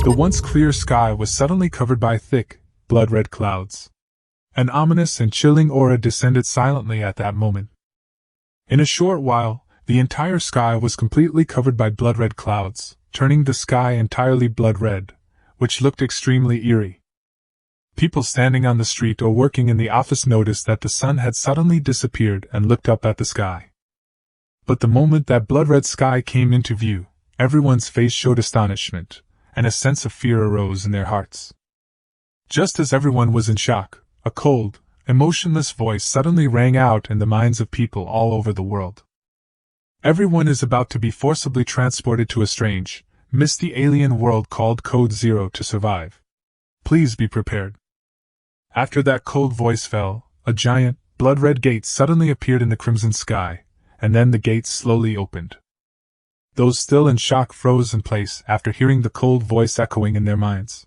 The once clear sky was suddenly covered by thick, blood-red clouds. An ominous and chilling aura descended silently at that moment. In a short while, the entire sky was completely covered by blood-red clouds, turning the sky entirely blood-red, which looked extremely eerie. People standing on the street or working in the office noticed that the sun had suddenly disappeared and looked up at the sky. But the moment that blood-red sky came into view, everyone's face showed astonishment, and a sense of fear arose in their hearts. Just as everyone was in shock, a cold, emotionless voice suddenly rang out in the minds of people all over the world. Everyone is about to be forcibly transported to a strange, misty alien world called Code Zero to survive. Please be prepared. After that cold voice fell, a giant, blood-red gate suddenly appeared in the crimson sky, and then the gate slowly opened. Those still in shock froze in place after hearing the cold voice echoing in their minds.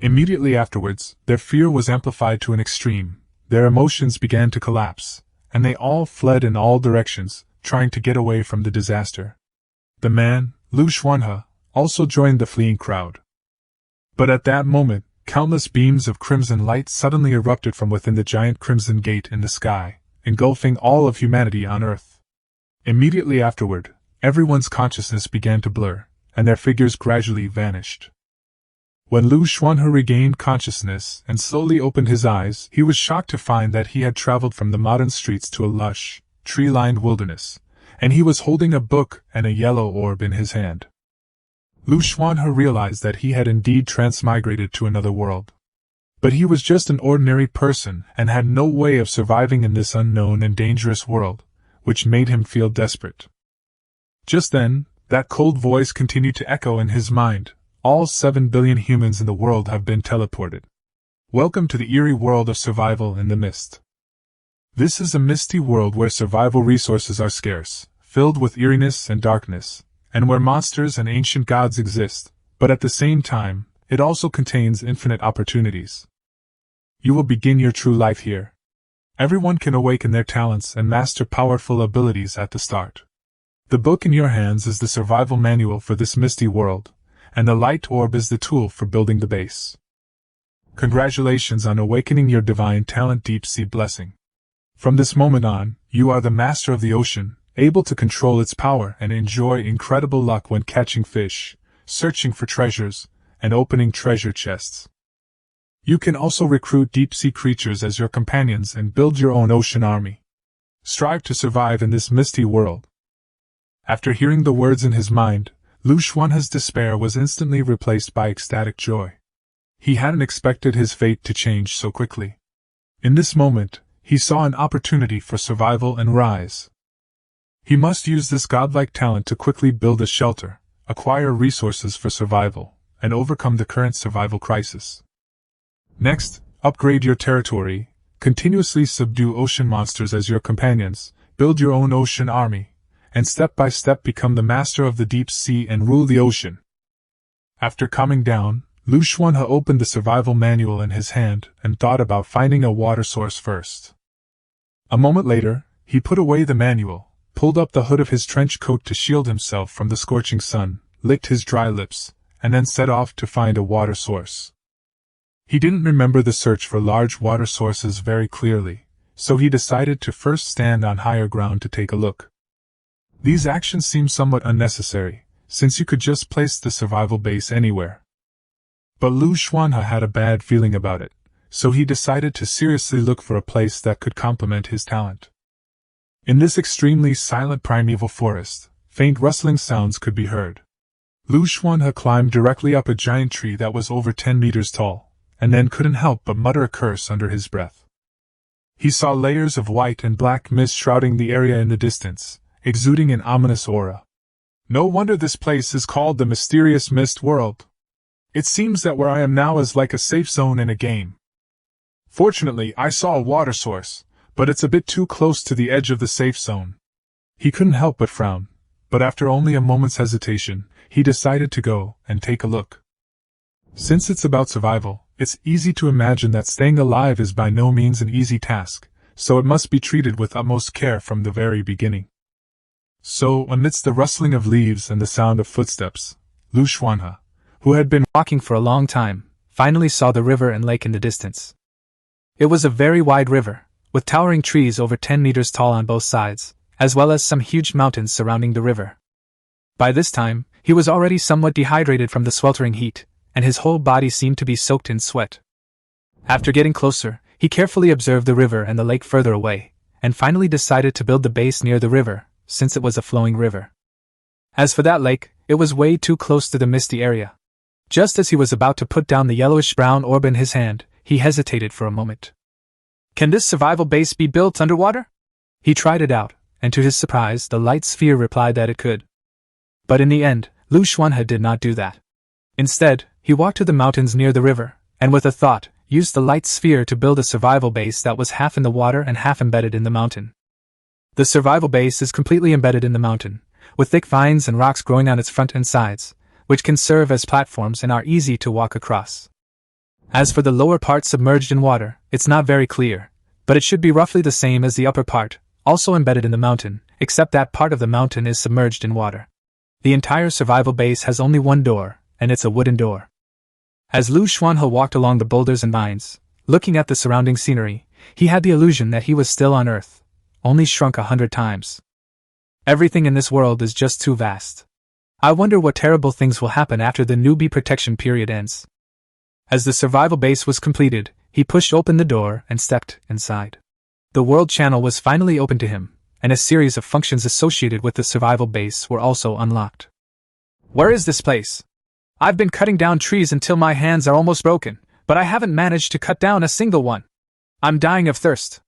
Immediately afterwards, their fear was amplified to an extreme, their emotions began to collapse, and they all fled in all directions, trying to get away from the disaster. The man, Liu Xuanhe, also joined the fleeing crowd. But at that moment, countless beams of crimson light suddenly erupted from within the giant crimson gate in the sky, engulfing all of humanity on Earth. Immediately afterward, everyone's consciousness began to blur, and their figures gradually vanished. When Liu Xuanhe regained consciousness and slowly opened his eyes, he was shocked to find that he had traveled from the modern streets to a lush, tree-lined wilderness, and he was holding a book and a yellow orb in his hand. Liu Xuanhe realized that he had indeed transmigrated to another world. But he was just an ordinary person and had no way of surviving in this unknown and dangerous world, which made him feel desperate. Just then, that cold voice continued to echo in his mind. All 7 billion humans in the world have been teleported. Welcome to the eerie world of survival in the mist. This is a misty world where survival resources are scarce, filled with eeriness and darkness, and where monsters and ancient gods exist, but at the same time, it also contains infinite opportunities. You will begin your true life here. Everyone can awaken their talents and master powerful abilities at the start. The book in your hands is the survival manual for this misty world, and the light orb is the tool for building the base. Congratulations on awakening your divine talent, Deep Sea Blessing. From this moment on, you are the master of the ocean, able to control its power and enjoy incredible luck when catching fish, searching for treasures, and opening treasure chests. You can also recruit deep-sea creatures as your companions and build your own ocean army. Strive to survive in this misty world. After hearing the words in his mind, Liu Xuanhe's despair was instantly replaced by ecstatic joy. He hadn't expected his fate to change so quickly. In this moment, he saw an opportunity for survival and rise. He must use this godlike talent to quickly build a shelter, acquire resources for survival, and overcome the current survival crisis. Next, upgrade your territory, continuously subdue ocean monsters as your companions, build your own ocean army, and step by step become the master of the deep sea and rule the ocean. After calming down, Liu Xuanhe opened the survival manual in his hand and thought about finding a water source first. A moment later, he put away the manual, pulled up the hood of his trench coat to shield himself from the scorching sun, licked his dry lips, and then set off to find a water source. He didn't remember the search for large water sources very clearly, so he decided to first stand on higher ground to take a look. These actions seemed somewhat unnecessary, since you could just place the survival base anywhere. But Liu Xuanhe had a bad feeling about it, so he decided to seriously look for a place that could complement his talent. In this extremely silent primeval forest, faint rustling sounds could be heard. Liu Xuanhe climbed directly up a giant tree that was over 10 meters tall, and then couldn't help but mutter a curse under his breath. He saw layers of white and black mist shrouding the area in the distance, exuding an ominous aura. No wonder this place is called the Mysterious Mist World. It seems that where I am now is like a safe zone in a game. Fortunately, I saw a water source, but it's a bit too close to the edge of the safe zone. He couldn't help but frown, but after only a moment's hesitation, he decided to go and take a look. Since it's about survival, it's easy to imagine that staying alive is by no means an easy task, so it must be treated with utmost care from the very beginning. So, amidst the rustling of leaves and the sound of footsteps, Liu Xuanhe, who had been walking for a long time, finally saw the river and lake in the distance. It was a very wide river, with towering trees over 10 meters tall on both sides, as well as some huge mountains surrounding the river. By this time, he was already somewhat dehydrated from the sweltering heat, and his whole body seemed to be soaked in sweat. After getting closer, he carefully observed the river and the lake further away, and finally decided to build the base near the river, since it was a flowing river. As for that lake, it was way too close to the misty area. Just as he was about to put down the yellowish-brown orb in his hand, he hesitated for a moment. Can this survival base be built underwater? He tried it out, and to his surprise, the light sphere replied that it could. But in the end, Liu Xuanhe did not do that. Instead, he walked to the mountains near the river, and with a thought, used the light sphere to build a survival base that was half in the water and half embedded in the mountain. The survival base is completely embedded in the mountain, with thick vines and rocks growing on its front and sides, which can serve as platforms and are easy to walk across. As for the lower part submerged in water, it's not very clear, but it should be roughly the same as the upper part, also embedded in the mountain, except that part of the mountain is submerged in water. The entire survival base has only one door, and it's a wooden door. As Liu Xuanhe walked along the boulders and vines, looking at the surrounding scenery, he had the illusion that he was still on Earth, only shrunk 100 times. Everything in this world is just too vast. I wonder what terrible things will happen after the newbie protection period ends. As the survival base was completed, he pushed open the door and stepped inside. The world channel was finally open to him, and a series of functions associated with the survival base were also unlocked. Where is this place? I've been cutting down trees until my hands are almost broken, but I haven't managed to cut down a single one. I'm dying of thirst.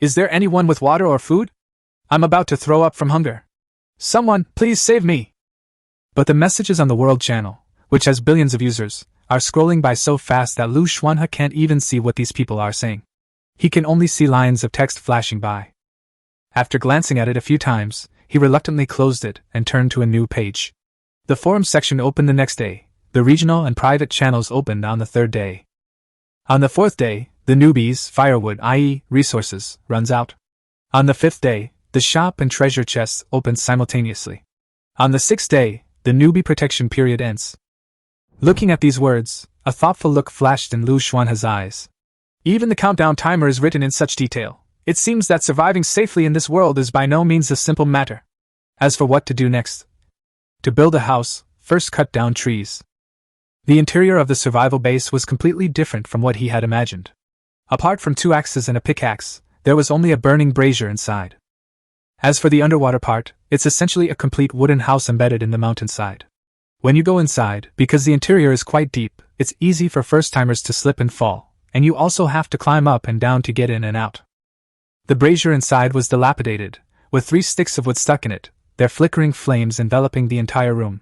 Is there anyone with water or food? I'm about to throw up from hunger. Someone, please save me! But the messages on the world channel, which has billions of users, are scrolling by so fast that Liu Xuanhe can't even see what these people are saying. He can only see lines of text flashing by. After glancing at it a few times, he reluctantly closed it and turned to a new page. The forum section opened the next day. The regional and private channels opened on the third day. On the fourth day, the newbies' firewood, i.e., resources, runs out. On the fifth day, the shop and treasure chests opened simultaneously. On the sixth day, the newbie protection period ends. Looking at these words, a thoughtful look flashed in Liu Xuanhe's eyes. Even the countdown timer is written in such detail. It seems that surviving safely in this world is by no means a simple matter. As for what to do next, to build a house, first cut down trees. The interior of the survival base was completely different from what he had imagined. Apart from 2 axes and a pickaxe, there was only a burning brazier inside. As for the underwater part, it's essentially a complete wooden house embedded in the mountainside. When you go inside, because the interior is quite deep, it's easy for first-timers to slip and fall, and you also have to climb up and down to get in and out. The brazier inside was dilapidated, with 3 sticks of wood stuck in it, their flickering flames enveloping the entire room.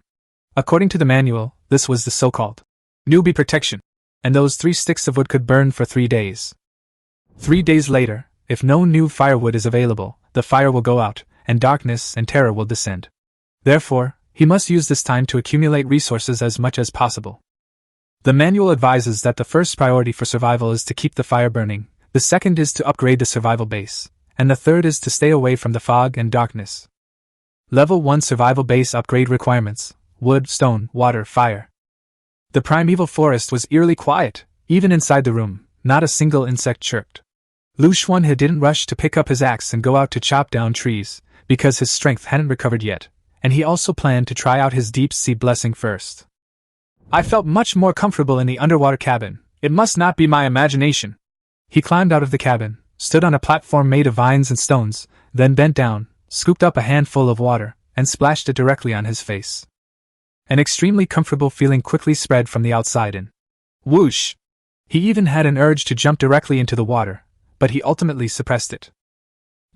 According to the manual, this was the so-called newbie protection, and those 3 sticks of wood could burn for 3 days. 3 days later, if no new firewood is available, the fire will go out, and darkness and terror will descend. Therefore, he must use this time to accumulate resources as much as possible. The manual advises that the first priority for survival is to keep the fire burning, the second is to upgrade the survival base, and the third is to stay away from the fog and darkness. Level 1 Survival Base Upgrade Requirements: Wood, Stone, Water, Fire. The primeval forest was eerily quiet. Even inside the room, not a single insect chirped. Liu Xuanhe didn't rush to pick up his axe and go out to chop down trees, because his strength hadn't recovered yet, and he also planned to try out his deep-sea blessing first. I felt much more comfortable in the underwater cabin. It must not be my imagination. He climbed out of the cabin, stood on a platform made of vines and stones, then bent down, scooped up a handful of water, and splashed it directly on his face. An extremely comfortable feeling quickly spread from the outside in. Whoosh! He even had an urge to jump directly into the water, but he ultimately suppressed it.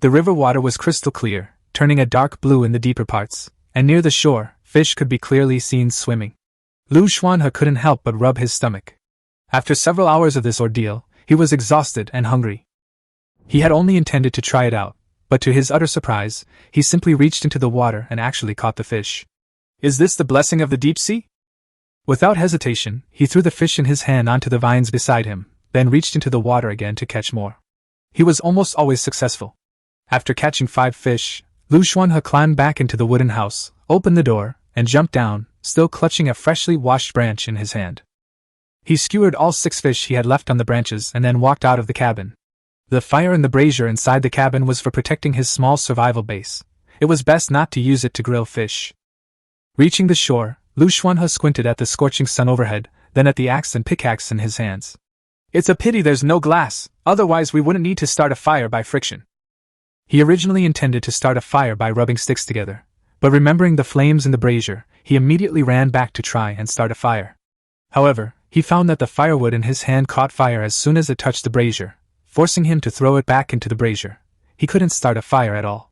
The river water was crystal clear, turning a dark blue in the deeper parts, and near the shore, fish could be clearly seen swimming. Liu Xuanhe couldn't help but rub his stomach. After several hours of this ordeal, he was exhausted and hungry. He had only intended to try it out, but to his utter surprise, he simply reached into the water and actually caught the fish. Is this the blessing of the deep sea? Without hesitation, he threw the fish in his hand onto the vines beside him, then reached into the water again to catch more. He was almost always successful. After catching 5 fish, Liu Xuanhe climbed back into the wooden house, opened the door, and jumped down, still clutching a freshly washed branch in his hand. He skewered all 6 fish he had left on the branches and then walked out of the cabin. The fire in the brazier inside the cabin was for protecting his small survival base. It was best not to use it to grill fish. Reaching the shore, Liu Xuanhe squinted at the scorching sun overhead, then at the axe and pickaxe in his hands. It's a pity there's no glass, otherwise we wouldn't need to start a fire by friction. He originally intended to start a fire by rubbing sticks together, but remembering the flames in the brazier, he immediately ran back to try and start a fire. However, he found that the firewood in his hand caught fire as soon as it touched the brazier, forcing him to throw it back into the brazier. He couldn't start a fire at all.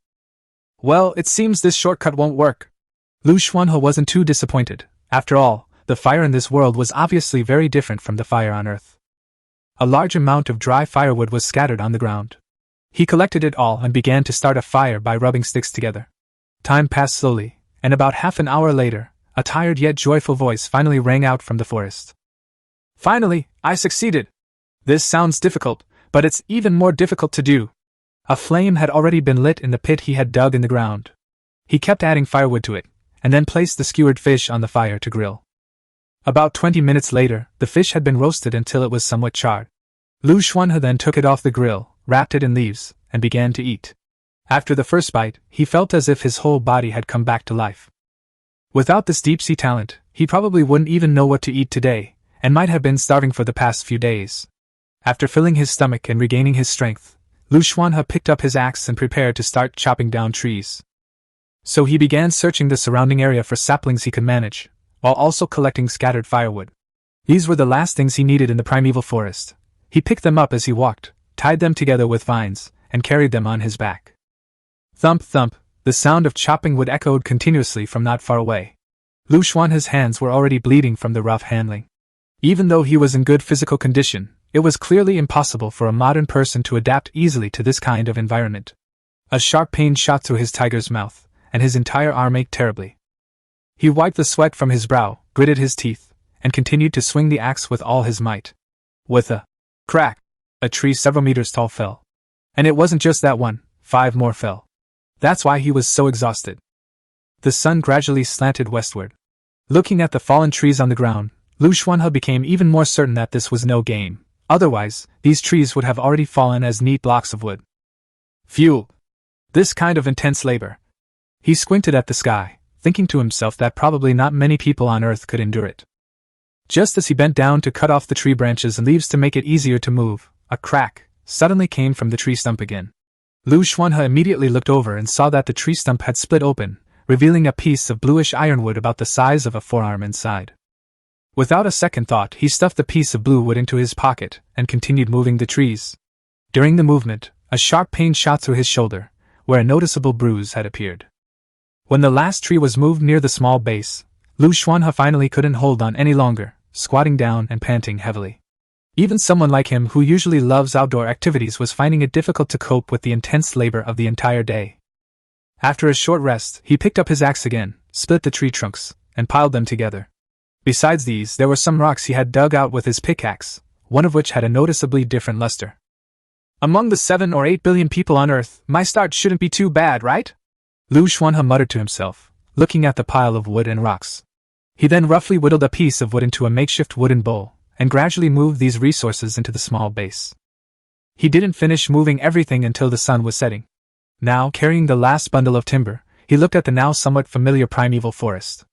Well, it seems this shortcut won't work. Liu Xuanhe wasn't too disappointed. After all, the fire in this world was obviously very different from the fire on Earth. A large amount of dry firewood was scattered on the ground. He collected it all and began to start a fire by rubbing sticks together. Time passed slowly, and about half an hour later, a tired yet joyful voice finally rang out from the forest. Finally, I succeeded! This sounds difficult, but it's even more difficult to do. A flame had already been lit in the pit he had dug in the ground. He kept adding firewood to it, and then placed the skewered fish on the fire to grill. About 20 minutes later, the fish had been roasted until it was somewhat charred. Liu Xuanhe then took it off the grill, wrapped it in leaves, and began to eat. After the first bite, he felt as if his whole body had come back to life. Without this deep-sea talent, he probably wouldn't even know what to eat today, and might have been starving for the past few days. After filling his stomach and regaining his strength, Liu Xuanhe picked up his axe and prepared to start chopping down trees. So he began searching the surrounding area for saplings he could manage, while also collecting scattered firewood. These were the last things he needed in the primeval forest. He picked them up as he walked, tied them together with vines, and carried them on his back. Thump thump, the sound of chopping wood echoed continuously from not far away. Liu Xuanhe's hands were already bleeding from the rough handling. Even though he was in good physical condition, it was clearly impossible for a modern person to adapt easily to this kind of environment. A sharp pain shot through his tiger's mouth, and his entire arm ached terribly. He wiped the sweat from his brow, gritted his teeth, and continued to swing the axe with all his might. With a crack, a tree several meters tall fell. And it wasn't just that one, 5 more fell. That's why he was so exhausted. The sun gradually slanted westward. Looking at the fallen trees on the ground, Liu Xuanhe became even more certain that this was no game. Otherwise, these trees would have already fallen as neat blocks of wood. Phew! This kind of intense labor. He squinted at the sky, thinking to himself that probably not many people on Earth could endure it. Just as he bent down to cut off the tree branches and leaves to make it easier to move, a crack suddenly came from the tree stump again. Liu Xuanhe immediately looked over and saw that the tree stump had split open, revealing a piece of bluish ironwood about the size of a forearm inside. Without a second thought, he stuffed the piece of blue wood into his pocket and continued moving the trees. During the movement, a sharp pain shot through his shoulder, where a noticeable bruise had appeared. When the last tree was moved near the small base, Liu Xuanhe finally couldn't hold on any longer, squatting down and panting heavily. Even someone like him who usually loves outdoor activities was finding it difficult to cope with the intense labor of the entire day. After a short rest, he picked up his axe again, split the tree trunks, and piled them together. Besides these, there were some rocks he had dug out with his pickaxe, one of which had a noticeably different luster. Among the 7 or 8 billion people on Earth, my start shouldn't be too bad, right? Liu Xuanhe muttered to himself, looking at the pile of wood and rocks. He then roughly whittled a piece of wood into a makeshift wooden bowl, and gradually moved these resources into the small base. He didn't finish moving everything until the sun was setting. Now, carrying the last bundle of timber, he looked at the now somewhat familiar primeval forest.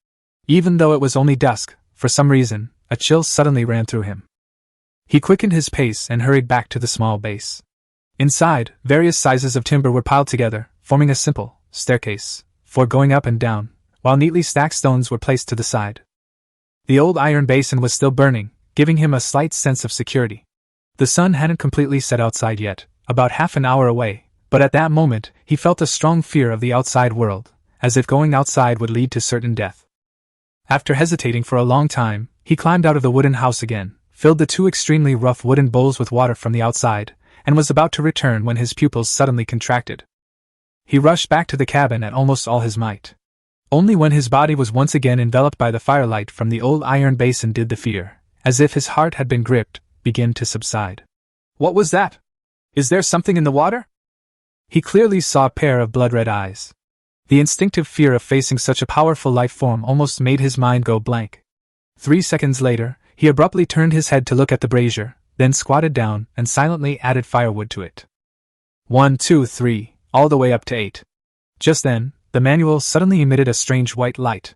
Even though it was only dusk, for some reason, a chill suddenly ran through him. He quickened his pace and hurried back to the small base. Inside, various sizes of timber were piled together, forming a simple staircase for going up and down, while neatly stacked stones were placed to the side. The old iron basin was still burning, giving him a slight sense of security. The sun hadn't completely set outside yet, about half an hour away, but at that moment, he felt a strong fear of the outside world, as if going outside would lead to certain death. After hesitating for a long time, he climbed out of the wooden house again, filled the 2 extremely rough wooden bowls with water from the outside, and was about to return when his pupils suddenly contracted. He rushed back to the cabin at almost all his might. Only when his body was once again enveloped by the firelight from the old iron basin did the fear, as if his heart had been gripped, begin to subside. What was that? Is there something in the water? He clearly saw a pair of blood-red eyes. The instinctive fear of facing such a powerful life form almost made his mind go blank. 3 seconds later, he abruptly turned his head to look at the brazier, then squatted down and silently added firewood to it. 1, 2, 3, all the way up to 8. Just then, the manual suddenly emitted a strange white light.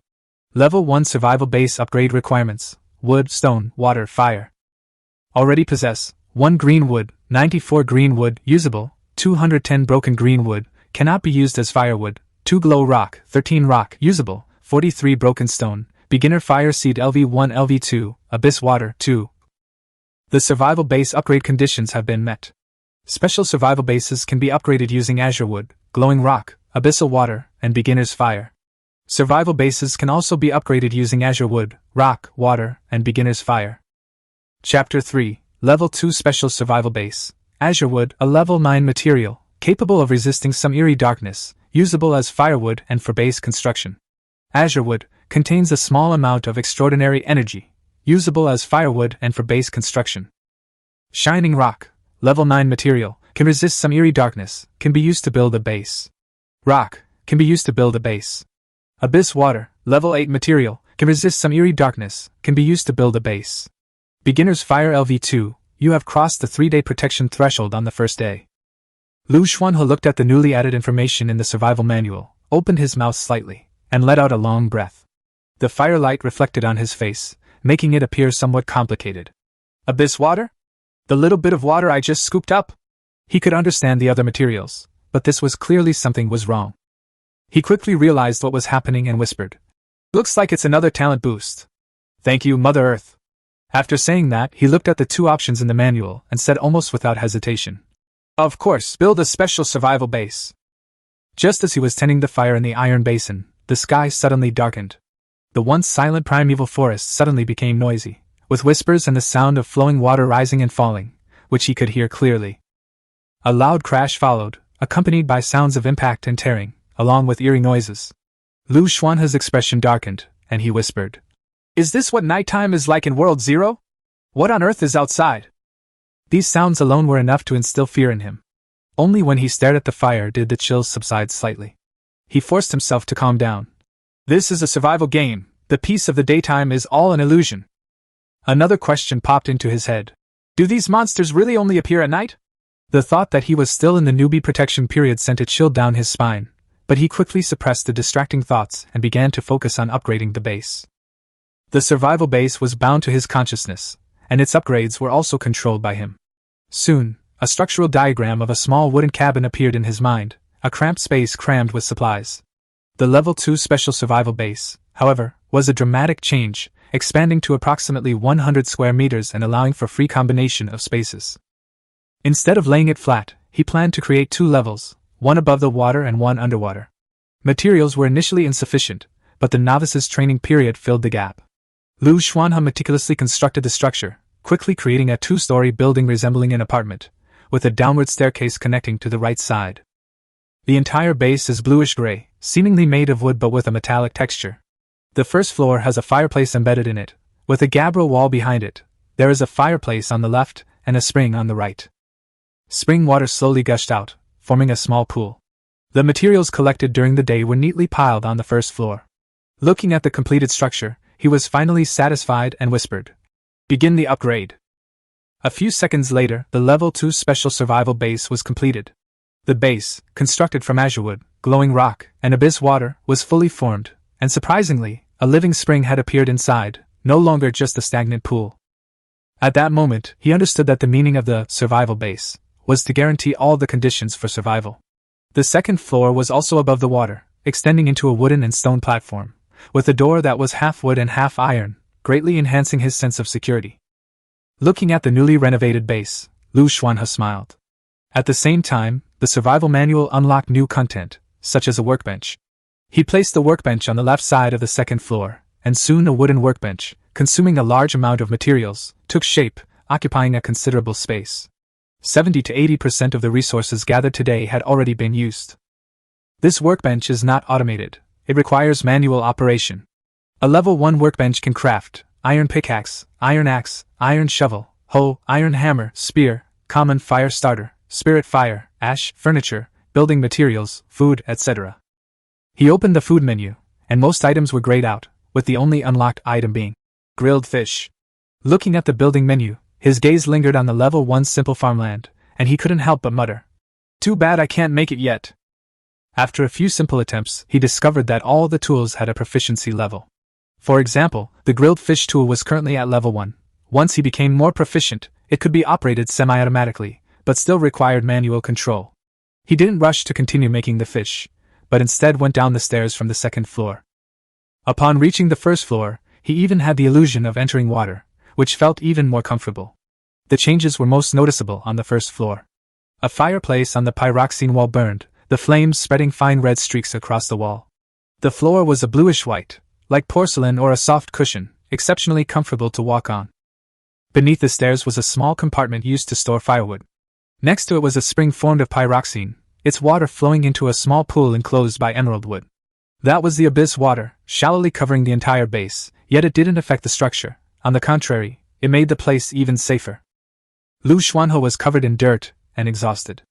Level 1 Survival Base Upgrade Requirements: Wood, Stone, Water, Fire. Already possess 1 green wood, 94 green wood, usable, 210 broken green wood, cannot be used as firewood, 2 glow rock, 13 rock, usable, 43 broken stone, beginner fire seed LV1 LV2, abyss water 2. The survival base upgrade conditions have been met. Special survival bases can be upgraded using azure wood, glowing rock, abyssal water, and beginner's fire. Survival bases can also be upgraded using azure wood, rock, water, and beginner's fire. Chapter 3, Level 2 Special Survival Base. Azure wood, a level 9 material, capable of resisting some eerie darkness, usable as firewood and for base construction. Azure wood contains a small amount of extraordinary energy, usable as firewood and for base construction. Shining rock, level 9 material, can resist some eerie darkness, can be used to build a base. Rock can be used to build a base. Abyss water, level 8 material, can resist some eerie darkness, can be used to build a base. Beginner's fire LV2, you have crossed the 3-day protection threshold on the first day. Liu Xuanhe looked at the newly added information in the survival manual, opened his mouth slightly, and let out a long breath. The firelight reflected on his face, making it appear somewhat complicated. Abyss water? The little bit of water I just scooped up? He could understand the other materials, but this was clearly something was wrong. He quickly realized what was happening and whispered, "Looks like it's another talent boost. Thank you, Mother Earth." After saying that, he looked at the 2 options in the manual and said almost without hesitation, "Of course, build a special survival base." Just as he was tending the fire in the iron basin, the sky suddenly darkened. The once silent primeval forest suddenly became noisy, with whispers and the sound of flowing water rising and falling, which he could hear clearly. A loud crash followed, accompanied by sounds of impact and tearing, along with eerie noises. Liu Xuanhe's expression darkened, and he whispered, "Is this what nighttime is like in World Zero? What on earth is outside?" These sounds alone were enough to instill fear in him. Only when he stared at the fire did the chills subside slightly. He forced himself to calm down. This is a survival game. The peace of the daytime is all an illusion. Another question popped into his head. Do these monsters really only appear at night? The thought that he was still in the newbie protection period sent a chill down his spine, but he quickly suppressed the distracting thoughts and began to focus on upgrading the base. The survival base was bound to his consciousness, and its upgrades were also controlled by him. Soon, a structural diagram of a small wooden cabin appeared in his mind, a cramped space crammed with supplies. The Level 2 Special Survival Base, however, was a dramatic change, expanding to approximately 100 square meters and allowing for free combination of spaces. Instead of laying it flat, he planned to create 2 levels, one above the water and one underwater. Materials were initially insufficient, but the novice's training period filled the gap. Liu Xuanhe meticulously constructed the structure, quickly creating a 2-story building resembling an apartment, with a downward staircase connecting to the right side. The entire base is bluish-gray, seemingly made of wood but with a metallic texture. The first floor has a fireplace embedded in it, with a gabbro wall behind it. There is a fireplace on the left and a spring on the right. Spring water slowly gushed out, forming a small pool. The materials collected during the day were neatly piled on the first floor. Looking at the completed structure, he was finally satisfied and whispered, "Begin the upgrade." A few seconds later, the Level 2 Special Survival Base was completed. The base, constructed from azure wood, glowing rock, and abyss water, was fully formed, and surprisingly, a living spring had appeared inside, no longer just a stagnant pool. At that moment, he understood that the meaning of the survival base was to guarantee all the conditions for survival. The second floor was also above the water, extending into a wooden and stone platform, with a door that was half wood and half iron, greatly enhancing his sense of security. Looking at the newly renovated base, Liu Xuanhe smiled. At the same time, the survival manual unlocked new content, such as a workbench. He placed the workbench on the left side of the second floor, and soon a wooden workbench, consuming a large amount of materials, took shape, occupying a considerable space. 70 to 80% of the resources gathered today had already been used. This workbench is not automated. It requires manual operation. A level 1 workbench can craft iron pickaxe, iron axe, iron shovel, hoe, iron hammer, spear, common fire starter, spirit fire, ash, furniture, building materials, food, etc. He opened the food menu, and most items were grayed out, with the only unlocked item being grilled fish. Looking at the building menu, his gaze lingered on the level 1 simple farmland, and he couldn't help but mutter, "Too bad I can't make it yet." After a few simple attempts, he discovered that all the tools had a proficiency level. For example, the grilled fish tool was currently at level 1. Once he became more proficient, it could be operated semi-automatically, but still required manual control. He didn't rush to continue making the fish, but instead went down the stairs from the second floor. Upon reaching the first floor, he even had the illusion of entering water, which felt even more comfortable. The changes were most noticeable on the first floor. A fireplace on the pyroxene wall burned, the flames spreading fine red streaks across the wall. The floor was a bluish-white, like porcelain or a soft cushion, exceptionally comfortable to walk on. Beneath the stairs was a small compartment used to store firewood. Next to it was a spring formed of pyroxene, its water flowing into a small pool enclosed by emerald wood. That was the abyss water, shallowly covering the entire base, yet it didn't affect the structure. On the contrary, it made the place even safer. Liu Xuanhe was covered in dirt and exhausted.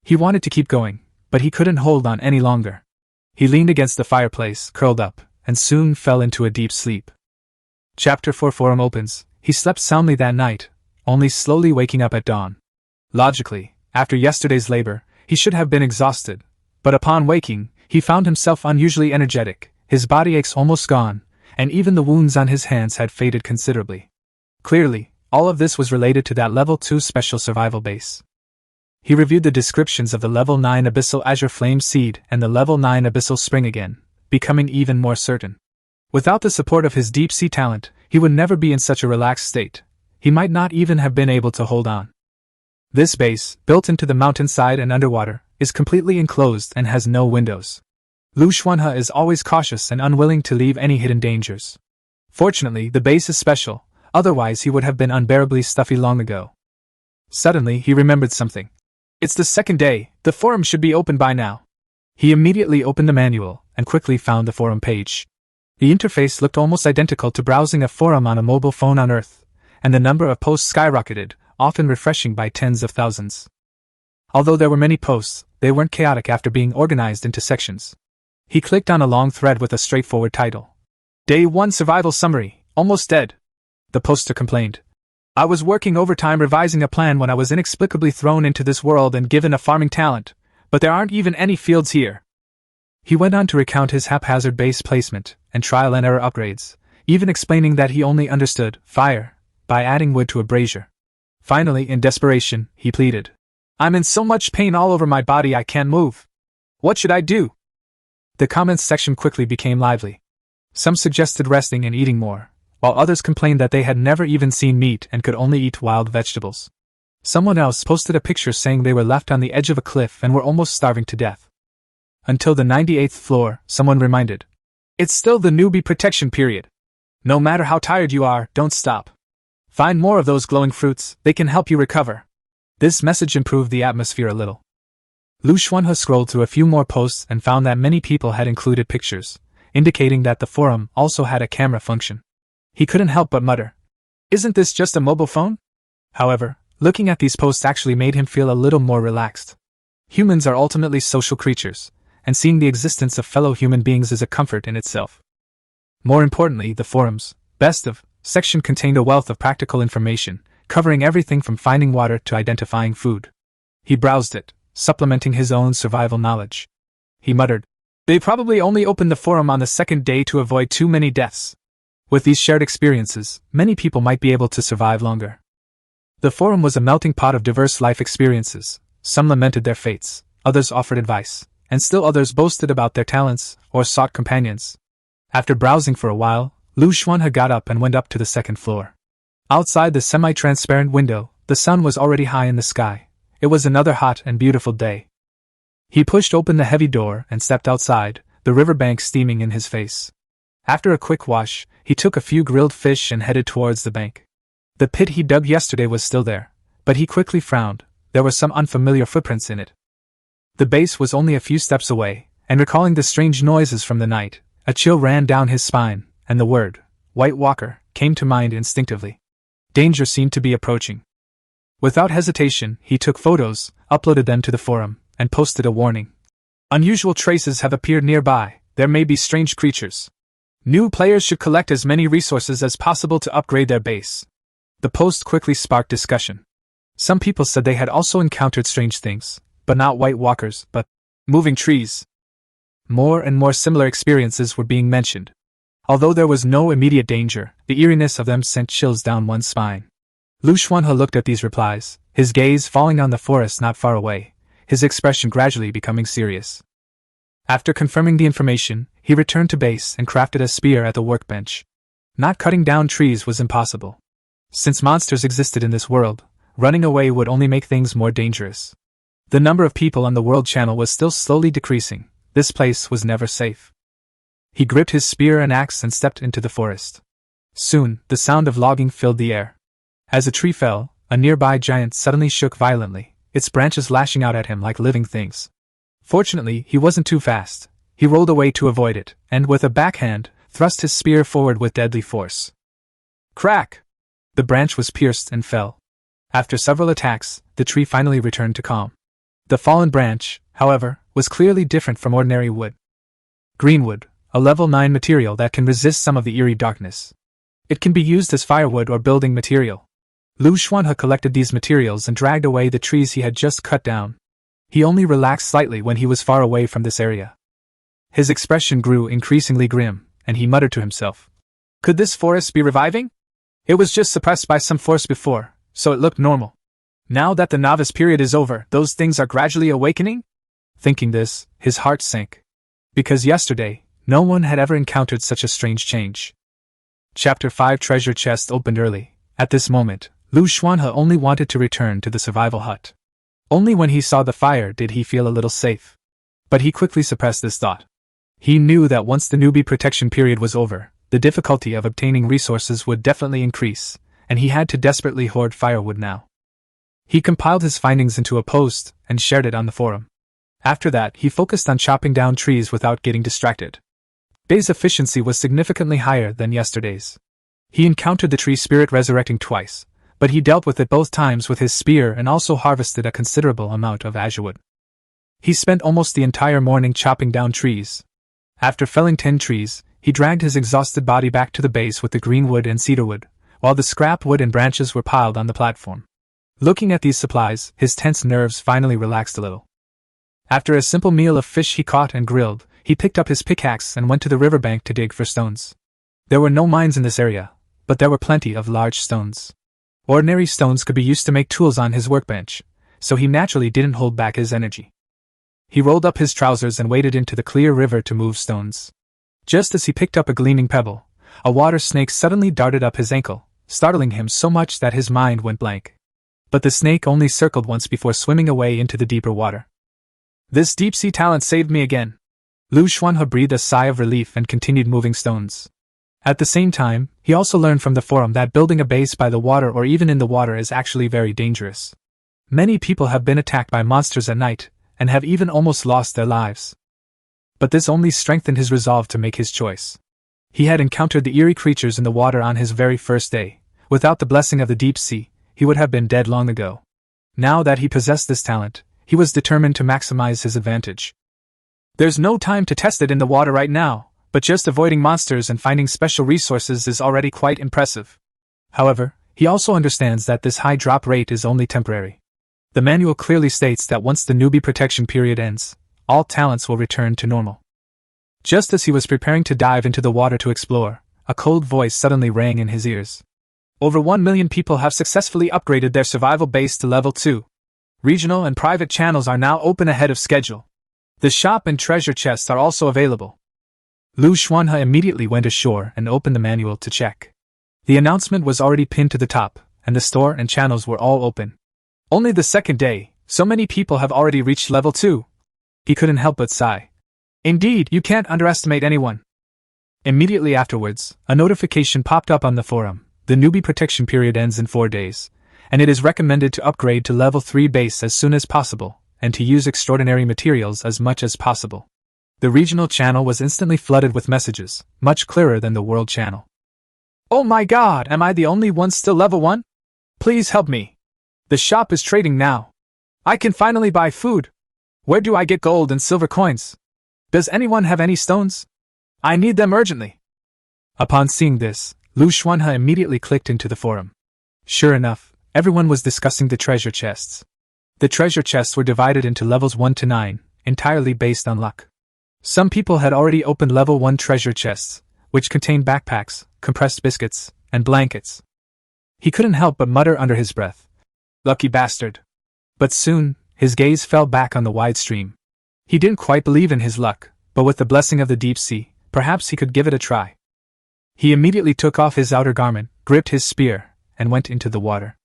He wanted to keep going, but he couldn't hold on any longer. He leaned against the fireplace, curled up, and soon fell into a deep sleep. Chapter 4 Forum opens. He slept soundly that night, only slowly waking up at dawn. Logically, after yesterday's labor, he should have been exhausted, but upon waking, he found himself unusually energetic, his body aches almost gone, and even the wounds on his hands had faded considerably. Clearly, all of this was related to that level 2 special survival base. He reviewed the descriptions of the level 9 Abyssal Azure Flame Seed and the level 9 Abyssal Spring again, becoming even more certain. Without the support of his deep-sea talent, he would never be in such a relaxed state. He might not even have been able to hold on. This base, built into the mountainside and underwater, is completely enclosed and has no windows. Liu Xuanhe is always cautious and unwilling to leave any hidden dangers. Fortunately, the base is special, otherwise he would have been unbearably stuffy long ago. Suddenly, he remembered something. It's the second day, the forum should be open by now. He immediately opened the manual and quickly found the forum page. The interface looked almost identical to browsing a forum on a mobile phone on Earth, and the number of posts skyrocketed, often refreshing by tens of thousands. Although there were many posts, they weren't chaotic after being organized into sections. He clicked on a long thread with a straightforward title. Day 1 Survival Summary, Almost Dead. The poster complained. I was working overtime revising a plan when I was inexplicably thrown into this world and given a farming talent, but there aren't even any fields here. He went on to recount his haphazard base placement and trial and error upgrades, even explaining that he only understood fire by adding wood to a brazier. Finally, in desperation, he pleaded, I'm in so much pain all over my body I can't move. What should I do? The comments section quickly became lively. Some suggested resting and eating more, while others complained that they had never even seen meat and could only eat wild vegetables. Someone else posted a picture saying they were left on the edge of a cliff and were almost starving to death. Until the 98th floor, someone reminded, it's still the newbie protection period. No matter how tired you are, don't stop. Find more of those glowing fruits, they can help you recover. This message improved the atmosphere a little. Liu Xuanhe scrolled through a few more posts and found that many people had included pictures, indicating that the forum also had a camera function. He couldn't help but mutter, isn't this just a mobile phone? However, looking at these posts actually made him feel a little more relaxed. Humans are ultimately social creatures, and seeing the existence of fellow human beings is a comfort in itself. More importantly, the forum's best of section contained a wealth of practical information, covering everything from finding water to identifying food. He browsed it, supplementing his own survival knowledge. He muttered, they probably only opened the forum on the second day to avoid too many deaths. With these shared experiences, many people might be able to survive longer. The forum was a melting pot of diverse life experiences. Some lamented their fates, others offered advice, and still others boasted about their talents or sought companions. After browsing for a while, Liu Xuanhe got up and went up to the second floor. Outside the semi-transparent window, the sun was already high in the sky. It was another hot and beautiful day. He pushed open the heavy door and stepped outside, the riverbank steaming in his face. After a quick wash, he took a few grilled fish and headed towards the bank. The pit he dug yesterday was still there, but he quickly frowned. There were some unfamiliar footprints in it. The base was only a few steps away, and recalling the strange noises from the night, a chill ran down his spine, and the word, White Walker, came to mind instinctively. Danger seemed to be approaching. Without hesitation, he took photos, uploaded them to the forum, and posted a warning. Unusual traces have appeared nearby. There may be strange creatures. New players should collect as many resources as possible to upgrade their base. The post quickly sparked discussion. Some people said they had also encountered strange things, but not White Walkers, but moving trees. More and more similar experiences were being mentioned. Although there was no immediate danger, the eeriness of them sent chills down one's spine. Liu Xuanhe looked at these replies, his gaze falling on the forest not far away, his expression gradually becoming serious. After confirming the information, he returned to base and crafted a spear at the workbench. Not cutting down trees was impossible. Since monsters existed in this world, running away would only make things more dangerous. The number of people on the world channel was still slowly decreasing. This place was never safe. He gripped his spear and axe and stepped into the forest. Soon, the sound of logging filled the air. As a tree fell, a nearby giant suddenly shook violently, its branches lashing out at him like living things. Fortunately, he wasn't too fast. He rolled away to avoid it, and with a backhand, thrust his spear forward with deadly force. Crack! The branch was pierced and fell. After several attacks, the tree finally returned to calm. The fallen branch, however, was clearly different from ordinary wood. Greenwood, a level 9 material that can resist some of the eerie darkness. It can be used as firewood or building material. Liu Xuanhe collected these materials and dragged away the trees he had just cut down. He only relaxed slightly when he was far away from this area. His expression grew increasingly grim, and he muttered to himself. Could this forest be reviving? It was just suppressed by some force before, so it looked normal. Now that the novice period is over, those things are gradually awakening? Thinking this, his heart sank. Because yesterday, no one had ever encountered such a strange change. Chapter 5 Treasure Chest opened early. At this moment, Liu Xuanhe only wanted to return to the survival hut. Only when he saw the fire did he feel a little safe. But he quickly suppressed this thought. He knew that once the newbie protection period was over, the difficulty of obtaining resources would definitely increase, and he had to desperately hoard firewood now. He compiled his findings into a post and shared it on the forum. After that, he focused on chopping down trees without getting distracted. Today's efficiency was significantly higher than yesterday's. He encountered the tree spirit resurrecting twice, but he dealt with it both times with his spear and also harvested a considerable amount of azurewood. He spent almost the entire morning chopping down trees. After felling 10 trees, he dragged his exhausted body back to the base with the green wood and cedarwood, while the scrap wood and branches were piled on the platform. Looking at these supplies, his tense nerves finally relaxed a little. After a simple meal of fish he caught and grilled, he picked up his pickaxe and went to the riverbank to dig for stones. There were no mines in this area, but there were plenty of large stones. Ordinary stones could be used to make tools on his workbench, so he naturally didn't hold back his energy. He rolled up his trousers and waded into the clear river to move stones. Just as he picked up a gleaming pebble, a water snake suddenly darted up his ankle, startling him so much that his mind went blank. But the snake only circled once before swimming away into the deeper water. This deep-sea talent saved me again. Liu Xuanhe breathed a sigh of relief and continued moving stones. At the same time, he also learned from the forum that building a base by the water or even in the water is actually very dangerous. Many people have been attacked by monsters at night, and have even almost lost their lives. But this only strengthened his resolve to make his choice. He had encountered the eerie creatures in the water on his very first day. Without the blessing of the deep sea, he would have been dead long ago. Now that he possessed this talent, he was determined to maximize his advantage. There's no time to test it in the water right now, but just avoiding monsters and finding special resources is already quite impressive. However, he also understands that this high drop rate is only temporary. The manual clearly states that once the newbie protection period ends, all talents will return to normal. Just as he was preparing to dive into the water to explore, a cold voice suddenly rang in his ears. Over 1 million people have successfully upgraded their survival base to level 2. Regional and private channels are now open ahead of schedule. The shop and treasure chests are also available. Liu Xuanhe immediately went ashore and opened the manual to check. The announcement was already pinned to the top, and the store and channels were all open. Only the second day, so many people have already reached level 2. He couldn't help but sigh. Indeed, you can't underestimate anyone. Immediately afterwards, a notification popped up on the forum. The newbie protection period ends in 4 days, and it is recommended to upgrade to level 3 base as soon as possible, and to use extraordinary materials as much as possible. The regional channel was instantly flooded with messages, much clearer than the world channel. Oh my god, am I the only one still level 1? Please help me. The shop is trading now. I can finally buy food. Where do I get gold and silver coins? Does anyone have any stones? I need them urgently. Upon seeing this, Liu Xuanhe immediately clicked into the forum. Sure enough, everyone was discussing the treasure chests. The treasure chests were divided into levels 1 to 9, entirely based on luck. Some people had already opened level 1 treasure chests, which contained backpacks, compressed biscuits, and blankets. He couldn't help but mutter under his breath, "Lucky bastard." But soon, his gaze fell back on the wide stream. He didn't quite believe in his luck, but with the blessing of the deep sea, perhaps he could give it a try. He immediately took off his outer garment, gripped his spear, and went into the water.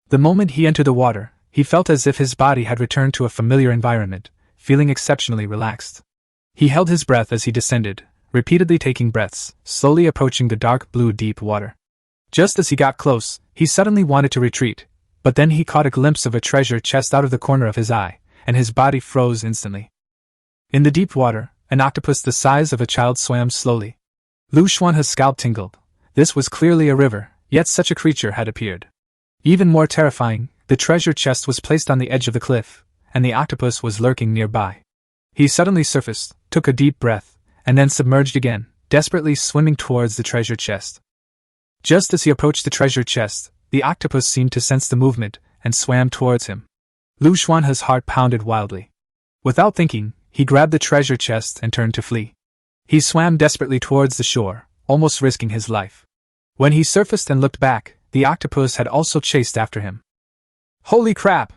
The moment he entered the water, he felt as if his body had returned to a familiar environment, feeling exceptionally relaxed. He held his breath as he descended, repeatedly taking breaths, slowly approaching the dark blue deep water. Just as he got close, he suddenly wanted to retreat, but then he caught a glimpse of a treasure chest out of the corner of his eye, and his body froze instantly. In the deep water, an octopus the size of a child swam slowly. Liu Xuanhe's scalp tingled. This was clearly a river, yet such a creature had appeared. Even more terrifying, the treasure chest was placed on the edge of the cliff, and the octopus was lurking nearby. He suddenly surfaced, took a deep breath, and then submerged again, desperately swimming towards the treasure chest. Just as he approached the treasure chest, the octopus seemed to sense the movement and swam towards him. Liu Xuanhe's heart pounded wildly. Without thinking, he grabbed the treasure chest and turned to flee. He swam desperately towards the shore, almost risking his life. When he surfaced and looked back, the octopus had also chased after him. Holy crap!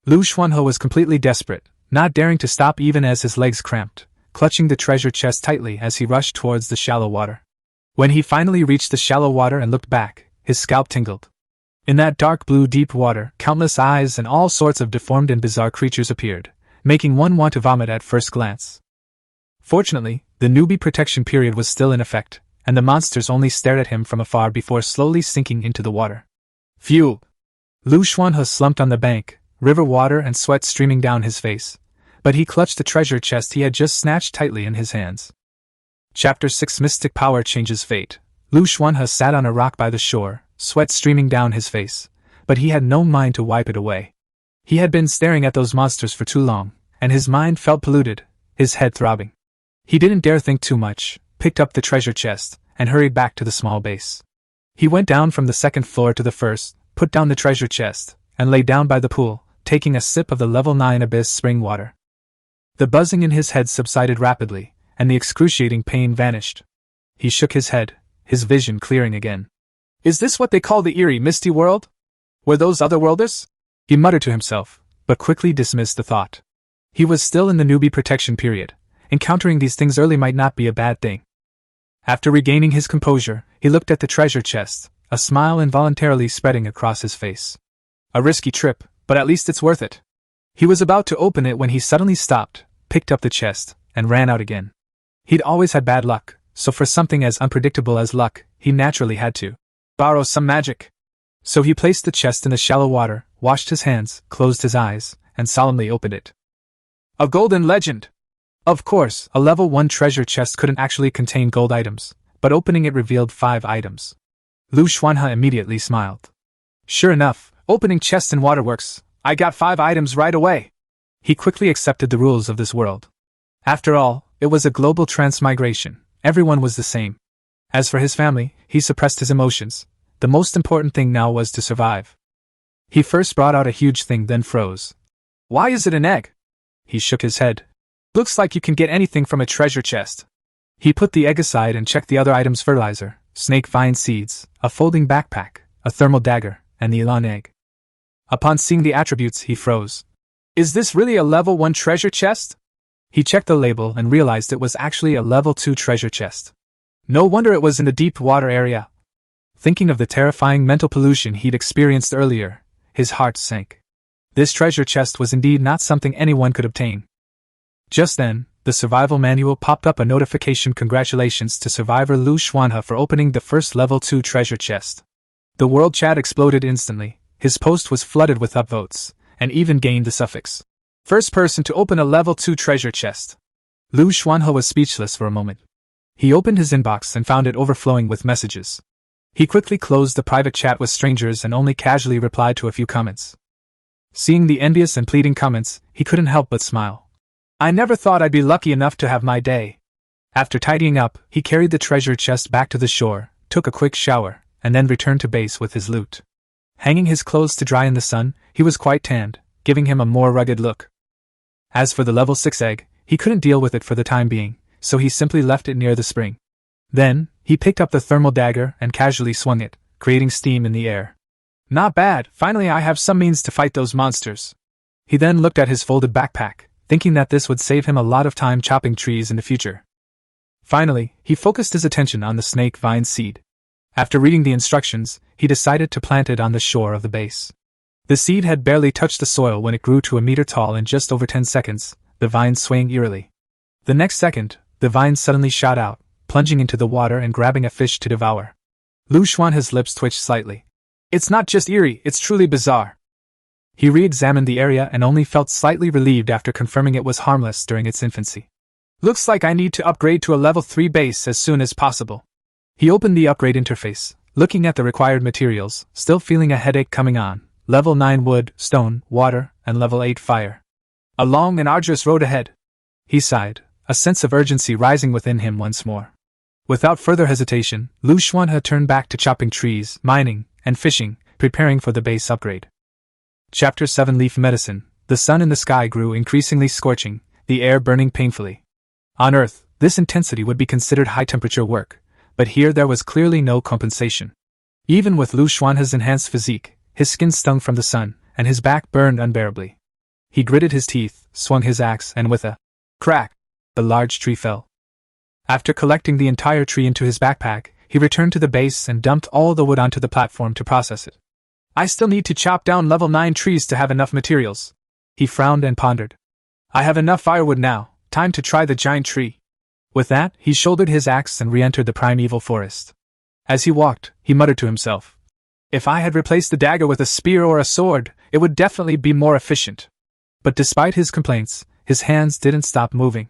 Liu Xuanhe was completely desperate, not daring to stop even as his legs cramped, clutching the treasure chest tightly as he rushed towards the shallow water. When he finally reached the shallow water and looked back, his scalp tingled. In that dark blue deep water, countless eyes and all sorts of deformed and bizarre creatures appeared, making one want to vomit at first glance. Fortunately, the newbie protection period was still in effect, and the monsters only stared at him from afar before slowly sinking into the water. Phew! Liu Xuanhe slumped on the bank, river water and sweat streaming down his face, but he clutched the treasure chest he had just snatched tightly in his hands. Chapter 6 Mystic Power Changes Fate. Liu Xuanhe sat on a rock by the shore, sweat streaming down his face, but he had no mind to wipe it away. He had been staring at those monsters for too long, and his mind felt polluted, his head throbbing. He didn't dare think too much, picked up the treasure chest, and hurried back to the small base. He went down from the second floor to the first, put down the treasure chest, and lay down by the pool, taking a sip of the level 9 abyss spring water. The buzzing in his head subsided rapidly, and the excruciating pain vanished. He shook his head, his vision clearing again. Is this what they call the eerie, misty world? Were those otherworlders? He muttered to himself, but quickly dismissed the thought. He was still in the newbie protection period. Encountering these things early might not be a bad thing. After regaining his composure, he looked at the treasure chest, a smile involuntarily spreading across his face. A risky trip, but at least it's worth it. He was about to open it when he suddenly stopped, picked up the chest, and ran out again. He'd always had bad luck, so for something as unpredictable as luck, he naturally had to borrow some magic. So he placed the chest in the shallow water, washed his hands, closed his eyes, and solemnly opened it. A golden legend! Of course, a level 1 treasure chest couldn't actually contain gold items, but opening it revealed 5 items. Liu Xuanhe immediately smiled. Sure enough, opening chests in water works. I got 5 items right away. He quickly accepted the rules of this world. After all, it was a global transmigration. Everyone was the same. As for his family, he suppressed his emotions. The most important thing now was to survive. He first brought out a huge thing, then froze. Why is it an egg? He shook his head. Looks like you can get anything from a treasure chest. He put the egg aside and checked the other items: fertilizer, snake vine seeds, a folding backpack, a thermal dagger, and the elan egg. Upon seeing the attributes, he froze. Is this really a level 1 treasure chest? He checked the label and realized it was actually a level 2 treasure chest. No wonder it was in the deep water area. Thinking of the terrifying mental pollution he'd experienced earlier, his heart sank. This treasure chest was indeed not something anyone could obtain. Just then, the survival manual popped up a notification: congratulations to survivor Liu Xuanhe for opening the first level 2 treasure chest. The world chat exploded instantly. His post was flooded with upvotes, and even gained the suffix first person to open a level 2 treasure chest. Liu Xuanhe was speechless for a moment. He opened his inbox and found it overflowing with messages. He quickly closed the private chat with strangers and only casually replied to a few comments. Seeing the envious and pleading comments, he couldn't help but smile. I never thought I'd be lucky enough to have my day. After tidying up, he carried the treasure chest back to the shore, took a quick shower, and then returned to base with his loot. Hanging his clothes to dry in the sun, he was quite tanned, giving him a more rugged look. As for the level 6 egg, he couldn't deal with it for the time being, so he simply left it near the spring. Then, he picked up the thermal dagger and casually swung it, creating steam in the air. Not bad, finally I have some means to fight those monsters. He then looked at his folded backpack, thinking that this would save him a lot of time chopping trees in the future. Finally, he focused his attention on the snake vine seed. After reading the instructions, he decided to plant it on the shore of the base. The seed had barely touched the soil when it grew to a meter tall in just over 10 seconds, the vine swaying eerily. The next second, the vine suddenly shot out, plunging into the water and grabbing a fish to devour. Liu Xuanhe's lips twitched slightly. It's not just eerie, it's truly bizarre. He re-examined the area and only felt slightly relieved after confirming it was harmless during its infancy. Looks like I need to upgrade to a level 3 base as soon as possible. He opened the upgrade interface, looking at the required materials, still feeling a headache coming on. Level 9 wood, stone, water, and level 8 fire. A long and arduous road ahead. He sighed, a sense of urgency rising within him once more. Without further hesitation, Liu Xuanhe turned back to chopping trees, mining, and fishing, preparing for the base upgrade. Chapter 7 Leaf Medicine. The sun in the sky grew increasingly scorching, the air burning painfully. On Earth, this intensity would be considered high-temperature work, but here there was clearly no compensation. Even with Liu Xuanhe's enhanced physique, his skin stung from the sun, and his back burned unbearably. He gritted his teeth, swung his axe, and with a crack, the large tree fell. After collecting the entire tree into his backpack, he returned to the base and dumped all the wood onto the platform to process it. I still need to chop down level 9 trees to have enough materials. He frowned and pondered. I have enough firewood now, time to try the giant tree. With that, he shouldered his axe and re-entered the primeval forest. As he walked, he muttered to himself. If I had replaced the dagger with a spear or a sword, it would definitely be more efficient. But despite his complaints, his hands didn't stop moving.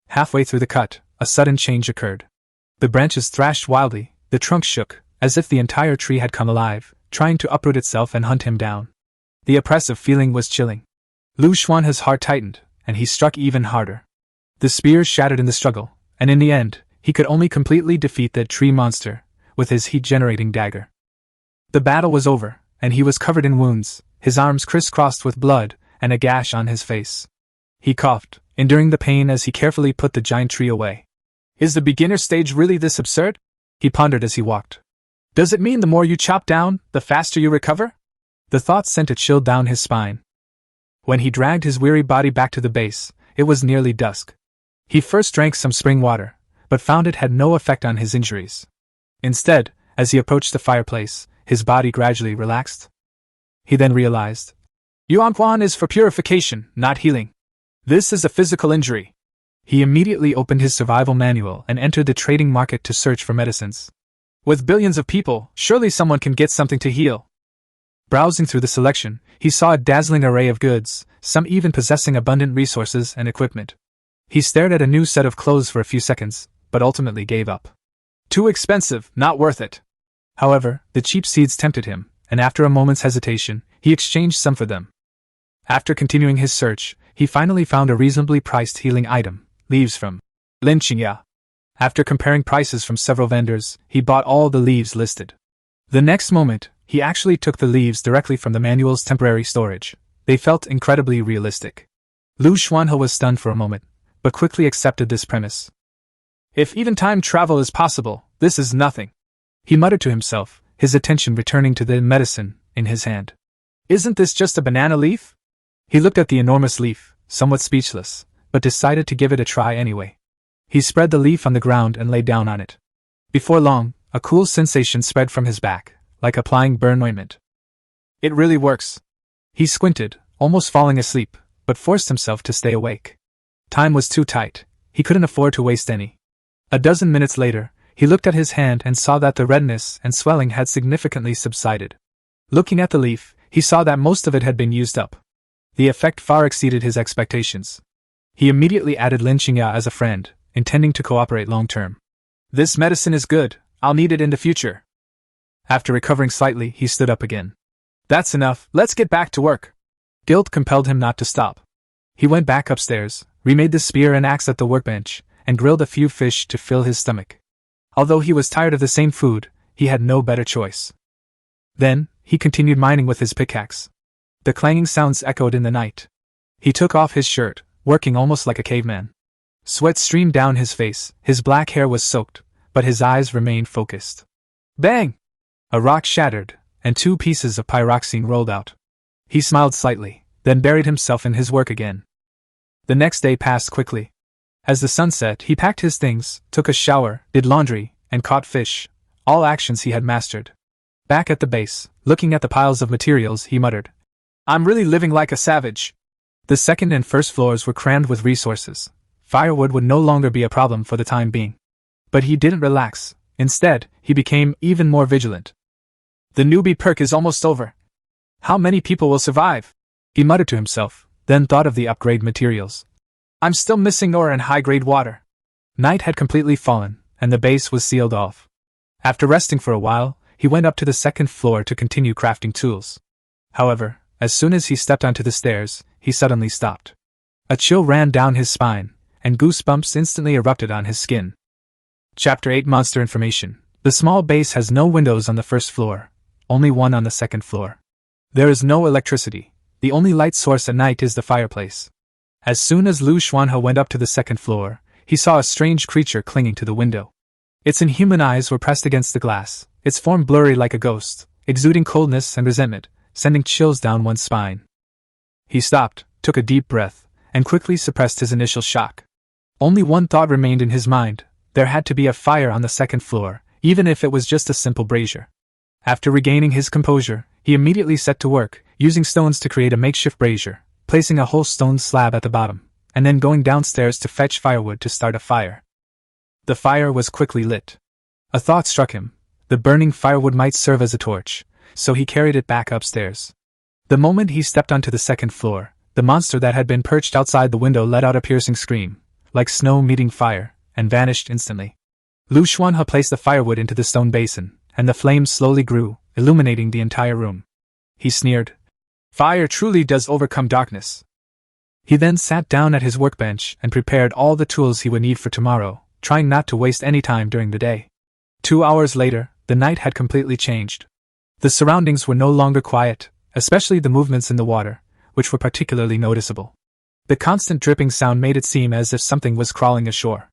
Halfway through the cut, a sudden change occurred. The branches thrashed wildly, the trunk shook, as if the entire tree had come alive, trying to uproot itself and hunt him down. The oppressive feeling was chilling. Liu Xuanhe's heart tightened, and he struck even harder. The spears shattered in the struggle, and in the end, he could only completely defeat that tree monster, with his heat-generating dagger. The battle was over, and he was covered in wounds, his arms crisscrossed with blood, and a gash on his face. He coughed, enduring the pain as he carefully put the giant tree away. Is the beginner stage really this absurd? He pondered as he walked. Does it mean the more you chop down, the faster you recover? The thought sent a chill down his spine. When he dragged his weary body back to the base, it was nearly dusk. He first drank some spring water, but found it had no effect on his injuries. Instead, as he approached the fireplace, his body gradually relaxed. He then realized. Yuanquan is for purification, not healing. This is a physical injury. He immediately opened his survival manual and entered the trading market to search for medicines. With billions of people, surely someone can get something to heal. Browsing through the selection, he saw a dazzling array of goods, some even possessing abundant resources and equipment. He stared at a new set of clothes for a few seconds, but ultimately gave up. Too expensive, not worth it. However, the cheap seeds tempted him, and after a moment's hesitation, he exchanged some for them. After continuing his search, he finally found a reasonably priced healing item, leaves from Liu Xuanhe. After comparing prices from several vendors, he bought all the leaves listed. The next moment, he actually took the leaves directly from the manual's temporary storage. They felt incredibly realistic. Liu Xuanhe was stunned for a moment, but quickly accepted this premise. If even time travel is possible, this is nothing. He muttered to himself, his attention returning to the medicine in his hand. Isn't this just a banana leaf? He looked at the enormous leaf, somewhat speechless, but decided to give it a try anyway. He spread the leaf on the ground and lay down on it. Before long, a cool sensation spread from his back, like applying burn ointment. It really works. He squinted, almost falling asleep, but forced himself to stay awake. Time was too tight, he couldn't afford to waste any. A dozen minutes later, he looked at his hand and saw that the redness and swelling had significantly subsided. Looking at the leaf, he saw that most of it had been used up. The effect far exceeded his expectations. He immediately added Liu Xuanhe as a friend, intending to cooperate long-term. This medicine is good, I'll need it in the future. After recovering slightly, he stood up again. That's enough, let's get back to work. Guilt compelled him not to stop. He went back upstairs, remade the spear and axe at the workbench, and grilled a few fish to fill his stomach. Although he was tired of the same food, he had no better choice. Then, he continued mining with his pickaxe. The clanging sounds echoed in the night. He took off his shirt, working almost like a caveman. Sweat streamed down his face, his black hair was soaked, but his eyes remained focused. Bang! A rock shattered, and 2 pieces of pyroxene rolled out. He smiled slightly, then buried himself in his work again. The next day passed quickly. As the sun set, he packed his things, took a shower, did laundry, and caught fish, all actions he had mastered. Back at the base, looking at the piles of materials, he muttered, "I'm really living like a savage." The second and first floors were crammed with resources. Firewood would no longer be a problem for the time being. But he didn't relax. Instead, he became even more vigilant. The newbie perk is almost over. How many people will survive? He muttered to himself, then thought of the upgrade materials. I'm still missing ore and high-grade water. Night had completely fallen, and the base was sealed off. After resting for a while, he went up to the second floor to continue crafting tools. However, as soon as he stepped onto the stairs, he suddenly stopped. A chill ran down his spine, and goosebumps instantly erupted on his skin. Chapter 8 Monster Information. The small base has no windows on the first floor, only one on the second floor. There is no electricity. The only light source at night is the fireplace. As soon as Liu Xuanhe went up to the second floor, he saw a strange creature clinging to the window. Its inhuman eyes were pressed against the glass, its form blurry like a ghost, exuding coldness and resentment, sending chills down one's spine. He stopped, took a deep breath, and quickly suppressed his initial shock. Only one thought remained in his mind: there had to be a fire on the second floor, even if it was just a simple brazier. After regaining his composure, he immediately set to work, using stones to create a makeshift brazier, placing a whole stone slab at the bottom, and then going downstairs to fetch firewood to start a fire. The fire was quickly lit. A thought struck him: the burning firewood might serve as a torch, so he carried it back upstairs. The moment he stepped onto the second floor, the monster that had been perched outside the window let out a piercing scream, like snow meeting fire, and vanished instantly. Liu Xuanhe placed the firewood into the stone basin, and the flames slowly grew, illuminating the entire room. He sneered, "Fire truly does overcome darkness." He then sat down at his workbench and prepared all the tools he would need for tomorrow, trying not to waste any time during the day. 2 hours later, the night had completely changed. The surroundings were no longer quiet, especially the movements in the water, which were particularly noticeable. The constant dripping sound made it seem as if something was crawling ashore.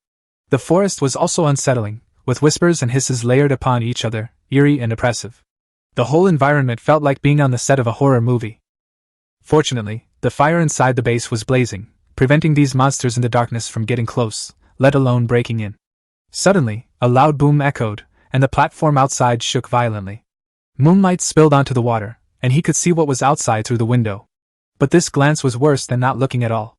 The forest was also unsettling, with whispers and hisses layered upon each other, eerie and oppressive. The whole environment felt like being on the set of a horror movie. Fortunately, the fire inside the base was blazing, preventing these monsters in the darkness from getting close, let alone breaking in. Suddenly, a loud boom echoed, and the platform outside shook violently. Moonlight spilled onto the water, and he could see what was outside through the window. But this glance was worse than not looking at all.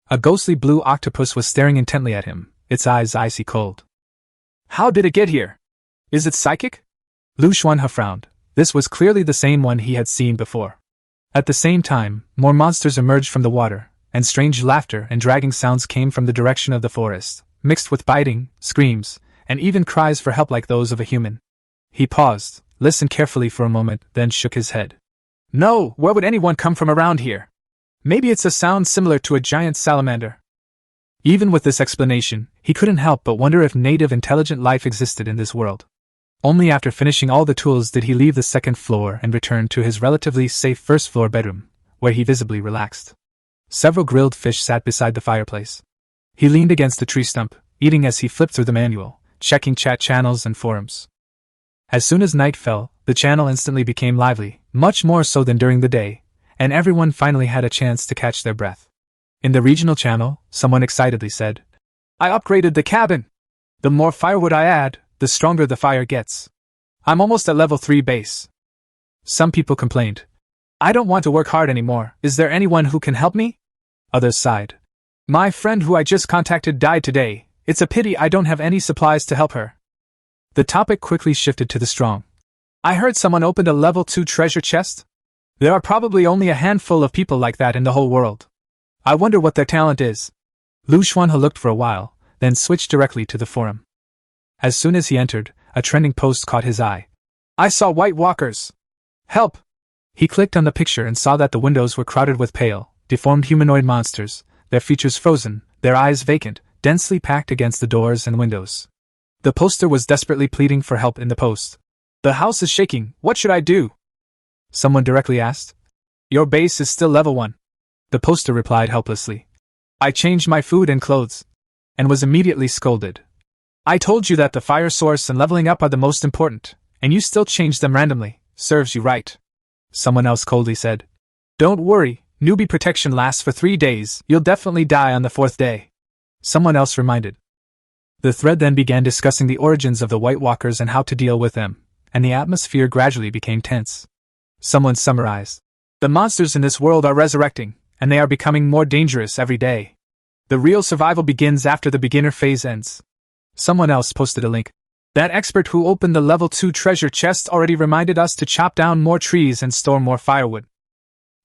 A ghostly blue octopus was staring intently at him, its eyes icy cold. How did it get here? Is it psychic? Liu Xuanhe frowned. This was clearly the same one he had seen before. At the same time, more monsters emerged from the water, and strange laughter and dragging sounds came from the direction of the forest, mixed with biting, screams, and even cries for help like those of a human. He paused, listened carefully for a moment, then shook his head. No, where would anyone come from around here? Maybe it's a sound similar to a giant salamander. Even with this explanation, he couldn't help but wonder if native intelligent life existed in this world. Only after finishing all the tools did he leave the second floor and return to his relatively safe first-floor bedroom, where he visibly relaxed. Several grilled fish sat beside the fireplace. He leaned against the tree stump, eating as he flipped through the manual, checking chat channels and forums. As soon as night fell, the channel instantly became lively, much more so than during the day, and everyone finally had a chance to catch their breath. In the regional channel, someone excitedly said, "I upgraded the cabin! The more firewood I add, the stronger the fire gets. I'm almost at level 3 base." Some people complained, "I don't want to work hard anymore, is there anyone who can help me?" Others sighed, "My friend who I just contacted died today, it's a pity I don't have any supplies to help her." The topic quickly shifted to the strong. "I heard someone opened a level 2 treasure chest? There are probably only a handful of people like that in the whole world. I wonder what their talent is." Liu Xuanhe looked for a while, then switched directly to the forum. As soon as he entered, a trending post caught his eye. "I saw white walkers! Help!" He clicked on the picture and saw that the windows were crowded with pale, deformed humanoid monsters, their features frozen, their eyes vacant, densely packed against the doors and windows. The poster was desperately pleading for help in the post. "The house is shaking, what should I do?" someone directly asked. "Your base is still level 1. The poster replied helplessly. "I changed my food and clothes." And was immediately scolded. "I told you that the fire source and leveling up are the most important, and you still changed them randomly. Serves you right." Someone else coldly said. "Don't worry, newbie protection lasts for 3 days, you'll definitely die on the 4th day." Someone else reminded. The thread then began discussing the origins of the White Walkers and how to deal with them, and the atmosphere gradually became tense. Someone summarized. "The monsters in this world are resurrecting, and they are becoming more dangerous every day. The real survival begins after the beginner phase ends." Someone else posted a link. "That expert who opened the level 2 treasure chest already reminded us to chop down more trees and store more firewood."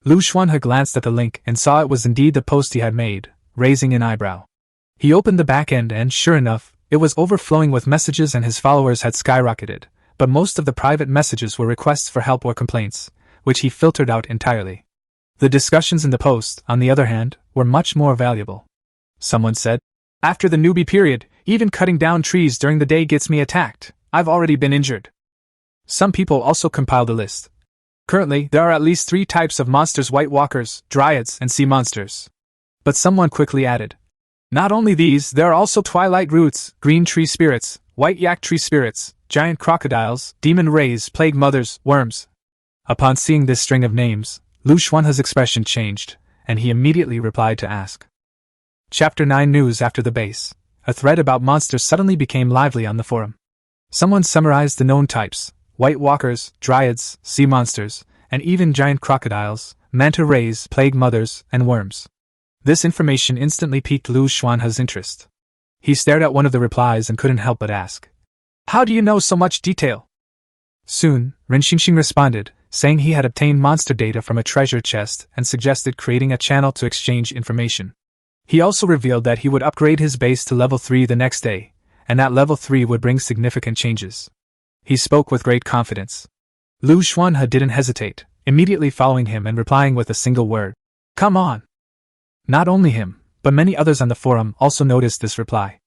Liu Xuanhe glanced at the link and saw it was indeed the post he had made, raising an eyebrow. He opened the back end and, sure enough, it was overflowing with messages and his followers had skyrocketed, but most of the private messages were requests for help or complaints, which he filtered out entirely. The discussions in the post, on the other hand, were much more valuable. Someone said, "After the newbie period, even cutting down trees during the day gets me attacked. I've already been injured." Some people also compiled a list. Currently, there are at least 3 types of monsters: White Walkers, Dryads, and Sea Monsters. But someone quickly added, "Not only these, there are also Twilight Roots, Green Tree Spirits, White Yak Tree Spirits, Giant Crocodiles, Demon Rays, Plague Mothers, Worms." Upon seeing this string of names, Liu Xuanhe's expression changed, and he immediately replied to ask. Chapter 9 News after the base. A thread about monsters suddenly became lively on the forum. Someone summarized the known types: White Walkers, Dryads, Sea Monsters, and even Giant Crocodiles, Manta Rays, Plague Mothers, and Worms. This information instantly piqued Liu Xuanhe's interest. He stared at one of the replies and couldn't help but ask, "How do you know so much detail?" Soon, Ren Xingxing responded, saying he had obtained monster data from a treasure chest and suggested creating a channel to exchange information. He also revealed that he would upgrade his base to level 3 the next day, and that level 3 would bring significant changes. He spoke with great confidence. Liu Xuanhe didn't hesitate, immediately following him and replying with a single word, "Come on!" Not only him, but many others on the forum also noticed this reply.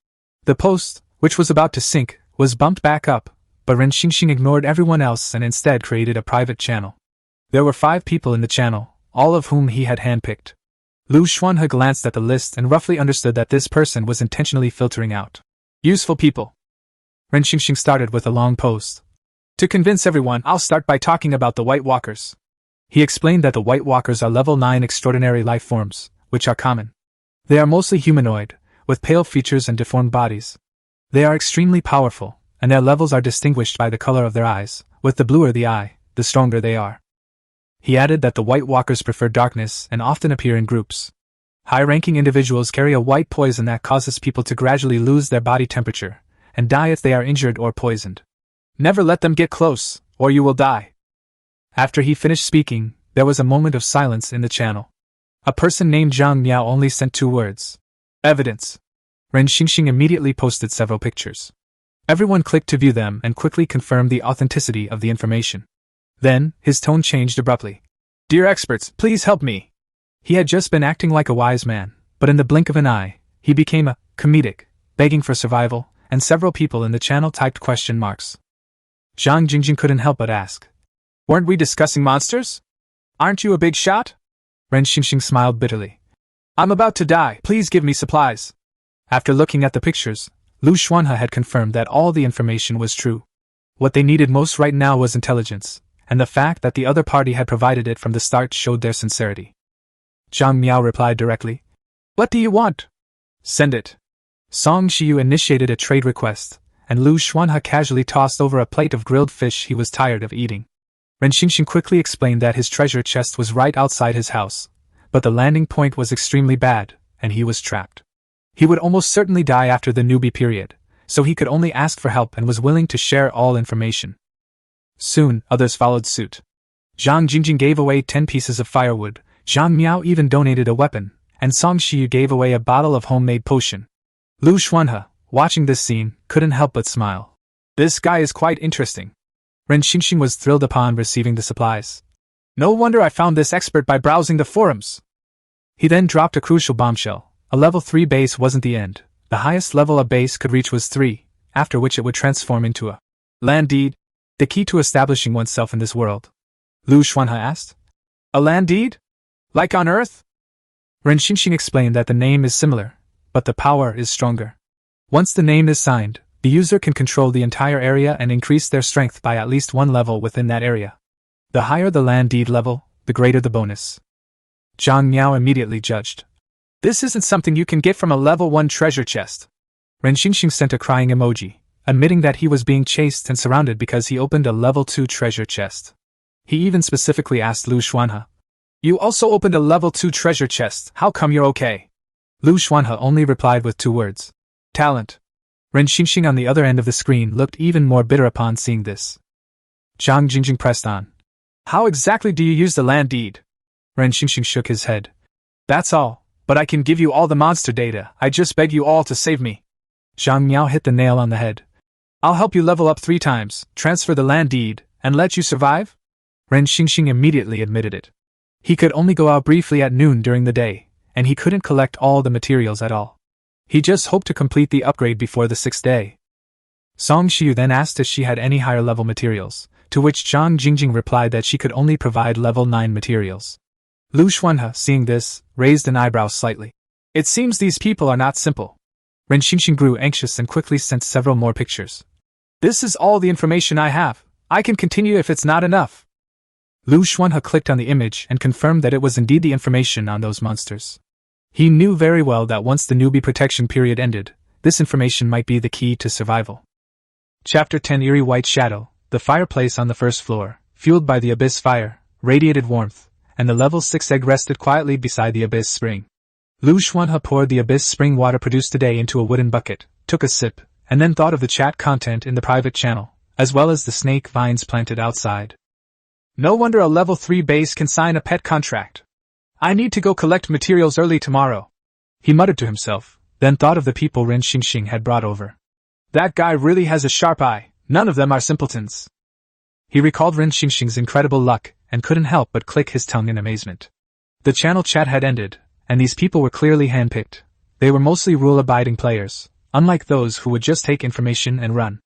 The post, which was about to sink, was bumped back up, but Ren Xingxing ignored everyone else and instead created a private channel. There were 5 people in the channel, all of whom he had handpicked. Liu Xuanhe glanced at the list and roughly understood that this person was intentionally filtering out useful people. Ren Xingxing started with a long post. "To convince everyone, I'll start by talking about the White Walkers." He explained that the White Walkers are level 9 extraordinary life forms, which are common. They are mostly humanoid, with pale features and deformed bodies. They are extremely powerful, and their levels are distinguished by the color of their eyes. With the bluer the eye, the stronger they are. He added that the White Walkers prefer darkness and often appear in groups. High-ranking individuals carry a white poison that causes people to gradually lose their body temperature and die if they are injured or poisoned. Never let them get close, or you will die. After he finished speaking, there was a moment of silence in the channel. A person named Zhang Miao only sent 2 words. "Evidence." Ren Xingxing immediately posted several pictures. Everyone clicked to view them and quickly confirmed the authenticity of the information. Then, his tone changed abruptly. "Dear experts, please help me." He had just been acting like a wise man, but in the blink of an eye, he became a comedic, begging for survival, and several people in the channel typed question marks. Zhang Jingjing couldn't help but ask, "Weren't we discussing monsters? Aren't you a big shot?" Ren Xingxing smiled bitterly. "I'm about to die, please give me supplies." After looking at the pictures, Liu Xuanhe had confirmed that all the information was true. What they needed most right now was intelligence, and the fact that the other party had provided it from the start showed their sincerity. Zhang Miao replied directly, "What do you want?" "Send it." Song Xiu initiated a trade request, and Liu Xuanhe casually tossed over a plate of grilled fish he was tired of eating. Ren Xingxing quickly explained that his treasure chest was right outside his house, but the landing point was extremely bad, and he was trapped. He would almost certainly die after the newbie period, so he could only ask for help and was willing to share all information. Soon, others followed suit. Zhang Jingjing gave away 10 pieces of firewood, Zhang Miao even donated a weapon, and Song Xiu gave away a bottle of homemade potion. Liu Xuanhe, watching this scene, couldn't help but smile. This guy is quite interesting. Ren Xingxing was thrilled upon receiving the supplies. No wonder I found this expert by browsing the forums. He then dropped a crucial bombshell. A level 3 base wasn't the end. The highest level a base could reach was 3, after which it would transform into a land deed, the key to establishing oneself in this world. Liu Xuanhe asked. A land deed? Like on Earth? Ren Xingxing explained that the name is similar, but the power is stronger. Once the name is signed, the user can control the entire area and increase their strength by at least one level within that area. The higher the land deed level, the greater the bonus. Zhang Miao immediately judged. This isn't something you can get from a level 1 treasure chest. Ren Xingxing sent a crying emoji, admitting that he was being chased and surrounded because he opened a level 2 treasure chest. He even specifically asked Liu Xuanhe, "You also opened a level 2 treasure chest, how come you're okay?" Liu Xuanhe only replied with 2 words. Talent. Ren Xingxing on the other end of the screen looked even more bitter upon seeing this. Zhang Jingjing pressed on. How exactly do you use the land deed? Ren Xingxing shook his head. That's all, but I can give you all the monster data, I just beg you all to save me. Zhang Miao hit the nail on the head. I'll help you level up 3 times, transfer the land deed, and let you survive? Ren Xingxing immediately admitted it. He could only go out briefly at noon during the day, and he couldn't collect all the materials at all. He just hoped to complete the upgrade before the 6th day. Song Xiu then asked if she had any higher level materials, to which Zhang Jingjing replied that she could only provide level 9 materials. Liu Xuanhe, seeing this, raised an eyebrow slightly. It seems these people are not simple. Ren Xingxing grew anxious and quickly sent several more pictures. This is all the information I have. I can continue if it's not enough. Liu Xuanhe clicked on the image and confirmed that it was indeed the information on those monsters. He knew very well that once the newbie protection period ended, this information might be the key to survival. Chapter 10 Eerie White Shadow. The fireplace on the first floor, fueled by the abyss fire, radiated warmth, and the level 6 egg rested quietly beside the abyss spring. Liu Xuanhe poured the abyss spring water produced today into a wooden bucket, took a sip, and then thought of the chat content in the private channel, as well as the snake vines planted outside. No wonder a level 3 base can sign a pet contract. I need to go collect materials early tomorrow. He muttered to himself, then thought of the people Ren Xingxing had brought over. That guy really has a sharp eye, none of them are simpletons. He recalled Ren Xingxing's incredible luck, and couldn't help but click his tongue in amazement. The channel chat had ended, and these people were clearly handpicked. They were mostly rule-abiding players, unlike those who would just take information and run.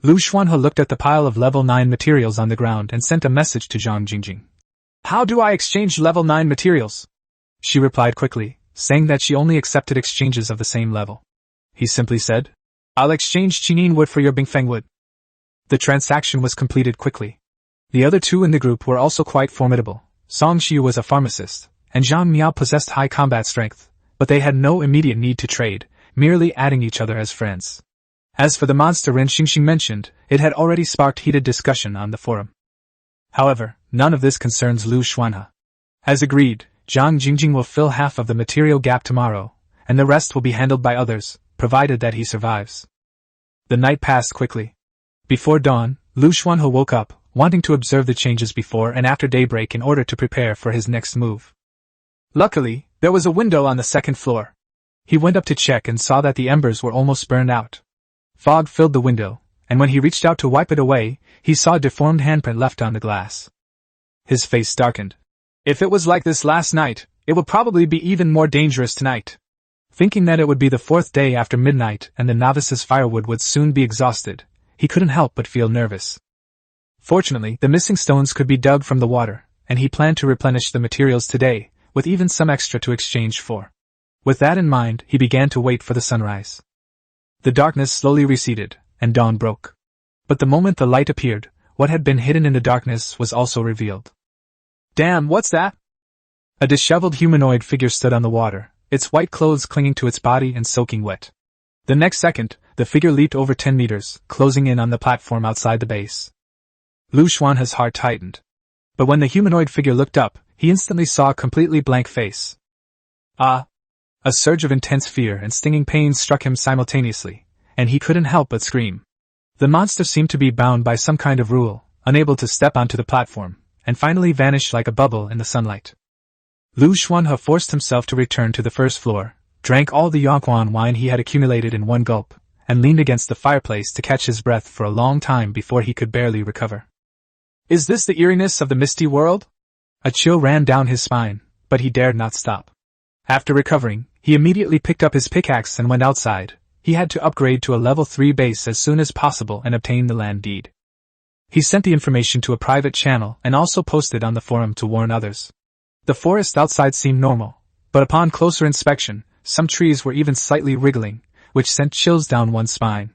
Liu Xuanhe looked at the pile of level 9 materials on the ground and sent a message to Zhang Jingjing. How do I exchange level 9 materials? She replied quickly, saying that she only accepted exchanges of the same level. He simply said, I'll exchange Qinin wood for your Bingfeng wood. The transaction was completed quickly. The other 2 in the group were also quite formidable. Song Xiu was a pharmacist, and Zhang Miao possessed high combat strength, but they had no immediate need to trade, merely adding each other as friends. As for the monster Ren Xingxing mentioned, it had already sparked heated discussion on the forum. However, none of this concerns Liu Xuanhe. As agreed, Zhang Jingjing will fill half of the material gap tomorrow, and the rest will be handled by others, provided that he survives. The night passed quickly. Before dawn, Liu Xuanhe woke up, wanting to observe the changes before and after daybreak in order to prepare for his next move. Luckily, there was a window on the 2nd floor. He went up to check and saw that the embers were almost burned out. Fog filled the window, and when he reached out to wipe it away, he saw a deformed handprint left on the glass. His face darkened. If it was like this last night, it would probably be even more dangerous tonight. Thinking that it would be the 4th day after midnight and the novice's firewood would soon be exhausted, he couldn't help but feel nervous. Fortunately, the missing stones could be dug from the water, and he planned to replenish the materials today, with even some extra to exchange for. With that in mind, he began to wait for the sunrise. The darkness slowly receded, and dawn broke. But the moment the light appeared, what had been hidden in the darkness was also revealed. Damn, what's that? A disheveled humanoid figure stood on the water, its white clothes clinging to its body and soaking wet. The next second, the figure leaped over 10 meters, closing in on the platform outside the base. Liu Xuanhe's heart tightened. But when the humanoid figure looked up, he instantly saw a completely blank face. Ah! A surge of intense fear and stinging pain struck him simultaneously, and he couldn't help but scream. The monster seemed to be bound by some kind of rule, unable to step onto the platform, and finally vanished like a bubble in the sunlight. Liu Xuanhe forced himself to return to the 1st floor, drank all the Yangquan wine he had accumulated in one gulp, and leaned against the fireplace to catch his breath for a long time before he could barely recover. Is this the eeriness of the misty world? A chill ran down his spine, but he dared not stop. After recovering, He immediately picked up his pickaxe and went outside. He had to upgrade to a level 3 base as soon as possible and obtain the land deed. He sent the information to a private channel and also posted on the forum to warn others. The forest outside seemed normal, but upon closer inspection, some trees were even slightly wriggling, which sent chills down one's spine.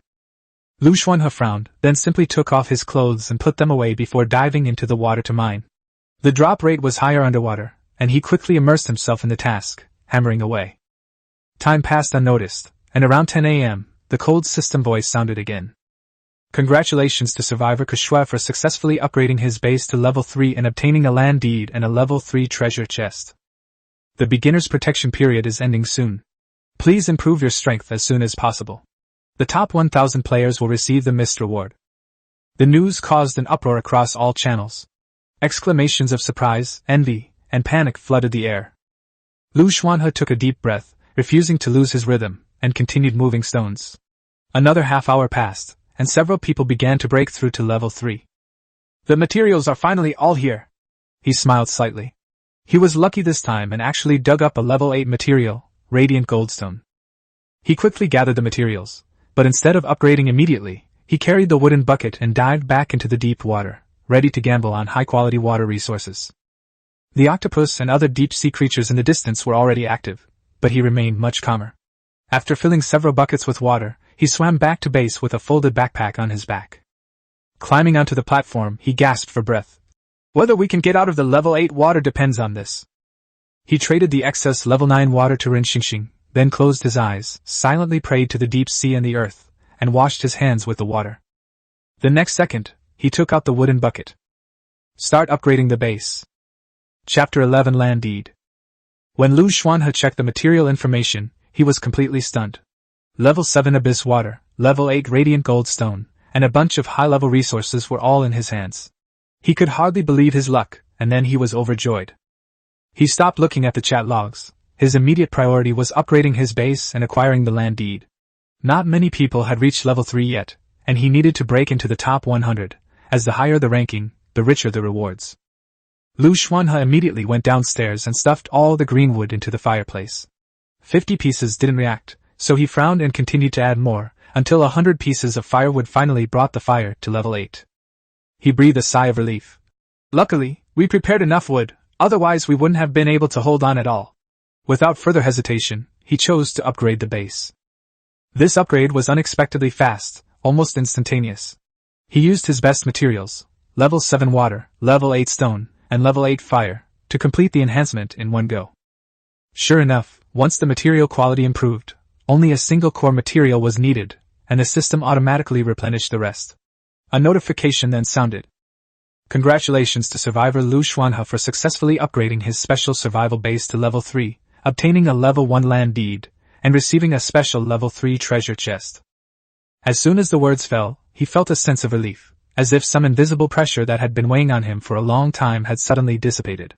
Liu Xuanhe frowned, then simply took off his clothes and put them away before diving into the water to mine. The drop rate was higher underwater, and he quickly immersed himself in the task, hammering away. Time passed unnoticed, and around 10 a.m., the cold system voice sounded again. Congratulations to survivor Xuanhe for successfully upgrading his base to level 3 and obtaining a land deed and a level 3 treasure chest. The beginner's protection period is ending soon. Please improve your strength as soon as possible. The top 1,000 players will receive the missed reward. The news caused an uproar across all channels. Exclamations of surprise, envy, and panic flooded the air. Liu Xuanhe took a deep breath, refusing to lose his rhythm, and continued moving stones. Another half-hour passed, and several people began to break through to level 3. The materials are finally all here. He smiled slightly. He was lucky this time and actually dug up a level 8 material, radiant goldstone. He quickly gathered the materials, but instead of upgrading immediately, he carried the wooden bucket and dived back into the deep water, ready to gamble on high-quality water resources. The octopus and other deep-sea creatures in the distance were already active, but he remained much calmer. After filling several buckets with water, he swam back to base with a folded backpack on his back. Climbing onto the platform, he gasped for breath. Whether we can get out of the level 8 water depends on this. He traded the excess level 9 water to Rinxingxing, then closed his eyes, silently prayed to the deep sea and the earth, and washed his hands with the water. The next second, he took out the wooden bucket. Start upgrading the base. Chapter 11 Land Deed. When Liu Xuanhe checked the material information, he was completely stunned. Level 7 Abyss Water, Level 8 Radiant Gold Stone, and a bunch of high-level resources were all in his hands. He could hardly believe his luck, and then he was overjoyed. He stopped looking at the chat logs. His immediate priority was upgrading his base and acquiring the land deed. Not many people had reached level 3 yet, and he needed to break into the top 100, as the higher the ranking, the richer the rewards. Liu Xuanhe immediately went downstairs and stuffed all the green wood into the fireplace. 50 pieces didn't react, so he frowned and continued to add more, until 100 pieces of firewood finally brought the fire to level 8. He breathed a sigh of relief. Luckily, we prepared enough wood, otherwise we wouldn't have been able to hold on at all. Without further hesitation, he chose to upgrade the base. This upgrade was unexpectedly fast, almost instantaneous. He used his best materials, level 7 water, level 8 stone, and level 8 fire, to complete the enhancement in one go. Sure enough, once the material quality improved, only a single core material was needed, and the system automatically replenished the rest. A notification then sounded. Congratulations to survivor Liu Xuanhe for successfully upgrading his special survival base to level 3, obtaining a level 1 land deed, and receiving a special level 3 treasure chest. As soon as the words fell, he felt a sense of relief, as if some invisible pressure that had been weighing on him for a long time had suddenly dissipated.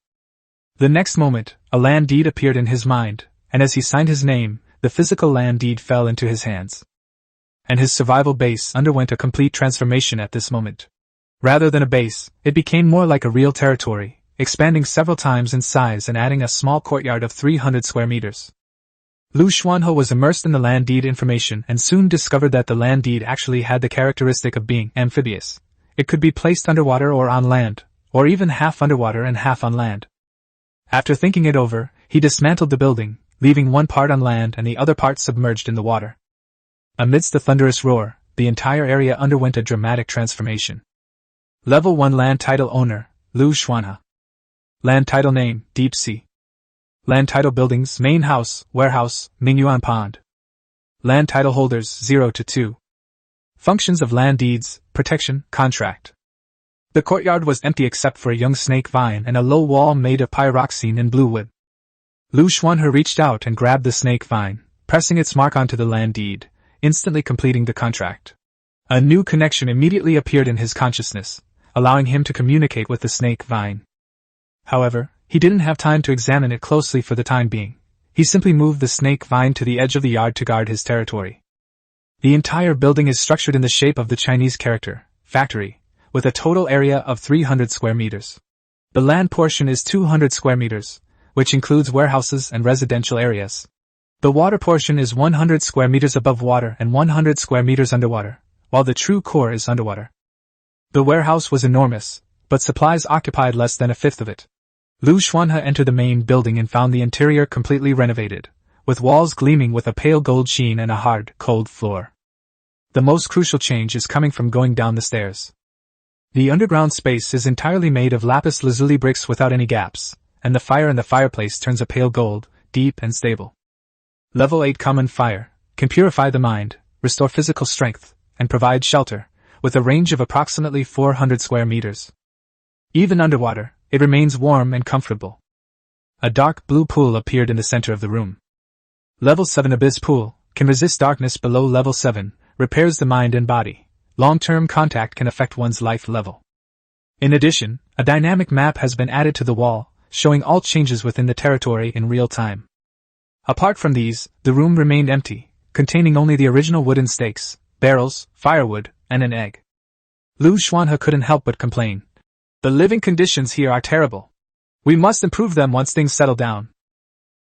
The next moment, a land deed appeared in his mind, and as he signed his name, the physical land deed fell into his hands. And his survival base underwent a complete transformation at this moment. Rather than a base, it became more like a real territory, expanding several times in size and adding a small courtyard of 300 square meters. Liu Xuanhe was immersed in the land deed information and soon discovered that the land deed actually had the characteristic of being amphibious. It could be placed underwater or on land, or even half underwater and half on land. After thinking it over, he dismantled the building, leaving one part on land and the other part submerged in the water. Amidst the thunderous roar, the entire area underwent a dramatic transformation. Level 1 Land Title Owner, Liu Xuanhe. Land Title Name, Deep Sea. Land Title Buildings, Main House, Warehouse, Mingyuan Pond. Land Title Holders, 0 to 2. Functions of Land Deeds, Protection, Contract. The courtyard was empty except for a young snake vine and a low wall made of pyroxene and blue wood. Liu Xuanhe reached out and grabbed the snake vine, pressing its mark onto the land deed, instantly completing the contract. A new connection immediately appeared in his consciousness, allowing him to communicate with the snake vine. However, he didn't have time to examine it closely for the time being. He simply moved the snake vine to the edge of the yard to guard his territory. The entire building is structured in the shape of the Chinese character, factory, with a total area of 300 square meters. The land portion is 200 square meters, which includes warehouses and residential areas. The water portion is 100 square meters above water and 100 square meters underwater, while the true core is underwater. The warehouse was enormous, but supplies occupied less than a fifth of it. Liu Xuanhe entered the main building and found the interior completely renovated, with walls gleaming with a pale gold sheen and a hard, cold floor. The most crucial change is coming from going down the stairs. The underground space is entirely made of lapis lazuli bricks without any gaps, and the fire in the fireplace turns a pale gold, deep and stable. Level 8 Common Fire can purify the mind, restore physical strength, and provide shelter, with a range of approximately 400 square meters. Even underwater, it remains warm and comfortable. A dark blue pool appeared in the center of the room. Level 7 Abyss Pool can resist darkness below level 7, repairs the mind and body. Long-term contact can affect one's life level. In addition, a dynamic map has been added to the wall, showing all changes within the territory in real time. Apart from these, the room remained empty, containing only the original wooden stakes, barrels, firewood, and an egg. Liu Xuanhe couldn't help but complain. The living conditions here are terrible. We must improve them once things settle down.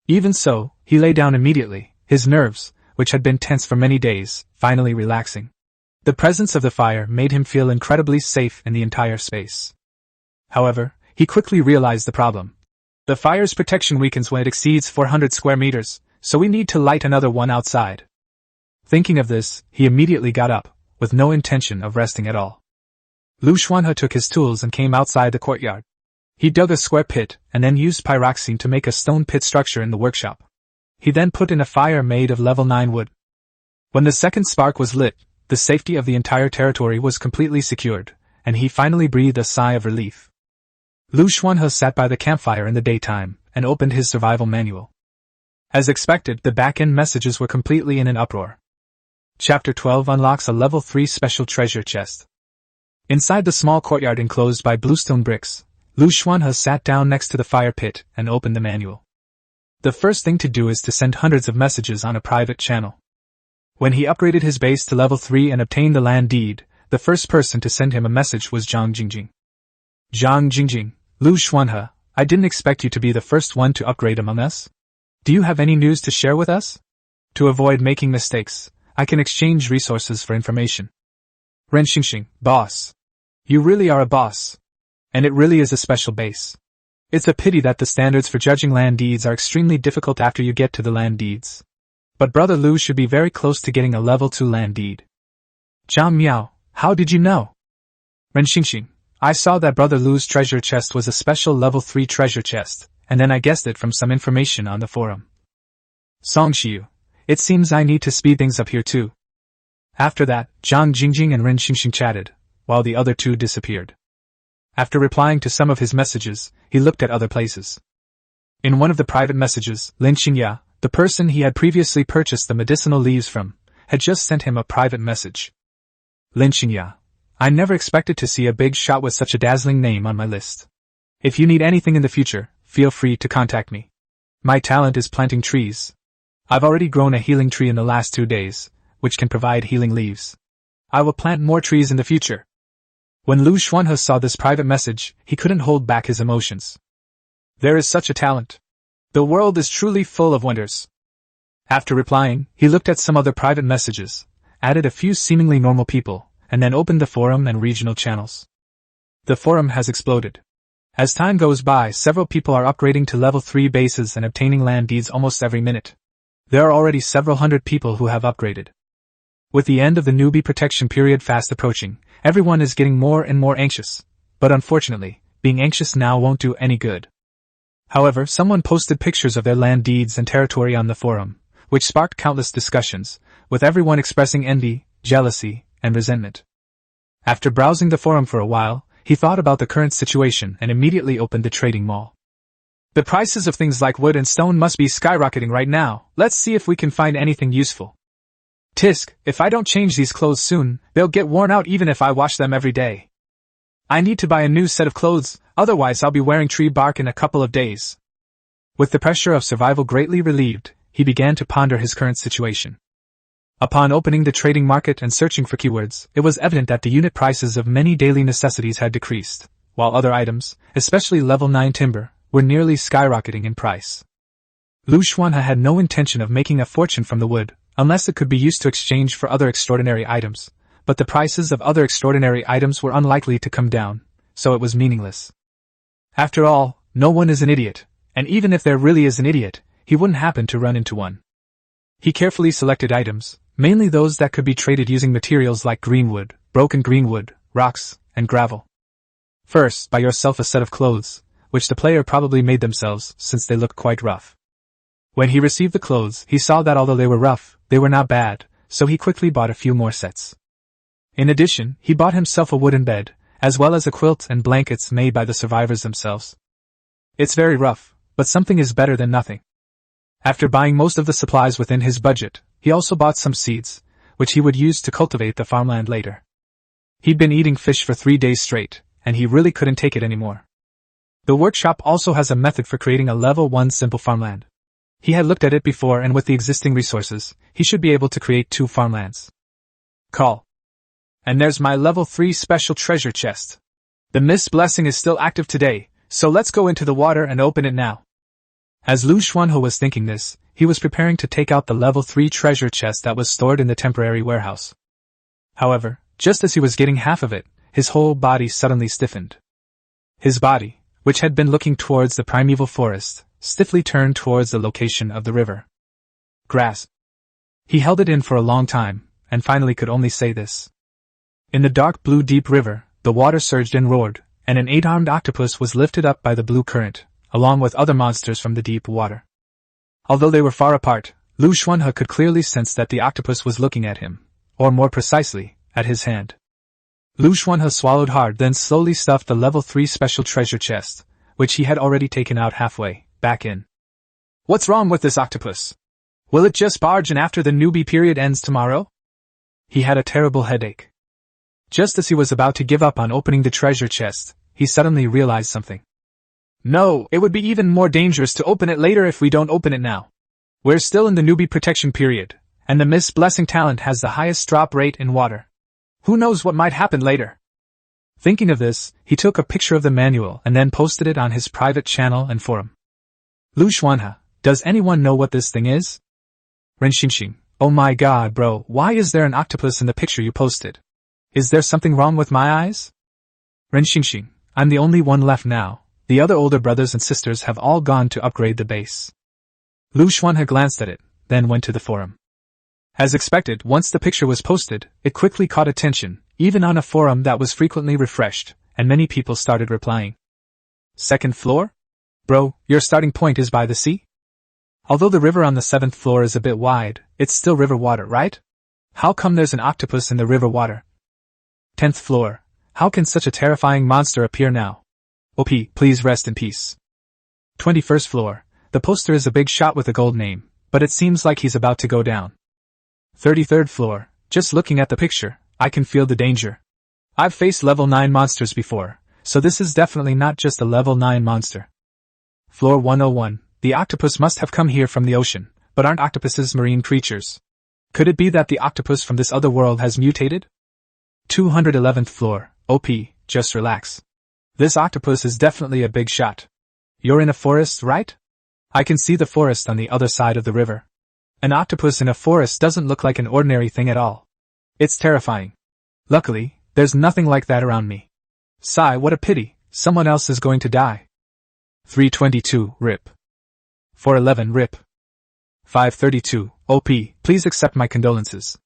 Even so, he lay down immediately, his nerves, which had been tense for many days, finally relaxing. The presence of the fire made him feel incredibly safe in the entire space. However, he quickly realized the problem. The fire's protection weakens when it exceeds 400 square meters, so we need to light another one outside. Thinking of this, he immediately got up, with no intention of resting at all. Liu Xuanhe took his tools and came outside the courtyard. He dug a square pit and then used pyroxene to make a stone pit structure in the workshop. He then put in a fire made of level 9 wood. When the second spark was lit, the safety of the entire territory was completely secured, and he finally breathed a sigh of relief. Liu Xuanhe sat by the campfire in the daytime and opened his survival manual. As expected, the back-end messages were completely in an uproar. Chapter 12 unlocks a level 3 special treasure chest. Inside the small courtyard enclosed by bluestone bricks, Liu Xuanhe sat down next to the fire pit and opened the manual. The first thing to do is to send hundreds of messages on a private channel. When he upgraded his base to level 3 and obtained the land deed, the first person to send him a message was Zhang Jingjing. Zhang Jingjing, Liu Xuanhe, I didn't expect you to be the first one to upgrade among us. Do you have any news to share with us? To avoid making mistakes, I can exchange resources for information. Ren Xingxing, boss. You really are a boss. And it really is a special base. It's a pity that the standards for judging land deeds are extremely difficult after you get to the land deeds. But Brother Liu should be very close to getting a level 2 land deed. Zhang Miao, how did you know? Ren Xingxing, I saw that Brother Liu's treasure chest was a special level 3 treasure chest, and then I guessed it from some information on the forum. Song Xiu, it seems I need to speed things up here too. After that, Zhang Jingjing and Ren Xingxing chatted, while the other two disappeared. After replying to some of his messages, he looked at other places. In one of the private messages, Lin Xingya, the person he had previously purchased the medicinal leaves from, had just sent him a private message. Lin Xingya, I never expected to see a big shot with such a dazzling name on my list. If you need anything in the future, feel free to contact me. My talent is planting trees. I've already grown a healing tree in the last 2 days, which can provide healing leaves. I will plant more trees in the future. When Liu Xuanhe saw this private message, he couldn't hold back his emotions. There is such a talent. The world is truly full of wonders. After replying, he looked at some other private messages, added a few seemingly normal people, and then opened the forum and regional channels. The forum has exploded. As time goes by, several people are upgrading to level 3 bases and obtaining land deeds almost every minute. There are already several hundred people who have upgraded. With the end of the newbie protection period fast approaching, everyone is getting more and more anxious, but unfortunately, being anxious now won't do any good. However, someone posted pictures of their land deeds and territory on the forum, which sparked countless discussions, with everyone expressing envy, jealousy, and resentment. After browsing the forum for a while, he thought about the current situation and immediately opened the trading mall. The prices of things like wood and stone must be skyrocketing right now. Let's see if we can find anything useful. Tisk, if I don't change these clothes soon, they'll get worn out even if I wash them every day. I need to buy a new set of clothes, otherwise I'll be wearing tree bark in a couple of days. With the pressure of survival greatly relieved, he began to ponder his current situation. Upon opening the trading market and searching for keywords, it was evident that the unit prices of many daily necessities had decreased, while other items, especially level 9 timber, were nearly skyrocketing in price. Liu Xuanhe had no intention of making a fortune from the wood, unless it could be used to exchange for other extraordinary items, but the prices of other extraordinary items were unlikely to come down, so it was meaningless. After all, no one is an idiot, and even if there really is an idiot, he wouldn't happen to run into one. He carefully selected items, mainly those that could be traded using materials like greenwood, broken greenwood, rocks, and gravel. First, buy yourself a set of clothes, which the player probably made themselves since they looked quite rough. When he received the clothes, he saw that although they were rough, they were not bad, so he quickly bought a few more sets. In addition, he bought himself a wooden bed, as well as a quilt and blankets made by the survivors themselves. It's very rough, but something is better than nothing. After buying most of the supplies within his budget, he also bought some seeds, which he would use to cultivate the farmland later. He'd been eating fish for 3 days straight, and he really couldn't take it anymore. The workshop also has a method for creating a level 1 simple farmland. He had looked at it before, and with the existing resources, he should be able to create 2 farmlands. Call. And there's my level 3 special treasure chest. The mist blessing is still active today, so let's go into the water and open it now. As Liu Xuanhe was thinking this, he was preparing to take out the level 3 treasure chest that was stored in the temporary warehouse. However, just as he was getting half of it, his whole body suddenly stiffened. His body, which had been looking towards the primeval forest, stiffly turned towards the location of the river. Grass. He held it in for a long time, and finally could only say this. In the dark blue deep river, the water surged and roared, and an 8-armed octopus was lifted up by the blue current, along with other monsters from the deep water. Although they were far apart, Liu Xuanhe could clearly sense that the octopus was looking at him, or more precisely, at his hand. Liu Xuanhe swallowed hard, then slowly stuffed the level 3 special treasure chest, which he had already taken out halfway, back in. What's wrong with this octopus? Will it just barge in after the newbie period ends tomorrow? He had a terrible headache. Just as he was about to give up on opening the treasure chest, he suddenly realized something. No, it would be even more dangerous to open it later if we don't open it now. We're still in the newbie protection period, and the Mist Blessing talent has the highest drop rate in water. Who knows what might happen later? Thinking of this, he took a picture of the manual and then posted it on his private channel and forum. Liu Xuanhe, does anyone know what this thing is? Ren Xingxing, oh my god bro, why is there an octopus in the picture you posted? Is there something wrong with my eyes? Ren Xingxing, I'm the only one left now. The other older brothers and sisters have all gone to upgrade the base. Liu Xuanhe glanced at it, then went to the forum. As expected, once the picture was posted, it quickly caught attention, even on a forum that was frequently refreshed, and many people started replying. Second floor? Bro, your starting point is by the sea? Although the river on the 7th floor is a bit wide, it's still river water, right? How come there's an octopus in the river water? 10th floor. How can such a terrifying monster appear now? OP, please rest in peace. 21st floor. The poster is a big shot with a gold name, but it seems like he's about to go down. 33rd floor. Just looking at the picture, I can feel the danger. I've faced level 9 monsters before, so this is definitely not just a level 9 monster. Floor 101. The octopus must have come here from the ocean, but aren't octopuses marine creatures? Could it be that the octopus from this other world has mutated? 211th floor. OP, just relax. This octopus is definitely a big shot. You're in a forest, right? I can see the forest on the other side of the river. An octopus in a forest doesn't look like an ordinary thing at all. It's terrifying. Luckily, there's nothing like that around me. Sigh, what a pity, someone else is going to die. 322, RIP. 411, RIP. 532, OP, please accept my condolences.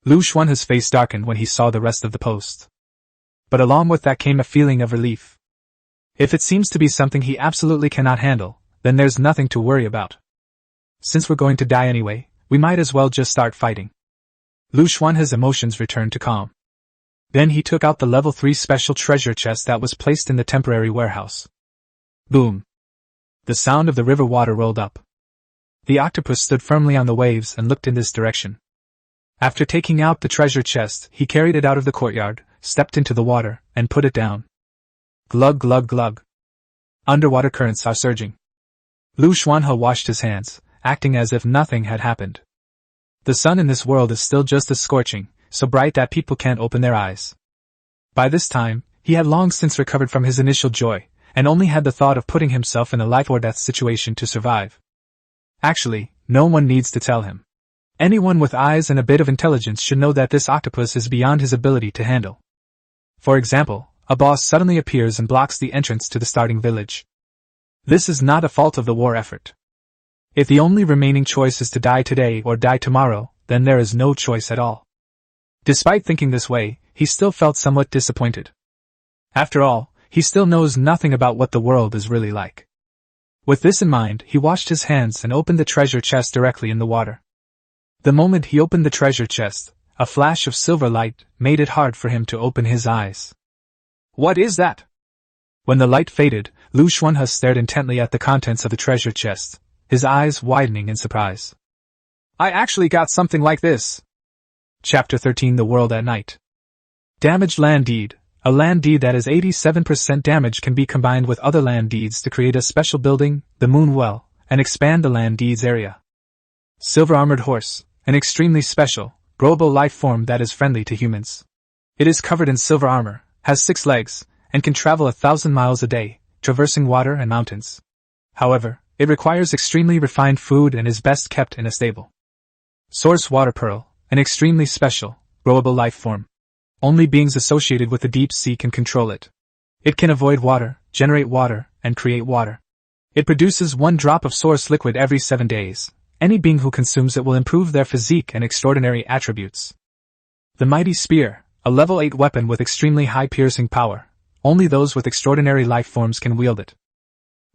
Liu Xuanhe's face darkened when he saw the rest of the post. But along with that came a feeling of relief. If it seems to be something he absolutely cannot handle, then there's nothing to worry about. Since we're going to die anyway, we might as well just start fighting. Liu Xuanhe's emotions returned to calm. Then he took out the level 3 special treasure chest that was placed in the temporary warehouse. Boom! The sound of the river water rolled up. The octopus stood firmly on the waves and looked in this direction. After taking out the treasure chest, he carried it out of the courtyard, stepped into the water, and put it down. Glug glug glug. Underwater currents are surging. Liu Xuanhe washed his hands, acting as if nothing had happened. The sun in this world is still just as scorching, so bright that people can't open their eyes. By this time, he had long since recovered from his initial joy, and only had the thought of putting himself in a life or death situation to survive. Actually, no one needs to tell him. Anyone with eyes and a bit of intelligence should know that this octopus is beyond his ability to handle. For example, a boss suddenly appears and blocks the entrance to the starting village. This is not a fault of the war effort. If the only remaining choice is to die today or die tomorrow, then there is no choice at all. Despite thinking this way, he still felt somewhat disappointed. After all, he still knows nothing about what the world is really like. With this in mind, he washed his hands and opened the treasure chest directly in the water. The moment he opened the treasure chest, a flash of silver light made it hard for him to open his eyes. What is that? When the light faded, Liu Xuanhe stared intently at the contents of the treasure chest, his eyes widening in surprise. I actually got something like this. Chapter 13: The World at Night. Damaged land deed. A land deed that is 87% damage can be combined with other land deeds to create a special building, the Moon Well, and expand the land deed's area. Silver armored horse, an extremely special, growable life form that is friendly to humans. It is covered in silver armor, has 6 legs, and can travel 1,000 miles a day, traversing water and mountains. However, it requires extremely refined food and is best kept in a stable. Source water pearl, an extremely special, growable life form. Only beings associated with the deep sea can control it. It can avoid water, generate water, and create water. It produces 1 drop of source liquid every 7 days. Any being who consumes it will improve their physique and extraordinary attributes. The mighty spear, a level 8 weapon with extremely high piercing power. Only those with extraordinary life forms can wield it.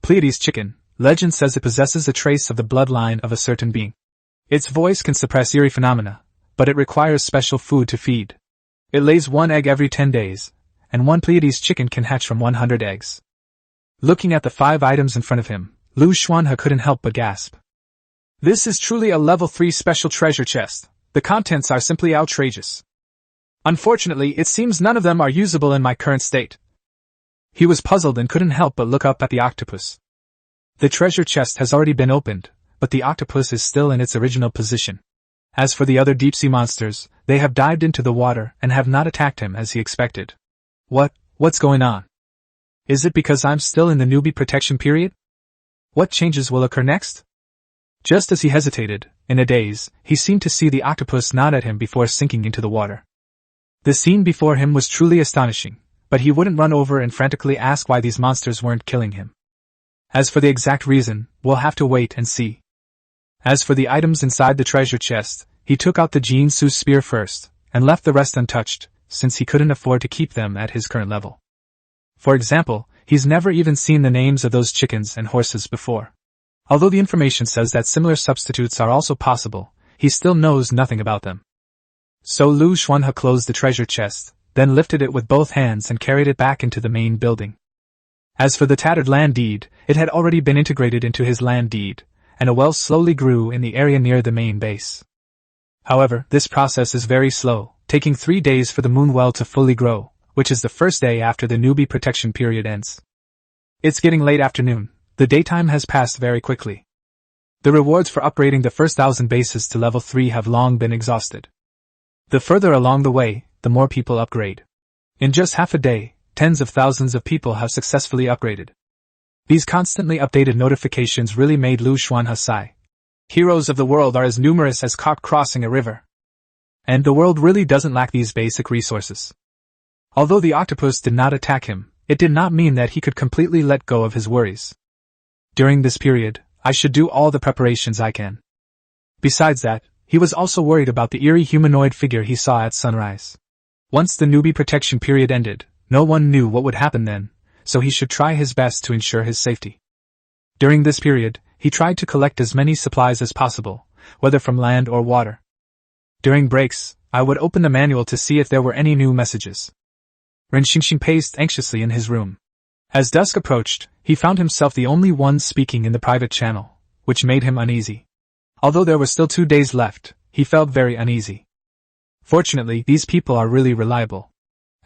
Pleiades chicken, legend says it possesses a trace of the bloodline of a certain being. Its voice can suppress eerie phenomena, but it requires special food to feed. It lays 1 egg every 10 days, and 1 Pleiades chicken can hatch from 100 eggs. Looking at the 5 items in front of him, Liu Xuanhe couldn't help but gasp. This is truly a level 3 special treasure chest. The contents are simply outrageous. Unfortunately, it seems none of them are usable in my current state. He was puzzled and couldn't help but look up at the octopus. The treasure chest has already been opened, but the octopus is still in its original position. As for the other deep-sea monsters, they have dived into the water and have not attacked him as he expected. What's going on? Is it because I'm still in the newbie protection period? What changes will occur next? Just as he hesitated, in a daze, he seemed to see the octopus nod at him before sinking into the water. The scene before him was truly astonishing, but he wouldn't run over and frantically ask why these monsters weren't killing him. As for the exact reason, we'll have to wait and see. As for the items inside the treasure chest, he took out the Jin Su spear first, and left the rest untouched, since he couldn't afford to keep them at his current level. For example, he's never even seen the names of those chickens and horses before. Although the information says that similar substitutes are also possible, he still knows nothing about them. So Liu Xuanhe closed the treasure chest, then lifted it with both hands and carried it back into the main building. As for the tattered land deed, it had already been integrated into his land deed, and a well slowly grew in the area near the main base. However, this process is very slow, taking 3 days for the moon well to fully grow, which is the first day after the newbie protection period ends. It's getting late afternoon. The daytime has passed very quickly. The rewards for upgrading the first 1,000 bases to level 3 have long been exhausted. The further along the way, the more people upgrade. In just half a day, tens of thousands of people have successfully upgraded. These constantly updated notifications really made Liu Xuanhe sigh. Heroes of the world are as numerous as carp crossing a river. And the world really doesn't lack these basic resources. Although the octopus did not attack him, it did not mean that he could completely let go of his worries. During this period, I should do all the preparations I can. Besides that, he was also worried about the eerie humanoid figure he saw at sunrise. Once the newbie protection period ended, no one knew what would happen then, so he should try his best to ensure his safety. During this period, he tried to collect as many supplies as possible, whether from land or water. During breaks, I would open the manual to see if there were any new messages. Ren Xingxing paced anxiously in his room. As dusk approached, he found himself the only one speaking in the private channel, which made him uneasy. Although there were still 2 days left, he felt very uneasy. Fortunately, these people are really reliable.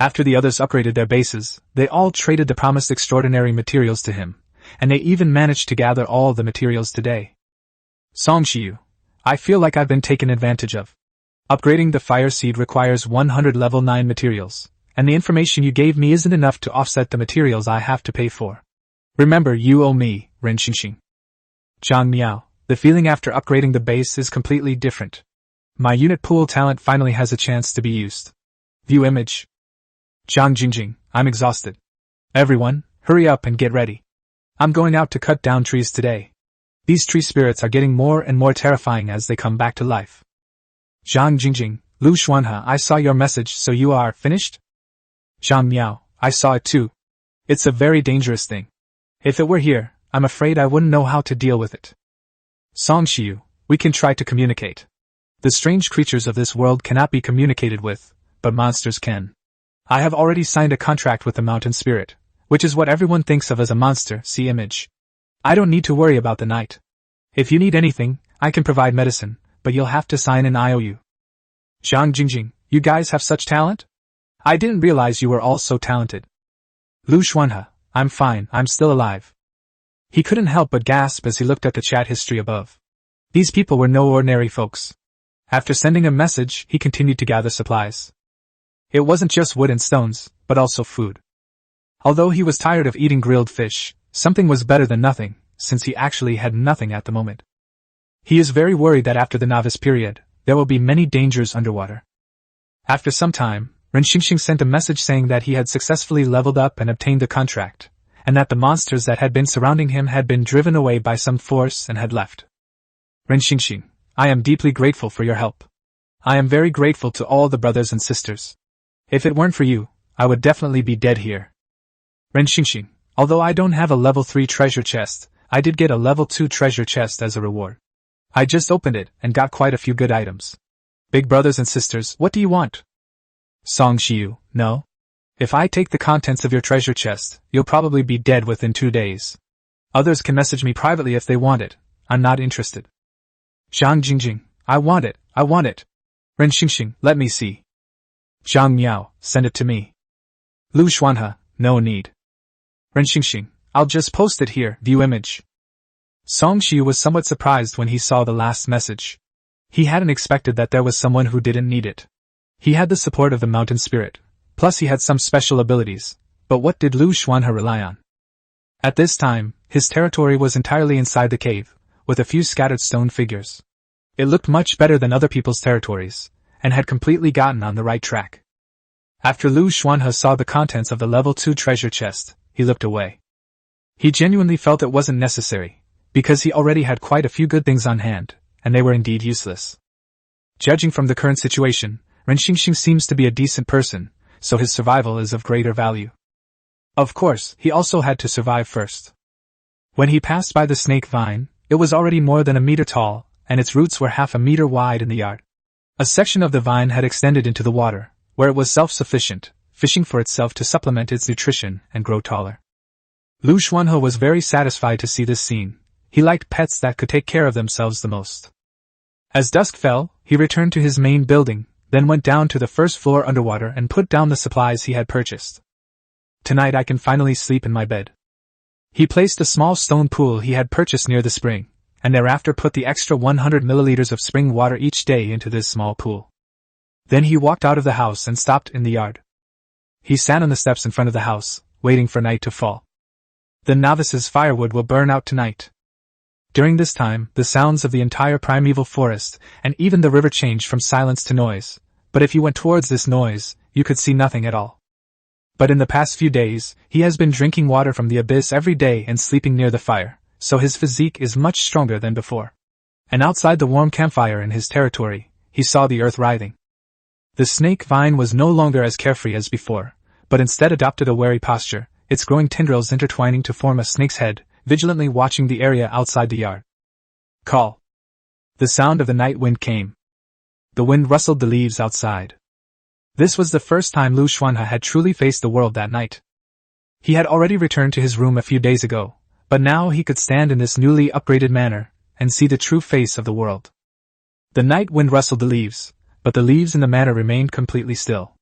After the others upgraded their bases, they all traded the promised extraordinary materials to him, and they even managed to gather all the materials today. Songxiu, I feel like I've been taken advantage of. Upgrading the fire seed requires 100 level 9 materials, and the information you gave me isn't enough to offset the materials I have to pay for. Remember, you owe me, Ren Xingxing. Zhang Miao, The feeling after upgrading the base is completely different. My unit pool talent finally has a chance to be used. View image. Zhang Jingjing, I'm exhausted. Everyone, hurry up and get ready. I'm going out to cut down trees today. These tree spirits are getting more and more terrifying as they come back to life. Zhang Jingjing, Liu Xuanhe, I saw your message, so you are finished? Zhang Miao, I saw it too. It's a very dangerous thing. If it were here, I'm afraid I wouldn't know how to deal with it. Song Xiu, we can try to communicate. The strange creatures of this world cannot be communicated with, but monsters can. I have already signed a contract with the mountain spirit, which is what everyone thinks of as a monster, see image. I don't need to worry about the night. If you need anything, I can provide medicine, but you'll have to sign an IOU. Zhang Jingjing, you guys have such talent? I didn't realize you were all so talented. Liu Xuanhe, I'm fine, I'm still alive. He couldn't help but gasp as he looked at the chat history above. These people were no ordinary folks. After sending a message, he continued to gather supplies. It wasn't just wood and stones, but also food. Although he was tired of eating grilled fish, something was better than nothing, since he actually had nothing at the moment. He is very worried that after the novice period, there will be many dangers underwater. After some time, Ren Xingxing sent a message saying that he had successfully leveled up and obtained the contract, and that the monsters that had been surrounding him had been driven away by some force and had left. Ren Xingxing, I am deeply grateful for your help. I am very grateful to all the brothers and sisters. If it weren't for you, I would definitely be dead here. Ren Xingxing, although I don't have a level 3 treasure chest, I did get a level 2 treasure chest as a reward. I just opened it and got quite a few good items. Big brothers and sisters, what do you want? Song Xiu, no. If I take the contents of your treasure chest, you'll probably be dead within 2 days. Others can message me privately if they want it. I'm not interested. Zhang Jingjing, I want it, I want it. Ren Xingxing, let me see. Zhang Miao, send it to me. Liu Xuanhe, no need. Ren Xingxing, I'll just post it here, view image. Song Xiu was somewhat surprised when he saw the last message. He hadn't expected that there was someone who didn't need it. He had the support of the mountain spirit, plus he had some special abilities, but what did Liu Xuanhe rely on? At this time, his territory was entirely inside the cave, with a few scattered stone figures. It looked much better than other people's territories, and had completely gotten on the right track. After Liu Xuanhe saw the contents of the level 2 treasure chest, he looked away. He genuinely felt it wasn't necessary, because he already had quite a few good things on hand, and they were indeed useless. Judging from the current situation, Ren Xingxing seems to be a decent person, so his survival is of greater value. Of course, he also had to survive first. When he passed by the snake vine, it was already more than a meter tall, and its roots were half a meter wide in the yard. A section of the vine had extended into the water, where it was self-sufficient, fishing for itself to supplement its nutrition and grow taller. Liu Xuanhe was very satisfied to see this scene. He liked pets that could take care of themselves the most. As dusk fell, he returned to his main building, then went down to the first floor underwater and put down the supplies he had purchased. Tonight I can finally sleep in my bed. He placed a small stone pool he had purchased near the spring, and thereafter put the extra 100 milliliters of spring water each day into this small pool. Then he walked out of the house and stopped in the yard. He sat on the steps in front of the house, waiting for night to fall. The novice's firewood will burn out tonight. During this time, the sounds of the entire primeval forest, and even the river changed from silence to noise, but if you went towards this noise, you could see nothing at all. But in the past few days, he has been drinking water from the abyss every day and sleeping near the fire, so his physique is much stronger than before. And outside the warm campfire in his territory, he saw the earth writhing. The snake vine was no longer as carefree as before, but instead adopted a wary posture, its growing tendrils intertwining to form a snake's head, vigilantly watching the area outside the yard. Call. The sound of the night wind came. The wind rustled the leaves outside. This was the first time Liu Xuanhe had truly faced the world that night. He had already returned to his room a few days ago, but now he could stand in this newly upgraded manner and see the true face of the world. The night wind rustled the leaves, but the leaves in the manor remained completely still.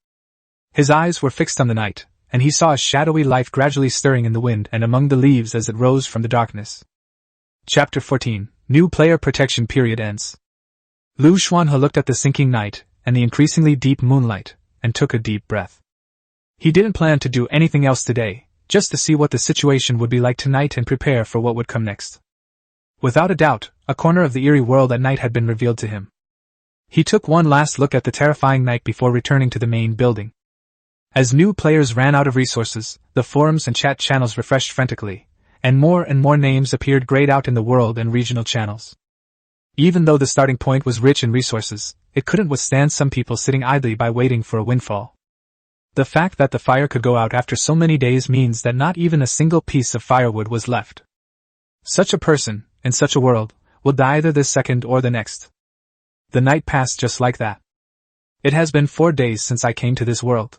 His eyes were fixed on the night, and he saw a shadowy life gradually stirring in the wind and among the leaves as it rose from the darkness. Chapter 14, New Player Protection Period ends. Liu Xuanhe looked at the sinking night and the increasingly deep moonlight, and took a deep breath. He didn't plan to do anything else today, just to see what the situation would be like tonight and prepare for what would come next. Without a doubt, a corner of the eerie world at night had been revealed to him. He took one last look at the terrifying night before returning to the main building. As new players ran out of resources, the forums and chat channels refreshed frantically, and more names appeared grayed out in the world and regional channels. Even though the starting point was rich in resources, it couldn't withstand some people sitting idly by waiting for a windfall. The fact that the fire could go out after so many days means that not even a single piece of firewood was left. Such a person, in such a world, will die either this second or the next. The night passed just like that. It has been 4 days since I came to this world.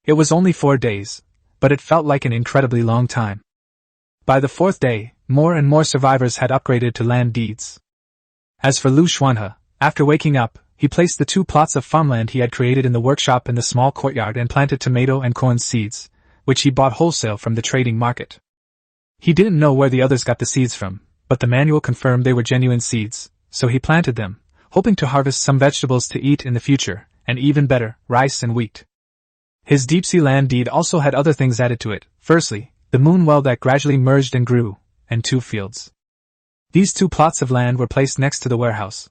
It was only 4 days, but it felt like an incredibly long time. By the 4th day, more and more survivors had upgraded to land deeds. As for Liu Xuanhe, after waking up, he placed the 2 plots of farmland he had created in the workshop in the small courtyard and planted tomato and corn seeds, which he bought wholesale from the trading market. He didn't know where the others got the seeds from, but the manual confirmed they were genuine seeds, so he planted them, hoping to harvest some vegetables to eat in the future, and even better, rice and wheat. His deep-sea land deed also had other things added to it. Firstly, the moon well that gradually merged and grew, and 2 fields. These 2 plots of land were placed next to the warehouse.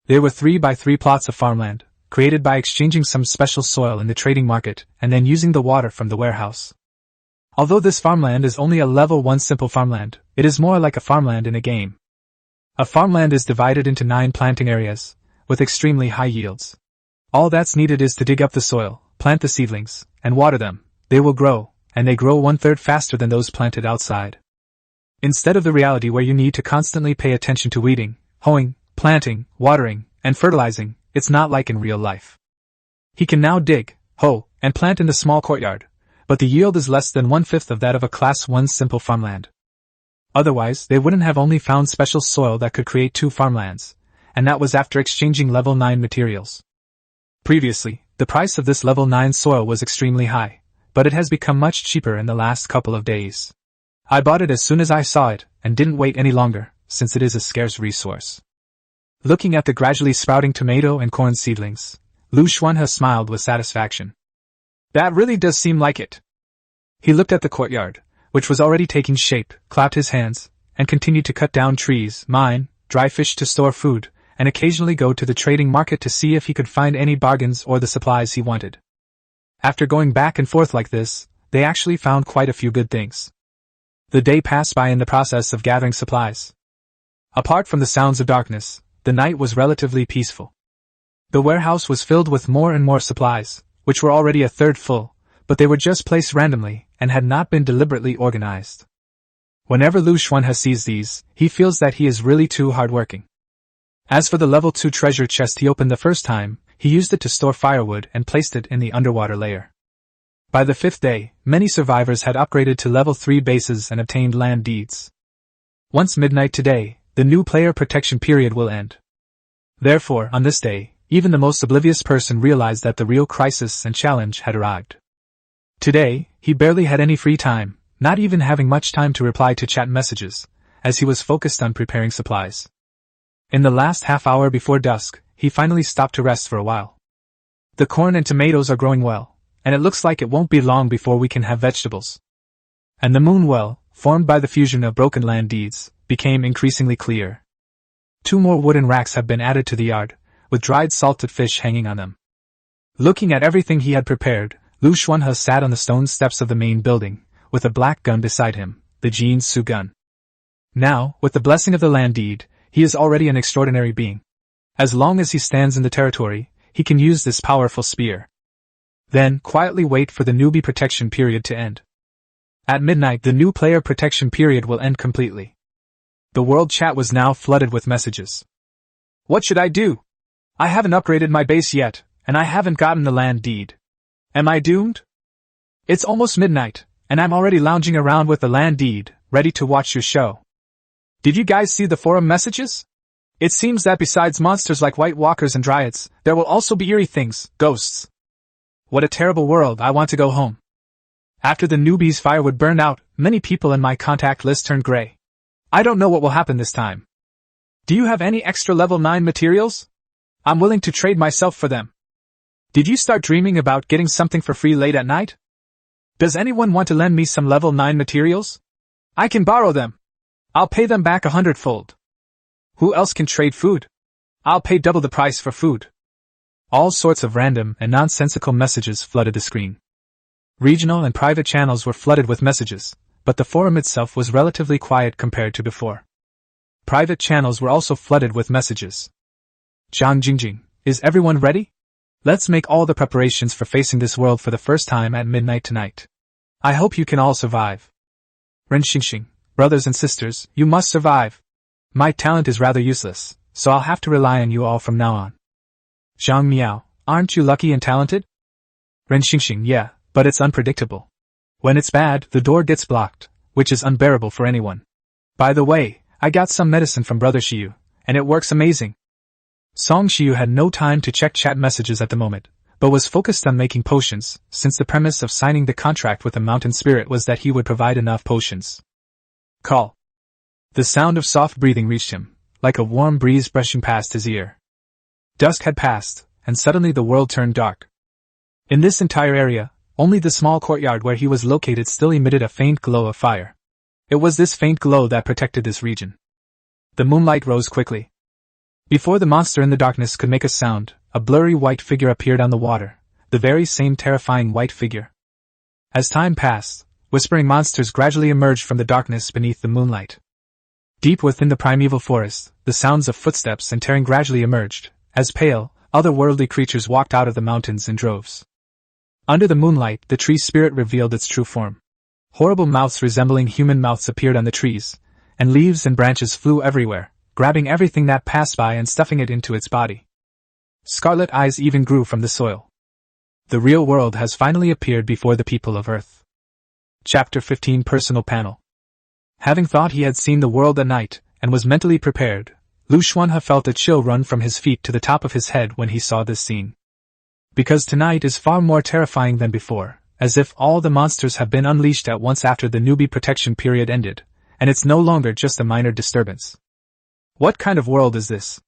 They were 3 by 3 plots of farmland, created by exchanging some special soil in the trading market and then using the water from the warehouse. Although this farmland is only a level 1 simple farmland, it is more like a farmland in a game. A farmland is divided into 9 planting areas, with extremely high yields. All that's needed is to dig up the soil, plant the seedlings, and water them. They will grow, and they grow 1/3 faster than those planted outside. Instead of the reality where you need to constantly pay attention to weeding, hoeing, planting, watering, and fertilizing, it's not like in real life. He can now dig, hoe, and plant in the small courtyard, but the yield is less than 1/5 of that of a Class 1 simple farmland. Otherwise, they wouldn't have only found special soil that could create 2 farmlands, and that was after exchanging level 9 materials. Previously, the price of this level 9 soil was extremely high, but it has become much cheaper in the last couple of days. I bought it as soon as I saw it, and didn't wait any longer, since it is a scarce resource. Looking at the gradually sprouting tomato and corn seedlings, Liu Xuanhe smiled with satisfaction. That really does seem like it. He looked at the courtyard, which was already taking shape, clapped his hands, and continued to cut down trees, mine, dry fish to store food, and occasionally go to the trading market to see if he could find any bargains or the supplies he wanted. After going back and forth like this, they actually found quite a few good things. The day passed by in the process of gathering supplies. Apart from the sounds of darkness, the night was relatively peaceful. The warehouse was filled with more and more supplies, which were already 1/3 full, but they were just placed randomly and had not been deliberately organized. Whenever Liu Xuanhe sees these, he feels that he is really too hardworking. As for the level 2 treasure chest he opened the first time, he used it to store firewood and placed it in the underwater layer. By the 5th day, many survivors had upgraded to level 3 bases and obtained land deeds. Once midnight today, the new player protection period will end. Therefore, on this day, even the most oblivious person realized that the real crisis and challenge had arrived. Today, he barely had any free time, not even having much time to reply to chat messages, as he was focused on preparing supplies. In the last half hour before dusk, he finally stopped to rest for a while. The corn and tomatoes are growing well, and it looks like it won't be long before we can have vegetables. And the moon well, formed by the fusion of broken land deeds, became increasingly clear. 2 more wooden racks have been added to the yard, with dried salted fish hanging on them. Looking at everything he had prepared, Liu Xuanhe sat on the stone steps of the main building, with a black gun beside him, the Jin Su gun. Now, with the blessing of the land deed, he is already an extraordinary being. As long as he stands in the territory, he can use this powerful spear. Then, quietly wait for the newbie protection period to end. At midnight, the new player protection period will end completely. The world chat was now flooded with messages. What should I do? I haven't upgraded my base yet, and I haven't gotten the land deed. Am I doomed? It's almost midnight, and I'm already lounging around with the land deed, ready to watch your show. Did you guys see the forum messages? It seems that besides monsters like White Walkers and Dryads, there will also be eerie things, ghosts. What a terrible world, I want to go home. After the newbie's firewood burned out, many people in my contact list turned gray. I don't know what will happen this time. Do you have any extra level 9 materials? I'm willing to trade myself for them. Did you start dreaming about getting something for free late at night? Does anyone want to lend me some level 9 materials? I can borrow them. I'll pay them back 100-fold. Who else can trade food? I'll pay double the price for food. All sorts of random and nonsensical messages flooded the screen. Regional and private channels were flooded with messages, but the forum itself was relatively quiet compared to before. Private channels were also flooded with messages. Zhang Jingjing, is everyone ready? Let's make all the preparations for facing this world for the first time at midnight tonight. I hope you can all survive. Ren Xingxing, brothers and sisters, you must survive. My talent is rather useless, so I'll have to rely on you all from now on. Zhang Miao, aren't you lucky and talented? Ren Xingxing, yeah, but it's unpredictable. When it's bad, the door gets blocked, which is unbearable for anyone. By the way, I got some medicine from Brother Xiu, and it works amazing. Song Xiu had no time to check chat messages at the moment, but was focused on making potions, since the premise of signing the contract with the mountain spirit was that he would provide enough potions. Call. The sound of soft breathing reached him, like a warm breeze brushing past his ear. Dusk had passed, and suddenly the world turned dark. In this entire area, only the small courtyard where he was located still emitted a faint glow of fire. It was this faint glow that protected this region. The moonlight rose quickly. Before the monster in the darkness could make a sound, a blurry white figure appeared on the water, the very same terrifying white figure. As time passed, whispering monsters gradually emerged from the darkness beneath the moonlight. Deep within the primeval forest, the sounds of footsteps and tearing gradually emerged, as pale, otherworldly creatures walked out of the mountains in droves. Under the moonlight, the tree spirit revealed its true form. Horrible mouths resembling human mouths appeared on the trees, and leaves and branches flew everywhere, grabbing everything that passed by and stuffing it into its body. Scarlet eyes even grew from the soil. The real world has finally appeared before the people of Earth. Chapter 15 Personal Panel. Having thought he had seen the world at night, and was mentally prepared, Liu Xuanhe felt a chill run from his feet to the top of his head when he saw this scene. Because tonight is far more terrifying than before, as if all the monsters have been unleashed at once after the newbie protection period ended, and it's no longer just a minor disturbance. What kind of world is this?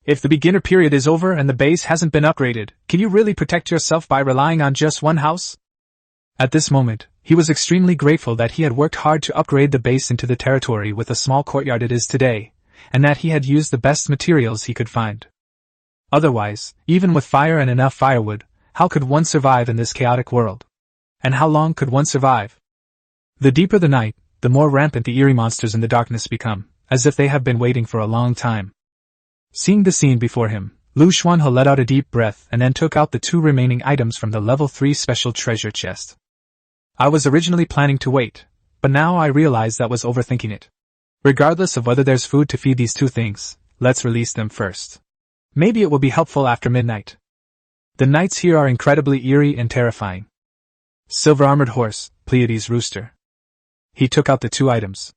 If the beginner period is over and the base hasn't been upgraded, can you really protect yourself by relying on just one house? At this moment, he was extremely grateful that he had worked hard to upgrade the base into the territory with the small courtyard it is today, and that he had used the best materials he could find. Otherwise, even with fire and enough firewood, how could one survive in this chaotic world? And how long could one survive? The deeper the night, the more rampant the eerie monsters in the darkness become, as if they have been waiting for a long time. Seeing the scene before him, Liu Xuanhe let out a deep breath and then took out the 2 remaining items from the level 3 special treasure chest. I was originally planning to wait, but now I realize that was overthinking it. Regardless of whether there's food to feed these 2 things, let's release them first. Maybe it will be helpful after midnight. The nights here are incredibly eerie and terrifying. Silver-armored horse, Pleiades rooster. He took out the 2 items.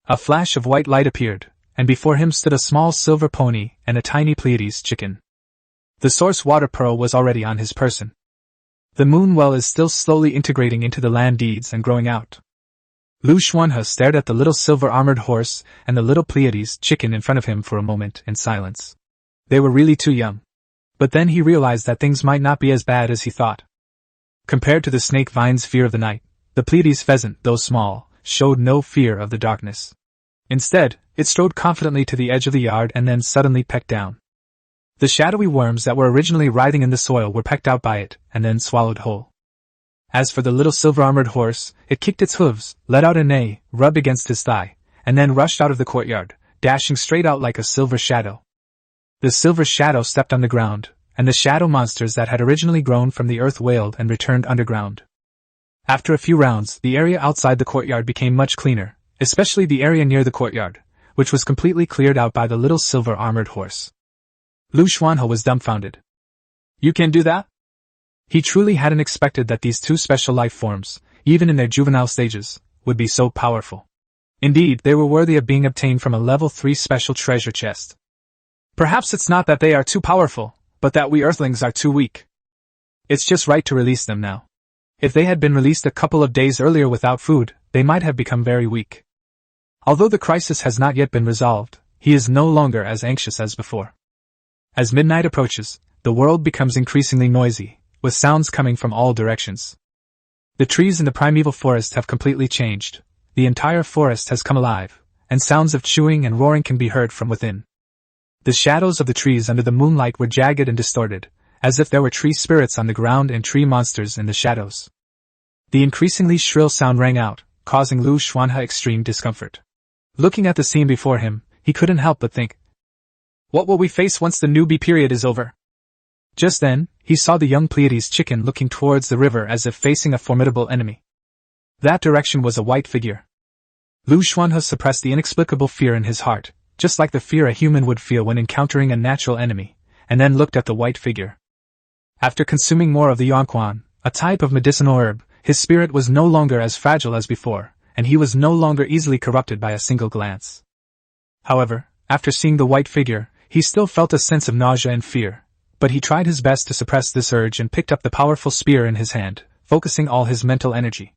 A flash of white light appeared, and before him stood a small silver pony and a tiny Pleiades chicken. The source water pearl was already on his person. The moon well is still slowly integrating into the land deeds and growing out. Liu Xuanhe stared at the little silver-armored horse and the little Pleiades chicken in front of him for a moment in silence. They were really too young. But then he realized that things might not be as bad as he thought. Compared to the snake vine's fear of the night, the Pleiades pheasant, though small, showed no fear of the darkness. Instead, it strode confidently to the edge of the yard and then suddenly pecked down. The shadowy worms that were originally writhing in the soil were pecked out by it, and then swallowed whole. As for the little silver-armored horse, it kicked its hooves, let out a neigh, rubbed against his thigh, and then rushed out of the courtyard, dashing straight out like a silver shadow. The silver shadow stepped on the ground, and the shadow monsters that had originally grown from the earth wailed and returned underground. After a few rounds, the area outside the courtyard became much cleaner, especially the area near the courtyard, which was completely cleared out by the little silver-armored horse. Liu Xuanhe was dumbfounded. You can do that? He truly hadn't expected that these 2 special life forms, even in their juvenile stages, would be so powerful. Indeed, they were worthy of being obtained from a level 3 special treasure chest. Perhaps it's not that they are too powerful, but that we Earthlings are too weak. It's just right to release them now. If they had been released a couple of days earlier without food, they might have become very weak. Although the crisis has not yet been resolved, he is no longer as anxious as before. As midnight approaches, the world becomes increasingly noisy, with sounds coming from all directions. The trees in the primeval forest have completely changed. The entire forest has come alive, and sounds of chewing and roaring can be heard from within. The shadows of the trees under the moonlight were jagged and distorted, as if there were tree spirits on the ground and tree monsters in the shadows. The increasingly shrill sound rang out, causing Liu Xuanhe extreme discomfort. Looking at the scene before him, he couldn't help but think, what will we face once the newbie period is over? Just then, he saw the young Pleiades chicken looking towards the river as if facing a formidable enemy. That direction was a white figure. Liu Xuanhe suppressed the inexplicable fear in his heart, just like the fear a human would feel when encountering a natural enemy, and then looked at the white figure. After consuming more of the yuanquan, a type of medicinal herb, his spirit was no longer as fragile as before, and he was no longer easily corrupted by a single glance. However, after seeing the white figure, he still felt a sense of nausea and fear, but he tried his best to suppress this urge and picked up the powerful spear in his hand, focusing all his mental energy.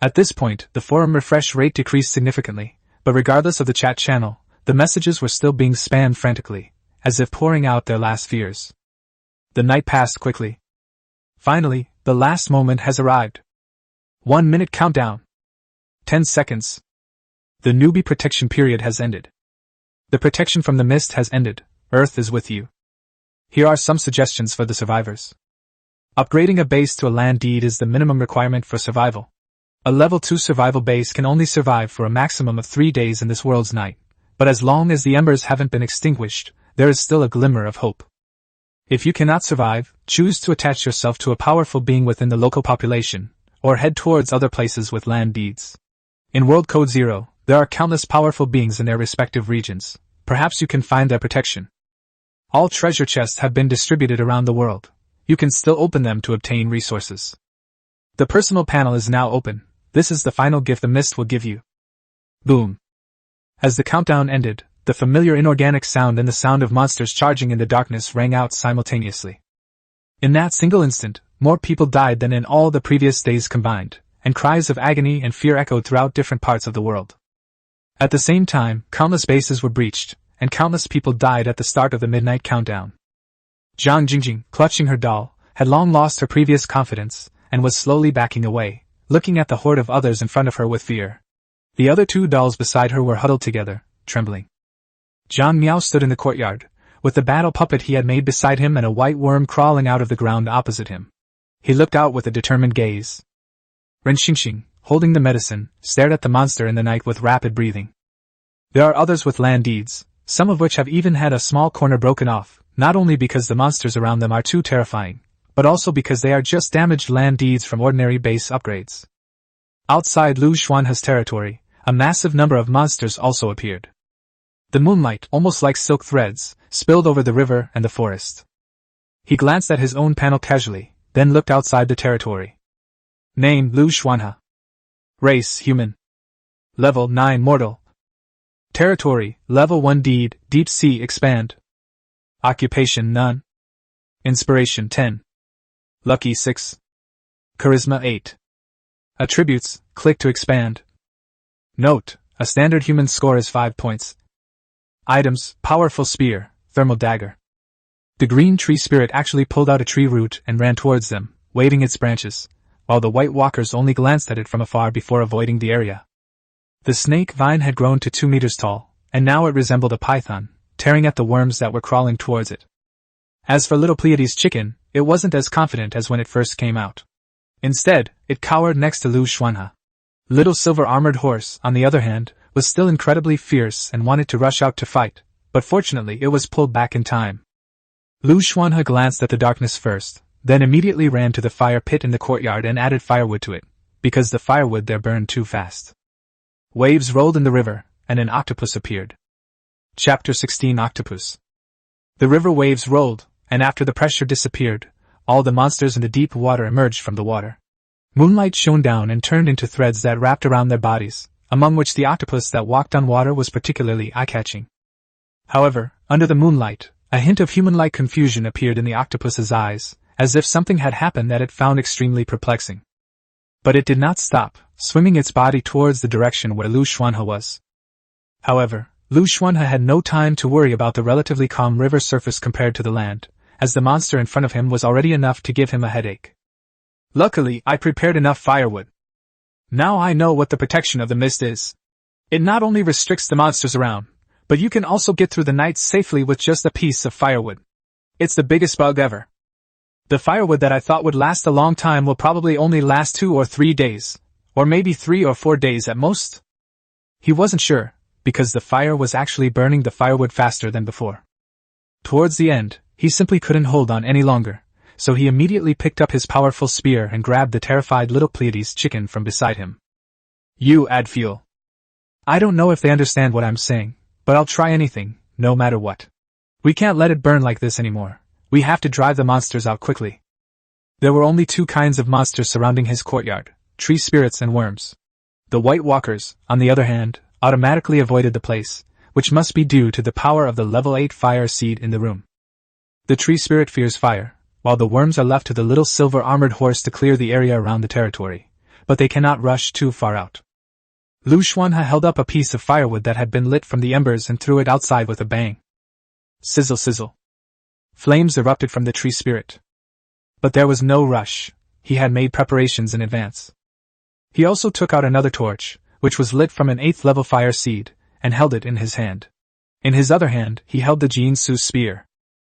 At this point, the forum refresh rate decreased significantly, but regardless of the chat channel, the messages were still being spammed frantically, as if pouring out their last fears. The night passed quickly. Finally, the last moment has arrived. 1 minute countdown. 10 seconds. The newbie protection period has ended. The protection from the mist has ended. Earth is with you. Here are some suggestions for the survivors. Upgrading a base to a land deed is the minimum requirement for survival. A level 2 survival base can only survive for a maximum of 3 days in this world's night, but as long as the embers haven't been extinguished, there is still a glimmer of hope. If you cannot survive, choose to attach yourself to a powerful being within the local population, or head towards other places with land deeds. In World Code 0, there are countless powerful beings in their respective regions. Perhaps you can find their protection. All treasure chests have been distributed around the world. You can still open them to obtain resources. The personal panel is now open. This is the final gift the mist will give you. Boom. As the countdown ended, the familiar inorganic sound and the sound of monsters charging in the darkness rang out simultaneously. In that single instant, more people died than in all the previous days combined, and cries of agony and fear echoed throughout different parts of the world. At the same time, countless bases were breached, and countless people died at the start of the midnight countdown. Zhang Jingjing, clutching her doll, had long lost her previous confidence, and was slowly backing away, looking at the horde of others in front of her with fear. The other 2 dolls beside her were huddled together, trembling. Zhang Miao stood in the courtyard, with the battle puppet he had made beside him and a white worm crawling out of the ground opposite him. He looked out with a determined gaze. Ren Xingxing, holding the medicine, stared at the monster in the night with rapid breathing. There are others with land deeds, some of which have even had a small corner broken off, not only because the monsters around them are too terrifying, but also because they are just damaged land deeds from ordinary base upgrades. Outside Liu Xuanhe's territory, a massive number of monsters also appeared. The moonlight, almost like silk threads, spilled over the river and the forest. He glanced at his own panel casually, then looked outside the territory. Name: Liu Xuanhe. Race: human. Level: 9 mortal. Territory: Level 1 deed, deep sea expand. Occupation: none. Inspiration: 10. Lucky 6. Charisma: 8. Attributes: click to expand. Note: a standard human score is 5 points. Items: powerful spear, thermal dagger. The green tree spirit actually pulled out a tree root and ran towards them, waving its branches, while the white walkers only glanced at it from afar before avoiding the area. The snake vine had grown to 2 meters tall, and now it resembled a python, tearing at the worms that were crawling towards it. As for little Pleiades chicken, it wasn't as confident as when it first came out. Instead, it cowered next to Liu Xuanhe. Little silver armored horse, on the other hand, was still incredibly fierce and wanted to rush out to fight, but fortunately it was pulled back in time. Liu Xuanhe glanced at the darkness first, then immediately ran to the fire pit in the courtyard and added firewood to it, because the firewood there burned too fast. Waves rolled in the river, and an octopus appeared. Chapter 16 Octopus. The river waves rolled, and after the pressure disappeared, all the monsters in the deep water emerged from the water. Moonlight shone down and turned into threads that wrapped around their bodies, among which the octopus that walked on water was particularly eye-catching. However, under the moonlight, a hint of human-like confusion appeared in the octopus's eyes, as if something had happened that it found extremely perplexing. But it did not stop, swimming its body towards the direction where Liu Xuanhe was. However, Liu Xuanhe had no time to worry about the relatively calm river surface compared to the land, as the monster in front of him was already enough to give him a headache. Luckily, I prepared enough firewood. Now I know what the protection of the mist is. It not only restricts the monsters around, but you can also get through the night safely with just a piece of firewood. It's the biggest bug ever. The firewood that I thought would last a long time will probably only last 2 or 3 days, or maybe 3 or 4 days at most. He wasn't sure, because the fire was actually burning the firewood faster than before. Towards the end, he simply couldn't hold on any longer, so he immediately picked up his powerful spear and grabbed the terrified little Pleiades chicken from beside him. You add fuel. I don't know if they understand what I'm saying, but I'll try anything, no matter what. We can't let it burn like this anymore. We have to drive the monsters out quickly. There were only 2 kinds of monsters surrounding his courtyard, tree spirits and worms. The White Walkers, on the other hand, automatically avoided the place, which must be due to the power of the level 8 fire seed in the room. The tree spirit fears fire, while the worms are left to the little silver armored horse to clear the area around the territory, but they cannot rush too far out. Liu Xuanhe held up a piece of firewood that had been lit from the embers and threw it outside with a bang. Sizzle sizzle. Flames erupted from the tree spirit. But there was no rush. He had made preparations in advance. He also took out another torch, which was lit from an 8th level fire seed, and held it in his hand. In his other hand, he held the Jinsu spear.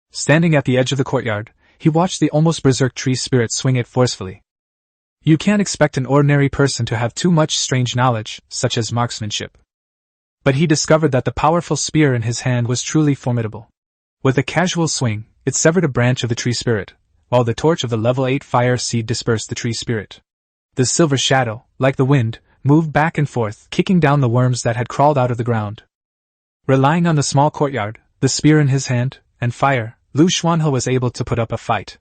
Standing at the edge of the courtyard, he watched the almost berserk tree spirit swing it forcefully. You can't expect an ordinary person to have too much strange knowledge, such as marksmanship. But he discovered that the powerful spear in his hand was truly formidable. With a casual swing, it severed a branch of the tree spirit, while the torch of the level 8 fire seed dispersed the tree spirit. The silver shadow, like the wind, moved back and forth, kicking down the worms that had crawled out of the ground. Relying on the small courtyard, the spear in his hand, and fire, Liu Xuanhe was able to put up a fight.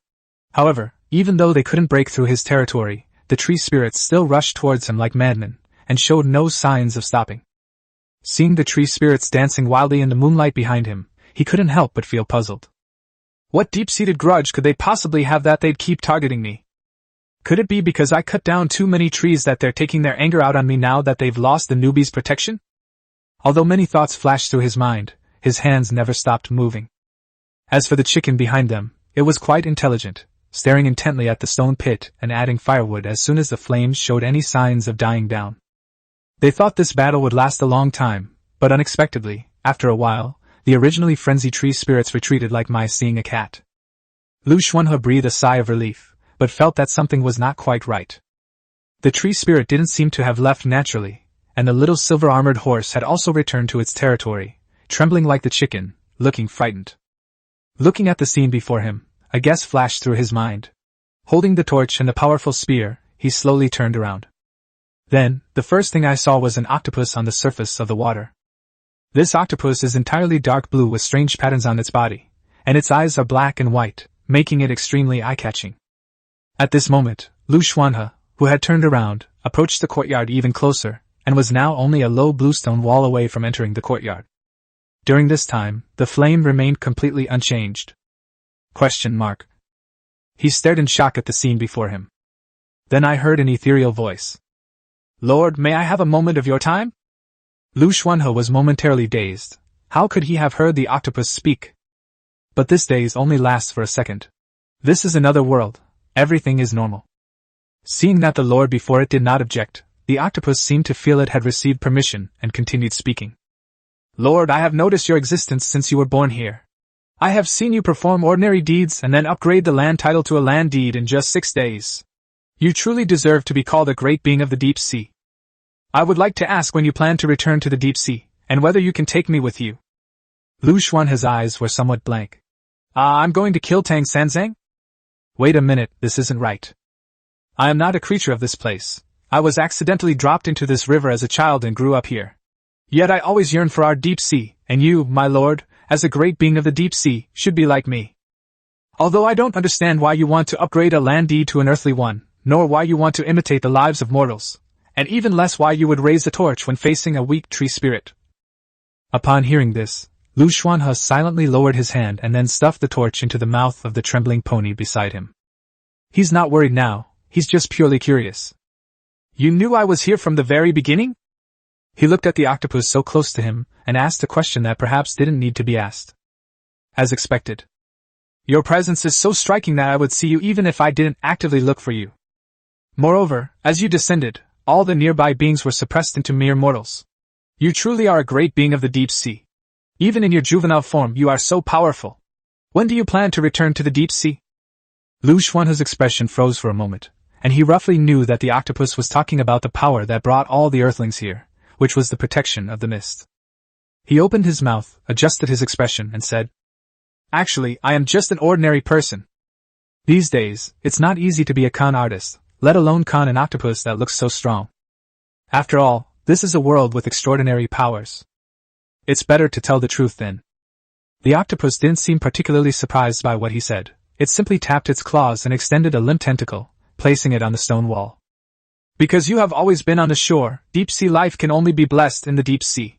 However, even though they couldn't break through his territory, the tree spirits still rushed towards him like madmen, and showed no signs of stopping. Seeing the tree spirits dancing wildly in the moonlight behind him, he couldn't help but feel puzzled. What deep-seated grudge could they possibly have that they'd keep targeting me? Could it be because I cut down too many trees that they're taking their anger out on me now that they've lost the newbie's protection? Although many thoughts flashed through his mind, his hands never stopped moving. As for the chicken behind them, it was quite intelligent, staring intently at the stone pit and adding firewood as soon as the flames showed any signs of dying down. They thought this battle would last a long time, but unexpectedly, after a while, the originally frenzied tree spirits retreated like mice seeing a cat. Liu Xuanhe breathed a sigh of relief, but felt that something was not quite right. The tree spirit didn't seem to have left naturally, and the little silver-armored horse had also returned to its territory, trembling like the chicken, looking frightened. Looking at the scene before him, a guess flashed through his mind. Holding the torch and the powerful spear, he slowly turned around. Then, the first thing I saw was an octopus on the surface of the water. This octopus is entirely dark blue with strange patterns on its body, and its eyes are black and white, making it extremely eye-catching. At this moment, Liu Xuanhe, who had turned around, approached the courtyard even closer, and was now only a low bluestone wall away from entering the courtyard. During this time, the flame remained completely unchanged. ? He stared in shock at the scene before him. Then I heard an ethereal voice. Lord, may I have a moment of your time? Liu Xuanhe was momentarily dazed. How could he have heard the octopus speak? But this daze only lasts for a second. This is another world. Everything is normal. Seeing that the Lord before it did not object, the octopus seemed to feel it had received permission and continued speaking. Lord, I have noticed your existence since you were born here. I have seen you perform ordinary deeds and then upgrade the land title to a land deed in just 6 days. You truly deserve to be called a great being of the deep sea. I would like to ask when you plan to return to the deep sea, and whether you can take me with you. Liu Xuanhe's eyes were somewhat blank. I'm going to kill Tang Sanzang? Wait a minute, this isn't right. I am not a creature of this place. I was accidentally dropped into this river as a child and grew up here. Yet I always yearn for our deep sea, and you, my lord, as a great being of the deep sea, should be like me. Although I don't understand why you want to upgrade a land deed to an earthly one, nor why you want to imitate the lives of mortals, and even less why you would raise a torch when facing a weak tree spirit. Upon hearing this, Liu Xuanhe silently lowered his hand and then stuffed the torch into the mouth of the trembling pony beside him. He's not worried now, he's just purely curious. You knew I was here from the very beginning? He looked at the octopus so close to him and asked a question that perhaps didn't need to be asked. As expected. Your presence is so striking that I would see you even if I didn't actively look for you. Moreover, as you descended, all the nearby beings were suppressed into mere mortals. You truly are a great being of the deep sea. Even in your juvenile form, you are so powerful. When do you plan to return to the deep sea? Liu Xuanhe's expression froze for a moment, and he roughly knew that the octopus was talking about the power that brought all the earthlings here, which was the protection of the mist. He opened his mouth, adjusted his expression, and said, Actually, I am just an ordinary person. These days, it's not easy to be a con artist, let alone con an octopus that looks so strong. After all, this is a world with extraordinary powers. It's better to tell the truth then. The octopus didn't seem particularly surprised by what he said. It simply tapped its claws and extended a limp tentacle, placing it on the stone wall. Because you have always been on the shore, deep sea life can only be blessed in the deep sea.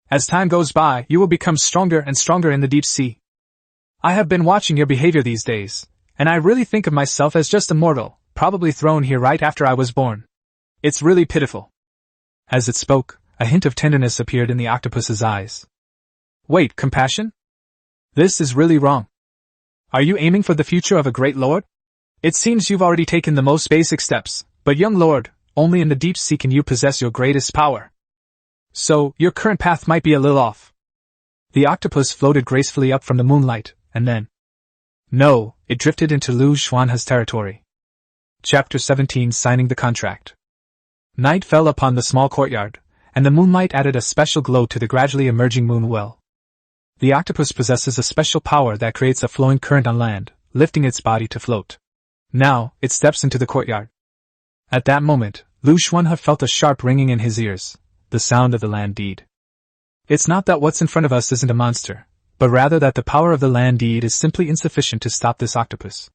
As time goes by, you will become stronger and stronger in the deep sea. I have been watching your behavior these days, and I really think of myself as just a mortal, probably thrown here right after I was born. It's really pitiful. As it spoke, a hint of tenderness appeared in the octopus's eyes. Wait, compassion? This is really wrong. Are you aiming for the future of a great lord? It seems you've already taken the most basic steps, but young lord, only in the deep sea can you possess your greatest power. So, your current path might be a little off. The octopus floated gracefully up from the moonlight, and then... No, it drifted into Liu Xuanhe's territory. Chapter 17 Signing the Contract. Night fell upon the small courtyard, and the moonlight added a special glow to the gradually emerging moon well. The octopus possesses a special power that creates a flowing current on land, lifting its body to float. Now, it steps into the courtyard. At that moment, Liu Xuanhe felt a sharp ringing in his ears, the sound of the land deed. It's not that what's in front of us isn't a monster, but rather that the power of the land deed is simply insufficient to stop this octopus.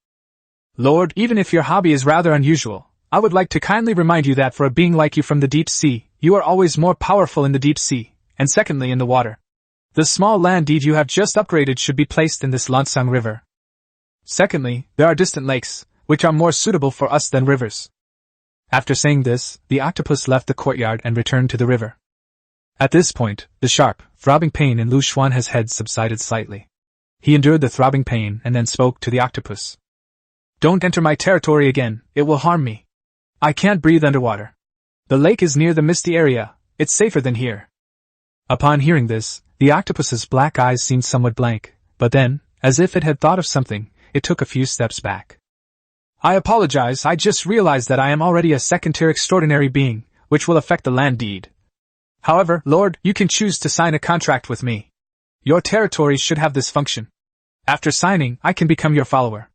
Lord, even if your hobby is rather unusual, I would like to kindly remind you that for a being like you from the deep sea, you are always more powerful in the deep sea, and secondly in the water. The small land deed you have just upgraded should be placed in this Lansang River. Secondly, there are distant lakes, which are more suitable for us than rivers. After saying this, the octopus left the courtyard and returned to the river. At this point, the sharp, throbbing pain in Liu Xuanhe's head subsided slightly. He endured the throbbing pain and then spoke to the octopus. Don't enter my territory again, it will harm me. I can't breathe underwater. The lake is near the misty area, it's safer than here. Upon hearing this, the octopus's black eyes seemed somewhat blank, but then, as if it had thought of something, it took a few steps back. I apologize, I just realized that I am already a second-tier extraordinary being, which will affect the land deed. However, Lord, you can choose to sign a contract with me. Your territory should have this function. After signing, I can become your follower.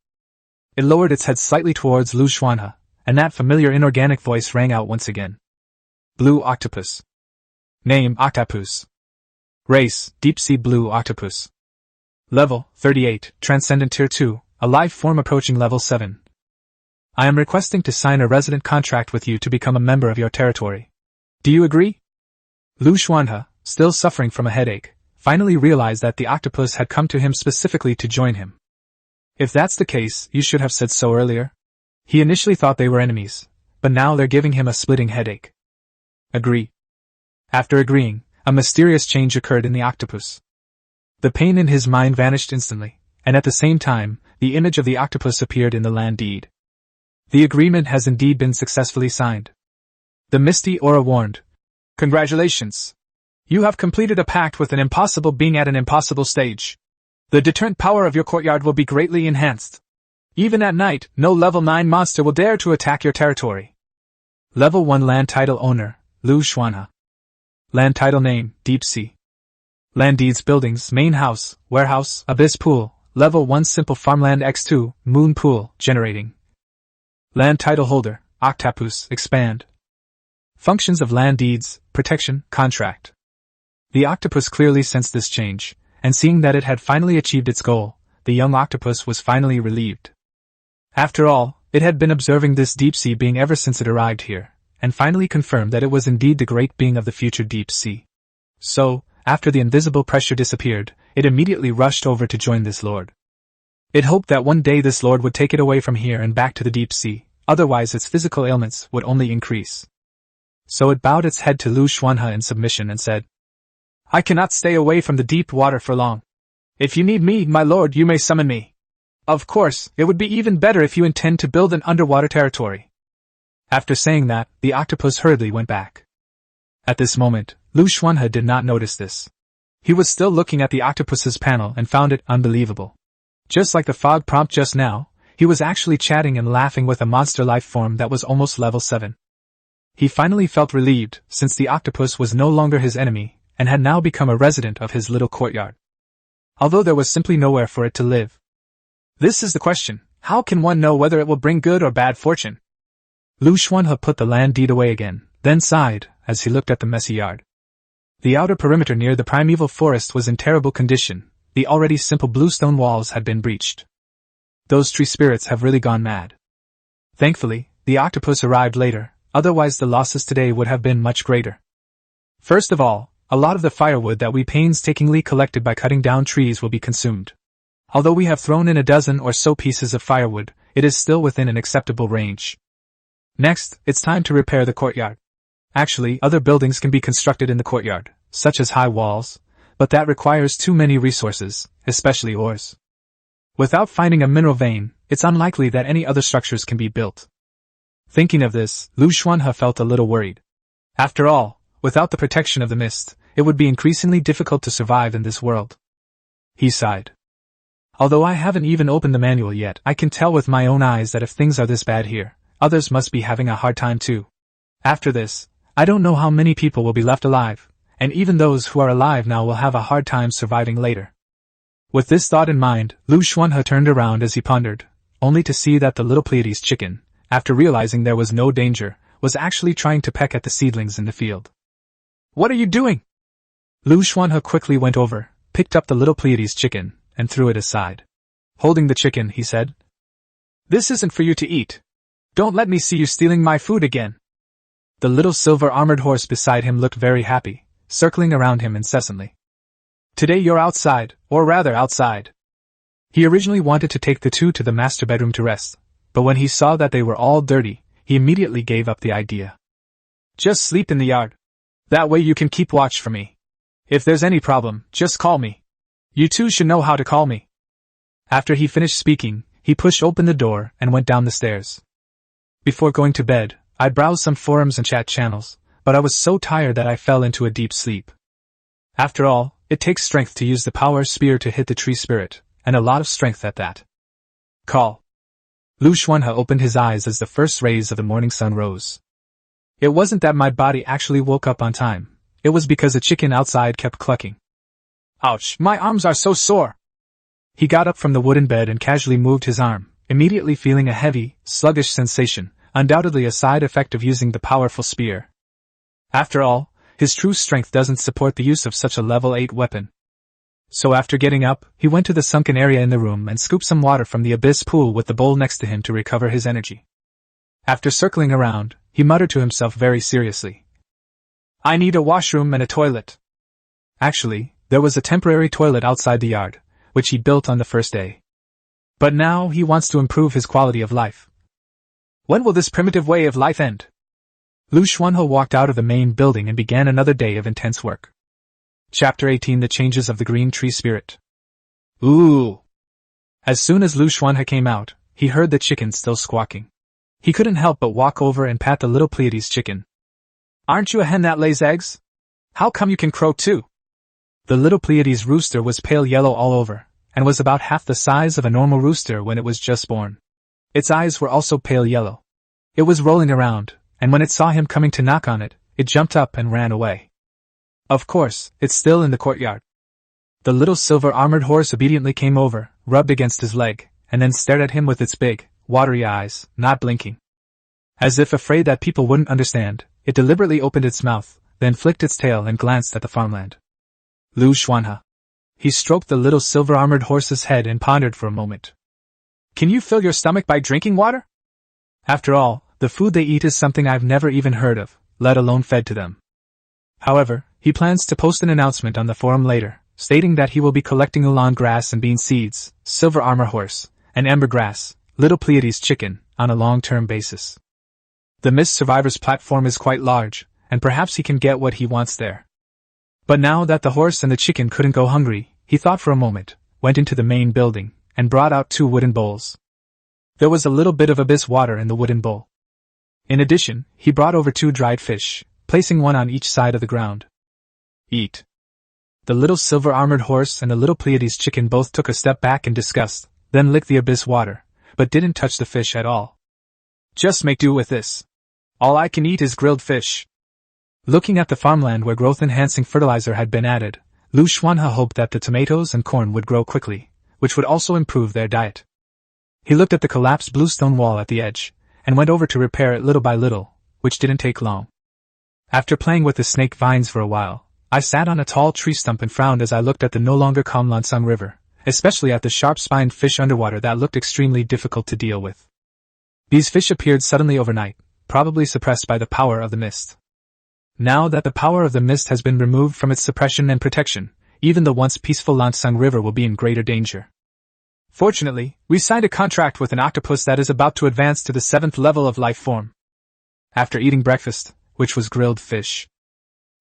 It lowered its head slightly towards Liu Xuanhe, and that familiar inorganic voice rang out once again. Blue octopus. Name, Octopus. Race, deep-sea blue octopus. Level, 38, Transcendent Tier 2, a life form approaching level 7. I am requesting to sign a resident contract with you to become a member of your territory. Do you agree? Liu Xuanhe, still suffering from a headache, finally realized that the octopus had come to him specifically to join him. If that's the case, you should have said so earlier. He initially thought they were enemies, but now they're giving him a splitting headache. Agree. After agreeing, a mysterious change occurred in the octopus. The pain in his mind vanished instantly, and at the same time, the image of the octopus appeared in the land deed. The agreement has indeed been successfully signed. The misty aura warned. Congratulations! You have completed a pact with an impossible being at an impossible stage. The deterrent power of your courtyard will be greatly enhanced. Even at night, no level 9 monster will dare to attack your territory. Level 1 land title owner, Liu Xuanhe. Land title name, Deep Sea. Land deeds buildings, main house, warehouse, abyss pool, level 1 simple farmland x2, moon pool, generating. Land title holder, Octopus, expand. Functions of land deeds, protection, contract. The octopus clearly sensed this change, and seeing that it had finally achieved its goal, the young octopus was finally relieved. After all, it had been observing this deep sea being ever since it arrived here, and finally confirmed that it was indeed the great being of the future deep sea. So, after the invisible pressure disappeared, it immediately rushed over to join this lord. It hoped that one day this lord would take it away from here and back to the deep sea, otherwise its physical ailments would only increase. So it bowed its head to Liu Xuanhe in submission and said, I cannot stay away from the deep water for long. If you need me, my lord, you may summon me. Of course, it would be even better if you intend to build an underwater territory. After saying that, the octopus hurriedly went back. At this moment, Liu Xuanhe did not notice this. He was still looking at the octopus's panel and found it unbelievable. Just like the fog prompt just now, he was actually chatting and laughing with a monster life form that was almost level 7. He finally felt relieved, since the octopus was no longer his enemy, and had now become a resident of his little courtyard. Although there was simply nowhere for it to live. This is the question: how can one know whether it will bring good or bad fortune? Liu Xuanhe put the land deed away again, then sighed, as he looked at the messy yard. The outer perimeter near the primeval forest was in terrible condition. The already simple bluestone walls had been breached. Those tree spirits have really gone mad. Thankfully, the octopus arrived later, otherwise the losses today would have been much greater. First of all, a lot of the firewood that we painstakingly collected by cutting down trees will be consumed. Although we have thrown in a dozen or so pieces of firewood, it is still within an acceptable range. Next, it's time to repair the courtyard. Actually, other buildings can be constructed in the courtyard, such as high walls, but that requires too many resources, especially ores. Without finding a mineral vein, it's unlikely that any other structures can be built. Thinking of this, Liu Xuanhe felt a little worried. After all, without the protection of the mist, it would be increasingly difficult to survive in this world. He sighed. Although I haven't even opened the manual yet, I can tell with my own eyes that if things are this bad here, others must be having a hard time too. After this, I don't know how many people will be left alive, and even those who are alive now will have a hard time surviving later. With this thought in mind, Liu Xuanhe turned around as he pondered, only to see that the little Pleiades chicken, after realizing there was no danger, was actually trying to peck at the seedlings in the field. What are you doing? Liu Xuanhe quickly went over, picked up the little Pleiades chicken, and threw it aside. Holding the chicken, he said, "This isn't for you to eat. Don't let me see you stealing my food again." The little silver-armored horse beside him looked very happy, circling around him incessantly. "Today you're outside, or rather outside." He originally wanted to take the two to the master bedroom to rest, but when he saw that they were all dirty, he immediately gave up the idea. "Just sleep in the yard. That way you can keep watch for me. If there's any problem, just call me. You two should know how to call me." After he finished speaking, he pushed open the door and went down the stairs. Before going to bed, I browsed some forums and chat channels, but I was so tired that I fell into a deep sleep. After all, it takes strength to use the power spear to hit the tree spirit, and a lot of strength at that. Call. Liu Xuanhe opened his eyes as the first rays of the morning sun rose. It wasn't that my body actually woke up on time, it was because a chicken outside kept clucking. Ouch, my arms are so sore! He got up from the wooden bed and casually moved his arm, immediately feeling a heavy, sluggish sensation, undoubtedly a side effect of using the powerful spear. After all, his true strength doesn't support the use of such a level 8 weapon. So after getting up, he went to the sunken area in the room and scooped some water from the abyss pool with the bowl next to him to recover his energy. After circling around, he muttered to himself very seriously. "I need a washroom and a toilet." Actually, there was a temporary toilet outside the yard, which he built on the first day. But now he wants to improve his quality of life. When will this primitive way of life end? Liu Xuanhe walked out of the main building and began another day of intense work. Chapter 18: The Changes of the Green Tree Spirit. Ooh! As soon as Liu Xuanhe came out, he heard the chicken still squawking. He couldn't help but walk over and pat the little Pleiades chicken. "Aren't you a hen that lays eggs? How come you can crow too?" The little Pleiades rooster was pale yellow all over, and was about half the size of a normal rooster when it was just born. Its eyes were also pale yellow. It was rolling around, and when it saw him coming to knock on it, it jumped up and ran away. Of course, it's still in the courtyard. The little silver-armored horse obediently came over, rubbed against his leg, and then stared at him with its big, watery eyes, not blinking. As if afraid that people wouldn't understand, it deliberately opened its mouth, then flicked its tail and glanced at the farmland. Liu Xuanhe. He stroked the little silver-armored horse's head and pondered for a moment. "Can you fill your stomach by drinking water?" After all, the food they eat is something I've never even heard of, let alone fed to them. However, he plans to post an announcement on the forum later, stating that he will be collecting ulan grass and bean seeds, silver armor horse, and ember grass, little Pleiades chicken, on a long-term basis. The Mist Survivors platform is quite large, and perhaps he can get what he wants there. But now that the horse and the chicken couldn't go hungry, he thought for a moment, went into the main building, and brought out 2 wooden bowls. There was a little bit of abyss water in the wooden bowl. In addition, he brought over 2 dried fish, placing one on each side of the ground. Eat. The little silver-armored horse and the little Pleiades chicken both took a step back in disgust, then licked the abyss water, but didn't touch the fish at all. Just make do with this. All I can eat is grilled fish. Looking at the farmland where growth-enhancing fertilizer had been added, Liu Xuanhe hoped that the tomatoes and corn would grow quickly, which would also improve their diet. He looked at the collapsed bluestone wall at the edge, and went over to repair it little by little, which didn't take long. After playing with the snake vines for a while, I sat on a tall tree stump and frowned as I looked at the no longer calm Lansang River, especially at the sharp-spined fish underwater that looked extremely difficult to deal with. These fish appeared suddenly overnight, probably suppressed by the power of the mist. Now that the power of the mist has been removed from its suppression and protection, even the once peaceful Lansang River will be in greater danger. Fortunately, we signed a contract with an octopus that is about to advance to the 7th level of life form. After eating breakfast, which was grilled fish,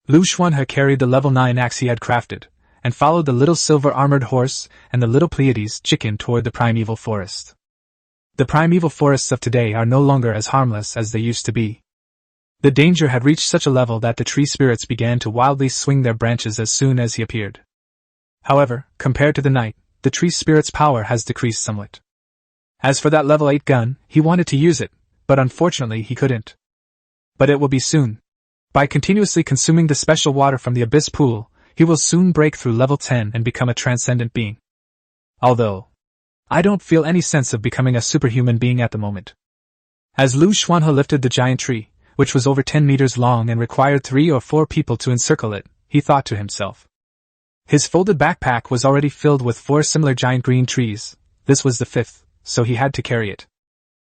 Liu Xuanhe carried the level 9 axe he had crafted, and followed the little silver-armored horse and the little Pleiades chicken toward the primeval forest. The primeval forests of today are no longer as harmless as they used to be. The danger had reached such a level that the tree spirits began to wildly swing their branches as soon as he appeared. However, compared to the night, the tree spirit's power has decreased somewhat. As for that level 8 gun, he wanted to use it, but unfortunately he couldn't. But it will be soon. By continuously consuming the special water from the abyss pool, he will soon break through level 10 and become a transcendent being. Although, I don't feel any sense of becoming a superhuman being at the moment. As Liu Xuanhe lifted the giant tree, which was over 10 meters long and required 3 or 4 people to encircle it, he thought to himself. His folded backpack was already filled with 4 similar giant green trees. This was the 5th, so he had to carry it.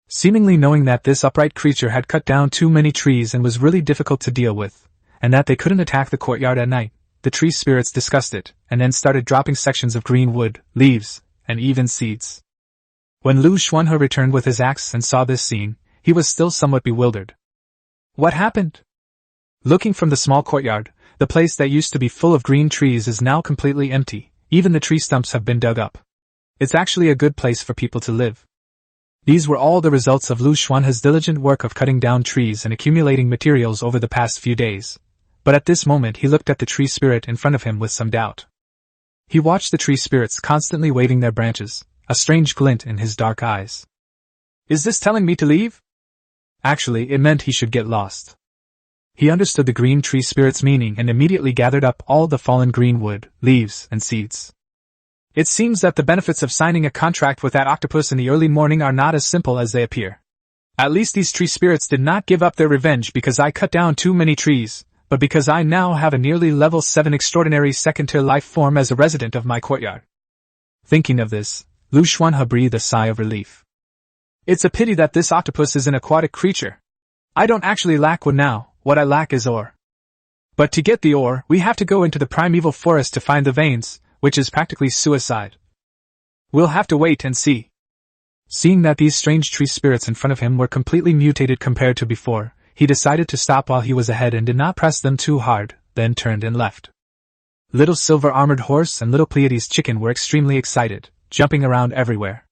Seemingly knowing that this upright creature had cut down too many trees and was really difficult to deal with, and that they couldn't attack the courtyard at night, the tree spirits discussed it, and then started dropping sections of green wood, leaves, and even seeds. When Liu Xuanhe returned with his axe and saw this scene, he was still somewhat bewildered. What happened? Looking from the small courtyard, the place that used to be full of green trees is now completely empty, even the tree stumps have been dug up. It's actually a good place for people to live. These were all the results of Liu Xuanhe's diligent work of cutting down trees and accumulating materials over the past few days. But at this moment he looked at the tree spirit in front of him with some doubt. He watched the tree spirits constantly waving their branches, a strange glint in his dark eyes. Is this telling me to leave? Actually, it meant he should get lost. He understood the green tree spirit's meaning and immediately gathered up all the fallen green wood, leaves, and seeds. It seems that the benefits of signing a contract with that octopus in the early morning are not as simple as they appear. At least these tree spirits did not give up their revenge because I cut down too many trees, but because I now have a nearly level 7 extraordinary second-tier life form as a resident of my courtyard. Thinking of this, Liu Xuanhe breathed a sigh of relief. It's a pity that this octopus is an aquatic creature. I don't actually lack wood now, what I lack is ore. But to get the ore, we have to go into the primeval forest to find the veins, which is practically suicide. We'll have to wait and see. Seeing that these strange tree spirits in front of him were completely mutated compared to before, he decided to stop while he was ahead and did not press them too hard, then turned and left. Little silver-armored horse and little Pleiades chicken were extremely excited, jumping around everywhere.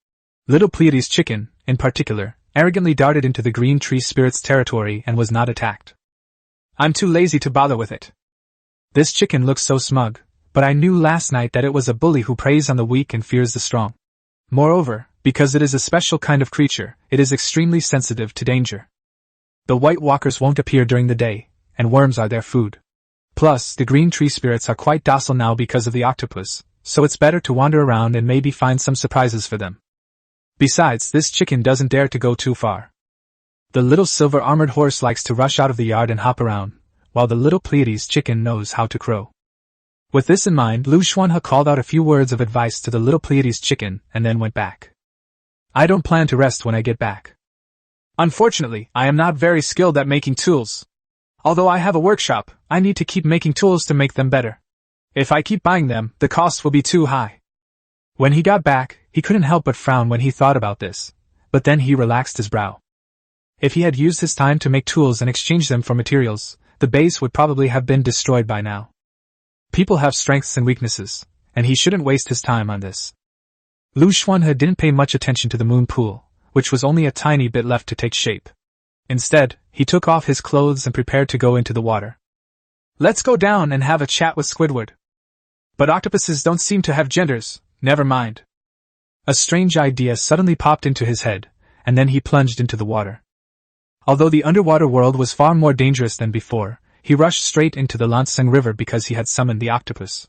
Little Pleiades chicken, in particular, arrogantly darted into the green tree spirit's territory and was not attacked. I'm too lazy to bother with it. This chicken looks so smug, but I knew last night that it was a bully who preys on the weak and fears the strong. Moreover, because it is a special kind of creature, it is extremely sensitive to danger. The white walkers won't appear during the day, and worms are their food. Plus, the green tree spirits are quite docile now because of the octopus, so it's better to wander around and maybe find some surprises for them. Besides, this chicken doesn't dare to go too far. The little silver-armored horse likes to rush out of the yard and hop around, while the little Pleiades chicken knows how to crow. With this in mind, Liu Xuanhe called out a few words of advice to the little Pleiades chicken and then went back. I don't plan to rest when I get back. Unfortunately, I am not very skilled at making tools. Although I have a workshop, I need to keep making tools to make them better. If I keep buying them, the cost will be too high. When he got back, he couldn't help but frown when he thought about this, but then he relaxed his brow. If he had used his time to make tools and exchange them for materials, the base would probably have been destroyed by now. People have strengths and weaknesses, and he shouldn't waste his time on this. Liu Xuanhe didn't pay much attention to the moon pool, which was only a tiny bit left to take shape. Instead, he took off his clothes and prepared to go into the water. Let's go down and have a chat with Squidward. But octopuses don't seem to have genders, never mind. A strange idea suddenly popped into his head, and then he plunged into the water. Although the underwater world was far more dangerous than before, he rushed straight into the Lanseng River because he had summoned the octopus.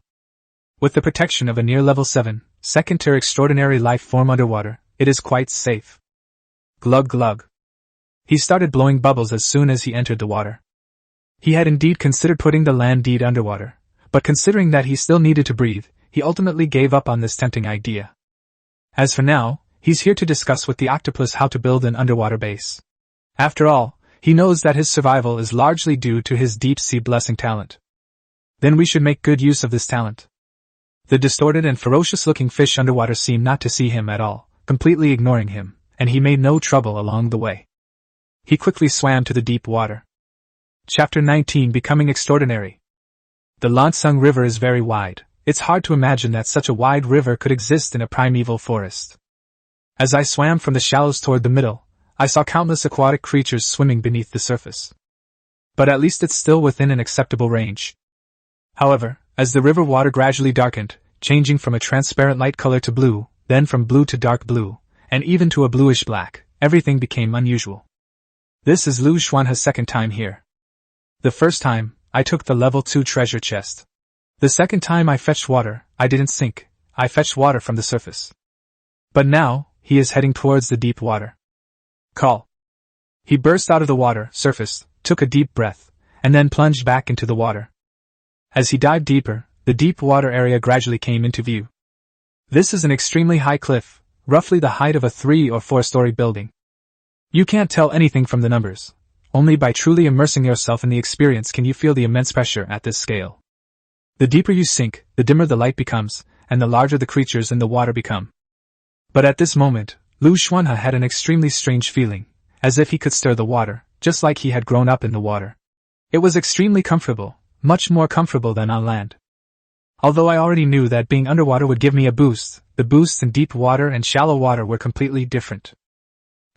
With the protection of a near level 7, second-tier extraordinary life form underwater, it is quite safe. Glug glug. He started blowing bubbles as soon as he entered the water. He had indeed considered putting the land deed underwater, but considering that he still needed to breathe, he ultimately gave up on this tempting idea. As for now, he's here to discuss with the octopus how to build an underwater base. After all, he knows that his survival is largely due to his deep-sea blessing talent. Then we should make good use of this talent. The distorted and ferocious-looking fish underwater seemed not to see him at all, completely ignoring him, and he made no trouble along the way. He quickly swam to the deep water. Chapter 19: Becoming Extraordinary. The Lanseng River is very wide. It's hard to imagine that such a wide river could exist in a primeval forest. As I swam from the shallows toward the middle, I saw countless aquatic creatures swimming beneath the surface. But at least it's still within an acceptable range. However, as the river water gradually darkened, changing from a transparent light color to blue, then from blue to dark blue, and even to a bluish black, everything became unusual. This is Liu Xuanhe's second time here. The first time, I took the level 2 treasure chest. The second time I fetched water, I didn't sink, I fetched water from the surface. But now, he is heading towards the deep water. Call. He burst out of the water, surfaced, took a deep breath, and then plunged back into the water. As he dived deeper, the deep water area gradually came into view. This is an extremely high cliff, roughly the height of a 3- or 4-story building. You can't tell anything from the numbers. Only by truly immersing yourself in the experience can you feel the immense pressure at this scale. The deeper you sink, the dimmer the light becomes, and the larger the creatures in the water become. But at this moment, Liu Xuanhe had an extremely strange feeling, as if he could stir the water, just like he had grown up in the water. It was extremely comfortable, much more comfortable than on land. Although I already knew that being underwater would give me a boost, the boosts in deep water and shallow water were completely different.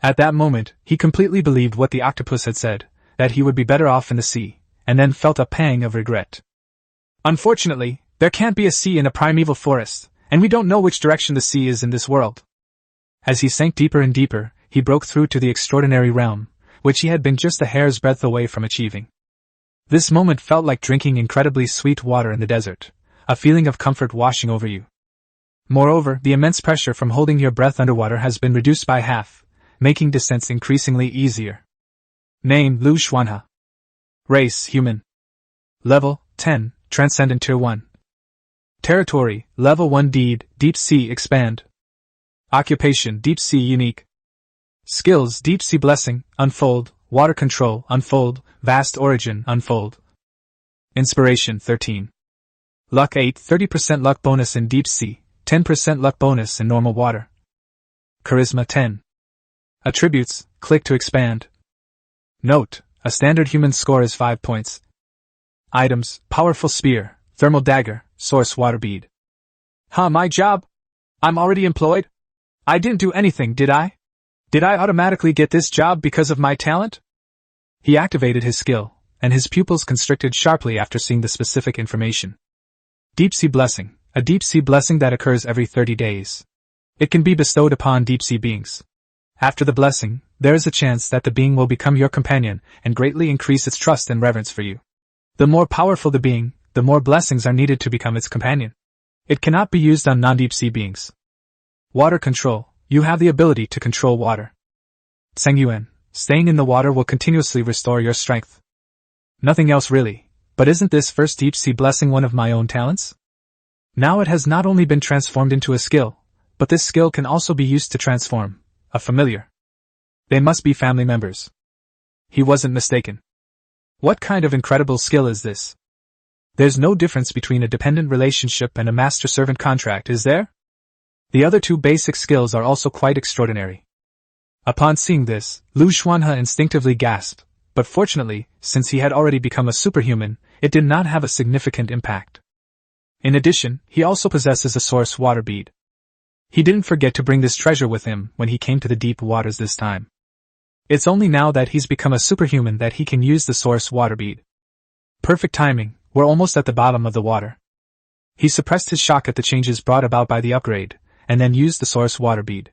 At that moment, he completely believed what the octopus had said, that he would be better off in the sea, and then felt a pang of regret. Unfortunately, there can't be a sea in a primeval forest, and we don't know which direction the sea is in this world. As he sank deeper and deeper, he broke through to the extraordinary realm, which he had been just a hair's breadth away from achieving. This moment felt like drinking incredibly sweet water in the desert, a feeling of comfort washing over you. Moreover, the immense pressure from holding your breath underwater has been reduced by half, making descents increasingly easier. Name: Liu Xuanhe. Race: Human. Level: 10, Transcendent Tier 1. Territory: Level 1 Deed, Deep Sea Expand. Occupation: Deep Sea Unique. Skills: Deep Sea Blessing, Unfold, Water Control, Unfold, Vast Origin, Unfold. Inspiration: 13. Luck 8, 30% luck bonus in Deep Sea, 10% luck bonus in normal water. Charisma 10. Attributes: click to expand. Note: a standard human score is 5 points. Items: Powerful Spear, Thermal Dagger, Source Water Bead. My job? I'm already employed? I didn't do anything, did I? Did I automatically get this job because of my talent? He activated his skill, and his pupils constricted sharply after seeing the specific information. Deep Sea Blessing, a deep sea blessing that occurs every 30 days. It can be bestowed upon deep sea beings. After the blessing, there is a chance that the being will become your companion and greatly increase its trust and reverence for you. The more powerful the being, the more blessings are needed to become its companion. It cannot be used on non-deep sea beings. Water Control, you have the ability to control water. Tsengyuan, staying in the water will continuously restore your strength. Nothing else really, but isn't this first deep sea blessing one of my own talents? Now it has not only been transformed into a skill, but this skill can also be used to transform a familiar. They must be family members. He wasn't mistaken. What kind of incredible skill is this? There's no difference between a dependent relationship and a master-servant contract, is there? The other two basic skills are also quite extraordinary. Upon seeing this, Liu Xuanhe instinctively gasped, but fortunately, since he had already become a superhuman, it did not have a significant impact. In addition, he also possesses a source water bead. He didn't forget to bring this treasure with him when he came to the deep waters this time. It's only now that he's become a superhuman that he can use the source water bead. Perfect timing, we're almost at the bottom of the water. He suppressed his shock at the changes brought about by the upgrade, and then used the source water bead.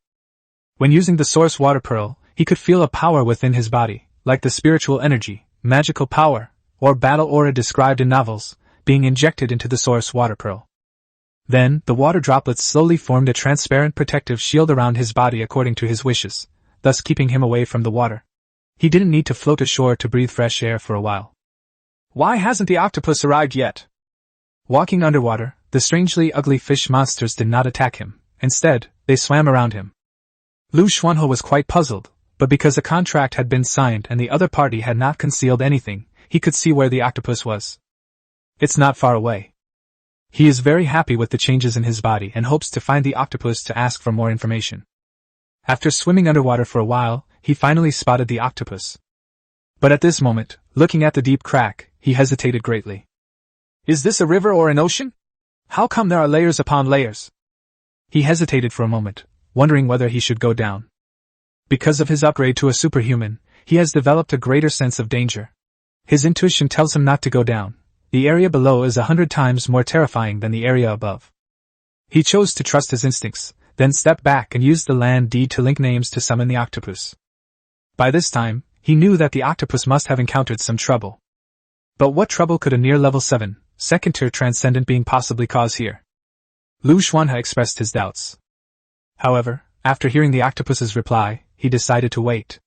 When using the source water pearl, he could feel a power within his body, like the spiritual energy, magical power, or battle aura described in novels, being injected into the source water pearl. Then, the water droplets slowly formed a transparent protective shield around his body according to his wishes, thus keeping him away from the water. He didn't need to float ashore to breathe fresh air for a while. Why hasn't the octopus arrived yet? Walking underwater, the strangely ugly fish monsters did not attack him. Instead, they swam around him. Liu Xuanhe was quite puzzled, but because a contract had been signed and the other party had not concealed anything, he could see where the octopus was. It's not far away. He is very happy with the changes in his body and hopes to find the octopus to ask for more information. After swimming underwater for a while, he finally spotted the octopus. But at this moment, looking at the deep crack, he hesitated greatly. Is this a river or an ocean? How come there are layers upon layers? He hesitated for a moment, wondering whether he should go down. Because of his upgrade to a superhuman, he has developed a greater sense of danger. His intuition tells him not to go down. The area below is 100 times more terrifying than the area above. He chose to trust his instincts, then stepped back and used the land deed to link names to summon the octopus. By this time, he knew that the octopus must have encountered some trouble. But what trouble could a near level 7, second-tier transcendent being possibly cause here? Liu Xuanhe expressed his doubts. However, after hearing the octopus's reply, he decided to wait.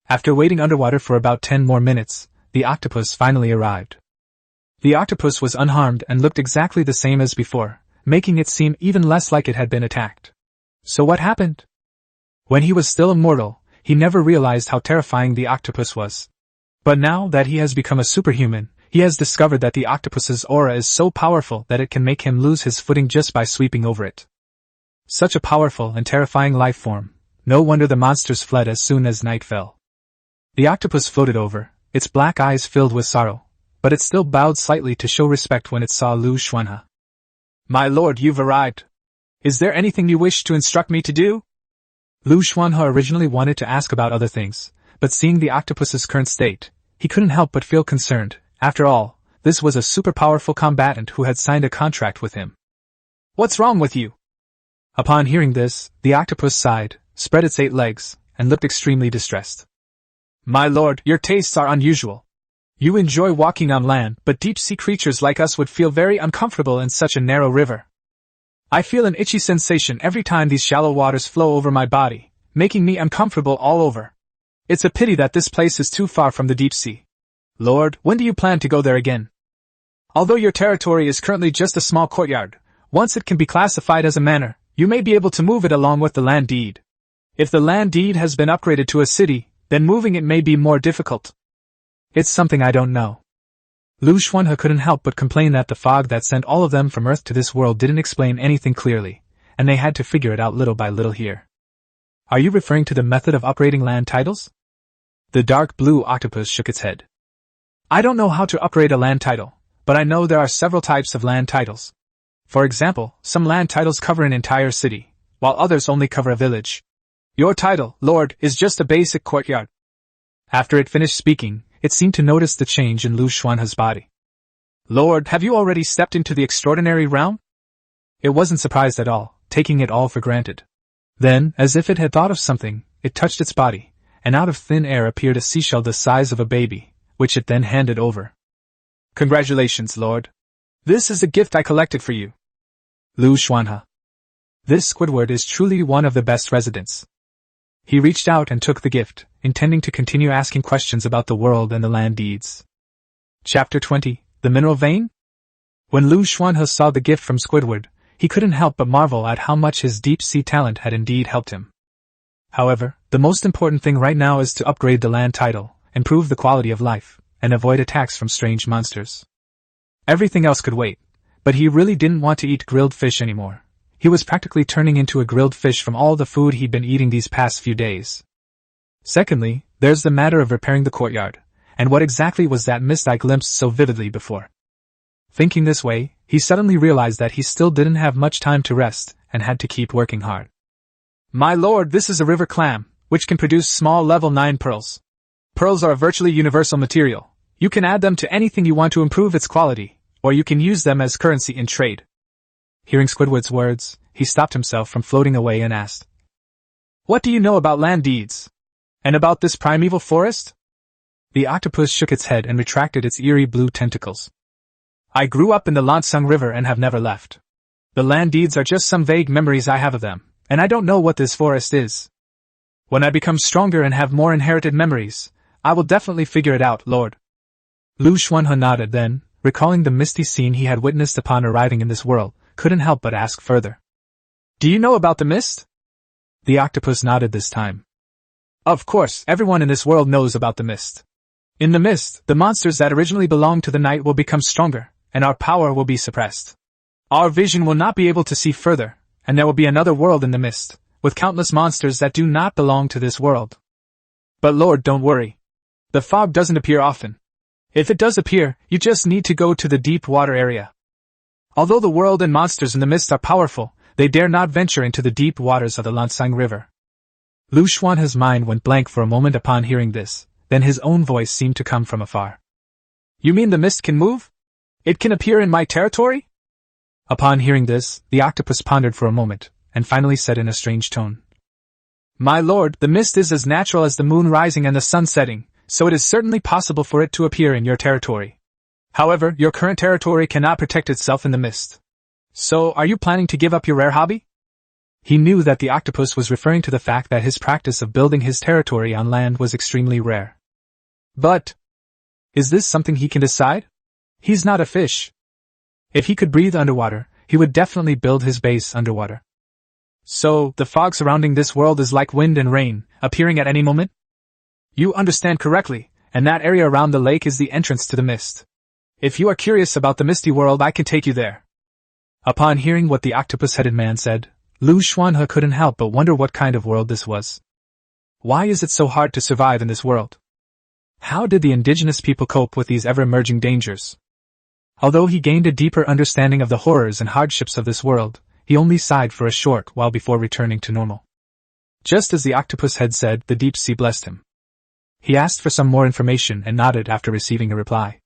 After waiting underwater for about 10 more minutes, the octopus finally arrived. The octopus was unharmed and looked exactly the same as before, making it seem even less like it had been attacked. So what happened? When he was still a mortal, he never realized how terrifying the octopus was. But now that he has become a superhuman, he has discovered that the octopus's aura is so powerful that it can make him lose his footing just by sweeping over it. Such a powerful and terrifying life form, no wonder the monsters fled as soon as night fell. The octopus floated over, its black eyes filled with sorrow, but it still bowed slightly to show respect when it saw Liu Xuanhe. My lord, you've arrived. Is there anything you wish to instruct me to do? Liu Xuanhe originally wanted to ask about other things, but seeing the octopus's current state, he couldn't help but feel concerned. After all, this was a super powerful combatant who had signed a contract with him. What's wrong with you? Upon hearing this, the octopus sighed, spread its 8 legs, and looked extremely distressed. My lord, your tastes are unusual. You enjoy walking on land, but deep-sea creatures like us would feel very uncomfortable in such a narrow river. I feel an itchy sensation every time these shallow waters flow over my body, making me uncomfortable all over. It's a pity that this place is too far from the deep sea. Lord, when do you plan to go there again? Although your territory is currently just a small courtyard, once it can be classified as a manor, you may be able to move it along with the land deed. If the land deed has been upgraded to a city, then moving it may be more difficult. It's something I don't know. Liu Xuanhe couldn't help but complain that the fog that sent all of them from Earth to this world didn't explain anything clearly, and they had to figure it out little by little here. Are you referring to the method of upgrading land titles? The dark blue octopus shook its head. I don't know how to upgrade a land title, but I know there are several types of land titles. For example, some land titles cover an entire city, while others only cover a village. Your title, Lord, is just a basic courtyard. After it finished speaking, it seemed to notice the change in Liu Xuanhe's body. Lord, have you already stepped into the extraordinary realm? It wasn't surprised at all, taking it all for granted. Then, as if it had thought of something, it touched its body, and out of thin air appeared a seashell the size of a baby, which it then handed over. Congratulations, Lord. This is a gift I collected for you. Liu Xuanhe. This Squidward is truly one of the best residents. He reached out and took the gift, intending to continue asking questions about the world and the land deeds. Chapter 20, The Mineral Vein? When Liu Xuanhe saw the gift from Squidward, he couldn't help but marvel at how much his deep-sea talent had indeed helped him. However, the most important thing right now is to upgrade the land title, improve the quality of life, and avoid attacks from strange monsters. Everything else could wait, but he really didn't want to eat grilled fish anymore. He was practically turning into a grilled fish from all the food he'd been eating these past few days. Secondly, there's the matter of repairing the courtyard, and what exactly was that mist I glimpsed so vividly before? Thinking this way, he suddenly realized that he still didn't have much time to rest, and had to keep working hard. My lord, this is a river clam. which can produce small level 9 pearls. Pearls are a virtually universal material. You can add them to anything you want to improve its quality, or you can use them as currency in trade. Hearing Squidward's words, he stopped himself from floating away and asked, "What do you know about land deeds? And about this primeval forest?" The octopus shook its head and retracted its eerie blue tentacles. "I grew up in the Lansung River and have never left. The land deeds are just some vague memories I have of them, and I don't know what this forest is. When I become stronger and have more inherited memories, I will definitely figure it out, Lord." Liu Xuanhe nodded, then, recalling the misty scene he had witnessed upon arriving in this world, couldn't help but ask further. "Do you know about the mist?" The octopus nodded this time. "Of course, everyone in this world knows about the mist. In the mist, the monsters that originally belonged to the night will become stronger, and our power will be suppressed. Our vision will not be able to see further, and there will be another world in the mist, with countless monsters that do not belong to this world. But Lord, don't worry. The fog doesn't appear often. If it does appear, you just need to go to the deep water area. Although the world and monsters in the mist are powerful, they dare not venture into the deep waters of the Lansang River." Liu Xuanhe's mind went blank for a moment upon hearing this, then his own voice seemed to come from afar. "You mean the mist can move? It can appear in my territory?" Upon hearing this, the octopus pondered for a moment, and finally said in a strange tone, "My lord, the mist is as natural as the moon rising and the sun setting, so it is certainly possible for it to appear in your territory. However, your current territory cannot protect itself in the mist. So, are you planning to give up your rare hobby?" He knew that the octopus was referring to the fact that his practice of building his territory on land was extremely rare. But, is this something he can decide? He's not a fish. If he could breathe underwater, he would definitely build his base underwater. So, the fog surrounding this world is like wind and rain, appearing at any moment? You understand correctly, and that area around the lake is the entrance to the mist. If you are curious about the misty world, I can take you there." Upon hearing what the octopus-headed man said, Liu Xuanhe couldn't help but wonder what kind of world this was. Why is it so hard to survive in this world? How did the indigenous people cope with these ever-emerging dangers? Although he gained a deeper understanding of the horrors and hardships of this world, he only sighed for a short while before returning to normal. Just as the octopus had said, the deep sea blessed him. He asked for some more information and nodded after receiving a reply.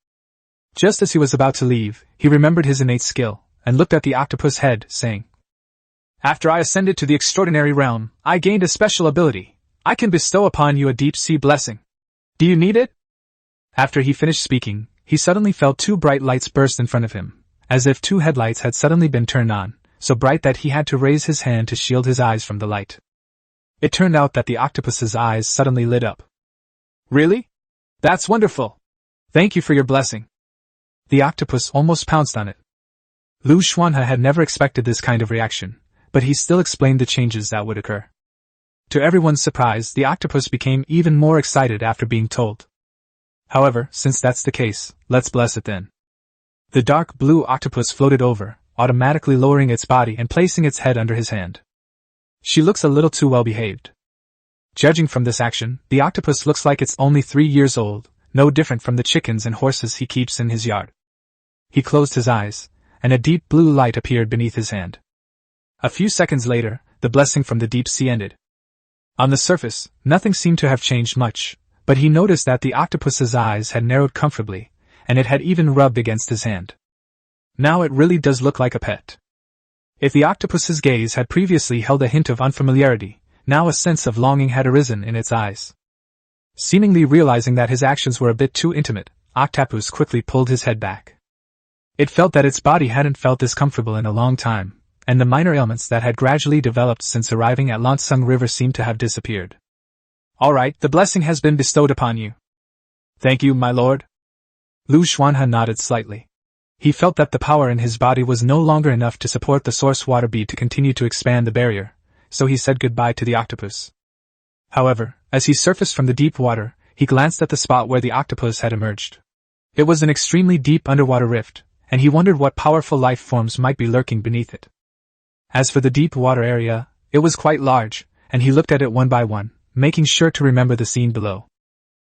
Just as he was about to leave, he remembered his innate skill, and looked at the octopus head, saying, "After I ascended to the extraordinary realm, I gained a special ability. I can bestow upon you a deep-sea blessing. Do you need it?" After he finished speaking, he suddenly felt two bright lights burst in front of him, as if two headlights had suddenly been turned on, so bright that he had to raise his hand to shield his eyes from the light. It turned out that the octopus's eyes suddenly lit up. "Really? That's wonderful. Thank you for your blessing." The octopus almost pounced on it. Liu Xuanhe had never expected this kind of reaction, but he still explained the changes that would occur. To everyone's surprise, the octopus became even more excited after being told. However, since that's the case, let's bless it then. The dark blue octopus floated over, automatically lowering its body and placing its head under his hand. She looks a little too well behaved. Judging from this action, the octopus looks like it's only 3 years old, no different from the chickens and horses he keeps in his yard. He closed his eyes, and a deep blue light appeared beneath his hand. A few seconds later, the blessing from the deep sea ended. On the surface, nothing seemed to have changed much, but he noticed that the octopus's eyes had narrowed comfortably, and it had even rubbed against his hand. Now it really does look like a pet. If the octopus's gaze had previously held a hint of unfamiliarity, now a sense of longing had arisen in its eyes. Seemingly realizing that his actions were a bit too intimate, Octopus quickly pulled his head back. It felt that its body hadn't felt this comfortable in a long time, and the minor ailments that had gradually developed since arriving at Lansung River seemed to have disappeared. "All right, the blessing has been bestowed upon you." "Thank you, my lord." Liu Xuanhe nodded slightly. He felt that the power in his body was no longer enough to support the source water bead to continue to expand the barrier, so he said goodbye to the octopus. However, as he surfaced from the deep water, he glanced at the spot where the octopus had emerged. It was an extremely deep underwater rift, and he wondered what powerful life forms might be lurking beneath it. As for the deep water area, it was quite large, and he looked at it one by one, making sure to remember the scene below.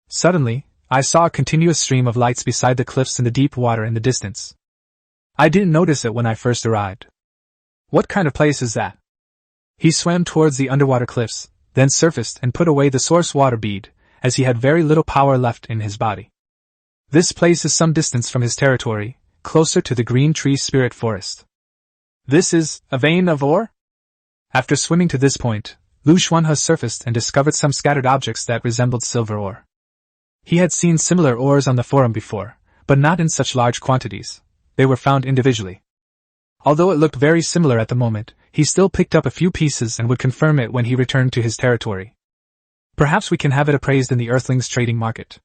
Suddenly, I saw a continuous stream of lights beside the cliffs in the deep water in the distance. I didn't notice it when I first arrived. What kind of place is that? He swam towards the underwater cliffs, then surfaced and put away the source water bead, as he had very little power left in his body. This place is some distance from his territory, closer to the green tree spirit forest. This is a vein of ore? After swimming to this point, Liu Xuanhe surfaced and discovered some scattered objects that resembled silver ore. He had seen similar ores on the forum before, but not in such large quantities. They were found individually. Although it looked very similar at the moment, he still picked up a few pieces and would confirm it when he returned to his territory. Perhaps we can have it appraised in the Earthlings trading market.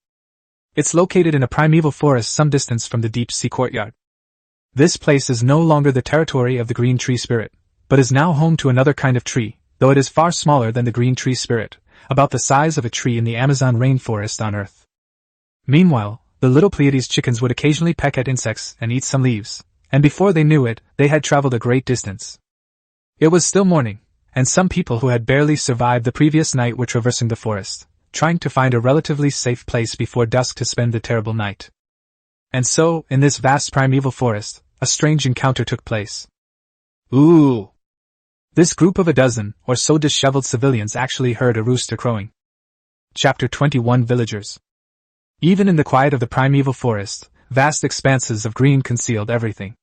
It's located in a primeval forest some distance from the deep sea courtyard. This place is no longer the territory of the green tree spirit, but is now home to another kind of tree, though it is far smaller than the green tree spirit, about the size of a tree in the Amazon rainforest on Earth. Meanwhile, the little Pleiades chickens would occasionally peck at insects and eat some leaves, and before they knew it, they had traveled a great distance. It was still morning, and some people who had barely survived the previous night were traversing the forest, trying to find a relatively safe place before dusk to spend the terrible night. And so, in this vast primeval forest, a strange encounter took place. Ooh! This group of a dozen or so disheveled civilians actually heard a rooster crowing. Chapter 21 Villagers. Even in the quiet of the primeval forest, vast expanses of green concealed everything.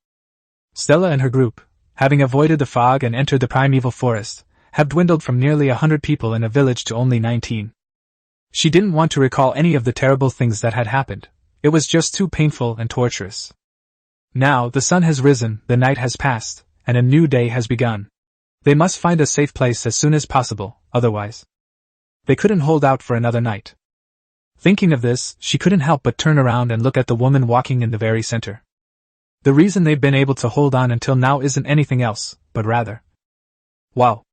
Stella and her group, having avoided the fog and entered the primeval forest, have dwindled from nearly 100 people in a village to only 19. She didn't want to recall any of the terrible things that had happened. It was just too painful and torturous. Now the sun has risen, the night has passed, and a new day has begun. They must find a safe place as soon as possible, otherwise they couldn't hold out for another night. Thinking of this, she couldn't help but turn around and look at the woman walking in the very center. The reason they've been able to hold on until now isn't anything else, but rather, wow!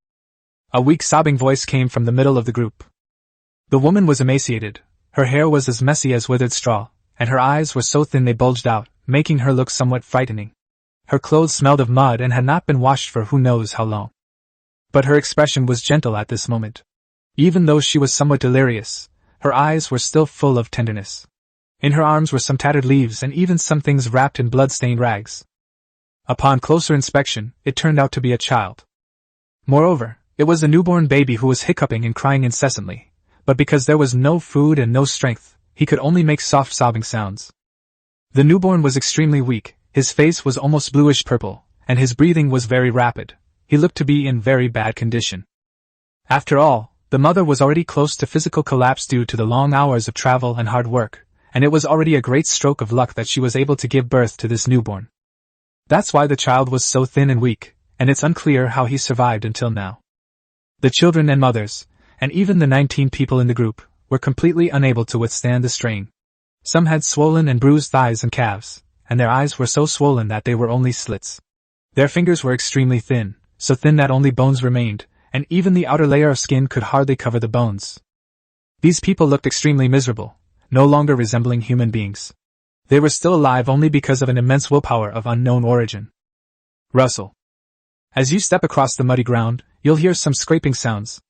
A weak sobbing voice came from the middle of the group. The woman was emaciated, her hair was as messy as withered straw, and her eyes were so thin they bulged out, making her look somewhat frightening. Her clothes smelled of mud and had not been washed for who knows how long. But her expression was gentle at this moment. Even though she was somewhat delirious, her eyes were still full of tenderness. In her arms were some tattered leaves and even some things wrapped in blood-stained rags. Upon closer inspection, it turned out to be a child. Moreover, it was a newborn baby who was hiccuping and crying incessantly, but because there was no food and no strength, he could only make soft sobbing sounds. The newborn was extremely weak, his face was almost bluish-purple, and his breathing was very rapid. He looked to be in very bad condition. After all, the mother was already close to physical collapse due to the long hours of travel and hard work, and it was already a great stroke of luck that she was able to give birth to this newborn. That's why the child was so thin and weak, and it's unclear how he survived until now. The children and mothers, and even the 19 people in the group, were completely unable to withstand the strain. Some had swollen and bruised thighs and calves, and their eyes were so swollen that they were only slits. Their fingers were extremely thin, so thin that only bones remained, and even the outer layer of skin could hardly cover the bones. These people looked extremely miserable, no longer resembling human beings. They were still alive only because of an immense willpower of unknown origin. Rustle. As you step across the muddy ground, you'll hear some scraping sounds.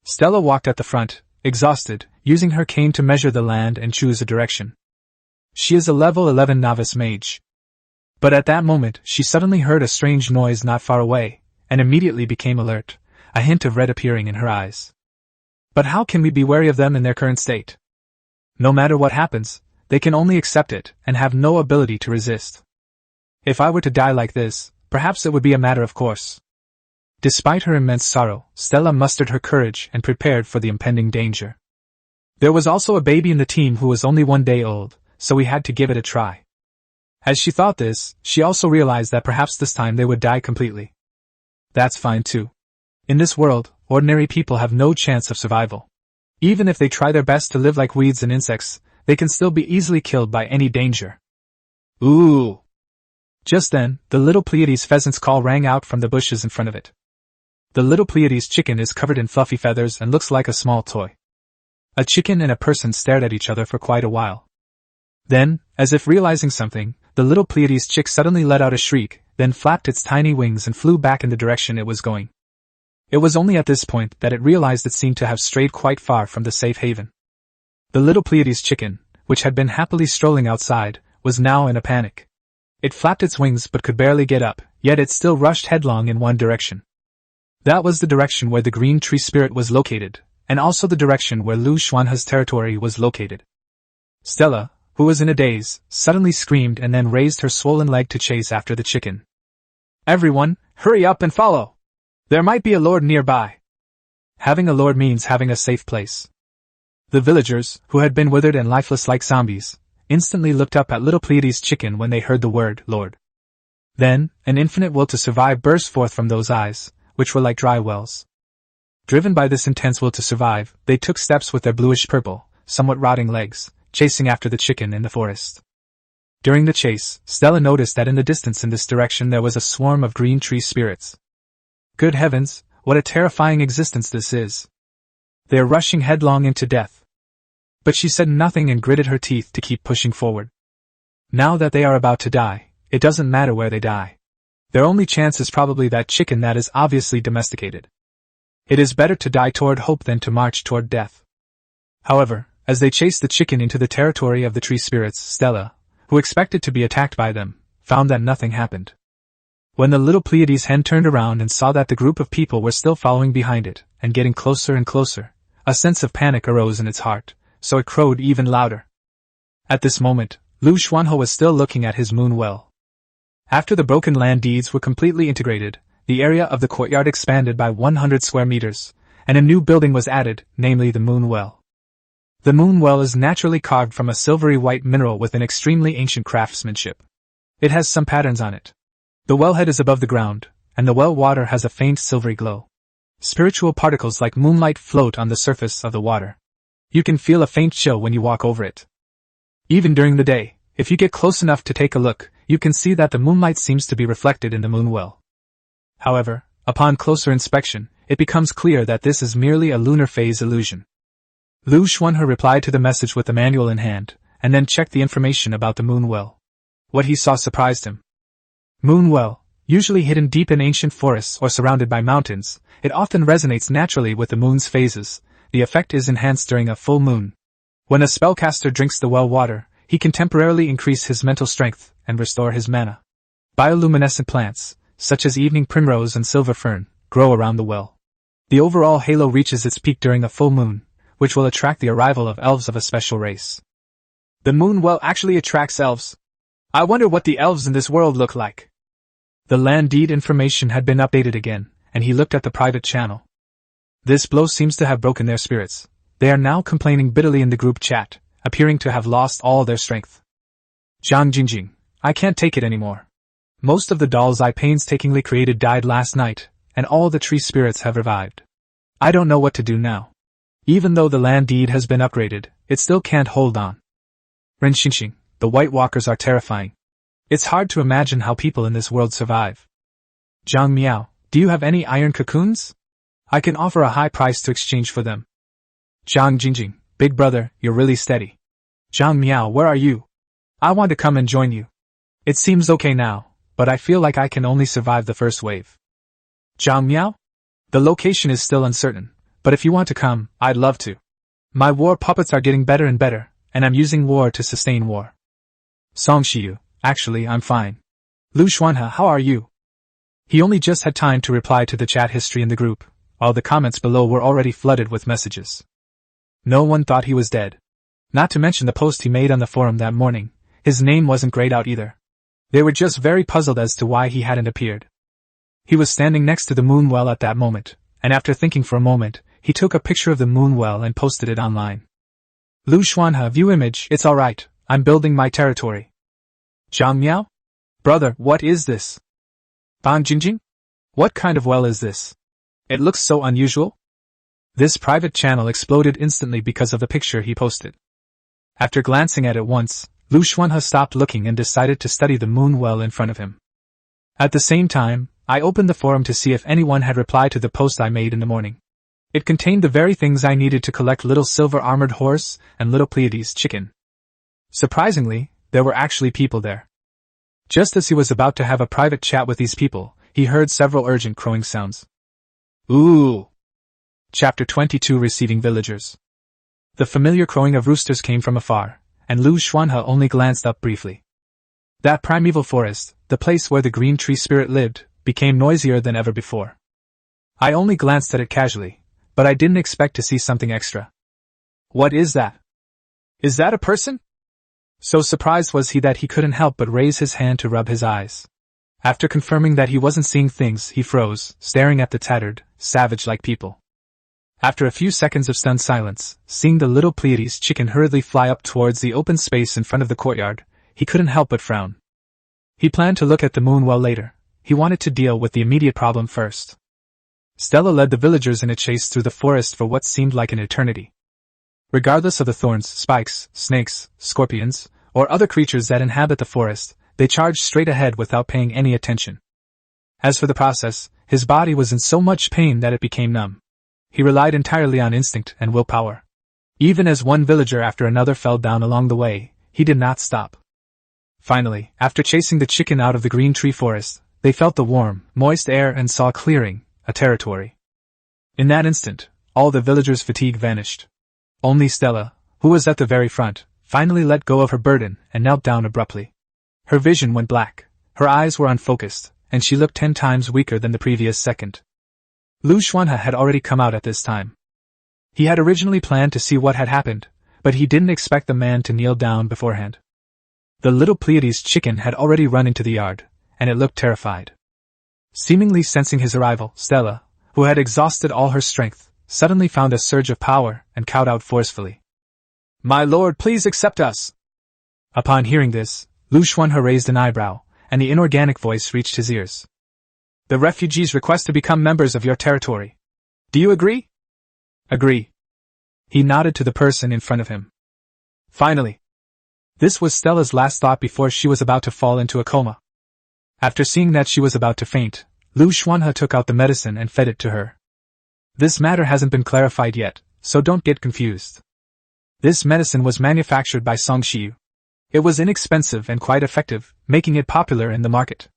Stella walked at the front, exhausted, using her cane to measure the land and choose a direction. She is a level 11 novice mage. But at that moment, she suddenly heard a strange noise not far away, and immediately became alert, a hint of red appearing in her eyes. But how can we be wary of them in their current state? No matter what happens, they can only accept it and have no ability to resist. If I were to die like this, perhaps it would be a matter of course. Despite her immense sorrow, Stella mustered her courage and prepared for the impending danger. There was also a baby in the team who was only 1 day old, so we had to give it a try. As she thought this, she also realized that perhaps this time they would die completely. That's fine too. In this world, ordinary people have no chance of survival. Even if they try their best to live like weeds and insects, they can still be easily killed by any danger. Ooh! Just then, the little Pleiades pheasant's call rang out from the bushes in front of it. The little Pleiades chicken is covered in fluffy feathers and looks like a small toy. A chicken and a person stared at each other for quite a while. Then, as if realizing something, the little Pleiades chick suddenly let out a shriek, then flapped its tiny wings and flew back in the direction it was going. It was only at this point that it realized it seemed to have strayed quite far from the safe haven. The little Pleiades chicken, which had been happily strolling outside, was now in a panic. It flapped its wings but could barely get up, yet it still rushed headlong in one direction. That was the direction where the green tree spirit was located, and also the direction where Liu Xuanhe's territory was located. Stella, who was in a daze, suddenly screamed and then raised her swollen leg to chase after the chicken. "Everyone, hurry up and follow! There might be a lord nearby." Having a lord means having a safe place. The villagers, who had been withered and lifeless like zombies, instantly looked up at little Pleiades' chicken when they heard the word Lord. Then, an infinite will to survive burst forth from those eyes, which were like dry wells. Driven by this intense will to survive, they took steps with their bluish-purple, somewhat rotting legs, chasing after the chicken in the forest. During the chase, Stella noticed that in the distance in this direction there was a swarm of green tree spirits. Good heavens, what a terrifying existence this is! They are rushing headlong into death. But she said nothing and gritted her teeth to keep pushing forward. Now that they are about to die, it doesn't matter where they die. Their only chance is probably that chicken that is obviously domesticated. It is better to die toward hope than to march toward death. However, as they chased the chicken into the territory of the tree spirits, Stella, who expected to be attacked by them, found that nothing happened. When the little Pleiades hen turned around and saw that the group of people were still following behind it, and getting closer and closer, a sense of panic arose in its heart, so it crowed even louder. At this moment, Liu Xuanhe was still looking at his moon well. After the broken land deeds were completely integrated, the area of the courtyard expanded by 100 square meters, and a new building was added, namely the moon well. The moon well is naturally carved from a silvery white mineral with an extremely ancient craftsmanship. It has some patterns on it. The wellhead is above the ground, and the well water has a faint silvery glow. Spiritual particles like moonlight float on the surface of the water. You can feel a faint chill when you walk over it. Even during the day, if you get close enough to take a look, you can see that the moonlight seems to be reflected in the moon well. However, upon closer inspection, it becomes clear that this is merely a lunar phase illusion. Liu Xuanhe replied to the message with the manual in hand, and then checked the information about the moon well. What he saw surprised him. Moon well, usually hidden deep in ancient forests or surrounded by mountains, it often resonates naturally with the moon's phases. The effect is enhanced during a full moon. When a spellcaster drinks the well water, he can temporarily increase his mental strength and restore his mana. Bioluminescent plants, such as evening primrose and silver fern, grow around the well. The overall halo reaches its peak during a full moon, which will attract the arrival of elves of a special race. The moon well actually attracts elves. I wonder what the elves in this world look like. The land deed information had been updated again, and he looked at the private channel. This blow seems to have broken their spirits. They are now complaining bitterly in the group chat, appearing to have lost all their strength. Zhang Jingjing, I can't take it anymore. Most of the dolls I painstakingly created died last night, and all the tree spirits have revived. I don't know what to do now. Even though the land deed has been upgraded, it still can't hold on. Ren Xingxing, the White Walkers are terrifying. It's hard to imagine how people in this world survive. Zhang Miao, do you have any iron cocoons? I can offer a high price to exchange for them. Zhang Jingjing, big brother, you're really steady. Zhang Miao, where are you? I want to come and join you. It seems okay now, but I feel like I can only survive the first wave. Zhang Miao? The location is still uncertain, but if you want to come, I'd love to. My war puppets are getting better and better, and I'm using war to sustain war. Song Shiyu, actually I'm fine. Liu Xuanhe, how are you? He only just had time to reply to the chat history in the group, while the comments below were already flooded with messages. No one thought he was dead. Not to mention the post he made on the forum that morning, his name wasn't grayed out either. They were just very puzzled as to why he hadn't appeared. He was standing next to the moon well at that moment, and after thinking for a moment, he took a picture of the moon well and posted it online. Liu Xuanhe, view image, it's alright, I'm building my territory. Zhang Miao? Brother, what is this? Bang Jingjing? What kind of well is this? It looks so unusual. This private channel exploded instantly because of the picture he posted. After glancing at it once, Liu Xuanhe stopped looking and decided to study the moon well in front of him. At the same time, I opened the forum to see if anyone had replied to the post I made in the morning. It contained the very things I needed to collect little silver armored horse and little Pleiades chicken. Surprisingly, there were actually people there. Just as he was about to have a private chat with these people, he heard several urgent crowing sounds. Ooh! Chapter 22, Receiving Villagers. The familiar crowing of roosters came from afar, and Liu Xuanhe only glanced up briefly. That primeval forest, the place where the green tree spirit lived, became noisier than ever before. I only glanced at it casually, but I didn't expect to see something extra. What is that? Is that a person? So surprised was he that he couldn't help but raise his hand to rub his eyes. After confirming that he wasn't seeing things, he froze, staring at the tattered, savage-like people. After a few seconds of stunned silence, seeing the little Pleiades chicken hurriedly fly up towards the open space in front of the courtyard, he couldn't help but frown. He planned to look at the moon well later. He wanted to deal with the immediate problem first. Stella led the villagers in a chase through the forest for what seemed like an eternity. Regardless of the thorns, spikes, snakes, scorpions, or other creatures that inhabit the forest, they charged straight ahead without paying any attention. As for the process, his body was in so much pain that it became numb. He relied entirely on instinct and willpower. Even as one villager after another fell down along the way, he did not stop. Finally, after chasing the chicken out of the green tree forest, they felt the warm, moist air and saw a clearing, a territory. In that instant, all the villagers' fatigue vanished. Only Stella, who was at the very front, finally let go of her burden and knelt down abruptly. Her vision went black, her eyes were unfocused, and she looked 10 times weaker than the previous second. Liu Xuanhe had already come out at this time. He had originally planned to see what had happened, but he didn't expect the man to kneel down beforehand. The little Pleiades chicken had already run into the yard, and it looked terrified. Seemingly sensing his arrival, Stella, who had exhausted all her strength, suddenly found a surge of power and cowed out forcefully. "My lord, please accept us!" Upon hearing this, Liu Xuanhe raised an eyebrow, and the inorganic voice reached his ears. "The refugees request to become members of your territory. Do you agree?" "Agree." He nodded to the person in front of him. Finally. This was Stella's last thought before she was about to fall into a coma. After seeing that she was about to faint, Liu Xuanhe took out the medicine and fed it to her. This matter hasn't been clarified yet, so don't get confused. This medicine was manufactured by Song Shiyu. It was inexpensive and quite effective, making it popular in the market.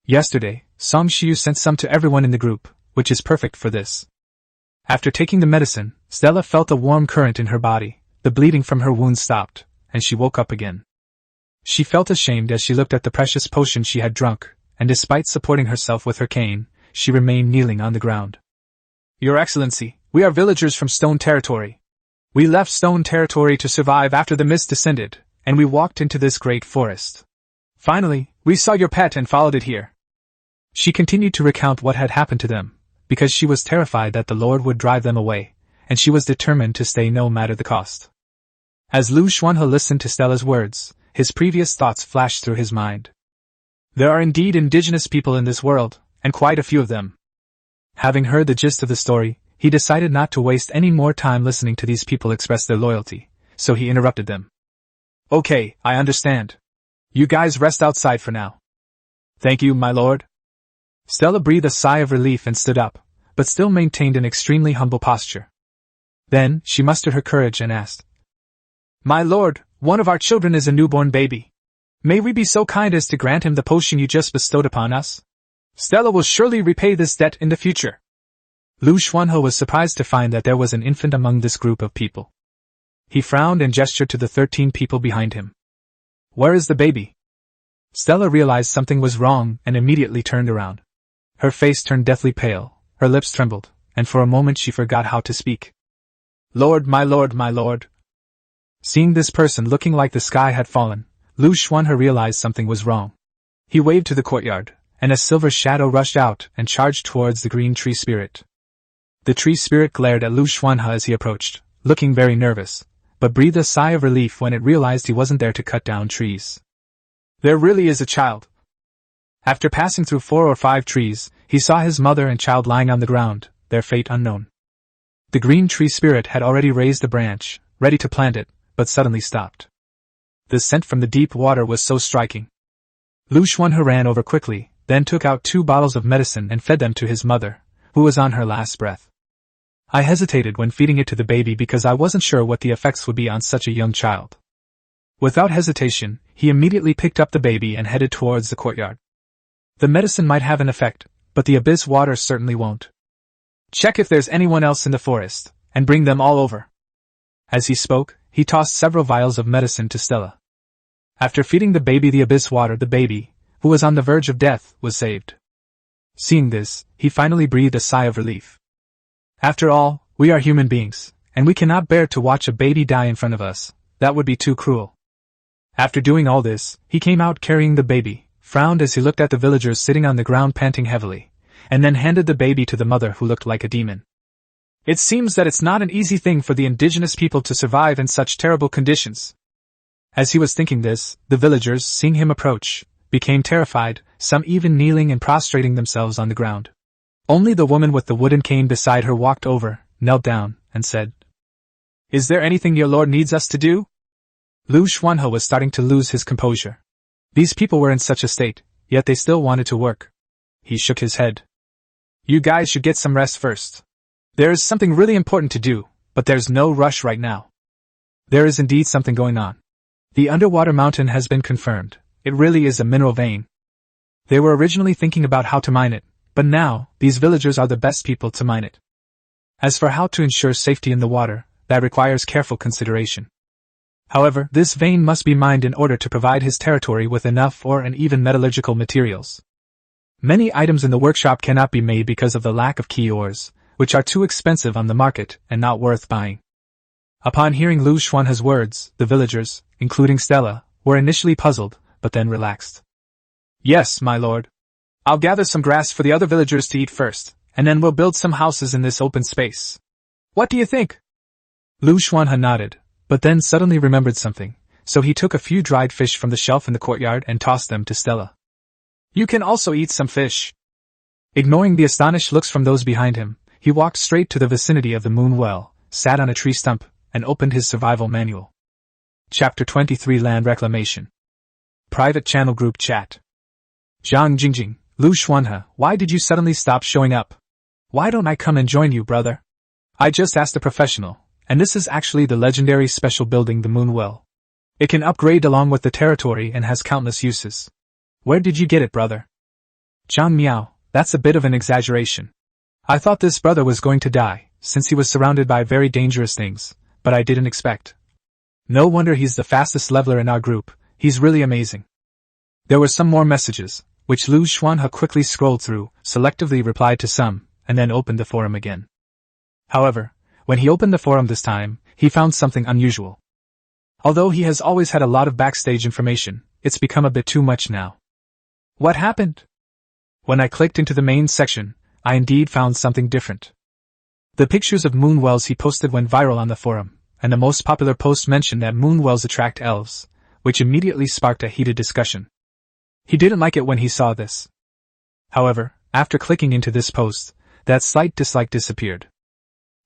Yesterday, Song Shiyu sent some to everyone in the group, which is perfect for this. After taking the medicine, Stella felt a warm current in her body, the bleeding from her wound stopped, and she woke up again. She felt ashamed as she looked at the precious potion she had drunk, and despite supporting herself with her cane, she remained kneeling on the ground. "Your Excellency, we are villagers from Stone Territory. We left Stone Territory to survive after the mist descended, and we walked into this great forest. Finally, we saw your pet and followed it here." She continued to recount what had happened to them, because she was terrified that the Lord would drive them away, and she was determined to stay no matter the cost. As Liu Xuanhe listened to Stella's words, his previous thoughts flashed through his mind. There are indeed indigenous people in this world, and quite a few of them. Having heard the gist of the story, he decided not to waste any more time listening to these people express their loyalty, so he interrupted them. "Okay, I understand. You guys rest outside for now." "Thank you, my lord." Stella breathed a sigh of relief and stood up, but still maintained an extremely humble posture. Then, she mustered her courage and asked, "My lord, one of our children is a newborn baby. May we be so kind as to grant him the potion you just bestowed upon us? Stella will surely repay this debt in the future." Liu Xuanhe was surprised to find that there was an infant among this group of people. He frowned and gestured to the 13 people behind him. "Where is the baby?" Stella realized something was wrong and immediately turned around. Her face turned deathly pale, her lips trembled, and for a moment she forgot how to speak. "Lord, my lord, my lord." Seeing this person looking like the sky had fallen, Liu Xuanhe realized something was wrong. He waved to the courtyard, and a silver shadow rushed out and charged towards the green tree spirit. The tree spirit glared at Liu Xuanhe as he approached, looking very nervous, but breathed a sigh of relief when it realized he wasn't there to cut down trees. "There really is a child." After passing through 4 or 5 trees, he saw his mother and child lying on the ground, their fate unknown. The green tree spirit had already raised a branch, ready to plant it, but suddenly stopped. The scent from the deep water was so striking. Liu Xuanhe ran over quickly, then took out 2 bottles of medicine and fed them to his mother, who was on her last breath. I hesitated when feeding it to the baby because I wasn't sure what the effects would be on such a young child. Without hesitation, he immediately picked up the baby and headed towards the courtyard. The medicine might have an effect, but the abyss water certainly won't. Check if there's anyone else in the forest, and bring them all over. As he spoke, he tossed several vials of medicine to Stella. After feeding the baby the abyss water, the baby, who was on the verge of death, was saved. Seeing this, he finally breathed a sigh of relief. After all, we are human beings, and we cannot bear to watch a baby die in front of us. That would be too cruel. After doing all this, he came out carrying the baby, frowned as he looked at the villagers sitting on the ground panting heavily, and then handed the baby to the mother who looked like a demon. It seems that it's not an easy thing for the indigenous people to survive in such terrible conditions. As he was thinking this, the villagers, seeing him approach, became terrified, some even kneeling and prostrating themselves on the ground. Only the woman with the wooden cane beside her walked over, knelt down, and said, "Is there anything your lord needs us to do?" Liu Xuanhe was starting to lose his composure. These people were in such a state, yet they still wanted to work. He shook his head. "You guys should get some rest first. There is something really important to do, but there's no rush right now." There is indeed something going on. The underwater mountain has been confirmed. It really is a mineral vein. They were originally thinking about how to mine it, but now, these villagers are the best people to mine it. As for how to ensure safety in the water, that requires careful consideration. However, this vein must be mined in order to provide his territory with enough ore and even metallurgical materials. Many items in the workshop cannot be made because of the lack of key ores, which are too expensive on the market and not worth buying. Upon hearing Liu Xuanhe's words, the villagers, including Stella, were initially puzzled, but then relaxed. "Yes, my lord. I'll gather some grass for the other villagers to eat first, and then we'll build some houses in this open space. What do you think?" Liu Xuanhe nodded, but then suddenly remembered something, so he took a few dried fish from the shelf in the courtyard and tossed them to Stella. "You can also eat some fish." Ignoring the astonished looks from those behind him, he walked straight to the vicinity of the moon well, sat on a tree stump, and opened his survival manual. Chapter 23 Land Reclamation. Private Channel Group Chat. Zhang Jingjing, Liu Xuanhe, why did you suddenly stop showing up? Why don't I come and join you, brother? I just asked a professional, and this is actually the legendary special building, the moon well. It can upgrade along with the territory and has countless uses. Where did you get it, brother? Zhang Miao, that's a bit of an exaggeration. I thought this brother was going to die, since he was surrounded by very dangerous things, but I didn't expect. No wonder he's the fastest leveler in our group, he's really amazing. There were some more messages, which Liu Xuanhe quickly scrolled through, selectively replied to some, and then opened the forum again. However, when he opened the forum this time, he found something unusual. Although he has always had a lot of backstage information, it's become a bit too much now. What happened? When I clicked into the main section, I indeed found something different. The pictures of moon wells he posted went viral on the forum, and the most popular post mentioned that moon wells attract elves, which immediately sparked a heated discussion. He didn't like it when he saw this. However, after clicking into this post, that slight dislike disappeared.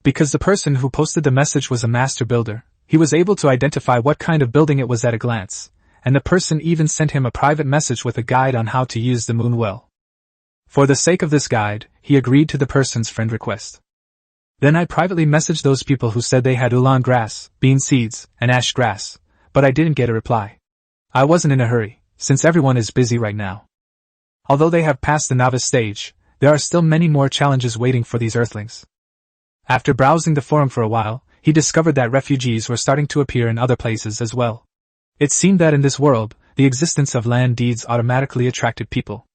Because the person who posted the message was a master builder, he was able to identify what kind of building it was at a glance, and the person even sent him a private message with a guide on how to use the moon well. For the sake of this guide, he agreed to the person's friend request. Then I privately messaged those people who said they had ulan grass, bean seeds, and ash grass, but I didn't get a reply. I wasn't in a hurry, since everyone is busy right now. Although they have passed the novice stage, there are still many more challenges waiting for these earthlings. After browsing the forum for a while, he discovered that refugees were starting to appear in other places as well. It seemed that in this world, the existence of land deeds automatically attracted people.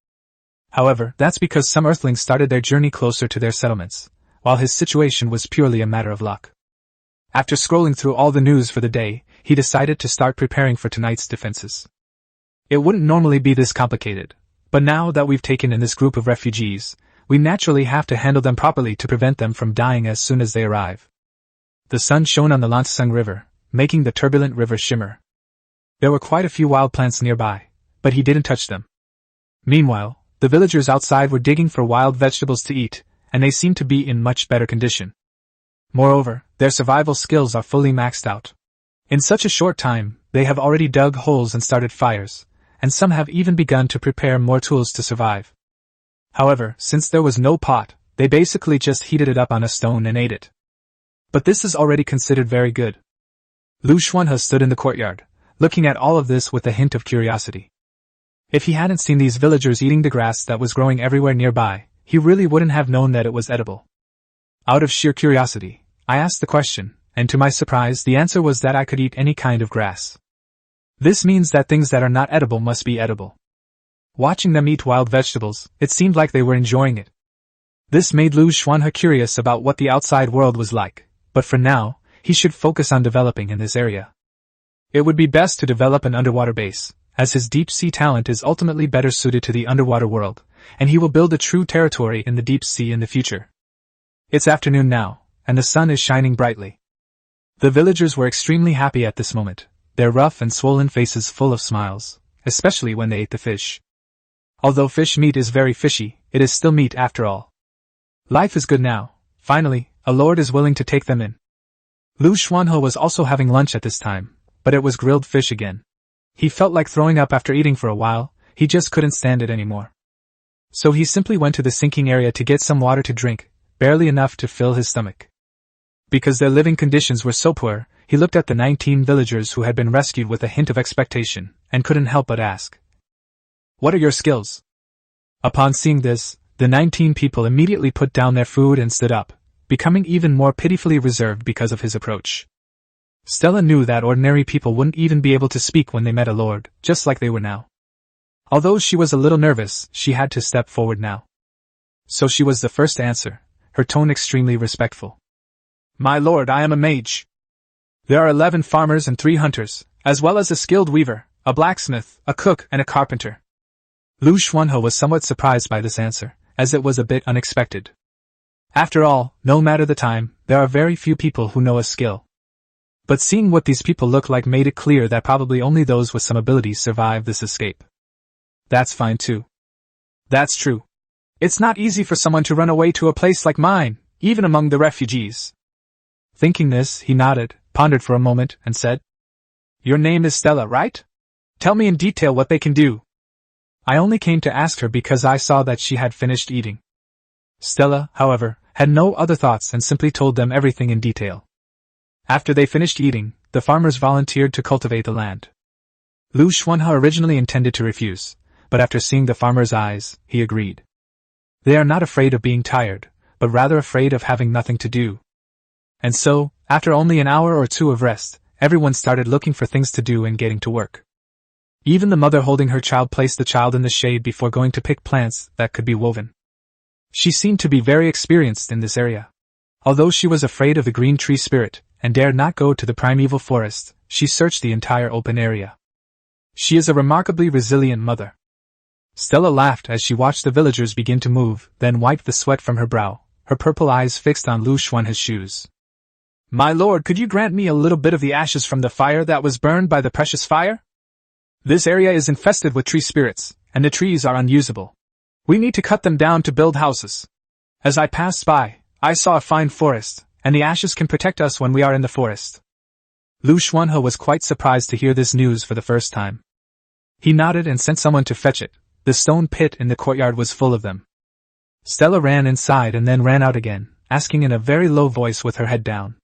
However, that's because some earthlings started their journey closer to their settlements, while his situation was purely a matter of luck. After scrolling through all the news for the day, he decided to start preparing for tonight's defenses. It wouldn't normally be this complicated, but now that we've taken in this group of refugees, we naturally have to handle them properly to prevent them from dying as soon as they arrive. The sun shone on the Lanseng River, making the turbulent river shimmer. There were quite a few wild plants nearby, but he didn't touch them. Meanwhile, the villagers outside were digging for wild vegetables to eat, and they seem to be in much better condition. Moreover, their survival skills are fully maxed out. In such a short time, they have already dug holes and started fires, and some have even begun to prepare more tools to survive. However, since there was no pot, they basically just heated it up on a stone and ate it. But this is already considered very good. Liu Xuanhe stood in the courtyard, looking at all of this with a hint of curiosity. If he hadn't seen these villagers eating the grass that was growing everywhere nearby, he really wouldn't have known that it was edible. Out of sheer curiosity, I asked the question, and to my surprise the answer was that I could eat any kind of grass. This means that things that are not edible must be edible. Watching them eat wild vegetables, it seemed like they were enjoying it. This made Liu Xuanhe curious about what the outside world was like, but for now, he should focus on developing in this area. It would be best to develop an underwater base, as his deep-sea talent is ultimately better suited to the underwater world, and he will build a true territory in the deep sea in the future. It's afternoon now, and the sun is shining brightly. The villagers were extremely happy at this moment, their rough and swollen faces full of smiles, especially when they ate the fish. Although fish meat is very fishy, it is still meat after all. Life is good now. Finally, a lord is willing to take them in. Liu Xuanhe was also having lunch at this time, but it was grilled fish again. He felt like throwing up after eating for a while, he just couldn't stand it anymore. So he simply went to the sinking area to get some water to drink, barely enough to fill his stomach. Because their living conditions were so poor, he looked at the 19 villagers who had been rescued with a hint of expectation, and couldn't help but ask, "What are your skills?" Upon seeing this, the 19 people immediately put down their food and stood up, becoming even more pitifully reserved because of his approach. Stella knew that ordinary people wouldn't even be able to speak when they met a lord, just like they were now. Although she was a little nervous, she had to step forward now. So she was the first to answer, her tone extremely respectful. "My lord, I am a mage. There are 11 farmers and 3 hunters, as well as a skilled weaver, a blacksmith, a cook, and a carpenter." Liu Xuanhe was somewhat surprised by this answer, as it was a bit unexpected. After all, no matter the time, there are very few people who know a skill. But seeing what these people look like made it clear that probably only those with some abilities survive this escape. "That's fine too." "That's true. It's not easy for someone to run away to a place like mine, even among the refugees." Thinking this, he nodded, pondered for a moment, and said, "Your name is Stella, right? Tell me in detail what they can do." "I only came to ask her because I saw that she had finished eating." Stella, however, had no other thoughts and simply told them everything in detail. After they finished eating, the farmers volunteered to cultivate the land. Liu Xuanhe originally intended to refuse, but after seeing the farmers' eyes, he agreed. They are not afraid of being tired, but rather afraid of having nothing to do. And so, after only an hour or two of rest, everyone started looking for things to do and getting to work. Even the mother holding her child placed the child in the shade before going to pick plants that could be woven. She seemed to be very experienced in this area. Although she was afraid of the green tree spirit, and dared not go to the primeval forest, she searched the entire open area. She is a remarkably resilient mother. Stella laughed as she watched the villagers begin to move, then wiped the sweat from her brow, her purple eyes fixed on Liu Xuanhe's shoes. "My lord, could you grant me a little bit of the ashes from the fire that was burned by the precious fire? This area is infested with tree spirits, and the trees are unusable. We need to cut them down to build houses. As I passed by, I saw a fine forest, and the ashes can protect us when we are in the forest." Liu Xuanhe was quite surprised to hear this news for the first time. He nodded and sent someone to fetch it. The stone pit in the courtyard was full of them. Stella ran inside and then ran out again, asking in a very low voice with her head down,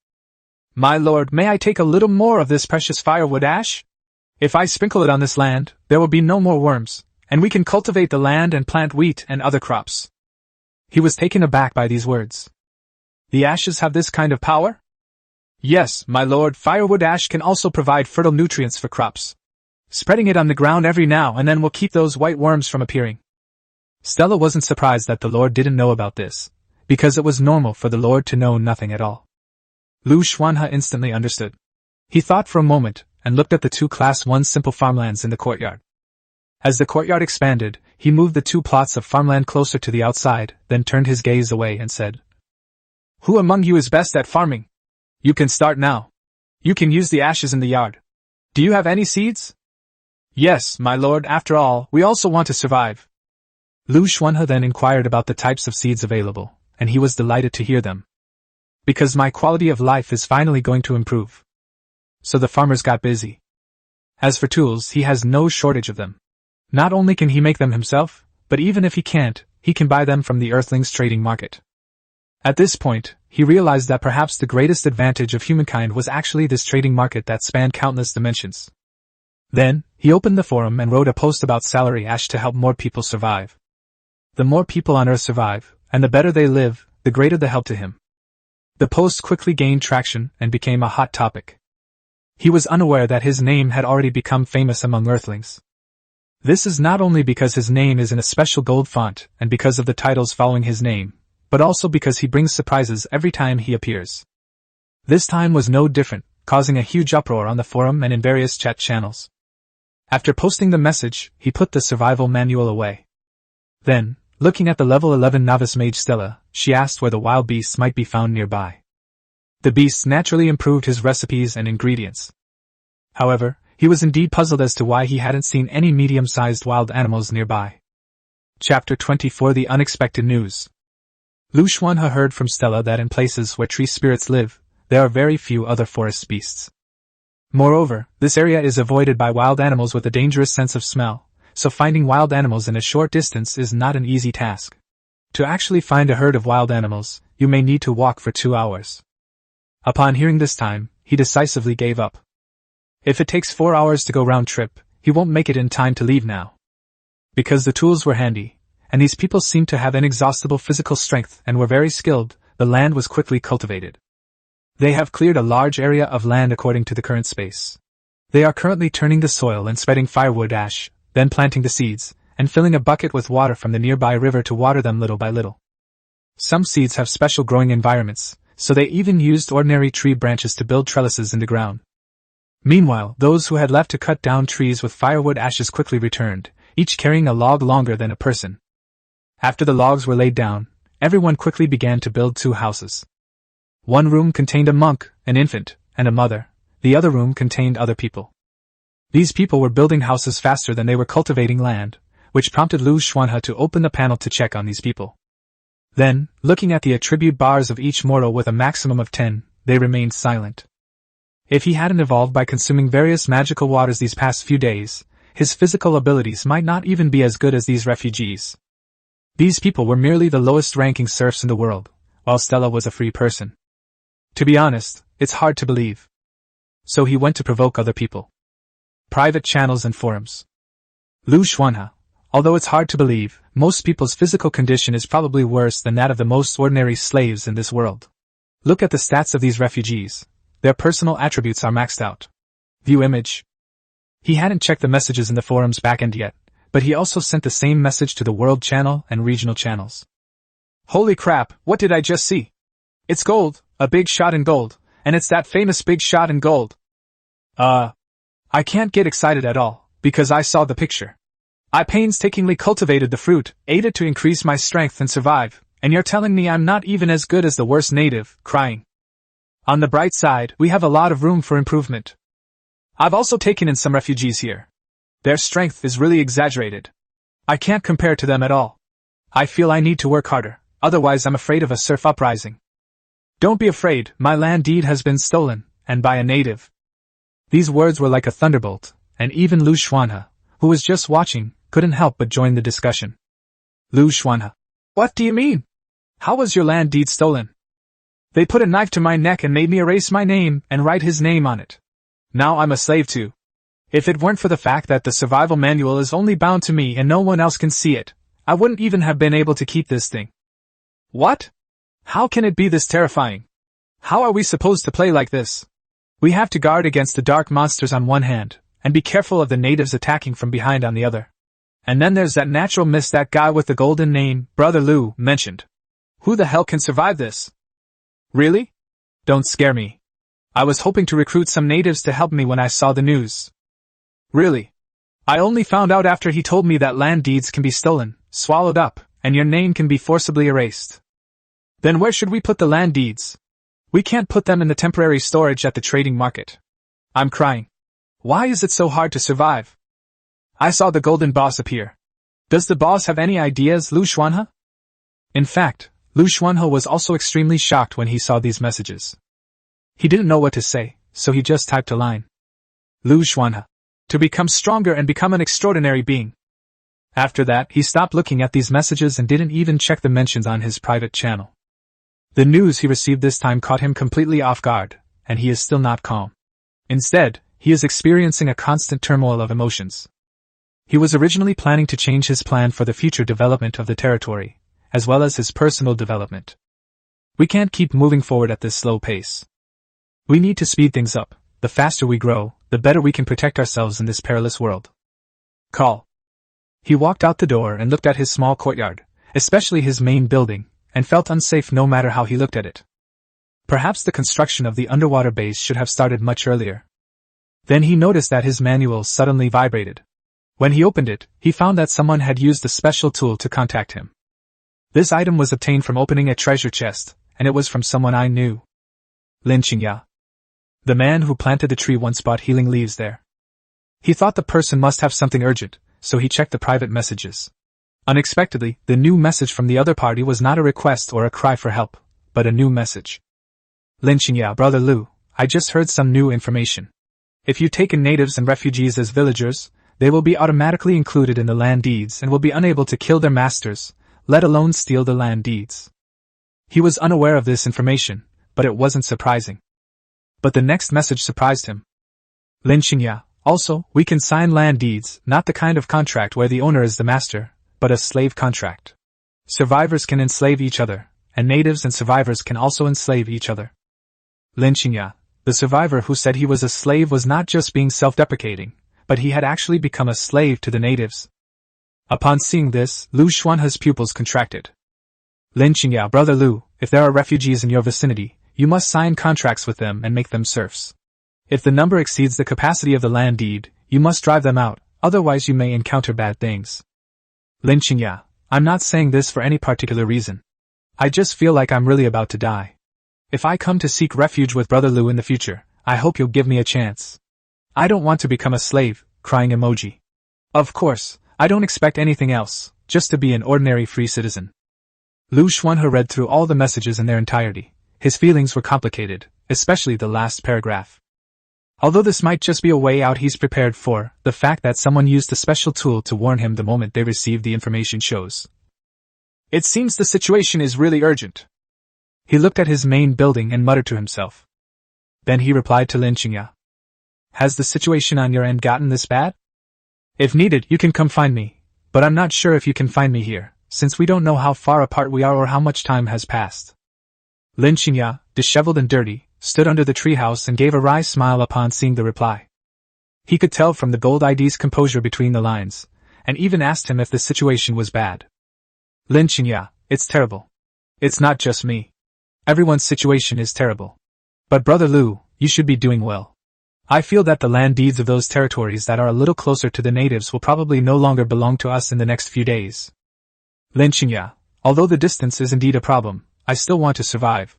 "My lord, may I take a little more of this precious firewood ash? If I sprinkle it on this land, there will be no more worms, and we can cultivate the land and plant wheat and other crops." He was taken aback by these words. "The ashes have this kind of power?" "Yes, my lord, firewood ash can also provide fertile nutrients for crops. Spreading it on the ground every now and then will keep those white worms from appearing." Stella wasn't surprised that the lord didn't know about this, because it was normal for the lord to know nothing at all. Liu Xuanhe instantly understood. He thought for a moment, and looked at the 2 Class 1 simple farmlands in the courtyard. As the courtyard expanded, he moved the 2 plots of farmland closer to the outside, then turned his gaze away and said, "Who among you is best at farming? You can start now. You can use the ashes in the yard. Do you have any seeds?" "Yes, my lord, after all, we also want to survive." Liu Xuanhe then inquired about the types of seeds available, and he was delighted to hear them. "Because my quality of life is finally going to improve." So the farmers got busy. As for tools, he has no shortage of them. Not only can he make them himself, but even if he can't, he can buy them from the Earthlings trading market. At this point, he realized that perhaps the greatest advantage of humankind was actually this trading market that spanned countless dimensions. Then, he opened the forum and wrote a post about salary ash to help more people survive. The more people on Earth survive, and the better they live, the greater the help to him. The post quickly gained traction and became a hot topic. He was unaware that his name had already become famous among Earthlings. This is not only because his name is in a special gold font and because of the titles following his name, but also because he brings surprises every time he appears. This time was no different, causing a huge uproar on the forum and in various chat channels. After posting the message, he put the survival manual away. Then, looking at the level 11 novice mage Stella, she asked where the wild beasts might be found nearby. The beasts naturally improved his recipes and ingredients. However, he was indeed puzzled as to why he hadn't seen any medium-sized wild animals nearby. Chapter 24: The Unexpected News. Liu Xuanhe heard from Stella that in places where tree spirits live, there are very few other forest beasts. Moreover, this area is avoided by wild animals with a dangerous sense of smell, so finding wild animals in a short distance is not an easy task. To actually find a herd of wild animals, you may need to walk for 2 hours. Upon hearing this time, he decisively gave up. If it takes 4 hours to go round trip, he won't make it in time to leave now. Because the tools were handy, and these people seemed to have inexhaustible physical strength and were very skilled, the land was quickly cultivated. They have cleared a large area of land according to the current space. They are currently turning the soil and spreading firewood ash, then planting the seeds, and filling a bucket with water from the nearby river to water them little by little. Some seeds have special growing environments, so they even used ordinary tree branches to build trellises in the ground. Meanwhile, those who had left to cut down trees with firewood ashes quickly returned, each carrying a log longer than a person. After the logs were laid down, everyone quickly began to build 2 houses. One room contained a monk, an infant, and a mother. The other room contained other people. These people were building houses faster than they were cultivating land, which prompted Liu Xuanhe to open the panel to check on these people. Then, looking at the attribute bars of each mortal with a maximum of 10, they remained silent. If he hadn't evolved by consuming various magical waters these past few days, his physical abilities might not even be as good as these refugees. These people were merely the lowest-ranking serfs in the world, while Stella was a free person. To be honest, it's hard to believe. So he went to provoke other people. Private channels and forums. Liu Xuanhe. Although it's hard to believe, most people's physical condition is probably worse than that of the most ordinary slaves in this world. Look at the stats of these refugees. Their personal attributes are maxed out. View image. He hadn't checked the messages in the forum's backend yet, but he also sent the same message to the world channel and regional channels. Holy crap, what did I just see? It's gold, a big shot in gold, and it's that famous big shot in gold. I can't get excited at all, because I saw the picture. I painstakingly cultivated the fruit, ate it to increase my strength and survive, and you're telling me I'm not even as good as the worst native, crying. On the bright side, we have a lot of room for improvement. I've also taken in some refugees here. Their strength is really exaggerated. I can't compare to them at all. I feel I need to work harder, otherwise I'm afraid of a serf uprising. Don't be afraid, my land deed has been stolen, and by a native. These words were like a thunderbolt, and even Liu Xuanhe, who was just watching, couldn't help but join the discussion. Liu Xuanhe. What do you mean? How was your land deed stolen? They put a knife to my neck and made me erase my name and write his name on it. Now I'm a slave too. If it weren't for the fact that the survival manual is only bound to me and no one else can see it, I wouldn't even have been able to keep this thing. What? How can it be this terrifying? How are we supposed to play like this? We have to guard against the dark monsters on one hand, and be careful of the natives attacking from behind on the other. And then there's that natural mist that guy with the golden name, Brother Liu, mentioned. Who the hell can survive this? Really? Don't scare me. I was hoping to recruit some natives to help me when I saw the news. Really? I only found out after he told me that land deeds can be stolen, swallowed up, and your name can be forcibly erased. Then where should we put the land deeds? We can't put them in the temporary storage at the trading market. I'm crying. Why is it so hard to survive? I saw the golden boss appear. Does the boss have any ideas, Liu Xuanhe? In fact, Liu Xuanhe was also extremely shocked when he saw these messages. He didn't know what to say, so he just typed a line. Liu Xuanhe. To become stronger and become an extraordinary being. After that, he stopped looking at these messages and didn't even check the mentions on his private channel. The news he received this time caught him completely off guard, and he is still not calm. Instead, he is experiencing a constant turmoil of emotions. He was originally planning to change his plan for the future development of the territory, as well as his personal development. We can't keep moving forward at this slow pace. We need to speed things up. The faster we grow, the better we can protect ourselves in this perilous world. Call. He walked out the door and looked at his small courtyard, especially his main building, and felt unsafe no matter how he looked at it. Perhaps the construction of the underwater base should have started much earlier. Then he noticed that his manual suddenly vibrated. When he opened it, he found that someone had used a special tool to contact him. This item was obtained from opening a treasure chest, and it was from someone I knew. Liu Xuanhe. The man who planted the tree once bought healing leaves there. He thought the person must have something urgent, so he checked the private messages. Unexpectedly, the new message from the other party was not a request or a cry for help, but a new message. Liu Xuanhe, Brother Liu, I just heard some new information. If you take in natives and refugees as villagers, they will be automatically included in the land deeds and will be unable to kill their masters, let alone steal the land deeds. He was unaware of this information, but it wasn't surprising. But the next message surprised him. Liu Xuanhe, also, we can sign land deeds, not the kind of contract where the owner is the master, but a slave contract. Survivors can enslave each other, and natives and survivors can also enslave each other. Liu Xuanhe, the survivor who said he was a slave was not just being self-deprecating, but he had actually become a slave to the natives. Upon seeing this, Liu Xuanhe's pupils contracted. Liu Xuanhe, Brother Liu, if there are refugees in your vicinity, you must sign contracts with them and make them serfs. If the number exceeds the capacity of the land deed, you must drive them out, otherwise you may encounter bad things. Liu Xuanhe, I'm not saying this for any particular reason. I just feel like I'm really about to die. If I come to seek refuge with Brother Liu in the future, I hope you'll give me a chance. I don't want to become a slave, crying emoji. Of course, I don't expect anything else, just to be an ordinary free citizen. Liu Xuanhe read through all the messages in their entirety. His feelings were complicated, especially the last paragraph. Although this might just be a way out he's prepared for, the fact that someone used a special tool to warn him the moment they received the information shows. It seems the situation is really urgent. He looked at his main building and muttered to himself. Then he replied to Liu Xuanhe. Has the situation on your end gotten this bad? If needed, you can come find me, but I'm not sure if you can find me here, since we don't know how far apart we are or how much time has passed. Liu Xuanhe, disheveled and dirty, stood under the treehouse and gave a wry smile upon seeing the reply. He could tell from the gold ID's composure between the lines, and even asked him if the situation was bad. Liu Xuanhe, it's terrible. It's not just me. Everyone's situation is terrible. But Brother Liu, you should be doing well. I feel that the land deeds of those territories that are a little closer to the natives will probably no longer belong to us in the next few days. Liu Xuanhe, although the distance is indeed a problem, I still want to survive.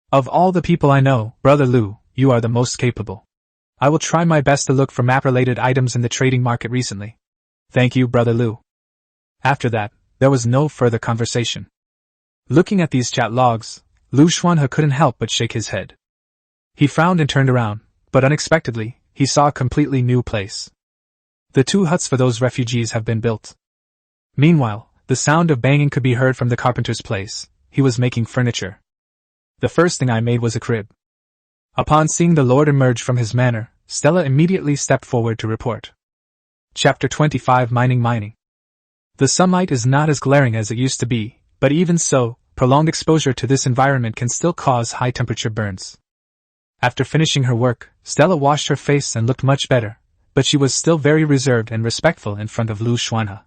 Of all the people I know, Brother Liu, you are the most capable. I will try my best to look for map-related items in the trading market recently. Thank you, Brother Liu. After that, there was no further conversation. Looking at these chat logs, Liu Xuanhe couldn't help but shake his head. He frowned and turned around, but unexpectedly, he saw a completely new place. The 2 huts for those refugees have been built. Meanwhile, the sound of banging could be heard from the carpenter's place. He was making furniture. The first thing I made was a crib. Upon seeing the Lord emerge from his manor, Stella immediately stepped forward to report. Chapter 25 Mining. The sunlight is not as glaring as it used to be, but even so, prolonged exposure to this environment can still cause high-temperature burns. After finishing her work, Stella washed her face and looked much better, but she was still very reserved and respectful in front of Liu Xuanhe.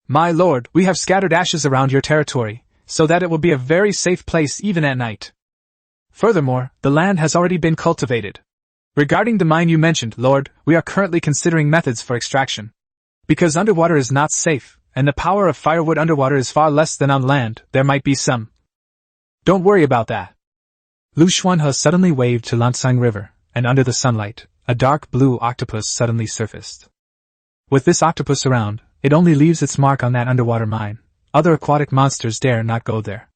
My lord, we have scattered ashes around your territory, so that it will be a very safe place even at night. Furthermore, the land has already been cultivated. Regarding the mine you mentioned, Lord, we are currently considering methods for extraction. Because underwater is not safe, and the power of firewood underwater is far less than on land, there might be some. Don't worry about that. Liu Xuanhe suddenly waved to Lansang River, and under the sunlight, a dark blue octopus suddenly surfaced. With this octopus around, it only leaves its mark on that underwater mine. Other aquatic monsters dare not go there.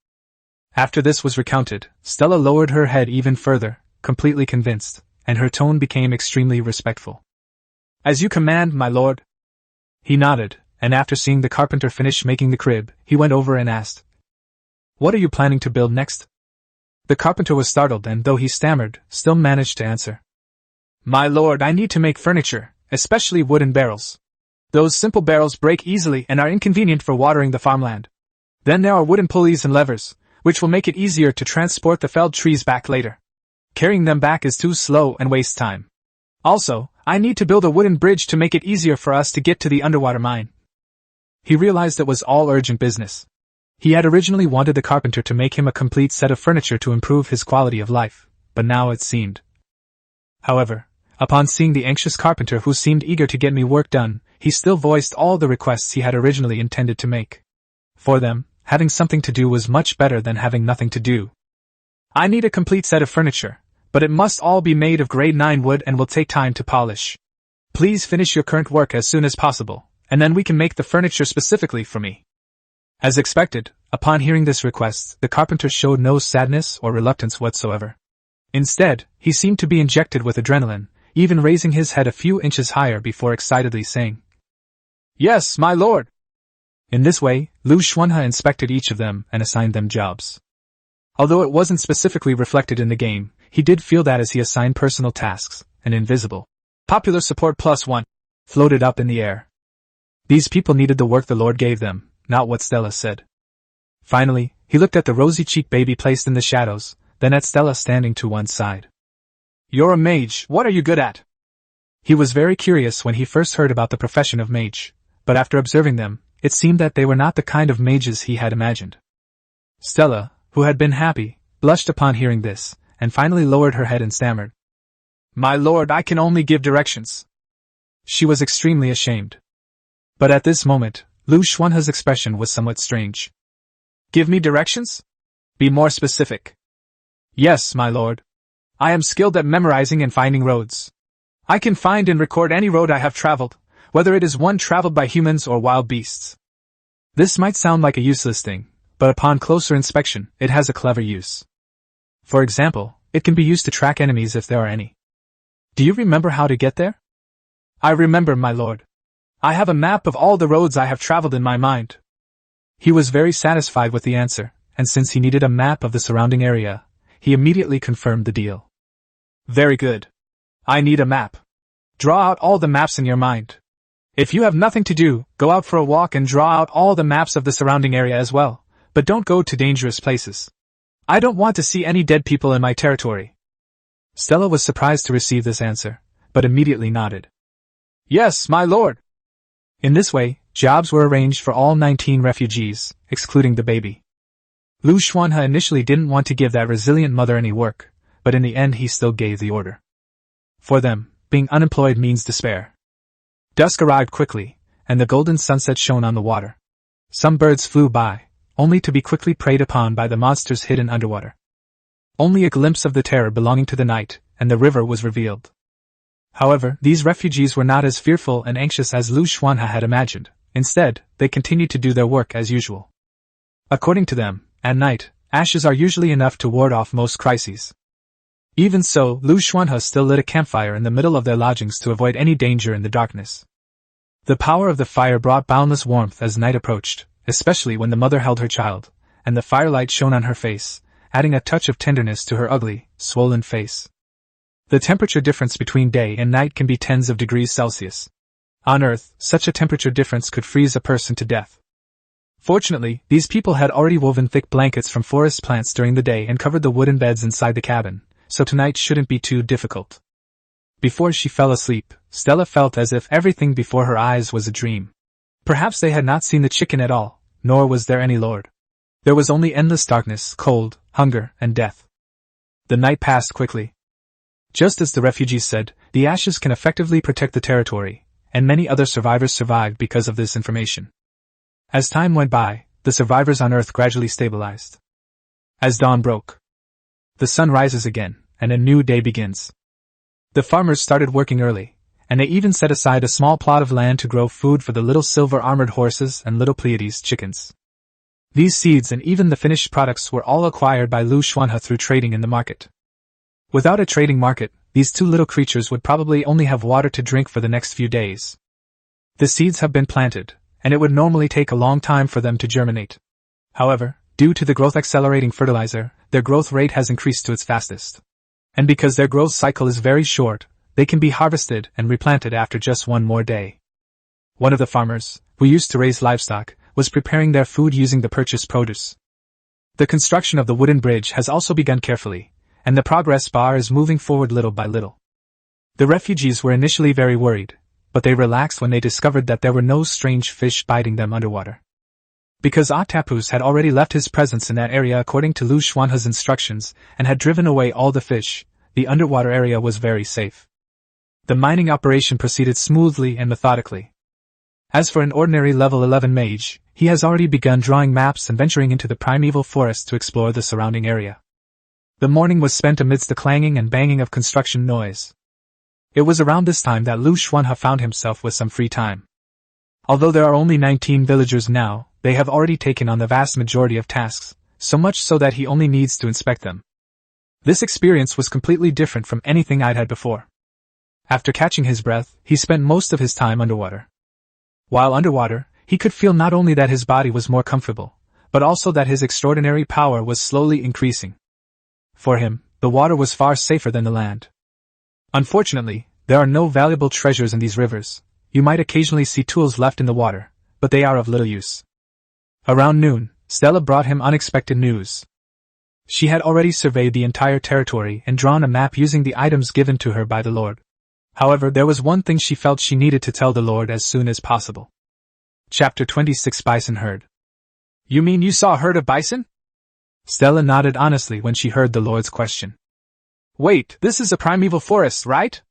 After this was recounted, Stella lowered her head even further, completely convinced, and her tone became extremely respectful. As you command, my lord. He nodded, and after seeing the carpenter finish making the crib, he went over and asked, What are you planning to build next? The carpenter was startled and, though he stammered, still managed to answer. My lord, I need to make furniture, especially wooden barrels. Those simple barrels break easily and are inconvenient for watering the farmland. Then there are wooden pulleys and levers, which will make it easier to transport the felled trees back later. Carrying them back is too slow and wastes time. Also, I need to build a wooden bridge to make it easier for us to get to the underwater mine. He realized it was all urgent business. He had originally wanted the carpenter to make him a complete set of furniture to improve his quality of life, but now it seemed. However, upon seeing the anxious carpenter who seemed eager to get me work done, he still voiced all the requests he had originally intended to make. For them, having something to do was much better than having nothing to do. I need a complete set of furniture, but it must all be made of grade 9 wood and will take time to polish. Please finish your current work as soon as possible, and then we can make the furniture specifically for me. As expected, upon hearing this request, the carpenter showed no sadness or reluctance whatsoever. Instead, he seemed to be injected with adrenaline, even raising his head a few inches higher before excitedly saying, "Yes, my lord!" In this way, Liu Xuanhe inspected each of them and assigned them jobs. Although it wasn't specifically reflected in the game, he did feel that as he assigned personal tasks, an invisible popular support +1 floated up in the air. These people needed the work the Lord gave them, not what Stella said. Finally, he looked at the rosy-cheeked baby placed in the shadows, then at Stella standing to one side. "You're a mage, what are you good at?" He was very curious when he first heard about the profession of mage, but after observing them, it seemed that they were not the kind of mages he had imagined. Stella, who had been happy, blushed upon hearing this, and finally lowered her head and stammered, "My lord, I can only give directions." She was extremely ashamed. But at this moment, Liu Xuanhe's expression was somewhat strange. "Give me directions? Be more specific." "Yes, my lord. I am skilled at memorizing and finding roads. I can find and record any road I have traveled, whether it is one traveled by humans or wild beasts." This might sound like a useless thing, but upon closer inspection, it has a clever use. For example, it can be used to track enemies if there are any. "Do you remember how to get there?" "I remember, my lord. I have a map of all the roads I have traveled in my mind." He was very satisfied with the answer, and since he needed a map of the surrounding area, he immediately confirmed the deal. "Very good. I need a map. Draw out all the maps in your mind. If you have nothing to do, go out for a walk and draw out all the maps of the surrounding area as well, but don't go to dangerous places. I don't want to see any dead people in my territory." Stella was surprised to receive this answer, but immediately nodded. "Yes, my lord." In this way, jobs were arranged for all 19 refugees, excluding the baby. Liu Xuanhe initially didn't want to give that resilient mother any work, but in the end he still gave the order. For them, being unemployed means despair. Dusk arrived quickly, and the golden sunset shone on the water. Some birds flew by, only to be quickly preyed upon by the monsters hidden underwater. Only a glimpse of the terror belonging to the night, and the river was revealed. However, these refugees were not as fearful and anxious as Liu Xuanhe had imagined. Instead, they continued to do their work as usual. According to them, at night, ashes are usually enough to ward off most crises. Even so, Liu Xuanhe still lit a campfire in the middle of their lodgings to avoid any danger in the darkness. The power of the fire brought boundless warmth as night approached, especially when the mother held her child, and the firelight shone on her face, adding a touch of tenderness to her ugly, swollen face. The temperature difference between day and night can be tens of degrees Celsius. On Earth, such a temperature difference could freeze a person to death. Fortunately, these people had already woven thick blankets from forest plants during the day and covered the wooden beds inside the cabin, so tonight shouldn't be too difficult. Before she fell asleep, Stella felt as if everything before her eyes was a dream. Perhaps they had not seen the chicken at all, nor was there any lord. There was only endless darkness, cold, hunger, and death. The night passed quickly. Just as the refugees said, the ashes can effectively protect the territory, and many other survivors survived because of this information. As time went by, the survivors on Earth gradually stabilized. As dawn broke, the sun rises again, and a new day begins. The farmers started working early, and they even set aside a small plot of land to grow food for the little silver-armored horses and little Pleiades chickens. These seeds and even the finished products were all acquired by Liu Xuanhe through trading in the market. Without a trading market, these two little creatures would probably only have water to drink for the next few days. The seeds have been planted, and it would normally take a long time for them to germinate. However, due to the growth-accelerating fertilizer, their growth rate has increased to its fastest. And because their growth cycle is very short, they can be harvested and replanted after just one more day. One of the farmers, who used to raise livestock, was preparing their food using the purchased produce. The construction of the wooden bridge has also begun carefully, and the progress bar is moving forward little by little. The refugees were initially very worried, but they relaxed when they discovered that there were no strange fish biting them underwater. Because Octopus had already left his presence in that area according to Liu Xuanhe's instructions and had driven away all the fish, the underwater area was very safe. The mining operation proceeded smoothly and methodically. As for an ordinary level 11 mage, he has already begun drawing maps and venturing into the primeval forest to explore the surrounding area. The morning was spent amidst the clanging and banging of construction noise. It was around this time that Liu Xuanhe found himself with some free time. Although there are only 19 villagers now, they have already taken on the vast majority of tasks, so much so that he only needs to inspect them. This experience was completely different from anything I'd had before. After catching his breath, he spent most of his time underwater. While underwater, he could feel not only that his body was more comfortable, but also that his extraordinary power was slowly increasing. For him, the water was far safer than the land. Unfortunately, there are no valuable treasures in these rivers. You might occasionally see tools left in the water, but they are of little use. Around noon, Stella brought him unexpected news. She had already surveyed the entire territory and drawn a map using the items given to her by the Lord. However, there was one thing she felt she needed to tell the Lord as soon as possible. Chapter 26 Bison Herd. You mean you saw a herd of bison? Stella nodded honestly when she heard the Lord's question. Wait, this is a primeval forest, right?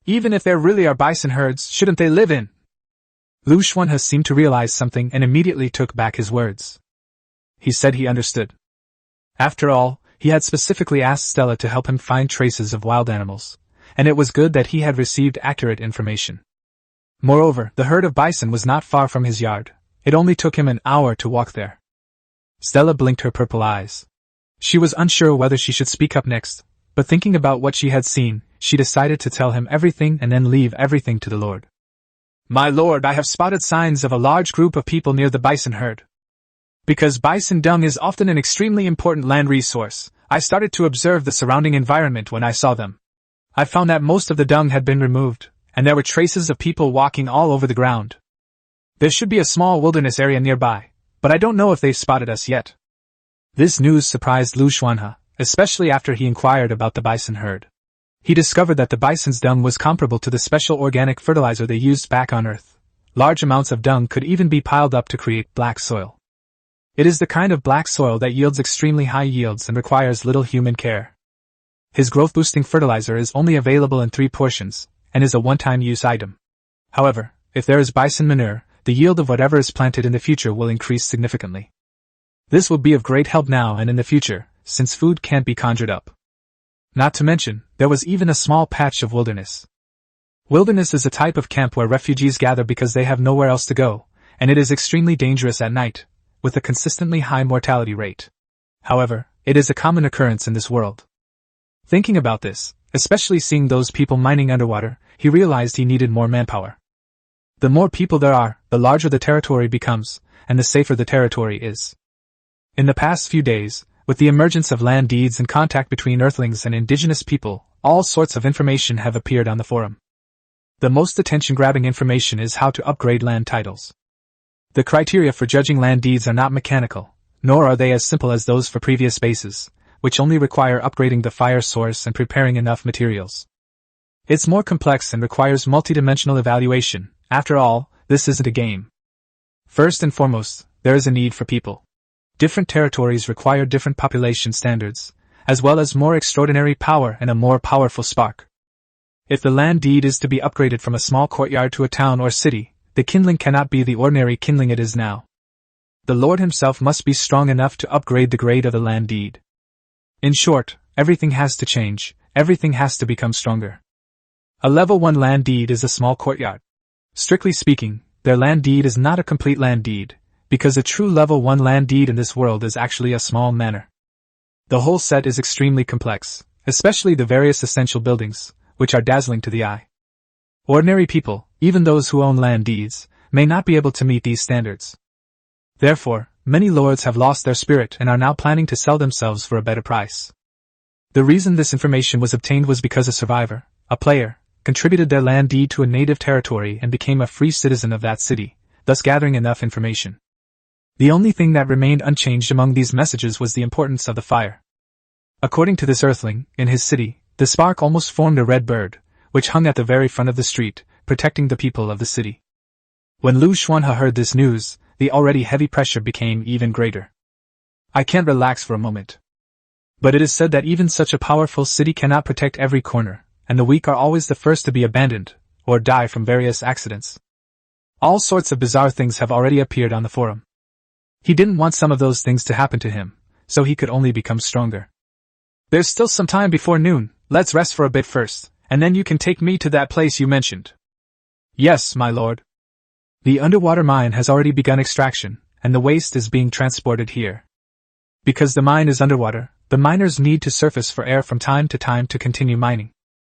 Even if there really are bison herds, shouldn't they live in? Liu Xuanhe seemed to realize something and immediately took back his words. He said he understood. After all, he had specifically asked Stella to help him find traces of wild animals, and it was good that he had received accurate information. Moreover, the herd of bison was not far from his yard. It only took him an hour to walk there. Stella blinked her purple eyes. She was unsure whether she should speak up next, but thinking about what she had seen, she decided to tell him everything and then leave everything to the Lord. My lord, I have spotted signs of a large group of people near the bison herd. Because bison dung is often an extremely important land resource, I started to observe the surrounding environment when I saw them. I found that most of the dung had been removed, and there were traces of people walking all over the ground. There should be a small wilderness area nearby, but I don't know if they've spotted us yet. This news surprised Liu Xuanhe, especially after he inquired about the bison herd. He discovered that the bison's dung was comparable to the special organic fertilizer they used back on Earth. Large amounts of dung could even be piled up to create black soil. It is the kind of black soil that yields extremely high yields and requires little human care. His growth-boosting fertilizer is only available in 3 portions, and is a one-time use item. However, if there is bison manure, the yield of whatever is planted in the future will increase significantly. This will be of great help now and in the future, since food can't be conjured up. Not to mention, there was even a small patch of wilderness. Wilderness is a type of camp where refugees gather because they have nowhere else to go, and it is extremely dangerous at night, with a consistently high mortality rate. However, it is a common occurrence in this world. Thinking about this, especially seeing those people mining underwater, he realized he needed more manpower. The more people there are, the larger the territory becomes, and the safer the territory is. In the past few days, with the emergence of land deeds and contact between Earthlings and indigenous people, all sorts of information have appeared on the forum. The most attention-grabbing information is how to upgrade land titles. The criteria for judging land deeds are not mechanical, nor are they as simple as those for previous bases, which only require upgrading the fire source and preparing enough materials. It's more complex and requires multidimensional evaluation. After all, this isn't a game. First and foremost, there is a need for people. Different territories require different population standards, as well as more extraordinary power and a more powerful spark. If the land deed is to be upgraded from a small courtyard to a town or city, the kindling cannot be the ordinary kindling it is now. The Lord himself must be strong enough to upgrade the grade of the land deed. In short, everything has to change, everything has to become stronger. A level 1 land deed is a small courtyard. Strictly speaking, their land deed is not a complete land deed, because a true level 1 land deed in this world is actually a small manor. The whole set is extremely complex, especially the various essential buildings, which are dazzling to the eye. Ordinary people, even those who own land deeds, may not be able to meet these standards. Therefore, many lords have lost their spirit and are now planning to sell themselves for a better price. The reason this information was obtained was because a survivor, a player, contributed their land deed to a native territory and became a free citizen of that city, thus gathering enough information. The only thing that remained unchanged among these messages was the importance of the fire. According to this earthling, in his city, the spark almost formed a red bird, which hung at the very front of the street, protecting the people of the city. When Liu Xuanhe heard this news, the already heavy pressure became even greater. I can't relax for a moment. But it is said that even such a powerful city cannot protect every corner, and the weak are always the first to be abandoned, or die from various accidents. All sorts of bizarre things have already appeared on the forum. He didn't want some of those things to happen to him, so he could only become stronger. There's still some time before noon, let's rest for a bit first, and then you can take me to that place you mentioned. Yes, my lord. The underwater mine has already begun extraction, and the waste is being transported here. Because the mine is underwater, the miners need to surface for air from time to time to continue mining.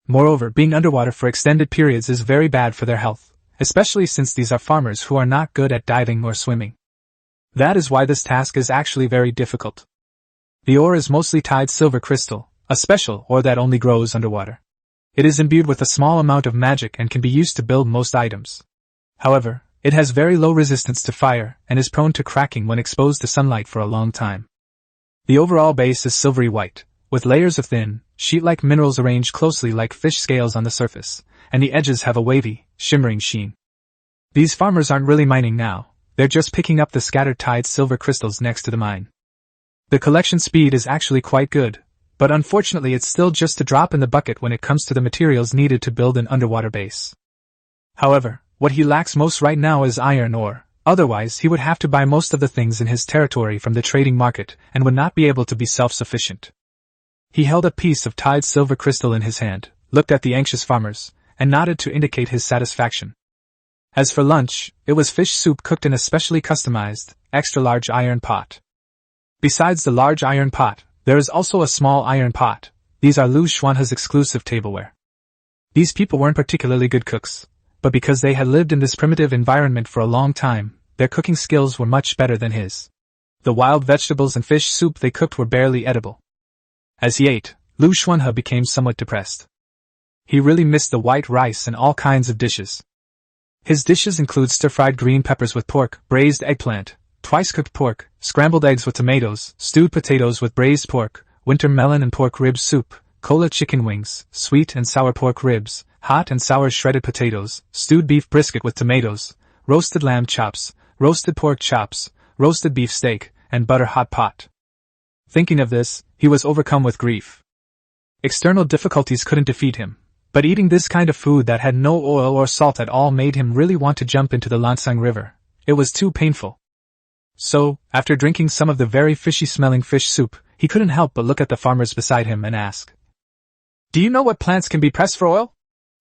Moreover, being underwater for extended periods is very bad for their health, especially since these are farmers who are not good at diving or swimming. That is why this task is actually very difficult. The ore is mostly Tide silver crystal, a special ore that only grows underwater. It is imbued with a small amount of magic and can be used to build most items. However, it has very low resistance to fire and is prone to cracking when exposed to sunlight for a long time. The overall base is silvery white, with layers of thin, sheet-like minerals arranged closely like fish scales on the surface, and the edges have a wavy, shimmering sheen. These farmers aren't really mining now, they're just picking up the scattered Tide silver crystals next to the mine. The collection speed is actually quite good, but unfortunately it's still just a drop in the bucket when it comes to the materials needed to build an underwater base. However, what he lacks most right now is iron ore, otherwise he would have to buy most of the things in his territory from the trading market and would not be able to be self-sufficient. He held a piece of Tide silver crystal in his hand, looked at the anxious farmers, and nodded to indicate his satisfaction. As for lunch, it was fish soup cooked in a specially customized, extra-large iron pot. Besides the large iron pot, there is also a small iron pot. These are Liu Xuanhe's exclusive tableware. These people weren't particularly good cooks, but because they had lived in this primitive environment for a long time, their cooking skills were much better than his. The wild vegetables and fish soup they cooked were barely edible. As he ate, Liu Xuanhe became somewhat depressed. He really missed the white rice and all kinds of dishes. His dishes include stir-fried green peppers with pork, braised eggplant, twice-cooked pork, scrambled eggs with tomatoes, stewed potatoes with braised pork, winter melon and pork rib soup, cola chicken wings, sweet and sour pork ribs, hot and sour shredded potatoes, stewed beef brisket with tomatoes, roasted lamb chops, roasted pork chops, roasted beef steak, and butter hot pot. Thinking of this, he was overcome with grief. External difficulties couldn't defeat him, but eating this kind of food that had no oil or salt at all made him really want to jump into the Lansang River. It was too painful. So, after drinking some of the very fishy-smelling fish soup, he couldn't help but look at the farmers beside him and ask, "Do you know what plants can be pressed for oil?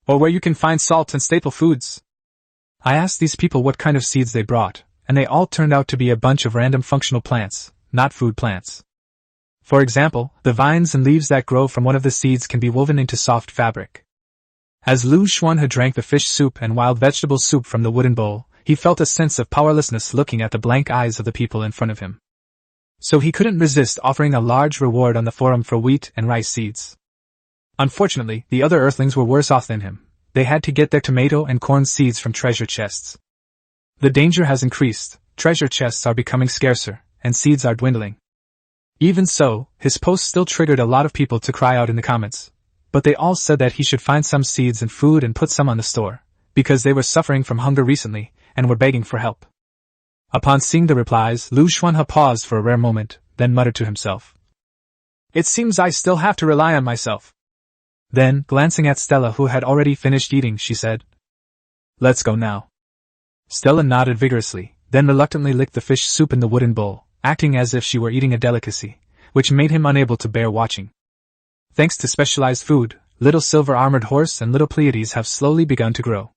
Or where you can find salt and staple foods?" I asked these people what kind of seeds they brought, and they all turned out to be a bunch of random functional plants, not food plants. For example, the vines and leaves that grow from one of the seeds can be woven into soft fabric. As Liu Xuanhe drank the fish soup and wild vegetable soup from the wooden bowl, he felt a sense of powerlessness looking at the blank eyes of the people in front of him. So he couldn't resist offering a large reward on the forum for wheat and rice seeds. Unfortunately, the other earthlings were worse off than him. They had to get their tomato and corn seeds from treasure chests. The danger has increased, treasure chests are becoming scarcer, and seeds are dwindling. Even so, his post still triggered a lot of people to cry out in the comments, but they all said that he should find some seeds and food and put some on the store, because they were suffering from hunger recently, and were begging for help. Upon seeing the replies, Liu Xuanhe paused for a rare moment, then muttered to himself, "It seems I still have to rely on myself." Then, glancing at Stella who had already finished eating, she said, "Let's go now." Stella nodded vigorously, then reluctantly licked the fish soup in the wooden bowl, acting as if she were eating a delicacy, which made him unable to bear watching. Thanks to specialized food, little silver-armored horse and little Pleiades have slowly begun to grow.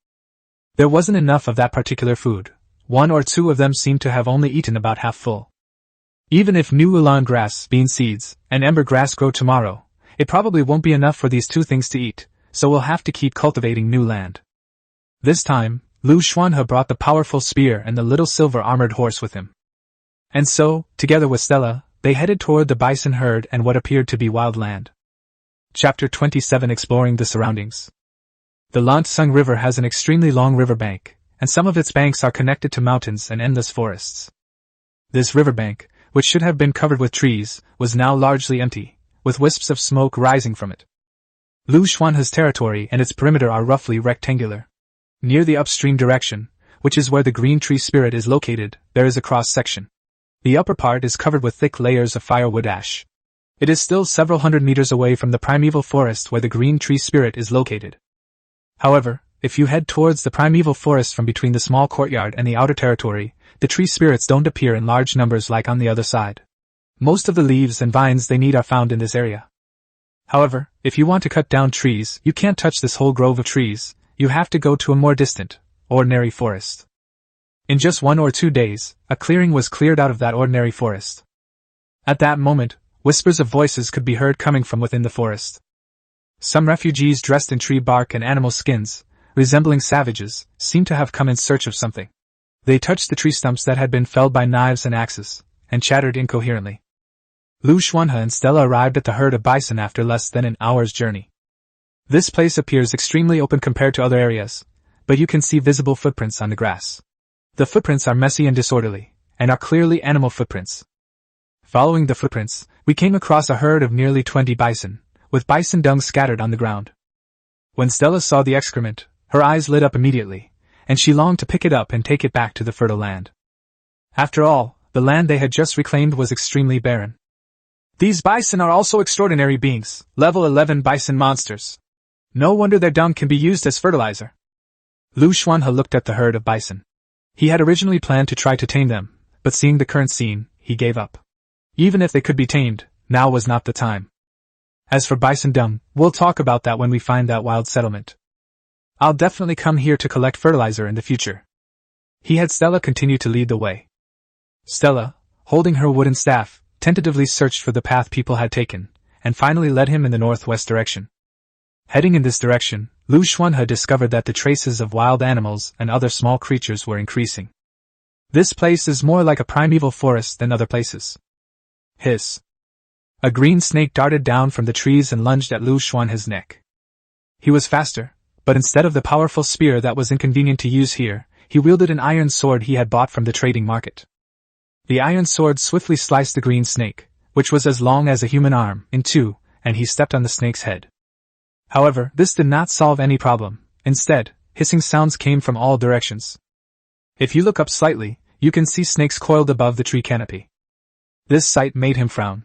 There wasn't enough of that particular food. One or two of them seemed to have only eaten about half full. Even if new ulan grass, bean seeds, and ember grass grow tomorrow, it probably won't be enough for these two things to eat, so we'll have to keep cultivating new land. This time, Liu Xuanhe brought the powerful spear and the little silver-armored horse with him. And so, together with Stella, they headed toward the bison herd and what appeared to be wild land. Chapter 27 Exploring the Surroundings. The Lansang River has an extremely long riverbank, and some of its banks are connected to mountains and endless forests. This riverbank, which should have been covered with trees, was now largely empty, with wisps of smoke rising from it. Liu Xuanhe's territory and its perimeter are roughly rectangular. Near the upstream direction, which is where the green tree spirit is located, there is a cross-section. The upper part is covered with thick layers of firewood ash. It is still several hundred meters away from the primeval forest where the green tree spirit is located. However, if you head towards the primeval forest from between the small courtyard and the outer territory, the tree spirits don't appear in large numbers like on the other side. Most of the leaves and vines they need are found in this area. However, if you want to cut down trees, you can't touch this whole grove of trees, you have to go to a more distant, ordinary forest. In just 1 or 2 days, a clearing was cleared out of that ordinary forest. At that moment, whispers of voices could be heard coming from within the forest. Some refugees dressed in tree bark and animal skins, resembling savages, seemed to have come in search of something. They touched the tree stumps that had been felled by knives and axes, and chattered incoherently. Liu Xuanhe and Stella arrived at the herd of bison after less than an hour's journey. This place appears extremely open compared to other areas, but you can see visible footprints on the grass. The footprints are messy and disorderly, and are clearly animal footprints. Following the footprints, we came across a herd of nearly 20 bison, with bison dung scattered on the ground. When Stella saw the excrement, her eyes lit up immediately, and she longed to pick it up and take it back to the fertile land. After all, the land they had just reclaimed was extremely barren. These bison are also extraordinary beings, level 11 bison monsters. No wonder their dung can be used as fertilizer. Liu Xuanhe looked at the herd of bison. He had originally planned to try to tame them, but seeing the current scene, he gave up. Even if they could be tamed, now was not the time. As for bison dung, we'll talk about that when we find that wild settlement. I'll definitely come here to collect fertilizer in the future. He had Stella continue to lead the way. Stella, holding her wooden staff, tentatively searched for the path people had taken, and finally led him in the northwest direction. Heading in this direction, Liu Xuanhe discovered that the traces of wild animals and other small creatures were increasing. This place is more like a primeval forest than other places. Hiss. A green snake darted down from the trees and lunged at Liu Xuanhe's neck. He was faster, but instead of the powerful spear that was inconvenient to use here, he wielded an iron sword he had bought from the trading market. The iron sword swiftly sliced the green snake, which was as long as a human arm, in two, and he stepped on the snake's head. However, this did not solve any problem. Instead, hissing sounds came from all directions. If you look up slightly, you can see snakes coiled above the tree canopy. This sight made him frown.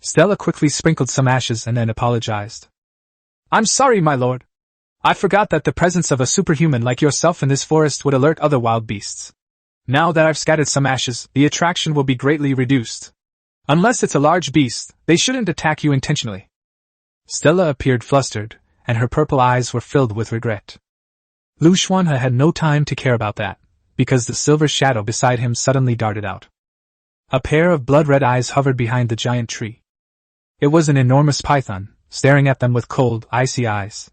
Stella quickly sprinkled some ashes and then apologized. "I'm sorry, my lord. I forgot that the presence of a superhuman like yourself in this forest would alert other wild beasts. Now that I've scattered some ashes, the attraction will be greatly reduced. Unless it's a large beast, they shouldn't attack you intentionally." Stella appeared flustered, and her purple eyes were filled with regret. Liu Xuanhe had no time to care about that, because the silver shadow beside him suddenly darted out. A pair of blood-red eyes hovered behind the giant tree. It was an enormous python, staring at them with cold, icy eyes.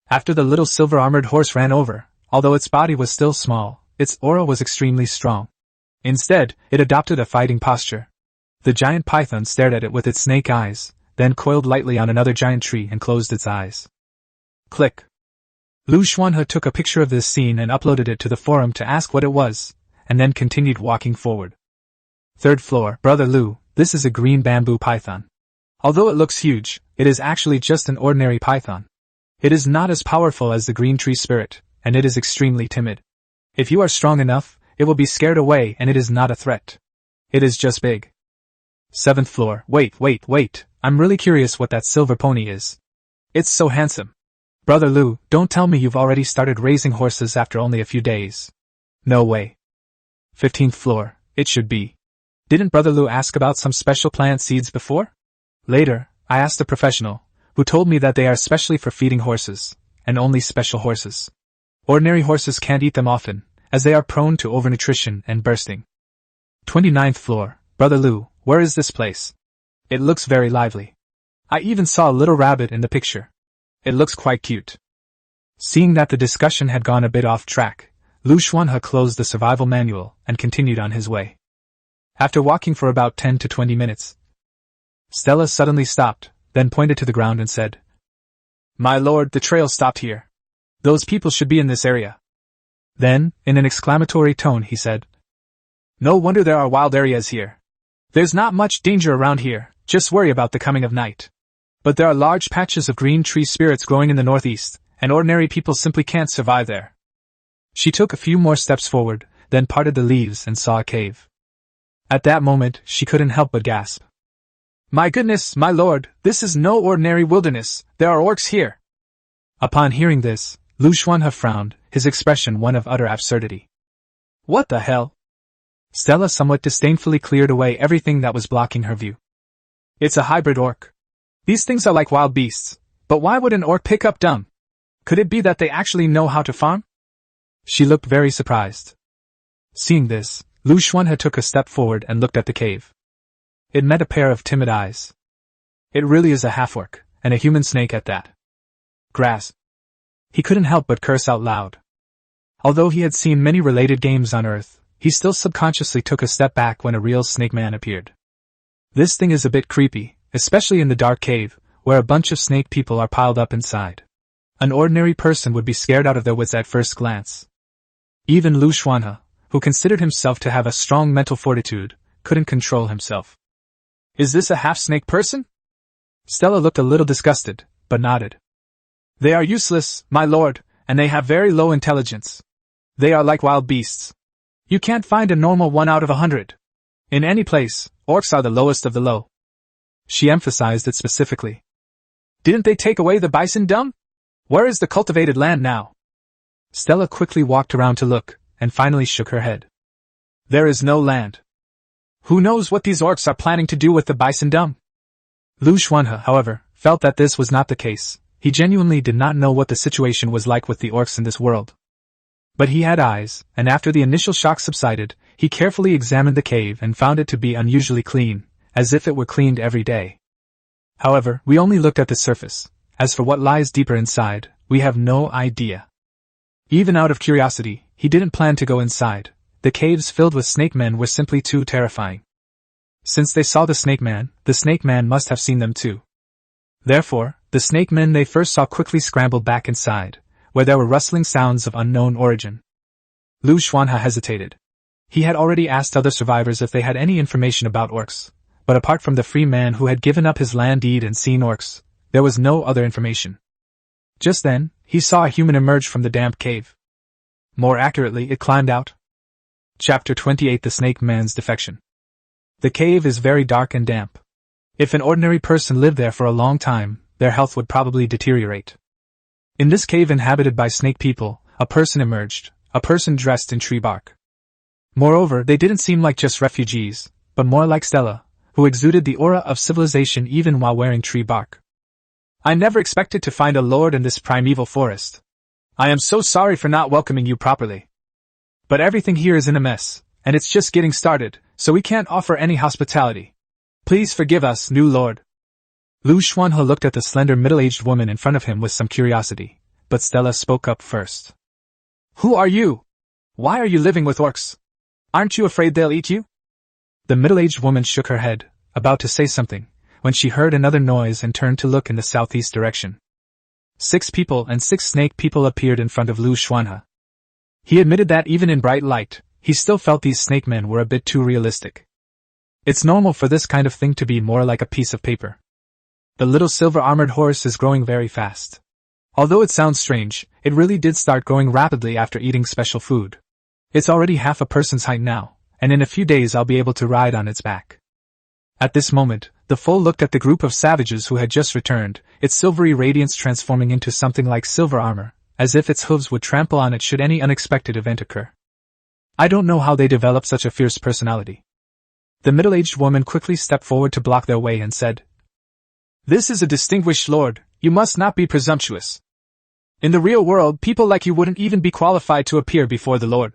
After the little silver-armored horse ran over, although its body was still small, its aura was extremely strong. Instead, it adopted a fighting posture. The giant python stared at it with its snake eyes, then coiled lightly on another giant tree and closed its eyes. Click. Liu Xuanhe took a picture of this scene and uploaded it to the forum to ask what it was, and then continued walking forward. 3rd floor, Brother Liu, this is a green bamboo python. Although it looks huge, it is actually just an ordinary python. It is not as powerful as the green tree spirit, and it is extremely timid. If you are strong enough, it will be scared away and it is not a threat. It is just big. 7th floor, wait, I'm really curious what that silver pony is. It's so handsome. Brother Liu, don't tell me you've already started raising horses after only a few days. No way. 15th floor, it should be. Didn't Brother Liu ask about some special plant seeds before? Later, I asked a professional, who told me that they are specially for feeding horses, and only special horses. Ordinary horses can't eat them often, as they are prone to overnutrition and bursting. 29th floor, Brother Liu, where is this place? It looks very lively. I even saw a little rabbit in the picture. It looks quite cute. Seeing that the discussion had gone a bit off track, Liu Xuanhe closed the survival manual and continued on his way. After walking for about 10 to 20 minutes, Stella suddenly stopped, then pointed to the ground and said, "My lord, the trail stopped here. Those people should be in this area." Then, in an exclamatory tone, he said, "No wonder there are wild areas here. There's not much danger around here, just worry about the coming of night. But there are large patches of green tree spirits growing in the northeast, and ordinary people simply can't survive there. She took a few more steps forward, then parted the leaves and saw a cave. At that moment, she couldn't help but gasp. My goodness, my lord, this is no ordinary wilderness, there are orcs here. Upon hearing this, Liu Xuanhe frowned, his expression one of utter absurdity. What the hell? Stella somewhat disdainfully cleared away everything that was blocking her view. It's a hybrid orc. These things are like wild beasts, but why would an orc pick up dung? Could it be that they actually know how to farm? She looked very surprised. Seeing this, Liu Xuanhe took a step forward and looked at the cave. It met a pair of timid eyes. It really is a half-orc, and a human snake at that. Grass. He couldn't help but curse out loud. Although he had seen many related games on Earth, he still subconsciously took a step back when a real snake man appeared. This thing is a bit creepy, especially in the dark cave, where a bunch of snake people are piled up inside. An ordinary person would be scared out of their wits at first glance. Even Liu Xuanhe, who considered himself to have a strong mental fortitude, couldn't control himself. Is this a half-snake person? Stella looked a little disgusted, but nodded. They are useless, my lord, and they have very low intelligence. They are like wild beasts. You can't find a normal 1 out of 100. In any place, orcs are the lowest of the low. She emphasized it specifically. Didn't they take away the bison dung? Where is the cultivated land now? Stella quickly walked around to look, and finally shook her head. There is no land. Who knows what these orcs are planning to do with the bison dung? Liu Xuanhe, however, felt that this was not the case. He genuinely did not know what the situation was like with the orcs in this world. But he had eyes, and after the initial shock subsided, he carefully examined the cave and found it to be unusually clean, as if it were cleaned every day. However, we only looked at the surface. As for what lies deeper inside, we have no idea. Even out of curiosity, he didn't plan to go inside. The caves filled with snake men were simply too terrifying. Since they saw the snake man must have seen them too. Therefore, the snake men they first saw quickly scrambled back inside, where there were rustling sounds of unknown origin. Liu Xuanhe hesitated. He had already asked other survivors if they had any information about orcs, but apart from the free man who had given up his land deed and seen orcs, there was no other information. Just then, he saw a human emerge from the damp cave. More accurately, it climbed out. Chapter 28: The Snake Man's Defection. The cave is very dark and damp. If an ordinary person lived there for a long time, their health would probably deteriorate. In this cave inhabited by snake people, a person emerged, a person dressed in tree bark. Moreover, they didn't seem like just refugees, but more like Stella, who exuded the aura of civilization even while wearing tree bark. I never expected to find a lord in this primeval forest. I am so sorry for not welcoming you properly. But everything here is in a mess, and it's just getting started, so we can't offer any hospitality. Please forgive us, new lord. Liu Xuanhe looked at the slender middle-aged woman in front of him with some curiosity, but Stella spoke up first. Who are you? Why are you living with orcs? Aren't you afraid they'll eat you? The middle-aged woman shook her head, about to say something, when she heard another noise and turned to look in the southeast direction. 6 people and 6 snake people appeared in front of Liu Xuanhe. He admitted that even in bright light, he still felt these snake men were a bit too realistic. It's normal for this kind of thing to be more like a piece of paper. The little silver-armored horse is growing very fast. Although it sounds strange, it really did start growing rapidly after eating special food. It's already half a person's height now, and in a few days I'll be able to ride on its back. At this moment, the foal looked at the group of savages who had just returned, its silvery radiance transforming into something like silver armor, as if its hooves would trample on it should any unexpected event occur. I don't know how they develop such a fierce personality. The middle-aged woman quickly stepped forward to block their way and said, This is a distinguished lord, you must not be presumptuous. In the real world, people like you wouldn't even be qualified to appear before the lord.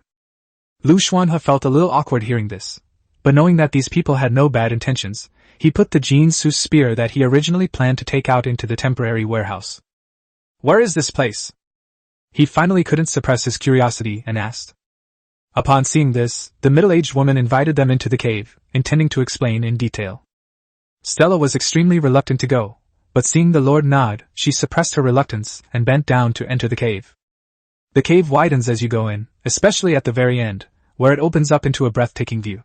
Liu Xuanhe felt a little awkward hearing this, but knowing that these people had no bad intentions, he put the Jin Su's spear that he originally planned to take out into the temporary warehouse. Where is this place? He finally couldn't suppress his curiosity and asked. Upon seeing this, the middle-aged woman invited them into the cave, intending to explain in detail. Stella was extremely reluctant to go, but seeing the lord nod, she suppressed her reluctance and bent down to enter the cave. The cave widens as you go in, especially at the very end, where it opens up into a breathtaking view.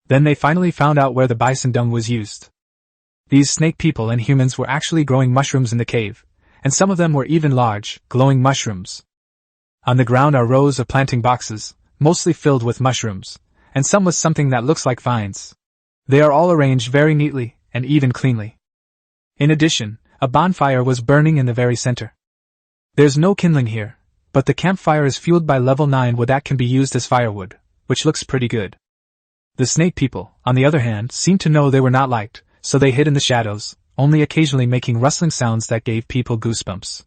Then they finally found out where the bison dung was used. These snake people and humans were actually growing mushrooms in the cave, and some of them were even large, glowing mushrooms. On the ground are rows of planting boxes, mostly filled with mushrooms, and some with something that looks like vines. They are all arranged very neatly, and even cleanly. In addition, a bonfire was burning in the very center. There's no kindling here, but the campfire is fueled by level 9 wood that can be used as firewood, which looks pretty good. The snake people, on the other hand, seemed to know they were not liked, so they hid in the shadows, only occasionally making rustling sounds that gave people goosebumps.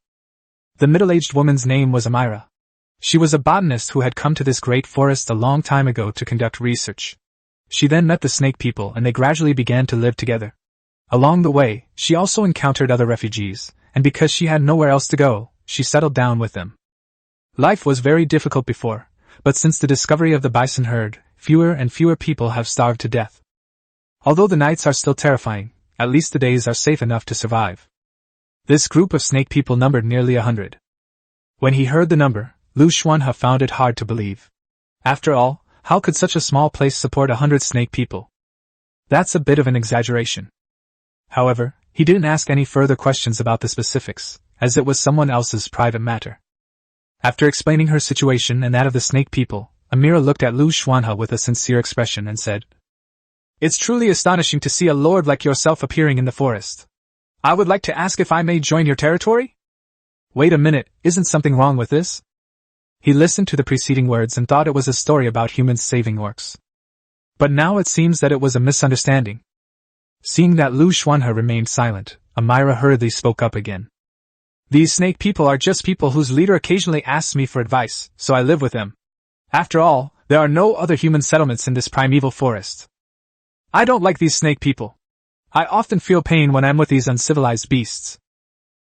The middle-aged woman's name was Amira. She was a botanist who had come to this great forest a long time ago to conduct research. She then met the snake people and they gradually began to live together. Along the way, she also encountered other refugees, and because she had nowhere else to go, she settled down with them. Life was very difficult before, but since the discovery of the bison herd, fewer and fewer people have starved to death. Although the nights are still terrifying, at least the days are safe enough to survive. This group of snake people numbered nearly 100. When he heard the number, Liu Xuanhe found it hard to believe. After all, how could such a small place support 100 snake people? That's a bit of an exaggeration. However, he didn't ask any further questions about the specifics, as it was someone else's private matter. After explaining her situation and that of the snake people, Amira looked at Liu Xuanhe with a sincere expression and said, "It's truly astonishing to see a lord like yourself appearing in the forest. I would like to ask if I may join your territory?" Wait a minute, isn't something wrong with this? He listened to the preceding words and thought it was a story about humans saving orcs. But now it seems that it was a misunderstanding. Seeing that Liu Xuanhe remained silent, Amira hurriedly spoke up again. "These snake people are just people whose leader occasionally asks me for advice, so I live with them. After all, there are no other human settlements in this primeval forest. I don't like these snake people. I often feel pain when I'm with these uncivilized beasts.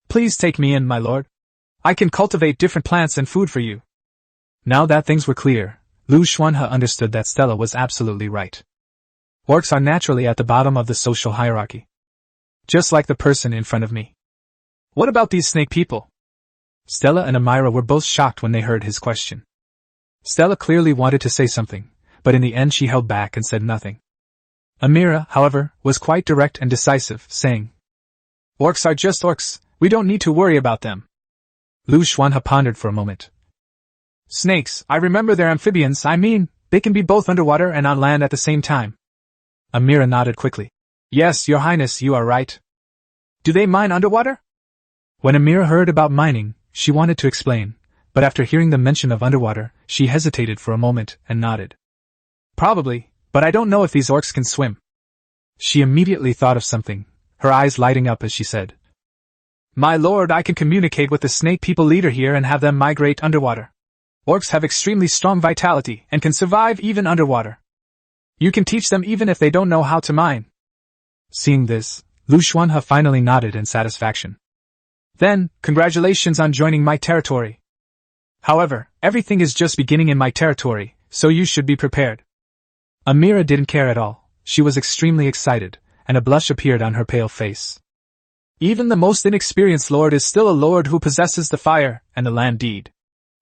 Please take me in, my lord. I can cultivate different plants and food for you." Now that things were clear, Liu Xuanhe understood that Stella was absolutely right. Orcs are naturally at the bottom of the social hierarchy. Just like the person in front of me. What about these snake people? Stella and Amira were both shocked when they heard his question. Stella clearly wanted to say something, but in the end she held back and said nothing. Amira, however, was quite direct and decisive, saying, "Orcs are just orcs, we don't need to worry about them." Liu Xuanhe pondered for a moment. "Snakes, I remember they're amphibians, I mean, they can be both underwater and on land at the same time." Amira nodded quickly. "Yes, your highness, you are right. Do they mine underwater?" When Amira heard about mining, she wanted to explain, but after hearing the mention of underwater, she hesitated for a moment and nodded. "Probably, but I don't know if these orcs can swim." She immediately thought of something, her eyes lighting up as she said, "My lord, I can communicate with the snake people leader here and have them migrate underwater. Orcs have extremely strong vitality and can survive even underwater. You can teach them even if they don't know how to mine." Seeing this, Liu Xuanhe finally nodded in satisfaction. "Then, congratulations on joining my territory. However, everything is just beginning in my territory, so you should be prepared." Amira didn't care at all. She was extremely excited, and a blush appeared on her pale face. "Even the most inexperienced lord is still a lord who possesses the fire and the land deed.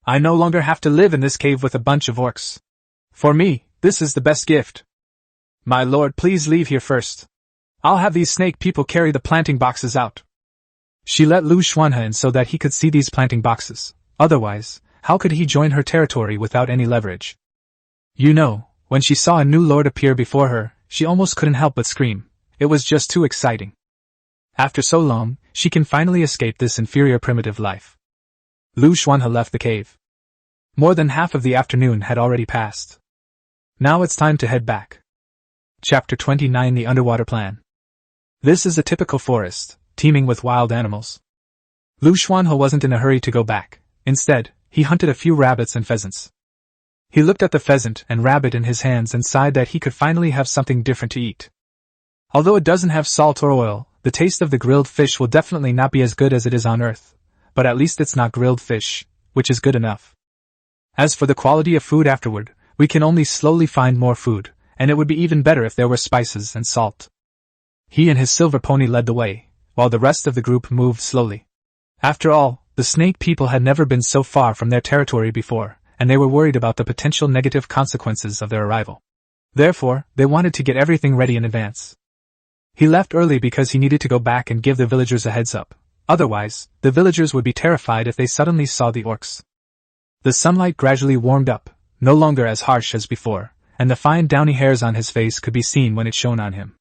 I no longer have to live in this cave with a bunch of orcs. For me, this is the best gift. My lord, please leave here first. I'll have these snake people carry the planting boxes out." She let Liu Xuanhe in so that he could see these planting boxes. Otherwise, how could he join her territory without any leverage? You know, when she saw a new lord appear before her, she almost couldn't help but scream. It was just too exciting. After so long, she can finally escape this inferior primitive life. Liu Xuanhe left the cave. More than half of the afternoon had already passed. Now it's time to head back. Chapter 29: The Underwater Plan. This is a typical forest, teeming with wild animals. Liu Xuanhe wasn't in a hurry to go back. Instead, he hunted a few rabbits and pheasants. He looked at the pheasant and rabbit in his hands and sighed that he could finally have something different to eat. Although it doesn't have salt or oil, the taste of the grilled fish will definitely not be as good as it is on Earth. But at least it's not grilled fish, which is good enough. As for the quality of food afterward, we can only slowly find more food, and it would be even better if there were spices and salt. He and his silver pony led the way, while the rest of the group moved slowly. After all, the snake people had never been so far from their territory before, and they were worried about the potential negative consequences of their arrival. Therefore, they wanted to get everything ready in advance. He left early because he needed to go back and give the villagers a heads up. Otherwise, the villagers would be terrified if they suddenly saw the orcs. The sunlight gradually warmed up, no longer as harsh as before, and the fine downy hairs on his face could be seen when it shone on him.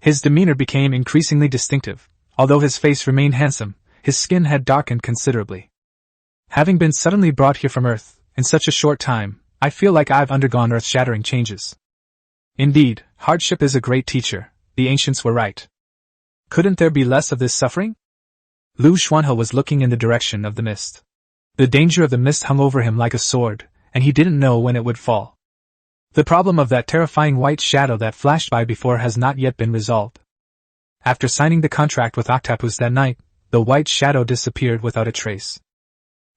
His demeanor became increasingly distinctive. Although his face remained handsome, his skin had darkened considerably. Having been suddenly brought here from Earth, in such a short time, I feel like I've undergone earth-shattering changes. Indeed, hardship is a great teacher. The ancients were right. Couldn't there be less of this suffering? Liu Xuanhe was looking in the direction of the mist. The danger of the mist hung over him like a sword, and he didn't know when it would fall. The problem of that terrifying white shadow that flashed by before has not yet been resolved. After signing the contract with Octopus that night, the white shadow disappeared without a trace.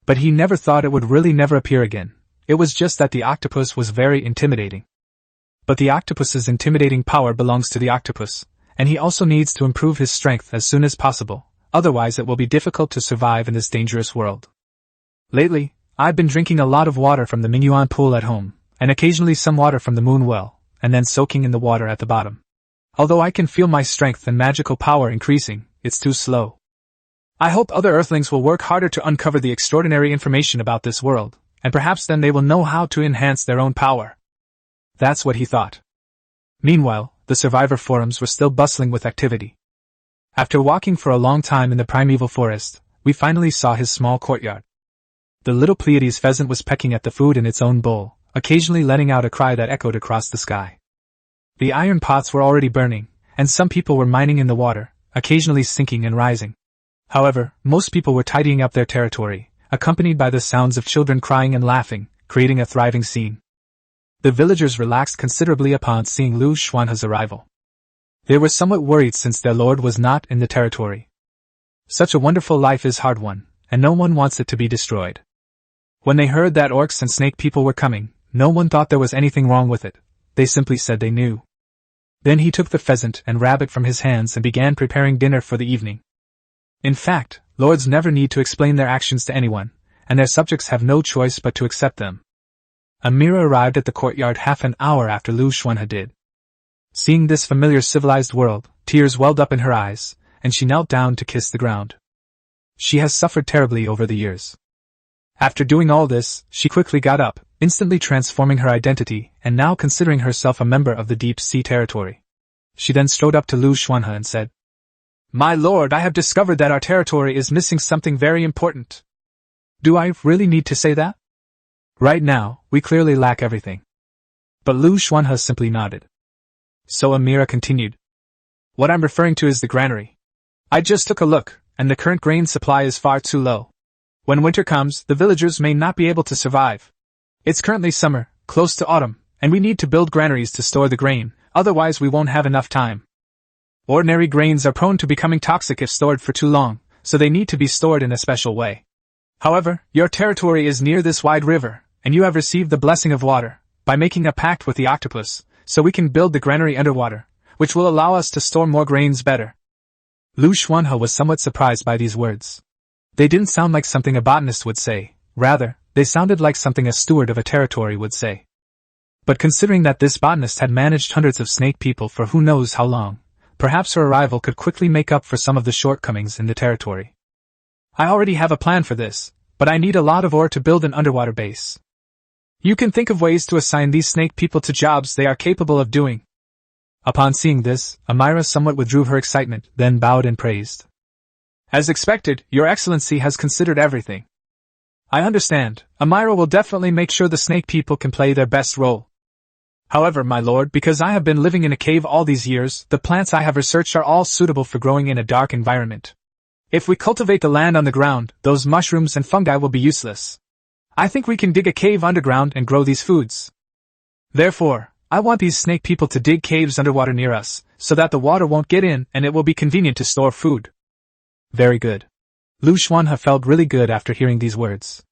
But he never thought it would really never appear again. It was just that the octopus was very intimidating. But the octopus's intimidating power belongs to the octopus, and he also needs to improve his strength as soon as possible, otherwise it will be difficult to survive in this dangerous world. Lately, I've been drinking a lot of water from the Manhwa pool at home, and occasionally some water from the moon well, and then soaking in the water at the bottom. Although I can feel my strength and magical power increasing, it's too slow. I hope other Earthlings will work harder to uncover the extraordinary information about this world, and perhaps then they will know how to enhance their own power. That's what he thought. Meanwhile, the survivor forums were still bustling with activity. After walking for a long time in the primeval forest, we finally saw his small courtyard. The little Pleiades pheasant was pecking at the food in its own bowl, occasionally letting out a cry that echoed across the sky. The iron pots were already burning, and some people were mining in the water, occasionally sinking and rising. However, most people were tidying up their territory, accompanied by the sounds of children crying and laughing, creating a thriving scene. The villagers relaxed considerably upon seeing Liu Xuanhe's arrival. They were somewhat worried since their lord was not in the territory. Such a wonderful life is hard won, and no one wants it to be destroyed. When they heard that orcs and snake people were coming, no one thought there was anything wrong with it. They simply said they knew. Then he took the pheasant and rabbit from his hands and began preparing dinner for the evening. In fact, lords never need to explain their actions to anyone, and their subjects have no choice but to accept them. Amira arrived at the courtyard half an hour after Liu Xuanhe did. Seeing this familiar civilized world, tears welled up in her eyes, and she knelt down to kiss the ground. She has suffered terribly over the years. After doing all this, she quickly got up, instantly transforming her identity, and now considering herself a member of the deep sea territory. She then strode up to Liu Xuanhe and said, "My lord, I have discovered that our territory is missing something very important." "Do I really need to say that?" "Right now, we clearly lack everything." But Liu Xuanhe simply nodded. So Amira continued, "What I'm referring to is the granary. I just took a look, and the current grain supply is far too low. When winter comes, the villagers may not be able to survive. It's currently summer, close to autumn, and we need to build granaries to store the grain, otherwise we won't have enough time. Ordinary grains are prone to becoming toxic if stored for too long, so they need to be stored in a special way. However, your territory is near this wide river, and you have received the blessing of water, by making a pact with the octopus, so we can build the granary underwater, which will allow us to store more grains better." Liu Xuanhe was somewhat surprised by these words. They didn't sound like something a botanist would say, rather, they sounded like something a steward of a territory would say. But considering that this botanist had managed hundreds of snake people for who knows how long, perhaps her arrival could quickly make up for some of the shortcomings in the territory. "I already have a plan for this, but I need a lot of ore to build an underwater base. You can think of ways to assign these snake people to jobs they are capable of doing." Upon seeing this, Amira somewhat withdrew her excitement, then bowed and praised. "As expected, Your Excellency has considered everything. I understand, Amira will definitely make sure the snake people can play their best role. However, my lord, because I have been living in a cave all these years, the plants I have researched are all suitable for growing in a dark environment. If we cultivate the land on the ground, those mushrooms and fungi will be useless. I think we can dig a cave underground and grow these foods. Therefore, I want these snake people to dig caves underwater near us, so that the water won't get in and it will be convenient to store food." Very good. Liu Xuanhe felt really good after hearing these words.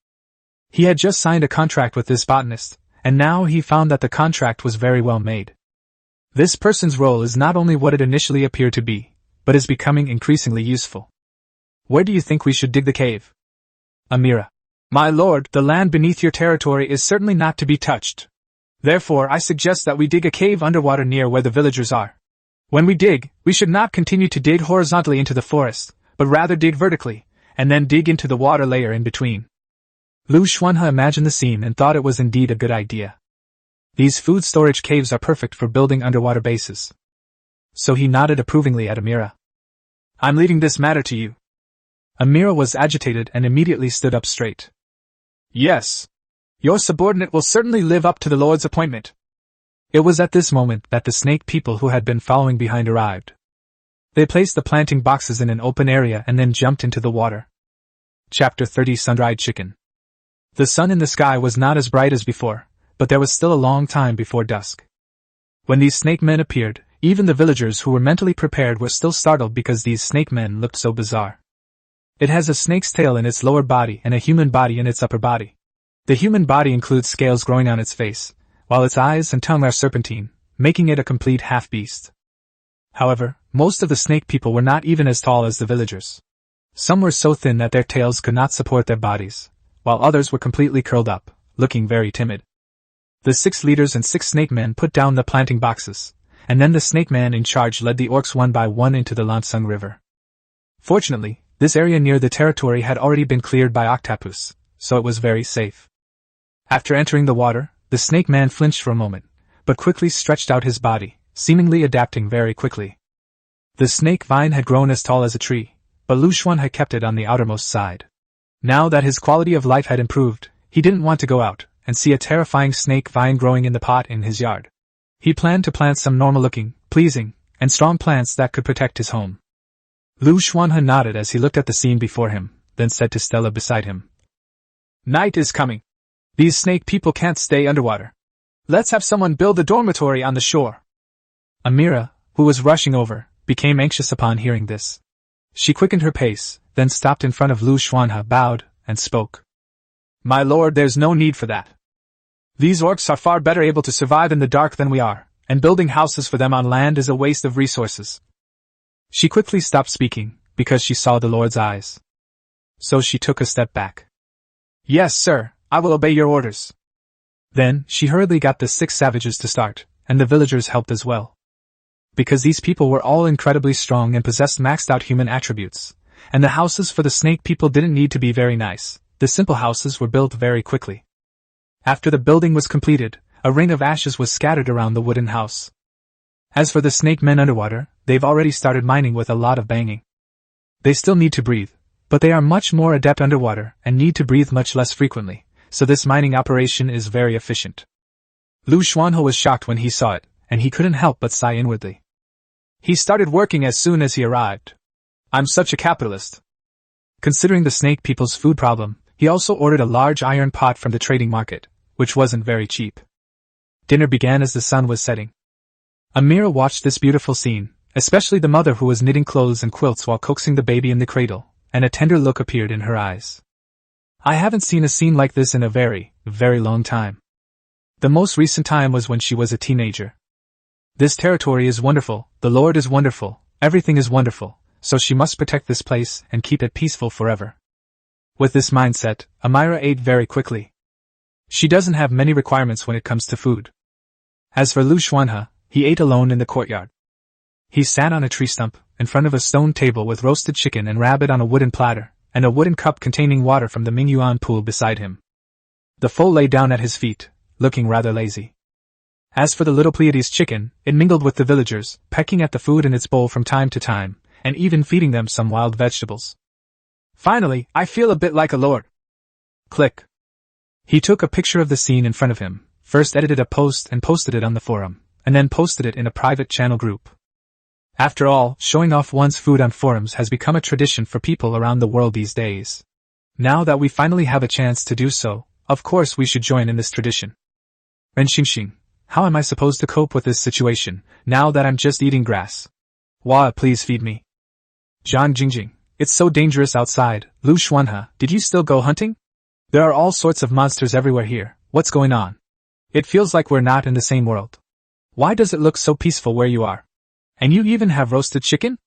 He had just signed a contract with this botanist, and now he found that the contract was very well made. This person's role is not only what it initially appeared to be, but is becoming increasingly useful. "Where do you think we should dig the cave?" Amira: "My lord, the land beneath your territory is certainly not to be touched. Therefore, I suggest that we dig a cave underwater near where the villagers are. When we dig, we should not continue to dig horizontally into the forest, but rather dig vertically, and then dig into the water layer in between." Liu Xuanhe imagined the scene and thought it was indeed a good idea. These food storage caves are perfect for building underwater bases. So he nodded approvingly at Amira. I'm leaving this matter to you. Amira was agitated and immediately stood up straight. Yes. Your subordinate will certainly live up to the Lord's appointment. It was at this moment that the snake people who had been following behind arrived. They placed the planting boxes in an open area and then jumped into the water. Chapter 30 Sun-Dried Chicken. The sun in the sky was not as bright as before, but there was still a long time before dusk. When these snake men appeared, even the villagers who were mentally prepared were still startled because these snake men looked so bizarre. It has a snake's tail in its lower body and a human body in its upper body. The human body includes scales growing on its face, while its eyes and tongue are serpentine, making it a complete half-beast. However, most of the snake people were not even as tall as the villagers. Some were so thin that their tails could not support their bodies, while others were completely curled up, looking very timid. The 6 leaders and 6 snake men put down the planting boxes, and then the snake man in charge led the orcs one by one into the Lansung River. Fortunately, this area near the territory had already been cleared by octopus, so it was very safe. After entering the water, the snake man flinched for a moment, but quickly stretched out his body, seemingly adapting very quickly. The snake vine had grown as tall as a tree, but Liu Xuanhe had kept it on the outermost side. Now that his quality of life had improved, he didn't want to go out and see a terrifying snake vine growing in the pot in his yard. He planned to plant some normal-looking, pleasing, and strong plants that could protect his home. Liu Xuanhe nodded as he looked at the scene before him, then said to Stella beside him. Night is coming. These snake people can't stay underwater. Let's have someone build a dormitory on the shore. Amira, who was rushing over, became anxious upon hearing this. She quickened her pace, then stopped in front of Liu Xuanhe, bowed, and spoke. My lord, there's no need for that. These orcs are far better able to survive in the dark than we are, and building houses for them on land is a waste of resources. She quickly stopped speaking, because she saw the lord's eyes. So she took a step back. Yes, sir, I will obey your orders. Then, she hurriedly got the 6 savages to start, and the villagers helped as well. Because these people were all incredibly strong and possessed maxed-out human attributes, and the houses for the snake people didn't need to be very nice, the simple houses were built very quickly. After the building was completed, a ring of ashes was scattered around the wooden house. As for the snake men underwater, they've already started mining with a lot of banging. They still need to breathe, but they are much more adept underwater and need to breathe much less frequently, so this mining operation is very efficient. Liu Xuanhe was shocked when he saw it, and he couldn't help but sigh inwardly. He started working as soon as he arrived. I'm such a capitalist. Considering the snake people's food problem, he also ordered a large iron pot from the trading market, which wasn't very cheap. Dinner began as the sun was setting. Amira watched this beautiful scene, especially the mother who was knitting clothes and quilts while coaxing the baby in the cradle, and a tender look appeared in her eyes. I haven't seen a scene like this in a very, very long time. The most recent time was when she was a teenager. This territory is wonderful, the Lord is wonderful, everything is wonderful, so she must protect this place and keep it peaceful forever. With this mindset, Amira ate very quickly. She doesn't have many requirements when it comes to food. As for Liu Xuanhe, he ate alone in the courtyard. He sat on a tree stump, in front of a stone table with roasted chicken and rabbit on a wooden platter, and a wooden cup containing water from the Mingyuan pool beside him. The foal lay down at his feet, looking rather lazy. As for the little Pleiades chicken, it mingled with the villagers, pecking at the food in its bowl from time to time, and even feeding them some wild vegetables. Finally, I feel a bit like a lord. Click. He took a picture of the scene in front of him, first edited a post and posted it on the forum, and then posted it in a private channel group. After all, showing off one's food on forums has become a tradition for people around the world these days. Now that we finally have a chance to do so, of course we should join in this tradition. Ren Xingxing, how am I supposed to cope with this situation, now that I'm just eating grass? Wah, please feed me. Zhang Jingjing, it's so dangerous outside. Liu Xuanhe, did you still go hunting? There are all sorts of monsters everywhere here, what's going on? It feels like we're not in the same world. Why does it look so peaceful where you are? And you even have roasted chicken?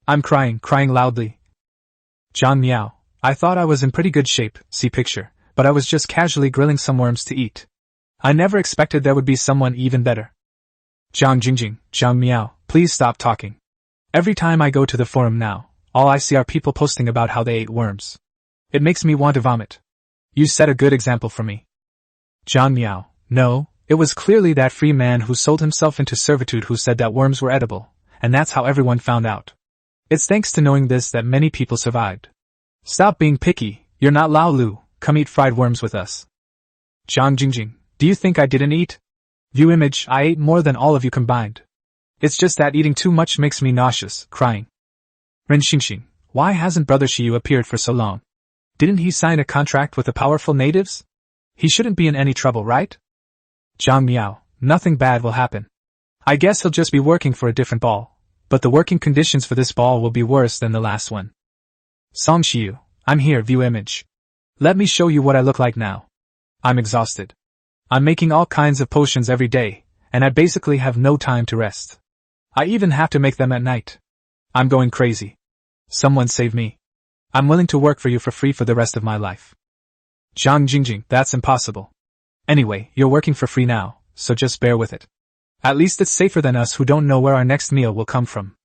I'm crying loudly. John Miao, I thought I was in pretty good shape, see picture, but I was just casually grilling some worms to eat. I never expected there would be someone even better. Zhang Jingjing, Zhang Miao, please stop talking. Every time I go to the forum now, all I see are people posting about how they ate worms. It makes me want to vomit. You set a good example for me. Zhang Miao, no, it was clearly that free man who sold himself into servitude who said that worms were edible, and that's how everyone found out. It's thanks to knowing this that many people survived. Stop being picky, you're not Lao Lu, come eat fried worms with us. Zhang Jingjing, do you think I didn't eat? View image, I ate more than all of you combined. It's just that eating too much makes me nauseous, crying. Ren Xingxing, why hasn't Brother Shiyu appeared for so long? Didn't he sign a contract with the powerful natives? He shouldn't be in any trouble, right? Zhang Miao, nothing bad will happen. I guess he'll just be working for a different ball, but the working conditions for this ball will be worse than the last one. Song Shiyu, I'm here, view image. Let me show you what I look like now. I'm exhausted. I'm making all kinds of potions every day, and I basically have no time to rest. I even have to make them at night. I'm going crazy. Someone save me. I'm willing to work for you for free for the rest of my life. Zhang Jingjing, that's impossible. Anyway, you're working for free now, so just bear with it. At least it's safer than us who don't know where our next meal will come from.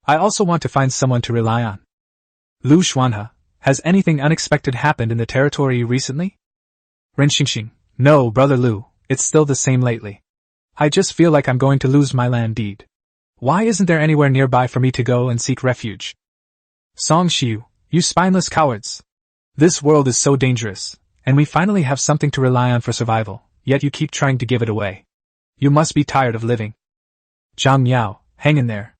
I also want to find someone to rely on. Liu Xuanhe, has anything unexpected happened in the territory recently? Ren Xingxing, no, Brother Liu, it's still the same lately. I just feel like I'm going to lose my land deed. Why isn't there anywhere nearby for me to go and seek refuge? Song Shiyu, you spineless cowards. This world is so dangerous, and we finally have something to rely on for survival, yet you keep trying to give it away. You must be tired of living. Zhang Miao, hang in there.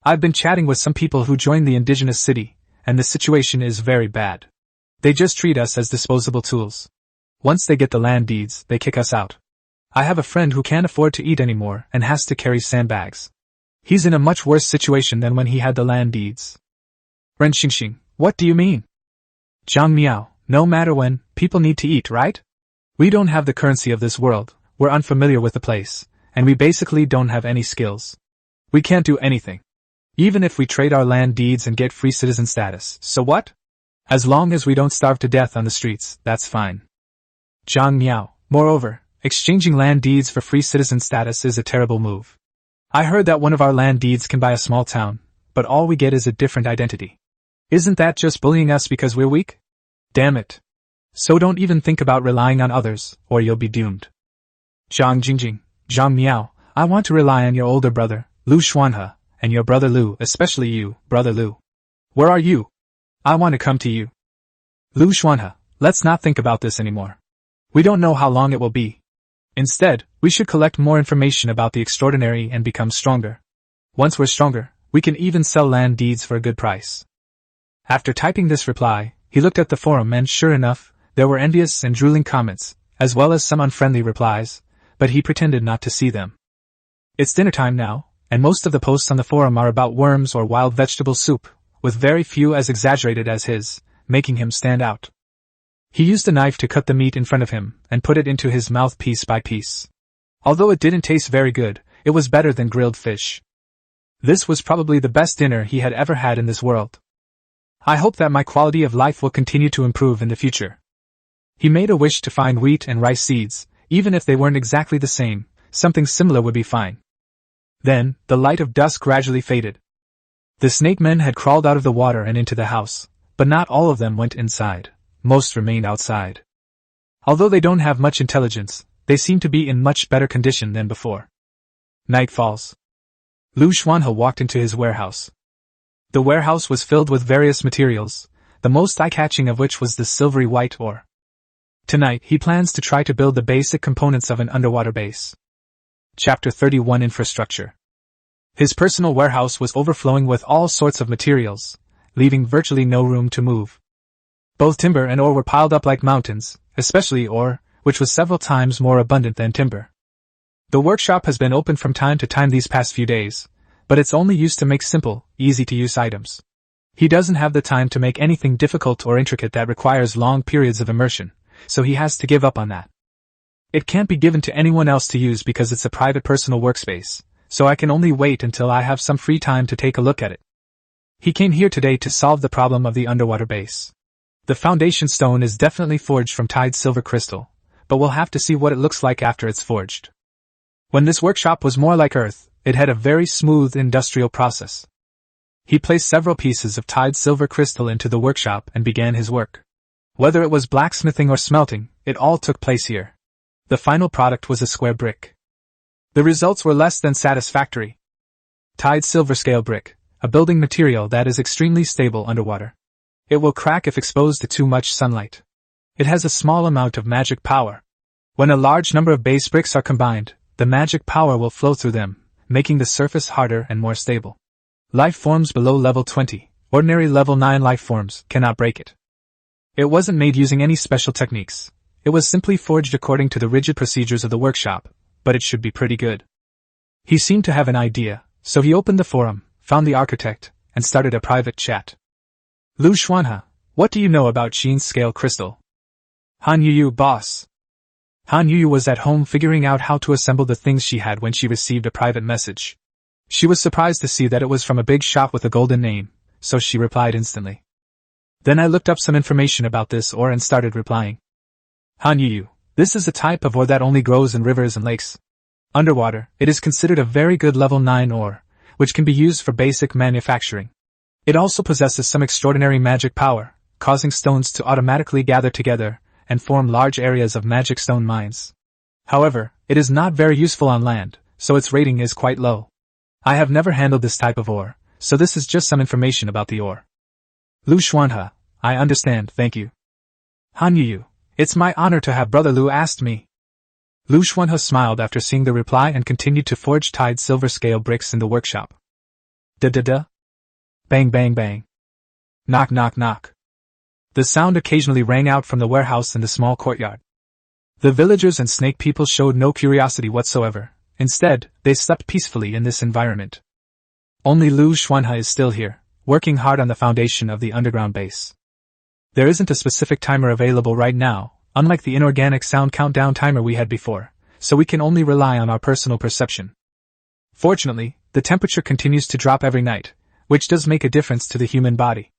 I've been chatting with some people who joined the indigenous city, and the situation is very bad. They just treat us as disposable tools. Once they get the land deeds, they kick us out. I have a friend who can't afford to eat anymore and has to carry sandbags. He's in a much worse situation than when he had the land deeds. Ren Xingxing, what do you mean? Zhang Miao, no matter when, people need to eat, right? We don't have the currency of this world, we're unfamiliar with the place, and we basically don't have any skills. We can't do anything. Even if we trade our land deeds and get free citizen status, so what? As long as we don't starve to death on the streets, that's fine. Zhang Miao, moreover, exchanging land deeds for free citizen status is a terrible move. I heard that one of our land deeds can buy a small town, but all we get is a different identity. Isn't that just bullying us because we're weak? Damn it. So don't even think about relying on others, or you'll be doomed. Zhang Jingjing, Zhang Miao, I want to rely on your older brother, Liu Xuanhe, and your brother Liu, especially you, Brother Liu. Where are you? I want to come to you. Liu Xuanhe, let's not think about this anymore. We don't know how long it will be. Instead, we should collect more information about the extraordinary and become stronger. Once we're stronger, we can even sell land deeds for a good price. After typing this reply, he looked at the forum and sure enough, there were envious and drooling comments, as well as some unfriendly replies, but he pretended not to see them. It's dinner time now, and most of the posts on the forum are about worms or wild vegetable soup, with very few as exaggerated as his, making him stand out. He used a knife to cut the meat in front of him and put it into his mouth piece by piece. Although it didn't taste very good, it was better than grilled fish. This was probably the best dinner he had ever had in this world. I hope that my quality of life will continue to improve in the future. He made a wish to find wheat and rice seeds, even if they weren't exactly the same, something similar would be fine. Then, the light of dusk gradually faded. The snake men had crawled out of the water and into the house, but not all of them went inside. Most remained outside. Although they don't have much intelligence, they seem to be in much better condition than before. Night falls. Liu Xuanhe walked into his warehouse. The warehouse was filled with various materials, the most eye-catching of which was the silvery white ore. Tonight he plans to try to build the basic components of an underwater base. Chapter 31 Infrastructure. His personal warehouse was overflowing with all sorts of materials, leaving virtually no room to move. Both timber and ore were piled up like mountains, especially ore, which was several times more abundant than timber. The workshop has been open from time to time these past few days, but it's only used to make simple, easy-to-use items. He doesn't have the time to make anything difficult or intricate that requires long periods of immersion, so he has to give up on that. It can't be given to anyone else to use because it's a private personal workspace, so I can only wait until I have some free time to take a look at it. He came here today to solve the problem of the underwater base. The foundation stone is definitely forged from Tide silver crystal, but we'll have to see what it looks like after it's forged. When this workshop was more like Earth, it had a very smooth industrial process. He placed several pieces of Tide silver crystal into the workshop and began his work. Whether it was blacksmithing or smelting, it all took place here. The final product was a square brick. The results were less than satisfactory. Tide silver scale brick, a building material that is extremely stable underwater. It will crack if exposed to too much sunlight. It has a small amount of magic power. When a large number of base bricks are combined, the magic power will flow through them, making the surface harder and more stable. Life forms below level 20, ordinary level 9 life forms, cannot break it. It wasn't made using any special techniques. It was simply forged according to the rigid procedures of the workshop, but it should be pretty good. He seemed to have an idea, so he opened the forum, found the architect, and started a private chat. Liu Xuanhe, what do you know about Xin's scale crystal? Han Yuyu, boss. Han Yuyu was at home figuring out how to assemble the things she had when she received a private message. She was surprised to see that it was from a big shop with a golden name, so she replied instantly. Then I looked up some information about this ore and started replying. Han Yuyu, this is a type of ore that only grows in rivers and lakes. Underwater, it is considered a very good level 9 ore, which can be used for basic manufacturing. It also possesses some extraordinary magic power, causing stones to automatically gather together and form large areas of magic stone mines. However, it is not very useful on land, so its rating is quite low. I have never handled this type of ore, so this is just some information about the ore. Liu Xuanhe, I understand, thank you. Han Yuyu, it's my honor to have Brother Liu asked me. Liu Xuanhe smiled after seeing the reply and continued to forge Tide silver scale bricks in the workshop. Da-da-da. Bang bang bang. Knock knock knock. The sound occasionally rang out from the warehouse in the small courtyard. The villagers and snake people showed no curiosity whatsoever. Instead, they slept peacefully in this environment. Only Liu Xuanhe is still here, working hard on the foundation of the underground base. There isn't a specific timer available right now, unlike the inorganic sound countdown timer we had before, so we can only rely on our personal perception. Fortunately, the temperature continues to drop every night, which does make a difference to the human body.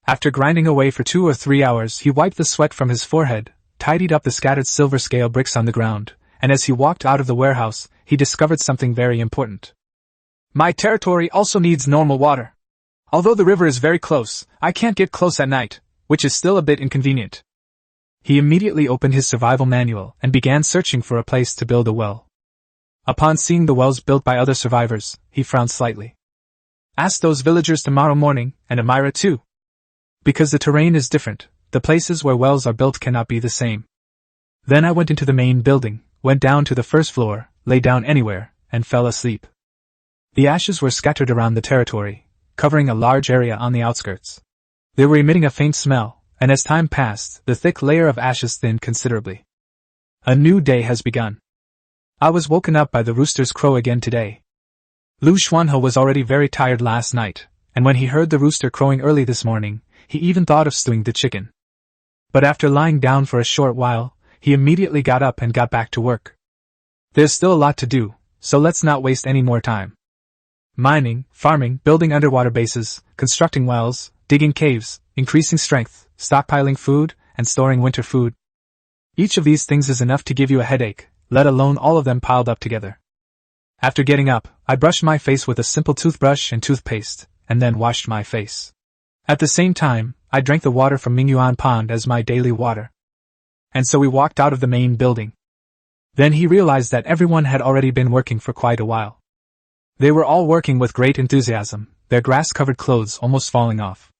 After grinding away for 2 or 3 hours, he wiped the sweat from his forehead, tidied up the scattered silver scale bricks on the ground, and as he walked out of the warehouse, he discovered something very important. My territory also needs normal water. Although the river is very close, I can't get close at night, which is still a bit inconvenient. He immediately opened his survival manual and began searching for a place to build a well. Upon seeing the wells built by other survivors, he frowned slightly. Ask those villagers tomorrow morning, and Amira too. Because the terrain is different, the places where wells are built cannot be the same. Then I went into the main building, went down to the first floor, lay down anywhere, and fell asleep. The ashes were scattered around the territory, covering a large area on the outskirts. They were emitting a faint smell, and as time passed, the thick layer of ashes thinned considerably. A new day has begun. I was woken up by the rooster's crow again today. Liu Xuanhe was already very tired last night, and when he heard the rooster crowing early this morning, he even thought of stewing the chicken. But after lying down for a short while, he immediately got up and got back to work. There's still a lot to do, so let's not waste any more time. Mining, farming, building underwater bases, constructing wells, digging caves, increasing strength, stockpiling food, and storing winter food. Each of these things is enough to give you a headache, let alone all of them piled up together. After getting up, I brushed my face with a simple toothbrush and toothpaste, and then washed my face. At the same time, I drank the water from Mingyuan Pond as my daily water. And so we walked out of the main building. Then he realized that everyone had already been working for quite a while. They were all working with great enthusiasm, their grass-covered clothes almost falling off.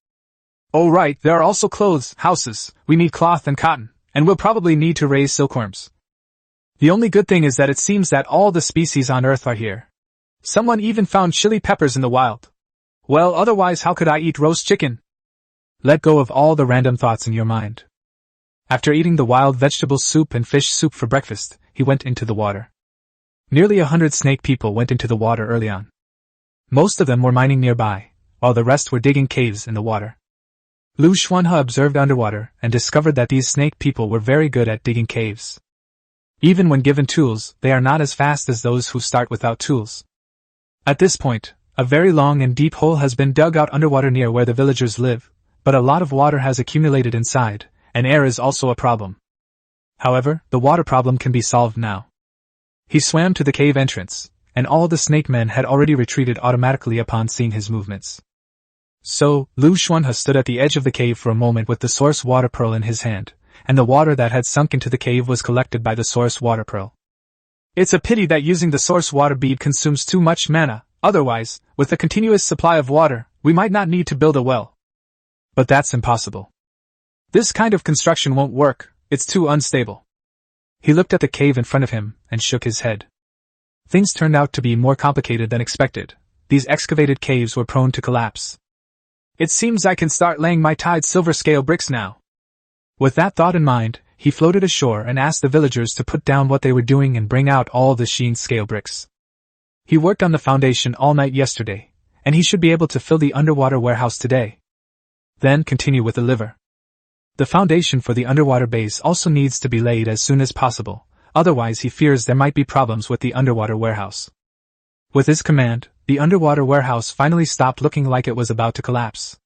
Oh right, there are also clothes, houses, we need cloth and cotton, and we'll probably need to raise silkworms. The only good thing is that it seems that all the species on Earth are here. Someone even found chili peppers in the wild. Well, otherwise how could I eat roast chicken? Let go of all the random thoughts in your mind. After eating the wild vegetable soup and fish soup for breakfast, he went into the water. Nearly 100 snake people went into the water early on. Most of them were mining nearby, while the rest were digging caves in the water. Liu Xuanhe observed underwater and discovered that these snake people were very good at digging caves. Even when given tools, they are not as fast as those who start without tools. At this point, a very long and deep hole has been dug out underwater near where the villagers live, but a lot of water has accumulated inside, and air is also a problem. However, the water problem can be solved now. He swam to the cave entrance, and all the snake men had already retreated automatically upon seeing his movements. So, Liu Xuanhe stood at the edge of the cave for a moment with the source water pearl in his hand, and the water that had sunk into the cave was collected by the source water pearl. It's a pity that using the source water bead consumes too much mana, otherwise, with a continuous supply of water, we might not need to build a well. But that's impossible. This kind of construction won't work, it's too unstable. He looked at the cave in front of him, and shook his head. Things turned out to be more complicated than expected. These excavated caves were prone to collapse. It seems I can start laying my tied silver scale bricks now. With that thought in mind, he floated ashore and asked the villagers to put down what they were doing and bring out all the sheen scale bricks. He worked on the foundation all night yesterday, and he should be able to fill the underwater warehouse today. Then continue with the liver. The foundation for the underwater base also needs to be laid as soon as possible, otherwise he fears there might be problems with the underwater warehouse. With his command, the underwater warehouse finally stopped looking like it was about to collapse.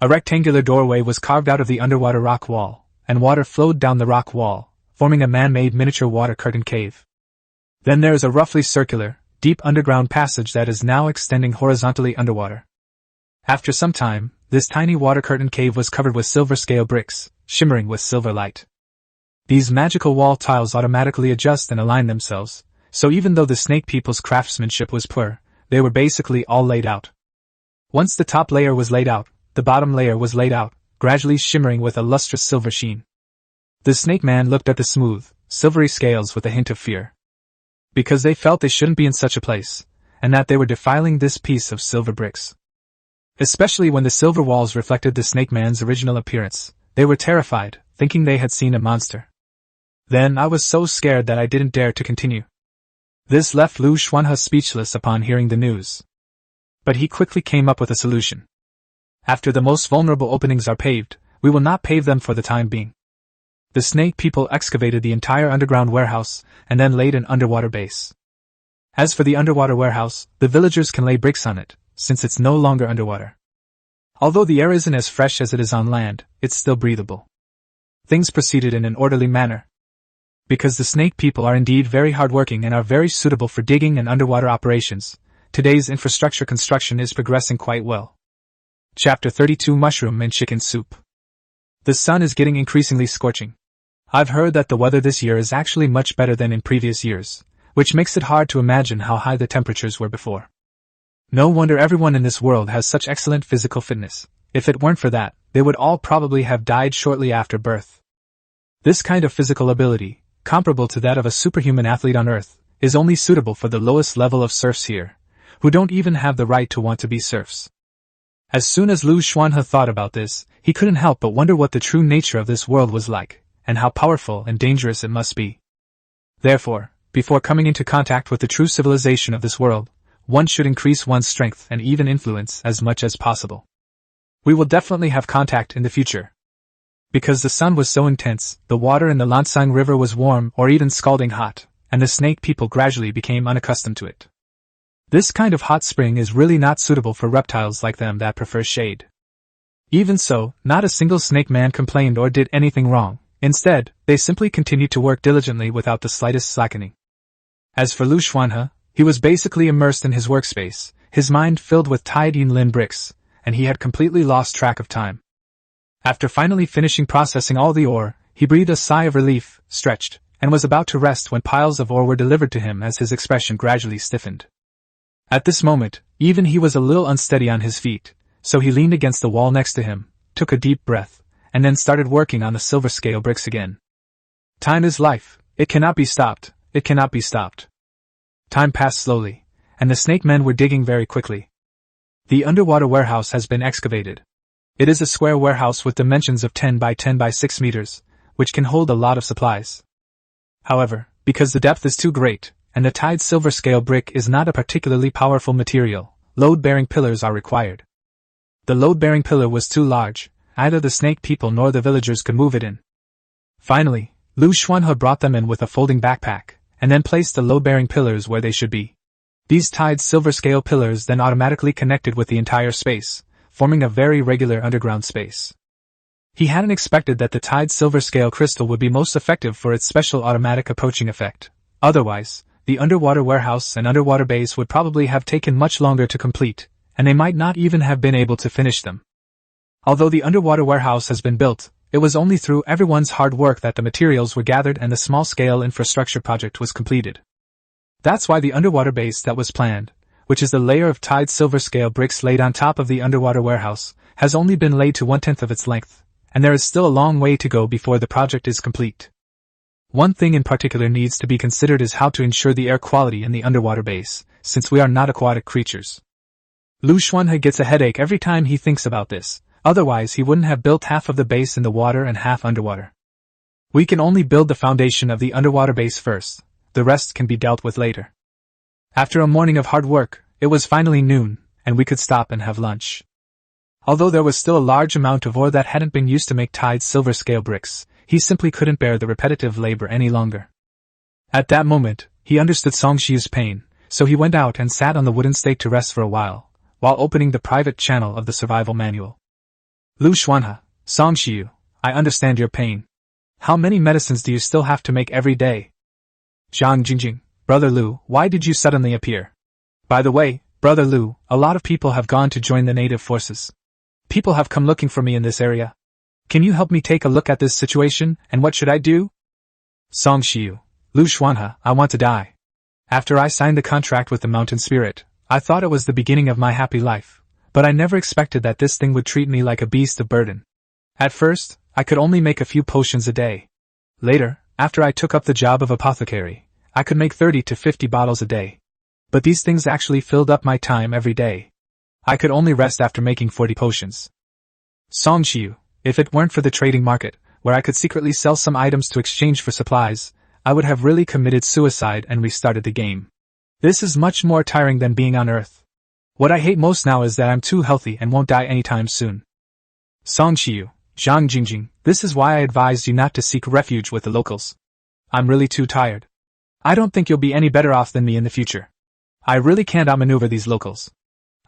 A rectangular doorway was carved out of the underwater rock wall, and water flowed down the rock wall, forming a man-made miniature water curtain cave. Then there is a roughly circular, deep underground passage that is now extending horizontally underwater. After some time, this tiny water curtain cave was covered with silver scale bricks, shimmering with silver light. These magical wall tiles automatically adjust and align themselves, so even though the snake people's craftsmanship was poor, they were basically all laid out. Once the top layer was laid out, the bottom layer was laid out, gradually shimmering with a lustrous silver sheen. The snake man looked at the smooth, silvery scales with a hint of fear. Because they felt they shouldn't be in such a place, and that they were defiling this piece of silver bricks. Especially when the silver walls reflected the snake man's original appearance, they were terrified, thinking they had seen a monster. Then I was so scared that I didn't dare to continue. This left Liu Xuanhe speechless upon hearing the news. But he quickly came up with a solution. After the most vulnerable openings are paved, we will not pave them for the time being. The snake people excavated the entire underground warehouse, and then laid an underwater base. As for the underwater warehouse, the villagers can lay bricks on it, since it's no longer underwater. Although the air isn't as fresh as it is on land, it's still breathable. Things proceeded in an orderly manner. Because the snake people are indeed very hardworking and are very suitable for digging and underwater operations, today's infrastructure construction is progressing quite well. Chapter 32 Mushroom and Chicken Soup. The sun is getting increasingly scorching. I've heard that the weather this year is actually much better than in previous years, which makes it hard to imagine how high the temperatures were before. No wonder everyone in this world has such excellent physical fitness. If it weren't for that, they would all probably have died shortly after birth. This kind of physical ability, comparable to that of a superhuman athlete on Earth, is only suitable for the lowest level of serfs here, who don't even have the right to want to be serfs. As soon as Liu Xuanhe thought about this, he couldn't help but wonder what the true nature of this world was like, and how powerful and dangerous it must be. Therefore, before coming into contact with the true civilization of this world, one should increase one's strength and even influence as much as possible. We will definitely have contact in the future. Because the sun was so intense, the water in the Lansang River was warm or even scalding hot, and the snake people gradually became unaccustomed to it. This kind of hot spring is really not suitable for reptiles like them that prefer shade. Even so, not a single snake man complained or did anything wrong. Instead, they simply continued to work diligently without the slightest slackening. As for Liu Xuanhe, he was basically immersed in his workspace, his mind filled with tied Yinlin bricks, and he had completely lost track of time. After finally finishing processing all the ore, he breathed a sigh of relief, stretched, and was about to rest when piles of ore were delivered to him as his expression gradually stiffened. At this moment, even he was a little unsteady on his feet, so he leaned against the wall next to him, took a deep breath, and then started working on the silver scale bricks again. Time is life, it cannot be stopped, it cannot be stopped. Time passed slowly, and the snake men were digging very quickly. The underwater warehouse has been excavated. It is a square warehouse with dimensions of 10 by 10 by 6 meters, which can hold a lot of supplies. However, because the depth is too great, and the tied silver scale brick is not a particularly powerful material, load-bearing pillars are required. The load-bearing pillar was too large, neither the snake people nor the villagers could move it in. Finally, Liu Xuanhe brought them in with a folding backpack, and then placed the load-bearing pillars where they should be. These tied silver scale pillars then automatically connected with the entire space, forming a very regular underground space. He hadn't expected that the tied silver scale crystal would be most effective for its special automatic approaching effect. Otherwise, the underwater warehouse and underwater base would probably have taken much longer to complete, and they might not even have been able to finish them. Although the underwater warehouse has been built, it was only through everyone's hard work that the materials were gathered and the small-scale infrastructure project was completed. That's why the underwater base that was planned, which is the layer of tied silver scale bricks laid on top of the underwater warehouse, has only been laid to 1/10 of its length, and there is still a long way to go before the project is complete. One thing in particular needs to be considered is how to ensure the air quality in the underwater base, since we are not aquatic creatures. Liu Xuanhe gets a headache every time he thinks about this, otherwise he wouldn't have built half of the base in the water and half underwater. We can only build the foundation of the underwater base first, the rest can be dealt with later. After a morning of hard work, it was finally noon, and we could stop and have lunch. Although there was still a large amount of ore that hadn't been used to make tied silver scale bricks, he simply couldn't bear the repetitive labor any longer. At that moment, he understood Song Xiu's pain, so he went out and sat on the wooden stake to rest for a while opening the private channel of the survival manual. Liu Xuanhe, Song Xiu, I understand your pain. How many medicines do you still have to make every day? Zhang Jingjing, Brother Liu, why did you suddenly appear? By the way, Brother Liu, a lot of people have gone to join the native forces. People have come looking for me in this area. Can you help me take a look at this situation, and what should I do? Song Xiu, Liu Xuanhe, I want to die. After I signed the contract with the mountain spirit, I thought it was the beginning of my happy life, but I never expected that this thing would treat me like a beast of burden. At first, I could only make a few potions a day. Later, after I took up the job of apothecary, I could make 30 to 50 bottles a day. But these things actually filled up my time every day. I could only rest after making 40 potions. Song Xiu, if it weren't for the trading market, where I could secretly sell some items to exchange for supplies, I would have really committed suicide and restarted the game. This is much more tiring than being on Earth. What I hate most now is that I'm too healthy and won't die anytime soon. Song Xiu, Zhang Jingjing, this is why I advised you not to seek refuge with the locals. I'm really too tired. I don't think you'll be any better off than me in the future. I really can't outmaneuver these locals.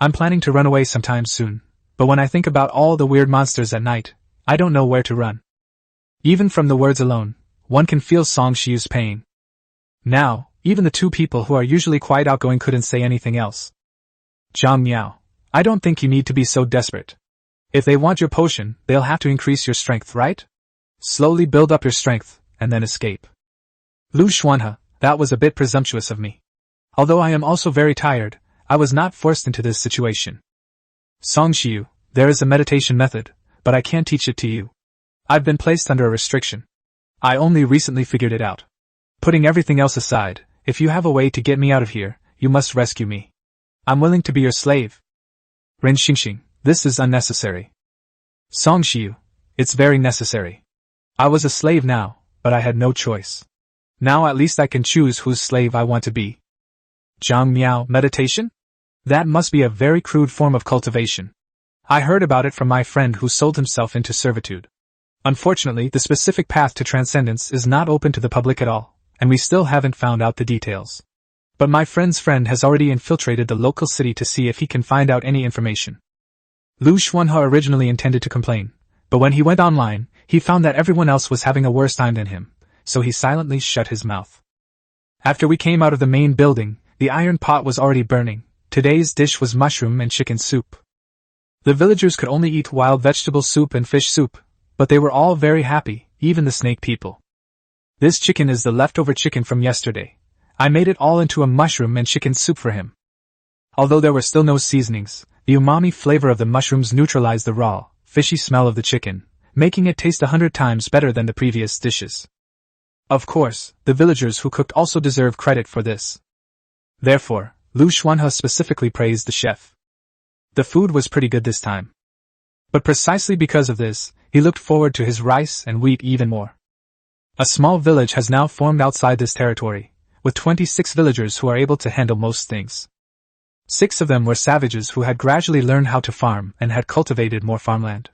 I'm planning to run away sometime soon, but when I think about all the weird monsters at night, I don't know where to run. Even from the words alone, one can feel Song Xiu's pain. Now, even the two people who are usually quite outgoing couldn't say anything else. Zhang Miao, I don't think you need to be so desperate. If they want your potion, they'll have to increase your strength, right? Slowly build up your strength, and then escape. Liu Xuanhe, that was a bit presumptuous of me. Although I am also very tired, I was not forced into this situation. Song Xiu, there is a meditation method, but I can't teach it to you. I've been placed under a restriction. I only recently figured it out. Putting everything else aside, if you have a way to get me out of here, you must rescue me. I'm willing to be your slave. Ren Xingxing, this is unnecessary. Song Xiu, it's very necessary. I was a slave now, but I had no choice. Now at least I can choose whose slave I want to be. Zhang Miao, meditation? That must be a very crude form of cultivation. I heard about it from my friend who sold himself into servitude. Unfortunately, the specific path to transcendence is not open to the public at all, and we still haven't found out the details. But my friend's friend has already infiltrated the local city to see if he can find out any information. Liu Xuanhe originally intended to complain, but when he went online, he found that everyone else was having a worse time than him, so he silently shut his mouth. After we came out of the main building, the iron pot was already burning. Today's dish was mushroom and chicken soup. The villagers could only eat wild vegetable soup and fish soup, but they were all very happy, even the snake people. This chicken is the leftover chicken from yesterday. I made it all into a mushroom and chicken soup for him. Although there were still no seasonings, the umami flavor of the mushrooms neutralized the raw, fishy smell of the chicken, making it taste 100 times better than the previous dishes. Of course, the villagers who cooked also deserve credit for this. Therefore, Liu Xuanhe specifically praised the chef. The food was pretty good this time. But precisely because of this, he looked forward to his rice and wheat even more. A small village has now formed outside this territory, with 26 villagers who are able to handle most things. 6 of them were savages who had gradually learned how to farm and had cultivated more farmland.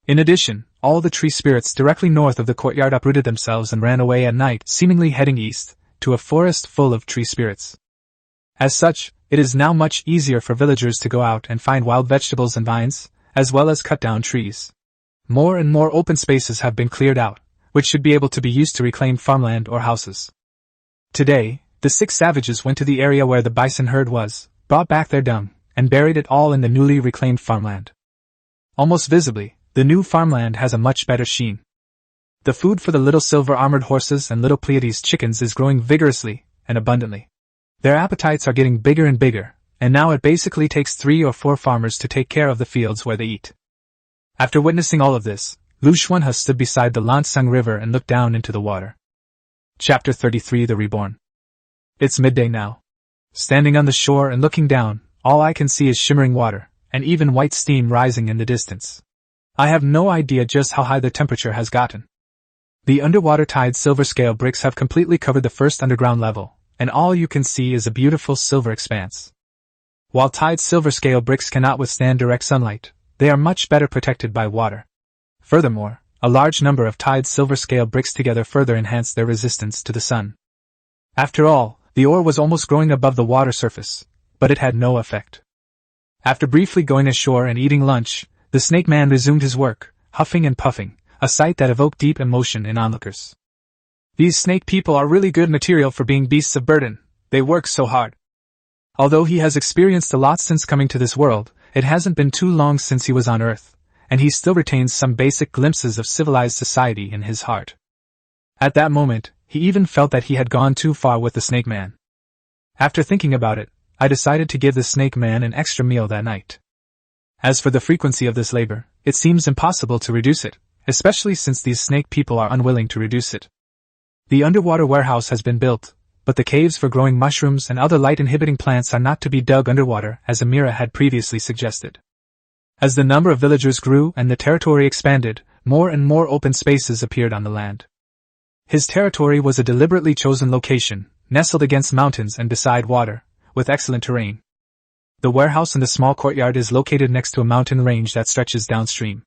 In addition, all the tree spirits directly north of the courtyard uprooted themselves and ran away at night, seemingly heading east, to a forest full of tree spirits. As such, it is now much easier for villagers to go out and find wild vegetables and vines, as well as cut down trees. More and more open spaces have been cleared out, which should be able to be used to reclaim farmland or houses. Today, the 6 savages went to the area where the bison herd was, brought back their dung, and buried it all in the newly reclaimed farmland. Almost visibly, the new farmland has a much better sheen. The food for the little silver-armored horses and little Pleiades chickens is growing vigorously and abundantly. Their appetites are getting bigger and bigger, and now it basically takes 3 or 4 farmers to take care of the fields where they eat. After witnessing all of this, Liu Xuanhe stood beside the Lansang River and looked down into the water. Chapter 33: The Reborn. It's midday now. Standing on the shore and looking down, all I can see is shimmering water, and even white steam rising in the distance. I have no idea just how high the temperature has gotten. The underwater tide silver scale bricks have completely covered the first underground level, and all you can see is a beautiful silver expanse. While tide silver scale bricks cannot withstand direct sunlight, they are much better protected by water. Furthermore, a large number of tide silver scale bricks together further enhance their resistance to the sun. After all, the ore was almost growing above the water surface, but it had no effect. After briefly going ashore and eating lunch, the snake man resumed his work, huffing and puffing, a sight that evoked deep emotion in onlookers. These snake people are really good material for being beasts of burden, they work so hard. Although he has experienced a lot since coming to this world, it hasn't been too long since he was on Earth, and he still retains some basic glimpses of civilized society in his heart. At that moment, he even felt that he had gone too far with the snake man. After thinking about it, I decided to give the snake man an extra meal that night. As for the frequency of this labor, it seems impossible to reduce it, especially since these snake people are unwilling to reduce it. The underwater warehouse has been built, but the caves for growing mushrooms and other light-inhibiting plants are not to be dug underwater as Amira had previously suggested. As the number of villagers grew and the territory expanded, more and more open spaces appeared on the land. His territory was a deliberately chosen location, nestled against mountains and beside water, with excellent terrain. The warehouse in the small courtyard is located next to a mountain range that stretches downstream.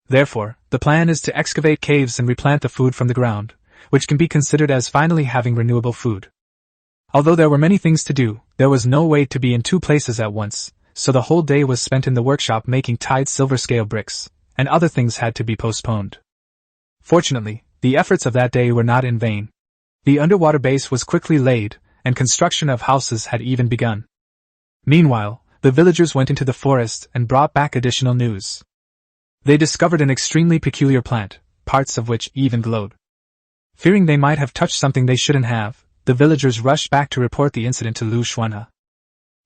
Therefore, the plan is to excavate caves and replant the food from the ground, which can be considered as finally having renewable food. Although there were many things to do, there was no way to be in 2 places at once, so the whole day was spent in the workshop making tide silver scale bricks, and other things had to be postponed. Fortunately, the efforts of that day were not in vain. The underwater base was quickly laid, and construction of houses had even begun. Meanwhile, the villagers went into the forest and brought back additional news. They discovered an extremely peculiar plant, parts of which even glowed. Fearing they might have touched something they shouldn't have, the villagers rushed back to report the incident to Liu Xuanhe.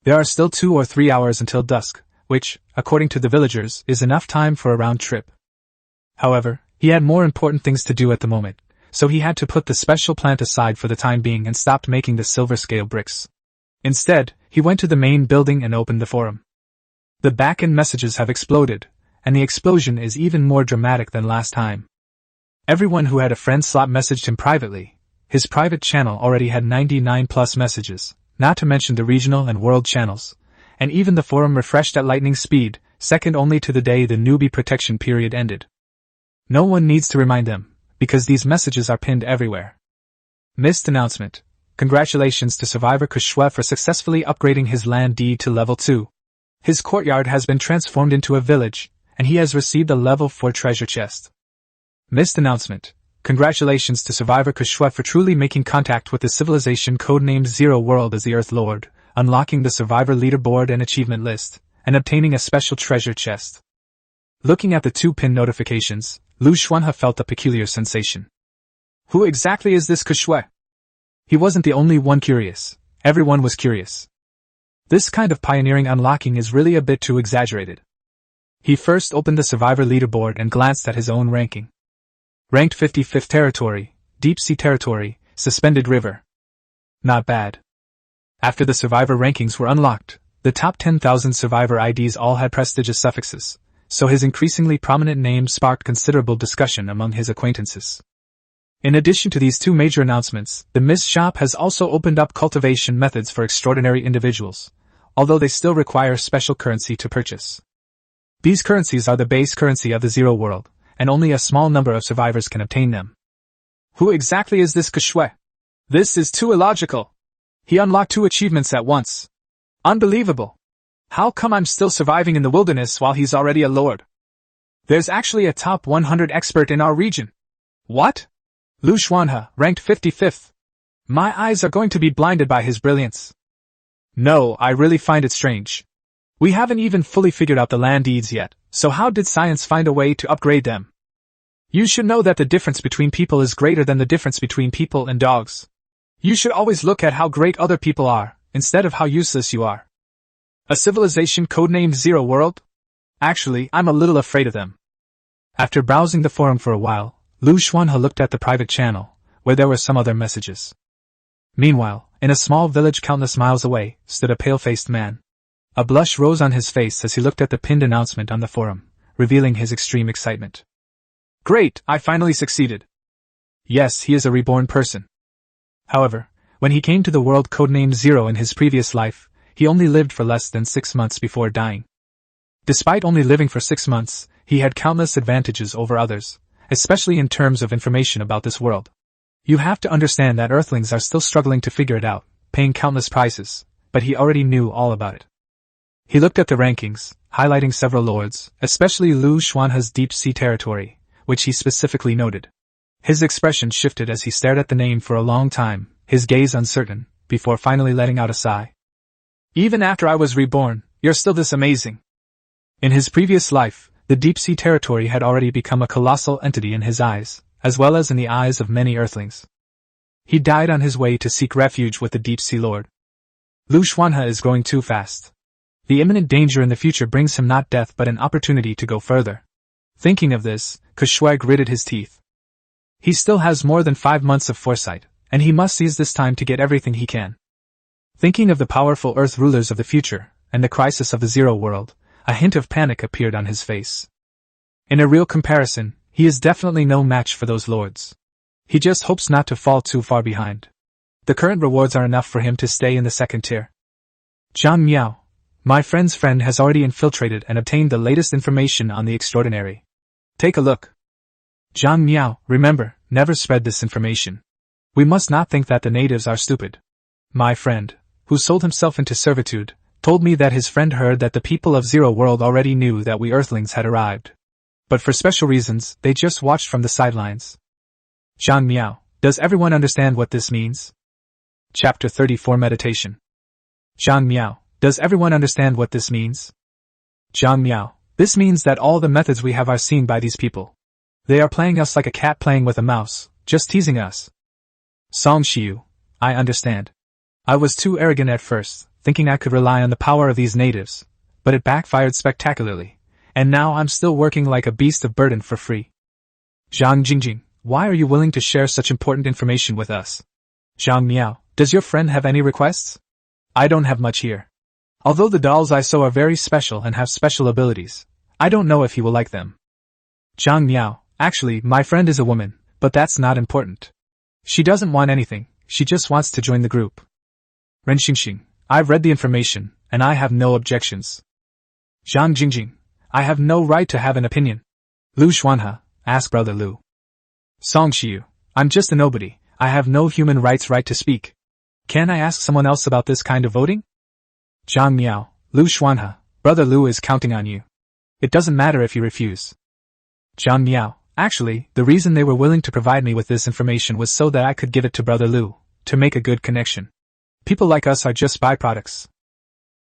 There are still 2 or 3 hours until dusk, which, according to the villagers, is enough time for a round trip. However, he had more important things to do at the moment, so he had to put the special plant aside for the time being and stopped making the silver scale bricks. Instead, he went to the main building and opened the forum. The back-end messages have exploded, and the explosion is even more dramatic than last time. Everyone who had a friend slot messaged him privately. His private channel already had 99+ messages, not to mention the regional and world channels, and even the forum refreshed at lightning speed, second only to the day the newbie protection period ended. No one needs to remind them, because these messages are pinned everywhere. Missed announcement. Congratulations to survivor Xuanhe for successfully upgrading his land deed to level 2. His courtyard has been transformed into a village, and he has received a level 4 treasure chest. Missed announcement. Congratulations to survivor Xuanhe for truly making contact with the civilization codenamed Zero World as the Earth Lord, unlocking the survivor leaderboard and achievement list, and obtaining a special treasure chest. Looking at the 2 pin notifications, Liu Xuanhe felt a peculiar sensation. Who exactly is this Xuanhe? He wasn't the only one curious. Everyone was curious. This kind of pioneering unlocking is really a bit too exaggerated. He first opened the survivor leaderboard and glanced at his own ranking. Ranked 55th territory, deep sea territory, suspended river. Not bad. After the survivor rankings were unlocked, the top 10,000 survivor IDs all had prestigious suffixes, so his increasingly prominent name sparked considerable discussion among his acquaintances. In addition to these 2 major announcements, the Miss Shop has also opened up cultivation methods for extraordinary individuals, although they still require special currency to purchase. These currencies are the base currency of the Zero World, and only a small number of survivors can obtain them. Who exactly is this Xuanhe? This is too illogical. He unlocked 2 achievements at once. Unbelievable. How come I'm still surviving in the wilderness while he's already a lord? There's actually a top 100 expert in our region. What? Liu Xuanhe, ranked 55th. My eyes are going to be blinded by his brilliance. No, I really find it strange. We haven't even fully figured out the land deeds yet, so how did science find a way to upgrade them? You should know that the difference between people is greater than the difference between people and dogs. You should always look at how great other people are, instead of how useless you are. A civilization codenamed Zero World? Actually, I'm a little afraid of them. After browsing the forum for a while, Liu Xuanhe looked at the private channel, where there were some other messages. Meanwhile, in a small village countless miles away, stood a pale-faced man. A blush rose on his face as he looked at the pinned announcement on the forum, revealing his extreme excitement. Great, I finally succeeded. Yes, he is a reborn person. However, when he came to the world codenamed Zero in his previous life, he only lived for less than 6 months before dying. Despite only living for 6 months, he had countless advantages over others, especially in terms of information about this world. You have to understand that Earthlings are still struggling to figure it out, paying countless prices, but he already knew all about it. He looked at the rankings, highlighting several lords, especially Liu Xuanhe's deep-sea territory, which he specifically noted. His expression shifted as he stared at the name for a long time, his gaze uncertain, before finally letting out a sigh. Even after I was reborn, you're still this amazing. In his previous life, the deep-sea territory had already become a colossal entity in his eyes, as well as in the eyes of many Earthlings. He died on his way to seek refuge with the deep-sea lord. Liu Xuanhe is growing too fast. The imminent danger in the future brings him not death but an opportunity to go further. Thinking of this, Kushwag gritted his teeth. He still has more than 5 months of foresight, and he must seize this time to get everything he can. Thinking of the powerful Earth rulers of the future, and the crisis of the Zero World, a hint of panic appeared on his face. In a real comparison, he is definitely no match for those lords. He just hopes not to fall too far behind. The current rewards are enough for him to stay in the second tier. Zhang Miao, my friend's friend has already infiltrated and obtained the latest information on the extraordinary. Take a look. Zhang Miao, remember, never spread this information. We must not think that the natives are stupid. My friend, who sold himself into servitude, told me that his friend heard that the people of Zero World already knew that we Earthlings had arrived. But for special reasons, they just watched from the sidelines. Zhang Miao, does everyone understand what this means? Chapter 34 Meditation. Zhang Miao, does everyone understand what this means? Zhang Miao, this means that all the methods we have are seen by these people. They are playing us like a cat playing with a mouse, just teasing us. Song Shiyu, I understand. I was too arrogant at first, thinking I could rely on the power of these natives, but it backfired spectacularly, and now I'm still working like a beast of burden for free. Zhang Jingjing, why are you willing to share such important information with us? Zhang Miao, does your friend have any requests? I don't have much here. Although the dolls I sew are very special and have special abilities, I don't know if he will like them. Zhang Miao, actually, my friend is a woman, but that's not important. She doesn't want anything, she just wants to join the group. Ren Xingxing, I've read the information, and I have no objections. Zhang Jingjing, I have no right to have an opinion. Liu Xuanhe, ask Brother Liu. Song Shiyu, I'm just a nobody, I have no human rights right to speak. Can I ask someone else about this kind of voting? Zhang Miao, Liu Xuanhe, Brother Liu is counting on you. It doesn't matter if you refuse. Zhang Miao, actually, the reason they were willing to provide me with this information was so that I could give it to Brother Liu, to make a good connection. People like us are just byproducts.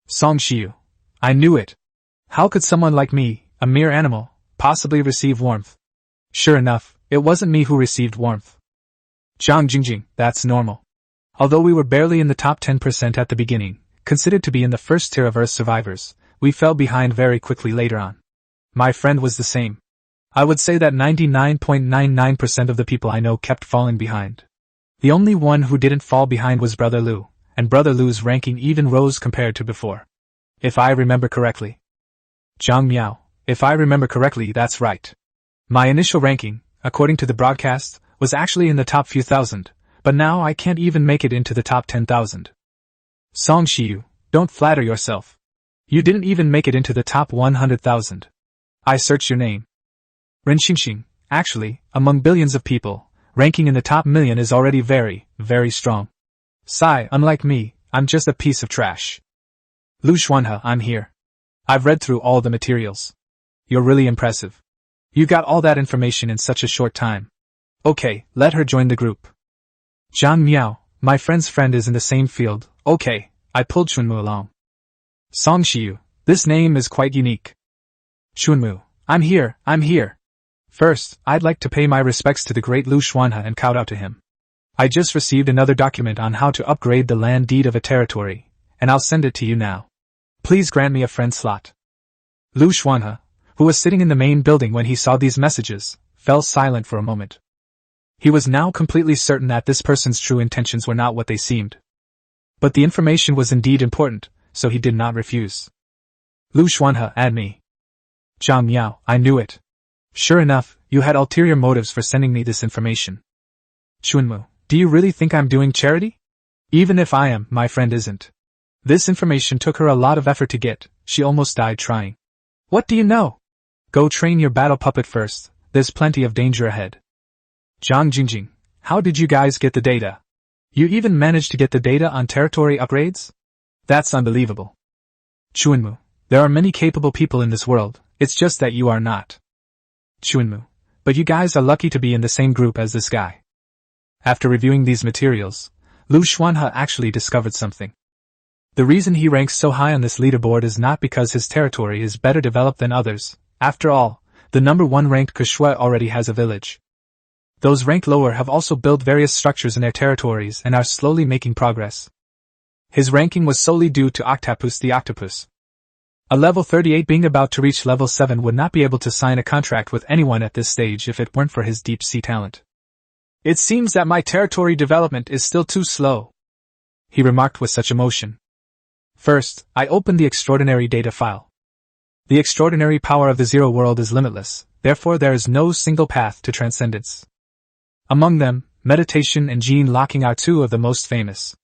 Song Shiyu, I knew it. How could someone like me, a mere animal, possibly receive warmth? Sure enough, it wasn't me who received warmth. Zhang Jingjing, that's normal. Although we were barely in the top 10% at the beginning, considered to be in the first tier of Earth survivors, we fell behind very quickly later on. My friend was the same. I would say that 99.99% of the people I know kept falling behind. The only one who didn't fall behind was Brother Liu, and Brother Liu's ranking even rose compared to before. If I remember correctly. Zhang Miao, if I remember correctly, that's right. My initial ranking, according to the broadcast, was actually in the top few thousand, but now I can't even make it into the top 10,000. Song Shiyu, don't flatter yourself. You didn't even make it into the top 100,000. I searched your name. Ren Xingxing, actually, among billions of people, ranking in the top million is already very, very strong. Sai, unlike me, I'm just a piece of trash. Liu Xuanhe, I'm here. I've read through all the materials. You're really impressive. You got all that information in such a short time. Okay, let her join the group. Zhang Miao, my friend's friend is in the same field. Okay, I pulled Chunmu along. Song Shiyu, This name is quite unique. Xuanhe, I'm here. First, I'd like to pay my respects to the great Liu Xuanhe and kowtow to him. I just received another document on how to upgrade the land deed of a territory, and I'll send it to you now. Please grant me a friend slot. Liu Xuanhe, who was sitting in the main building when he saw these messages, fell silent for a moment. He was now completely certain that this person's true intentions were not what they seemed. But the information was indeed important, so he did not refuse. Liu Xuanhe, add me. Zhang Miao, I knew it. Sure enough, you had ulterior motives for sending me this information. Xuanhe, do you really think I'm doing charity? Even if I am, my friend isn't. This information took her a lot of effort to get, she almost died trying. What do you know? Go train your battle puppet first, there's plenty of danger ahead. Zhang Jingjing, how did you guys get the data? You even managed to get the data on territory upgrades? That's unbelievable. Xuanhe, there are many capable people in this world, it's just that you are not. Xuanhe, but you guys are lucky to be in the same group as this guy. After reviewing these materials, Liu Xuanhe actually discovered something. The reason he ranks so high on this leaderboard is not because his territory is better developed than others. After all, the number 1 ranked Kushui already has a village. Those ranked lower have also built various structures in their territories and are slowly making progress. His ranking was solely due to Octopus the Octopus. A level 38 being about to reach level 7 would not be able to sign a contract with anyone at this stage if it weren't for his deep-sea talent. It seems that my territory development is still too slow, he remarked with such emotion. First, I opened the extraordinary data file. The extraordinary power of the Zero World is limitless, therefore there is no single path to transcendence. Among them, meditation and gene locking are 2 of the most famous.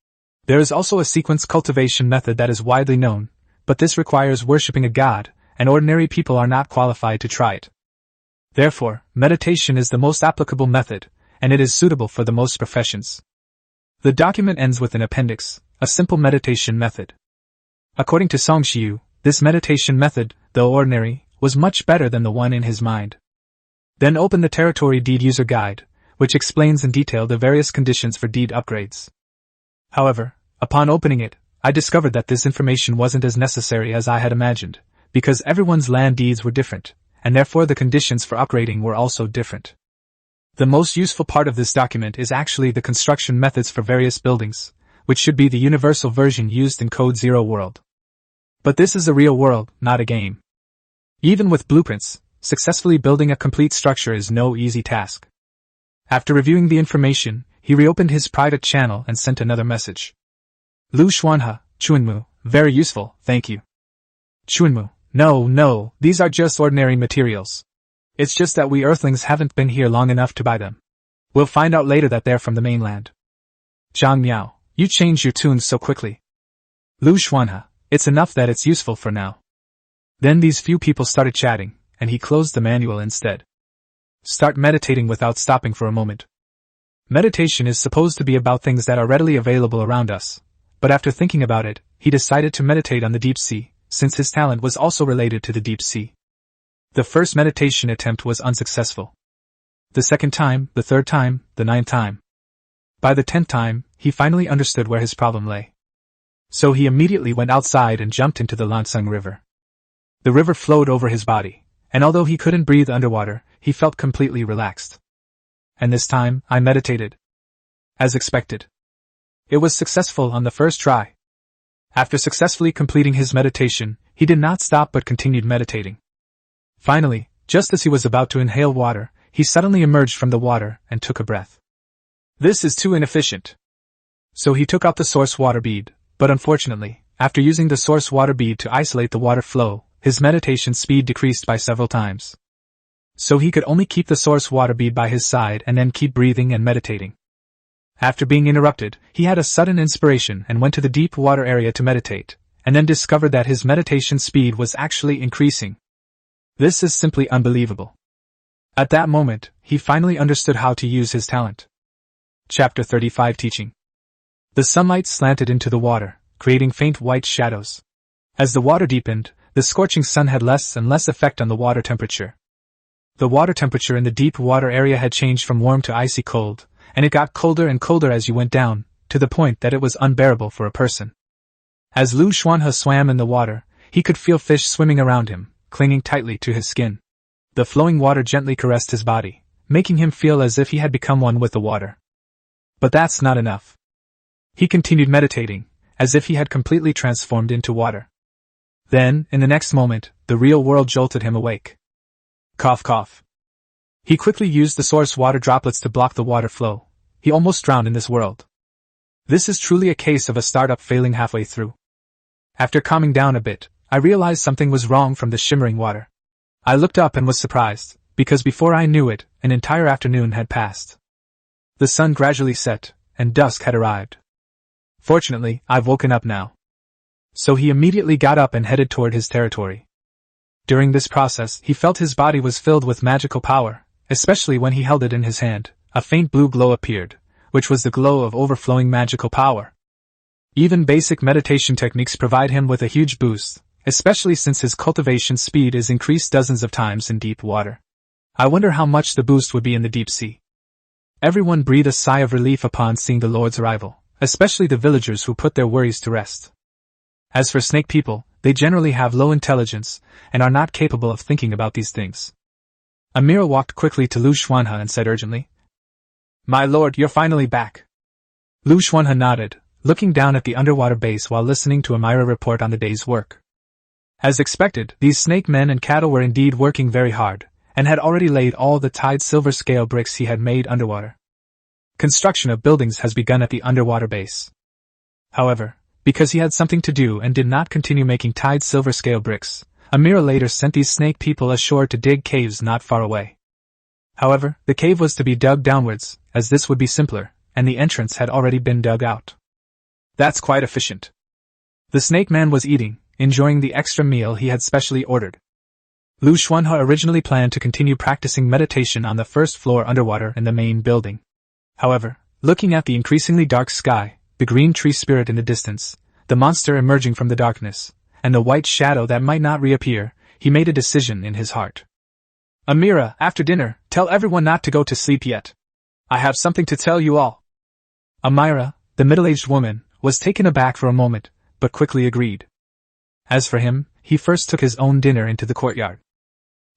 There is also a sequence cultivation method that is widely known, but this requires worshipping a god, and ordinary people are not qualified to try it. Therefore, meditation is the most applicable method, and it is suitable for the most professions. The document ends with an appendix, a simple meditation method. According to Song Xiu, this meditation method, though ordinary, was much better than the one in his mind. Then open the Territory Deed User Guide, which explains in detail the various conditions for deed upgrades. However, upon opening it, I discovered that this information wasn't as necessary as I had imagined, because everyone's land deeds were different, and therefore the conditions for upgrading were also different. The most useful part of this document is actually the construction methods for various buildings, which should be the universal version used in Code Zero World. But this is a real world, not a game. Even with blueprints, successfully building a complete structure is no easy task. After reviewing the information, he reopened his private channel and sent another message. Liu Xuanhe, Xuanhe, very useful, thank you. Xuanhe, no, these are just ordinary materials. It's just that we Earthlings haven't been here long enough to buy them. We'll find out later that they're from the mainland. Zhang Miao, you changed your tunes so quickly. Liu Xuanhe, it's enough that it's useful for now. Then these few people started chatting, and he closed the manual instead. Start meditating without stopping for a moment. Meditation is supposed to be about things that are readily available around us, but after thinking about it, he decided to meditate on the deep sea, since his talent was also related to the deep sea. The first meditation attempt was unsuccessful. The second time, the third time, the 9th time. By the 10th time, he finally understood where his problem lay. So he immediately went outside and jumped into the Lansang River. The river flowed over his body, and although he couldn't breathe underwater, he felt completely relaxed. And this time, I meditated. As expected. It was successful on the first try. After successfully completing his meditation, he did not stop but continued meditating. Finally, just as he was about to inhale water, he suddenly emerged from the water and took a breath. This is too inefficient. So he took out the source water bead, but unfortunately, after using the source water bead to isolate the water flow, his meditation speed decreased by several times. So he could only keep the source water bead by his side and then keep breathing and meditating. After being interrupted, he had a sudden inspiration and went to the deep water area to meditate, and then discovered that his meditation speed was actually increasing. This is simply unbelievable. At that moment, he finally understood how to use his talent. Chapter 35 Teaching. The sunlight slanted into the water, creating faint white shadows. As the water deepened, the scorching sun had less and less effect on the water temperature. The water temperature in the deep water area had changed from warm to icy cold, and it got colder and colder as you went down, to the point that it was unbearable for a person. As Liu Xuanhe swam in the water, he could feel fish swimming around him, clinging tightly to his skin. The flowing water gently caressed his body, making him feel as if he had become one with the water. But that's not enough. He continued meditating, as if he had completely transformed into water. Then, in the next moment, the real world jolted him awake. Cough cough. He quickly used the source water droplets to block the water flow. He almost drowned in this world. This is truly a case of a startup failing halfway through. After calming down a bit, I realized something was wrong from the shimmering water. I looked up and was surprised, because before I knew it, an entire afternoon had passed. The sun gradually set, and dusk had arrived. Fortunately, I've woken up now. So he immediately got up and headed toward his territory. During this process, he felt his body was filled with magical power, especially when he held it in his hand. A faint blue glow appeared, which was the glow of overflowing magical power. Even basic meditation techniques provide him with a huge boost, especially since his cultivation speed is increased dozens of times in deep water. I wonder how much the boost would be in the deep sea. Everyone breathed a sigh of relief upon seeing the Lord's arrival, especially the villagers who put their worries to rest. As for snake people, they generally have low intelligence and are not capable of thinking about these things. Amira walked quickly to Liu Xuanhe and said urgently, "My lord, you're finally back." Liu Xuanhe nodded, looking down at the underwater base while listening to Amira report on the day's work. As expected, these snake men and cattle were indeed working very hard, and had already laid all the tied silver scale bricks he had made underwater. Construction of buildings has begun at the underwater base. However, because he had something to do and did not continue making tied silver scale bricks, Amira later sent these snake people ashore to dig caves not far away. However, the cave was to be dug downwards, as this would be simpler, and the entrance had already been dug out. That's quite efficient. The snake man was eating, enjoying the extra meal he had specially ordered. Liu Xuanhe originally planned to continue practicing meditation on the first floor underwater in the main building. However, looking at the increasingly dark sky, the green tree spirit in the distance, the monster emerging from the darkness, and the white shadow that might not reappear, he made a decision in his heart. "Amira, after dinner, tell everyone not to go to sleep yet. I have something to tell you all." Amira, the middle-aged woman, was taken aback for a moment, but quickly agreed. As for him, he first took his own dinner into the courtyard.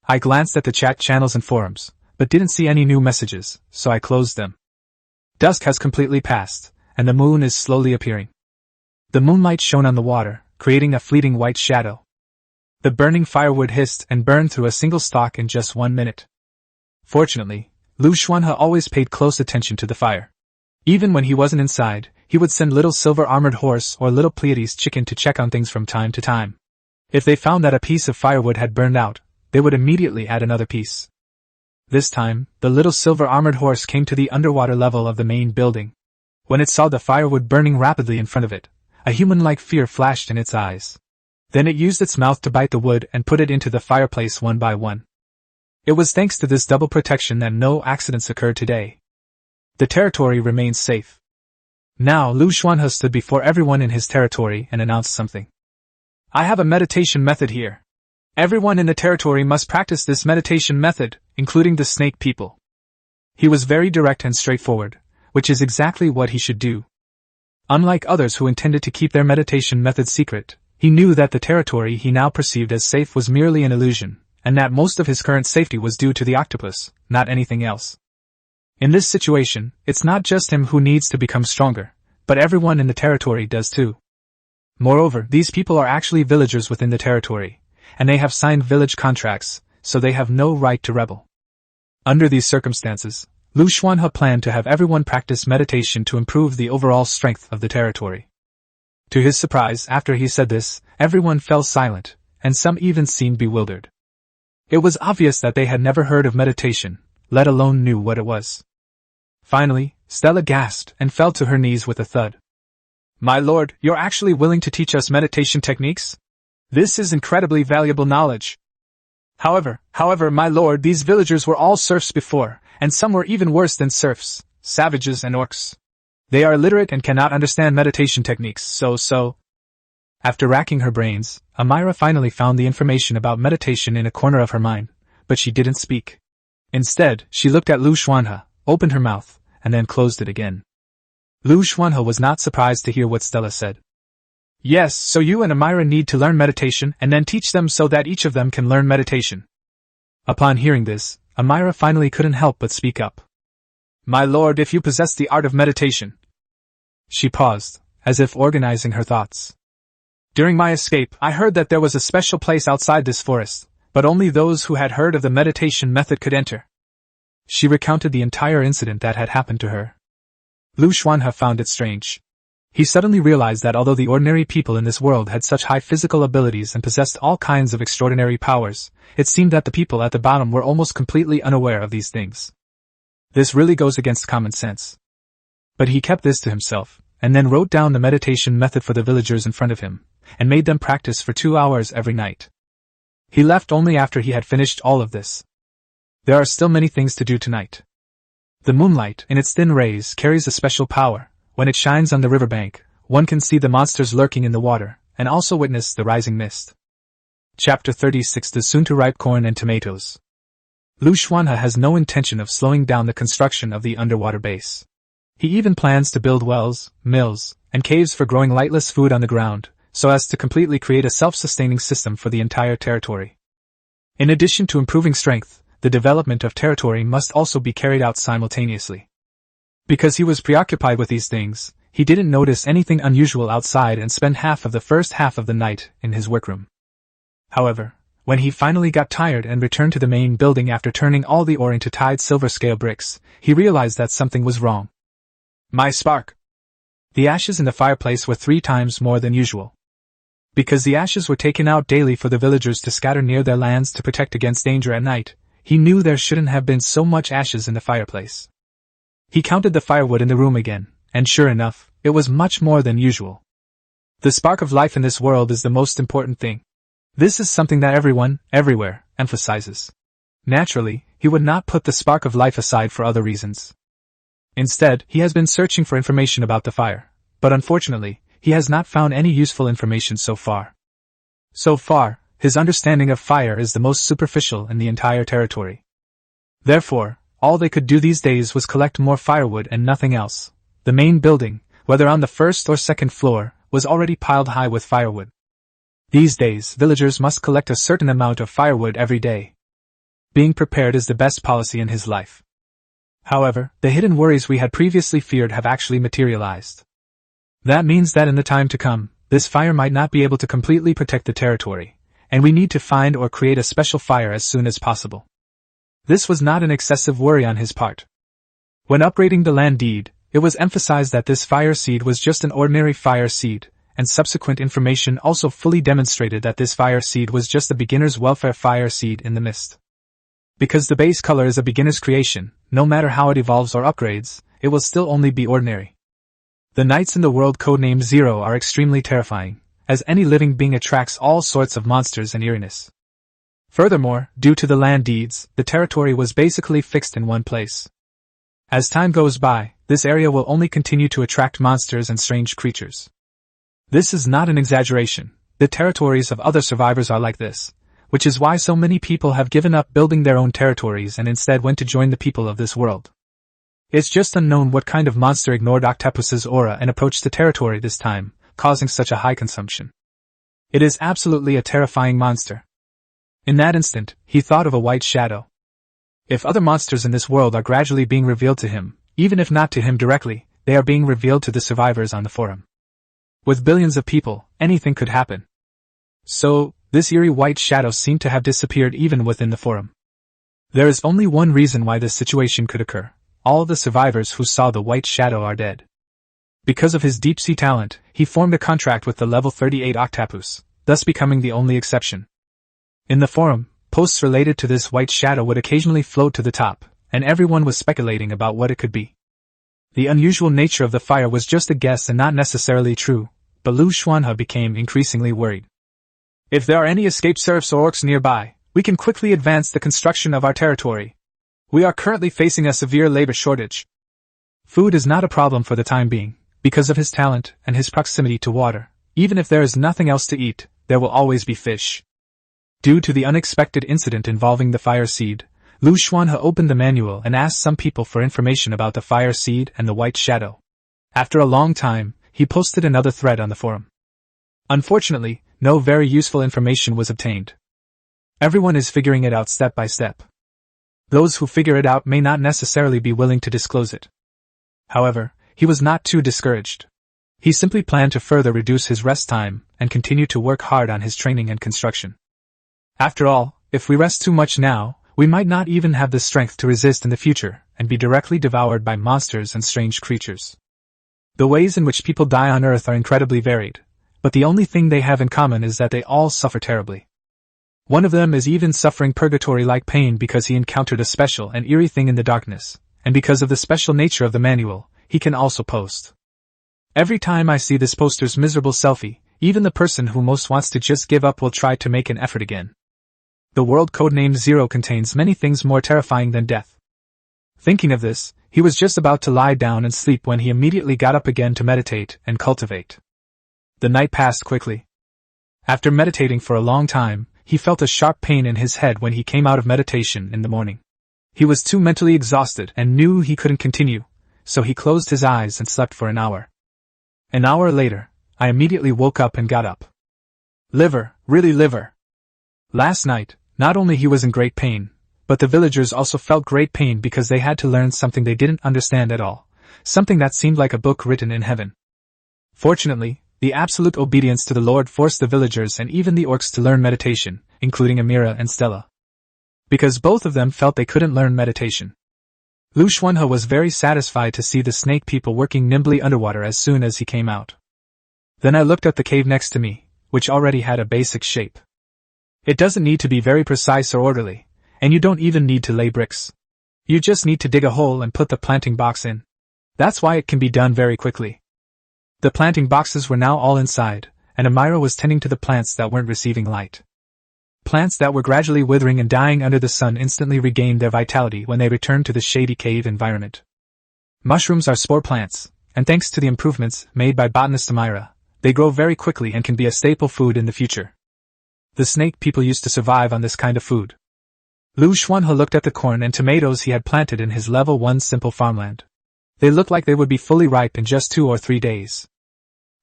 I glanced at the chat channels and forums, but didn't see any new messages, so I closed them. Dusk has completely passed, and the moon is slowly appearing. The moonlight shone on the water, creating a fleeting white shadow. The burning firewood hissed and burned through a single stalk in just 1 minute. Fortunately, Liu Xuanhe always paid close attention to the fire. Even when he wasn't inside, he would send little silver-armored horse or little Pleiades chicken to check on things from time to time. If they found that a piece of firewood had burned out, they would immediately add another piece. This time, the little silver-armored horse came to the underwater level of the main building. When it saw the firewood burning rapidly in front of it, a human-like fear flashed in its eyes. Then it used its mouth to bite the wood and put it into the fireplace one by one. It was thanks to this double protection that no accidents occurred today. The territory remains safe. Now Liu Xuanhe stood before everyone in his territory and announced something. "I have a meditation method here. Everyone in the territory must practice this meditation method, including the snake people." He was very direct and straightforward, which is exactly what he should do. Unlike others who intended to keep their meditation method secret, he knew that the territory he now perceived as safe was merely an illusion, and that most of his current safety was due to the octopus, not anything else. In this situation, it's not just him who needs to become stronger, but everyone in the territory does too. Moreover, these people are actually villagers within the territory, and they have signed village contracts, so they have no right to rebel. Under these circumstances, Liu Xuanhe planned to have everyone practice meditation to improve the overall strength of the territory. To his surprise, after he said this, everyone fell silent, and some even seemed bewildered. It was obvious that they had never heard of meditation, let alone knew what it was. Finally, Stella gasped and fell to her knees with a thud. "My lord, you're actually willing to teach us meditation techniques? This is incredibly valuable knowledge. However, my lord, these villagers were all serfs before, and some were even worse than serfs, savages and orcs. They are illiterate and cannot understand meditation techniques, so... After racking her brains, Amira finally found the information about meditation in a corner of her mind, but she didn't speak. Instead, she looked at Liu Xuanhe, opened her mouth, and then closed it again. Liu Xuanhe was not surprised to hear what Stella said. Yes, so you and Amira need to learn meditation and then teach them so that each of them can learn meditation. Upon hearing this, Amira finally couldn't help but speak up. My lord, if you possess the art of meditation. She paused, as if organizing her thoughts. During my escape, I heard that there was a special place outside this forest, but only those who had heard of the meditation method could enter. She recounted the entire incident that had happened to her. Liu Xuanhe found it strange. He suddenly realized that although the ordinary people in this world had such high physical abilities and possessed all kinds of extraordinary powers, it seemed that the people at the bottom were almost completely unaware of these things. This really goes against common sense. But he kept this to himself, and then wrote down the meditation method for the villagers in front of him, and made them practice for 2 hours every night. He left only after he had finished all of this. There are still many things to do tonight. The moonlight, in its thin rays, carries a special power. When it shines on the riverbank, one can see the monsters lurking in the water, and also witness the rising mist. Chapter 36: The soon-to-ripe corn and tomatoes. Liu Xuanhe has no intention of slowing down the construction of the underwater base. He even plans to build wells, mills, and caves for growing lightless food on the ground, so as to completely create a self-sustaining system for the entire territory. In addition to improving strength, the development of territory must also be carried out simultaneously. Because he was preoccupied with these things, he didn't notice anything unusual outside and spent half of the first half of the night in his workroom. However, when he finally got tired and returned to the main building after turning all the ore into tied silver scale bricks, he realized that something was wrong. My spark! The ashes in the fireplace were 3 times more than usual. Because the ashes were taken out daily for the villagers to scatter near their lands to protect against danger at night, he knew there shouldn't have been so much ashes in the fireplace. He counted the firewood in the room again, and sure enough, it was much more than usual. The spark of life in this world is the most important thing. This is something that everyone, everywhere, emphasizes. Naturally, he would not put the spark of life aside for other reasons. Instead, he has been searching for information about the fire, but unfortunately, he has not found any useful information so far. So far, his understanding of fire is the most superficial in the entire territory. Therefore, all they could do these days was collect more firewood and nothing else. The main building, whether on the first or second floor, was already piled high with firewood. These days, villagers must collect a certain amount of firewood every day. Being prepared is the best policy in his life. However, the hidden worries we had previously feared have actually materialized. That means that in the time to come, this fire might not be able to completely protect the territory, and we need to find or create a special fire as soon as possible. This was not an excessive worry on his part. When upgrading the land deed, it was emphasized that this fire seed was just an ordinary fire seed, and subsequent information also fully demonstrated that this fire seed was just a beginner's welfare fire seed in the mist. Because the base color is a beginner's creation, no matter how it evolves or upgrades, it will still only be ordinary. The nights in the world codenamed Zero are extremely terrifying, as any living being attracts all sorts of monsters and eeriness. Furthermore, due to the land deeds, the territory was basically fixed in one place. As time goes by, this area will only continue to attract monsters and strange creatures. This is not an exaggeration. The territories of other survivors are like this, which is why so many people have given up building their own territories and instead went to join the people of this world. It's just unknown what kind of monster ignored Octopus's aura and approached the territory this time, causing such a high consumption. It is absolutely a terrifying monster. In that instant, he thought of a white shadow. If other monsters in this world are gradually being revealed to him, even if not to him directly, they are being revealed to the survivors on the forum. With billions of people, anything could happen. So, this eerie white shadow seemed to have disappeared even within the forum. There is only one reason why this situation could occur. All the survivors who saw the white shadow are dead. Because of his deep-sea talent, he formed a contract with the level 38 octopus, thus becoming the only exception. In the forum, posts related to this white shadow would occasionally float to the top, and everyone was speculating about what it could be. The unusual nature of the fire was just a guess and not necessarily true, but Liu Xuanhe became increasingly worried. If there are any escaped serfs or orcs nearby, we can quickly advance the construction of our territory. We are currently facing a severe labor shortage. Food is not a problem for the time being, because of his talent and his proximity to water. Even if there is nothing else to eat, there will always be fish. Due to the unexpected incident involving the fire seed, Liu Xuanhe opened the manual and asked some people for information about the fire seed and the white shadow. After a long time, he posted another thread on the forum. Unfortunately, no very useful information was obtained. Everyone is figuring it out step by step. Those who figure it out may not necessarily be willing to disclose it. However, he was not too discouraged. He simply planned to further reduce his rest time and continue to work hard on his training and construction. After all, if we rest too much now, we might not even have the strength to resist in the future and be directly devoured by monsters and strange creatures. The ways in which people die on Earth are incredibly varied, but the only thing they have in common is that they all suffer terribly. One of them is even suffering purgatory-like pain because he encountered a special and eerie thing in the darkness, and because of the special nature of the manual, he can also post. Every time I see this poster's miserable selfie, even the person who most wants to just give up will try to make an effort again. The world codenamed Zero contains many things more terrifying than death. Thinking of this, he was just about to lie down and sleep when he immediately got up again to meditate and cultivate. The night passed quickly. After meditating for a long time, he felt a sharp pain in his head when he came out of meditation in the morning. He was too mentally exhausted and knew he couldn't continue, so he closed his eyes and slept for an hour. An hour later, I immediately woke up and got up. Liver, really liver. Last night, not only he was in great pain, but the villagers also felt great pain because they had to learn something they didn't understand at all, something that seemed like a book written in heaven. Fortunately, the absolute obedience to the Lord forced the villagers and even the orcs to learn meditation, including Amira and Stella. Because both of them felt they couldn't learn meditation. Liu Xuanhe was very satisfied to see the snake people working nimbly underwater as soon as he came out. Then I looked at the cave next to me, which already had a basic shape. It doesn't need to be very precise or orderly, and you don't even need to lay bricks. You just need to dig a hole and put the planting box in. That's why it can be done very quickly. The planting boxes were now all inside, and Amira was tending to the plants that weren't receiving light. Plants that were gradually withering and dying under the sun instantly regained their vitality when they returned to the shady cave environment. Mushrooms are spore plants, and thanks to the improvements made by botanist Amira, they grow very quickly and can be a staple food in the future. The snake people used to survive on this kind of food. Liu Xuanhe looked at the corn and tomatoes he had planted in his level 1 simple farmland. They looked like they would be fully ripe in just 2 or 3 days.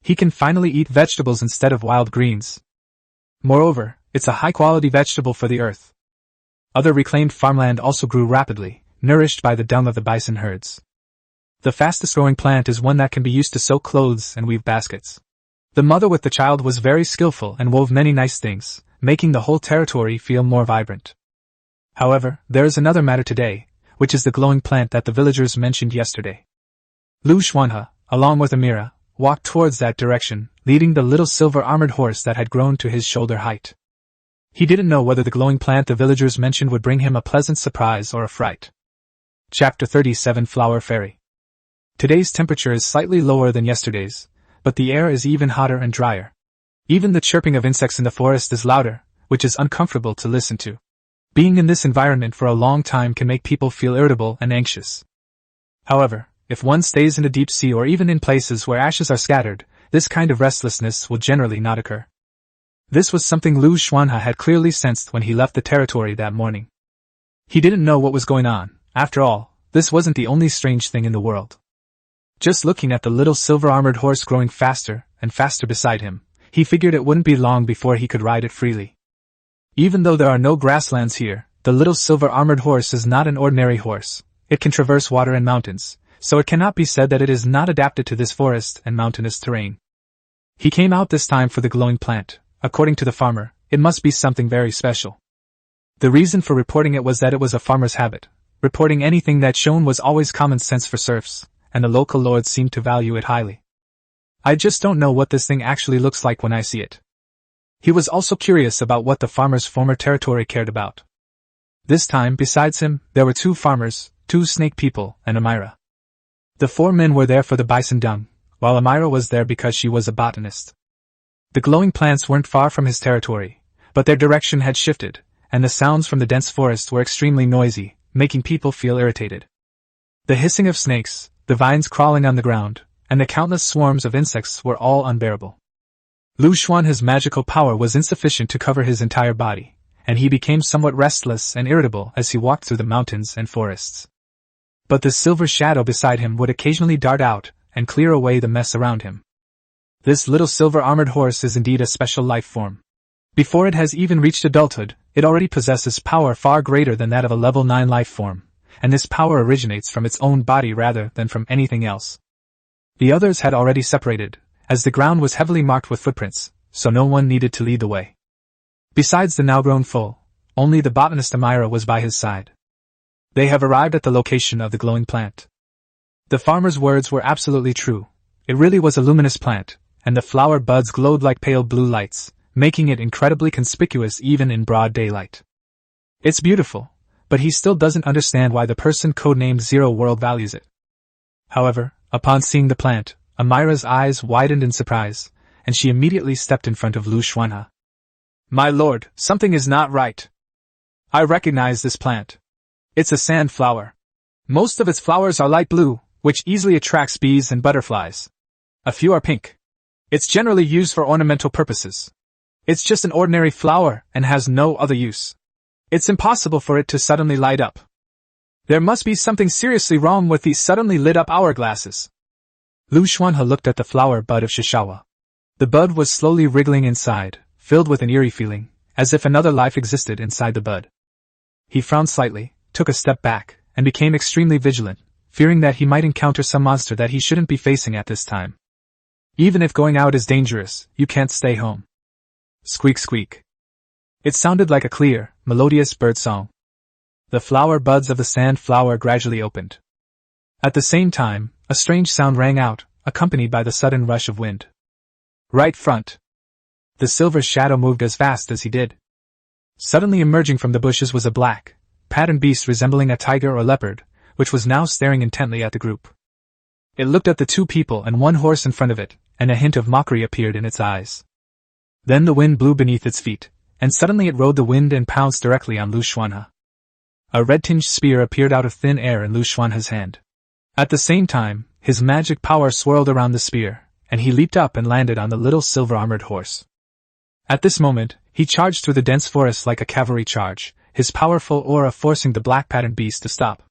He can finally eat vegetables instead of wild greens. Moreover, it's a high-quality vegetable for the earth. Other reclaimed farmland also grew rapidly, nourished by the dung of the bison herds. The fastest-growing plant is one that can be used to sew clothes and weave baskets. The mother with the child was very skillful and wove many nice things, making the whole territory feel more vibrant. However, there is another matter today, which is the glowing plant that the villagers mentioned yesterday. Liu Xuanhe, along with Amira, walked towards that direction, leading the little silver-armored horse that had grown to his shoulder height. He didn't know whether the glowing plant the villagers mentioned would bring him a pleasant surprise or a fright. Chapter 37 Flower Fairy. Today's temperature is slightly lower than yesterday's, but the air is even hotter and drier. Even the chirping of insects in the forest is louder, which is uncomfortable to listen to. Being in this environment for a long time can make people feel irritable and anxious. However, if one stays in the deep sea or even in places where ashes are scattered, this kind of restlessness will generally not occur. This was something Liu Xuanhe had clearly sensed when he left the territory that morning. He didn't know what was going on. After all, this wasn't the only strange thing in the world. Just looking at the little silver-armored horse growing faster and faster beside him, he figured it wouldn't be long before he could ride it freely. Even though there are no grasslands here, the little silver-armored horse is not an ordinary horse. It can traverse water and mountains, so it cannot be said that it is not adapted to this forest and mountainous terrain. He came out this time for the glowing plant. According to the farmer, it must be something very special. The reason for reporting it was that it was a farmer's habit. Reporting anything that shone was always common sense for serfs, and the local lords seemed to value it highly. I just don't know what this thing actually looks like when I see it. He was also curious about what the farmer's former territory cared about. This time, besides him, there were 2 farmers, 2 snake people, and Amira. The 4 men were there for the bison dung, while Amira was there because she was a botanist. The glowing plants weren't far from his territory, but their direction had shifted, and the sounds from the dense forest were extremely noisy, making people feel irritated. The hissing of snakes, the vines crawling on the ground, and the countless swarms of insects were all unbearable. Liu Xuanhe's magical power was insufficient to cover his entire body, and he became somewhat restless and irritable as he walked through the mountains and forests. But the silver shadow beside him would occasionally dart out and clear away the mess around him. This little silver-armored horse is indeed a special life form. Before it has even reached adulthood, it already possesses power far greater than that of a level 9 life form, and this power originates from its own body rather than from anything else. The others had already separated, as the ground was heavily marked with footprints, so no one needed to lead the way. Besides the now grown foal, only the botanist Amira was by his side. They have arrived at the location of the glowing plant. The farmer's words were absolutely true. It really was a luminous plant, and the flower buds glowed like pale blue lights, making it incredibly conspicuous even in broad daylight. It's beautiful, but he still doesn't understand why the person codenamed Zero World values it. However, upon seeing the plant, Amira's eyes widened in surprise, and she immediately stepped in front of Liu Xuanhe. My lord, something is not right. I recognize this plant. It's a sand flower. Most of its flowers are light blue, which easily attracts bees and butterflies. A few are pink. It's generally used for ornamental purposes. It's just an ordinary flower and has no other use. It's impossible for it to suddenly light up. There must be something seriously wrong with these suddenly lit up hourglasses. Liu Xuanhe looked at the flower bud of Shishawa. The bud was slowly wriggling inside, filled with an eerie feeling, as if another life existed inside the bud. He frowned slightly, took a step back, and became extremely vigilant, fearing that he might encounter some monster that he shouldn't be facing at this time. Even if going out is dangerous, you can't stay home. Squeak squeak. It sounded like a clear, melodious bird song. The flower buds of the sand flower gradually opened. At the same time, a strange sound rang out, accompanied by the sudden rush of wind. Right front. The silver shadow moved as fast as he did. Suddenly emerging from the bushes was a black, patterned beast resembling a tiger or leopard, which was now staring intently at the group. It looked at the two people and one horse in front of it, and a hint of mockery appeared in its eyes. Then the wind blew beneath its feet, and suddenly it rode the wind and pounced directly on Liu Xuanhe. A red-tinged spear appeared out of thin air in Liu Xuanhe's hand. At the same time, his magic power swirled around the spear, and he leaped up and landed on the little silver-armored horse. At this moment, he charged through the dense forest like a cavalry charge, his powerful aura forcing the black-patterned beast to stop.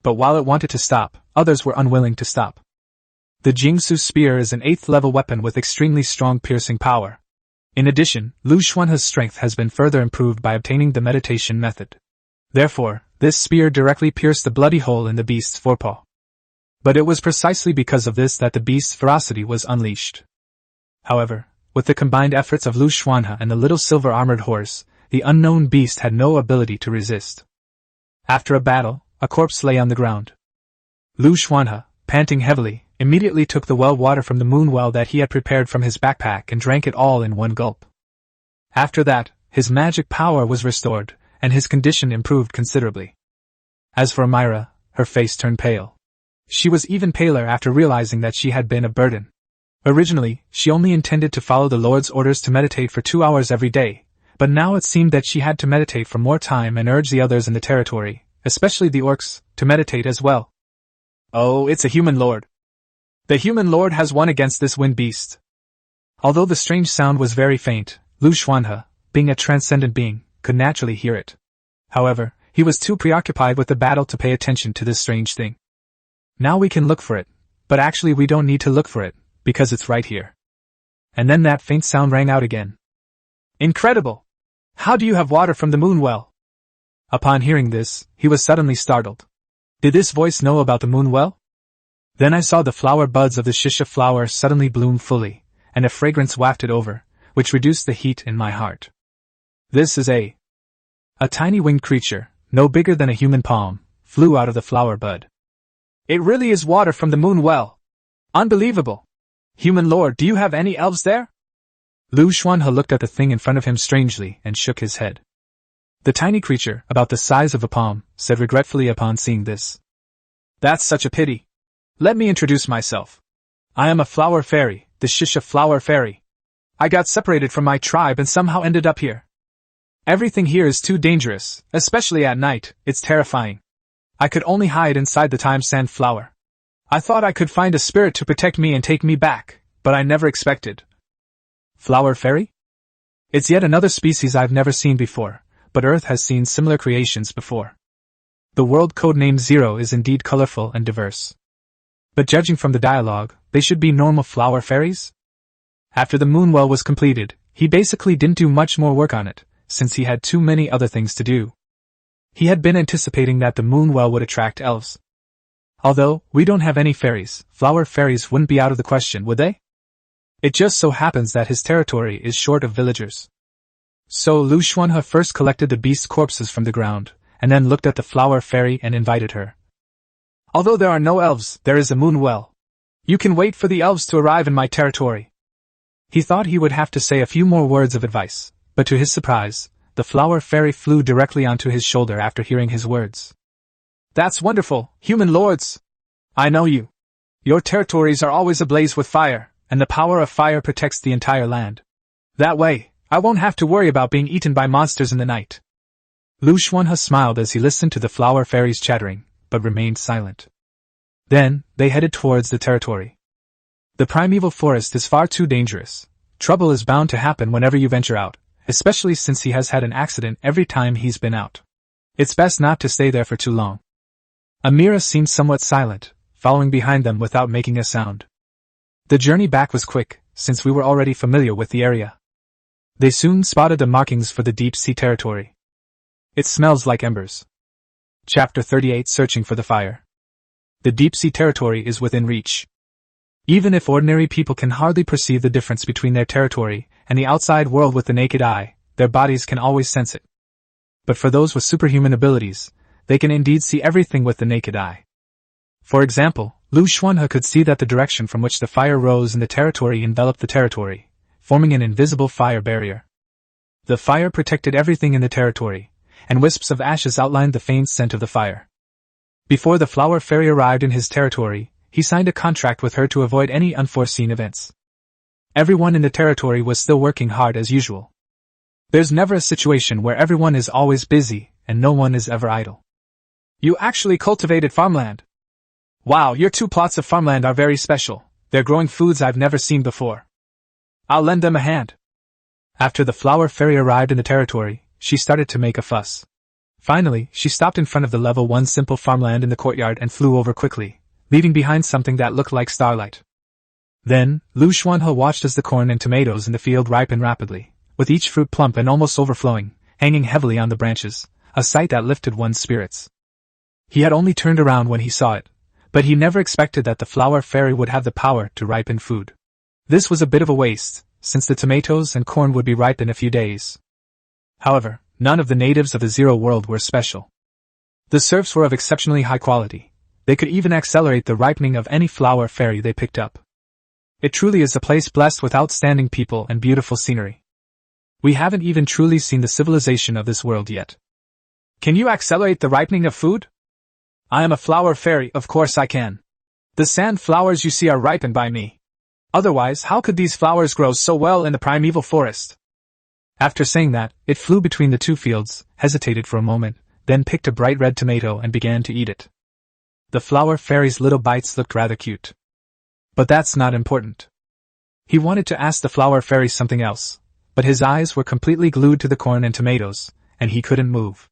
But while it wanted to stop, others were unwilling to stop. The Jingsu spear is an 8th-level weapon with extremely strong piercing power. In addition, Liu Xuanhe's strength has been further improved by obtaining the meditation method. Therefore, this spear directly pierced the bloody hole in the beast's forepaw. But it was precisely because of this that the beast's ferocity was unleashed. However, with the combined efforts of Liu Xuanhe and the little silver-armored horse, the unknown beast had no ability to resist. After a battle, a corpse lay on the ground. Liu Xuanhe, panting heavily, immediately took the well water from the moon well that he had prepared from his backpack and drank it all in one gulp. After that, his magic power was restored, and his condition improved considerably. As for Amira, her face turned pale. She was even paler after realizing that she had been a burden. Originally, she only intended to follow the Lord's orders to meditate for 2 hours every day, but now it seemed that she had to meditate for more time and urge the others in the territory, especially the orcs, to meditate as well. Oh, it's a human lord. The human lord has won against this wind beast. Although the strange sound was very faint, Liu Xuanhe, being a transcendent being, could naturally hear it. However, he was too preoccupied with the battle to pay attention to this strange thing. Now we can look for it, but actually we don't need to look for it, because it's right here. And then that faint sound rang out again. Incredible! How do you have water from the moon well? Upon hearing this, he was suddenly startled. Did this voice know about the moon well? Then I saw the flower buds of the shisha flower suddenly bloom fully, and a fragrance wafted over, which reduced the heat in my heart. This is a tiny winged creature, no bigger than a human palm, flew out of the flower bud. It really is water from the moon well. Unbelievable. Human lord, do you have any elves there? Liu Xuanhe looked at the thing in front of him strangely and shook his head. The tiny creature, about the size of a palm, said regretfully upon seeing this. That's such a pity. Let me introduce myself. I am a flower fairy, the Shisha flower fairy. I got separated from my tribe and somehow ended up here. Everything here is too dangerous, especially at night, it's terrifying. I could only hide inside the time sand flower. I thought I could find a spirit to protect me and take me back, but I never expected. Flower fairy? It's yet another species I've never seen before, but Earth has seen similar creations before. The world codenamed Zero is indeed colorful and diverse. But judging from the dialogue, they should be normal flower fairies? After the moon well was completed, he basically didn't do much more work on it, since he had too many other things to do. He had been anticipating that the moon well would attract elves. Although we don't have any fairies, flower fairies wouldn't be out of the question, would they? It just so happens that his territory is short of villagers. So Liu Xuanhe first collected the beast's corpses from the ground, and then looked at the flower fairy and invited her. Although there are no elves, there is a moon well. You can wait for the elves to arrive in my territory. He thought he would have to say a few more words of advice, but to his surprise, the flower fairy flew directly onto his shoulder after hearing his words. That's wonderful, human lords! I know you. Your territories are always ablaze with fire, and the power of fire protects the entire land. That way, I won't have to worry about being eaten by monsters in the night. Liu Xuanhe smiled as he listened to the flower fairies chattering, but remained silent. Then, they headed towards the territory. The primeval forest is far too dangerous. Trouble is bound to happen whenever you venture out, especially since he has had an accident every time he's been out. It's best not to stay there for too long. Amira seemed somewhat silent, following behind them without making a sound. The journey back was quick, since we were already familiar with the area. They soon spotted the markings for the deep-sea territory. It smells like embers. Chapter 38 Searching for the Fire. The deep-sea territory is within reach. Even if ordinary people can hardly perceive the difference between their territory and the outside world with the naked eye, their bodies can always sense it. But for those with superhuman abilities, they can indeed see everything with the naked eye. For example, Liu Xuanhe could see that the direction from which the fire rose in the territory enveloped the territory, forming an invisible fire barrier. The fire protected everything in the territory, and wisps of ashes outlined the faint scent of the fire. Before the flower fairy arrived in his territory, he signed a contract with her to avoid any unforeseen events. Everyone in the territory was still working hard as usual. There's never a situation where everyone is always busy, and no one is ever idle. You actually cultivated farmland. Wow, your 2 plots of farmland are very special. They're growing foods I've never seen before. I'll lend them a hand. After the flower fairy arrived in the territory, she started to make a fuss. Finally, she stopped in front of the level 1 simple farmland in the courtyard and flew over quickly, leaving behind something that looked like starlight. Then, Liu Xuanhe watched as the corn and tomatoes in the field ripened rapidly, with each fruit plump and almost overflowing, hanging heavily on the branches, a sight that lifted one's spirits. He had only turned around when he saw it, but he never expected that the flower fairy would have the power to ripen food. This was a bit of a waste, since the tomatoes and corn would be ripe in a few days. However, none of the natives of the Zero World were special. The serfs were of exceptionally high quality. They could even accelerate the ripening of any flower fairy they picked up. It truly is a place blessed with outstanding people and beautiful scenery. We haven't even truly seen the civilization of this world yet. Can you accelerate the ripening of food? I am a flower fairy, of course I can. The sand flowers you see are ripened by me. Otherwise, how could these flowers grow so well in the primeval forest? After saying that, it flew between the 2 fields, hesitated for a moment, then picked a bright red tomato and began to eat it. The flower fairy's little bites looked rather cute. But that's not important. He wanted to ask the flower fairy something else, but his eyes were completely glued to the corn and tomatoes, and he couldn't move.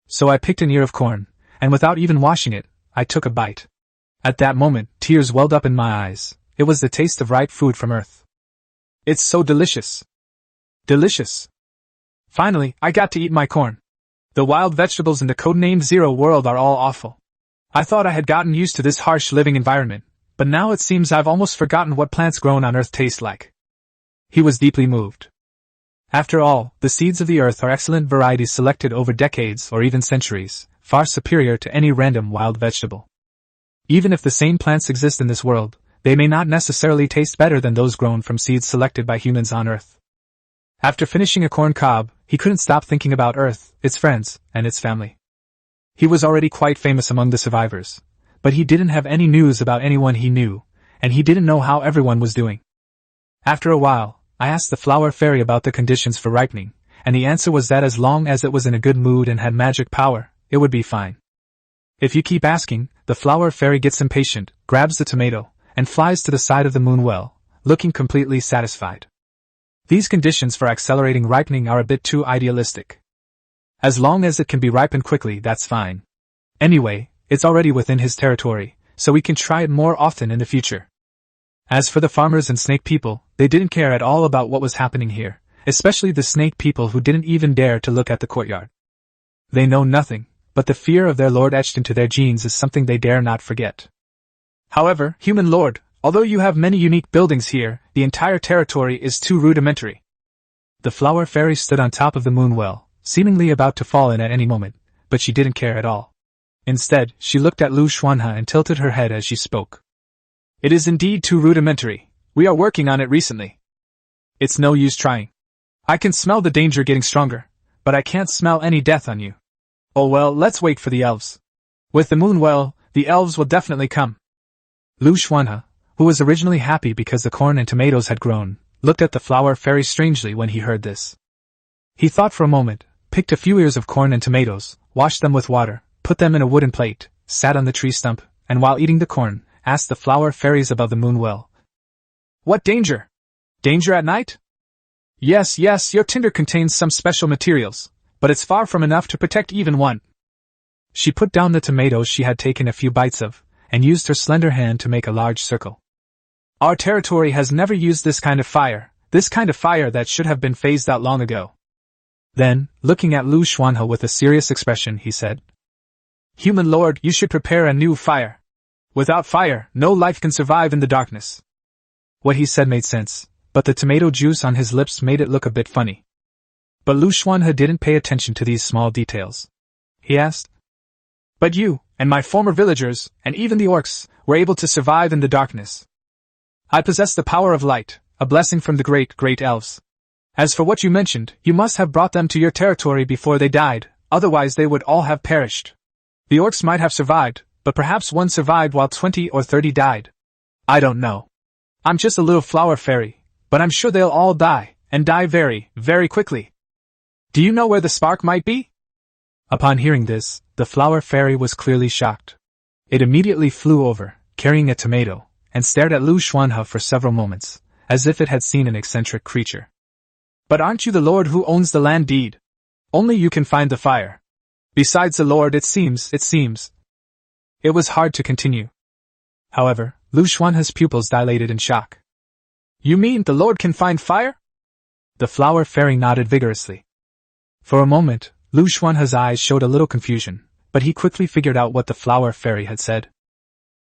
So I picked an ear of corn, and without even washing it, I took a bite. At that moment, tears welled up in my eyes. It was the taste of ripe food from Earth. It's so delicious. Delicious. Finally, I got to eat my corn. The wild vegetables in the codenamed Zero World are all awful. I thought I had gotten used to this harsh living environment, but now it seems I've almost forgotten what plants grown on Earth taste like. He was deeply moved. After all, the seeds of the Earth are excellent varieties selected over decades or even centuries, far superior to any random wild vegetable. Even if the same plants exist in this world, they may not necessarily taste better than those grown from seeds selected by humans on Earth. After finishing a corn cob, he couldn't stop thinking about Earth, its friends, and its family. He was already quite famous among the survivors, but he didn't have any news about anyone he knew, and he didn't know how everyone was doing. After a while, I asked the flower fairy about the conditions for ripening, and the answer was that as long as it was in a good mood and had magic power, it would be fine. If you keep asking, the flower fairy gets impatient, grabs the tomato, and flies to the side of the moon well, looking completely satisfied. These conditions for accelerating ripening are a bit too idealistic. As long as it can be ripened quickly, that's fine. Anyway, it's already within his territory, so we can try it more often in the future. As for the farmers and snake people, they didn't care at all about what was happening here, especially the snake people who didn't even dare to look at the courtyard. They know nothing, but the fear of their lord etched into their genes is something they dare not forget. However, human lord, although you have many unique buildings here, the entire territory is too rudimentary. The flower fairy stood on top of the moon well, seemingly about to fall in at any moment, but she didn't care at all. Instead, she looked at Liu Xuanhe and tilted her head as she spoke. It is indeed too rudimentary. We are working on it recently. It's no use trying. I can smell the danger getting stronger, but I can't smell any death on you. Oh well, let's wait for the elves. With the moon well, the elves will definitely come. Liu Xuanhe, who was originally happy because the corn and tomatoes had grown, looked at the flower fairy strangely when he heard this. He thought for a moment, picked a few ears of corn and tomatoes, washed them with water, put them in a wooden plate, sat on the tree stump, and while eating the corn, asked the flower fairies above the moon well. What danger? Danger at night? Yes, your tinder contains some special materials, but it's far from enough to protect even one. She put down the tomatoes she had taken a few bites of, and used her slender hand to make a large circle. Our territory has never used this kind of fire that should have been phased out long ago. Then, looking at Liu Xuanhe with a serious expression, he said, Human lord, you should prepare a new fire. Without fire, no life can survive in the darkness. What he said made sense, but the tomato juice on his lips made it look a bit funny. But Liu Xuanhe didn't pay attention to these small details. He asked, But you, and my former villagers, and even the orcs, were able to survive in the darkness. I possess the power of light, a blessing from the great elves. As for what you mentioned, you must have brought them to your territory before they died, otherwise they would all have perished. The orcs might have survived, but perhaps one survived while 20 or 30 died. I don't know. I'm just a little flower fairy, but I'm sure they'll all die, and die very, very quickly. Do you know where the spark might be? Upon hearing this, the flower fairy was clearly shocked. It immediately flew over, carrying a tomato, and stared at Liu Xuanhe for several moments, as if it had seen an eccentric creature. But aren't you the lord who owns the land deed? Only you can find the fire. Besides the lord, it seems. It was hard to continue. However, Liu Xuanhe's pupils dilated in shock. You mean the lord can find fire? The flower fairy nodded vigorously. For a moment, Liu Xuanhe's eyes showed a little confusion, but he quickly figured out what the flower fairy had said.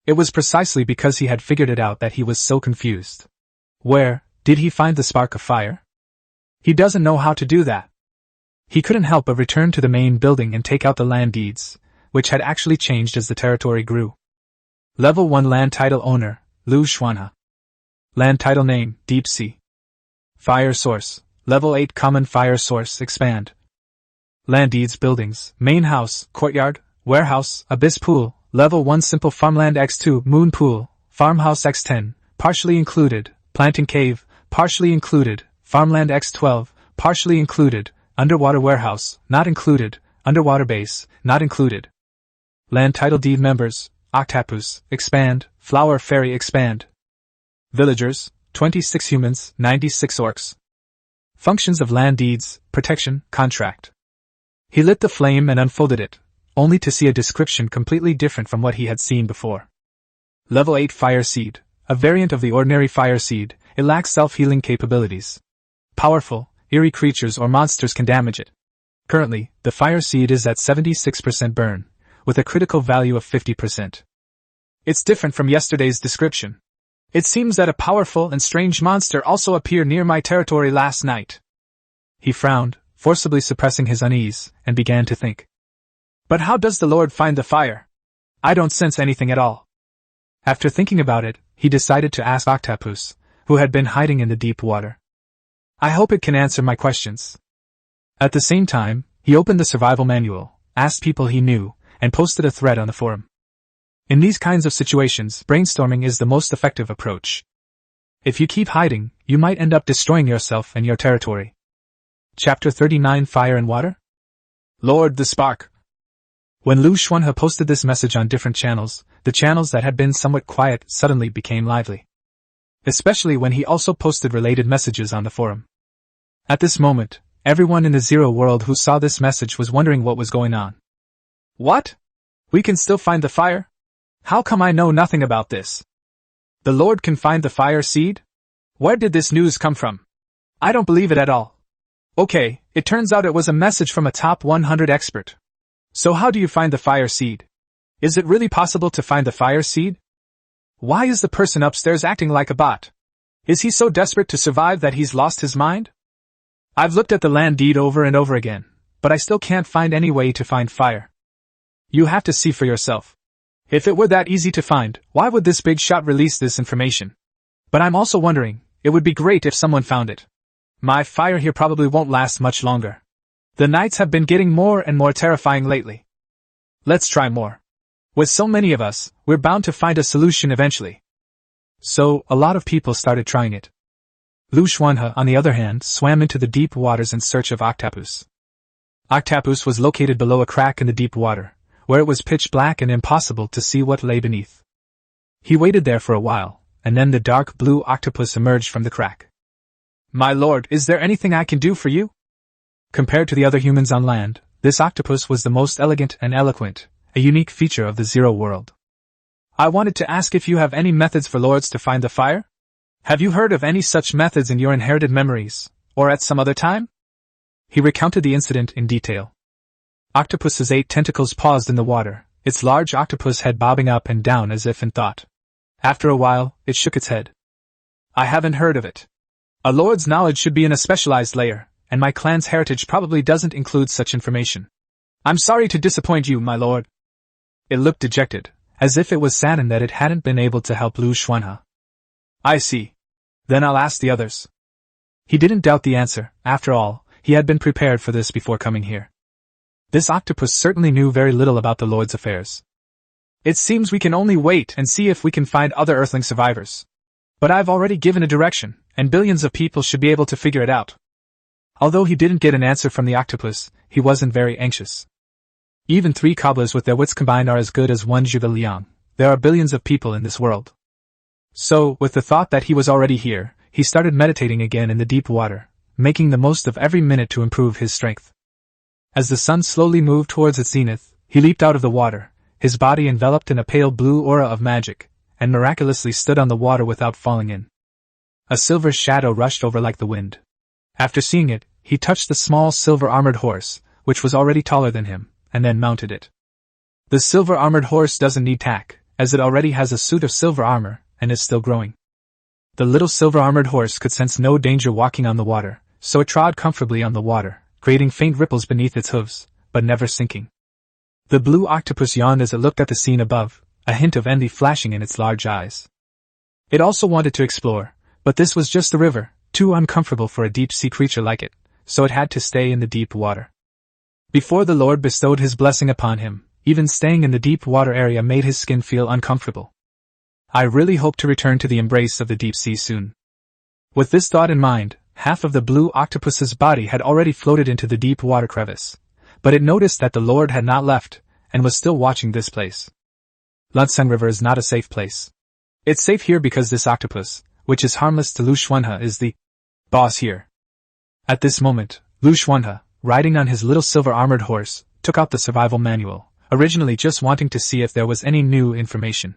It was precisely because he had figured it out that he was so confused. Where did he find the spark of fire? He doesn't know how to do that. He couldn't help but return to the main building and take out the land deeds, which had actually changed as the territory grew. Level 1 Land Title Owner, Liu Xuanhe. Land Title Name, Deep Sea. Fire Source, Level 8 Common Fire Source, Expand. Land Deeds Buildings, Main House, Courtyard, Warehouse, Abyss Pool, Level 1 Simple Farmland X2, Moon Pool, Farmhouse X10, Partially Included, Planting Cave, Partially Included, Farmland X12, Partially Included, Underwater Warehouse, Not Included, Underwater Base, Not Included. Land Title Deed Members, Octopus, Expand, Flower Fairy Expand. Villagers, 26 humans, 96 orcs. Functions of Land Deeds, Protection, Contract. He lit the flame and unfolded it, only to see a description completely different from what he had seen before. Level 8 Fire Seed, a variant of the ordinary fire seed, it lacks self-healing capabilities. Powerful, eerie creatures or monsters can damage it. Currently, the fire seed is at 76% burn, with a critical value of 50%. It's different from yesterday's description. It seems that a powerful and strange monster also appeared near my territory last night. He frowned, forcibly suppressing his unease, and began to think. But how does the Lord find the fire? I don't sense anything at all. After thinking about it, he decided to ask Octopus, who had been hiding in the deep water. I hope it can answer my questions. At the same time, he opened the survival manual, asked people he knew, and posted a thread on the forum. In these kinds of situations, brainstorming is the most effective approach. If you keep hiding, you might end up destroying yourself and your territory. Chapter 39 Fire and Water? Lord the Spark. When Liu Xuanhe posted this message on different channels, the channels that had been somewhat quiet suddenly became lively. Especially when he also posted related messages on the forum. At this moment, everyone in the Zero world who saw this message was wondering what was going on. What? We can still find the fire? How come I know nothing about this? The Lord can find the fire seed? Where did this news come from? I don't believe it at all. Okay, it turns out it was a message from a top 100 expert. So how do you find the fire seed? Is it really possible to find the fire seed? Why is the person upstairs acting like a bot? Is he so desperate to survive that he's lost his mind? I've looked at the land deed over and over again, but I still can't find any way to find fire. You have to see for yourself. If it were that easy to find, why would this big shot release this information? But I'm also wondering, it would be great if someone found it. My fire here probably won't last much longer. The nights have been getting more and more terrifying lately. Let's try more. With so many of us, we're bound to find a solution eventually. So, a lot of people started trying it. Liu Xuanhe, on the other hand, swam into the deep waters in search of octopus. Octopus was located below a crack in the deep water, where it was pitch black and impossible to see what lay beneath. He waited there for a while, and then the dark blue octopus emerged from the crack. My lord, is there anything I can do for you? Compared to the other humans on land, this octopus was the most elegant and eloquent, a unique feature of the Zero world. I wanted to ask if you have any methods for lords to find the fire? Have you heard of any such methods in your inherited memories, or at some other time? He recounted the incident in detail. Octopus's 8 tentacles paused in the water, its large octopus head bobbing up and down as if in thought. After a while, it shook its head. I haven't heard of it. A lord's knowledge should be in a specialized layer, and my clan's heritage probably doesn't include such information. I'm sorry to disappoint you, my lord. It looked dejected, as if it was saddened that it hadn't been able to help Liu Xuanhe. I see. Then I'll ask the others. He didn't doubt the answer. After all, he had been prepared for this before coming here. This octopus certainly knew very little about the Lord's affairs. It seems we can only wait and see if we can find other Earthling survivors. But I've already given a direction, and billions of people should be able to figure it out. Although he didn't get an answer from the octopus, he wasn't very anxious. Even 3 cobblers with their wits combined are as good as 1 Zhuge Liang. There are billions of people in this world. So, with the thought that he was already here, he started meditating again in the deep water, making the most of every minute to improve his strength. As the sun slowly moved towards its zenith, he leaped out of the water, his body enveloped in a pale blue aura of magic, and miraculously stood on the water without falling in. A silver shadow rushed over like the wind. After seeing it, he touched the small silver-armored horse, which was already taller than him, and then mounted it. The silver-armored horse doesn't need tack, as it already has a suit of silver armor, and is still growing. The little silver-armored horse could sense no danger walking on the water, so it trod comfortably on the water, creating faint ripples beneath its hooves, but never sinking. The blue octopus yawned as it looked at the scene above, a hint of envy flashing in its large eyes. It also wanted to explore, but this was just the river, too uncomfortable for a deep-sea creature like it, so it had to stay in the deep water. Before the Lord bestowed his blessing upon him, even staying in the deep water area made his skin feel uncomfortable. I really hope to return to the embrace of the deep sea soon. With this thought in mind, half of the blue octopus's body had already floated into the deep water crevice, but it noticed that the Lord had not left, and was still watching this place. Lunseng River is not a safe place. It's safe here because this octopus, which is harmless to Liu Xuanhe, is the boss here. At this moment, Liu Xuanhe, riding on his little silver-armored horse, took out the survival manual, originally just wanting to see if there was any new information.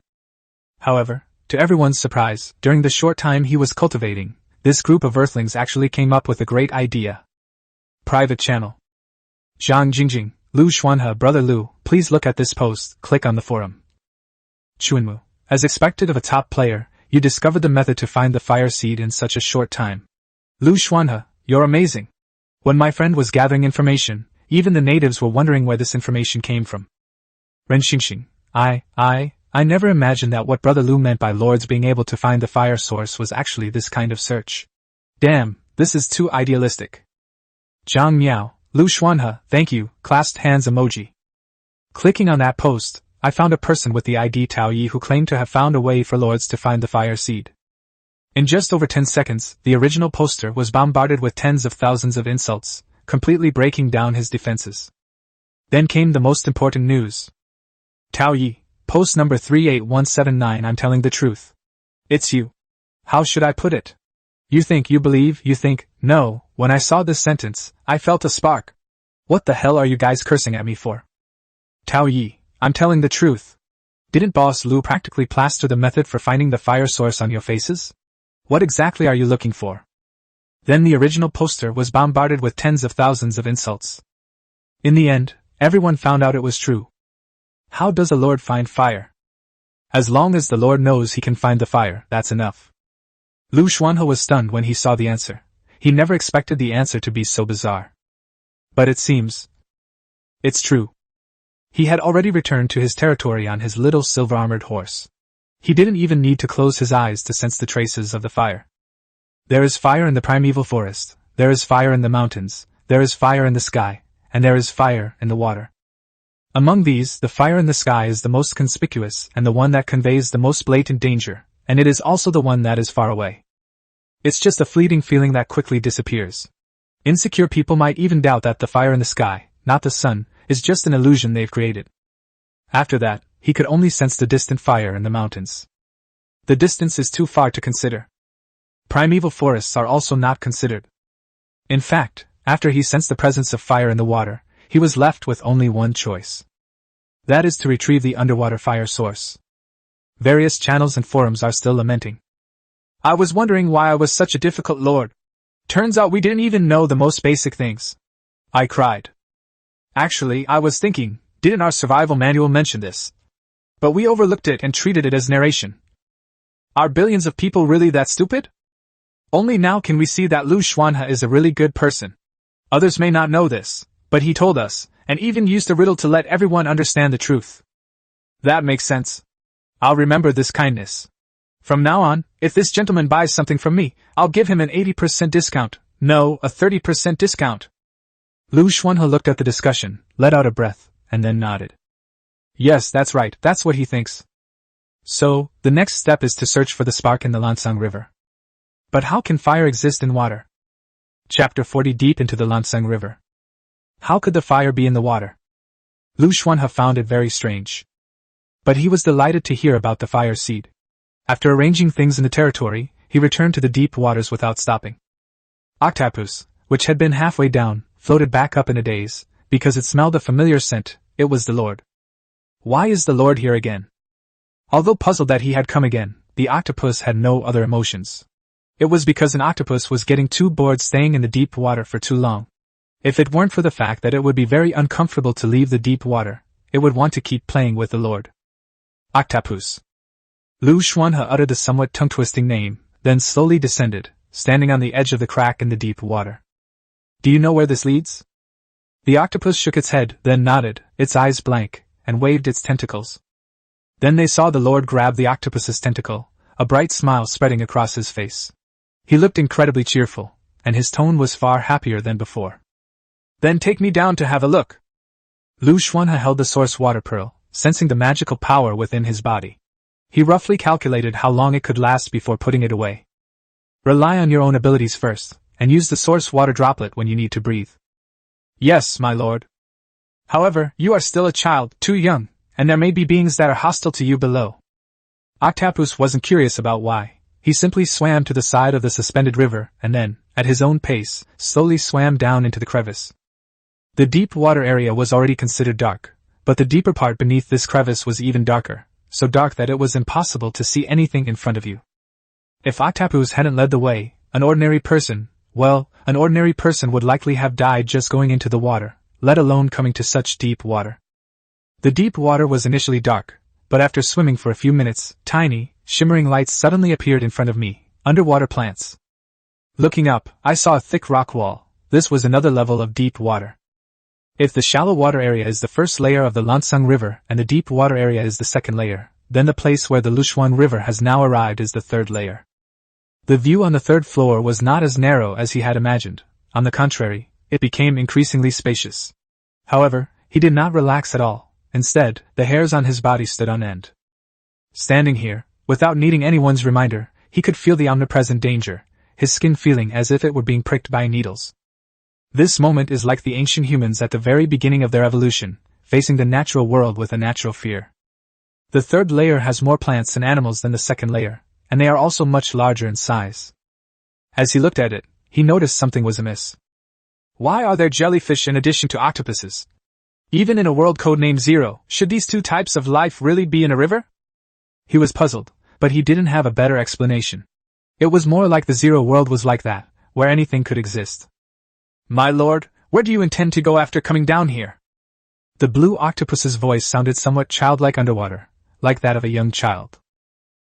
However, to everyone's surprise, during the short time he was cultivating, this group of Earthlings actually came up with a great idea. Private channel. Zhang Jingjing, Liu Xuanhe, Brother Liu, please look at this post, click on the forum. Chuanmu, as expected of a top player, you discovered the method to find the fire seed in such a short time. Liu Xuanhe, you're amazing. When my friend was gathering information, even the natives were wondering where this information came from. Ren Xingxing, I never imagined that what Brother Liu meant by lords being able to find the fire source was actually this kind of search. Damn, this is too idealistic. Zhang Miao, Liu Xuanhe, thank you, clasped hands emoji. Clicking on that post, I found a person with the ID Tao Yi who claimed to have found a way for lords to find the fire seed. In just over 10 seconds, the original poster was bombarded with tens of thousands of insults, completely breaking down his defenses. Then came the most important news. Tao Yi, post number 38179, I'm telling the truth. It's you. How should I put it? You think you believe, you think, no, when I saw this sentence, I felt a spark. What the hell are you guys cursing at me for? Tao Yi, I'm telling the truth. Didn't Boss Liu practically plaster the method for finding the fire source on your faces? What exactly are you looking for? Then the original poster was bombarded with tens of thousands of insults. In the end, everyone found out it was true. How does a lord find fire? As long as the lord knows he can find the fire, that's enough. Liu Xuanhe was stunned when he saw the answer. He never expected the answer to be so bizarre. But it seems it's true. He had already returned to his territory on his little silver-armored horse. He didn't even need to close his eyes to sense the traces of the fire. There is fire in the primeval forest, there is fire in the mountains, there is fire in the sky, and there is fire in the water. Among these, the fire in the sky is the most conspicuous and the one that conveys the most blatant danger, and it is also the one that is far away. It's just a fleeting feeling that quickly disappears. Insecure people might even doubt that the fire in the sky, not the sun, is just an illusion they've created. After that, he could only sense the distant fire in the mountains. The distance is too far to consider. Primeval forests are also not considered. In fact, after he sensed the presence of fire in the water, he was left with only one choice. That is to retrieve the underwater fire source. Various channels and forums are still lamenting. I was wondering why I was such a difficult lord. Turns out we didn't even know the most basic things. I cried. Actually, I was thinking, didn't our survival manual mention this? But we overlooked it and treated it as narration. Are billions of people really that stupid? Only now can we see that Liu Xuanhe is a really good person. Others may not know this, but he told us, and even used a riddle to let everyone understand the truth. That makes sense. I'll remember this kindness. From now on, if this gentleman buys something from me, I'll give him an 80% discount. No, a 30% discount. Liu Xuanhe looked at the discussion, let out a breath, and then nodded. Yes, that's right, that's what he thinks. So, the next step is to search for the spark in the Lansang River. But how can fire exist in water? Chapter 40. Deep into the Lansang River. How could the fire be in the water? Liu Xuanhe found it very strange. But he was delighted to hear about the fire seed. After arranging things in the territory, he returned to the deep waters without stopping. Octopus, which had been halfway down, floated back up in a daze, because it smelled a familiar scent. It was the Lord. Why is the Lord here again? Although puzzled that he had come again, the octopus had no other emotions. It was because an octopus was getting too bored staying in the deep water for too long. If it weren't for the fact that it would be very uncomfortable to leave the deep water, it would want to keep playing with the Lord. Octopus. Liu Xuanhe uttered the somewhat tongue-twisting name, then slowly descended, standing on the edge of the crack in the deep water. Do you know where this leads? The octopus shook its head, then nodded, its eyes blank, and waved its tentacles. Then they saw the Lord grab the octopus's tentacle, a bright smile spreading across his face. He looked incredibly cheerful, and his tone was far happier than before. Then take me down to have a look. Liu Xuanhe held the source water pearl, sensing the magical power within his body. He roughly calculated how long it could last before putting it away. Rely on your own abilities first, and use the source water droplet when you need to breathe. Yes, my lord. However, you are still a child, too young, and there may be beings that are hostile to you below. Octopus wasn't curious about why. He simply swam to the side of the suspended river, and then, at his own pace, slowly swam down into the crevice. The deep water area was already considered dark, but the deeper part beneath this crevice was even darker, so dark that it was impossible to see anything in front of you. If Octopus hadn't led the way, an ordinary person would likely have died just going into the water, let alone coming to such deep water. The deep water was initially dark, but after swimming for a few minutes, tiny, shimmering lights suddenly appeared in front of me, underwater plants. Looking up, I saw a thick rock wall. This was another level of deep water. If the shallow water area is the first layer of the Lansang River and the deep water area is the second layer, then the place where the Liuxuan River has now arrived is the third layer. The view on the third floor was not as narrow as he had imagined. On the contrary, it became increasingly spacious. However, he did not relax at all. Instead, the hairs on his body stood on end. Standing here, without needing anyone's reminder, he could feel the omnipresent danger, his skin feeling as if it were being pricked by needles. This moment is like the ancient humans at the very beginning of their evolution, facing the natural world with a natural fear. The third layer has more plants and animals than the second layer, and they are also much larger in size. As he looked at it, he noticed something was amiss. Why are there jellyfish in addition to octopuses? Even in a world codenamed Zero, should these two types of life really be in a river? He was puzzled, but he didn't have a better explanation. It was more like the Zero world was like that, where anything could exist. My lord, where do you intend to go after coming down here? The blue octopus's voice sounded somewhat childlike underwater, like that of a young child.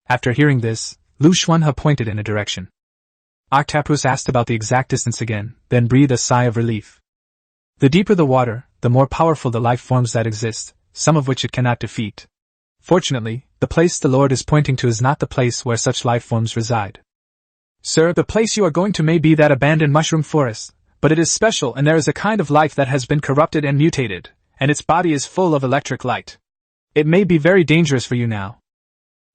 After hearing this, Liu Xuanhe pointed in a direction. Octopus asked about the exact distance again, then breathed a sigh of relief. The deeper the water, the more powerful the life forms that exist, some of which it cannot defeat. Fortunately, the place the Lord is pointing to is not the place where such life forms reside. Sir, the place you are going to may be that abandoned mushroom forest, but it is special and there is a kind of life that has been corrupted and mutated, and its body is full of electric light. It may be very dangerous for you now.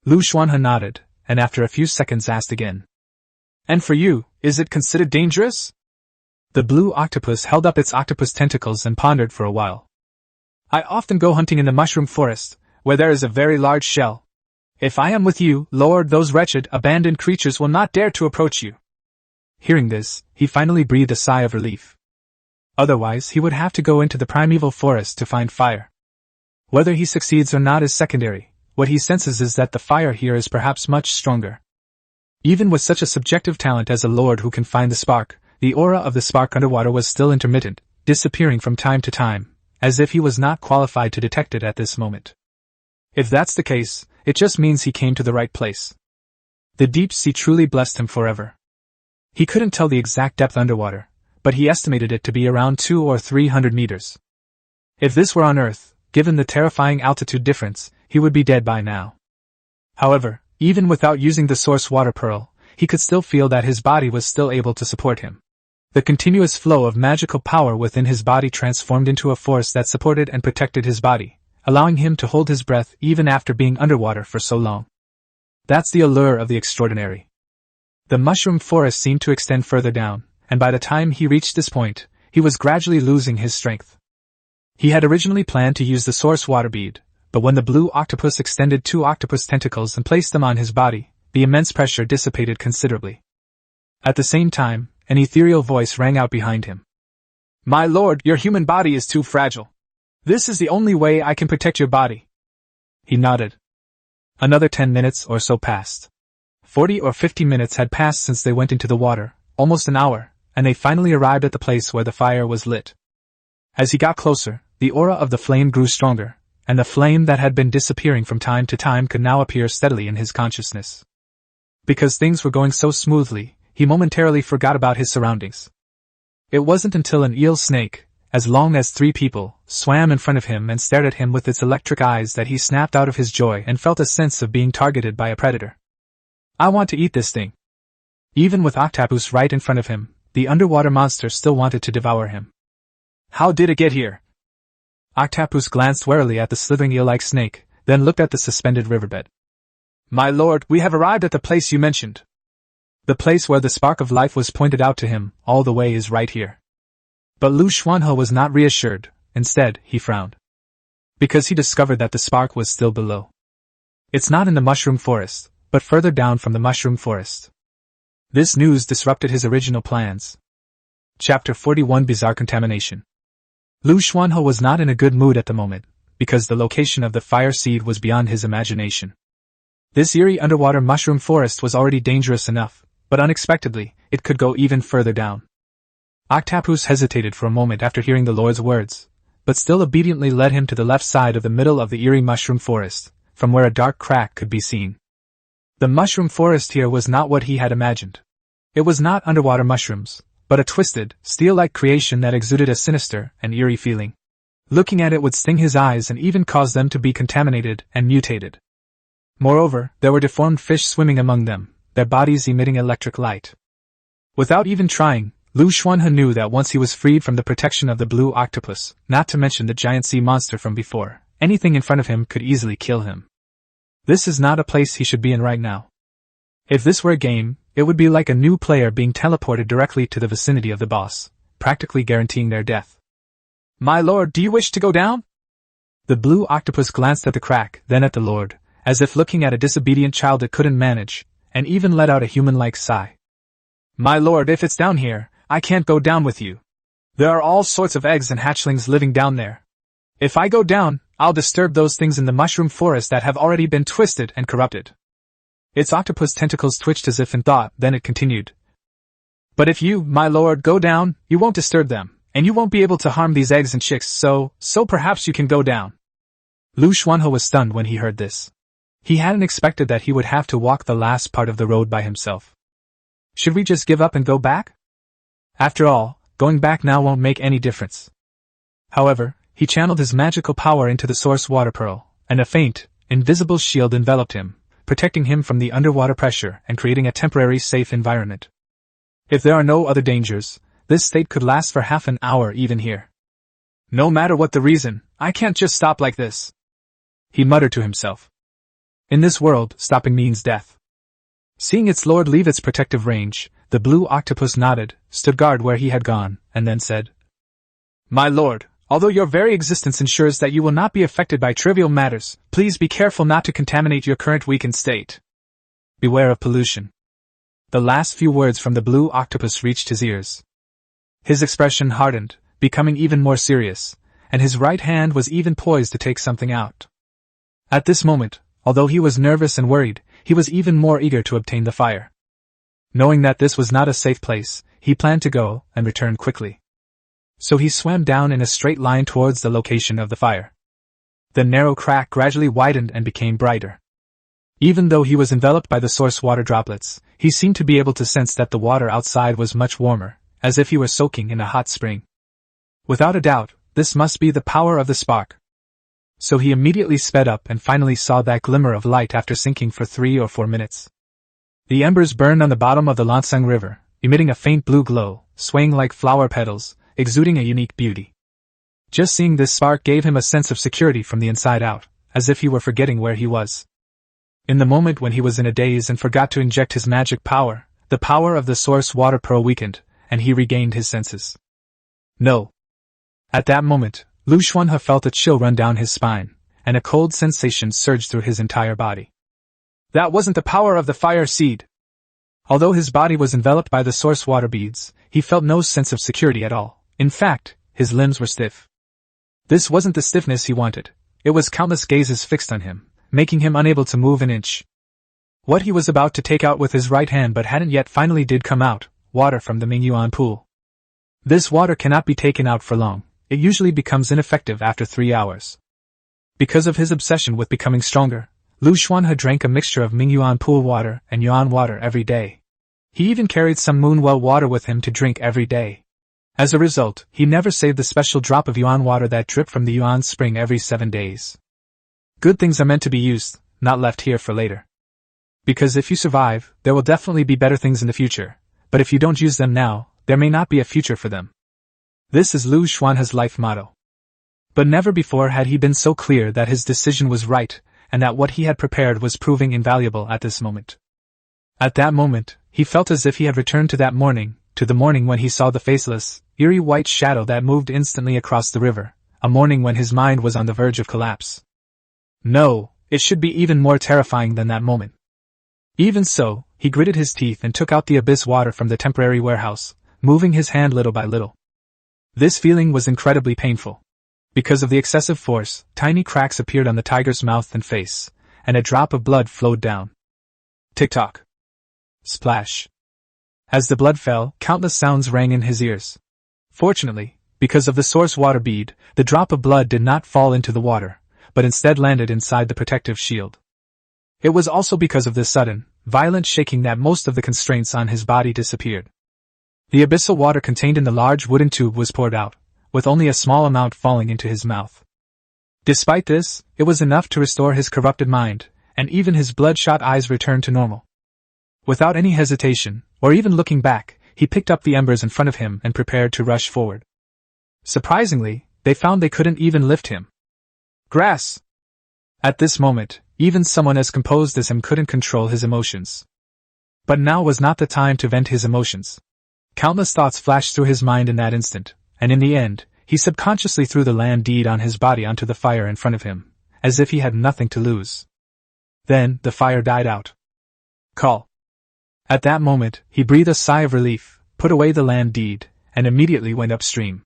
Liu Xuanhe nodded, and after a few seconds asked again. And for you, is it considered dangerous? The blue octopus held up its octopus tentacles and pondered for a while. I often go hunting in the mushroom forest, where there is a very large shell. If I am with you, Lord, those wretched, abandoned creatures will not dare to approach you. Hearing this, he finally breathed a sigh of relief. Otherwise, he would have to go into the primeval forest to find fire. Whether he succeeds or not is secondary. What he senses is that the fire here is perhaps much stronger. Even with such a subjective talent as a lord who can find the spark, the aura of the spark underwater was still intermittent, disappearing from time to time, as if he was not qualified to detect it at this moment. If that's the case, it just means he came to the right place. The deep sea truly blessed him forever. He couldn't tell the exact depth underwater, but he estimated it to be around 200 or 300 meters. If this were on Earth, given the terrifying altitude difference, he would be dead by now. However, even without using the source water pearl, he could still feel that his body was still able to support him. The continuous flow of magical power within his body transformed into a force that supported and protected his body, allowing him to hold his breath even after being underwater for so long. That's the allure of the extraordinary. The mushroom forest seemed to extend further down, and by the time he reached this point, he was gradually losing his strength. He had originally planned to use the source water bead, but when the blue octopus extended 2 octopus tentacles and placed them on his body, the immense pressure dissipated considerably. At the same time, an ethereal voice rang out behind him. My lord, your human body is too fragile. This is the only way I can protect your body. He nodded. Another 10 minutes or so passed. 40 or 50 minutes had passed since they went into the water, almost an hour, and they finally arrived at the place where the fire was lit. As he got closer, the aura of the flame grew stronger, and the flame that had been disappearing from time to time could now appear steadily in his consciousness. Because things were going so smoothly, he momentarily forgot about his surroundings. It wasn't until an eel snake, as long as 3 people, swam in front of him and stared at him with its electric eyes that he snapped out of his joy and felt a sense of being targeted by a predator. I want to eat this thing. Even with Octopus right in front of him, the underwater monster still wanted to devour him. How did it get here? Octopus glanced warily at the slithering eel-like snake, then looked at the suspended riverbed. My lord, we have arrived at the place you mentioned. The place where the spark of life was pointed out to him, all the way is right here. But Liu Xuanhe was not reassured. Instead, he frowned. Because he discovered that the spark was still below. It's not in the mushroom forest, but further down from the mushroom forest. This news disrupted his original plans. Chapter 41 Bizarre Contamination. Liu Xuanhe was not in a good mood at the moment, because the location of the fire seed was beyond his imagination. This eerie underwater mushroom forest was already dangerous enough, but unexpectedly, it could go even further down. Octopus hesitated for a moment after hearing the Lord's words, but still obediently led him to the left side of the middle of the eerie mushroom forest, from where a dark crack could be seen. The mushroom forest here was not what he had imagined. It was not underwater mushrooms, but a twisted, steel-like creation that exuded a sinister and eerie feeling. Looking at it would sting his eyes and even cause them to be contaminated and mutated. Moreover, there were deformed fish swimming among them, their bodies emitting electric light. Without even trying, Liu Xuanhe knew that once he was freed from the protection of the blue octopus, not to mention the giant sea monster from before, anything in front of him could easily kill him. This is not a place he should be in right now. If this were a game, it would be like a new player being teleported directly to the vicinity of the boss, practically guaranteeing their death. My lord, do you wish to go down? The blue octopus glanced at the crack, then at the lord, as if looking at a disobedient child it couldn't manage, and even let out a human-like sigh. My lord, if it's down here, I can't go down with you. There are all sorts of eggs and hatchlings living down there. If I go down, I'll disturb those things in the mushroom forest that have already been twisted and corrupted. Its octopus tentacles twitched as if in thought, then it continued. But if you, my lord, go down, you won't disturb them, and you won't be able to harm these eggs and chicks, so perhaps you can go down. Liu Xuanhe was stunned when he heard this. He hadn't expected that he would have to walk the last part of the road by himself. Should we just give up and go back? After all, going back now won't make any difference. However, he channeled his magical power into the source water pearl, and a faint, invisible shield enveloped him, protecting him from the underwater pressure and creating a temporary safe environment. If there are no other dangers, this state could last for half an hour even here. No matter what the reason, I can't just stop like this, he muttered to himself. In this world, stopping means death. Seeing its lord leave its protective range, the blue octopus nodded, stood guard where he had gone, and then said, My lord, although your very existence ensures that you will not be affected by trivial matters, please be careful not to contaminate your current weakened state. Beware of pollution. The last few words from the blue octopus reached his ears. His expression hardened, becoming even more serious, and his right hand was even poised to take something out. At this moment, although he was nervous and worried, he was even more eager to obtain the fire. Knowing that this was not a safe place, he planned to go and return quickly. So he swam down in a straight line towards the location of the fire. The narrow crack gradually widened and became brighter. Even though he was enveloped by the source water droplets, he seemed to be able to sense that the water outside was much warmer, as if he were soaking in a hot spring. Without a doubt, this must be the power of the spark. So he immediately sped up and finally saw that glimmer of light after sinking for 3 or 4 minutes. The embers burned on the bottom of the Lansang River, emitting a faint blue glow, swaying like flower petals, exuding a unique beauty. Just seeing this spark gave him a sense of security from the inside out, as if he were forgetting where he was. In the moment when he was in a daze and forgot to inject his magic power, the power of the source water pearl weakened, and he regained his senses. No. At that moment, Liu Xuanhe felt a chill run down his spine, and a cold sensation surged through his entire body. That wasn't the power of the fire seed. Although his body was enveloped by the source water beads, he felt no sense of security at all. In fact, his limbs were stiff. This wasn't the stiffness he wanted. It was countless gazes fixed on him, making him unable to move an inch. What he was about to take out with his right hand but hadn't yet finally did come out, water from the Manhwa pool. This water cannot be taken out for long. It usually becomes ineffective after 3 hours. Because of his obsession with becoming stronger, Liu Xuanhe drank a mixture of Manhwa pool water and yuan water every day. He even carried some moonwell water with him to drink every day. As a result, he never saved the special drop of yuan water that dripped from the yuan spring every 7 days. Good things are meant to be used, not left here for later. Because if you survive, there will definitely be better things in the future, but if you don't use them now, there may not be a future for them. This is Liu Xuanhe's life motto. But never before had he been so clear that his decision was right, and that what he had prepared was proving invaluable at this moment. At that moment, he felt as if he had returned to that morning, to the morning when he saw the faceless, eerie white shadow that moved instantly across the river, a morning when his mind was on the verge of collapse. No, it should be even more terrifying than that moment. Even so, he gritted his teeth and took out the abyss water from the temporary warehouse, moving his hand little by little. This feeling was incredibly painful. Because of the excessive force, tiny cracks appeared on the tiger's mouth and face, and a drop of blood flowed down. Tick-tock. Splash. As the blood fell, countless sounds rang in his ears. Fortunately, because of the source water bead, the drop of blood did not fall into the water, but instead landed inside the protective shield. It was also because of this sudden, violent shaking that most of the constraints on his body disappeared. The abyssal water contained in the large wooden tube was poured out, with only a small amount falling into his mouth. Despite this, it was enough to restore his corrupted mind, and even his bloodshot eyes returned to normal. Without any hesitation, or even looking back, he picked up the embers in front of him and prepared to rush forward. Surprisingly, they found they couldn't even lift him. Grass! At this moment, even someone as composed as him couldn't control his emotions. But now was not the time to vent his emotions. Countless thoughts flashed through his mind in that instant, and in the end, he subconsciously threw the land deed on his body onto the fire in front of him, as if he had nothing to lose. Then, the fire died out. Call. At that moment, he breathed a sigh of relief, put away the land deed, and immediately went upstream.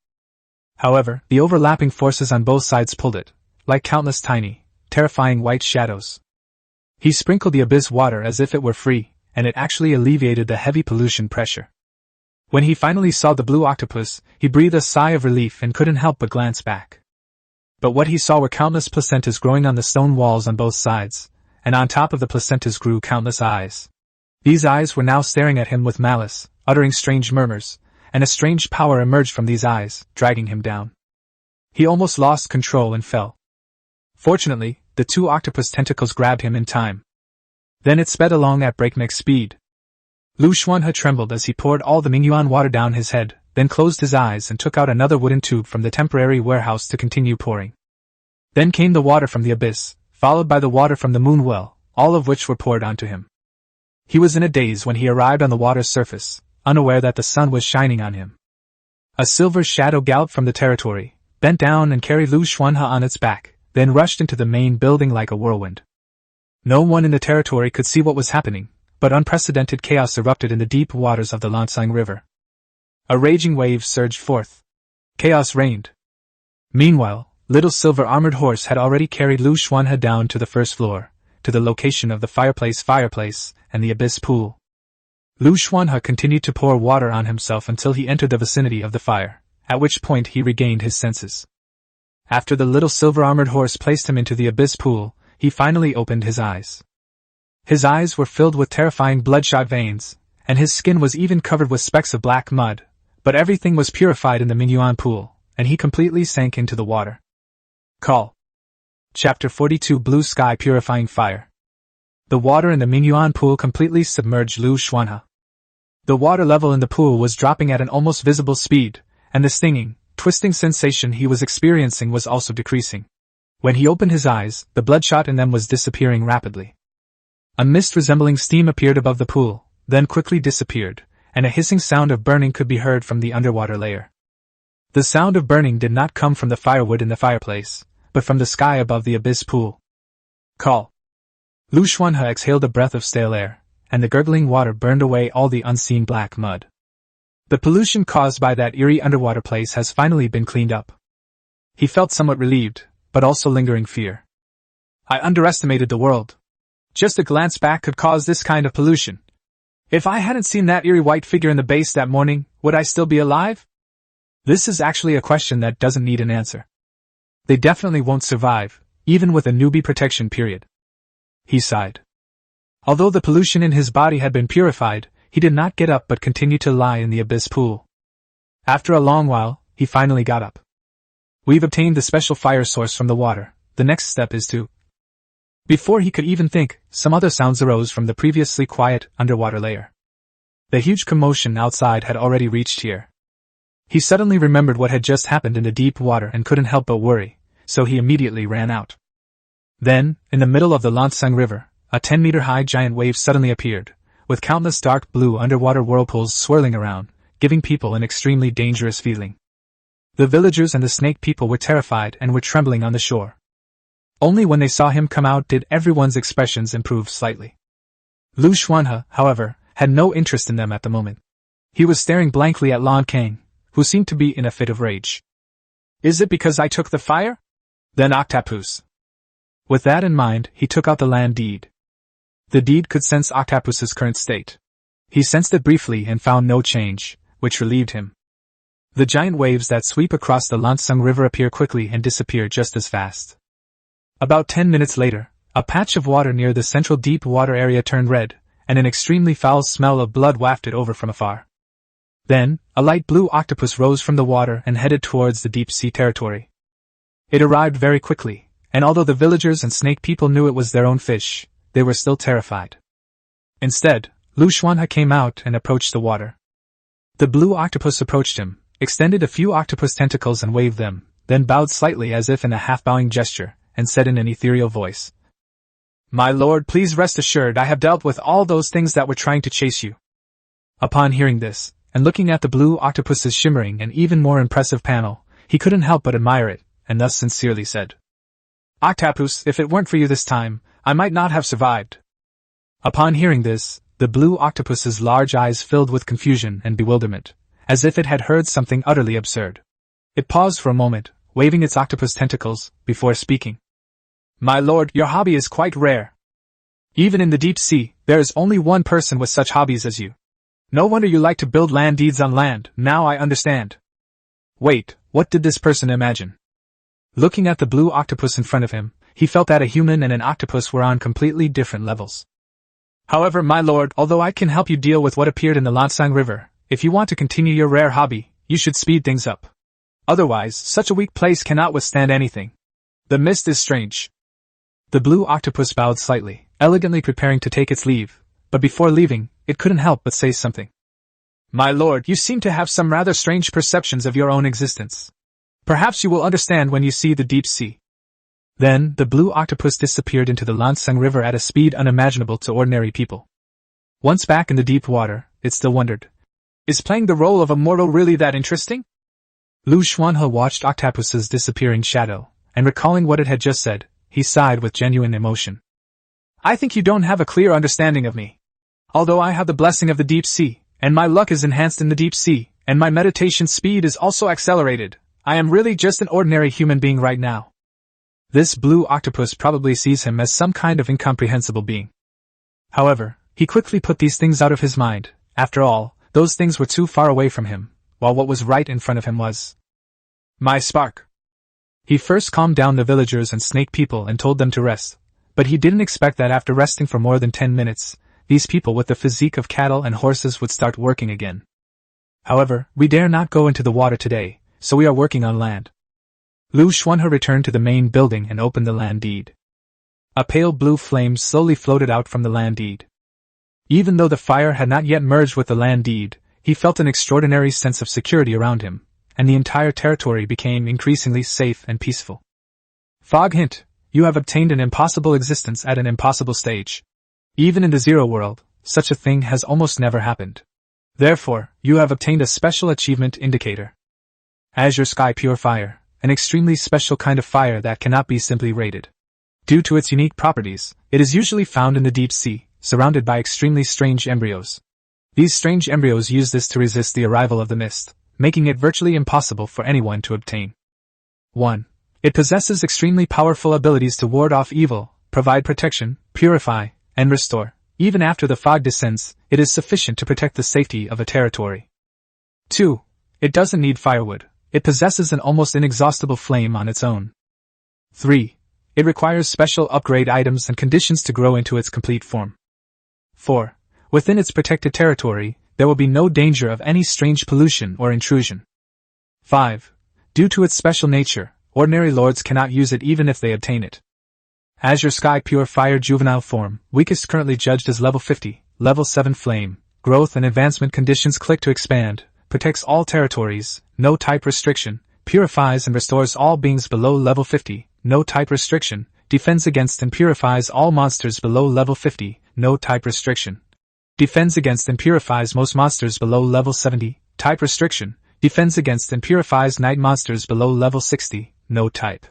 However, the overlapping forces on both sides pulled it, like countless tiny, terrifying white shadows. He sprinkled the abyss water as if it were free, and it actually alleviated the heavy pollution pressure. When he finally saw the blue octopus, he breathed a sigh of relief and couldn't help but glance back. But what he saw were countless placentas growing on the stone walls on both sides, and on top of the placentas grew countless eyes. These eyes were now staring at him with malice, uttering strange murmurs, and a strange power emerged from these eyes, dragging him down. He almost lost control and fell. Fortunately, the two octopus tentacles grabbed him in time. Then it sped along at breakneck speed. Liu Xuanhe trembled as he poured all the Manhwa water down his head, then closed his eyes and took out another wooden tube from the temporary warehouse to continue pouring. Then came the water from the abyss, followed by the water from the moon well, all of which were poured onto him. He was in a daze when he arrived on the water's surface, unaware that the sun was shining on him. A silver shadow galloped from the territory, bent down and carried Liu Xuanhe on its back, then rushed into the main building like a whirlwind. No one in the territory could see what was happening, but unprecedented chaos erupted in the deep waters of the Lansang River. A raging wave surged forth. Chaos reigned. Meanwhile, Little Silver Armored Horse had already carried Liu Xuanhe down to the first floor, to the location of the fireplace and the abyss pool. Liu Xuanhe continued to pour water on himself until he entered the vicinity of the fire, at which point he regained his senses. After the Little Silver Armored Horse placed him into the abyss pool, he finally opened his eyes. His eyes were filled with terrifying bloodshot veins, and his skin was even covered with specks of black mud, but everything was purified in the Manhwa pool, and he completely sank into the water. Call. Chapter 42 Blue Sky Purifying Fire. The water in the Manhwa pool completely submerged Liu Xuanhe. The water level in the pool was dropping at an almost visible speed, and the stinging, twisting sensation he was experiencing was also decreasing. When he opened his eyes, the bloodshot in them was disappearing rapidly. A mist resembling steam appeared above the pool, then quickly disappeared, and a hissing sound of burning could be heard from the underwater layer. The sound of burning did not come from the firewood in the fireplace, but from the sky above the abyss pool. Call. Liu Xuanhe exhaled a breath of stale air, and the gurgling water burned away all the unseen black mud. The pollution caused by that eerie underwater place has finally been cleaned up. He felt somewhat relieved, but also lingering fear. I underestimated the world. Just a glance back could cause this kind of pollution. If I hadn't seen that eerie white figure in the base that morning, would I still be alive? This is actually a question that doesn't need an answer. They definitely won't survive, even with a newbie protection period. He sighed. Although the pollution in his body had been purified, he did not get up but continued to lie in the abyss pool. After a long while, he finally got up. We've obtained the special fire source from the water. The next step is to... Before he could even think, some other sounds arose from the previously quiet underwater layer. The huge commotion outside had already reached here. He suddenly remembered what had just happened in the deep water and couldn't help but worry, so he immediately ran out. Then, in the middle of the Lansang River, a 10-meter-high giant wave suddenly appeared, with countless dark blue underwater whirlpools swirling around, giving people an extremely dangerous feeling. The villagers and the snake people were terrified and were trembling on the shore. Only when they saw him come out did everyone's expressions improve slightly. Liu Xuanhe, however, had no interest in them at the moment. He was staring blankly at Lan Kang, who seemed to be in a fit of rage. Is it because I took the fire? Then Octopus. With that in mind, he took out the land deed. The deed could sense Octopus's current state. He sensed it briefly and found no change, which relieved him. The giant waves that sweep across the Lansang River appear quickly and disappear just as fast. About 10 minutes later, a patch of water near the central deep water area turned red, and an extremely foul smell of blood wafted over from afar. Then, a light blue octopus rose from the water and headed towards the deep sea territory. It arrived very quickly, and although the villagers and snake people knew it was their own fish, they were still terrified. Instead, Liu Xuanhe came out and approached the water. The blue octopus approached him, extended a few octopus tentacles and waved them, then bowed slightly as if in a half-bowing gesture, and said in an ethereal voice, "My lord, please rest assured I have dealt with all those things that were trying to chase you." Upon hearing this, and looking at the blue octopus's shimmering and even more impressive panel, he couldn't help but admire it, and thus sincerely said, "Octopus, if it weren't for you this time, I might not have survived." Upon hearing this, the blue octopus's large eyes filled with confusion and bewilderment, as if it had heard something utterly absurd. It paused for a moment, waving its octopus tentacles, before speaking. My lord, your hobby is quite rare. Even in the deep sea, there is only one person with such hobbies as you. No wonder you like to build land deeds on land, now I understand. Wait, what did this person imagine? Looking at the blue octopus in front of him, he felt that a human and an octopus were on completely different levels. However, my lord, although I can help you deal with what appeared in the Lansang River, if you want to continue your rare hobby, you should speed things up. Otherwise, such a weak place cannot withstand anything. The mist is strange. The blue octopus bowed slightly, elegantly preparing to take its leave, but before leaving, it couldn't help but say something. My lord, you seem to have some rather strange perceptions of your own existence. Perhaps you will understand when you see the deep sea. Then, the blue octopus disappeared into the Lansang River at a speed unimaginable to ordinary people. Once back in the deep water, it still wondered. Is playing the role of a mortal really that interesting? Liu Xuanhe watched Octopus's disappearing shadow, and recalling what it had just said, he sighed with genuine emotion. I think you don't have a clear understanding of me. Although I have the blessing of the deep sea, and my luck is enhanced in the deep sea, and my meditation speed is also accelerated, I am really just an ordinary human being right now. This blue octopus probably sees him as some kind of incomprehensible being. However, he quickly put these things out of his mind. After all, those things were too far away from him, while what was right in front of him was my spark. He first calmed down the villagers and snake people and told them to rest, but he didn't expect that after resting for more than 10 minutes, these people with the physique of cattle and horses would start working again. However, we dare not go into the water today, so we are working on land. Liu Xuanhe returned to the main building and opened the land deed. A pale blue flame slowly floated out from the land deed. Even though the fire had not yet merged with the land deed, he felt an extraordinary sense of security around him, and the entire territory became increasingly safe and peaceful. Fog hint, you have obtained an impossible existence at an impossible stage. Even in the Zero World, such a thing has almost never happened. Therefore, you have obtained a special achievement indicator. Azure Sky Pure Fire. An extremely special kind of fire that cannot be simply rated. Due to its unique properties, it is usually found in the deep sea, surrounded by extremely strange embryos. These strange embryos use this to resist the arrival of the mist, making it virtually impossible for anyone to obtain. 1. It possesses extremely powerful abilities to ward off evil, provide protection, purify, and restore. Even after the fog descends, it is sufficient to protect the safety of a territory. 2. It doesn't need firewood. It possesses an almost inexhaustible flame on its own. 3. It requires special upgrade items and conditions to grow into its complete form. 4. Within its protected territory, there will be no danger of any strange pollution or intrusion. 5. Due to its special nature, ordinary lords cannot use it even if they obtain it. Azure Sky Pure Fire Juvenile Form, weakest currently judged as level 50, level 7 Flame, growth and advancement conditions click to expand. Protects all territories, no type restriction, purifies and restores all beings below level 50, no type restriction, defends against and purifies all monsters below level 50, no type restriction. Defends against and purifies most monsters below level 70, type restriction, defends against and purifies night monsters below level 60, no type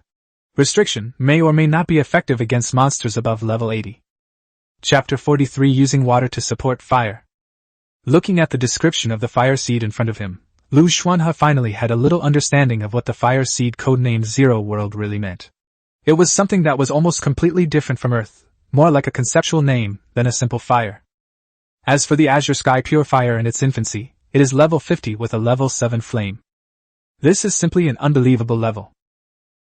restriction, may or may not be effective against monsters above level 80. Chapter 43 Using Water to Support Fire. Looking at the description of the fire seed in front of him, Liu Xuanhe finally had a little understanding of what the fire seed codenamed Zero World really meant. It was something that was almost completely different from Earth, more like a conceptual name than a simple fire. As for the Azure Sky Pure Fire in its infancy, it is level 50 with a level 7 flame. This is simply an unbelievable level.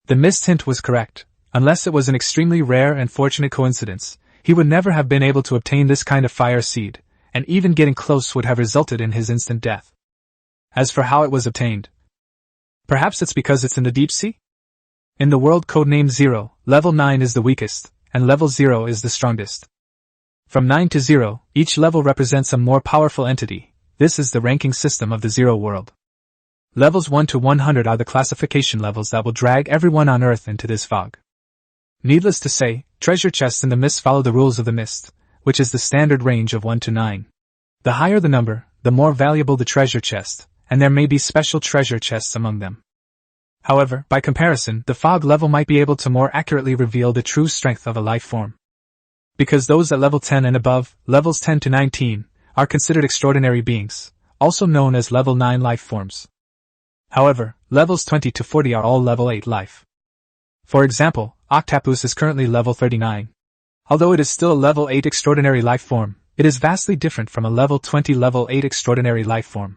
The mist hint was correct. Unless it was an extremely rare and fortunate coincidence, he would never have been able to obtain this kind of fire seed, and even getting close would have resulted in his instant death. As for how it was obtained, perhaps it's because it's in the deep sea? In the world codenamed Zero, level 9 is the weakest, and level 0 is the strongest. From 9 to 0, each level represents a more powerful entity. This is the ranking system of the Zero World. Levels 1 to 100 are the classification levels that will drag everyone on Earth into this fog. Needless to say, treasure chests in the mist follow the rules of the mist, which is the standard range of 1 to 9. The higher the number, the more valuable the treasure chest, and there may be special treasure chests among them. However, by comparison, the fog level might be able to more accurately reveal the true strength of a life form. Because those at level 10 and above, levels 10 to 19, are considered extraordinary beings, also known as level 9 life forms. However, levels 20 to 40 are all level 8 life. For example, Octopus is currently level 39. Although it is still a level 8 extraordinary life form, it is vastly different from a level 20 level 8 extraordinary life form.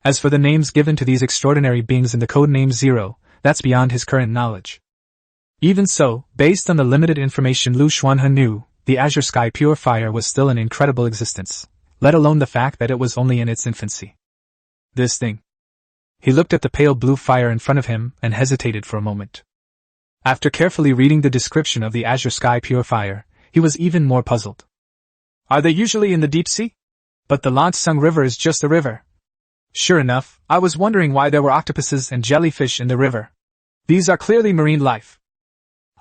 As for the names given to these extraordinary beings in the code name Zero, that's beyond his current knowledge. Even so, based on the limited information Liu Xuanhe knew, the Azure Sky Purifier was still an incredible existence, let alone the fact that it was only in its infancy. This thing. He looked at the pale blue fire in front of him and hesitated for a moment. After carefully reading the description of the Azure Sky Purifier, he was even more puzzled. Are they usually in the deep sea? But the Lansung River is just a river. Sure enough, I was wondering why there were octopuses and jellyfish in the river. These are clearly marine life.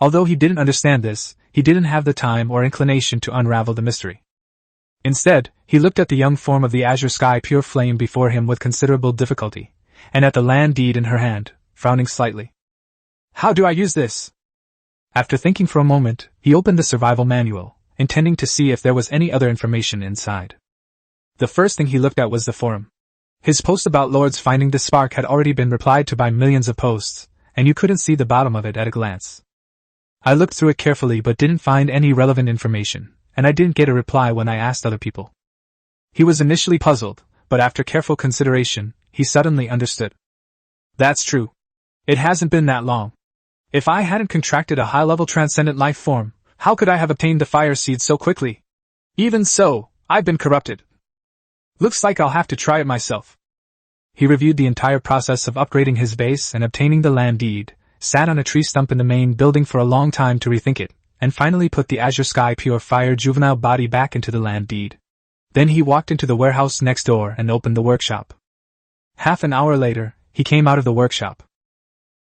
Although he didn't understand this, he didn't have the time or inclination to unravel the mystery. Instead, he looked at the young form of the Azure Sky Pure Flame before him with considerable difficulty, and at the land deed in her hand, frowning slightly. How do I use this? After thinking for a moment, he opened the survival manual, intending to see if there was any other information inside. The first thing he looked at was the forum. His post about Lords finding the spark had already been replied to by millions of posts, and you couldn't see the bottom of it at a glance. I looked through it carefully but didn't find any relevant information, and I didn't get a reply when I asked other people. He was initially puzzled, but after careful consideration, he suddenly understood. That's true. It hasn't been that long. If I hadn't contracted a high-level transcendent life form, how could I have obtained the fire seed so quickly? Even so, I've been corrupted. Looks like I'll have to try it myself. He reviewed the entire process of upgrading his base and obtaining the land deed, sat on a tree stump in the main building for a long time to rethink it, and finally put the Azure Sky Pure Fire juvenile body back into the land deed. Then he walked into the warehouse next door and opened the workshop. Half an hour later, he came out of the workshop.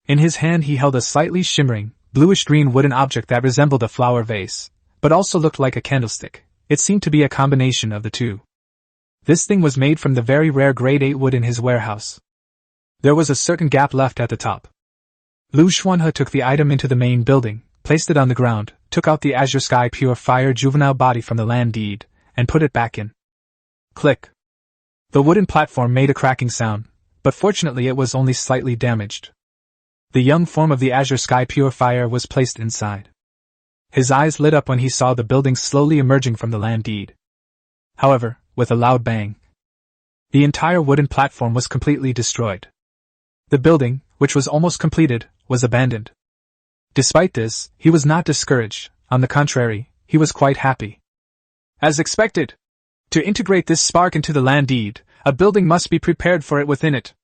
In his hand he held a slightly shimmering, bluish-green wooden object that resembled a flower vase, but also looked like a candlestick. It seemed to be a combination of the two. This thing was made from the very rare grade 8 wood in his warehouse. There was a certain gap left at the top. Liu Xuanhe took the item into the main building, placed it on the ground, took out the Azure Sky Pure Fire juvenile body from the land deed, and put it back in. Click. The wooden platform made a cracking sound, but fortunately it was only slightly damaged. The young form of the Azure Sky Purifier was placed inside. His eyes lit up when he saw the building slowly emerging from the land deed. However, with a loud bang, the entire wooden platform was completely destroyed. The building, which was almost completed, was abandoned. Despite this, he was not discouraged. On the contrary, he was quite happy. As expected, to integrate this spark into the land deed, a building must be prepared for it within it.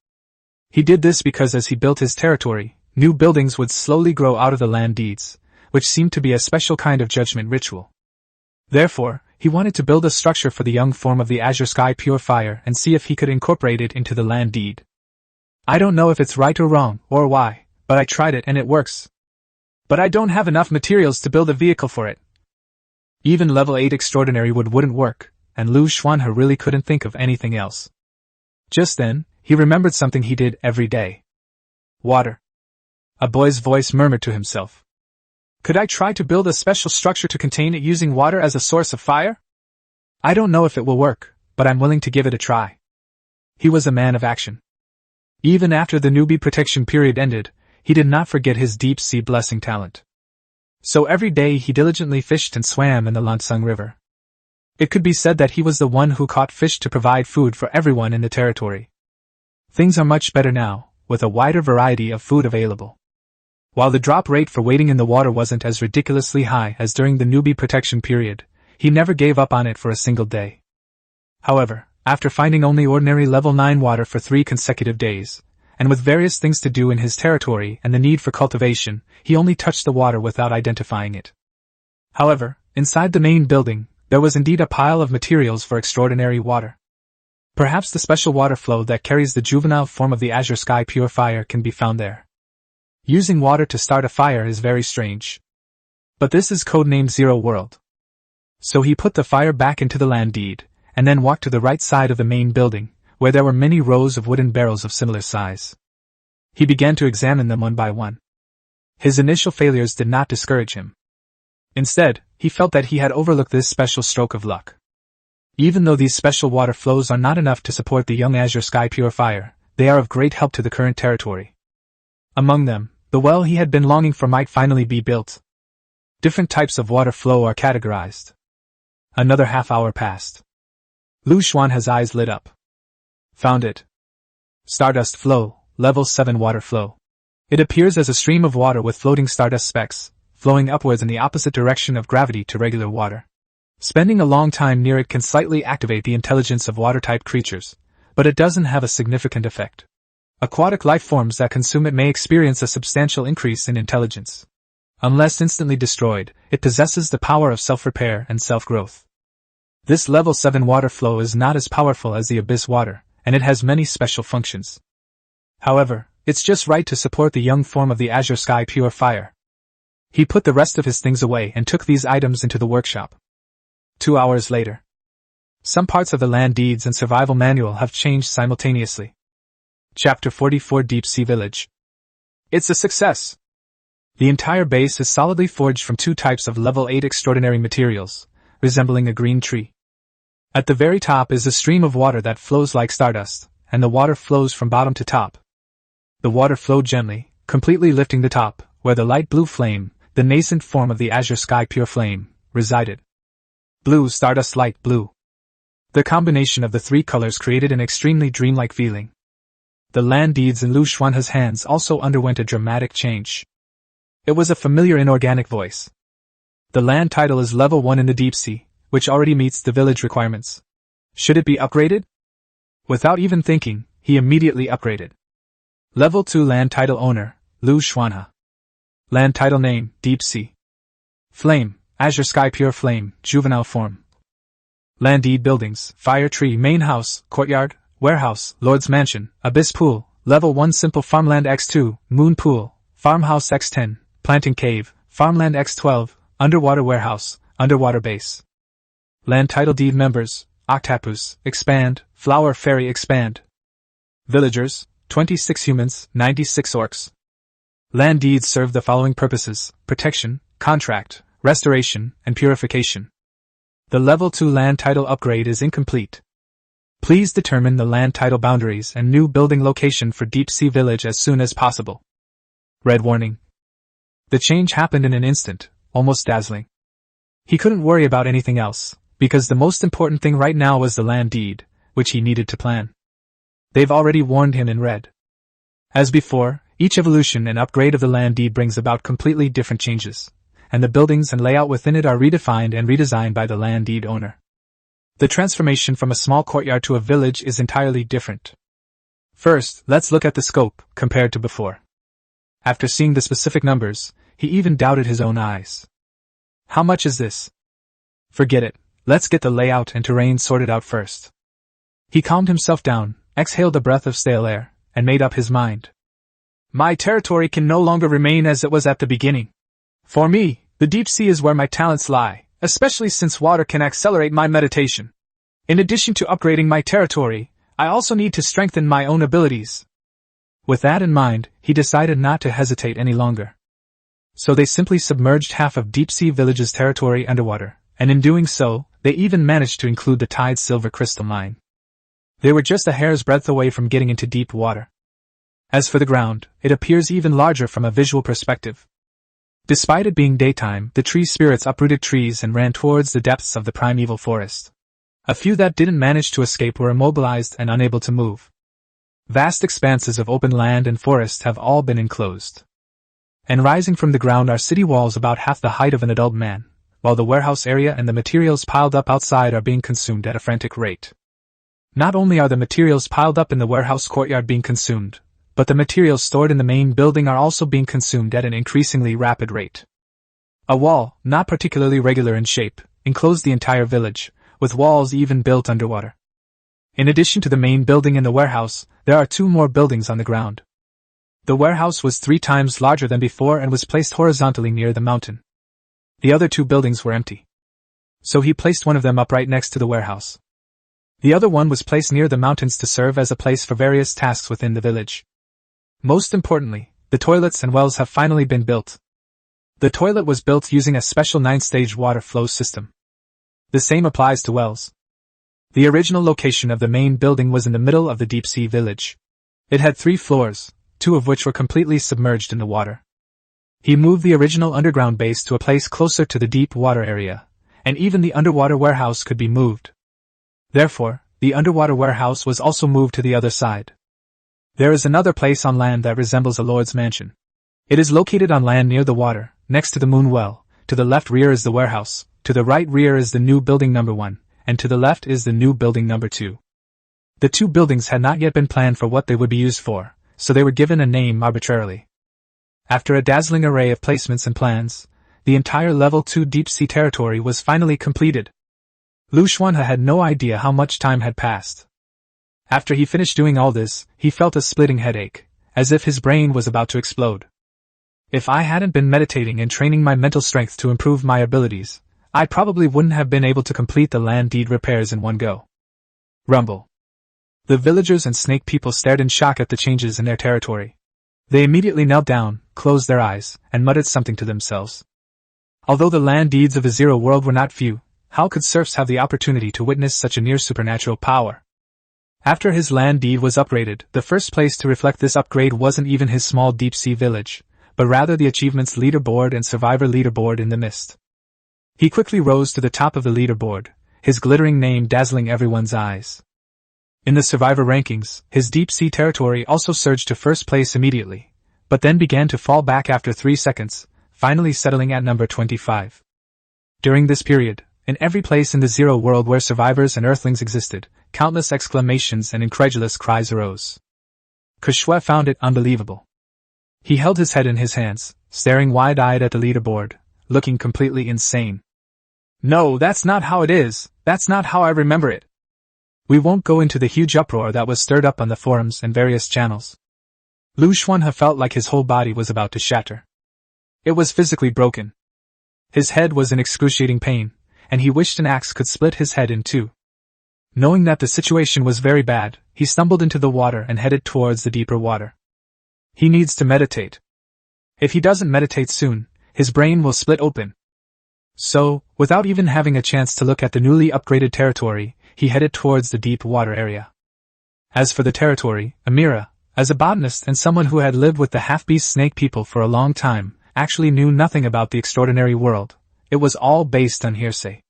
He did this because as he built his territory, new buildings would slowly grow out of the land deeds, which seemed to be a special kind of judgment ritual. Therefore, he wanted to build a structure for the young form of the Azure Sky Purifier and see if he could incorporate it into the land deed. I don't know if it's right or wrong, or why, but I tried it and it works. But I don't have enough materials to build a vehicle for it. Even level 8 extraordinary wood wouldn't work, and Liu Xuanhe really couldn't think of anything else. Just then, he remembered something he did every day. Water. A boy's voice murmured to himself. Could I try to build a special structure to contain it using water as a source of fire? I don't know if it will work, but I'm willing to give it a try. He was a man of action. Even after the newbie protection period ended, he did not forget his deep-sea blessing talent. So every day he diligently fished and swam in the Lansung River. It could be said that he was the one who caught fish to provide food for everyone in the territory. Things are much better now, with a wider variety of food available. While the drop rate for waiting in the water wasn't as ridiculously high as during the newbie protection period, he never gave up on it for a single day. However, after finding only ordinary level 9 water for 3 consecutive days, and with various things to do in his territory and the need for cultivation, he only touched the water without identifying it. However, inside the main building, there was indeed a pile of materials for extraordinary water. Perhaps the special water flow that carries the juvenile form of the Azure Sky Purifier can be found there. Using water to start a fire is very strange. But this is codenamed Zero World. So he put the fire back into the land deed, and then walked to the right side of the main building, where there were many rows of wooden barrels of similar size. He began to examine them one by one. His initial failures did not discourage him. Instead, he felt that he had overlooked this special stroke of luck. Even though these special water flows are not enough to support the young Azure Sky Purifier, they are of great help to the current territory. Among them, the well he had been longing for might finally be built. Different types of water flow are categorized. Another half-hour passed. Liu Xuanhe's eyes lit up. Found it. Stardust flow, level 7 water flow. It appears as a stream of water with floating stardust specks, flowing upwards in the opposite direction of gravity to regular water. Spending a long time near it can slightly activate the intelligence of water-type creatures, but it doesn't have a significant effect. Aquatic life forms that consume it may experience a substantial increase in intelligence. Unless instantly destroyed, it possesses the power of self-repair and self-growth. This level 7 water flow is not as powerful as the abyss water, and it has many special functions. However, it's just right to support the young form of the azure sky pure fire. He put the rest of his things away and took these items into the workshop. 2 hours later. Some parts of the land deeds and survival manual have changed simultaneously. Chapter 44 Deep Sea Village. It's a success! The entire base is solidly forged from 2 types of level 8 extraordinary materials, resembling a green tree. At the very top is a stream of water that flows like stardust, and the water flows from bottom to top. The water flowed gently, completely lifting the top, where the light blue flame, the nascent form of the azure sky pure flame, resided. Blue stardust light blue. The combination of the 3 colors created an extremely dreamlike feeling. The land deeds in Liu Xuanhe's hands also underwent a dramatic change. It was a familiar inorganic voice. The land title is level 1 in the deep sea, which already meets the village requirements. Should it be upgraded? Without even thinking, he immediately upgraded. Level 2 land title owner, Liu Xuanhe. Land title name, Deep Sea. Flame, Azure Sky Pure Flame, juvenile form. Land deed buildings, Fire Tree Main House, Courtyard, Warehouse, Lord's Mansion, Abyss Pool, Level 1 Simple Farmland X2, Moon Pool, Farmhouse X10, Planting Cave, Farmland X12, Underwater Warehouse, Underwater Base. Land title deed members, Octopus, Expand, Flower Fairy Expand. Villagers, 26 humans, 96 orcs. Land deeds serve the following purposes: protection, contract, restoration, and purification. The level 2 land title upgrade is incomplete. Please determine the land title boundaries and new building location for Deep Sea Village as soon as possible. Red warning. The change happened in an instant, almost dazzling. He couldn't worry about anything else, because the most important thing right now was the land deed, which he needed to plan. They've already warned him in red. As before, each evolution and upgrade of the land deed brings about completely different changes, and the buildings and layout within it are redefined and redesigned by the land deed owner. The transformation from a small courtyard to a village is entirely different. First, let's look at the scope, compared to before. After seeing the specific numbers, he even doubted his own eyes. How much is this? Forget it, let's get the layout and terrain sorted out first. He calmed himself down, exhaled a breath of stale air, and made up his mind. My territory can no longer remain as it was at the beginning. For me, the deep sea is where my talents lie, especially since water can accelerate my meditation. In addition to upgrading my territory, I also need to strengthen my own abilities. With that in mind, he decided not to hesitate any longer. So they simply submerged half of Deep Sea Village's territory underwater, and in doing so, they even managed to include the Tide Silver Crystal Mine. They were just a hair's breadth away from getting into deep water. As for the ground, it appears even larger from a visual perspective. Despite it being daytime, the tree spirits uprooted trees and ran towards the depths of the primeval forest. A few that didn't manage to escape were immobilized and unable to move. Vast expanses of open land and forest have all been enclosed. And rising from the ground are city walls about half the height of an adult man, while the warehouse area and the materials piled up outside are being consumed at a frantic rate. Not only are the materials piled up in the warehouse courtyard being consumed, but the materials stored in the main building are also being consumed at an increasingly rapid rate. A wall, not particularly regular in shape, enclosed the entire village, with walls even built underwater. In addition to the main building and the warehouse, there are 2 more buildings on the ground. The warehouse was 3 times larger than before and was placed horizontally near the mountain. The other 2 buildings were empty. So he placed one of them upright next to the warehouse. The other one was placed near the mountains to serve as a place for various tasks within the village. Most importantly, the toilets and wells have finally been built. The toilet was built using a special 9-stage water flow system. The same applies to wells. The original location of the main building was in the middle of the Deep Sea Village. It had 3 floors, 2 of which were completely submerged in the water. He moved the original underground base to a place closer to the deep water area, and even the underwater warehouse could be moved. Therefore, the underwater warehouse was also moved to the other side. There is another place on land that resembles a lord's mansion. It is located on land near the water, next to the moon well. To the left rear is the warehouse, to the right rear is the new building number 1, and to the left is the new building number 2. The 2 buildings had not yet been planned for what they would be used for, so they were given a name arbitrarily. After a dazzling array of placements and plans, the entire level 2 deep-sea territory was finally completed. Liu Xuanhe had no idea how much time had passed. After he finished doing all this, he felt a splitting headache, as if his brain was about to explode. If I hadn't been meditating and training my mental strength to improve my abilities, I probably wouldn't have been able to complete the land deed repairs in one go. Rumble. The villagers and snake people stared in shock at the changes in their territory. They immediately knelt down, closed their eyes, and muttered something to themselves. Although the land deeds of the Zero World were not few, how could serfs have the opportunity to witness such a near supernatural power? After his land deed was upgraded, the first place to reflect this upgrade wasn't even his small deep-sea village, but rather the achievements leaderboard and survivor leaderboard in the mist. He quickly rose to the top of the leaderboard, his glittering name dazzling everyone's eyes. In the survivor rankings, his deep-sea territory also surged to first place immediately, but then began to fall back after 3 seconds, finally settling at number 25. During this period, in every place in the Zero World where survivors and earthlings existed, countless exclamations and incredulous cries arose. Kushue found it unbelievable. He held his head in his hands, staring wide-eyed at the leaderboard, looking completely insane. No, that's not how it is, that's not how I remember it. We won't go into the huge uproar that was stirred up on the forums and various channels. Liu Xuanhe felt like his whole body was about to shatter. It was physically broken. His head was in excruciating pain, and he wished an axe could split his head in 2. Knowing that the situation was very bad, he stumbled into the water and headed towards the deeper water. He needs to meditate. If he doesn't meditate soon, his brain will split open. So, without even having a chance to look at the newly upgraded territory, he headed towards the deep water area. As for the territory, Amira, as a botanist and someone who had lived with the half-beast snake people for a long time, actually knew nothing about the extraordinary world. It was all based on hearsay.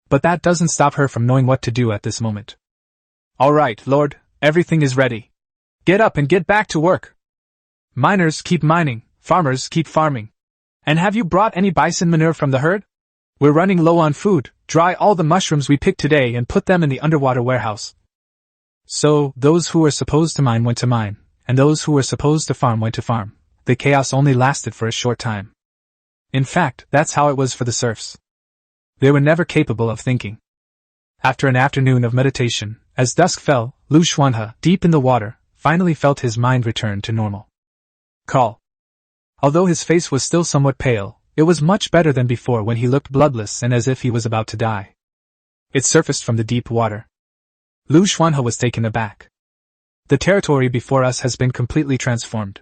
But that doesn't stop her from knowing what to do at this moment. All right, Lord, everything is ready. Get up and get back to work. Miners keep mining, farmers keep farming. And have you brought any bison manure from the herd? We're running low on food. Dry all the mushrooms we picked today and put them in the underwater warehouse. So, those who were supposed to mine went to mine, and those who were supposed to farm went to farm. The chaos only lasted for a short time. In fact, that's how it was for the serfs. They were never capable of thinking. After an afternoon of meditation, as dusk fell, Liu Xuanhe, deep in the water, finally felt his mind return to normal. Call. Although his face was still somewhat pale, it was much better than before when he looked bloodless and as if he was about to die. It surfaced from the deep water. Liu Xuanhe was taken aback. The territory before us has been completely transformed.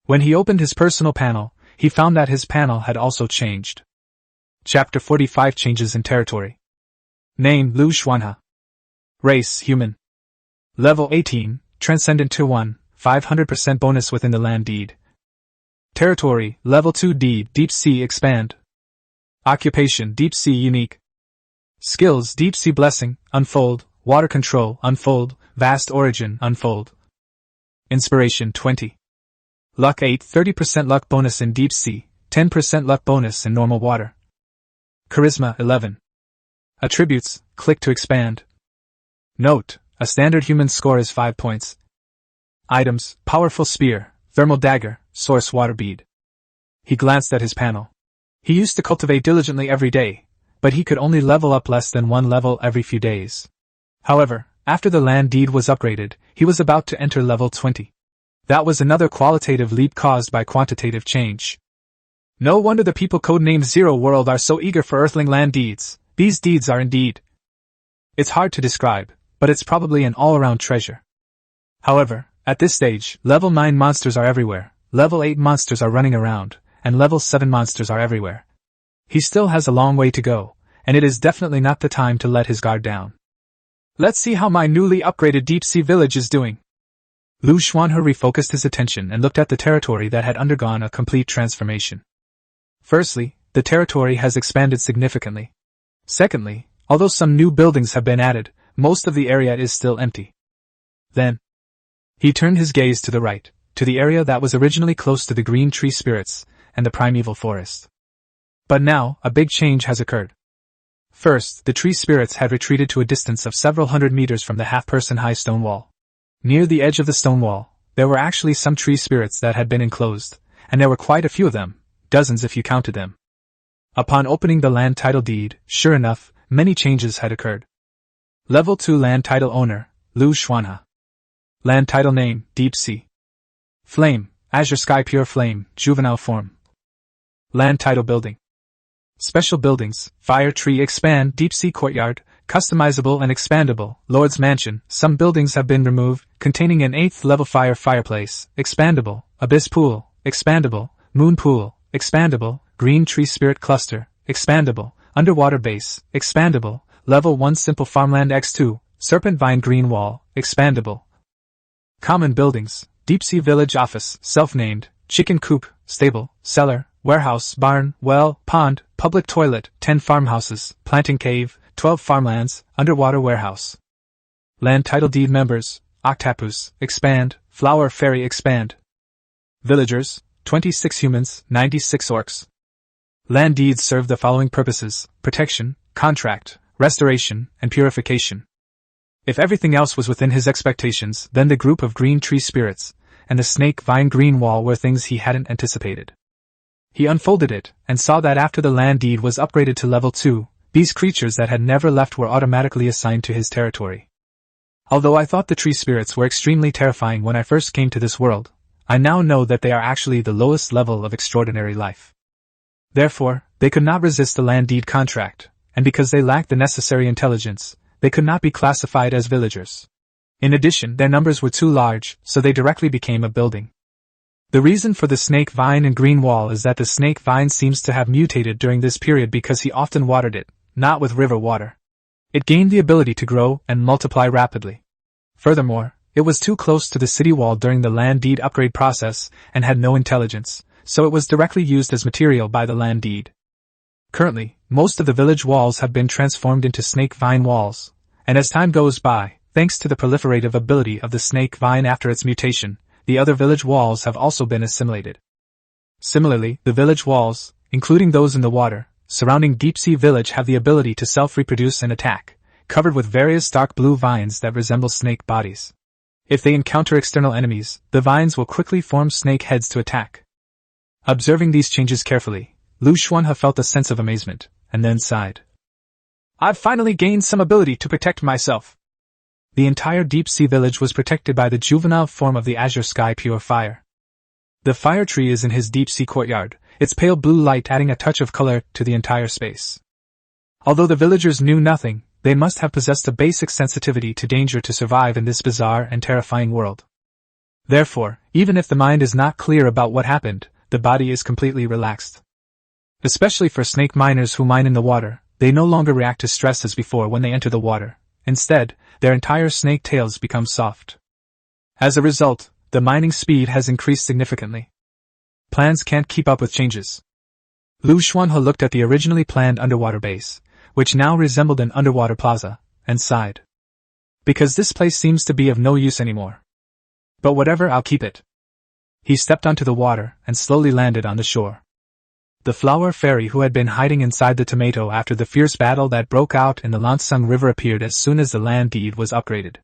When he opened his personal panel, he found that his panel had also changed. Chapter 45 Changes in Territory. Name Liu Xuanhe. Race Human. Level 18, Transcendent Tier 1, 500% bonus within the land deed. Territory, Level 2 D, Deep Sea Expand. Occupation, Deep Sea Unique. Skills, Deep Sea Blessing, Unfold, Water Control, Unfold, Vast Origin, Unfold. Inspiration, 20. Luck 8, 30% luck bonus in Deep Sea, 10% luck bonus in normal water. Charisma, 11. Attributes, click to expand. Note, a standard human score is 5 points. Items, Powerful Spear, Thermal Dagger, Source Water Bead. He glanced at his panel. He used to cultivate diligently every day, but he could only level up less than 1 level every few days. However, after the land deed was upgraded, he was about to enter level 20. That was another qualitative leap caused by quantitative change. No wonder the people codenamed Zero World are so eager for Earthling land deeds. These deeds are indeed. It's hard to describe, but it's probably an all-around treasure. However, at this stage, level 9 monsters are everywhere, level 8 monsters are running around, and level 7 monsters are everywhere. He still has a long way to go, and it is definitely not the time to let his guard down. Let's see how my newly upgraded deep sea village is doing. Liu Xuanhe refocused his attention and looked at the territory that had undergone a complete transformation. Firstly, the territory has expanded significantly. Secondly, although some new buildings have been added, most of the area is still empty. Then, he turned his gaze to the right, to the area that was originally close to the green tree spirits and the primeval forest. But now, a big change has occurred. First, the tree spirits had retreated to a distance of several hundred meters from the half-person high stone wall. Near the edge of the stone wall, there were actually some tree spirits that had been enclosed, and there were quite a few of them, dozens if you counted them. Upon opening the land title deed, sure enough, many changes had occurred. Level 2 land title owner, Liu Xuanhe. Land title name, Deep Sea. Flame, Azure Sky Pure Flame, Juvenile Form. Land title building. Special buildings, Fire Tree Expand, Deep Sea Courtyard, customizable and expandable, Lord's Mansion. Some buildings have been removed, containing an 8th level fireplace, expandable, Abyss Pool, expandable, Moon Pool, expandable, Green Tree Spirit Cluster, expandable, Underwater Base, expandable, Level 1 Simple Farmland X2, Serpent Vine Green Wall, expandable. Common buildings, Deep Sea Village Office, self-named, Chicken Coop, Stable, Cellar, Warehouse, Barn, Well, Pond, Public Toilet, 10 Farmhouses, Planting Cave, 12 Farmlands, Underwater Warehouse. Land Title Deed Members, Octopus, Expand, Flower Fairy Expand. Villagers, 26 humans, 96 orcs. Land deeds serve the following purposes: protection, contract, restoration, and purification. If everything else was within his expectations, then the group of green tree spirits and the snake vine green wall were things he hadn't anticipated. He unfolded it, and saw that after the land deed was upgraded to level 2, these creatures that had never left were automatically assigned to his territory. Although I thought the tree spirits were extremely terrifying when I first came to this world, I now know that they are actually the lowest level of extraordinary life. Therefore, they could not resist the land deed contract, and because they lacked the necessary intelligence, they could not be classified as villagers. In addition, their numbers were too large, so they directly became a building. The reason for the snake vine and green wall is that the snake vine seems to have mutated during this period because he often watered it, not with river water. It gained the ability to grow and multiply rapidly. Furthermore, it was too close to the city wall during the land deed upgrade process and had no intelligence, so it was directly used as material by the land deed. Currently, most of the village walls have been transformed into snake vine walls, and as time goes by, thanks to the proliferative ability of the snake vine after its mutation, the other village walls have also been assimilated. Similarly, the village walls, including those in the water, surrounding Deep Sea Village have the ability to self-reproduce and attack, covered with various dark blue vines that resemble snake bodies. If they encounter external enemies, the vines will quickly form snake heads to attack. Observing these changes carefully, Liu Xuanhe felt a sense of amazement, and then sighed. I've finally gained some ability to protect myself. The entire Deep Sea Village was protected by the juvenile form of the Azure Sky Pure Fire. The fire tree is in his Deep Sea courtyard, its pale blue light adding a touch of color to the entire space. Although the villagers knew nothing, they must have possessed a basic sensitivity to danger to survive in this bizarre and terrifying world. Therefore, even if the mind is not clear about what happened, the body is completely relaxed. Especially for snake miners who mine in the water, they no longer react to stress as before when they enter the water. Instead, their entire snake tails become soft. As a result, the mining speed has increased significantly. Plans can't keep up with changes. Liu Xuanhe looked at the originally planned underwater base, which now resembled an underwater plaza, and sighed. Because this place seems to be of no use anymore. But whatever, I'll keep it. He stepped onto the water and slowly landed on the shore. The flower fairy who had been hiding inside the tomato after the fierce battle that broke out in the Lansung River appeared as soon as the land deed was upgraded.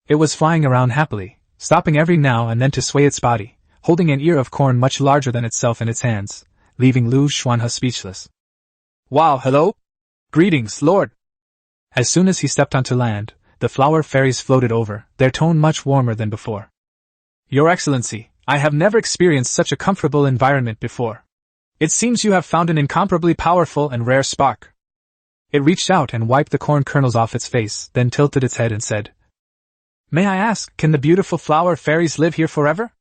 It was flying around happily, stopping every now and then to sway its body, holding an ear of corn much larger than itself in its hands, leaving Liu Xuanhe speechless. Wow, hello? Greetings, Lord! As soon as he stepped onto land, the flower fairies floated over, their tone much warmer than before. Your Excellency, I have never experienced such a comfortable environment before. It seems you have found an incomparably powerful and rare spark. It reached out and wiped the corn kernels off its face, then tilted its head and said, May I ask, can the beautiful flower fairies live here forever?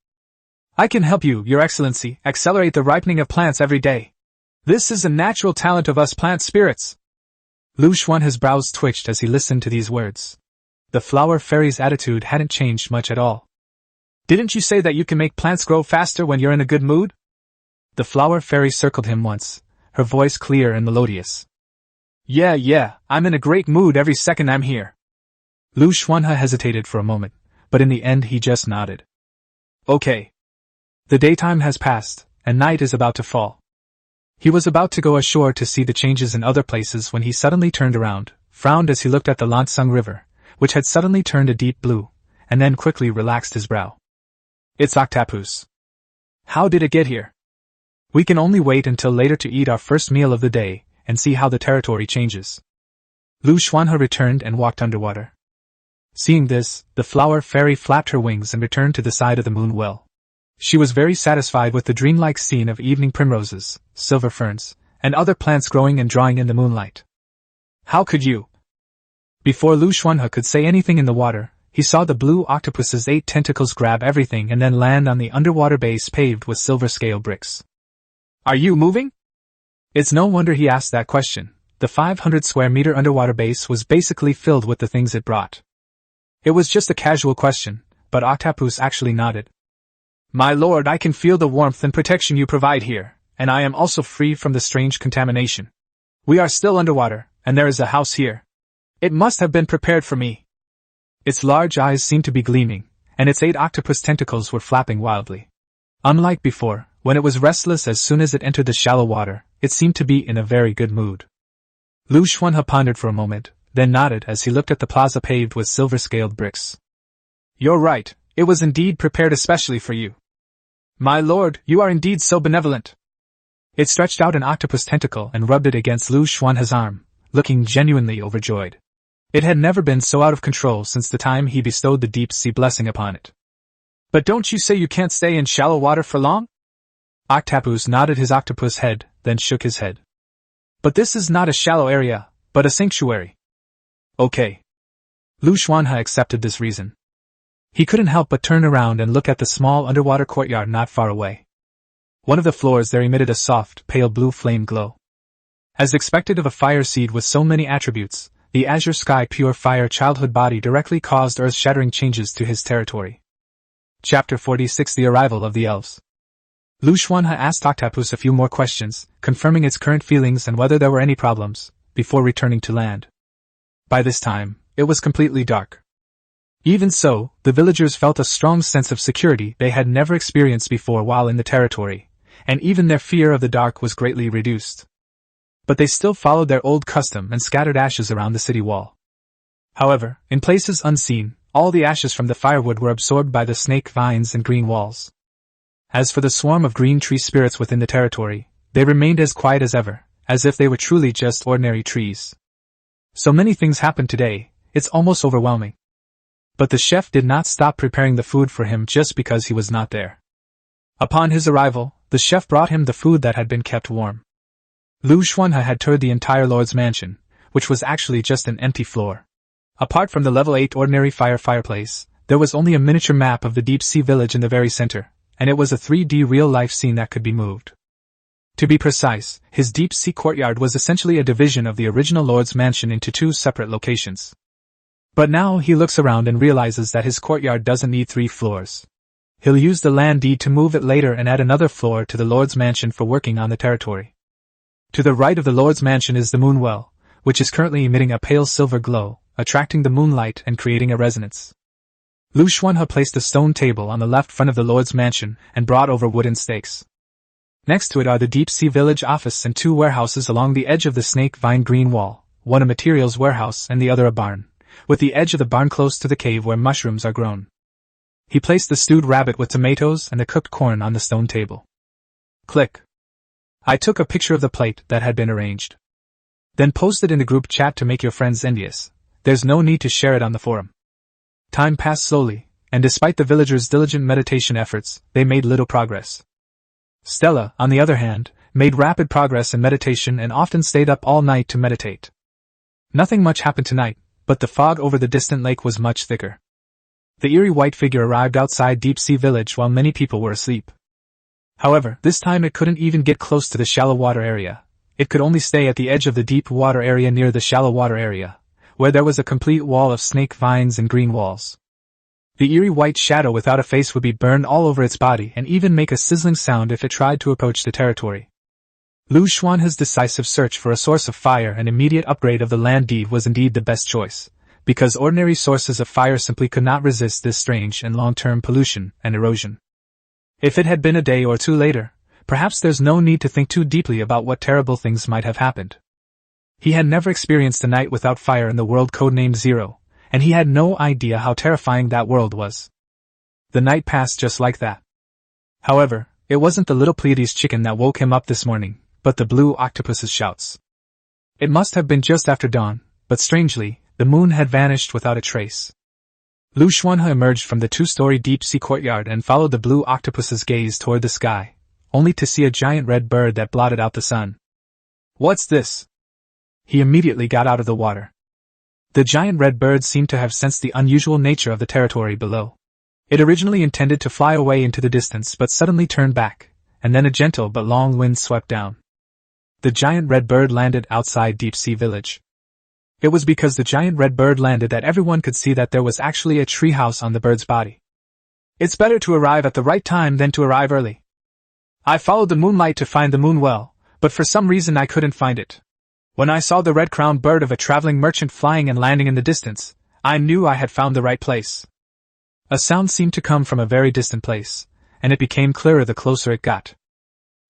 I can help you, Your Excellency, accelerate the ripening of plants every day. This is a natural talent of us plant spirits. Liu Xuanhe's brows twitched as he listened to these words. The flower fairy's attitude hadn't changed much at all. Didn't you say that you can make plants grow faster when you're in a good mood? The flower fairy circled him once, her voice clear and melodious. Yeah, I'm in a great mood every second I'm here. Liu Xuanhe hesitated for a moment, but in the end he just nodded. Okay. The daytime has passed, and night is about to fall. He was about to go ashore to see the changes in other places when he suddenly turned around, frowned as he looked at the Lansung River, which had suddenly turned a deep blue, and then quickly relaxed his brow. It's octopus. How did it get here? We can only wait until later to eat our first meal of the day, and see how the territory changes. Liu Xuanhe returned and walked underwater. Seeing this, the flower fairy flapped her wings and returned to the side of the moon well. She was very satisfied with the dreamlike scene of evening primroses, silver ferns, and other plants growing and drawing in the moonlight. How could you? Before Liu Xuanhe could say anything in the water, he saw the blue octopus's 8 tentacles grab everything and then land on the underwater base paved with silver scale bricks. Are you moving? It's no wonder he asked that question. The 500 square meter underwater base was basically filled with the things it brought. It was just a casual question, but Octopus actually nodded. My lord, I can feel the warmth and protection you provide here, and I am also free from the strange contamination. We are still underwater, and there is a house here. It must have been prepared for me. Its large eyes seemed to be gleaming, and its 8 octopus tentacles were flapping wildly. Unlike before, when it was restless as soon as it entered the shallow water, it seemed to be in a very good mood. Liu Xuanhe pondered for a moment, then nodded as he looked at the plaza paved with silver-scaled bricks. You're right, it was indeed prepared especially for you. My lord, you are indeed so benevolent. It stretched out an octopus tentacle and rubbed it against Liu Xuanhe's arm, looking genuinely overjoyed. It had never been so out of control since the time he bestowed the deep-sea blessing upon it. But don't you say you can't stay in shallow water for long? Octopus nodded his octopus head, then shook his head. But this is not a shallow area, but a sanctuary. Okay. Liu Xuanhe accepted this reason. He couldn't help but turn around and look at the small underwater courtyard not far away. One of the floors there emitted a soft, pale blue flame glow. As expected of a fire seed with so many attributes, the azure sky pure fire childhood body directly caused earth-shattering changes to his territory. Chapter 46 The Arrival of the Elves. Liu Xuanhe asked Octopus a few more questions, confirming its current feelings and whether there were any problems, before returning to land. By this time, it was completely dark. Even so, the villagers felt a strong sense of security they had never experienced before while in the territory, and even their fear of the dark was greatly reduced. But they still followed their old custom and scattered ashes around the city wall. However, in places unseen, all the ashes from the firewood were absorbed by the snake vines and green walls. As for the swarm of green tree spirits within the territory, they remained as quiet as ever, as if they were truly just ordinary trees. So many things happened today, it's almost overwhelming. But the chef did not stop preparing the food for him just because he was not there. Upon his arrival, the chef brought him the food that had been kept warm. Liu Xuanhe had toured the entire lord's mansion, which was actually just an empty floor. Apart from the level 8 ordinary fireplace, there was only a miniature map of the deep-sea village in the very center, and it was a 3D real-life scene that could be moved. To be precise, his deep-sea courtyard was essentially a division of the original lord's mansion into 2 separate locations. But now he looks around and realizes that his courtyard doesn't need 3 floors. He'll use the land deed to move it later and add another floor to the lord's mansion for working on the territory. To the right of the lord's mansion is the moon well, which is currently emitting a pale silver glow, attracting the moonlight and creating a resonance. Liu Xuanhe placed a stone table on the left front of the lord's mansion and brought over wooden stakes. Next to it are the deep-sea village office and 2 warehouses along the edge of the snake vine green wall, one a materials warehouse and the other a barn, with the edge of the barn close to the cave where mushrooms are grown. He placed the stewed rabbit with tomatoes and the cooked corn on the stone table. Click. I took a picture of the plate that had been arranged. Then posted in the group chat to make your friends envious. There's no need to share it on the forum. Time passed slowly, and despite the villagers' diligent meditation efforts, they made little progress. Stella, on the other hand, made rapid progress in meditation and often stayed up all night to meditate. Nothing much happened tonight, but the fog over the distant lake was much thicker. The eerie white figure arrived outside Deep-Sea Village while many people were asleep. However, this time it couldn't even get close to the shallow water area. It could only stay at the edge of the deep water area near the shallow water area, where there was a complete wall of snake vines and green walls. The eerie white shadow without a face would be burned all over its body and even make a sizzling sound if it tried to approach the territory. Liu Xuanhe's decisive search for a source of fire and immediate upgrade of the land deed was indeed the best choice, because ordinary sources of fire simply could not resist this strange and long-term pollution and erosion. If it had been a day or two later, perhaps there's no need to think too deeply about what terrible things might have happened. He had never experienced a night without fire in the world codenamed Zero, and he had no idea how terrifying that world was. The night passed just like that. However, it wasn't the little Pleiades chicken that woke him up this morning, but the blue octopus's shouts. It must have been just after dawn, but strangely, the moon had vanished without a trace. Liu Xuanhe emerged from the two-story deep-sea courtyard and followed the blue octopus's gaze toward the sky, only to see a giant red bird that blotted out the sun. "What's this?" He immediately got out of the water. The giant red bird seemed to have sensed the unusual nature of the territory below. It originally intended to fly away into the distance but suddenly turned back, and then a gentle but long wind swept down. The giant red bird landed outside Deep Sea Village. It was because the giant red bird landed that everyone could see that there was actually a treehouse on the bird's body. "It's better to arrive at the right time than to arrive early. I followed the moonlight to find the moon well, but for some reason I couldn't find it. When I saw the red-crowned bird of a traveling merchant flying and landing in the distance, I knew I had found the right place." A sound seemed to come from a very distant place, and it became clearer the closer it got.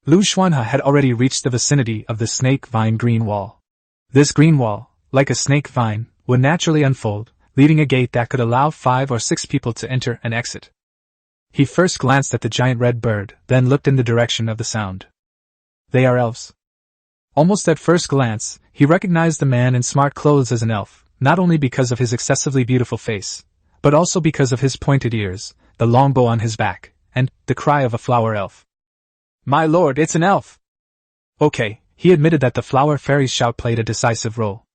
Liu Xuanhe had already reached the vicinity of the snake vine green wall. This green wall, like a snake vine, would naturally unfold, leaving a gate that could allow 5 or 6 people to enter and exit. He first glanced at the giant red bird, then looked in the direction of the sound. "They are elves." Almost at first glance, he recognized the man in smart clothes as an elf, not only because of his excessively beautiful face, but also because of his pointed ears, the long bow on his back, and the cry of a flower elf. "My lord, it's an elf!" Okay, he admitted that the flower fairy's shout played a decisive role.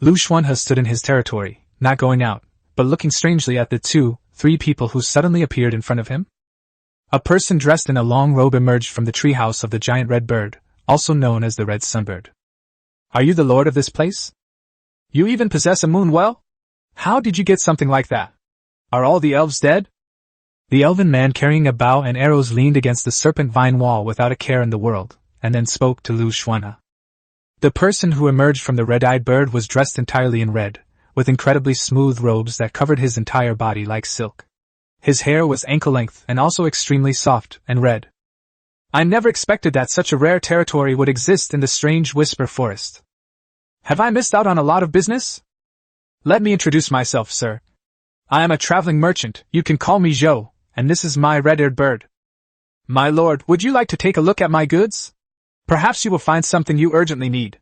Liu Xuanhe stood in his territory, not going out, but looking strangely at the 2-3 people who suddenly appeared in front of him. A person dressed in a long robe emerged from the treehouse of the giant red bird, also known as the red sunbird. "Are you the lord of this place? You even possess a moon well? How did you get something like that? Are all the elves dead?" The elven man carrying a bow and arrows leaned against the serpent vine wall without a care in the world, and then spoke to Liu Xuanhe. The person who emerged from the red-eyed bird was dressed entirely in red, with incredibly smooth robes that covered his entire body like silk. His hair was ankle-length and also extremely soft and red. "I never expected that such a rare territory would exist in the strange Whisper Forest. Have I missed out on a lot of business? Let me introduce myself, sir. I am a traveling merchant, you can call me Zhou, and this is my red-eared bird. My lord, would you like to take a look at my goods? Perhaps you will find something you urgently need."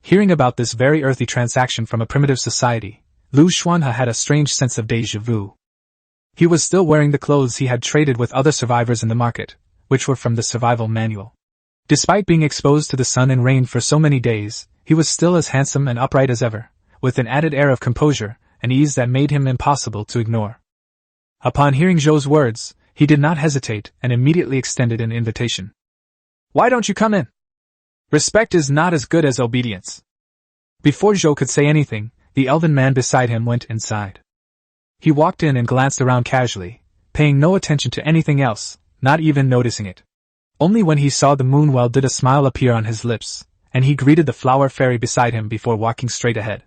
Hearing about this very earthy transaction from a primitive society, Liu Xuanhe had a strange sense of déjà vu. He was still wearing the clothes he had traded with other survivors in the market, which were from the survival manual. Despite being exposed to the sun and rain for so many days, he was still as handsome and upright as ever, with an added air of composure and ease that made him impossible to ignore. Upon hearing Zhou's words, he did not hesitate and immediately extended an invitation. "Why don't you come in? Respect is not as good as obedience." Before Zhou could say anything, the elven man beside him went inside. He walked in and glanced around casually, paying no attention to anything else, not even noticing it. Only when he saw the moon well did a smile appear on his lips, and he greeted the flower fairy beside him before walking straight ahead.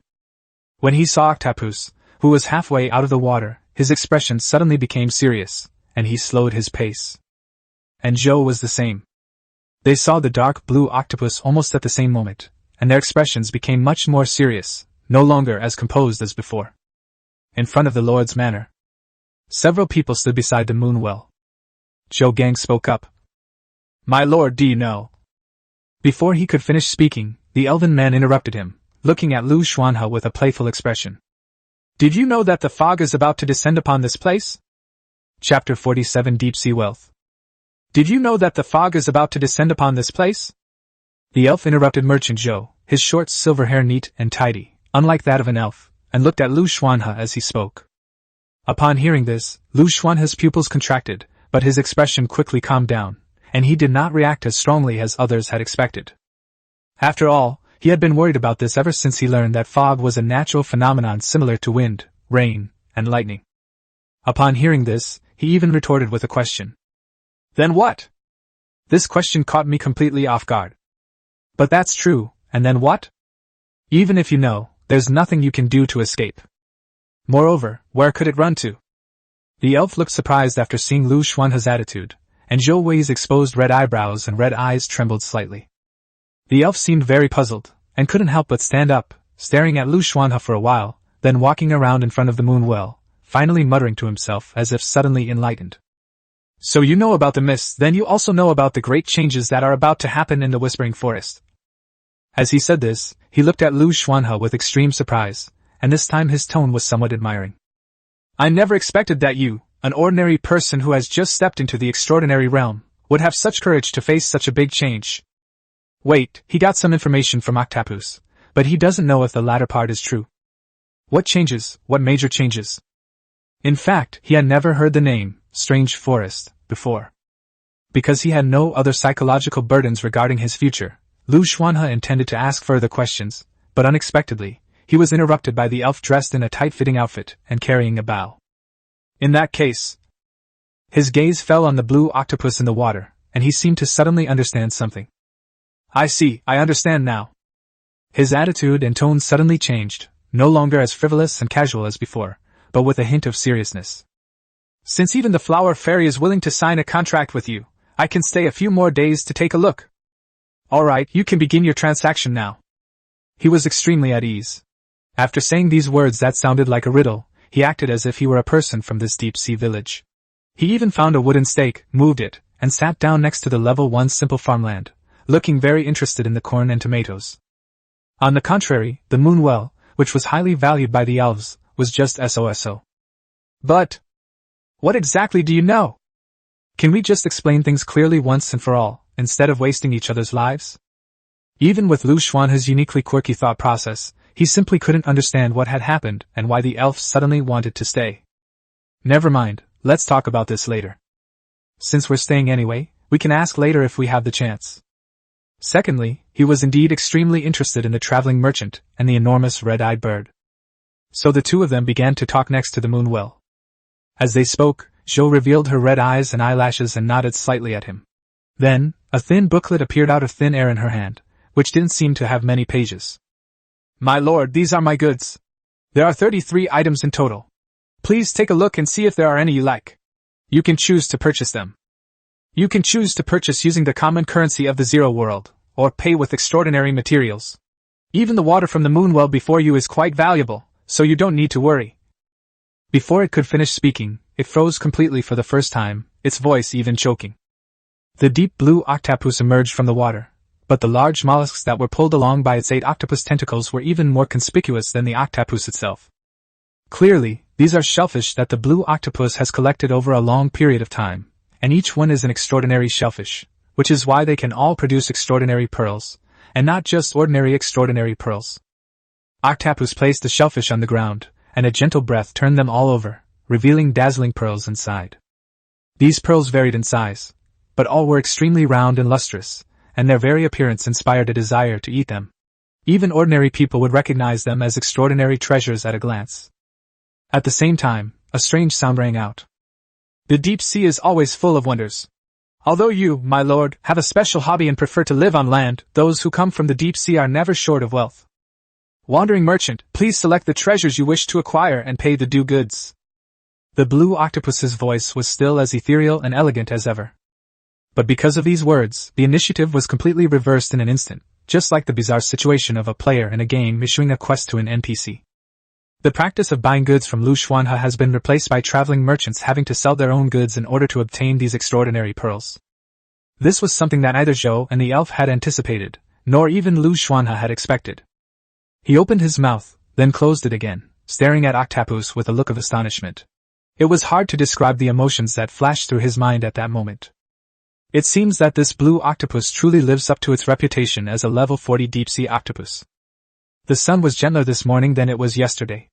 When he saw Octopus, who was halfway out of the water, his expression suddenly became serious, and he slowed his pace. And Zhou was the same. They saw the dark blue octopus almost at the same moment, and their expressions became much more serious, no longer as composed as before. In front of the Lord's manor, several people stood beside the moon well. Zhou Gang spoke up. "My lord, do you know?" Before he could finish speaking, the elven man interrupted him, looking at Liu Xuanhe with a playful expression. "Did you know that the fog is about to descend upon this place?" Chapter 47 Deep Sea Wealth. "Did you know that the fog is about to descend upon this place?" The elf interrupted Merchant Zhou, his short silver hair neat and tidy, unlike that of an elf, and looked at Liu Xuanhe as he spoke. Upon hearing this, Liu Xuanhe's pupils contracted, but his expression quickly calmed down, and he did not react as strongly as others had expected. After all, he had been worried about this ever since he learned that fog was a natural phenomenon similar to wind, rain, and lightning. Upon hearing this, he even retorted with a question. Then what? This question caught me completely off guard. But that's true, and then what? Even if you know, there's nothing you can do to escape. Moreover, where could it run to? The elf looked surprised after seeing Liu Xuanhe's attitude, and Zhou Wei's exposed red eyebrows and red eyes trembled slightly. The elf seemed very puzzled, and couldn't help but stand up, staring at Liu Xuanhe for a while, then walking around in front of the moon well, finally muttering to himself as if suddenly enlightened. So you know about the mists, then you also know about the great changes that are about to happen in the Whispering Forest. As he said this, he looked at Liu Xuanhe with extreme surprise, and this time his tone was somewhat admiring. I never expected that you, an ordinary person who has just stepped into the extraordinary realm, would have such courage to face such a big change. Wait, he got some information from Octopus, but he doesn't know if the latter part is true. What changes, what major changes? In fact, he had never heard the name, Strange Forest, before. Because he had no other psychological burdens regarding his future, Liu Xuanhe intended to ask further questions, but unexpectedly, he was interrupted by the elf dressed in a tight-fitting outfit and carrying a bow. In that case, his gaze fell on the blue octopus in the water, and he seemed to suddenly understand something. I see, I understand now. His attitude and tone suddenly changed, no longer as frivolous and casual as before, but with a hint of seriousness. Since even the flower fairy is willing to sign a contract with you, I can stay a few more days to take a look. All right, you can begin your transaction now. He was extremely at ease. After saying these words that sounded like a riddle, he acted as if he were a person from this deep-sea village. He even found a wooden stake, moved it, and sat down next to the level 1 simple farmland, looking very interested in the corn and tomatoes. On the contrary, the moon well, which was highly valued by the elves, was just SOSO. But what exactly do you know? Can we just explain things clearly once and for all, instead of wasting each other's lives? Even with Liu Xuanhe's uniquely quirky thought process, he simply couldn't understand what had happened and why the elf suddenly wanted to stay. Never mind, let's talk about this later. Since we're staying anyway, we can ask later if we have the chance. Secondly, he was indeed extremely interested in the traveling merchant and the enormous red-eyed bird. So the two of them began to talk next to the moon well. As they spoke, Zhou revealed her red eyes and eyelashes and nodded slightly at him. Then, a thin booklet appeared out of thin air in her hand, which didn't seem to have many pages. My lord, these are my goods. There are 33 items in total. Please take a look and see if there are any you like. You can choose to purchase them. You can choose to purchase using the common currency of the Zero World, or pay with extraordinary materials. Even the water from the moon well before you is quite valuable, so you don't need to worry. Before it could finish speaking, it froze completely for the first time, its voice even choking. The deep blue octopus emerged from the water, but the large mollusks that were pulled along by its 8 octopus tentacles were even more conspicuous than the octopus itself. Clearly, these are shellfish that the blue octopus has collected over a long period of time, and each one is an extraordinary shellfish, which is why they can all produce extraordinary pearls, and not just ordinary extraordinary pearls. Octopus placed the shellfish on the ground, and a gentle breath turned them all over, revealing dazzling pearls inside. These pearls varied in size, but all were extremely round and lustrous, and their very appearance inspired a desire to eat them. Even ordinary people would recognize them as extraordinary treasures at a glance. At the same time, a strange sound rang out. The deep sea is always full of wonders. Although you, my lord, have a special hobby and prefer to live on land, those who come from the deep sea are never short of wealth. Wandering merchant, please select the treasures you wish to acquire and pay the due goods. The blue octopus's voice was still as ethereal and elegant as ever. But because of these words, the initiative was completely reversed in an instant, just like the bizarre situation of a player in a game issuing a quest to an NPC. The practice of buying goods from Liu Xuanhe has been replaced by traveling merchants having to sell their own goods in order to obtain these extraordinary pearls. This was something that neither Zhou and the elf had anticipated, nor even Liu Xuanhe had expected. He opened his mouth, then closed it again, staring at Octopus with a look of astonishment. It was hard to describe the emotions that flashed through his mind at that moment. It seems that this blue octopus truly lives up to its reputation as a level 40 deep-sea octopus. The sun was gentler this morning than it was yesterday.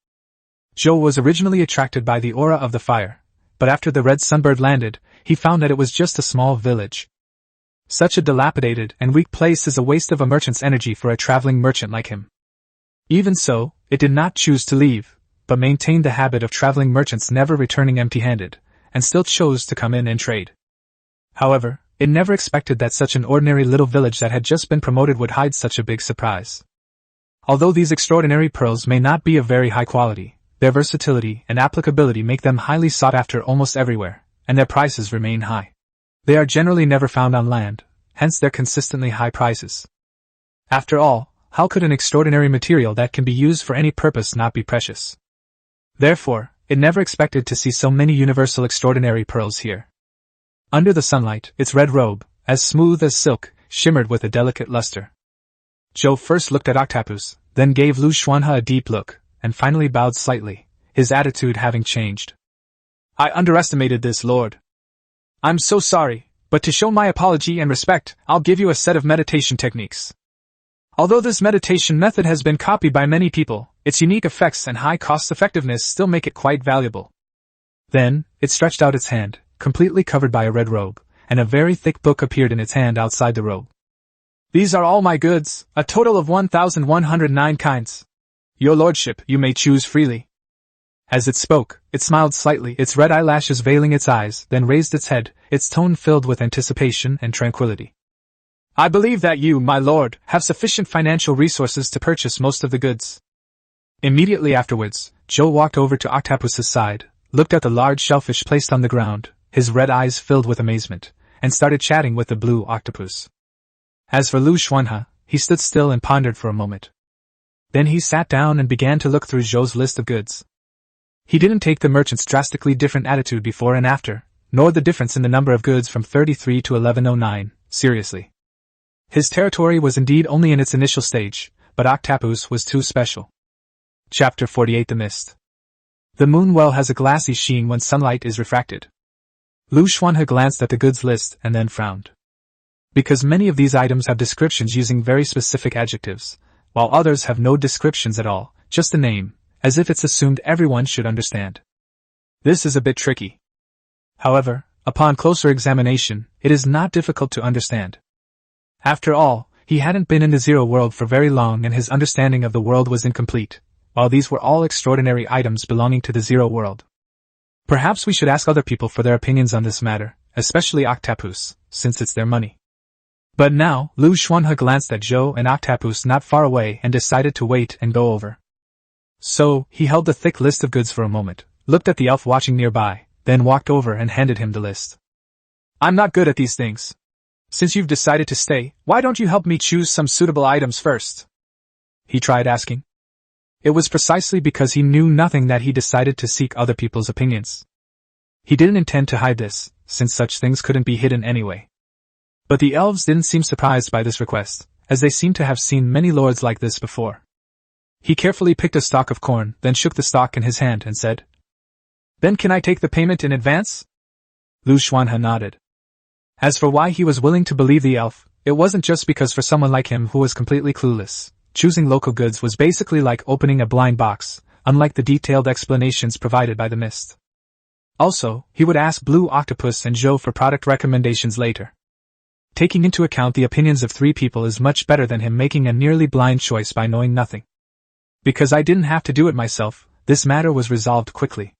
Zhou was originally attracted by the aura of the fire, but after the red sunbird landed, he found that it was just a small village. Such a dilapidated and weak place is a waste of a merchant's energy for a traveling merchant like him. Even so, it did not choose to leave, but maintained the habit of traveling merchants never returning empty-handed, and still chose to come in and trade. However, it never expected that such an ordinary little village that had just been promoted would hide such a big surprise. Although these extraordinary pearls may not be of very high quality, their versatility and applicability make them highly sought after almost everywhere, and their prices remain high. They are generally never found on land, hence their consistently high prices. After all, how could an extraordinary material that can be used for any purpose not be precious? Therefore, it never expected to see so many universal extraordinary pearls here. Under the sunlight, its red robe, as smooth as silk, shimmered with a delicate luster. Zhou first looked at Octopus, then gave Liu Xuanhe a deep look, and finally bowed slightly, his attitude having changed. I underestimated this, Lord. I'm so sorry, but to show my apology and respect, I'll give you a set of meditation techniques. Although this meditation method has been copied by many people, its unique effects and high cost-effectiveness still make it quite valuable. Then, it stretched out its hand, completely covered by a red robe, and a very thick book appeared in its hand outside the robe. These are all my goods, a total of 1,109 kinds. Your lordship, you may choose freely. As it spoke, it smiled slightly, its red eyelashes veiling its eyes, then raised its head, its tone filled with anticipation and tranquility. I believe that you, my lord, have sufficient financial resources to purchase most of the goods. Immediately afterwards, Zhou walked over to Octopus's side, looked at the large shellfish placed on the ground, his red eyes filled with amazement, and started chatting with the blue octopus. As for Liu Xuanhe, he stood still and pondered for a moment. Then he sat down and began to look through Zhou's list of goods. He didn't take the merchant's drastically different attitude before and after, nor the difference in the number of goods from 33 to 1109, seriously. His territory was indeed only in its initial stage, but Octopus was too special. Chapter 48 The Mist. The moon well has a glassy sheen when sunlight is refracted. Liu Xuanhe glanced at the goods list and then frowned. Because many of these items have descriptions using very specific adjectives, while others have no descriptions at all, just a name, as if it's assumed everyone should understand. This is a bit tricky. However, upon closer examination, it is not difficult to understand. After all, he hadn't been in the Zero World for very long and his understanding of the world was incomplete, while these were all extraordinary items belonging to the Zero World. Perhaps we should ask other people for their opinions on this matter, especially Octopus, since it's their money. But now, Liu Xuanhe glanced at Zhou and Octopus not far away and decided to wait and go over. So, he held the thick list of goods for a moment, looked at the elf watching nearby, then walked over and handed him the list. I'm not good at these things. Since you've decided to stay, why don't you help me choose some suitable items first? He tried asking. It was precisely because he knew nothing that he decided to seek other people's opinions. He didn't intend to hide this, since such things couldn't be hidden anyway. But the elves didn't seem surprised by this request, as they seemed to have seen many lords like this before. He carefully picked a stalk of corn, then shook the stalk in his hand and said, Then can I take the payment in advance? Liu Xuanhe nodded. As for why he was willing to believe the elf, it wasn't just because for someone like him who was completely clueless, choosing local goods was basically like opening a blind box, unlike the detailed explanations provided by the mist. Also, he would ask Blue Octopus and Zhou for product recommendations later. Taking into account the opinions of 3 people is much better than him making a nearly blind choice by knowing nothing. Because I didn't have to do it myself, this matter was resolved quickly.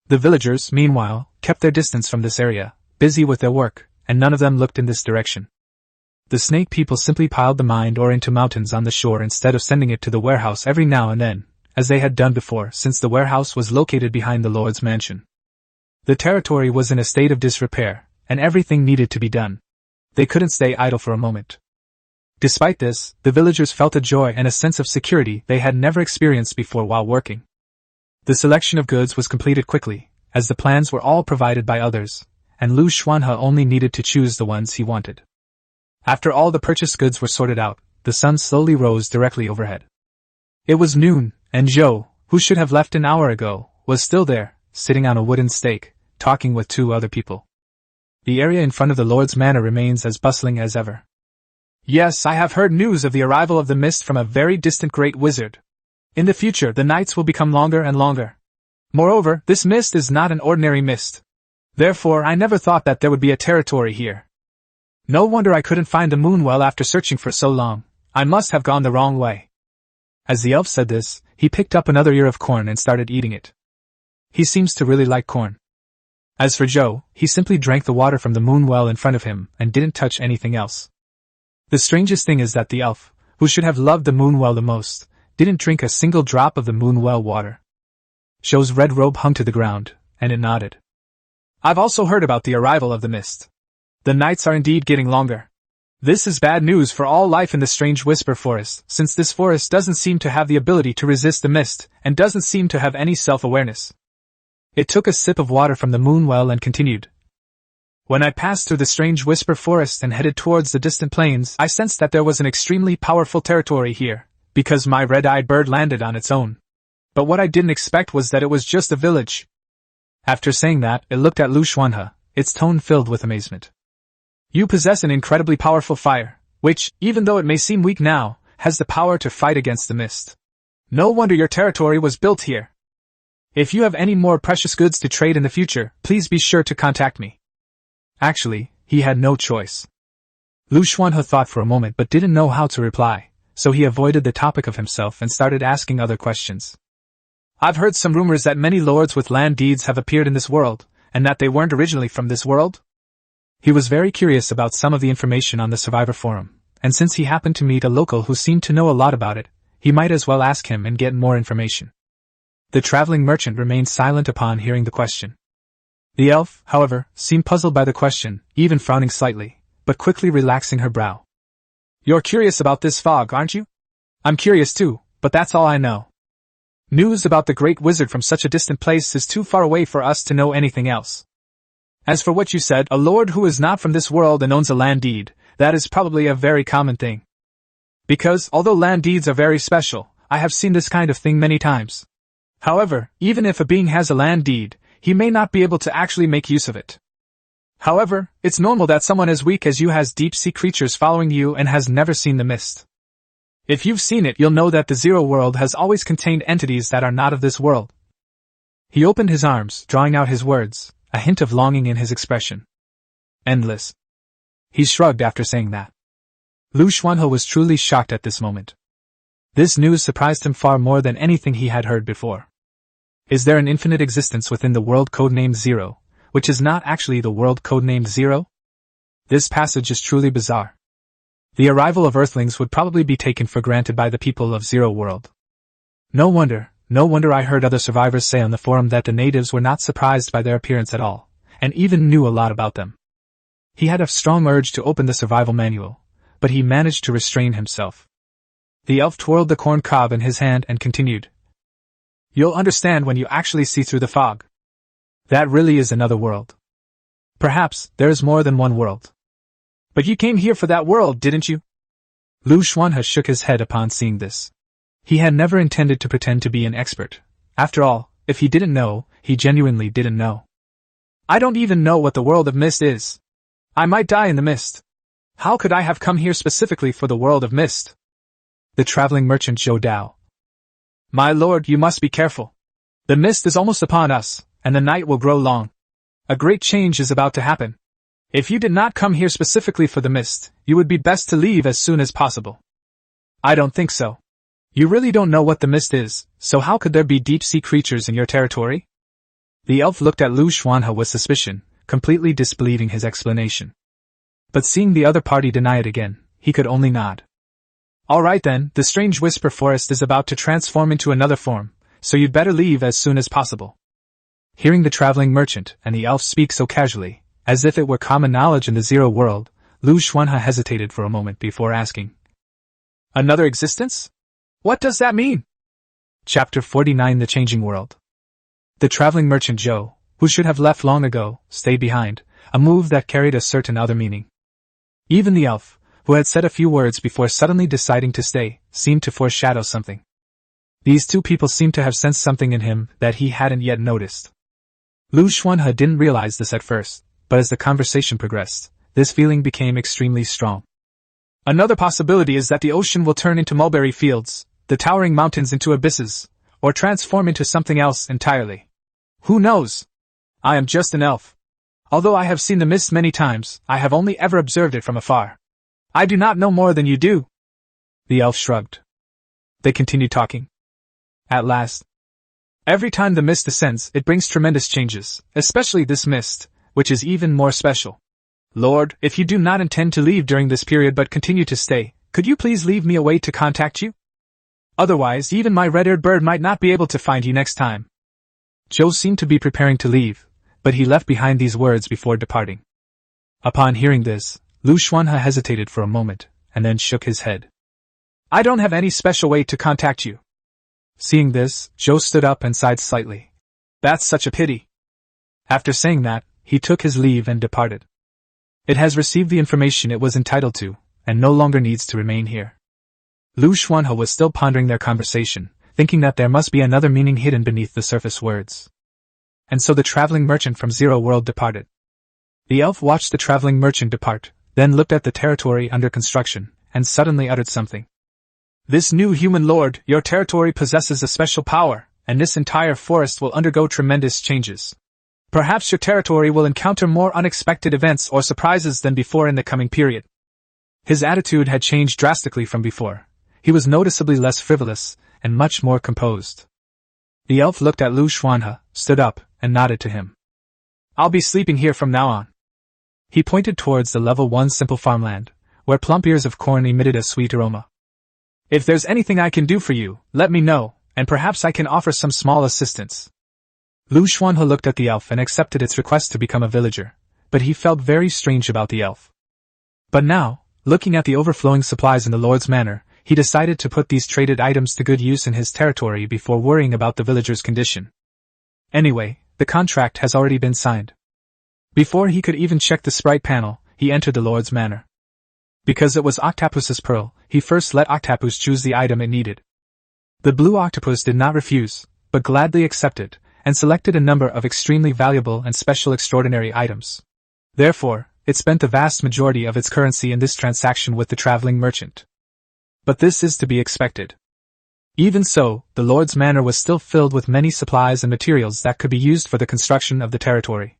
The villagers, meanwhile, kept their distance from this area, busy with their work, and none of them looked in this direction. The snake people simply piled the mine ore into mountains on the shore instead of sending it to the warehouse every now and then, as they had done before since the warehouse was located behind the Lord's mansion. The territory was in a state of disrepair, and everything needed to be done. They couldn't stay idle for a moment. Despite this, the villagers felt a joy and a sense of security they had never experienced before while working. The selection of goods was completed quickly, as the plans were all provided by others, and Liu Xuanhe only needed to choose the ones he wanted. After all the purchased goods were sorted out, the sun slowly rose directly overhead. It was noon, and Zhou, who should have left an hour ago, was still there, sitting on a wooden stake, talking with 2 other people. The area in front of the Lord's manor remains as bustling as ever. Yes, I have heard news of the arrival of the mist from a very distant great wizard. In the future, the nights will become longer and longer. Moreover, this mist is not an ordinary mist. Therefore, I never thought that there would be a territory here. No wonder I couldn't find the moon well after searching for so long. I must have gone the wrong way. As the elf said this, He picked up another ear of corn and started eating it. He seems to really like corn. As for Joe, he simply drank the water from the moon well in front of him and didn't touch anything else. The strangest thing is that the elf, who should have loved the moon well the most, didn't drink a single drop of the moon well water. Joe's red robe hung to the ground, and it nodded. I've also heard about the arrival of the mist. The nights are indeed getting longer. This is bad news for all life in the strange whisper forest, since this forest doesn't seem to have the ability to resist the mist, and doesn't seem to have any self-awareness. It took a sip of water from the moon well and continued. When I passed through the strange whisper forest and headed towards the distant plains, I sensed that there was an extremely powerful territory here, because my red-eyed bird landed on its own. But what I didn't expect was that it was just a village. After saying that, it looked at Liu Xuanhe, its tone filled with amazement. You possess an incredibly powerful fire, which, even though it may seem weak now, has the power to fight against the mist. No wonder your territory was built here. If you have any more precious goods to trade in the future, please be sure to contact me. Actually, he had no choice. Liu Xuanhe thought for a moment but didn't know how to reply, so he avoided the topic of himself and started asking other questions. I've heard some rumors that many lords with land deeds have appeared in this world, and that they weren't originally from this world? He was very curious about some of the information on the Survivor Forum, and since he happened to meet a local who seemed to know a lot about it, he might as well ask him and get more information. The traveling merchant remained silent upon hearing the question. The elf, however, seemed puzzled by the question, even frowning slightly, but quickly relaxing her brow. You're curious about this fog, aren't you? I'm curious too, but that's all I know. News about the great wizard from such a distant place is too far away for us to know anything else. As for what you said, a lord who is not from this world and owns a land deed, that is probably a very common thing. Because, although land deeds are very special, I have seen this kind of thing many times. However, even if a being has a land deed, he may not be able to actually make use of it. However, it's normal that someone as weak as you has deep-sea creatures following you and has never seen the mist. If you've seen it, you'll know that the Zero World has always contained entities that are not of this world. He opened his arms, drawing out his words, a hint of longing in his expression. Endless. He shrugged after saying that. Liu Xuanhe was truly shocked at this moment. This news surprised him far more than anything he had heard before. Is there an infinite existence within the world codenamed Zero, which is not actually the world codenamed Zero? This passage is truly bizarre. The arrival of Earthlings would probably be taken for granted by the people of Zero World. No wonder I heard other survivors say on the forum that the natives were not surprised by their appearance at all, and even knew a lot about them. He had a strong urge to open the survival manual, but he managed to restrain himself. The elf twirled the corn cob in his hand and continued. You'll understand when you actually see through the fog. That really is another world. Perhaps there is more than one world. But you came here for that world, didn't you? Liu Xuanhe shook his head upon seeing this. He had never intended to pretend to be an expert. After all, if he didn't know, he genuinely didn't know. I don't even know what the world of mist is. I might die in the mist. How could I have come here specifically for the world of mist? The traveling merchant Zhou Dao. My lord, you must be careful. The mist is almost upon us, and the night will grow long. A great change is about to happen. If you did not come here specifically for the mist, you would be best to leave as soon as possible. I don't think so. You really don't know what the mist is, so how could there be deep-sea creatures in your territory? The elf looked at Liu Xuanhe with suspicion, completely disbelieving his explanation. But seeing the other party deny it again, he could only nod. All right then, the strange whisper forest is about to transform into another form, so you'd better leave as soon as possible. Hearing the traveling merchant and the elf speak so casually, as if it were common knowledge in the Zero World, Liu Xuanhe hesitated for a moment before asking. Another existence? What does that mean? Chapter 49 The Changing World. The traveling merchant Zhou, who should have left long ago, stayed behind, a move that carried a certain other meaning. Even the elf, who had said a few words before suddenly deciding to stay, seemed to foreshadow something. These two people seemed to have sensed something in him that he hadn't yet noticed. Liu Xuanhe didn't realize this at first, but as the conversation progressed, this feeling became extremely strong. Another possibility is that the ocean will turn into mulberry fields, the towering mountains into abysses, or transform into something else entirely. Who knows? I am just an elf. Although I have seen the mist many times, I have only ever observed it from afar. I do not know more than you do. The elf shrugged. They continued talking. at last. Every time the mist descends, it brings tremendous changes, especially this mist, which is even more special. Lord, if you do not intend to leave during this period but continue to stay, could you please leave me a way to contact you? Otherwise, even my red-eared bird might not be able to find you next time. Zhou seemed to be preparing to leave, but he left behind these words before departing. Upon hearing this, Liu Xuanhe hesitated for a moment, and then shook his head. I don't have any special way to contact you. Seeing this, Zhou stood up and sighed slightly. That's such a pity. After saying that, he took his leave and departed. It has received the information it was entitled to, and no longer needs to remain here. Liu Xuanhe was still pondering their conversation, thinking that there must be another meaning hidden beneath the surface words. And so the traveling merchant from Zero World departed. The elf watched the traveling merchant depart, then looked at the territory under construction, and suddenly uttered something. This new human lord, your territory possesses a special power, and this entire forest will undergo tremendous changes. Perhaps your territory will encounter more unexpected events or surprises than before in the coming period. His attitude had changed drastically from before. He was noticeably less frivolous, and much more composed. The elf looked at Liu Xuanhe, stood up, and nodded to him. I'll be sleeping here from now on. He pointed towards the level 1 simple farmland, where plump ears of corn emitted a sweet aroma. If there's anything I can do for you, let me know, and perhaps I can offer some small assistance. Liu Xuanhe looked at the elf and accepted its request to become a villager, but he felt very strange about the elf. But now, looking at the overflowing supplies in the Lord's manor, he decided to put these traded items to good use in his territory before worrying about the villager's condition. Anyway, the contract has already been signed. Before he could even check the sprite panel, he entered the Lord's manor. Because it was Octopus's pearl, he first let Octopus choose the item it needed. The blue octopus did not refuse, but gladly accepted, and selected a number of extremely valuable and special extraordinary items. Therefore, it spent the vast majority of its currency in this transaction with the traveling merchant. But this is to be expected. Even so, the Lord's manor was still filled with many supplies and materials that could be used for the construction of the territory.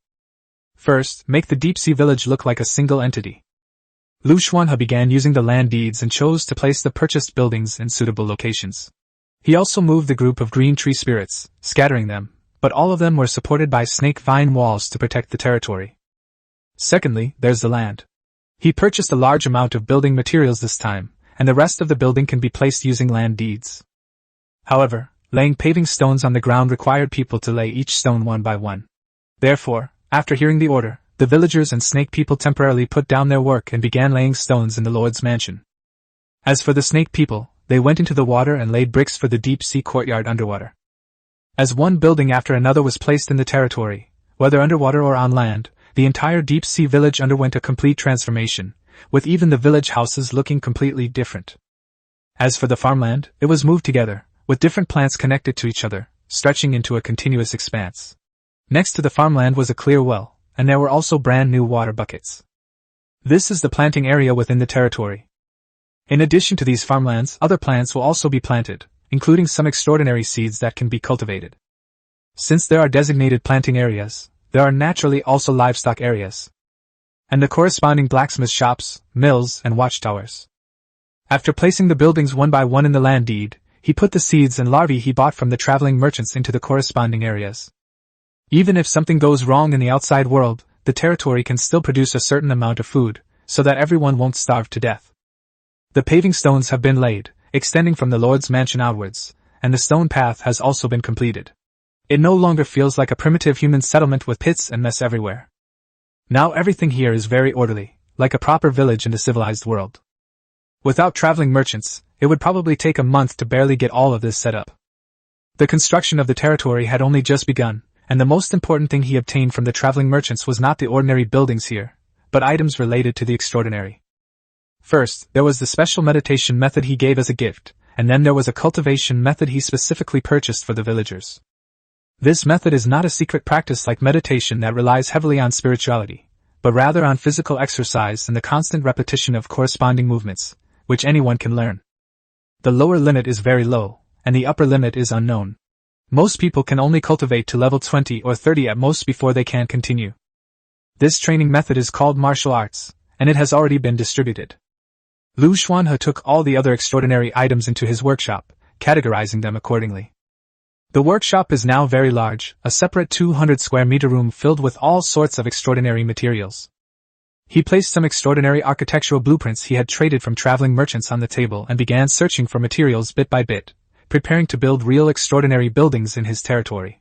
First, make the deep-sea village look like a single entity. Liu Xuanhe began using the land deeds and chose to place the purchased buildings in suitable locations. He also moved the group of green tree spirits, scattering them, but all of them were supported by snake vine walls to protect the territory. Secondly, there's the land. He purchased a large amount of building materials this time, and the rest of the building can be placed using land deeds. However, laying paving stones on the ground required people to lay each stone one by one. Therefore, after hearing the order, the villagers and snake people temporarily put down their work and began laying stones in the Lord's mansion. As for the snake people, they went into the water and laid bricks for the deep-sea courtyard underwater. As one building after another was placed in the territory, whether underwater or on land, the entire deep-sea village underwent a complete transformation, with even the village houses looking completely different. As for the farmland, it was moved together, with different plants connected to each other, stretching into a continuous expanse. Next to the farmland was a clear well, and there were also brand new water buckets. This is the planting area within the territory. In addition to these farmlands, other plants will also be planted, including some extraordinary seeds that can be cultivated. Since there are designated planting areas, there are naturally also livestock areas, and the corresponding blacksmith shops, mills, and watchtowers. After placing the buildings one by one in the land deed, he put the seeds and larvae he bought from the traveling merchants into the corresponding areas. Even if something goes wrong in the outside world, the territory can still produce a certain amount of food, so that everyone won't starve to death. The paving stones have been laid, extending from the Lord's mansion outwards, and the stone path has also been completed. It no longer feels like a primitive human settlement with pits and mess everywhere. Now everything here is very orderly, like a proper village in the civilized world. Without traveling merchants, it would probably take a month to barely get all of this set up. The construction of the territory had only just begun, and the most important thing he obtained from the traveling merchants was not the ordinary buildings here, but items related to the extraordinary. First, there was the special meditation method he gave as a gift, and then there was a cultivation method he specifically purchased for the villagers. This method is not a secret practice like meditation that relies heavily on spirituality, but rather on physical exercise and the constant repetition of corresponding movements, which anyone can learn. The lower limit is very low, and the upper limit is unknown. Most people can only cultivate to level 20 or 30 at most before they can continue. This training method is called martial arts, and it has already been distributed. Liu Xuanhe took all the other extraordinary items into his workshop, categorizing them accordingly. The workshop is now very large, a separate 200 square meter room filled with all sorts of extraordinary materials. He placed some extraordinary architectural blueprints he had traded from traveling merchants on the table and began searching for materials bit by bit, preparing to build real extraordinary buildings in his territory.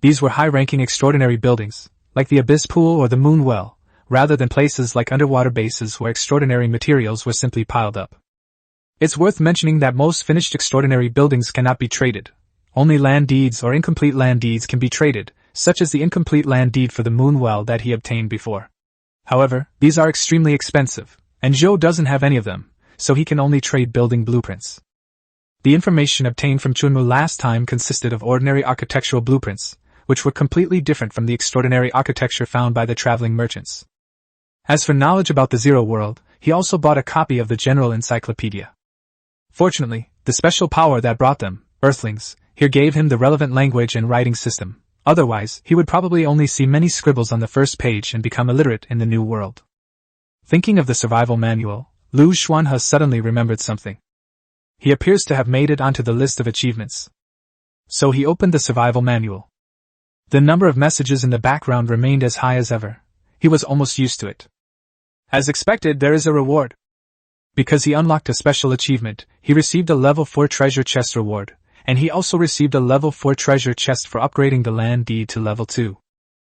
These were high-ranking extraordinary buildings, like the Abyss Pool or the Moon Well, rather than places like underwater bases where extraordinary materials were simply piled up. It's worth mentioning that most finished extraordinary buildings cannot be traded. Only land deeds or incomplete land deeds can be traded, such as the incomplete land deed for the Moon Well that he obtained before. However, these are extremely expensive, and Zhou doesn't have any of them, so he can only trade building blueprints. The information obtained from Chunmu last time consisted of ordinary architectural blueprints, which were completely different from the extraordinary architecture found by the traveling merchants. As for knowledge about the Zero World, he also bought a copy of the General Encyclopedia. Fortunately, the special power that brought them, Earthlings, here gave him the relevant language and writing system. Otherwise, he would probably only see many scribbles on the first page and become illiterate in the new world. Thinking of the survival manual, Liu Xuanhe suddenly remembered something. He appears to have made it onto the list of achievements. So he opened the survival manual. The number of messages in the background remained as high as ever. He was almost used to it. As expected, there is a reward. Because he unlocked a special achievement, he received a level 4 treasure chest reward, and he also received a level 4 treasure chest for upgrading the land deed to level 2.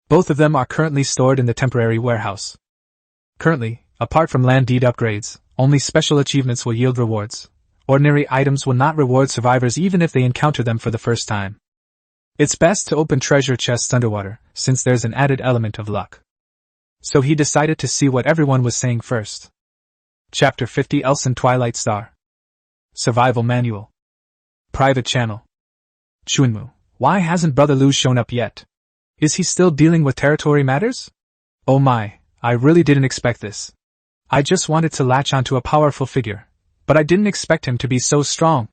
Both of them are currently stored in the temporary warehouse. Currently, apart from land deed upgrades, only special achievements will yield rewards. Ordinary items will not reward survivors even if they encounter them for the first time. It's best to open treasure chests underwater, since there's an added element of luck. So he decided to see what everyone was saying first. Chapter 50 Elson Twilight Star. Survival Manual. Private Channel. Chunmu, why hasn't Brother Liu shown up yet? Is he still dealing with territory matters? Oh my, I really didn't expect this. I just wanted to latch onto a powerful figure, but I didn't expect him to be so strong.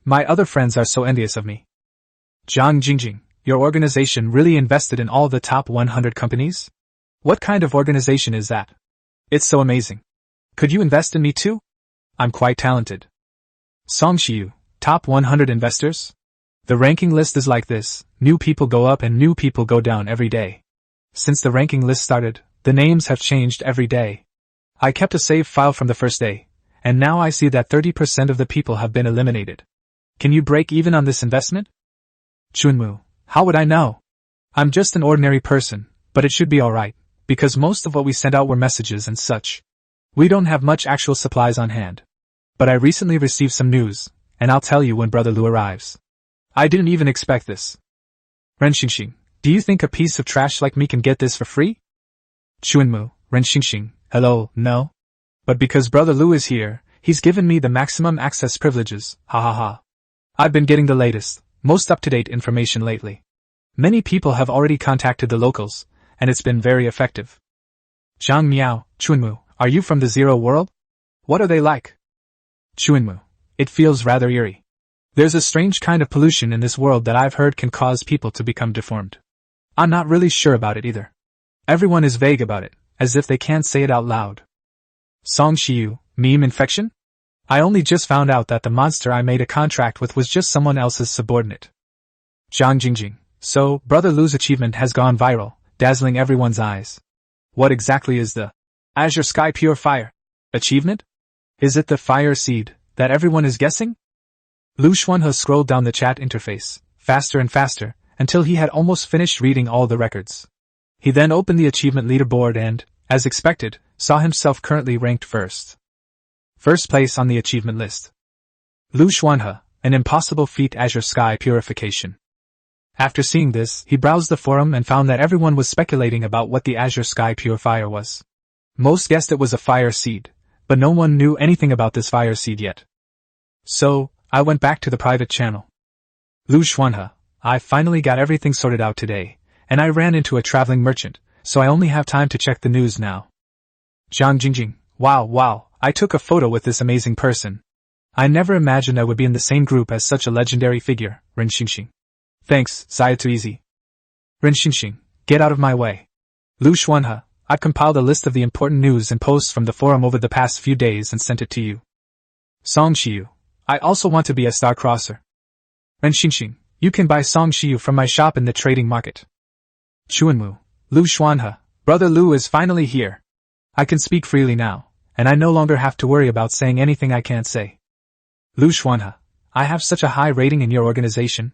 My other friends are so envious of me. Zhang Jingjing, your organization really invested in all the top 100 companies? What kind of organization is that? It's so amazing. Could you invest in me too? I'm quite talented. Song Xiu, top 100 investors? The ranking list is like this, new people go up and new people go down every day. Since the ranking list started, the names have changed every day. I kept a save file from the first day, and now I see that 30% of the people have been eliminated. Can you break even on this investment? Chunmu, how would I know? I'm just an ordinary person, but it should be alright, because most of what we sent out were messages and such. We don't have much actual supplies on hand. But I recently received some news, and I'll tell you when Brother Liu arrives. I didn't even expect this. Renxingxing, do you think a piece of trash like me can get this for free? Chunmu, Renxingxing, hello, no? But because Brother Liu is here, he's given me the maximum access privileges, ha ha ha. I've been getting the latest, most up-to-date information lately. Many people have already contacted the locals, and it's been very effective. Zhang Miao, Chunmu, are you from the Zero World? What are they like? Chunmu, it feels rather eerie. There's a strange kind of pollution in this world that I've heard can cause people to become deformed. I'm not really sure about it either. Everyone is vague about it, as if they can't say it out loud. Song Xiu, meme infection? I only just found out that the monster I made a contract with was just someone else's subordinate. Zhang Jingjing, so, Brother Liu's achievement has gone viral, dazzling everyone's eyes. What exactly is the Azure Sky Pure Fire achievement? Is it the fire seed that everyone is guessing? Liu Xuanhe scrolled down the chat interface, faster and faster, until he had almost finished reading all the records. He then opened the achievement leaderboard and, as expected, saw himself currently ranked first. First place on the achievement list. Liu Xuanhe, an impossible feat Azure Sky Purification. After seeing this, he browsed the forum and found that everyone was speculating about what the Azure Sky Purifier was. Most guessed it was a fire seed, but no one knew anything about this fire seed yet. So, I went back to the private channel. Liu Xuanhe, I finally got everything sorted out today, and I ran into a traveling merchant, so I only have time to check the news now. Zhang Jingjing, wow, I took a photo with this amazing person. I never imagined I would be in the same group as such a legendary figure, Renxingxing. Thanks, Sayatuizi. Renxingxing, get out of my way. Liu Xuanhe, I've compiled a list of the important news and posts from the forum over the past few days and sent it to you. Song Xiu, I also want to be a star crosser. Renxingxing, you can buy Songshiu from my shop in the trading market. Chuanmu, Liu Xuanhe, Brother Liu is finally here. I can speak freely now, and I no longer have to worry about saying anything I can't say. Liu Xuanhe, I have such a high rating in your organization.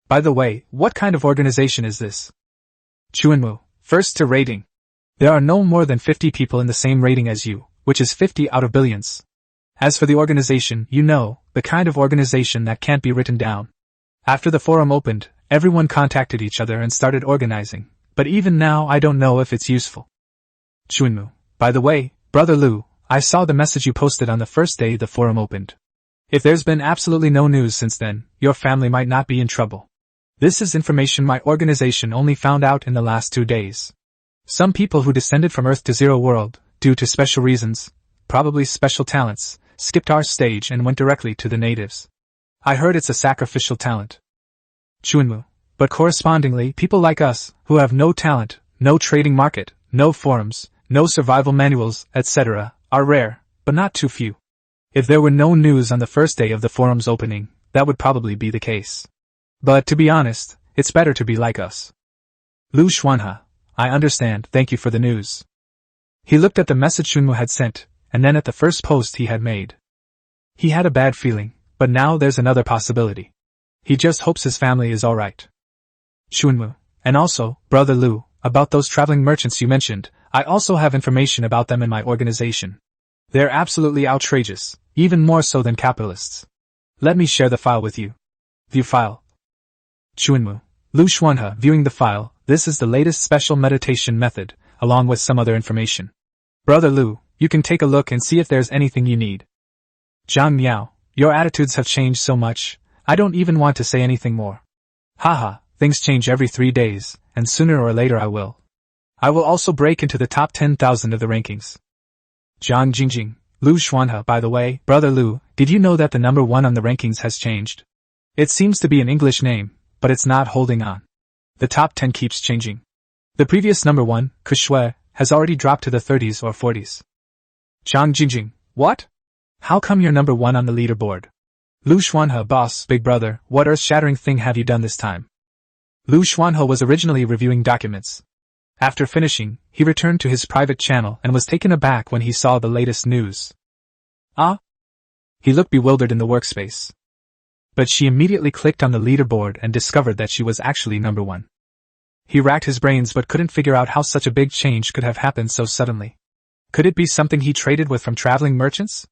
By the way, what kind of organization is this? Chuanmu, first to rating. There are no more than 50 people in the same rating as you, which is 50 out of billions. As for the organization, you know, the kind of organization that can't be written down. After the forum opened, everyone contacted each other and started organizing, but even now I don't know if it's useful. Chuanmu, by the way, Brother Liu, I saw the message you posted on the first day the forum opened. If there's been absolutely no news since then, your family might not be in trouble. This is information my organization only found out in the last 2 days. Some people who descended from Earth to Zero World, due to special reasons, probably special talents, skipped our stage and went directly to the natives. I heard it's a sacrificial talent. Chuanmu, but correspondingly people like us, who have no talent, no trading market, no forums, no survival manuals, etc., are rare, but not too few. If there were no news on the first day of the forum's opening, that would probably be the case. But to be honest, it's better to be like us. Liu Xuanhe, I understand, thank you for the news. He looked at the message Chuanmu had sent, and then at the first post he had made. He had a bad feeling, but now there's another possibility. He just hopes his family is alright. Chuanmu, and also, Brother Liu, about those traveling merchants you mentioned, I also have information about them in my organization. They're absolutely outrageous, even more so than capitalists. Let me share the file with you. View file. Chuanmu, Liu Xuanhe, viewing the file, this is the latest special meditation method, along with some other information. Brother Liu, you can take a look and see if there's anything you need. Zhang Miao, your attitudes have changed so much, I don't even want to say anything more. Haha, things change every 3 days, and sooner or later I will. I will also break into the top 10,000 of the rankings. Zhang Jingjing, Liu Xuanhe, by the way, Brother Liu, did you know that the number 1 on the rankings has changed? It seems to be an English name, but it's not holding on. The top 10 keeps changing. The previous number 1, Kushue, has already dropped to the 30s or 40s. Zhang Jingjing, what? How come you're number 1 on the leaderboard? Liu Xuanhe, boss, big brother, what earth-shattering thing have you done this time? Liu Xuanhe was originally reviewing documents. After finishing, he returned to his private channel and was taken aback when he saw the latest news. Ah? He looked bewildered in the workspace. But she immediately clicked on the leaderboard and discovered that she was actually number 1. He racked his brains but couldn't figure out how such a big change could have happened so suddenly. Could it be something he traded with from traveling merchants?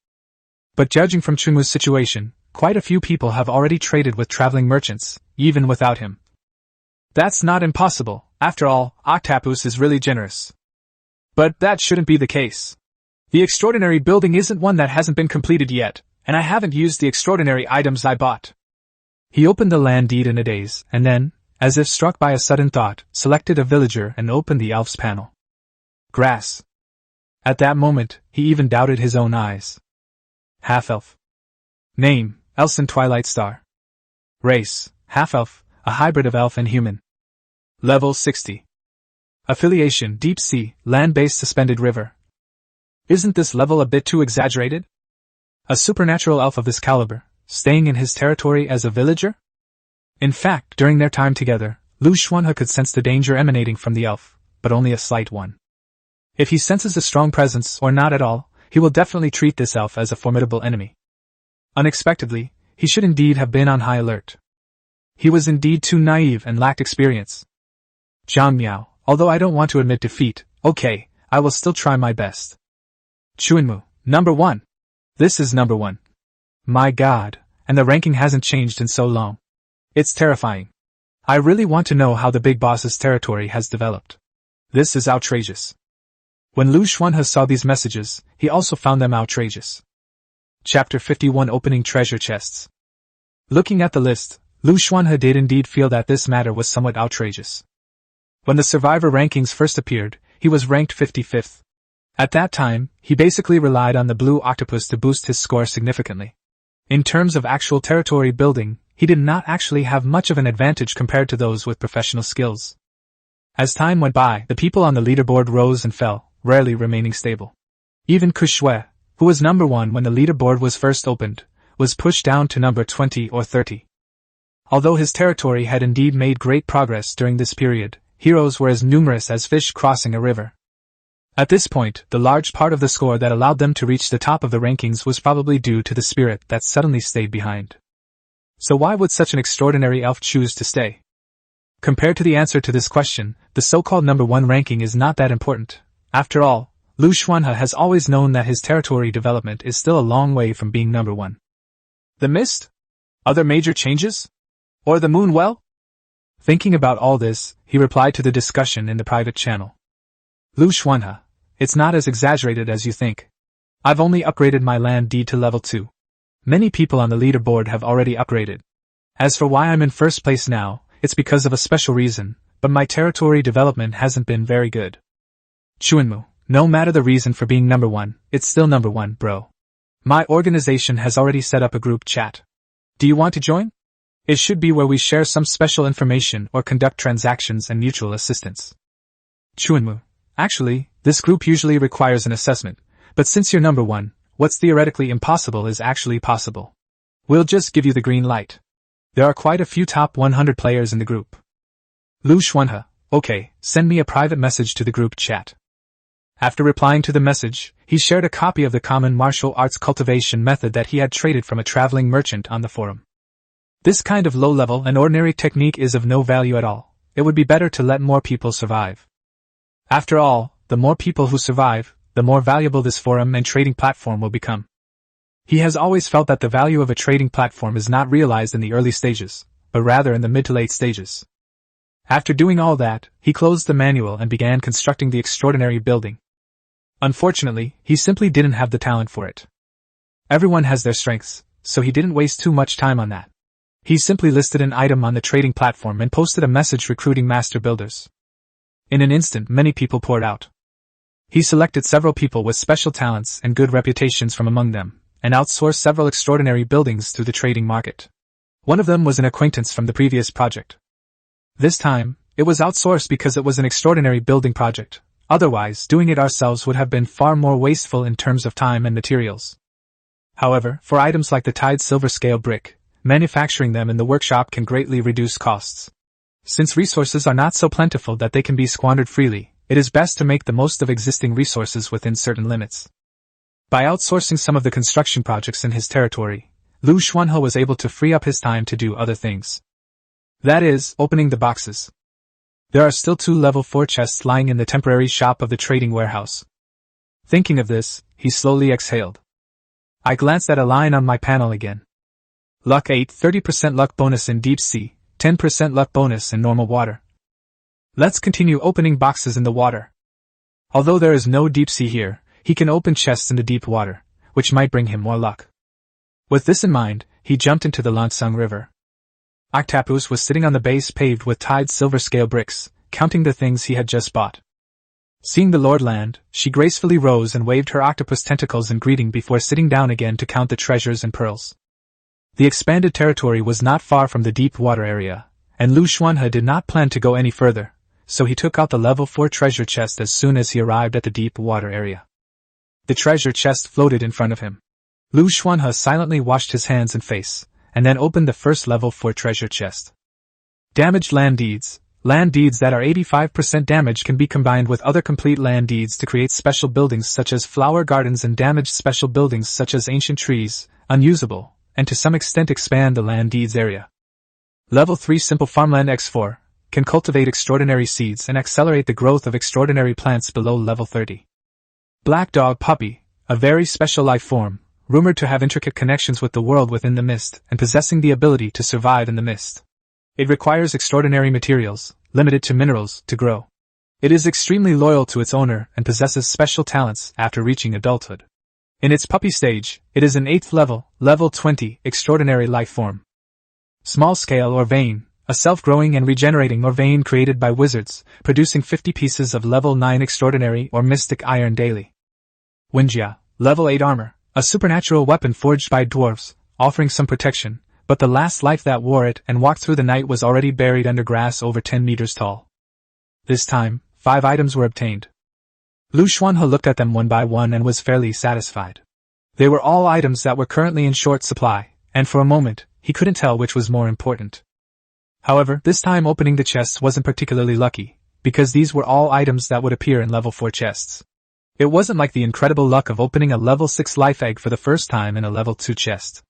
But judging from Chunmu's situation, quite a few people have already traded with traveling merchants, even without him. That's not impossible, after all, Octopus is really generous. But that shouldn't be the case. The extraordinary building isn't one that hasn't been completed yet, and I haven't used the extraordinary items I bought. He opened the land deed in a daze, and then, as if struck by a sudden thought, selected a villager and opened the elf's panel. Grass. At that moment, he even doubted his own eyes. Half-elf. Name, Elson Twilight Star. Race, half-elf, a hybrid of elf and human. Level 60. Affiliation, deep sea, land-based suspended river. Isn't this level a bit too exaggerated? A supernatural elf of this caliber, staying in his territory as a villager? In fact, during their time together, Liu Xuanhe could sense the danger emanating from the elf, but only a slight one. If he senses a strong presence or not at all, he will definitely treat this elf as a formidable enemy. Unexpectedly, he should indeed have been on high alert. He was indeed too naive and lacked experience. Zhang Miao, although I don't want to admit defeat, okay, I will still try my best. Chuanmu, number 1. This is number 1. My god, and the ranking hasn't changed in so long. It's terrifying. I really want to know how the big boss's territory has developed. This is outrageous. When Liu Xuanhe saw these messages, he also found them outrageous. Chapter 51 Opening Treasure Chests. Looking at the list, Liu Xuanhe did indeed feel that this matter was somewhat outrageous. When the survivor rankings first appeared, he was ranked 55th. At that time, he basically relied on the blue octopus to boost his score significantly. In terms of actual territory building, he did not actually have much of an advantage compared to those with professional skills. As time went by, the people on the leaderboard rose and fell, rarely remaining stable. Even Kushue, who was number 1 when the leaderboard was first opened, was pushed down to number 20 or 30. Although his territory had indeed made great progress during this period, heroes were as numerous as fish crossing a river. At this point, the large part of the score that allowed them to reach the top of the rankings was probably due to the spirit that suddenly stayed behind. So why would such an extraordinary elf choose to stay? Compared to the answer to this question, the so-called number 1 ranking is not that important. After all, Liu Xuanhe has always known that his territory development is still a long way from being number 1. The mist? Other major changes? Or the moon well? Thinking about all this, he replied to the discussion in the private channel. Liu Xuanhe, it's not as exaggerated as you think. I've only upgraded my land deed to level 2. Many people on the leaderboard have already upgraded. As for why I'm in first place now, it's because of a special reason, but my territory development hasn't been very good. Chuanmu, no matter the reason for being number 1, it's still number 1, bro. My organization has already set up a group chat. Do you want to join? It should be where we share some special information or conduct transactions and mutual assistance. Chuanmu, actually, this group usually requires an assessment, but since you're number 1, what's theoretically impossible is actually possible. We'll just give you the green light. There are quite a few top 100 players in the group. Liu Xuanhe, okay, send me a private message to the group chat. After replying to the message, he shared a copy of the common martial arts cultivation method that he had traded from a traveling merchant on the forum. This kind of low-level and ordinary technique is of no value at all. It would be better to let more people survive. After all, the more people who survive, the more valuable this forum and trading platform will become. He has always felt that the value of a trading platform is not realized in the early stages, but rather in the mid to late stages. After doing all that, he closed the manual and began constructing the extraordinary building. Unfortunately, he simply didn't have the talent for it. Everyone has their strengths, so he didn't waste too much time on that. He simply listed an item on the trading platform and posted a message recruiting master builders. In an instant, many people poured out. He selected several people with special talents and good reputations from among them, and outsourced several extraordinary buildings through the trading market. One of them was an acquaintance from the previous project. This time, it was outsourced because it was an extraordinary building project. Otherwise, doing it ourselves would have been far more wasteful in terms of time and materials. However, for items like the Tide Silver Scale Brick, manufacturing them in the workshop can greatly reduce costs. Since resources are not so plentiful that they can be squandered freely, it is best to make the most of existing resources within certain limits. By outsourcing some of the construction projects in his territory, Liu Xuanhe was able to free up his time to do other things. That is, opening the boxes. There are still 2 level 4 chests lying in the temporary shop of the trading warehouse. Thinking of this, he slowly exhaled. I glanced at a line on my panel again. Luck 8, 30% luck bonus in deep sea, 10% luck bonus in normal water. Let's continue opening boxes in the water. Although there is no deep sea here, he can open chests in the deep water, which might bring him more luck. With this in mind, he jumped into the Lansang River. Octopus was sitting on the base paved with Tide Silver Scale bricks, counting the things he had just bought. Seeing the Lord land, she gracefully rose and waved her octopus tentacles in greeting before sitting down again to count the treasures and pearls. The expanded territory was not far from the deep water area, and Liu Xuanhe did not plan to go any further, so he took out the level 4 treasure chest as soon as he arrived at the deep water area. The treasure chest floated in front of him. Liu Xuanhe silently washed his hands and face, and then opened the first level 4 treasure chest. Damaged land deeds. Land deeds that are 85% damage can be combined with other complete land deeds to create special buildings such as flower gardens and damaged special buildings such as ancient trees, unusable, and to some extent expand the land deeds area. Level 3 Simple Farmland X4 can cultivate extraordinary seeds and accelerate the growth of extraordinary plants below level 30. Black Dog Puppy, a very special life form, rumored to have intricate connections with the world within the mist and possessing the ability to survive in the mist. It requires extraordinary materials, limited to minerals, to grow. It is extremely loyal to its owner and possesses special talents after reaching adulthood. In its puppy stage, it is an 8th level, level 20, extraordinary life form. Small Scale or Vein, a self-growing and regenerating or vein created by wizards, producing 50 pieces of level 9 extraordinary or mystic iron daily. Winjia, level 8 armor, a supernatural weapon forged by dwarves, offering some protection, but the last life that wore it and walked through the night was already buried under grass over 10 meters tall. This time, 5 items were obtained. Liu Xuanhe looked at them one by one and was fairly satisfied. They were all items that were currently in short supply, and for a moment, he couldn't tell which was more important. However, this time opening the chests wasn't particularly lucky, because these were all items that would appear in level 4 chests. It wasn't like the incredible luck of opening a level 6 life egg for the first time in a level 2 chest.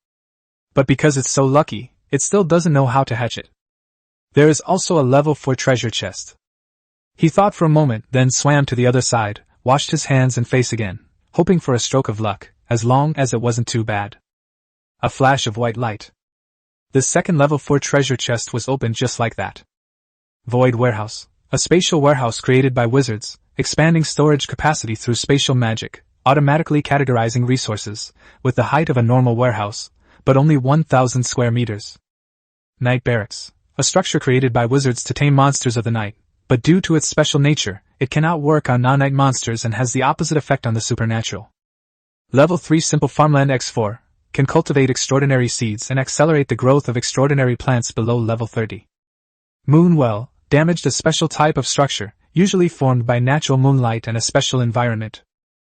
But because it's so lucky, it still doesn't know how to hatch it. There is also a level 4 treasure chest. He thought for a moment, then swam to the other side, washed his hands and face again, hoping for a stroke of luck, as long as it wasn't too bad. A flash of white light. The second level 4 treasure chest was opened just like that. Void Warehouse. A spatial warehouse created by wizards, expanding storage capacity through spatial magic, automatically categorizing resources, with the height of a normal warehouse, but only 1,000 square meters. Night Barracks. A structure created by wizards to tame monsters of the night, but due to its special nature, it cannot work on non-night monsters and has the opposite effect on the supernatural. Level 3 Simple Farmland X4. Can cultivate extraordinary seeds and accelerate the growth of extraordinary plants below level 30. Moonwell. Damaged a special type of structure, usually formed by natural moonlight and a special environment.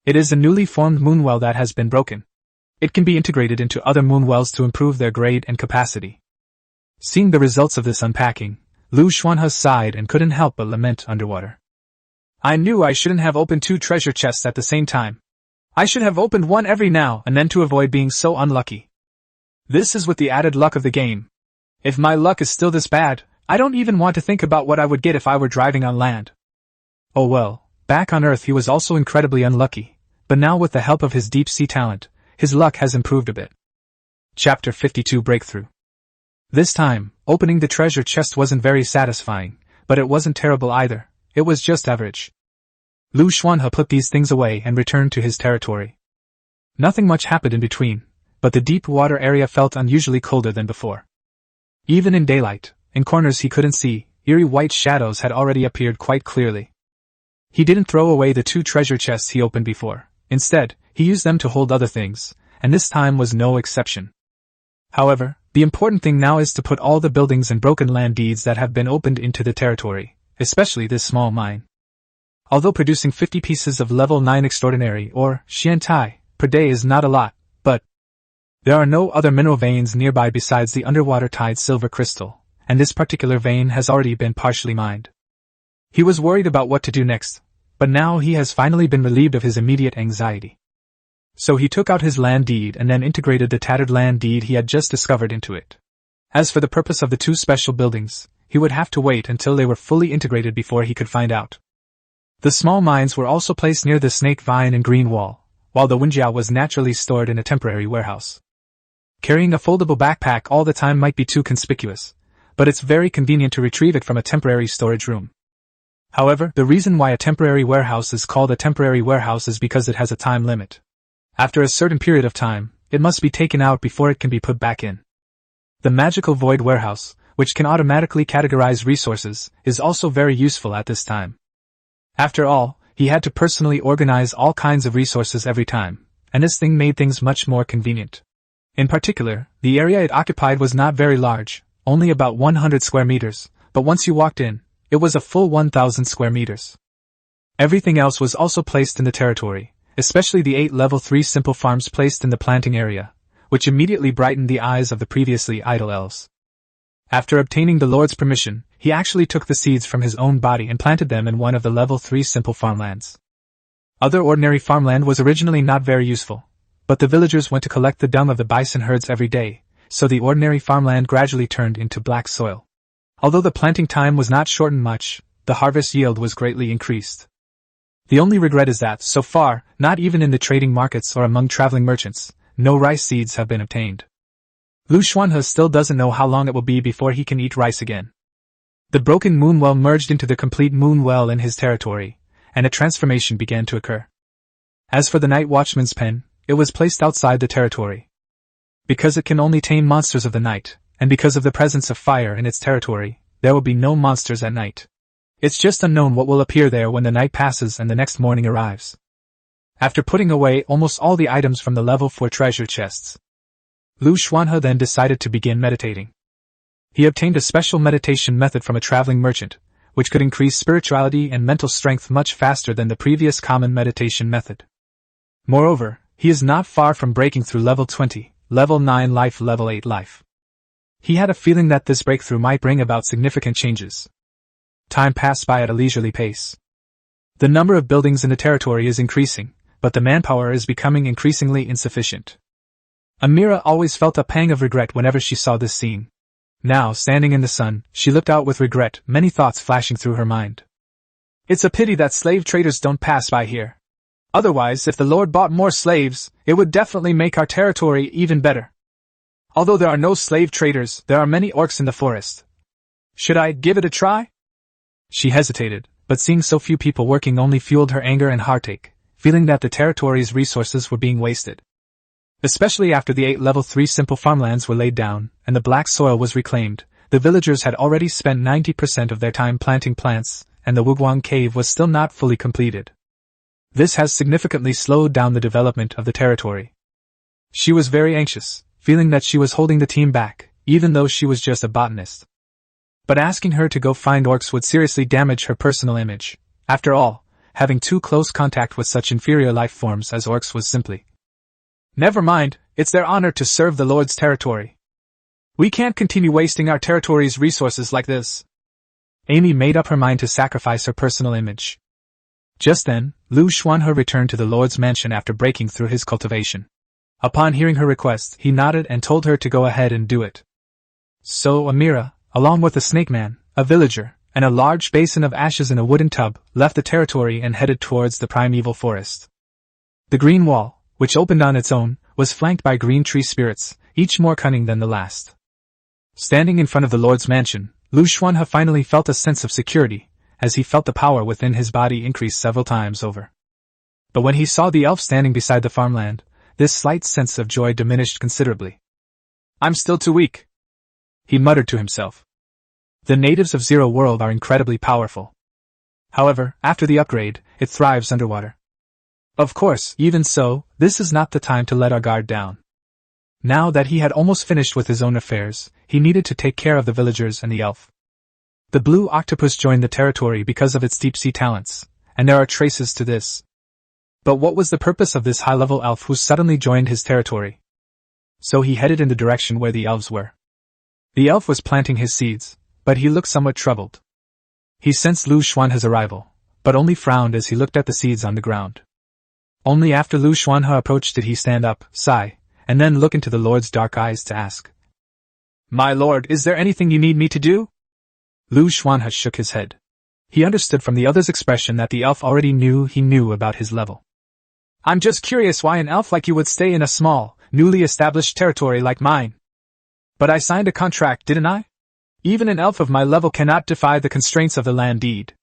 It is a newly formed moonwell that has been broken. It can be integrated into other moonwells to improve their grade and capacity. Seeing the results of this unpacking, Liu Xuanhe sighed and couldn't help but lament underwater. I knew I shouldn't have opened 2 treasure chests at the same time. I should have opened one every now and then to avoid being so unlucky. This is with the added luck of the game. If my luck is still this bad, I don't even want to think about what I would get if I were driving on land. Oh well, back on Earth he was also incredibly unlucky, but now with the help of his deep-sea talent, his luck has improved a bit. Chapter 52 Breakthrough. This time, opening the treasure chest wasn't very satisfying, but it wasn't terrible either, it was just average. Liu Xuanhe put these things away and returned to his territory. Nothing much happened in between, but the deep water area felt unusually colder than before. Even in daylight, in corners he couldn't see, eerie white shadows had already appeared quite clearly. He didn't throw away the 2 treasure chests he opened before. Instead, he used them to hold other things, and this time was no exception. However, the important thing now is to put all the buildings and broken land deeds that have been opened into the territory, especially this small mine. Although producing 50 pieces of level 9 extraordinary or xiantai per day is not a lot, but there are no other mineral veins nearby besides the underwater tide silver crystal, and this particular vein has already been partially mined. He was worried about what to do next, but now he has finally been relieved of his immediate anxiety. So he took out his land deed and then integrated the tattered land deed he had just discovered into it. As for the purpose of the 2 special buildings, he would have to wait until they were fully integrated before he could find out. The small mines were also placed near the snake vine and green wall, while the Wenjiao was naturally stored in a temporary warehouse. Carrying a foldable backpack all the time might be too conspicuous, but it's very convenient to retrieve it from a temporary storage room. However, the reason why a temporary warehouse is called a temporary warehouse is because it has a time limit. After a certain period of time, it must be taken out before it can be put back in. The magical void warehouse, which can automatically categorize resources, is also very useful at this time. After all, he had to personally organize all kinds of resources every time, and this thing made things much more convenient. In particular, the area it occupied was not very large, only about 100 square meters, but once you walked in, it was a full 1,000 square meters. Everything else was also placed in the territory, especially the 8 level 3 simple farms placed in the planting area, which immediately brightened the eyes of the previously idle elves. After obtaining the Lord's permission, he actually took the seeds from his own body and planted them in one of the level 3 simple farmlands. Other ordinary farmland was originally not very useful, but the villagers went to collect the dung of the bison herds every day, so the ordinary farmland gradually turned into black soil. Although the planting time was not shortened much, the harvest yield was greatly increased. The only regret is that, so far, not even in the trading markets or among traveling merchants, no rice seeds have been obtained. Liu Xuanhe still doesn't know how long it will be before he can eat rice again. The broken moonwell merged into the complete moonwell in his territory, and a transformation began to occur. As for the night watchman's pen, it was placed outside the territory. Because it can only tame monsters of the night, and because of the presence of fire in its territory, there will be no monsters at night. It's just unknown what will appear there when the night passes and the next morning arrives. After putting away almost all the items from the level 4 treasure chests, Liu Xuanhe then decided to begin meditating. He obtained a special meditation method from a traveling merchant, which could increase spirituality and mental strength much faster than the previous common meditation method. Moreover, he is not far from breaking through level 20, level 9 life, level 8 life. He had a feeling that this breakthrough might bring about significant changes. Time passed by at a leisurely pace. The number of buildings in the territory is increasing, but the manpower is becoming increasingly insufficient. Amira always felt a pang of regret whenever she saw this scene. Now, standing in the sun, she looked out with regret, many thoughts flashing through her mind. It's a pity that slave traders don't pass by here. Otherwise, if the Lord bought more slaves, it would definitely make our territory even better. Although there are no slave traders, there are many orcs in the forest. Should I give it a try? She hesitated, but seeing so few people working only fueled her anger and heartache, feeling that the territory's resources were being wasted. Especially after the 8 level 3 simple farmlands were laid down, and the black soil was reclaimed, the villagers had already spent 90% of their time planting plants, and the Wuguang cave was still not fully completed. This has significantly slowed down the development of the territory. She was very anxious, feeling that she was holding the team back, even though she was just a botanist. But asking her to go find orcs would seriously damage her personal image. After all, having too close contact with such inferior life forms as orcs was simply. Never mind, it's their honor to serve the Lord's territory. We can't continue wasting our territory's resources like this. Amy made up her mind to sacrifice her personal image. Just then, Liu Xuanhe returned to the Lord's mansion after breaking through his cultivation. Upon hearing her request, he nodded and told her to go ahead and do it. So Amira, along with the snake man, a villager, and a large basin of ashes in a wooden tub, left the territory and headed towards the primeval forest. The green wall, which opened on its own, was flanked by green tree spirits, each more cunning than the last. Standing in front of the Lord's mansion, Liu Xuanhe finally felt a sense of security, as he felt the power within his body increase several times over. But when he saw the elf standing beside the farmland, this slight sense of joy diminished considerably. I'm still too weak, he muttered to himself. The natives of Zero World are incredibly powerful. However, after the upgrade, it thrives underwater. Of course, even so, this is not the time to let our guard down. Now that he had almost finished with his own affairs, he needed to take care of the villagers and the elf. The blue octopus joined the territory because of its deep-sea talents, and there are traces to this. But what was the purpose of this high-level elf who suddenly joined his territory? So he headed in the direction where the elves were. The elf was planting his seeds, but he looked somewhat troubled. He sensed Liu Xuanhe's arrival, but only frowned as he looked at the seeds on the ground. Only after Liu Xuanhe approached did he stand up, sigh, and then look into the Lord's dark eyes to ask. My lord, is there anything you need me to do? Liu Xuanhe shook his head. He understood from the other's expression that the elf already knew about his level. I'm just curious why an elf like you would stay in a small, newly established territory like mine. But I signed a contract, didn't I? Even an elf of my level cannot defy the constraints of the land deed.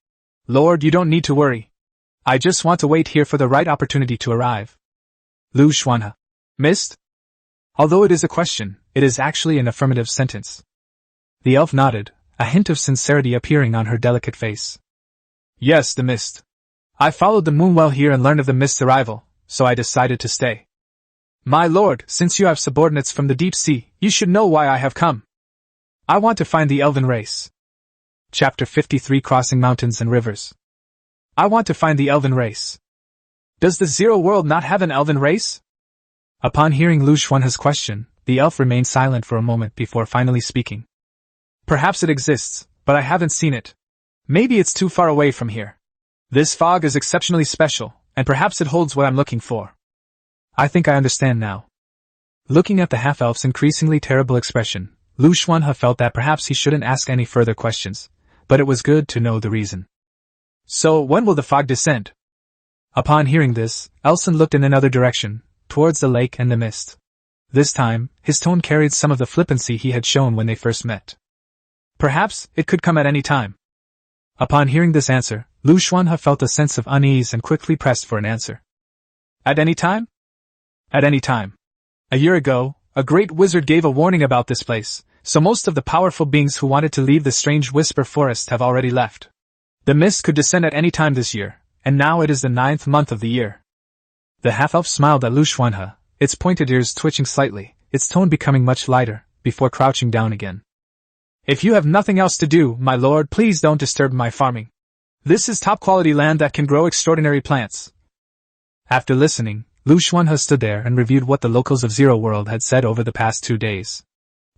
Lord, you don't need to worry. I just want to wait here for the right opportunity to arrive. Liu Xuanhe. Mist? Although it is a question, it is actually an affirmative sentence. The elf nodded, a hint of sincerity appearing on her delicate face. Yes, the mist. I followed the moon well here and learned of the mist's arrival, so I decided to stay. My lord, since you have subordinates from the deep sea, you should know why I have come. I want to find the elven race. Chapter 53 Crossing Mountains and Rivers. I want to find the elven race. Does the Zero World not have an elven race? Upon hearing Liu Xuanhe's question, the elf remained silent for a moment before finally speaking. Perhaps it exists, but I haven't seen it. Maybe it's too far away from here. This fog is exceptionally special, and perhaps it holds what I'm looking for. I think I understand now. Looking at the half-elf's increasingly terrible expression, Liu Xuanhe felt that perhaps he shouldn't ask any further questions, but it was good to know the reason. So, when will the fog descend? Upon hearing this, Elson looked in another direction, towards the lake and the mist. This time, his tone carried some of the flippancy he had shown when they first met. Perhaps, it could come at any time. Upon hearing this answer, Liu Xuanhe felt a sense of unease and quickly pressed for an answer. At any time? At any time. A year ago, a great wizard gave a warning about this place, so most of the powerful beings who wanted to leave the strange Whisper Forest have already left. The mist could descend at any time this year, and now it is the 9th month of the year. The half-elf smiled at Liu Xuanhe, its pointed ears twitching slightly, its tone becoming much lighter, before crouching down again. If you have nothing else to do, my lord, please don't disturb my farming. This is top-quality land that can grow extraordinary plants. After listening, Liu Xuanhe stood there and reviewed what the locals of Zero World had said over the past 2 days.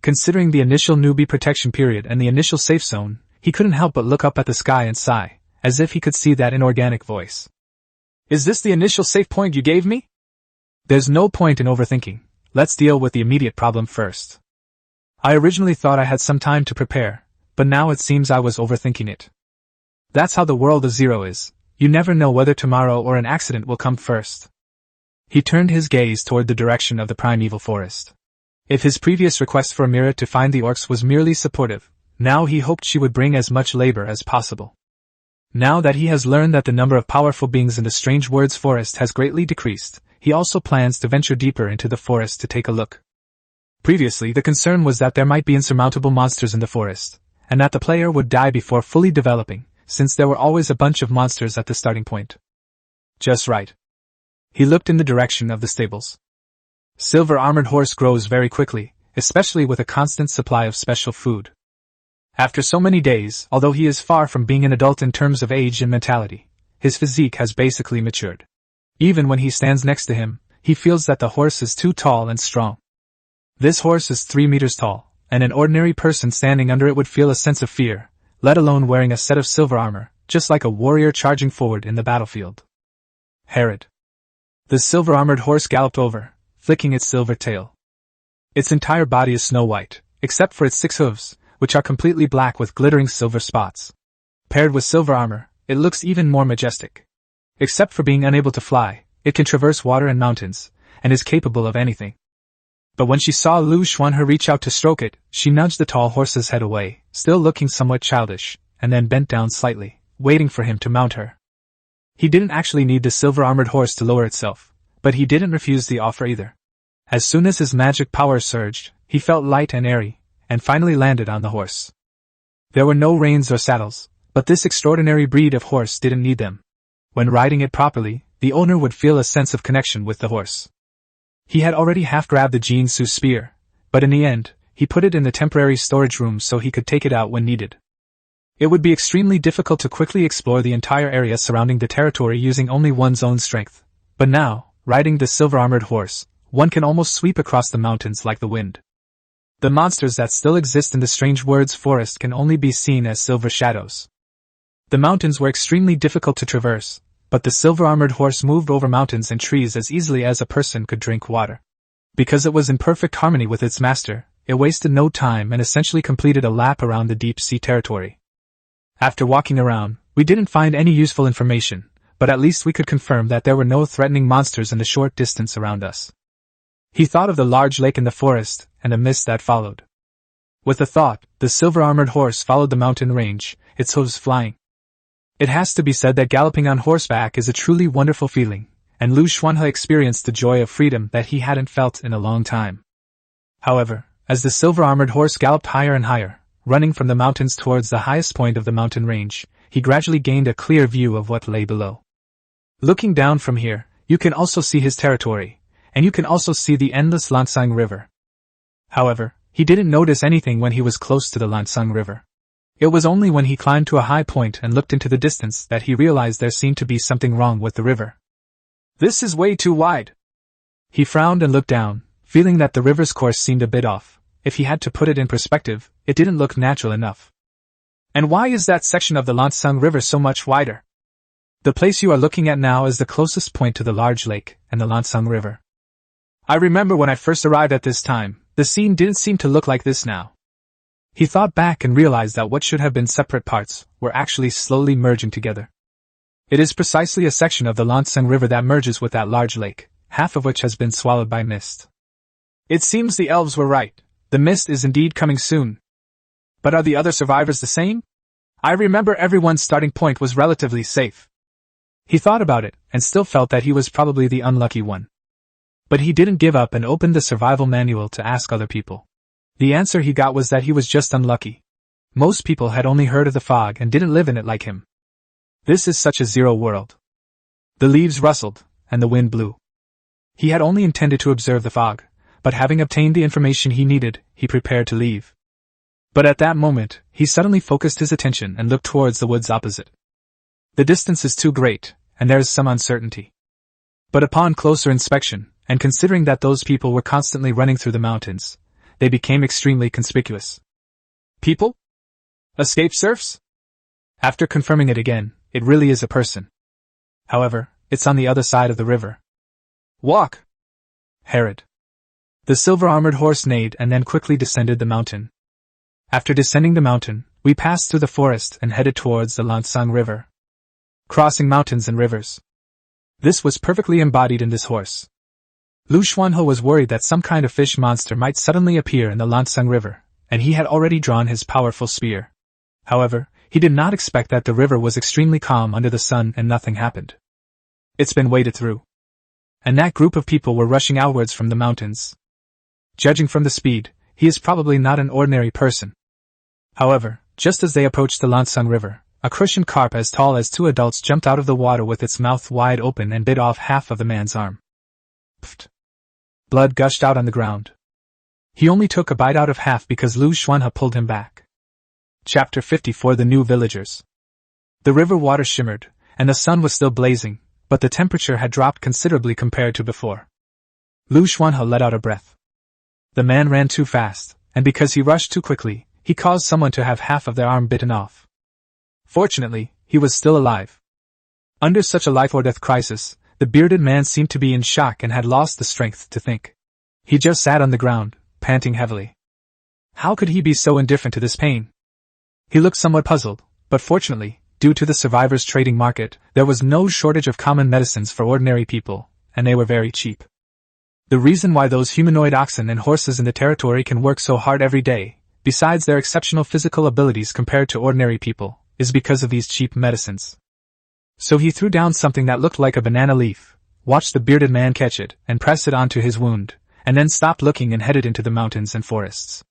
Considering the initial newbie protection period and the initial safe zone, he couldn't help but look up at the sky and sigh, as if he could see that inorganic voice. Is this the initial safe point you gave me? There's no point in overthinking. Let's deal with the immediate problem first. I originally thought I had some time to prepare, but now it seems I was overthinking it. That's how the world of Zero is. You never know whether tomorrow or an accident will come first. He turned his gaze toward the direction of the primeval forest. If his previous request for Amira to find the orcs was merely supportive, now he hoped she would bring as much labor as possible. Now that he has learned that the number of powerful beings in the Strange Words forest has greatly decreased, he also plans to venture deeper into the forest to take a look. Previously, the concern was that there might be insurmountable monsters in the forest, and that the player would die before fully developing, since there were always a bunch of monsters at the starting point. Just right. He looked in the direction of the stables. Silver-armored horse grows very quickly, especially with a constant supply of special food. After so many days, although he is far from being an adult in terms of age and mentality, his physique has basically matured. Even when he stands next to him, he feels that the horse is too tall and strong. This horse is 3 meters tall, and an ordinary person standing under it would feel a sense of fear, let alone wearing a set of silver armor, just like a warrior charging forward in the battlefield. Herod. The silver-armored horse galloped over, flicking its silver tail. Its entire body is snow-white, except for its 6 hooves, which are completely black with glittering silver spots. Paired with silver armor, it looks even more majestic. Except for being unable to fly, it can traverse water and mountains, and is capable of anything. But when she saw Liu Xuanhe reach out to stroke it, she nudged the tall horse's head away, still looking somewhat childish, and then bent down slightly, waiting for him to mount her. He didn't actually need the silver-armored horse to lower itself, but he didn't refuse the offer either. As soon as his magic power surged, he felt light and airy, and finally landed on the horse. There were no reins or saddles, but this extraordinary breed of horse didn't need them. When riding it properly, the owner would feel a sense of connection with the horse. He had already half-grabbed the Jinsu spear, but in the end, he put it in the temporary storage room so he could take it out when needed. It would be extremely difficult to quickly explore the entire area surrounding the territory using only one's own strength, but now, riding the silver-armored horse, one can almost sweep across the mountains like the wind. The monsters that still exist in the Strange Words forest can only be seen as silver shadows. The mountains were extremely difficult to traverse, but the silver-armored horse moved over mountains and trees as easily as a person could drink water. Because it was in perfect harmony with its master, it wasted no time and essentially completed a lap around the deep-sea territory. After walking around, we didn't find any useful information, but at least we could confirm that there were no threatening monsters in the short distance around us. He thought of the large lake in the forest, and a mist that followed. With the thought, the silver-armored horse followed the mountain range, its hooves flying. It has to be said that galloping on horseback is a truly wonderful feeling, and Liu Xuanhe experienced the joy of freedom that he hadn't felt in a long time. However, as the silver-armored horse galloped higher and higher, running from the mountains towards the highest point of the mountain range, he gradually gained a clear view of what lay below. Looking down from here, you can also see his territory, and you can also see the endless Lansang River. However, he didn't notice anything when he was close to the Lansang River. It was only when he climbed to a high point and looked into the distance that he realized there seemed to be something wrong with the river. This is way too wide. He frowned and looked down, feeling that the river's course seemed a bit off. If he had to put it in perspective, it didn't look natural enough. And why is that section of the Lansang River so much wider? The place you are looking at now is the closest point to the large lake and the Lansang River. I remember when I first arrived at this time, the scene didn't seem to look like this now. He thought back and realized that what should have been separate parts were actually slowly merging together. It is precisely a section of the Lansang River that merges with that large lake, half of which has been swallowed by mist. It seems the elves were right. The mist is indeed coming soon. But are the other survivors the same? I remember everyone's starting point was relatively safe. He thought about it, and still felt that he was probably the unlucky one. But he didn't give up and opened the survival manual to ask other people. The answer he got was that he was just unlucky. Most people had only heard of the fog and didn't live in it like him. This is such a Zero world. The leaves rustled, and the wind blew. He had only intended to observe the fog, but having obtained the information he needed, he prepared to leave. But at that moment, he suddenly focused his attention and looked towards the woods opposite. The distance is too great, and there is some uncertainty. But upon closer inspection, and considering that those people were constantly running through the mountains, they became extremely conspicuous. People? Escape serfs? After confirming it again, it really is a person. However, it's on the other side of the river. Walk! Herod. The silver-armored horse neighed and then quickly descended the mountain. After descending the mountain, we passed through the forest and headed towards the Lansang River. Crossing mountains and rivers. This was perfectly embodied in this horse. Liu Xuanhe was worried that some kind of fish monster might suddenly appear in the Lansang River, and he had already drawn his powerful spear. However, he did not expect that the river was extremely calm under the sun and nothing happened. It's been waded through. And that group of people were rushing outwards from the mountains. Judging from the speed, he is probably not an ordinary person. However, just as they approached the Lansang River, a crucian carp as tall as 2 adults jumped out of the water with its mouth wide open and bit off half of the man's arm. Pfft. Blood gushed out on the ground. He only took a bite out of half because Liu Xuanhe pulled him back. Chapter 54 The New Villagers. The river water shimmered, and the sun was still blazing, but the temperature had dropped considerably compared to before. Liu Xuanhe let out a breath. The man ran too fast, and because he rushed too quickly, he caused someone to have half of their arm bitten off. Fortunately, he was still alive. Under such a life-or-death crisis, the bearded man seemed to be in shock and had lost the strength to think. He just sat on the ground, panting heavily. How could he be so indifferent to this pain? He looked somewhat puzzled, but fortunately, due to the survivors' trading market, there was no shortage of common medicines for ordinary people, and they were very cheap. The reason why those humanoid oxen and horses in the territory can work so hard every day, besides their exceptional physical abilities compared to ordinary people, is because of these cheap medicines. So he threw down something that looked like a banana leaf, watched the bearded man catch it, and press it onto his wound, and then stopped looking and headed into the mountains and forests.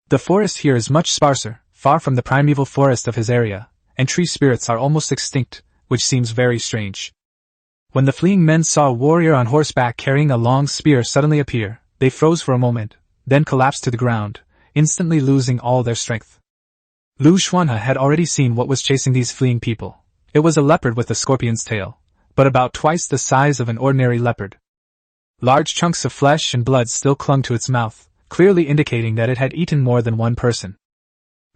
The forest here is much sparser, far from the primeval forest of his area, and tree spirits are almost extinct, which seems very strange. When the fleeing men saw a warrior on horseback carrying a long spear suddenly appear, they froze for a moment, then collapsed to the ground, instantly losing all their strength. Liu Xuanhe had already seen what was chasing these fleeing people. It was a leopard with a scorpion's tail, but about twice the size of an ordinary leopard. Large chunks of flesh and blood still clung to its mouth, clearly indicating that it had eaten more than one person.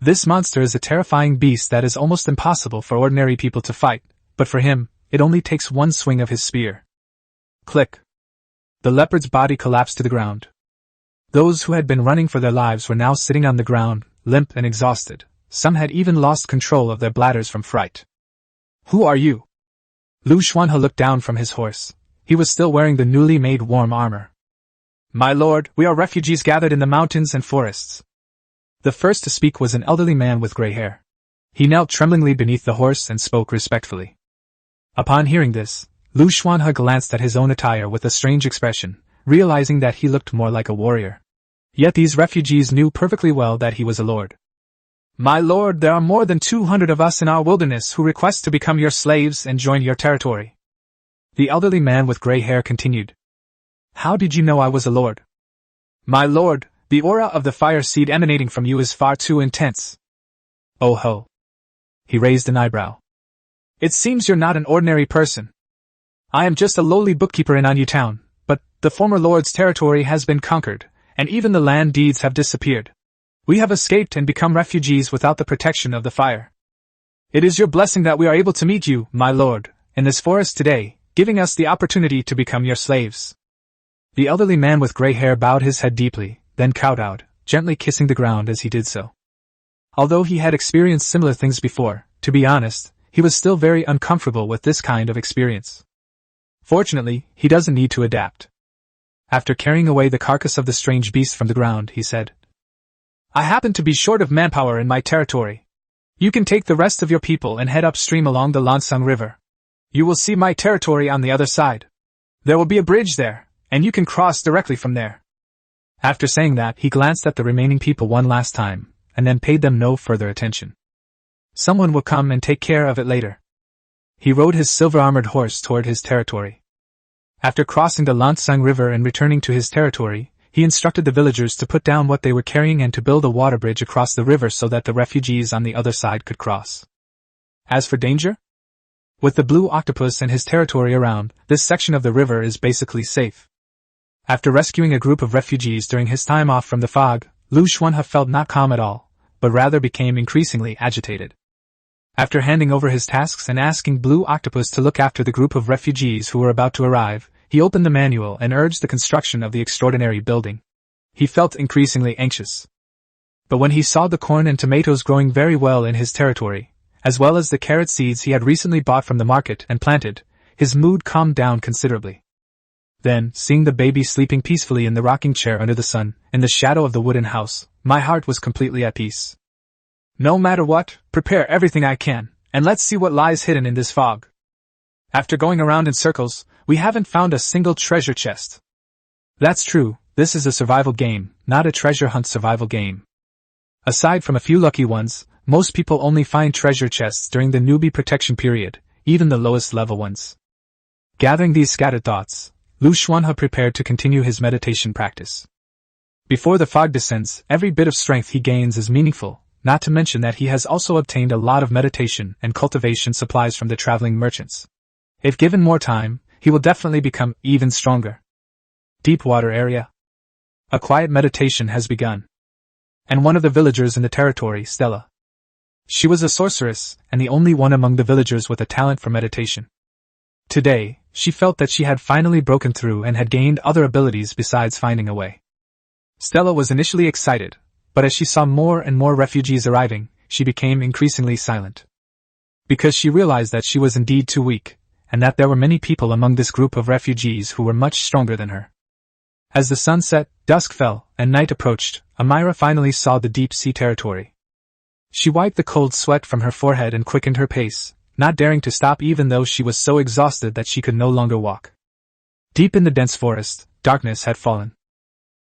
This monster is a terrifying beast that is almost impossible for ordinary people to fight, but for him, it only takes one swing of his spear. Click. The leopard's body collapsed to the ground. Those who had been running for their lives were now sitting on the ground, limp and exhausted. Some had even lost control of their bladders from fright. Who are you? Liu Xuanhe looked down from his horse. He was still wearing the newly made warm armor. My lord, we are refugees gathered in the mountains and forests. The first to speak was an elderly man with gray hair. He knelt tremblingly beneath the horse and spoke respectfully. Upon hearing this, Liu Xuanhe glanced at his own attire with a strange expression, realizing that he looked more like a warrior. Yet these refugees knew perfectly well that he was a lord. My lord, there are more than 200 of us in our wilderness who request to become your slaves and join your territory. The elderly man with gray hair continued. How did you know I was a lord? My lord, the aura of the fire seed emanating from you is far too intense. Oh ho. He raised an eyebrow. It seems you're not an ordinary person. I am just a lowly bookkeeper in Anyu town, but the former lord's territory has been conquered, and even the land deeds have disappeared. We have escaped and become refugees without the protection of the fire. It is your blessing that we are able to meet you, my lord, in this forest today, giving us the opportunity to become your slaves. The elderly man with gray hair bowed his head deeply, then kowtowed, gently kissing the ground as he did so. Although he had experienced similar things before, to be honest, he was still very uncomfortable with this kind of experience. Fortunately, he doesn't need to adapt. After carrying away the carcass of the strange beast from the ground, he said, I happen to be short of manpower in my territory. You can take the rest of your people and head upstream along the Lansang River. You will see my territory on the other side. There will be a bridge there, and you can cross directly from there. After saying that, he glanced at the remaining people one last time, and then paid them no further attention. Someone will come and take care of it later. He rode his silver-armored horse toward his territory. After crossing the Lansang River and returning to his territory, he instructed the villagers to put down what they were carrying and to build a water bridge across the river so that the refugees on the other side could cross. As for danger? With the blue octopus and his territory around, this section of the river is basically safe. After rescuing a group of refugees during his time off from the fog, Liu Xuanhe felt not calm at all, but rather became increasingly agitated. After handing over his tasks and asking Blue Octopus to look after the group of refugees who were about to arrive, he opened the manual and urged the construction of the extraordinary building. He felt increasingly anxious. But when he saw the corn and tomatoes growing very well in his territory, as well as the carrot seeds he had recently bought from the market and planted, his mood calmed down considerably. Then, seeing the baby sleeping peacefully in the rocking chair under the sun, in the shadow of the wooden house, my heart was completely at peace. No matter what, prepare everything I can, and let's see what lies hidden in this fog. After going around in circles, we haven't found a single treasure chest. That's true, this is a survival game, not a treasure hunt survival game. Aside from a few lucky ones, most people only find treasure chests during the newbie protection period, even the lowest level ones. Gathering these scattered thoughts, Liu Xuanhe prepared to continue his meditation practice. Before the fog descends, every bit of strength he gains is meaningful, not to mention that he has also obtained a lot of meditation and cultivation supplies from the traveling merchants. If given more time, he will definitely become even stronger. Deep water area. A quiet meditation has begun. And one of the villagers in the territory, Stella. She was a sorceress, and the only one among the villagers with a talent for meditation. Today, she felt that she had finally broken through and had gained other abilities besides finding a way. Stella was initially excited, but as she saw more and more refugees arriving, she became increasingly silent. Because she realized that she was indeed too weak, and that there were many people among this group of refugees who were much stronger than her. As the sun set, dusk fell, and night approached, Amira finally saw the deep-sea territory. She wiped the cold sweat from her forehead and quickened her pace, not daring to stop even though she was so exhausted that she could no longer walk. Deep in the dense forest, darkness had fallen.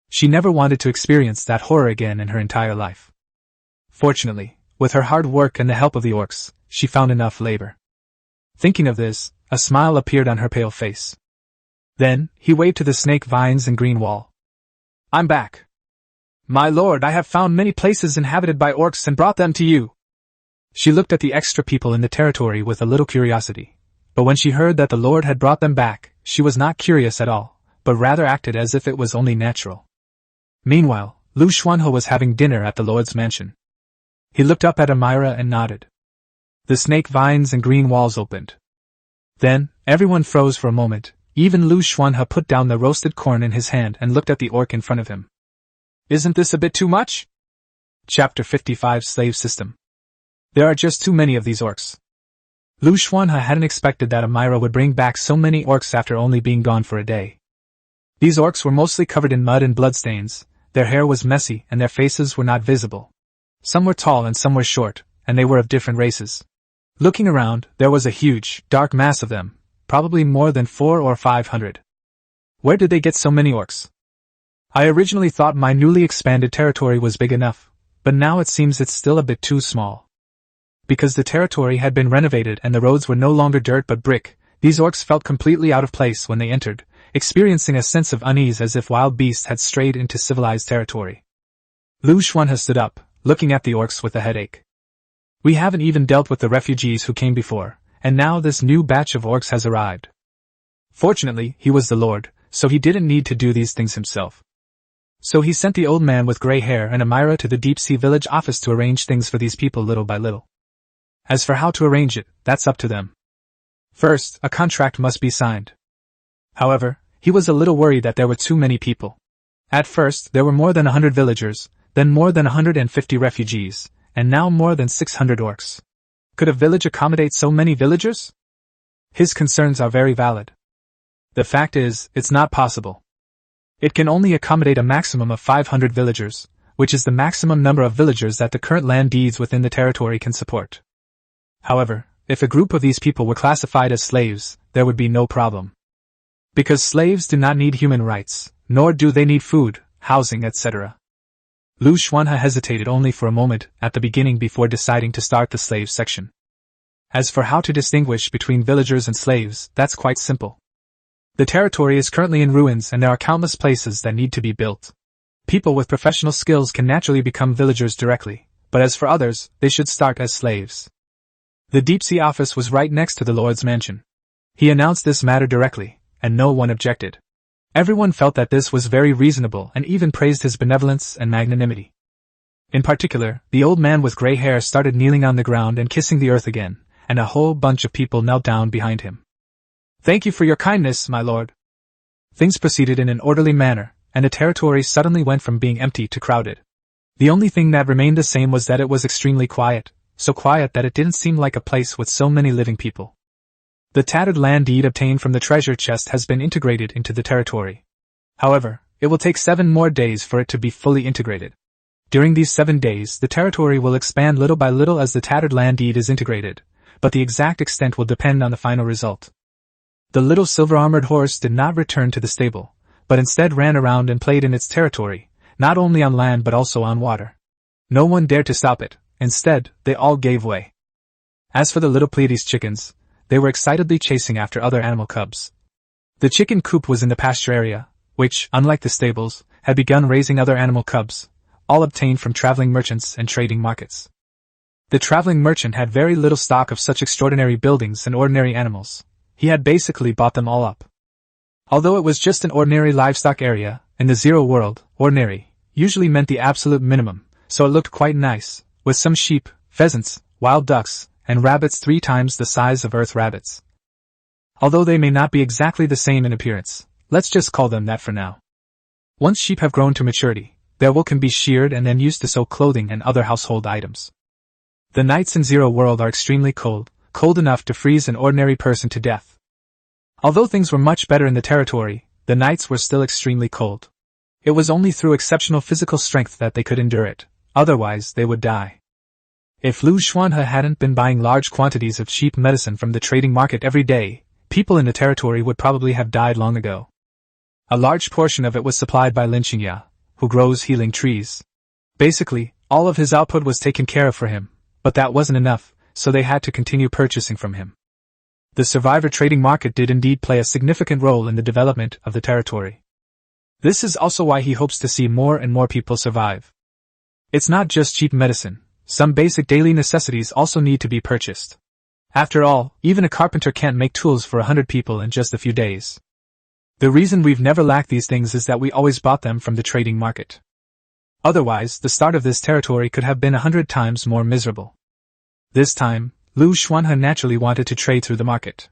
She never wanted to experience that horror again in her entire life. Fortunately, with her hard work and the help of the orcs, she found enough labor. Thinking of this, a smile appeared on her pale face. Then, he waved to the snake vines and green wall. I'm back. My lord, I have found many places inhabited by orcs and brought them to you. She looked at the extra people in the territory with a little curiosity, but when she heard that the lord had brought them back, she was not curious at all, but rather acted as if it was only natural. Meanwhile, Liu Xuanhe was having dinner at the lord's mansion. He looked up at Amira and nodded. The snake vines and green walls opened. Then, everyone froze for a moment. Even Liu Xuanhe put down the roasted corn in his hand and looked at the orc in front of him. Isn't this a bit too much? Chapter 55 Slave System. There are just too many of these orcs. Liu Xuanhe hadn't expected that Amira would bring back so many orcs after only being gone for a day. These orcs were mostly covered in mud and bloodstains, their hair was messy and their faces were not visible. Some were tall and some were short, and they were of different races. Looking around, there was a huge, dark mass of them, probably more than 400 or 500. Where did they get so many orcs? I originally thought my newly expanded territory was big enough, but now it seems it's still a bit too small. Because the territory had been renovated and the roads were no longer dirt but brick, these orcs felt completely out of place when they entered, experiencing a sense of unease as if wild beasts had strayed into civilized territory. Liu Xuanhe stood up, looking at the orcs with a headache. We haven't even dealt with the refugees who came before, and now this new batch of orcs has arrived. Fortunately, he was the lord, so he didn't need to do these things himself. So he sent the old man with gray hair and Amira to the deep-sea village office to arrange things for these people little by little. As for how to arrange it, that's up to them. First, a contract must be signed. However, he was a little worried that there were too many people. At first, there were more than 100 villagers, then more than 150 refugees, and now more than 600 orcs. Could a village accommodate so many villagers? His concerns are very valid. The fact is, it's not possible. It can only accommodate a maximum of 500 villagers, which is the maximum number of villagers that the current land deeds within the territory can support. However, if a group of these people were classified as slaves, there would be no problem. Because slaves do not need human rights, nor do they need food, housing, etc. Liu Xuanhe hesitated only for a moment at the beginning before deciding to start the slave section. As for how to distinguish between villagers and slaves, that's quite simple. The territory is currently in ruins and there are countless places that need to be built. People with professional skills can naturally become villagers directly, but as for others, they should start as slaves. The deep-sea office was right next to the lord's mansion. He announced this matter directly, and no one objected. Everyone felt that this was very reasonable and even praised his benevolence and magnanimity. In particular, the old man with gray hair started kneeling on the ground and kissing the earth again, and a whole bunch of people knelt down behind him. "Thank you for your kindness, my lord." Things proceeded in an orderly manner, and the territory suddenly went from being empty to crowded. The only thing that remained the same was that it was extremely quiet, so quiet that it didn't seem like a place with so many living people. The tattered land deed obtained from the treasure chest has been integrated into the territory. However, it will take 7 more days for it to be fully integrated. During these 7 days, the territory will expand little by little as the tattered land deed is integrated, but the exact extent will depend on the final result. The little silver-armored horse did not return to the stable, but instead ran around and played in its territory, not only on land but also on water. No one dared to stop it. Instead, they all gave way. As for the little Pleiades chickens, they were excitedly chasing after other animal cubs. The chicken coop was in the pasture area, which, unlike the stables, had begun raising other animal cubs, all obtained from traveling merchants and trading markets. The traveling merchant had very little stock of such extraordinary buildings and ordinary animals. He had basically bought them all up. Although it was just an ordinary livestock area, in the Zero world, ordinary usually meant the absolute minimum, so it looked quite nice, with some sheep, pheasants, wild ducks, and rabbits 3 times the size of Earth rabbits. Although they may not be exactly the same in appearance, let's just call them that for now. Once sheep have grown to maturity, their wool can be sheared and then used to sew clothing and other household items. The nights in Zero world are extremely cold, cold enough to freeze an ordinary person to death. Although things were much better in the territory, the nights were still extremely cold. It was only through exceptional physical strength that they could endure it, otherwise they would die. If Liu Xuanhe hadn't been buying large quantities of cheap medicine from the trading market every day, people in the territory would probably have died long ago. A large portion of it was supplied by Lin Xingya, who grows healing trees. Basically, all of his output was taken care of for him, but that wasn't enough, so they had to continue purchasing from him. The survivor trading market did indeed play a significant role in the development of the territory. This is also why he hopes to see more and more people survive. It's not just cheap medicine, some basic daily necessities also need to be purchased. After all, even a carpenter can't make tools for 100 people in just a few days. The reason we've never lacked these things is that we always bought them from the trading market. Otherwise, the start of this territory could have been 100 times more miserable. This time, Liu Xuanhe naturally wanted to trade through the market.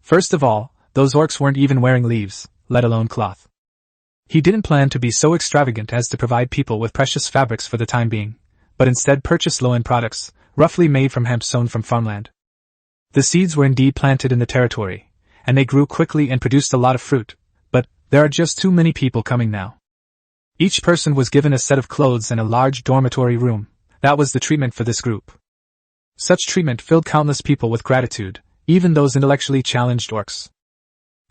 First of all, those orcs weren't even wearing leaves, let alone cloth. He didn't plan to be so extravagant as to provide people with precious fabrics for the time being, but instead purchase low-end products, roughly made from hemp sown from farmland. The seeds were indeed planted in the territory, and they grew quickly and produced a lot of fruit, but there are just too many people coming now. Each person was given a set of clothes and a large dormitory room. That was the treatment for this group. Such treatment filled countless people with gratitude, even those intellectually challenged orcs.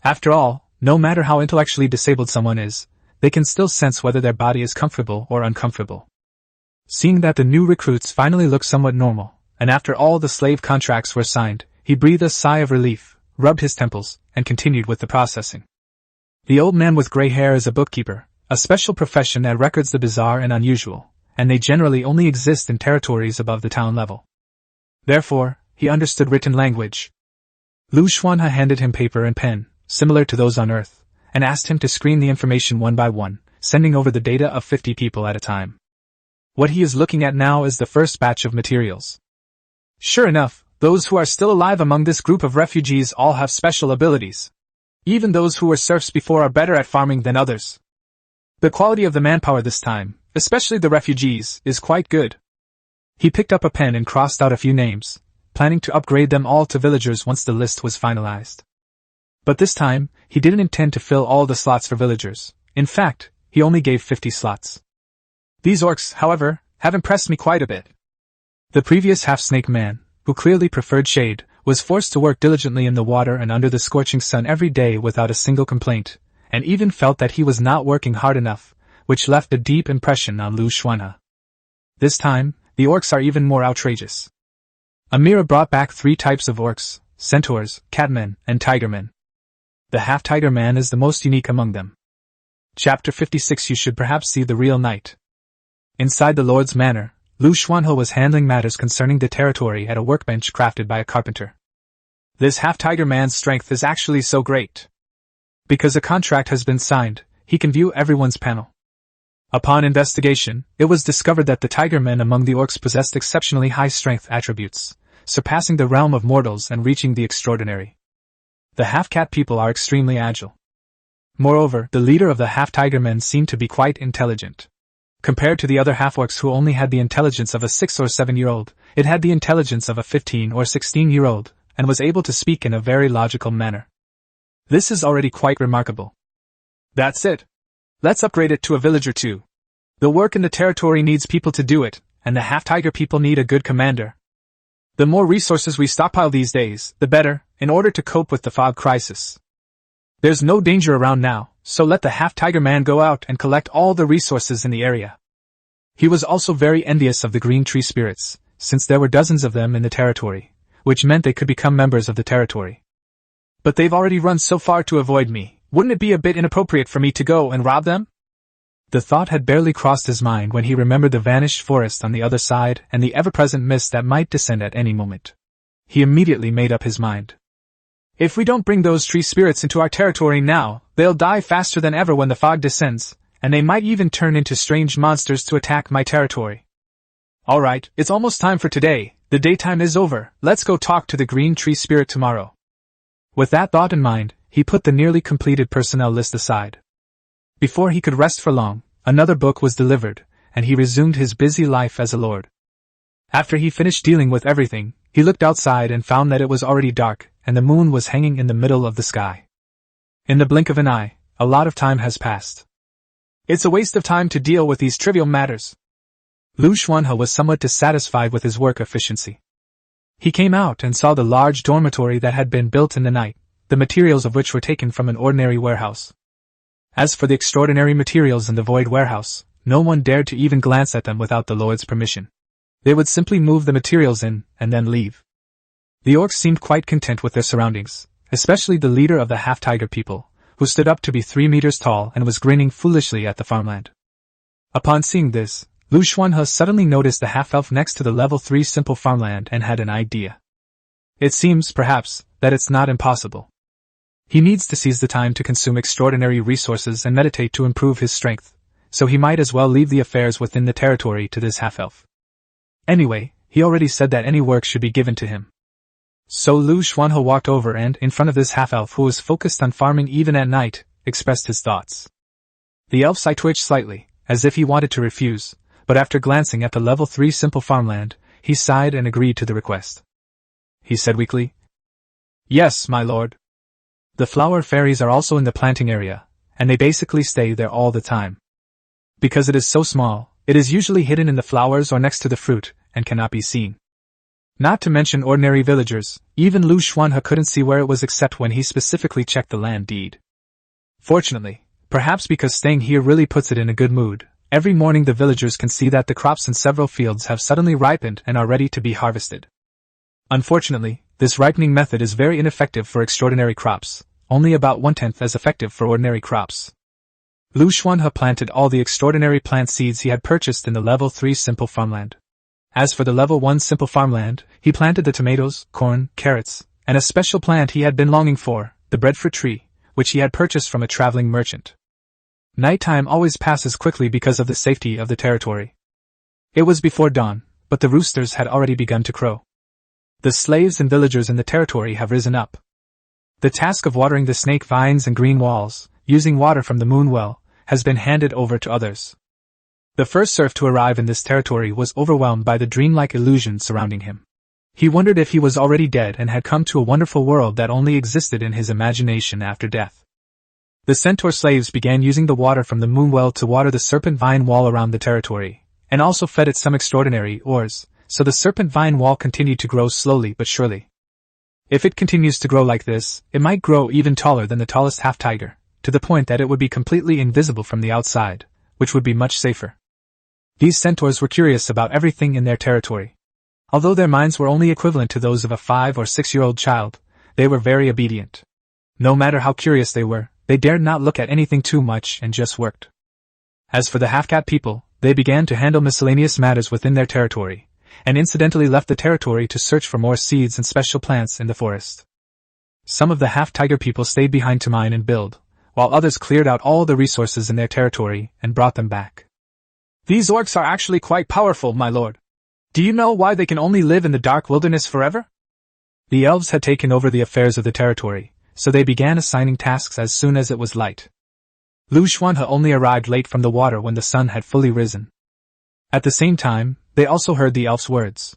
After all, no matter how intellectually disabled someone is, they can still sense whether their body is comfortable or uncomfortable. Seeing that the new recruits finally looked somewhat normal, and after all the slave contracts were signed, he breathed a sigh of relief, rubbed his temples, and continued with the processing. The old man with gray hair is a bookkeeper, a special profession that records the bizarre and unusual, and they generally only exist in territories above the town level. Therefore, he understood written language. Liu Xuanhe handed him paper and pen, similar to those on Earth, and asked him to screen the information one by one, sending over the data of 50 people at a time. What he is looking at now is the first batch of materials. Sure enough, those who are still alive among this group of refugees all have special abilities. Even those who were serfs before are better at farming than others. The quality of the manpower this time, especially the refugees, is quite good. He picked up a pen and crossed out a few names, planning to upgrade them all to villagers once the list was finalized. But this time, he didn't intend to fill all the slots for villagers. In fact, he only gave 50 slots. These orcs, however, have impressed me quite a bit. The previous half-snake man, who clearly preferred shade, was forced to work diligently in the water and under the scorching sun every day without a single complaint, and even felt that he was not working hard enough, which left a deep impression on Liu Xuanhe. This time, the orcs are even more outrageous. Amira brought back 3 types of orcs: centaurs, catmen, and tigermen. The half-tiger man is the most unique among them. Chapter 56. You should perhaps see the real knight. Inside the Lord's manor, Liu Xuanhe was handling matters concerning the territory at a workbench crafted by a carpenter. This half-tiger man's strength is actually so great. Because a contract has been signed, he can view everyone's panel. Upon investigation, it was discovered that the tiger men among the orcs possessed exceptionally high strength attributes, surpassing the realm of mortals and reaching the extraordinary. The half-cat people are extremely agile. Moreover, the leader of the half-tiger men seemed to be quite intelligent. Compared to the other half-orcs who only had the intelligence of a 6 or 7-year-old, it had the intelligence of a 15 or 16-year-old, and was able to speak in a very logical manner. This is already quite remarkable. That's it. Let's upgrade it to a village or two. The work in the territory needs people to do it, and the half-tiger people need a good commander. The more resources we stockpile these days, the better, in order to cope with the fog crisis. There's no danger around now, so let the half-tiger man go out and collect all the resources in the area. He was also very envious of the green tree spirits, since there were dozens of them in the territory, which meant they could become members of the territory. But they've already run so far to avoid me. Wouldn't it be a bit inappropriate for me to go and rob them? The thought had barely crossed his mind when he remembered the vanished forest on the other side and the ever-present mist that might descend at any moment. He immediately made up his mind. If we don't bring those tree spirits into our territory now, they'll die faster than ever when the fog descends, and they might even turn into strange monsters to attack my territory. Alright, it's almost time for today. The daytime is over. Let's go talk to the green tree spirit tomorrow. With that thought in mind, he put the nearly completed personnel list aside. Before he could rest for long, another book was delivered, and he resumed his busy life as a lord. After he finished dealing with everything, he looked outside and found that it was already dark, and the moon was hanging in the middle of the sky. In the blink of an eye, a lot of time has passed. It's a waste of time to deal with these trivial matters. Liu Xuanhe was somewhat dissatisfied with his work efficiency. He came out and saw the large dormitory that had been built in the night, the materials of which were taken from an ordinary warehouse. As for the extraordinary materials in the void warehouse, no one dared to even glance at them without the Lord's permission. They would simply move the materials in, and then leave. The orcs seemed quite content with their surroundings, especially the leader of the half-tiger people, who stood up to be 3 meters tall and was grinning foolishly at the farmland. Upon seeing this, Liu Xuanhe suddenly noticed the half-elf next to the level 3 simple farmland and had an idea. It seems, perhaps, that it's not impossible. He needs to seize the time to consume extraordinary resources and meditate to improve his strength, so he might as well leave the affairs within the territory to this half-elf. Anyway, he already said that any work should be given to him. So Liu Xuanhe walked over and, in front of this half-elf who was focused on farming even at night, expressed his thoughts. The elf's eye twitched slightly, as if he wanted to refuse, but after glancing at the level 3 simple farmland, he sighed and agreed to the request. He said weakly, "Yes, my lord. The flower fairies are also in the planting area, and they basically stay there all the time. Because it is so small, it is usually hidden in the flowers or next to the fruit, and cannot be seen. Not to mention ordinary villagers, even Liu Xuanhe couldn't see where it was except when he specifically checked the land deed. Fortunately, perhaps because staying here really puts it in a good mood, every morning the villagers can see that the crops in several fields have suddenly ripened and are ready to be harvested. Unfortunately, this ripening method is very ineffective for extraordinary crops, only about 1/10 as effective for ordinary crops. Liu Xuanhe planted all the extraordinary plant seeds he had purchased in the level 3 simple farmland. As for the level 1 simple farmland, he planted the tomatoes, corn, carrots, and a special plant he had been longing for, the breadfruit tree, which he had purchased from a traveling merchant. Nighttime always passes quickly because of the safety of the territory. It was before dawn, but the roosters had already begun to crow. The slaves and villagers in the territory have risen up. The task of watering the snake vines and green walls, using water from the moon well, has been handed over to others. The first serf to arrive in this territory was overwhelmed by the dreamlike illusion surrounding him. He wondered if he was already dead and had come to a wonderful world that only existed in his imagination after death. The centaur slaves began using the water from the moon well to water the serpent vine wall around the territory, and also fed it some extraordinary ores, so the serpent vine wall continued to grow slowly but surely. If it continues to grow like this, it might grow even taller than the tallest half-tiger, to the point that it would be completely invisible from the outside, which would be much safer. These centaurs were curious about everything in their territory. Although their minds were only equivalent to those of a 5 or 6-year-old child, they were very obedient. No matter how curious they were, they dared not look at anything too much and just worked. As for the half-cat people, they began to handle miscellaneous matters within their territory, and incidentally left the territory to search for more seeds and special plants in the forest. Some of the half-tiger people stayed behind to mine and build, while others cleared out all the resources in their territory and brought them back. These orcs are actually quite powerful, my lord. Do you know why they can only live in the dark wilderness forever? The elves had taken over the affairs of the territory, so they began assigning tasks as soon as it was light. Liu Xuanhe only arrived late from the water when the sun had fully risen. At the same time, they also heard the elf's words.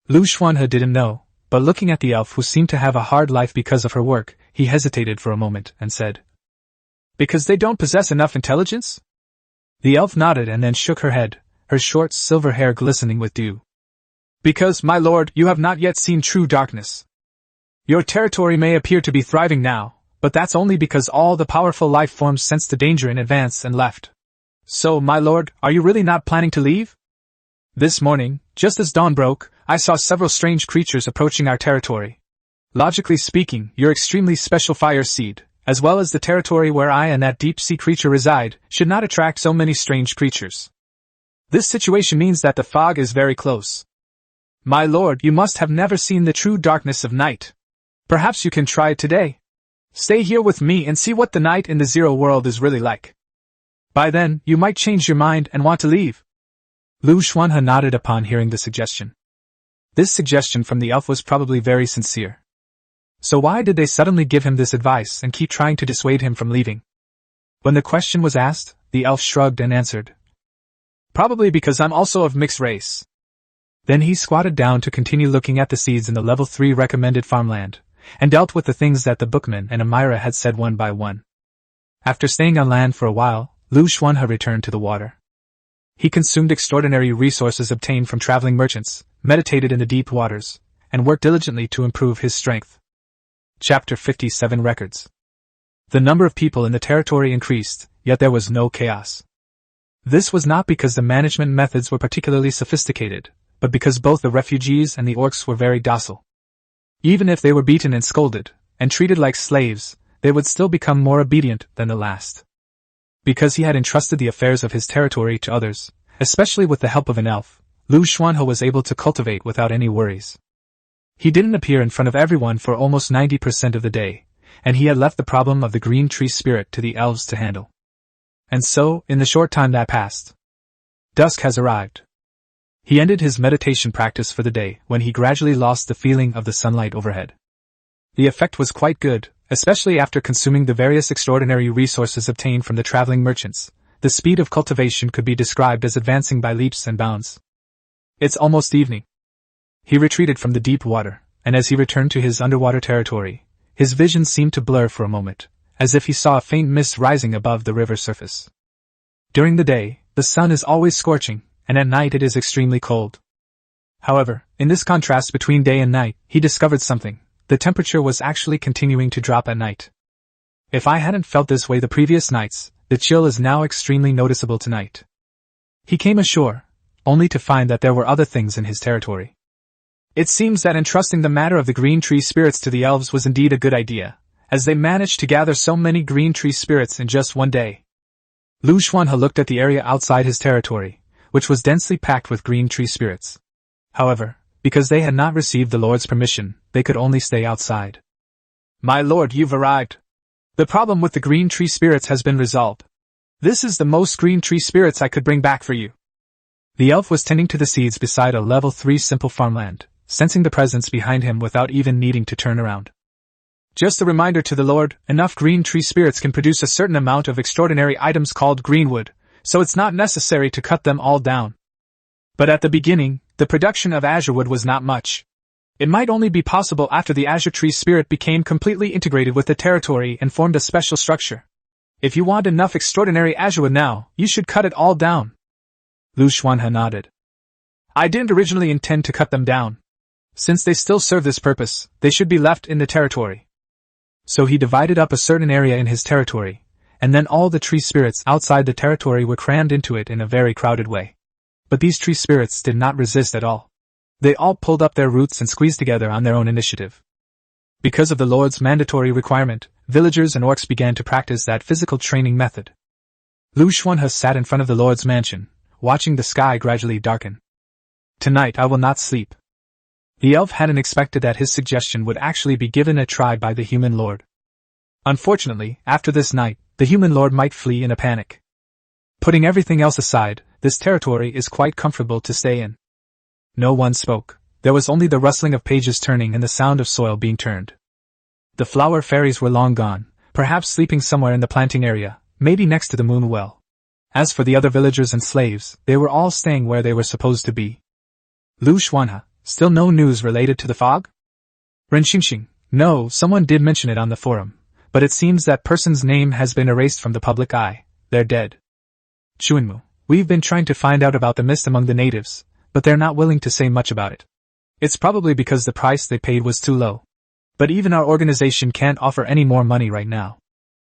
Liu Xuanhe didn't know, but looking at the elf who seemed to have a hard life because of her work, he hesitated for a moment and said, "Because they don't possess enough intelligence?" The elf nodded and then shook her head, her short silver hair glistening with dew. "Because, my lord, you have not yet seen true darkness. Your territory may appear to be thriving now, but that's only because all the powerful life forms sensed the danger in advance and left. So, my lord, are you really not planning to leave? This morning, just as dawn broke, I saw several strange creatures approaching our territory. Logically speaking, your extremely special fire seed, as well as the territory where I and that deep-sea creature reside, should not attract so many strange creatures. This situation means that the fog is very close. My lord, you must have never seen the true darkness of night. Perhaps you can try it today. Stay here with me and see what the night in the Zero world is really like. By then, you might change your mind and want to leave." Liu Xuanhe nodded upon hearing the suggestion. This suggestion from the elf was probably very sincere. So why did they suddenly give him this advice and keep trying to dissuade him from leaving? When the question was asked, the elf shrugged and answered, "Probably because I'm also of mixed race." Then he squatted down to continue looking at the seeds in the level 3 recommended farmland, and dealt with the things that the bookman and Amira had said one by one. After staying on land for a while, Liu Xuanhe returned to the water. He consumed extraordinary resources obtained from traveling merchants, meditated in the deep waters, and worked diligently to improve his strength. Chapter 57 Records. The number of people in the territory increased, yet there was no chaos. This was not because the management methods were particularly sophisticated, but because both the refugees and the orcs were very docile. Even if they were beaten and scolded, and treated like slaves, they would still become more obedient than the last. Because he had entrusted the affairs of his territory to others, especially with the help of an elf, Liu Xuanhe was able to cultivate without any worries. He didn't appear in front of everyone for almost 90% of the day, and he had left the problem of the green tree spirit to the elves to handle. And so, in the short time that passed, dusk has arrived. He ended his meditation practice for the day when he gradually lost the feeling of the sunlight overhead. The effect was quite good, especially after consuming the various extraordinary resources obtained from the traveling merchants. The speed of cultivation could be described as advancing by leaps and bounds. It's almost evening. He retreated from the deep water, and as he returned to his underwater territory, his vision seemed to blur for a moment, as if he saw a faint mist rising above the river surface. During the day, the sun is always scorching, and at night it is extremely cold. However, in this contrast between day and night, he discovered something. The temperature was actually continuing to drop at night. If I hadn't felt this way the previous nights, the chill is now extremely noticeable tonight. He came ashore, only to find that there were other things in his territory. It seems that entrusting the matter of the green tree spirits to the elves was indeed a good idea, as they managed to gather so many green tree spirits in just one day. Liu Xuanhe looked at the area outside his territory, which was densely packed with green tree spirits. However, because they had not received the Lord's permission, they could only stay outside. "My lord, you've arrived. The problem with the green tree spirits has been resolved. This is the most green tree spirits I could bring back for you." The elf was tending to the seeds beside a level 3 simple farmland, sensing the presence behind him without even needing to turn around. "Just a reminder to the Lord, enough green tree spirits can produce a certain amount of extraordinary items called greenwood, so it's not necessary to cut them all down. But at the beginning, the production of azure wood was not much. It might only be possible after the azure tree spirit became completely integrated with the territory and formed a special structure. If you want enough extraordinary azure wood now, you should cut it all down." Liu Xuanhe nodded. "I didn't originally intend to cut them down. Since they still serve this purpose, they should be left in the territory." So he divided up a certain area in his territory, and then all the tree spirits outside the territory were crammed into it in a very crowded way. But these tree spirits did not resist at all. They all pulled up their roots and squeezed together on their own initiative. Because of the Lord's mandatory requirement, villagers and orcs began to practice that physical training method. Liu Xuanhe sat in front of the Lord's mansion, watching the sky gradually darken. "Tonight I will not sleep." The elf hadn't expected that his suggestion would actually be given a try by the human lord. Unfortunately, after this night, the human lord might flee in a panic. Putting everything else aside, this territory is quite comfortable to stay in. No one spoke. There was only the rustling of pages turning and the sound of soil being turned. The flower fairies were long gone, perhaps sleeping somewhere in the planting area, maybe next to the moon well. As for the other villagers and slaves, they were all staying where they were supposed to be. Liu Xuanhe, still no news related to the fog? Ren Xingxing, no, someone did mention it on the forum, but it seems that person's name has been erased from the public eye. They're dead. Chuanmu, we've been trying to find out about the mist among the natives, but they're not willing to say much about it. It's probably because the price they paid was too low. But even our organization can't offer any more money right now.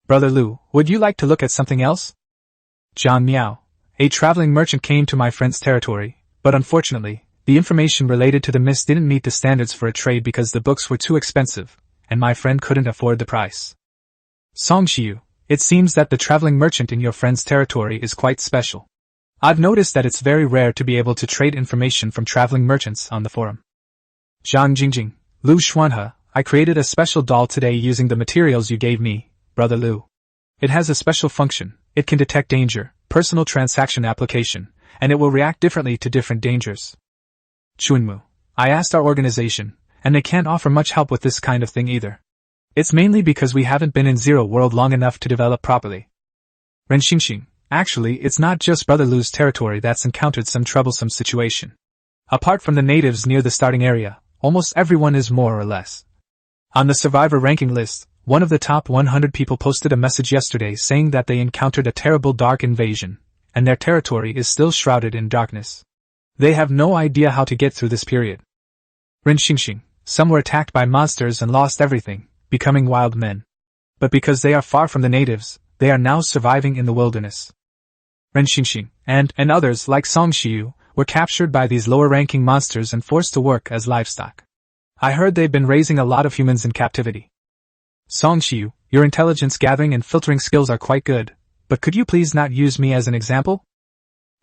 Brother Liu, would you like to look at something else? John Miao, a traveling merchant came to my friend's territory, but unfortunately, the information related to the mist didn't meet the standards for a trade because the books were too expensive, and my friend couldn't afford the price. Song Xiu, it seems that the traveling merchant in your friend's territory is quite special. I've noticed that it's very rare to be able to trade information from traveling merchants on the forum. Zhang Jingjing, Liu Xuanhe, I created a special doll today using the materials you gave me, Brother Liu. It has a special function, it can detect danger, personal transaction application, and it will react differently to different dangers. Chuanmu, I asked our organization, and they can't offer much help with this kind of thing either. It's mainly because we haven't been in Zero World long enough to develop properly. Ren Xingxing, actually it's not just Brother Liu's territory that's encountered some troublesome situation. Apart from the natives near the starting area, almost everyone is more or less. On the survivor ranking list, one of the top 100 people posted a message yesterday saying that they encountered a terrible dark invasion, and their territory is still shrouded in darkness. They have no idea how to get through this period. Ren Xingxing, some were attacked by monsters and lost everything, becoming wild men. But because they are far from the natives, they are now surviving in the wilderness. Ren Xingxing, and others like Song Xiu, were captured by these lower-ranking monsters and forced to work as livestock. I heard they've been raising a lot of humans in captivity. Song Xiu, your intelligence gathering and filtering skills are quite good, but could you please not use me as an example?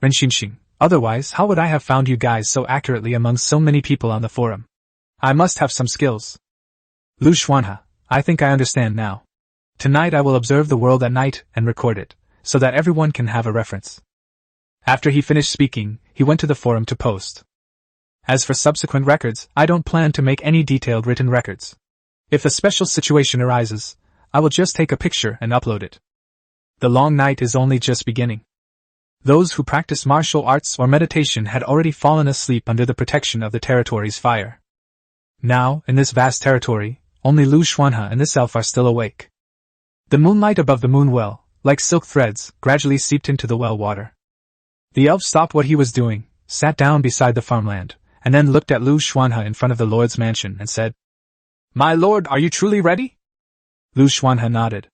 Ren Xingxing, otherwise how would I have found you guys so accurately among so many people on the forum? I must have some skills. Liu Xuanhe, I think I understand now. Tonight I will observe the world at night and record it, so that everyone can have a reference. After he finished speaking, he went to the forum to post. As for subsequent records, I don't plan to make any detailed written records. If a special situation arises, I will just take a picture and upload it. The long night is only just beginning. Those who practice martial arts or meditation had already fallen asleep under the protection of the territory's fire. Now, in this vast territory, only Liu Xuanhe and this elf are still awake. The moonlight above the moon well, like silk threads, gradually seeped into the well water. The elf stopped what he was doing, sat down beside the farmland, and then looked at Liu Xuanhe in front of the lord's mansion and said, My lord, are you truly ready? Liu Xuanhe nodded.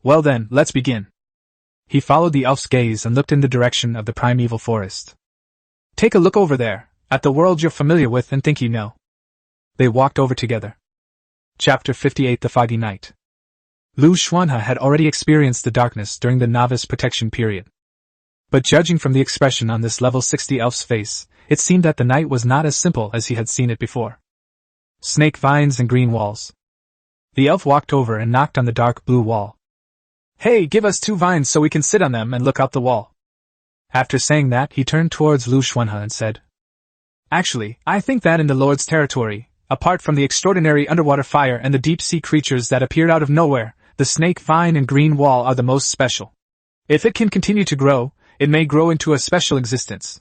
Well then, let's begin. He followed the elf's gaze and looked in the direction of the primeval forest. Take a look over there, at the world you're familiar with and think you know. They walked over together. Chapter 58 The Foggy Night. Liu Xuanhe had already experienced the darkness during the novice protection period. But judging from the expression on this level 60 elf's face, it seemed that the night was not as simple as he had seen it before. Snake vines and green walls. The elf walked over and knocked on the dark blue wall. Hey, give us 2 vines so we can sit on them and look out the wall. After saying that, he turned towards Liu Xuanhe and said, Actually, I think that in the Lord's territory, apart from the extraordinary underwater fire and the deep-sea creatures that appeared out of nowhere, the snake vine and green wall are the most special. If it can continue to grow, it may grow into a special existence.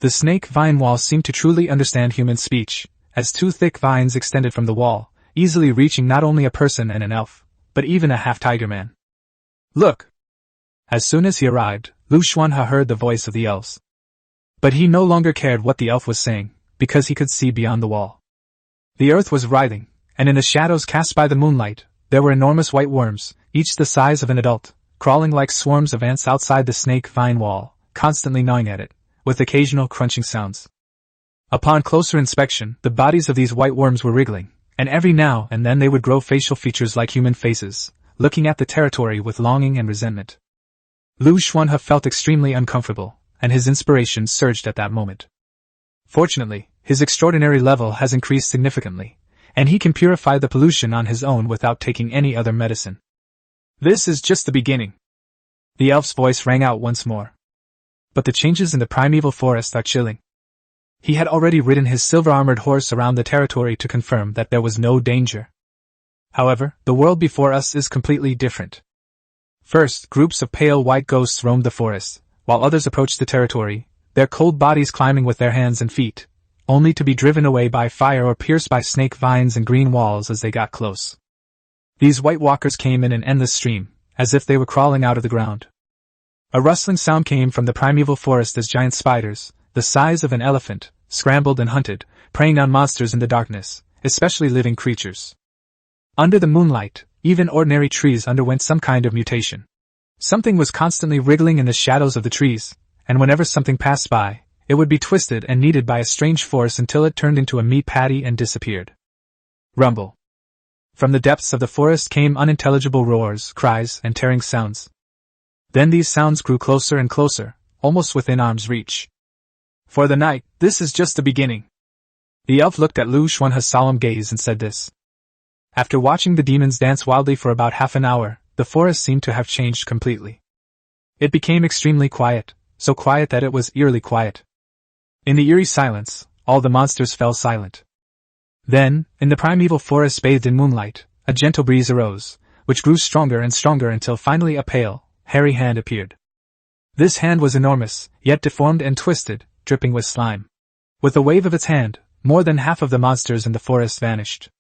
The snake vine wall seemed to truly understand human speech, as 2 thick vines extended from the wall, easily reaching not only a person and an elf, but even a half-tiger man. Look! As soon as he arrived, Liu Xuanhe heard the voice of the elves. But he no longer cared what the elf was saying, because he could see beyond the wall. The earth was writhing, and in the shadows cast by the moonlight, there were enormous white worms, each the size of an adult, crawling like swarms of ants outside the snake vine wall, constantly gnawing at it, with occasional crunching sounds. Upon closer inspection, the bodies of these white worms were wriggling, and every now and then they would grow facial features like human faces, looking at the territory with longing and resentment. Liu Xuanhe felt extremely uncomfortable, and his inspiration surged at that moment. Fortunately, his extraordinary level has increased significantly, and he can purify the pollution on his own without taking any other medicine. This is just the beginning. The elf's voice rang out once more. But the changes in the primeval forest are chilling. He had already ridden his silver-armored horse around the territory to confirm that there was no danger. However, the world before us is completely different. First, groups of pale white ghosts roamed the forest, while others approached the territory, their cold bodies climbing with their hands and feet, only to be driven away by fire or pierced by snake vines and green walls as they got close. These white walkers came in an endless stream, as if they were crawling out of the ground. A rustling sound came from the primeval forest as giant spiders, the size of an elephant, scrambled and hunted, preying on monsters in the darkness, especially living creatures. Under the moonlight, even ordinary trees underwent some kind of mutation. Something was constantly wriggling in the shadows of the trees, and whenever something passed by, it would be twisted and kneaded by a strange force until it turned into a meat patty and disappeared. Rumble. From the depths of the forest came unintelligible roars, cries, and tearing sounds. Then these sounds grew closer and closer, almost within arm's reach. For the night, this is just the beginning. The elf looked at Liu Xuanhe's solemn gaze and said this. After watching the demons dance wildly for about half an hour, the forest seemed to have changed completely. It became extremely quiet, so quiet that it was eerily quiet. In the eerie silence, all the monsters fell silent. Then, in the primeval forest bathed in moonlight, a gentle breeze arose, which grew stronger and stronger until finally a pale, hairy hand appeared. This hand was enormous, yet deformed and twisted, dripping with slime. With a wave of its hand, more than half of the monsters in the forest vanished.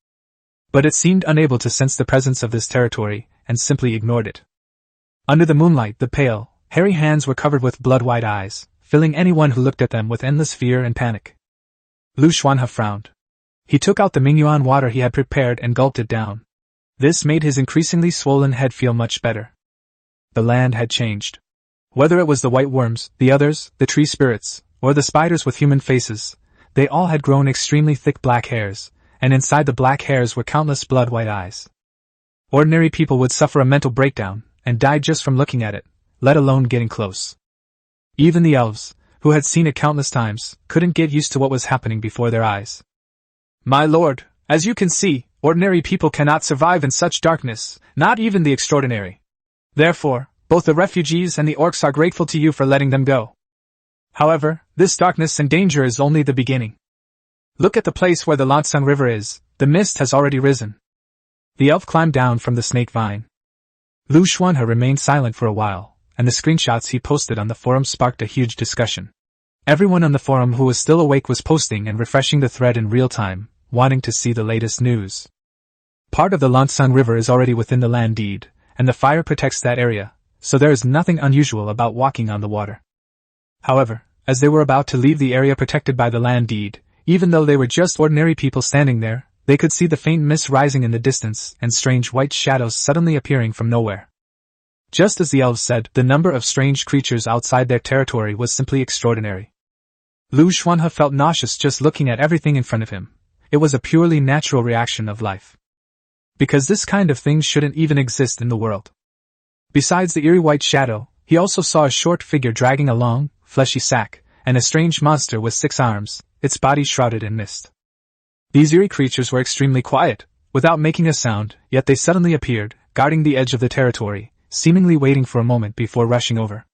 But it seemed unable to sense the presence of this territory, and simply ignored it. Under the moonlight, the pale, hairy hands were covered with blood-white eyes, filling anyone who looked at them with endless fear and panic. Liu Xuanhe frowned. He took out the Manhwa water he had prepared and gulped it down. This made his increasingly swollen head feel much better. The land had changed. Whether it was the white worms, the others, the tree spirits, or the spiders with human faces, they all had grown extremely thick black hairs, and inside the black hairs were countless blood-white eyes. Ordinary people would suffer a mental breakdown, and die just from looking at it, let alone getting close. Even the elves, who had seen it countless times, couldn't get used to what was happening before their eyes. My lord, as you can see, ordinary people cannot survive in such darkness, not even the extraordinary. Therefore, both the refugees and the orcs are grateful to you for letting them go. However, this darkness and danger is only the beginning. Look at the place where the Lansang River is, the mist has already risen. The elf climbed down from the snake vine. Liu Xuanhe remained silent for a while, and the screenshots he posted on the forum sparked a huge discussion. Everyone on the forum who was still awake was posting and refreshing the thread in real time, wanting to see the latest news. Part of the Lansang River is already within the land deed, and the fire protects that area, so there is nothing unusual about walking on the water. However, as they were about to leave the area protected by the land deed, even though they were just ordinary people standing there, they could see the faint mist rising in the distance and strange white shadows suddenly appearing from nowhere. Just as the elves said, the number of strange creatures outside their territory was simply extraordinary. Liu Xuanhe felt nauseous just looking at everything in front of him. It was a purely natural reaction of life. Because this kind of thing shouldn't even exist in the world. Besides the eerie white shadow, he also saw a short figure dragging a long, fleshy sack, and a strange monster with 6 arms, its body shrouded in mist. These eerie creatures were extremely quiet, without making a sound, yet they suddenly appeared, guarding the edge of the territory, seemingly waiting for a moment before rushing over.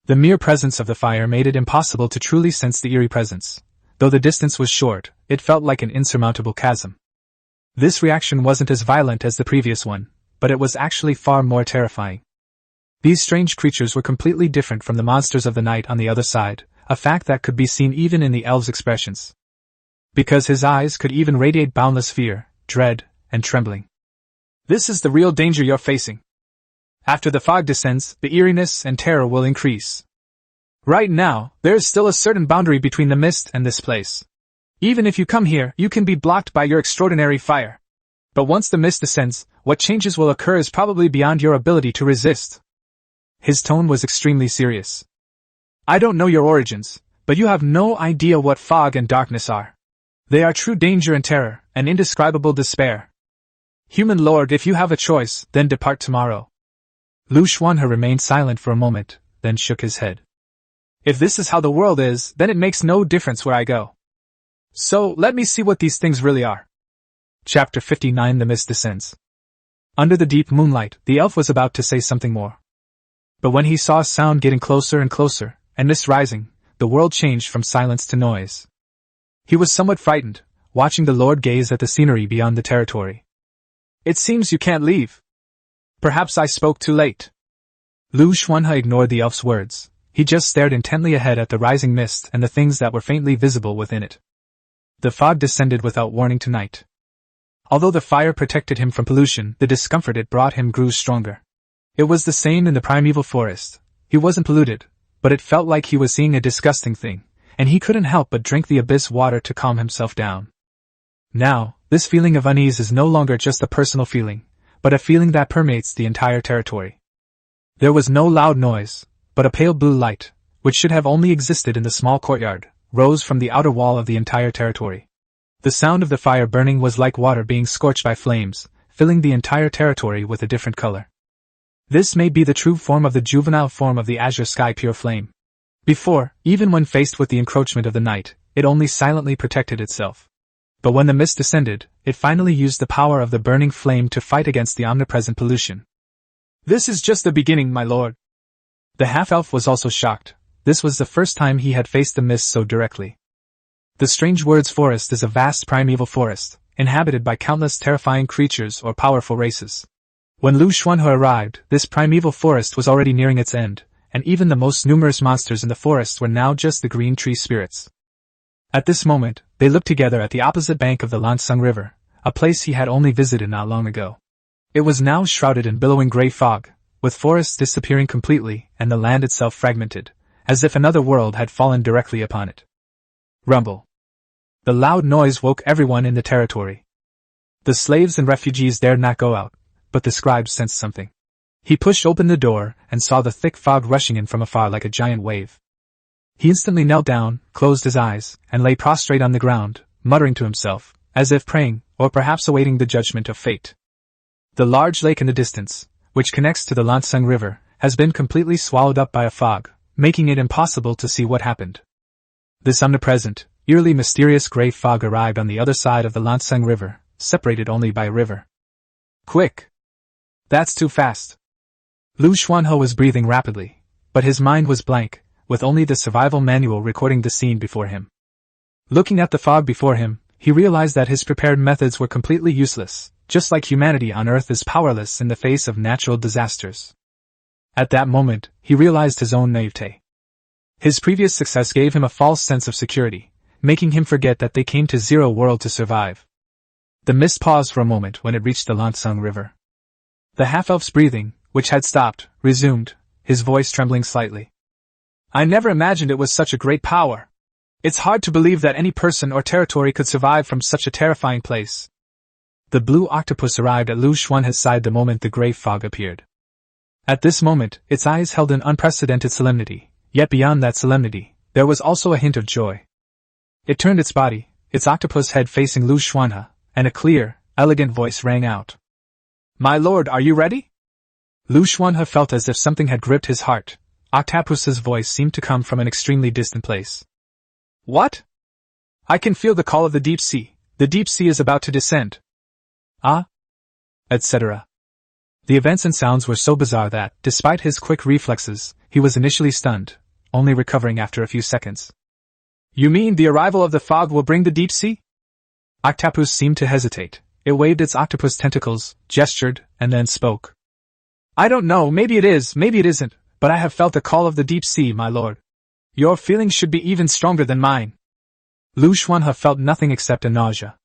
The mere presence of the fire made it impossible to truly sense the eerie presence. Though the distance was short, it felt like an insurmountable chasm. This reaction wasn't as violent as the previous one, but it was actually far more terrifying. These strange creatures were completely different from the monsters of the night on the other side, a fact that could be seen even in the elves' expressions. Because his eyes could even radiate boundless fear, dread, and trembling. This is the real danger you're facing. After the fog descends, the eeriness and terror will increase. Right now, there is still a certain boundary between the mist and this place. Even if you come here, you can be blocked by your extraordinary fire. But once the mist descends, what changes will occur is probably beyond your ability to resist. His tone was extremely serious. I don't know your origins, but you have no idea what fog and darkness are. They are true danger and terror, and indescribable despair. Human lord, if you have a choice, then depart tomorrow. Liu Xuanhe remained silent for a moment, then shook his head. If this is how the world is, then it makes no difference where I go. So, let me see what these things really are. Chapter 59 The Mist Descends. Under the deep moonlight, the elf was about to say something more. But when he saw sound getting closer and closer, and mist rising, the world changed from silence to noise. He was somewhat frightened, watching the Lord gaze at the scenery beyond the territory. "It seems you can't leave. Perhaps I spoke too late." Liu Xuanhe ignored the elf's words. He just stared intently ahead at the rising mist and the things that were faintly visible within it. The fog descended without warning tonight. Although the fire protected him from pollution, the discomfort it brought him grew stronger. It was the same in the primeval forest. He wasn't polluted, but it felt like he was seeing a disgusting thing, and he couldn't help but drink the abyss water to calm himself down. Now, this feeling of unease is no longer just a personal feeling, but a feeling that permeates the entire territory. There was no loud noise, but a pale blue light, which should have only existed in the small courtyard, rose from the outer wall of the entire territory. The sound of the fire burning was like water being scorched by flames, filling the entire territory with a different color. This may be the true form of the juvenile form of the azure sky pure flame. Before, even when faced with the encroachment of the night, it only silently protected itself. But when the mist descended, it finally used the power of the burning flame to fight against the omnipresent pollution. "This is just the beginning, my lord." The half-elf was also shocked. This was the first time he had faced the mist so directly. The Strange Words Forest is a vast primeval forest, inhabited by countless terrifying creatures or powerful races. When Liu Xuanhe arrived, this primeval forest was already nearing its end, and even the most numerous monsters in the forest were now just the green tree spirits. At this moment, they looked together at the opposite bank of the Lansung River, a place he had only visited not long ago. It was now shrouded in billowing gray fog, with forests disappearing completely and the land itself fragmented, as if another world had fallen directly upon it. Rumble. The loud noise woke everyone in the territory. The slaves and refugees dared not go out, but the scribe sensed something. He pushed open the door and saw the thick fog rushing in from afar like a giant wave. He instantly knelt down, closed his eyes, and lay prostrate on the ground, muttering to himself, as if praying, or perhaps awaiting the judgment of fate. The large lake in the distance, which connects to the Lansung River, has been completely swallowed up by a fog, making it impossible to see what happened. This omnipresent, eerily mysterious gray fog arrived on the other side of the Lansung River, separated only by a river. "Quick! That's too fast!" Liu Xuanhe was breathing rapidly, but his mind was blank, with only the survival manual recording the scene before him. Looking at the fog before him, he realized that his prepared methods were completely useless, just like humanity on Earth is powerless in the face of natural disasters. At that moment, he realized his own naivete. His previous success gave him a false sense of security, making him forget that they came to Zero World to survive. The mist paused for a moment when it reached the Lansung River. The half-elf's breathing, which had stopped, resumed, his voice trembling slightly. "I never imagined it was such a great power. It's hard to believe that any person or territory could survive from such a terrifying place." The blue octopus arrived at Liu Xuanhe's side the moment the gray fog appeared. At this moment, its eyes held an unprecedented solemnity, yet beyond that solemnity, there was also a hint of joy. It turned its body, its octopus head facing Liu Xuanhe, and a clear, elegant voice rang out. "My lord, are you ready?" Liu Xuanhe felt as if something had gripped his heart. Octopus's voice seemed to come from an extremely distant place. "What? I can feel the call of the deep sea. The deep sea is about to descend." "Ah?" etc. The events and sounds were so bizarre that, despite his quick reflexes, he was initially stunned, only recovering after a few seconds. "You mean the arrival of the fog will bring the deep sea?" Octopus seemed to hesitate. It waved its octopus tentacles, gestured, and then spoke. "I don't know, maybe it is, maybe it isn't, but I have felt the call of the deep sea, my lord. Your feelings should be even stronger than mine." Liu Xuanhe felt nothing except a nausea.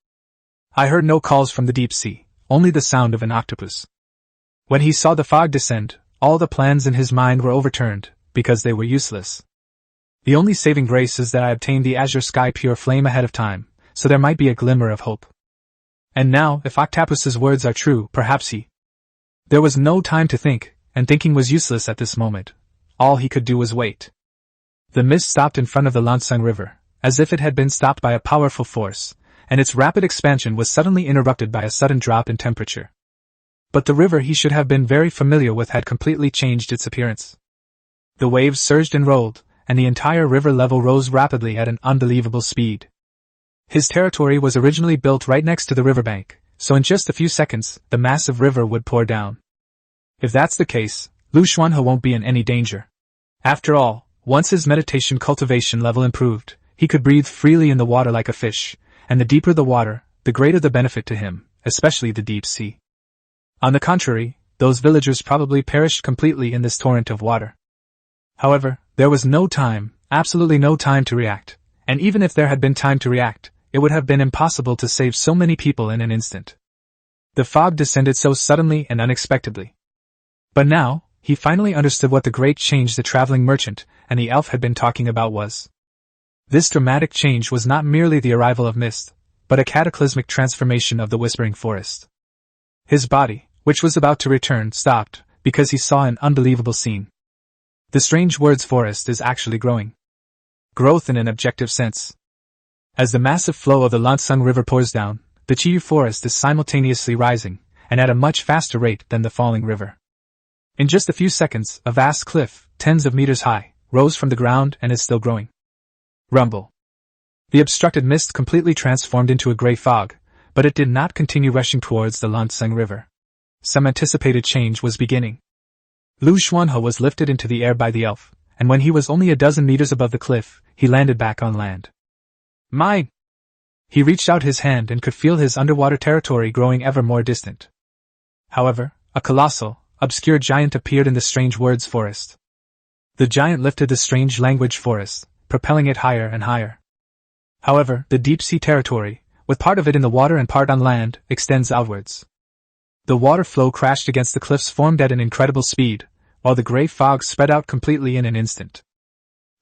"I heard no calls from the deep sea, only the sound of an octopus." When he saw the fog descend, all the plans in his mind were overturned, because they were useless. The only saving grace is that I obtained the azure sky pure flame ahead of time, so there might be a glimmer of hope. And now, if Octopus's words are true, perhaps he... There was no time to think, and thinking was useless at this moment. All he could do was wait. The mist stopped in front of the Lansung River, as if it had been stopped by a powerful force, and its rapid expansion was suddenly interrupted by a sudden drop in temperature. But the river he should have been very familiar with had completely changed its appearance. The waves surged and rolled, and the entire river level rose rapidly at an unbelievable speed. His territory was originally built right next to the riverbank, so in just a few seconds, the massive river would pour down. If that's the case, Liu Xuanhe won't be in any danger. After all, once his meditation cultivation level improved, he could breathe freely in the water like a fish, and the deeper the water, the greater the benefit to him, especially the deep sea. On the contrary, those villagers probably perished completely in this torrent of water. However, there was no time, absolutely no time to react, and even if there had been time to react, it would have been impossible to save so many people in an instant. The fog descended so suddenly and unexpectedly. But now, he finally understood what the great change the traveling merchant and the elf had been talking about was. This dramatic change was not merely the arrival of mist, but a cataclysmic transformation of the Whispering Forest. His body, which was about to return, stopped, because he saw an unbelievable scene. The Strange Words Forest is actually growing. Growth in an objective sense. As the massive flow of the Lansang River pours down, the Chiyu Forest is simultaneously rising, and at a much faster rate than the falling river. In just a few seconds, a vast cliff, tens of meters high, rose from the ground and is still growing. Rumble. The obstructed mist completely transformed into a gray fog, but it did not continue rushing towards the Lansang River. Some anticipated change was beginning. Liu Xuanhe was lifted into the air by the elf, and when he was only a dozen meters above the cliff, he landed back on land. Mine! He reached out his hand and could feel his underwater territory growing ever more distant. However, a colossal, obscure giant appeared in the Strange Words Forest. The giant lifted the Strange Language Forest, propelling it higher and higher. However, the deep-sea territory, with part of it in the water and part on land, extends outwards. The water flow crashed against the cliffs formed at an incredible speed, while the gray fog spread out completely in an instant.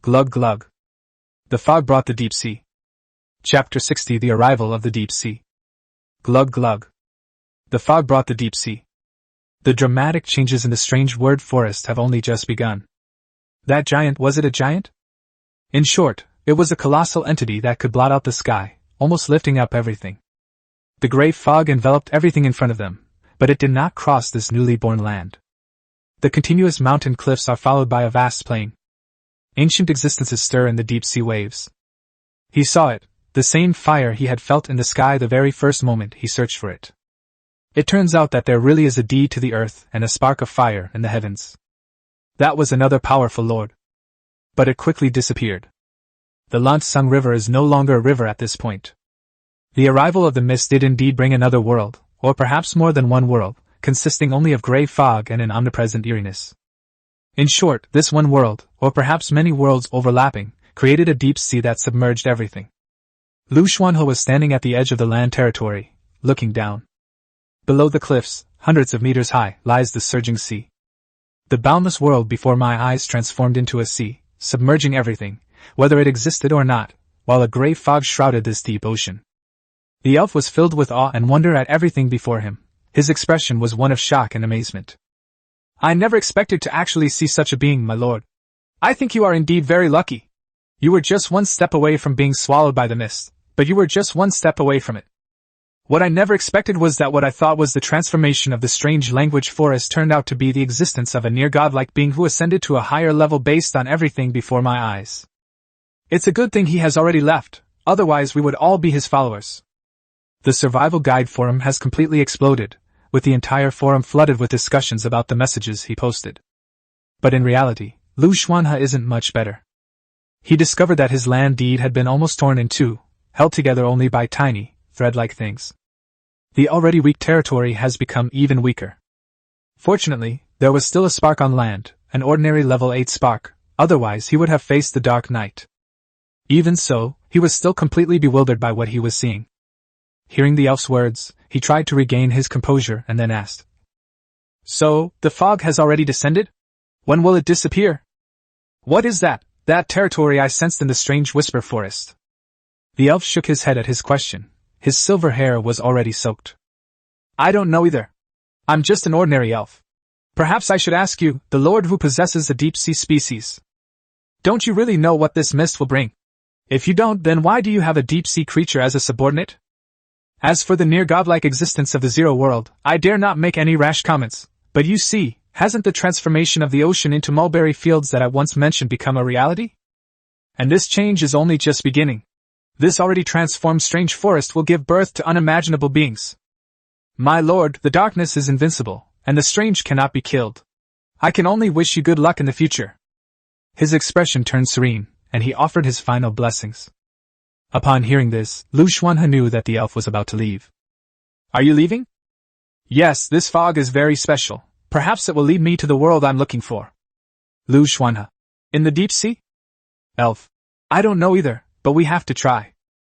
Glug glug. The fog brought the deep sea. Chapter 60: The Arrival of the Deep Sea. Glug glug. The fog brought the deep sea. The dramatic changes in the Strange Word Forest have only just begun. That giant, was it a giant? In short, it was a colossal entity that could blot out the sky, almost lifting up everything. The gray fog enveloped everything in front of them, but it did not cross this newly born land. The continuous mountain cliffs are followed by a vast plain. Ancient existences stir in the deep-sea waves. He saw it, the same fire he had felt in the sky the very first moment he searched for it. It turns out that there really is a deed to the earth and a spark of fire in the heavens. That was another powerful lord. But it quickly disappeared. The Lansang River is no longer a river at this point. The arrival of the mist did indeed bring another world, or perhaps more than one world, consisting only of gray fog and an omnipresent eeriness. In short, this one world, or perhaps many worlds overlapping, created a deep sea that submerged everything. Liu Xuanhe was standing at the edge of the land territory, looking down. Below the cliffs, hundreds of meters high, lies the surging sea. The boundless world before my eyes transformed into a sea, submerging everything, whether it existed or not, while a gray fog shrouded this deep ocean. The elf was filled with awe and wonder at everything before him. His expression was one of shock and amazement. I never expected to actually see such a being, my lord. I think you are indeed very lucky. You were just one step away from being swallowed by the mist, but you were just one step away from it. What I never expected was that what I thought was the transformation of the Strange Language Forest turned out to be the existence of a near-godlike being who ascended to a higher level based on everything before my eyes. It's a good thing he has already left, otherwise we would all be his followers. The survival guide forum has completely exploded, with the entire forum flooded with discussions about the messages he posted. But in reality, Liu Xuanhe isn't much better. He discovered that his land deed had been almost torn in two, held together only by tiny, thread-like things. The already weak territory has become even weaker. Fortunately, there was still a spark on land, an ordinary level 8 spark, otherwise he would have faced the dark night. Even so, he was still completely bewildered by what he was seeing. Hearing the elf's words, he tried to regain his composure and then asked, "So, the fog has already descended? When will it disappear? What is that territory I sensed in the strange whisper forest?" The elf shook his head at his question. His silver hair was already soaked. "I don't know either. I'm just an ordinary elf. Perhaps I should ask you, the lord who possesses the deep-sea species. Don't you really know what this mist will bring? If you don't, then why do you have a deep-sea creature as a subordinate? As for the near-godlike existence of the Zero World, I dare not make any rash comments, but you see, hasn't the transformation of the ocean into mulberry fields that I once mentioned become a reality? And this change is only just beginning. This already transformed strange forest will give birth to unimaginable beings. My lord, the darkness is invincible, and the strange cannot be killed. I can only wish you good luck in the future. His expression turned serene, and he offered his final blessings. Upon hearing this, Liu Xuanhe knew that the elf was about to leave. Are you leaving? Yes, this fog is very special. Perhaps it will lead me to the world I'm looking for. Liu Xuanhe. In the deep sea? Elf. I don't know either, but we have to try.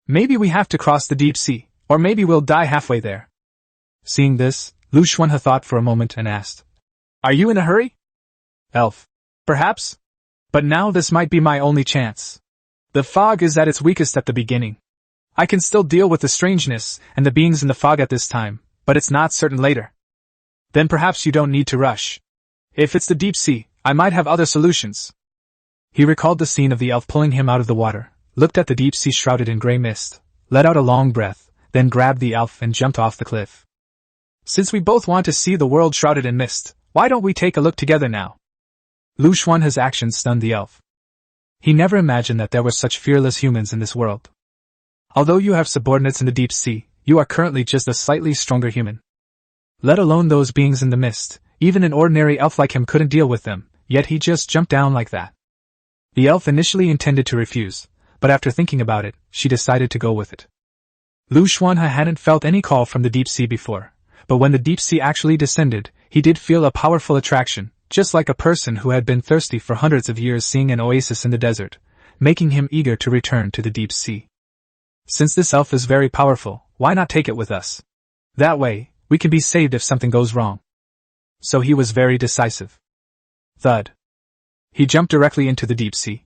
Maybe we have to cross the deep sea, or maybe we'll die halfway there. Seeing this, Liu Xuanhe thought for a moment and asked, Are you in a hurry? Elf. Perhaps. But now this might be my only chance. The fog is at its weakest at the beginning. I can still deal with the strangeness and the beings in the fog at this time, but it's not certain later. Then perhaps you don't need to rush. If it's the deep sea, I might have other solutions. He recalled the scene of the elf pulling him out of the water, looked at the deep sea shrouded in grey mist, let out a long breath, then grabbed the elf and jumped off the cliff. Since we both want to see the world shrouded in mist, why don't we take a look together now? Liu Xuanhe's actions stunned the elf. He never imagined that there were such fearless humans in this world. Although you have subordinates in the deep sea, you are currently just a slightly stronger human. Let alone those beings in the mist, even an ordinary elf like him couldn't deal with them, yet he just jumped down like that. The elf initially intended to refuse, but after thinking about it, she decided to go with it. Liu Xuanhe hadn't felt any call from the deep sea before, but when the deep sea actually descended, he did feel a powerful attraction, just like a person who had been thirsty for hundreds of years seeing an oasis in the desert, making him eager to return to the deep sea. Since this elf is very powerful, why not take it with us? That way, we can be saved if something goes wrong. So he was very decisive. Thud. He jumped directly into the deep sea.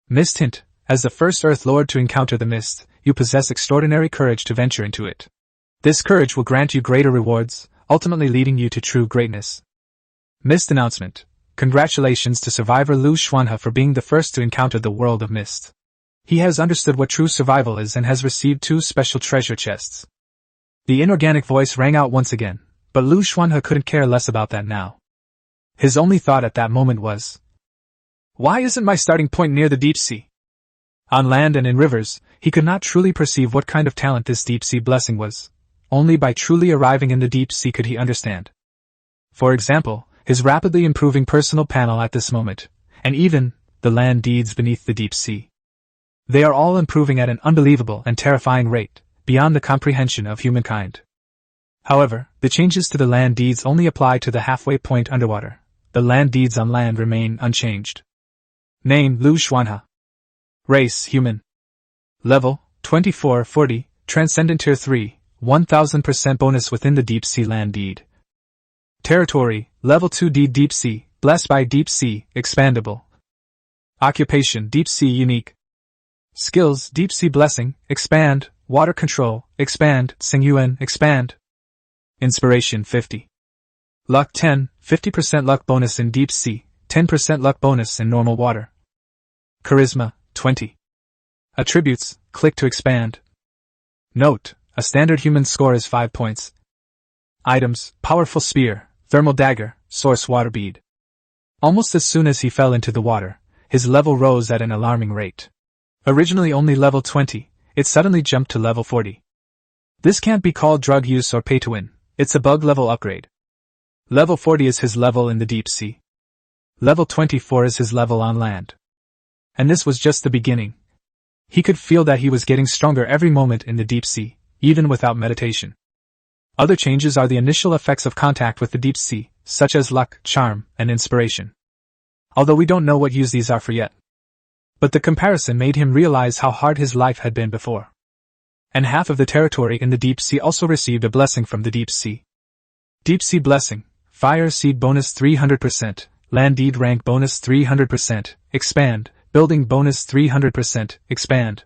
Mist hint, as the first Earth Lord to encounter the mist, you possess extraordinary courage to venture into it. This courage will grant you greater rewards, ultimately leading you to true greatness. Mist announcement. Congratulations to survivor Liu Xuanhe for being the first to encounter the world of mist. He has understood what true survival is and has received 2 special treasure chests. The inorganic voice rang out once again, but Liu Xuanhe couldn't care less about that now. His only thought at that moment was, why isn't my starting point near the deep sea? On land and in rivers, he could not truly perceive what kind of talent this deep sea blessing was. Only by truly arriving in the deep sea could he understand. For example, his rapidly improving personal panel at this moment, and even the land deeds beneath the deep sea. They are all improving at an unbelievable and terrifying rate, beyond the comprehension of humankind. However, the changes to the land deeds only apply to the halfway point underwater. The land deeds on land remain unchanged. Name: Liu Xuanhe. Race: human. Level: 2440, Transcendent Tier 3, 1000% bonus within the Deep Sea Land Deed. Territory: Level 2 Deed Deep Sea, Blessed by Deep Sea, Expandable. Occupation: Deep Sea Unique. Skills: Deep Sea Blessing, Expand, Water Control, Expand, Xingyuan, Expand. Inspiration 50. Luck 10, 50% luck bonus in Deep Sea, 10% luck bonus in normal water. Charisma 20. Attributes: click to expand. Note: a standard human score is 5 points. Items: powerful spear, thermal dagger, source water bead. Almost as soon as he fell into the water, his level rose at an alarming rate. Originally only level 20, it suddenly jumped to level 40. This can't be called drug use or pay to win, it's a bug level upgrade. Level 40 is his level in the deep sea. Level 24 is his level on land. And this was just the beginning. He could feel that he was getting stronger every moment in the deep sea, even without meditation. Other changes are the initial effects of contact with the deep sea, such as luck, charm, and inspiration. Although we don't know what use these are for yet. But the comparison made him realize how hard his life had been before. And half of the territory in the deep sea also received a blessing from the deep sea. Deep sea blessing: fire seed bonus 300%, land deed rank bonus 300%, expand, building bonus 300%, expand.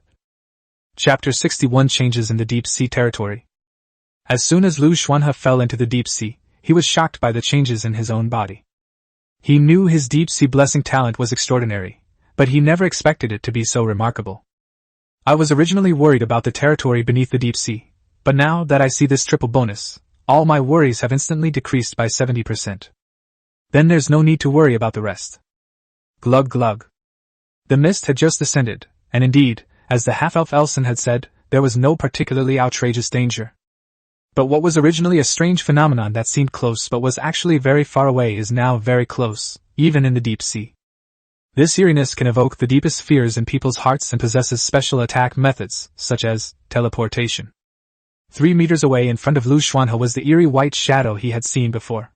Chapter 61 Changes in the Deep Sea Territory. As soon as Liu Xuanhe fell into the deep sea, he was shocked by the changes in his own body. He knew his deep sea blessing talent was extraordinary, but he never expected it to be so remarkable. I was originally worried about the territory beneath the deep sea, but now that I see this triple bonus, all my worries have instantly decreased by 70%. Then there's no need to worry about the rest. Glug glug. The mist had just descended, and indeed, as the half-elf Elson had said, there was no particularly outrageous danger. But what was originally a strange phenomenon that seemed close but was actually very far away is now very close, even in the deep sea. This eeriness can evoke the deepest fears in people's hearts and possesses special attack methods, such as teleportation. 3 meters away in front of Liu Xuanhe was the eerie white shadow he had seen before.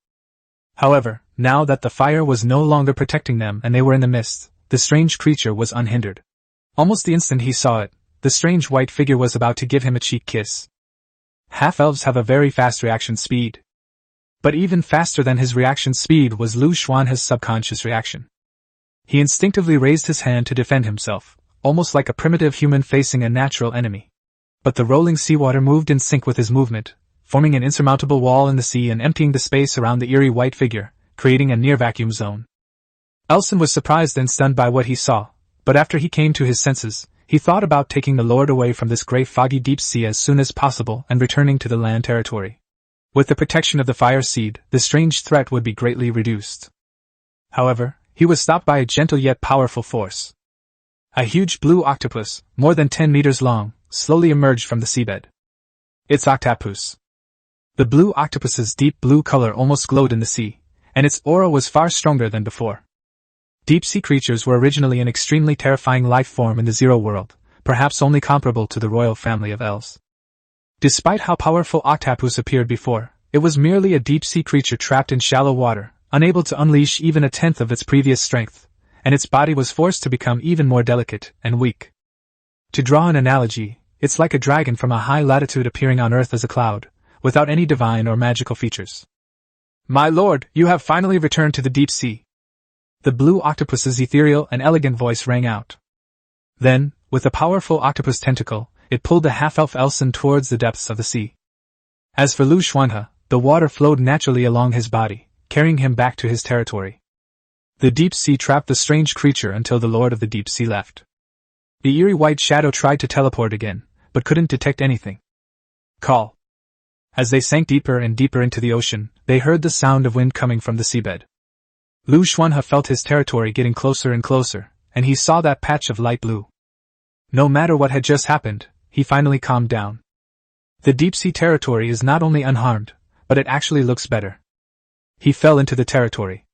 However, now that the fire was no longer protecting them and they were in the mist, the strange creature was unhindered. Almost the instant he saw it, the strange white figure was about to give him a cheek kiss. Half-elves have a very fast reaction speed. But even faster than his reaction speed was Liu Xuanhe's subconscious reaction. He instinctively raised his hand to defend himself, almost like a primitive human facing a natural enemy. But the rolling seawater moved in sync with his movement, forming an insurmountable wall in the sea and emptying the space around the eerie white figure, creating a near-vacuum zone. Elson was surprised and stunned by what he saw, but after he came to his senses, he thought about taking the Lord away from this grey foggy deep sea as soon as possible and returning to the land territory. With the protection of the fire seed, the strange threat would be greatly reduced. However, he was stopped by a gentle yet powerful force. A huge blue octopus, more than 10 meters long, slowly emerged from the seabed. It's Octopus. The blue octopus's deep blue color almost glowed in the sea, and its aura was far stronger than before. Deep-sea creatures were originally an extremely terrifying life form in the Zero World, perhaps only comparable to the royal family of elves. Despite how powerful Octopus appeared before, it was merely a deep-sea creature trapped in shallow water, unable to unleash even a tenth of its previous strength, and its body was forced to become even more delicate and weak. To draw an analogy, it's like a dragon from a high latitude appearing on Earth as a cloud, without any divine or magical features. "My lord, you have finally returned to the deep sea." The blue octopus's ethereal and elegant voice rang out. Then, with a powerful octopus tentacle, it pulled the half-elf Elson towards the depths of the sea. As for Liu Xuanhe, the water flowed naturally along his body, carrying him back to his territory. The deep sea trapped the strange creature until the Lord of the Deep Sea left. The eerie white shadow tried to teleport again, but couldn't detect anything. Call. As they sank deeper and deeper into the ocean, they heard the sound of wind coming from the seabed. Liu Xuanhe felt his territory getting closer and closer, and he saw that patch of light blue. No matter what had just happened, he finally calmed down. The deep-sea territory is not only unharmed, but it actually looks better. He fell into the territory.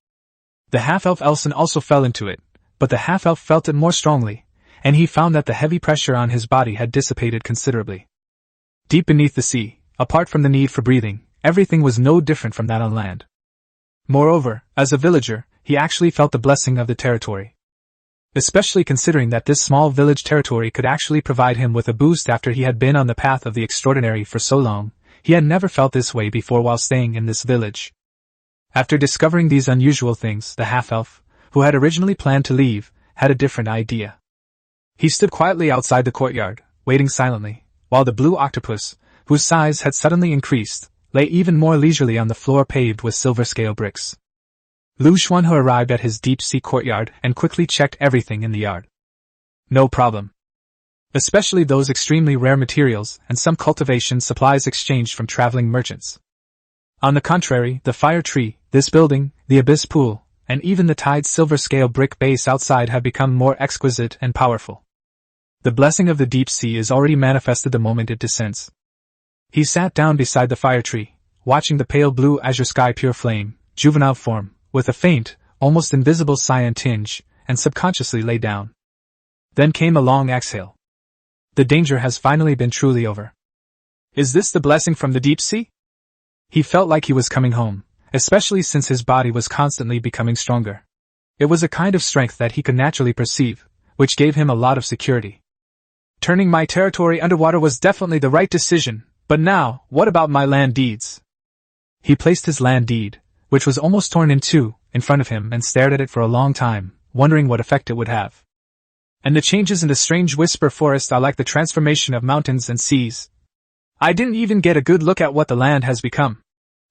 The half-elf Elson also fell into it, but the half-elf felt it more strongly, and he found that the heavy pressure on his body had dissipated considerably. Deep beneath the sea, apart from the need for breathing, everything was no different from that on land. Moreover, as a villager, he actually felt the blessing of the territory. Especially considering that this small village territory could actually provide him with a boost after he had been on the path of the extraordinary for so long, he had never felt this way before while staying in this village. After discovering these unusual things, the half-elf, who had originally planned to leave, had a different idea. He stood quietly outside the courtyard, waiting silently, while the blue octopus, whose size had suddenly increased, lay even more leisurely on the floor paved with silver scale bricks. Liu Xuanhe arrived at his deep-sea courtyard and quickly checked everything in the yard. No problem. Especially those extremely rare materials and some cultivation supplies exchanged from traveling merchants. On the contrary, the fire tree, this building, the abyss pool, and even the tied silver scale brick base outside have become more exquisite and powerful. The blessing of the deep sea is already manifested the moment it descends. He sat down beside the fire tree, watching the pale blue azure sky pure flame, juvenile form, with a faint, almost invisible cyan tinge, and subconsciously lay down. Then came a long exhale. The danger has finally been truly over. Is this the blessing from the deep sea? He felt like he was coming home, especially since his body was constantly becoming stronger. It was a kind of strength that he could naturally perceive, which gave him a lot of security. Turning my territory underwater was definitely the right decision, but now, what about my land deeds? He placed his land deed, which was almost torn in two, in front of him and stared at it for a long time, wondering what effect it would have. And the changes in the strange whisper forest are like the transformation of mountains and seas. I didn't even get a good look at what the land has become.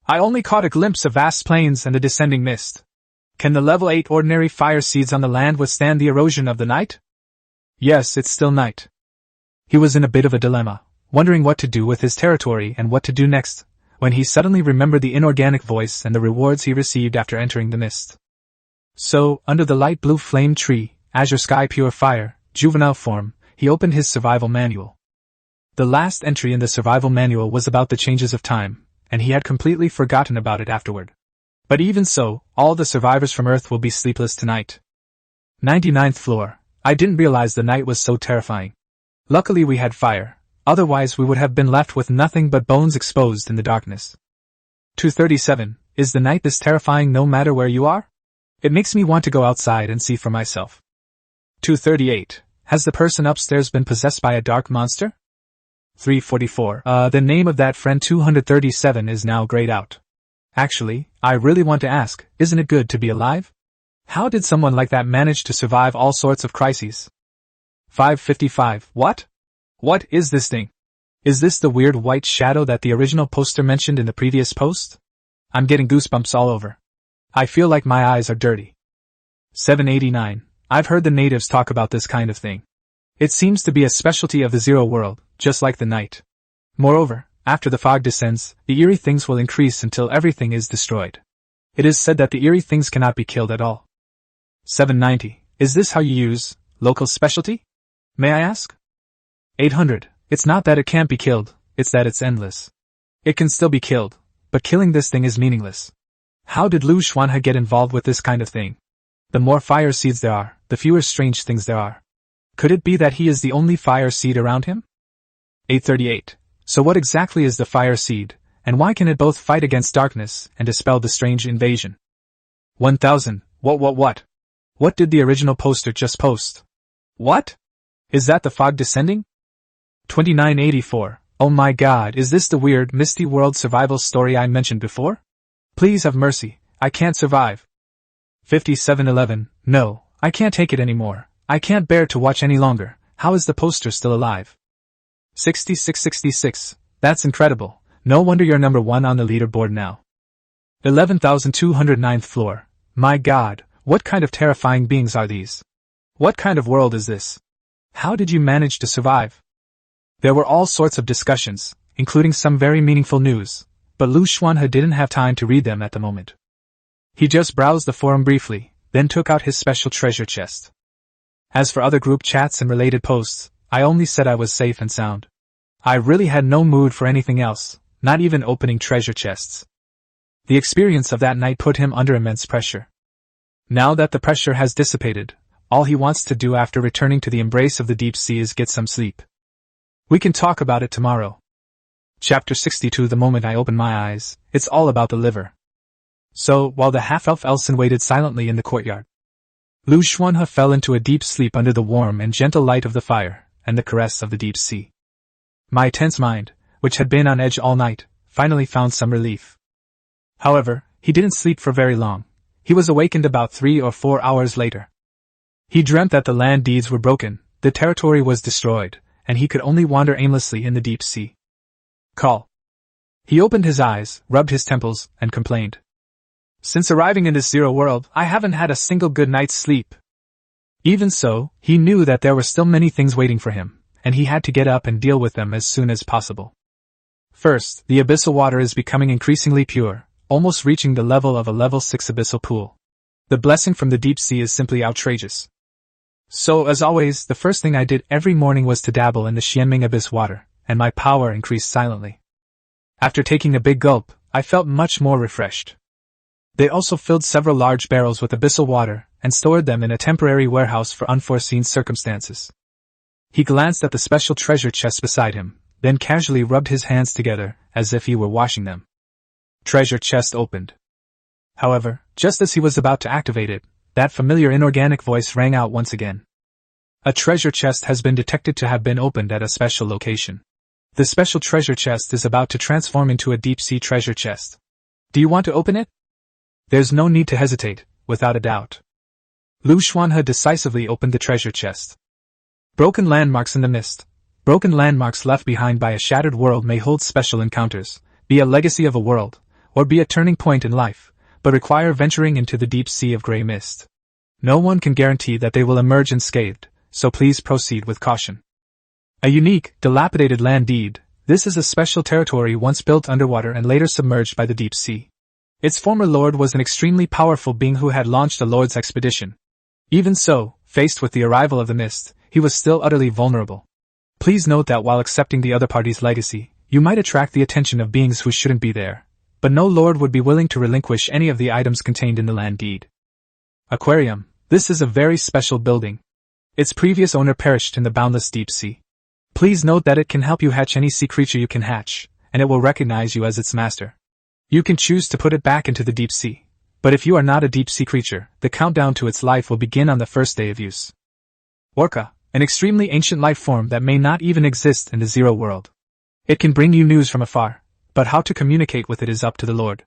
I only caught a glimpse of vast plains and the descending mist. Can the level 8 ordinary fire seeds on the land withstand the erosion of the night? Yes, it's still night. He was in a bit of a dilemma, wondering what to do with his territory and what to do next, when he suddenly remembered the inorganic voice and the rewards he received after entering the mist. So, under the light blue flame tree, azure sky pure fire, juvenile form, he opened his survival manual. The last entry in the survival manual was about the changes of time, and he had completely forgotten about it afterward. But even so, all the survivors from Earth will be sleepless tonight. 99th floor. I didn't realize the night was so terrifying. Luckily we had fire, otherwise we would have been left with nothing but bones exposed in the darkness. 237. Is the night this terrifying no matter where you are? It makes me want to go outside and see for myself. 238. Has the person upstairs been possessed by a dark monster? 344. The name of that friend 237 is now grayed out. Actually, I really want to ask, isn't it good to be alive? How did someone like that manage to survive all sorts of crises? 555. What? What is this thing? Is this the weird white shadow that the original poster mentioned in the previous post? I'm getting goosebumps all over. I feel like my eyes are dirty. 789. I've heard the natives talk about this kind of thing. It seems to be a specialty of the Zero World, just like the night. Moreover, after the fog descends, the eerie things will increase until everything is destroyed. It is said that the eerie things cannot be killed at all. 790. Is this how you use local specialty? May I ask? 800. It's not that it can't be killed, it's that it's endless. It can still be killed, but killing this thing is meaningless. How did Liu Xuanhe get involved with this kind of thing? The more fire seeds there are, the fewer strange things there are. Could it be that he is the only fire seed around him? 838. So what exactly is the fire seed, and why can it both fight against darkness and dispel the strange invasion? 1000. What? What did the original poster just post? What? Is that the fog descending? 2984. Oh my god, is this the weird, misty world survival story I mentioned before? Please have mercy, I can't survive. 5711. No, I can't take it anymore. I can't bear to watch any longer. How is the poster still alive? 6666. That's incredible. No wonder you're number 1 on the leaderboard now. 11,209th floor. My god, what kind of terrifying beings are these? What kind of world is this? How did you manage to survive? There were all sorts of discussions, including some very meaningful news, but Liu Xuanhe didn't have time to read them at the moment. He just browsed the forum briefly, then took out his special treasure chest. As for other group chats and related posts, I only said I was safe and sound. I really had no mood for anything else, not even opening treasure chests. The experience of that night put him under immense pressure. Now that the pressure has dissipated, all he wants to do after returning to the embrace of the deep sea is get some sleep. We can talk about it tomorrow. Chapter 62. The moment I open my eyes, it's all about the liver. So, while the half-elf Elson waited silently in the courtyard, Liu Xuanhe fell into a deep sleep under the warm and gentle light of the fire, and the caress of the deep sea. My tense mind, which had been on edge all night, finally found some relief. However, he didn't sleep for very long. He was awakened about 3 or 4 hours later. He dreamt that the land deeds were broken, the territory was destroyed, and he could only wander aimlessly in the deep sea. Call. He opened his eyes, rubbed his temples, and complained. Since arriving in this Zero World, I haven't had a single good night's sleep. Even so, he knew that there were still many things waiting for him, and he had to get up and deal with them as soon as possible. First, the abyssal water is becoming increasingly pure, almost reaching the level of a level 6 abyssal pool. The blessing from the deep sea is simply outrageous. So, as always, the first thing I did every morning was to dabble in the Xianming abyss water, and my power increased silently. After taking a big gulp, I felt much more refreshed. They also filled several large barrels with abyssal water, and stored them in a temporary warehouse for unforeseen circumstances. He glanced at the special treasure chest beside him, then casually rubbed his hands together, as if he were washing them. Treasure chest opened. However, just as he was about to activate it, that familiar inorganic voice rang out once again. A treasure chest has been detected to have been opened at a special location. The special treasure chest is about to transform into a deep-sea treasure chest. Do you want to open it? There's no need to hesitate, without a doubt. Liu Xuanhe decisively opened the treasure chest. Broken landmarks in the mist. Broken landmarks left behind by a shattered world may hold special encounters, be a legacy of a world, or be a turning point in life, but require venturing into the deep sea of grey mist. No one can guarantee that they will emerge unscathed, so please proceed with caution. A unique, dilapidated land deed. This is a special territory once built underwater and later submerged by the deep sea. Its former lord was an extremely powerful being who had launched a lord's expedition. Even so, faced with the arrival of the mist, he was still utterly vulnerable. Please note that while accepting the other party's legacy, you might attract the attention of beings who shouldn't be there, but no lord would be willing to relinquish any of the items contained in the land deed. Aquarium. This is a very special building. Its previous owner perished in the boundless deep sea. Please note that it can help you hatch any sea creature you can hatch, and it will recognize you as its master. You can choose to put it back into the deep sea, but if you are not a deep sea creature, the countdown to its life will begin on the first day of use. Orca, an extremely ancient life form that may not even exist in the Zero world. It can bring you news from afar, but how to communicate with it is up to the Lord.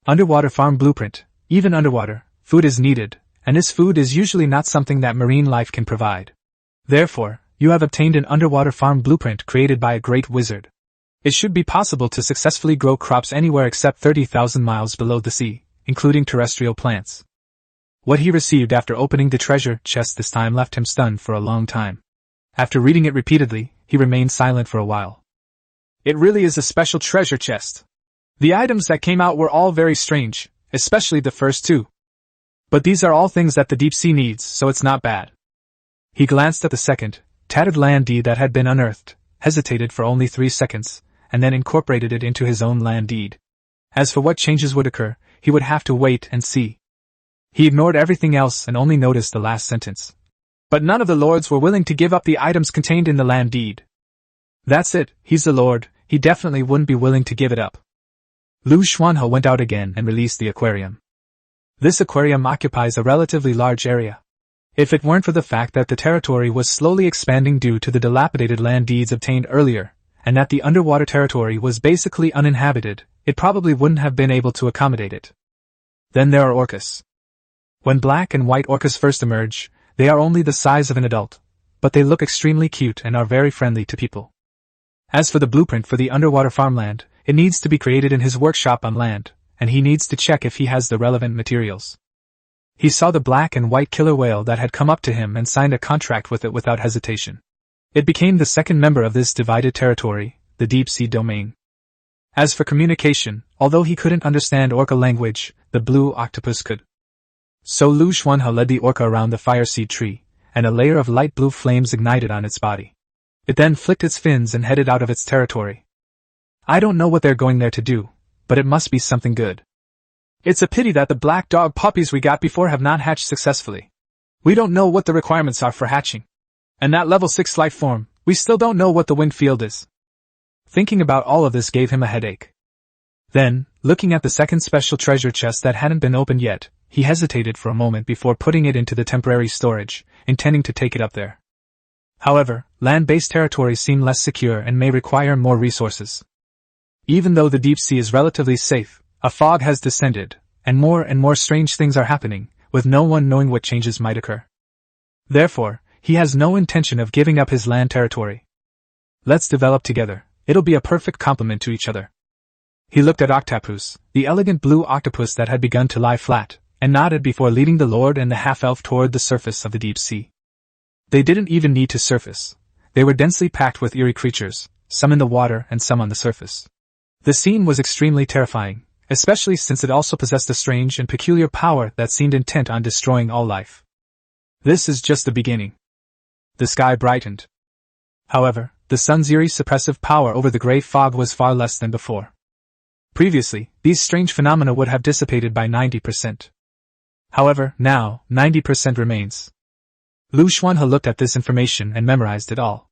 Underwater farm blueprint. Even underwater, food is needed, and this food is usually not something that marine life can provide. Therefore, you have obtained an underwater farm blueprint created by a great wizard. It should be possible to successfully grow crops anywhere except 30,000 miles below the sea, including terrestrial plants. What he received after opening the treasure chest this time left him stunned for a long time. After reading it repeatedly, he remained silent for a while. It really is a special treasure chest. The items that came out were all very strange, especially the first two. But these are all things that the deep sea needs, so it's not bad. He glanced at the second, tattered land deed that had been unearthed, hesitated for only 3 seconds, and then incorporated it into his own land deed. As for what changes would occur, he would have to wait and see. He ignored everything else and only noticed the last sentence. But none of the lords were willing to give up the items contained in the land deed. That's it, he's the lord, he definitely wouldn't be willing to give it up. Liu Xuanhe went out again and released the aquarium. This aquarium occupies a relatively large area. If it weren't for the fact that the territory was slowly expanding due to the dilapidated land deeds obtained earlier, and that the underwater territory was basically uninhabited, it probably wouldn't have been able to accommodate it. Then there are orcas. When black and white orcas first emerge, they are only the size of an adult, but they look extremely cute and are very friendly to people. As for the blueprint for the underwater farmland, it needs to be created in his workshop on land, and he needs to check if he has the relevant materials. He saw the black and white killer whale that had come up to him and signed a contract with it without hesitation. It became the second member of this divided territory, the deep sea domain. As for communication, although he couldn't understand orca language, the blue octopus could. So Liu Xuanhe led the orca around the fire seed tree, and a layer of light blue flames ignited on its body. It then flicked its fins and headed out of its territory. I don't know what they're going there to do, but it must be something good. It's a pity that the black dog puppies we got before have not hatched successfully. We don't know what the requirements are for hatching. And that level 6 life form, we still don't know what the wind field is. Thinking about all of this gave him a headache. Then, looking at the second special treasure chest that hadn't been opened yet, he hesitated for a moment before putting it into the temporary storage, intending to take it up there. However, land-based territories seem less secure and may require more resources. Even though the deep sea is relatively safe, a fog has descended, and more strange things are happening, with no one knowing what changes might occur. Therefore, he has no intention of giving up his land territory. Let's develop together, it'll be a perfect complement to each other. He looked at Octopus, the elegant blue octopus that had begun to lie flat, and nodded before leading the lord and the half-elf toward the surface of the deep sea. They didn't even need to surface. They were densely packed with eerie creatures, some in the water and some on the surface. The scene was extremely terrifying, especially since it also possessed a strange and peculiar power that seemed intent on destroying all life. This is just the beginning. The sky brightened. However, the sun's eerie suppressive power over the gray fog was far less than before. Previously, these strange phenomena would have dissipated by 90%. However, now, 90% remains. Liu Xuanhe looked at this information and memorized it all.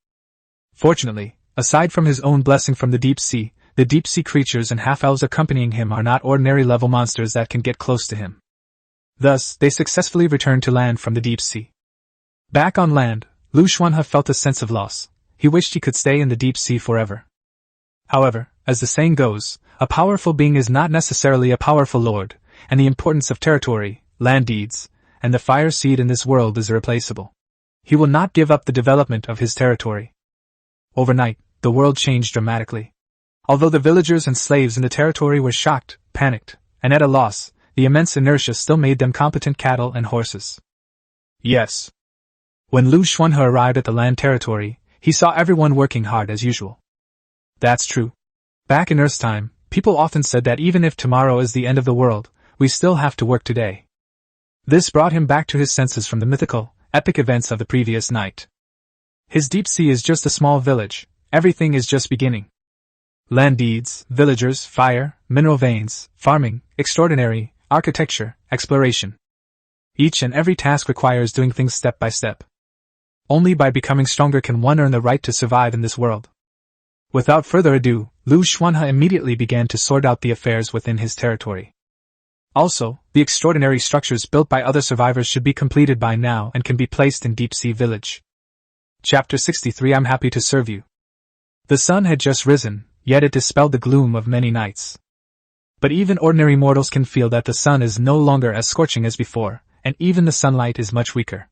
Fortunately, aside from his own blessing from the deep sea creatures and half-elves accompanying him are not ordinary level monsters that can get close to him. Thus, they successfully returned to land from the deep sea. Back on land, Liu Xuanhe felt a sense of loss. He wished he could stay in the deep sea forever. However, as the saying goes, a powerful being is not necessarily a powerful lord, and the importance of territory, land deeds, and the fire seed in this world is irreplaceable. He will not give up the development of his territory. Overnight, the world changed dramatically. Although the villagers and slaves in the territory were shocked, panicked, and at a loss, the immense inertia still made them competent cattle and horses. Yes. When Liu Xuanhe arrived at the land territory, he saw everyone working hard as usual. That's true. Back in Earth's time, people often said that even if tomorrow is the end of the world, we still have to work today. This brought him back to his senses from the mythical, epic events of the previous night. His deep sea is just a small village, everything is just beginning. Land deeds, villagers, fire, mineral veins, farming, extraordinary, architecture, exploration. Each and every task requires doing things step by step. Only by becoming stronger can one earn the right to survive in this world. Without further ado, Liu Xuanhe immediately began to sort out the affairs within his territory. Also, the extraordinary structures built by other survivors should be completed by now and can be placed in Deep Sea Village. Chapter 63 I'm happy to serve you. The sun had just risen, yet it dispelled the gloom of many nights. But even ordinary mortals can feel that the sun is no longer as scorching as before, and even the sunlight is much weaker.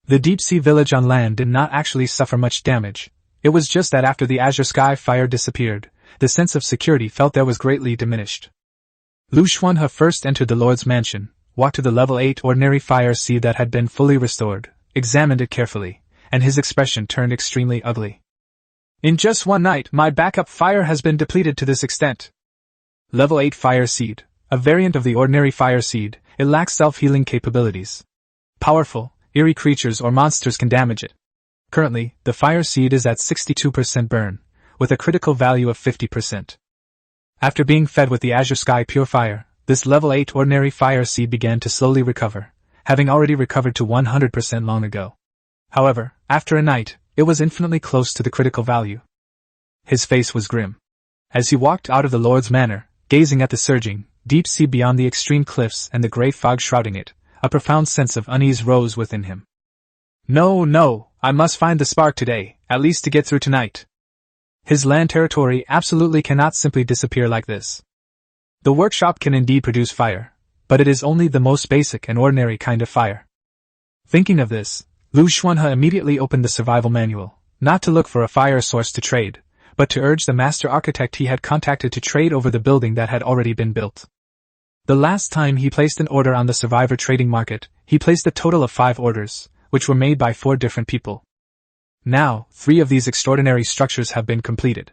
The Deep Sea Village on land did not actually suffer much damage. It was just that after the azure sky fire disappeared, the sense of security felt there was greatly diminished. Liu Xuanhe first entered the Lord's mansion, walked to the level 8 ordinary fire sea that had been fully restored, examined it carefully, and his expression turned extremely ugly. In just one night, my backup fire has been depleted to this extent. Level 8 Fire Seed, a variant of the ordinary fire seed, it lacks self-healing capabilities. Powerful, eerie creatures or monsters can damage it. Currently, the fire seed is at 62% burn, with a critical value of 50%. After being fed with the Azure Sky Pure Fire, this level 8 ordinary fire seed began to slowly recover, having already recovered to 100% long ago. However, after a night, it was infinitely close to the critical value. His face was grim. As he walked out of the Lord's manor, gazing at the surging, deep sea beyond the extreme cliffs and the grey fog shrouding it, a profound sense of unease rose within him. No, I must find the spark today, at least to get through tonight. His land territory absolutely cannot simply disappear like this. The workshop can indeed produce fire, but it is only the most basic and ordinary kind of fire. Thinking of this, Liu Xuanhe immediately opened the survival manual, not to look for a fire source to trade, but to urge the master architect he had contacted to trade over the building that had already been built. The last time he placed an order on the survivor trading market, he placed a total of 5 orders, which were made by 4 different people. Now, 3 of these extraordinary structures have been completed.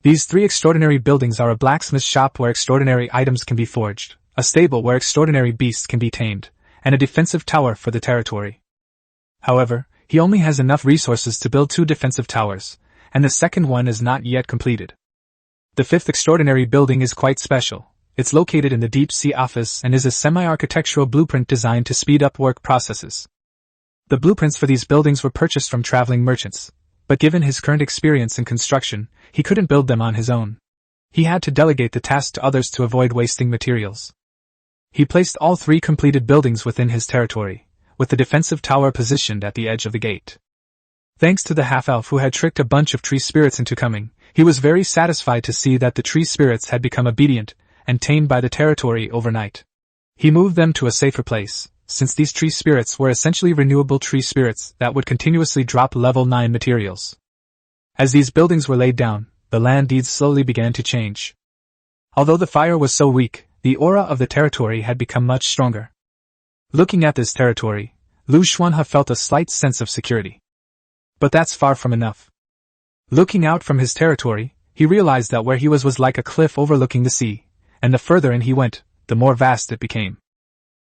These 3 extraordinary buildings are a blacksmith shop where extraordinary items can be forged, a stable where extraordinary beasts can be tamed, and a defensive tower for the territory. However, he only has enough resources to build 2 defensive towers, and the second one is not yet completed. The 5th extraordinary building is quite special. It's located in the Deep Sea Office and is a semi-architectural blueprint designed to speed up work processes. The blueprints for these buildings were purchased from traveling merchants, but given his current experience in construction, he couldn't build them on his own. He had to delegate the task to others to avoid wasting materials. He placed all 3 completed buildings within his territory, with the defensive tower positioned at the edge of the gate. Thanks to the half-elf who had tricked a bunch of tree spirits into coming, he was very satisfied to see that the tree spirits had become obedient and tamed by the territory overnight. He moved them to a safer place, since these tree spirits were essentially renewable tree spirits that would continuously drop level 9 materials. As these buildings were laid down, the land deeds slowly began to change. Although the fire was so weak, the aura of the territory had become much stronger. Looking at this territory, Liu Xuanhe felt a slight sense of security. But that's far from enough. Looking out from his territory, he realized that where he was like a cliff overlooking the sea, and the further in he went, the more vast it became.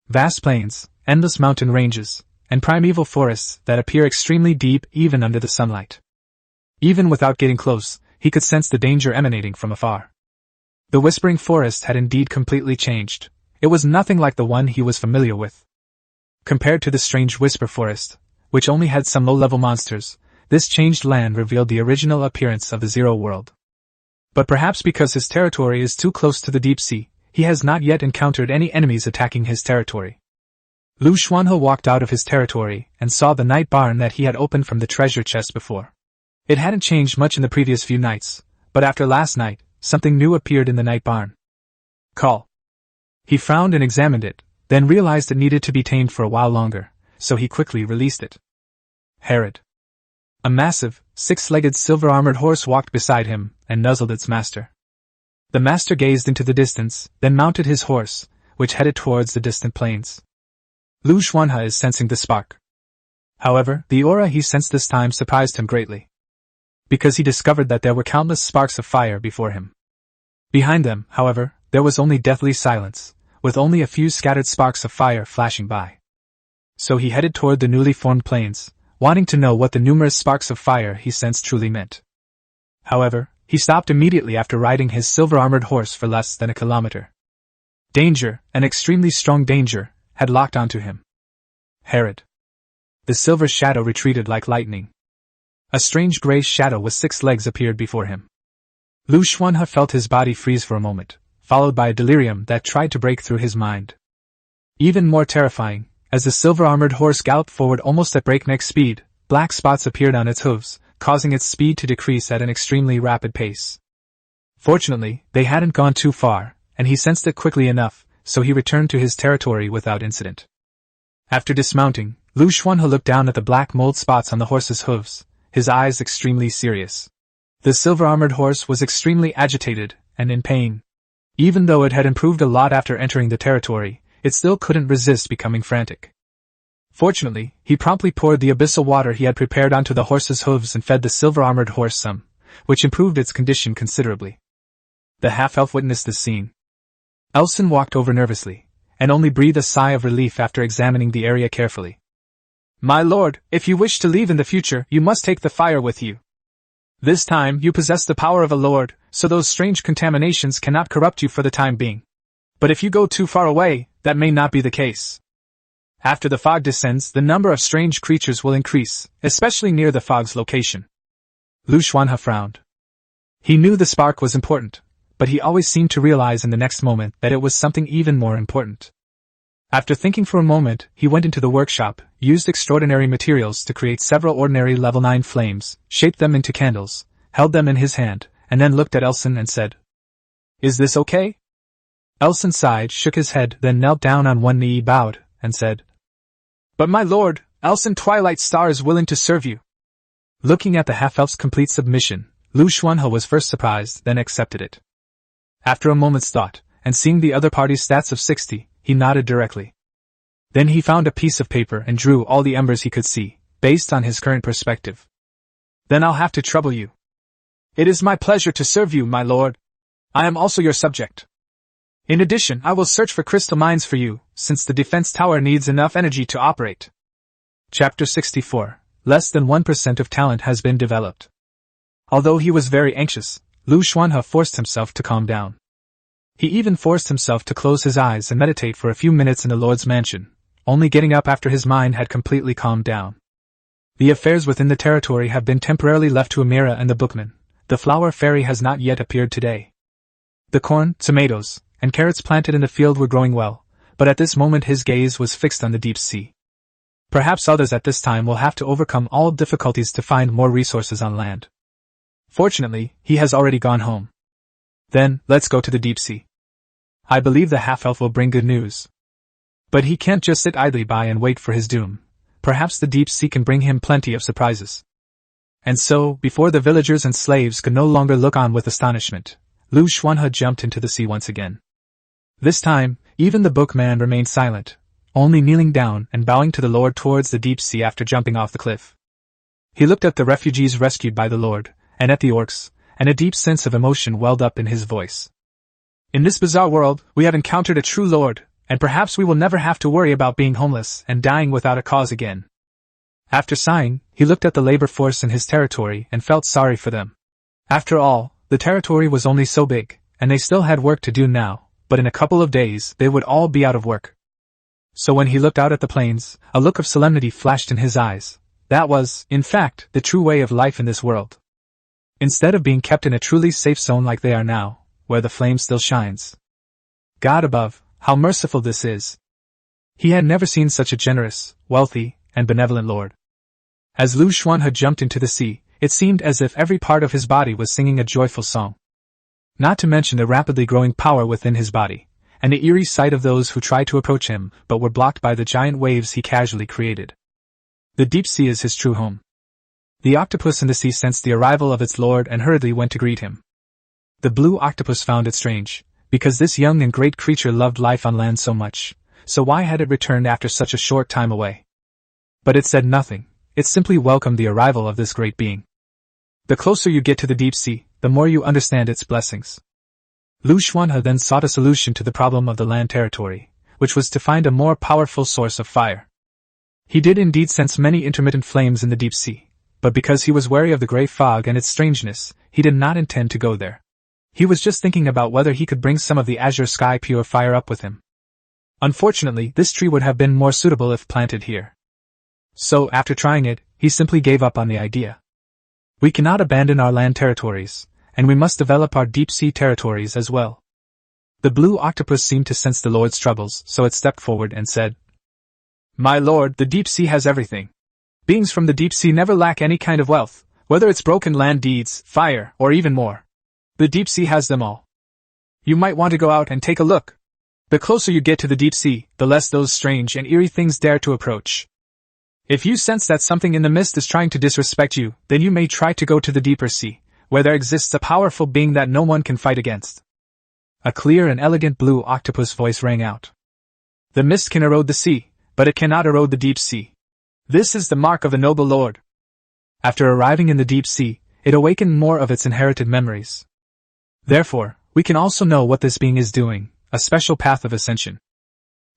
Vast plains, endless mountain ranges, and primeval forests that appear extremely deep even under the sunlight. Even without getting close, he could sense the danger emanating from afar. The Whispering Forest had indeed completely changed. It was nothing like the one he was familiar with. Compared to the strange Whisper Forest, which only had some low-level monsters, this changed land revealed the original appearance of the Zero World. But perhaps because his territory is too close to the deep sea, he has not yet encountered any enemies attacking his territory. Liu Xuanhe walked out of his territory and saw the night barn that he had opened from the treasure chest before. It hadn't changed much in the previous few nights, but after last night, something new appeared in the night barn. Call. He frowned and examined it, then realized it needed to be tamed for a while longer, so he quickly released it. Herod. A massive, 6-legged silver-armored horse walked beside him and nuzzled its master. The master gazed into the distance, then mounted his horse, which headed towards the distant plains. Liu Xuanhe is sensing the spark. However, the aura he sensed this time surprised him greatly, because he discovered that there were countless sparks of fire before him. Behind them, however, there was only deathly silence, with only a few scattered sparks of fire flashing by. So he headed toward the newly formed plains, wanting to know what the numerous sparks of fire he sensed truly meant. However, he stopped immediately after riding his silver-armored horse for less than a kilometer. Danger, an extremely strong danger, had locked onto him. Herod. The silver shadow retreated like lightning. A strange gray shadow with 6 legs appeared before him. Liu Xuanhe felt his body freeze for a moment, followed by a delirium that tried to break through his mind. Even more terrifying, as the silver-armored horse galloped forward almost at breakneck speed, black spots appeared on its hooves, causing its speed to decrease at an extremely rapid pace. Fortunately, they hadn't gone too far, and he sensed it quickly enough, so he returned to his territory without incident. After dismounting, Liu Xuanhe looked down at the black mold spots on the horse's hooves, his eyes extremely serious. The silver-armored horse was extremely agitated and in pain. Even though it had improved a lot after entering the territory, it still couldn't resist becoming frantic. Fortunately, he promptly poured the abyssal water he had prepared onto the horse's hooves and fed the silver-armored horse some, which improved its condition considerably. The half-elf witnessed this scene. Elson walked over nervously, and only breathed a sigh of relief after examining the area carefully. "My lord, if you wish to leave in the future, you must take the fire with you. This time you possess the power of a lord, so those strange contaminations cannot corrupt you for the time being. But if you go too far away, that may not be the case. After the fog descends, the number of strange creatures will increase, especially near the fog's location." Liu Xuanhe frowned. He knew the spark was important, but he always seemed to realize in the next moment that it was something even more important. After thinking for a moment, he went into the workshop, used extraordinary materials to create several ordinary level 9 flames, shaped them into candles, held them in his hand, and then looked at Elson and said, "Is this okay?" Elson sighed, shook his head, then knelt down on one knee, bowed, and said, "But my lord, Elson Twilight Star is willing to serve you." Looking at the half-elf's complete submission, Liu Xuanhe was first surprised, then accepted it. After a moment's thought, and seeing the other party's stats of 60, he nodded directly. Then he found a piece of paper and drew all the embers he could see, based on his current perspective. "Then I'll have to trouble you. It is my pleasure to serve you, my lord. I am also your subject. In addition, I will search for crystal mines for you, since the defense tower needs enough energy to operate." Chapter 64. Less than 1% of talent has been developed. Although he was very anxious, Liu Xuanhe forced himself to calm down. He even forced himself to close his eyes and meditate for a few minutes in the Lord's mansion, only getting up after his mind had completely calmed down. The affairs within the territory have been temporarily left to Amira and the bookman. The flower fairy has not yet appeared today. The corn, tomatoes, and carrots planted in the field were growing well, but at this moment his gaze was fixed on the deep sea. Perhaps others at this time will have to overcome all difficulties to find more resources on land. Fortunately, he has already gone home. Then, let's go to the deep sea. I believe the half-elf will bring good news. But he can't just sit idly by and wait for his doom. Perhaps the deep sea can bring him plenty of surprises. And so, before the villagers and slaves could no longer look on with astonishment, Liu Xuanhe jumped into the sea once again. This time, even the bookman remained silent, only kneeling down and bowing to the Lord towards the deep sea after jumping off the cliff. He looked at the refugees rescued by the Lord, and at the orcs, and a deep sense of emotion welled up in his voice. In this bizarre world, we have encountered a true Lord, and perhaps we will never have to worry about being homeless and dying without a cause again. After sighing, he looked at the labor force in his territory and felt sorry for them. After all, the territory was only so big, and they still had work to do now, but in a couple of days they would all be out of work. So when he looked out at the plains, a look of solemnity flashed in his eyes. That was, in fact, the true way of life in this world. Instead of being kept in a truly safe zone like they are now, where the flame still shines. God above, how merciful this is! He had never seen such a generous, wealthy, and benevolent Lord. As Liu Xuanhe jumped into the sea, it seemed as if every part of his body was singing a joyful song. Not to mention the rapidly growing power within his body, and the eerie sight of those who tried to approach him but were blocked by the giant waves he casually created. The deep sea is his true home. The octopus in the sea sensed the arrival of its lord and hurriedly went to greet him. The blue octopus found it strange, because this young and great creature loved life on land so much, so why had it returned after such a short time away? But it said nothing, it simply welcomed the arrival of this great being. The closer you get to the deep sea, the more you understand its blessings. Liu Xuanhe then sought a solution to the problem of the land territory, which was to find a more powerful source of fire. He did indeed sense many intermittent flames in the deep sea, but because he was wary of the grey fog and its strangeness, he did not intend to go there. He was just thinking about whether he could bring some of the azure sky pure fire up with him. Unfortunately, this tree would have been more suitable if planted here. So, after trying it, he simply gave up on the idea. We cannot abandon our land territories, and we must develop our deep-sea territories as well. The blue octopus seemed to sense the Lord's troubles, so it stepped forward and said, "My lord, the deep sea has everything. Beings from the deep sea never lack any kind of wealth, whether it's broken land deeds, fire, or even more. The deep sea has them all. You might want to go out and take a look. The closer you get to the deep sea, the less those strange and eerie things dare to approach. If you sense that something in the mist is trying to disrespect you, then you may try to go to the deeper sea, where there exists a powerful being that no one can fight against." A clear and elegant blue octopus voice rang out. "The mist can erode the sea, but it cannot erode the deep sea. This is the mark of the noble lord." After arriving in the deep sea, it awakened more of its inherited memories. Therefore, we can also know what this being is doing, a special path of ascension.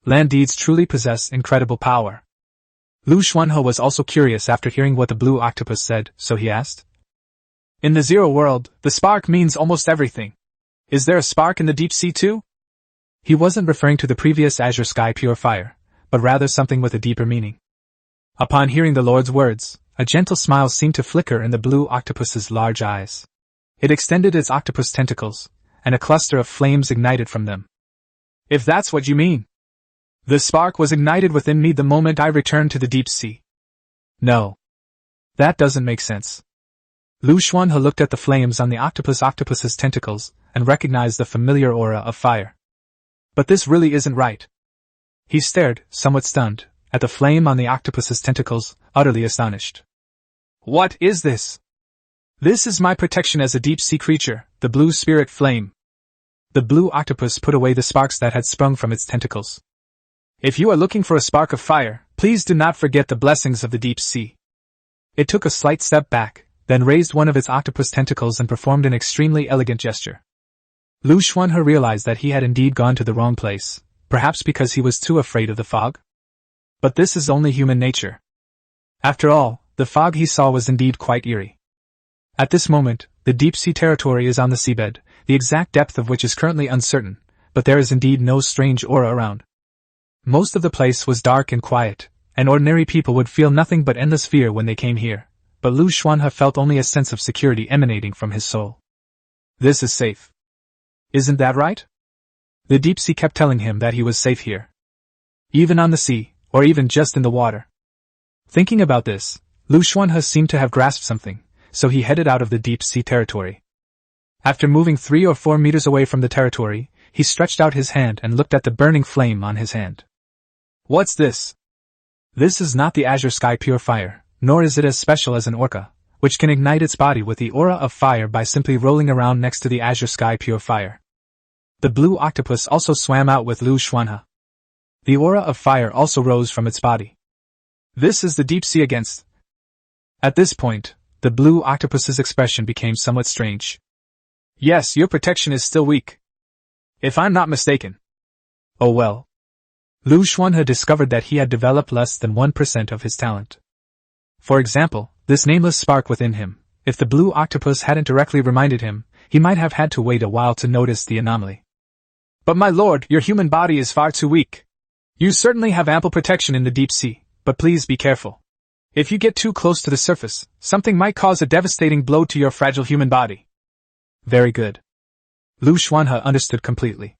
Land deeds truly possess incredible power. Liu Xuanhe was also curious after hearing what the blue octopus said, so he asked, "In the Zero world, the spark means almost everything. Is there a spark in the deep sea too?" He wasn't referring to the previous azure sky pure fire, but rather something with a deeper meaning. Upon hearing the Lord's words, a gentle smile seemed to flicker in the blue octopus's large eyes. It extended its octopus tentacles, and a cluster of flames ignited from them. "If that's what you mean. The spark was ignited within me the moment I returned to the deep sea." "No. That doesn't make sense." Liu Xuanhe looked at the flames on the octopus's tentacles, and recognized the familiar aura of fire. "But this really isn't right." He stared, somewhat stunned, at the flame on the octopus's tentacles, utterly astonished. "What is this?" "This is my protection as a deep-sea creature, the blue spirit flame." The blue octopus put away the sparks that had sprung from its tentacles. "If you are looking for a spark of fire, please do not forget the blessings of the deep sea." It took a slight step back, then raised one of its octopus tentacles and performed an extremely elegant gesture. Liu Xuanhe realized that he had indeed gone to the wrong place, perhaps because he was too afraid of the fog? But this is only human nature. After all, the fog he saw was indeed quite eerie. At this moment, the deep-sea territory is on the seabed, the exact depth of which is currently uncertain, but there is indeed no strange aura around. Most of the place was dark and quiet, and ordinary people would feel nothing but endless fear when they came here, but Liu Xuanhe felt only a sense of security emanating from his soul. This is safe. Isn't that right? The deep sea kept telling him that he was safe here. Even on the sea, or even just in the water. Thinking about this, Liu Xuanhe seemed to have grasped something, so he headed out of the deep sea territory. After moving 3 or 4 meters away from the territory, he stretched out his hand and looked at the burning flame on his hand. What's this? This is not the azure sky pure fire, nor is it as special as an orca, which can ignite its body with the aura of fire by simply rolling around next to the azure sky pure fire. The blue octopus also swam out with Liu Xuanhe. The aura of fire also rose from its body. This is the deep sea against. At this point, the blue octopus's expression became somewhat strange. Yes, your protection is still weak. If I'm not mistaken. Oh well. Liu Xuanhe discovered that he had developed less than 1% of his talent. For example, this nameless spark within him, if the blue octopus hadn't directly reminded him, he might have had to wait a while to notice the anomaly. But my lord, your human body is far too weak. You certainly have ample protection in the deep sea, but please be careful. If you get too close to the surface, something might cause a devastating blow to your fragile human body. Very good. Liu Xuanhe understood completely.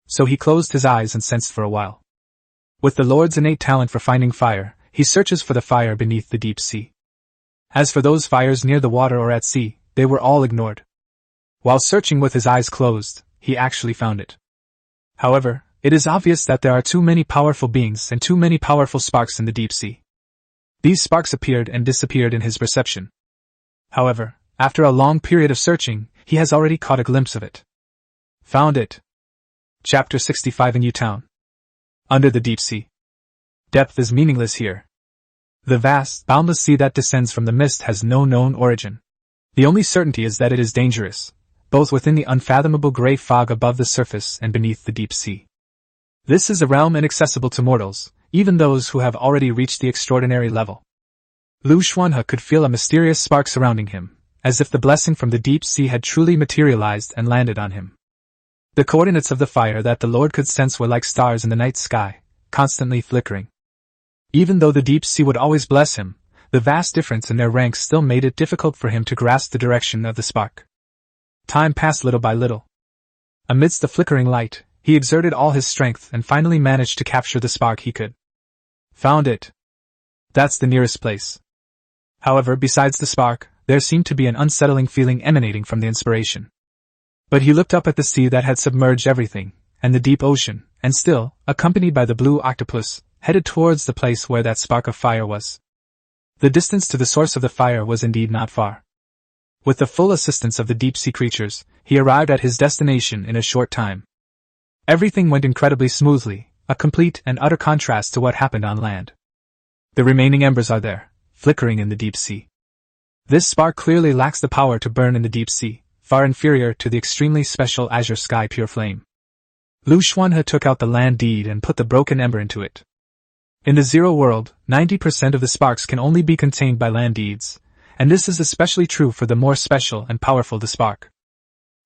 So he closed his eyes and sensed for a while. With the Lord's innate talent for finding fire, he searches for the fire beneath the deep sea. As for those fires near the water or at sea, they were all ignored. While searching with his eyes closed, he actually found it. However, it is obvious that there are too many powerful beings and too many powerful sparks in the deep sea. These sparks appeared and disappeared in his perception. However, after a long period of searching, he has already caught a glimpse of it. Found it. Chapter 65 in U-Town. Under the deep sea. Depth is meaningless here. The vast, boundless sea that descends from the mist has no known origin. The only certainty is that it is dangerous, both within the unfathomable gray fog above the surface and beneath the deep sea. This is a realm inaccessible to mortals, even those who have already reached the extraordinary level. Liu Xuanhe could feel a mysterious spark surrounding him, as if the blessing from the deep sea had truly materialized and landed on him. The coordinates of the fire that the Lord could sense were like stars in the night sky, constantly flickering. Even though the deep sea would always bless him, the vast difference in their ranks still made it difficult for him to grasp the direction of the spark. Time passed little by little. Amidst the flickering light, he exerted all his strength and finally managed to capture the spark he could. Found it. That's the nearest place. However, besides the spark, there seemed to be an unsettling feeling emanating from the inspiration. But he looked up at the sea that had submerged everything, and the deep ocean, and still, accompanied by the blue octopus, headed towards the place where that spark of fire was. The distance to the source of the fire was indeed not far. With the full assistance of the deep-sea creatures, he arrived at his destination in a short time. Everything went incredibly smoothly, a complete and utter contrast to what happened on land. The remaining embers are there, flickering in the deep sea. This spark clearly lacks the power to burn in the deep sea, far inferior to the extremely special azure sky pure flame. Liu Xuanhe took out the land deed and put the broken ember into it. In the Zero world, 90% of the sparks can only be contained by land deeds, and this is especially true for the more special and powerful the spark.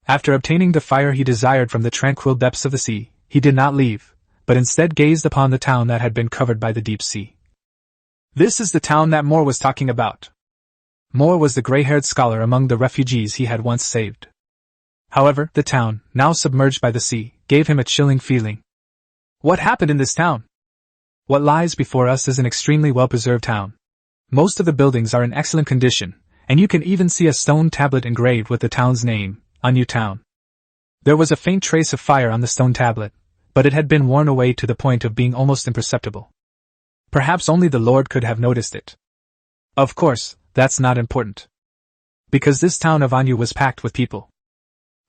After obtaining the fire he desired from the tranquil depths of the sea, he did not leave, but instead gazed upon the town that had been covered by the deep sea. This is the town that Moore was talking about. Moore was the gray-haired scholar among the refugees he had once saved. However, the town, now submerged by the sea, gave him a chilling feeling. What happened in this town? What lies before us is an extremely well-preserved town. Most of the buildings are in excellent condition, and you can even see a stone tablet engraved with the town's name, Anyu Town. There was a faint trace of fire on the stone tablet, but it had been worn away to the point of being almost imperceptible. Perhaps only the Lord could have noticed it. Of course, that's not important. Because this town of Anyu was packed with people.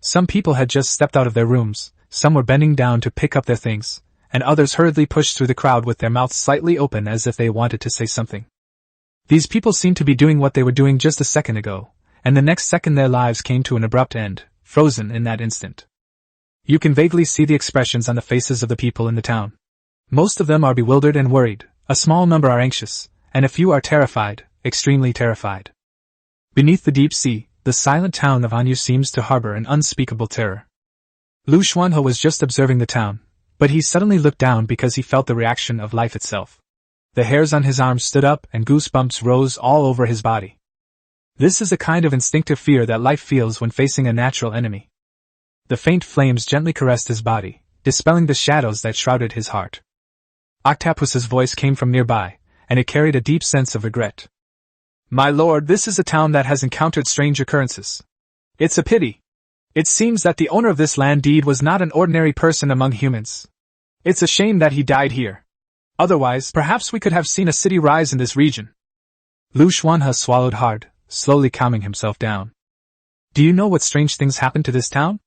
Some people had just stepped out of their rooms, some were bending down to pick up their things, and others hurriedly pushed through the crowd with their mouths slightly open as if they wanted to say something. These people seemed to be doing what they were doing just a second ago, and the next second their lives came to an abrupt end, frozen in that instant. You can vaguely see the expressions on the faces of the people in the town. Most of them are bewildered and worried, a small number are anxious, and a few are terrified, extremely terrified. Beneath the deep sea, the silent town of Anyu seems to harbor an unspeakable terror. Liu Xuanhe was just observing the town, but he suddenly looked down because he felt the reaction of life itself. The hairs on his arms stood up and goosebumps rose all over his body. This is a kind of instinctive fear that life feels when facing a natural enemy. The faint flames gently caressed his body, dispelling the shadows that shrouded his heart. Octopus's voice came from nearby, and it carried a deep sense of regret. My lord, this is a town that has encountered strange occurrences. It's a pity. It seems that the owner of this land deed was not an ordinary person among humans. It's a shame that he died here. Otherwise, perhaps we could have seen a city rise in this region. Liu Xuanhe swallowed hard, slowly calming himself down. Do you know what strange things happened to this town?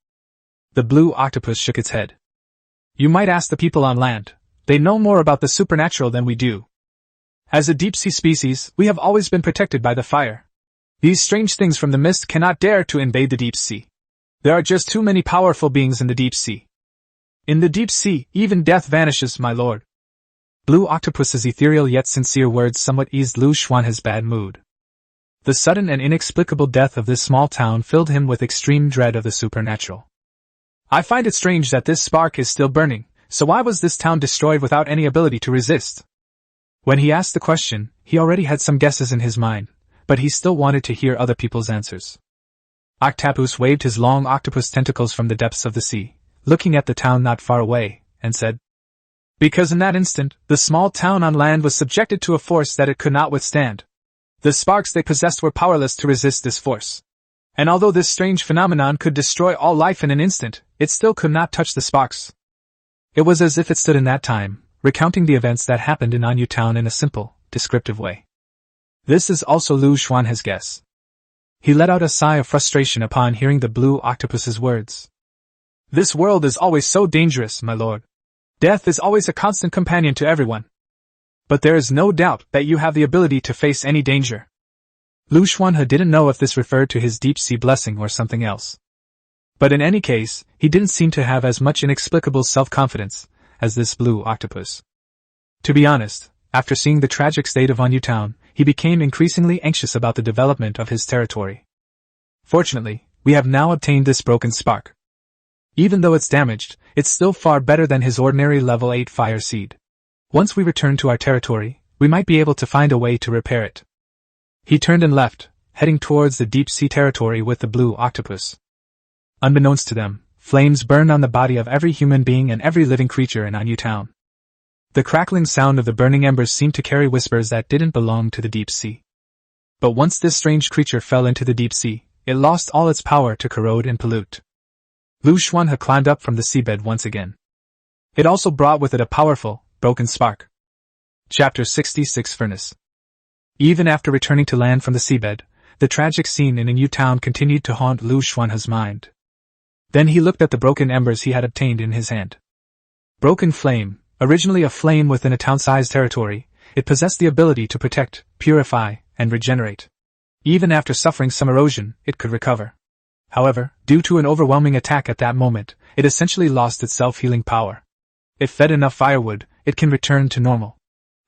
The blue octopus shook its head. You might ask the people on land. They know more about the supernatural than we do. As a deep-sea species, we have always been protected by the fire. These strange things from the mist cannot dare to invade the deep sea. There are just too many powerful beings in the deep sea. In the deep sea, even death vanishes, my lord. Blue Octopus's ethereal yet sincere words somewhat eased Liu Xuanhe's bad mood. The sudden and inexplicable death of this small town filled him with extreme dread of the supernatural. I find it strange that this spark is still burning, so why was this town destroyed without any ability to resist? When he asked the question, he already had some guesses in his mind, but he still wanted to hear other people's answers. Octopus waved his long octopus tentacles from the depths of the sea, looking at the town not far away, and said, Because in that instant, the small town on land was subjected to a force that it could not withstand. The sparks they possessed were powerless to resist this force. And although this strange phenomenon could destroy all life in an instant, it still could not touch the sparks. It was as if it stood in that time, recounting the events that happened in Anyu Town in a simple, descriptive way. This is also Liu Xuanhe's guess. He let out a sigh of frustration upon hearing the blue octopus's words. This world is always so dangerous, my lord. Death is always a constant companion to everyone. But there is no doubt that you have the ability to face any danger. Liu Xuanhe didn't know if this referred to his deep-sea blessing or something else. But in any case, he didn't seem to have as much inexplicable self-confidence as this blue octopus. To be honest, after seeing the tragic state of Anyu Town, he became increasingly anxious about the development of his territory. Fortunately, we have now obtained this broken spark. Even though it's damaged, it's still far better than his ordinary level 8 fire seed. Once we return to our territory, we might be able to find a way to repair it. He turned and left, heading towards the deep sea territory with the blue octopus. Unbeknownst to them, flames burned on the body of every human being and every living creature in Anyu Town. The crackling sound of the burning embers seemed to carry whispers that didn't belong to the deep sea. But once this strange creature fell into the deep sea, it lost all its power to corrode and pollute. Liu Xuanhe climbed up from the seabed once again. It also brought with it a powerful, broken spark. Chapter 66 Furnace. Even after returning to land from the seabed, the tragic scene in Anyu Town continued to haunt Liu Xuanhe's mind. Then he looked at the broken embers he had obtained in his hand. Broken flame, originally a flame within a town-sized territory, it possessed the ability to protect, purify, and regenerate. Even after suffering some erosion, it could recover. However, due to an overwhelming attack at that moment, it essentially lost its self-healing power. If fed enough firewood, it can return to normal.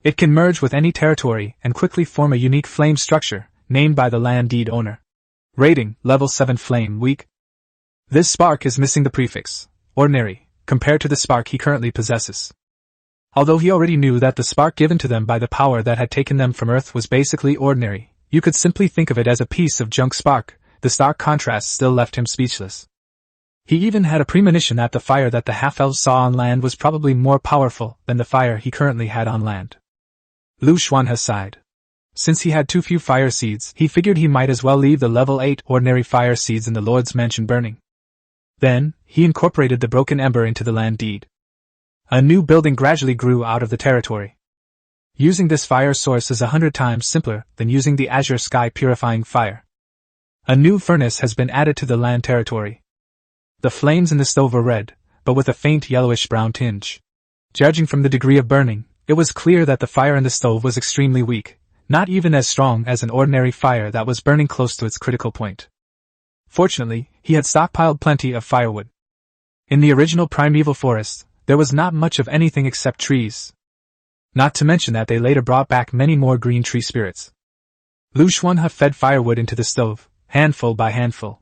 It can merge with any territory and quickly form a unique flame structure, named by the land deed owner. Rating, Level 7 Flame Weak. This spark is missing the prefix, ordinary, compared to the spark he currently possesses. Although he already knew that the spark given to them by the power that had taken them from Earth was basically ordinary, you could simply think of it as a piece of junk spark. The stark contrast still left him speechless. He even had a premonition that the fire that the half-elves saw on land was probably more powerful than the fire he currently had on land. Liu Xuanhe sighed. Since he had too few fire seeds, he figured he might as well leave the level 8 ordinary fire seeds in the Lord's mansion burning. Then, he incorporated the broken ember into the land deed. A new building gradually grew out of the territory. Using this fire source is 100 times simpler than using the azure sky purifying fire. A new furnace has been added to the land territory. The flames in the stove were red, but with a faint yellowish-brown tinge. Judging from the degree of burning, it was clear that the fire in the stove was extremely weak, not even as strong as an ordinary fire that was burning close to its critical point. Fortunately, he had stockpiled plenty of firewood. In the original primeval forest, there was not much of anything except trees. Not to mention that they later brought back many more green tree spirits. Liu Xuanhe fed firewood into the stove, handful by handful.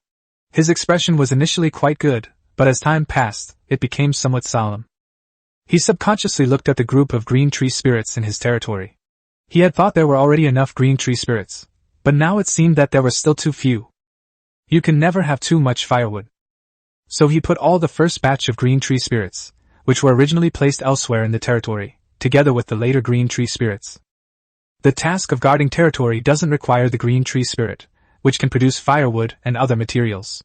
His expression was initially quite good, but as time passed, it became somewhat solemn. He subconsciously looked at the group of green tree spirits in his territory. He had thought there were already enough green tree spirits, but now it seemed that there were still too few. You can never have too much firewood. So he put all the first batch of green tree spirits, which were originally placed elsewhere in the territory, together with the later green tree spirits. The task of guarding territory doesn't require the green tree spirit, which can produce firewood and other materials.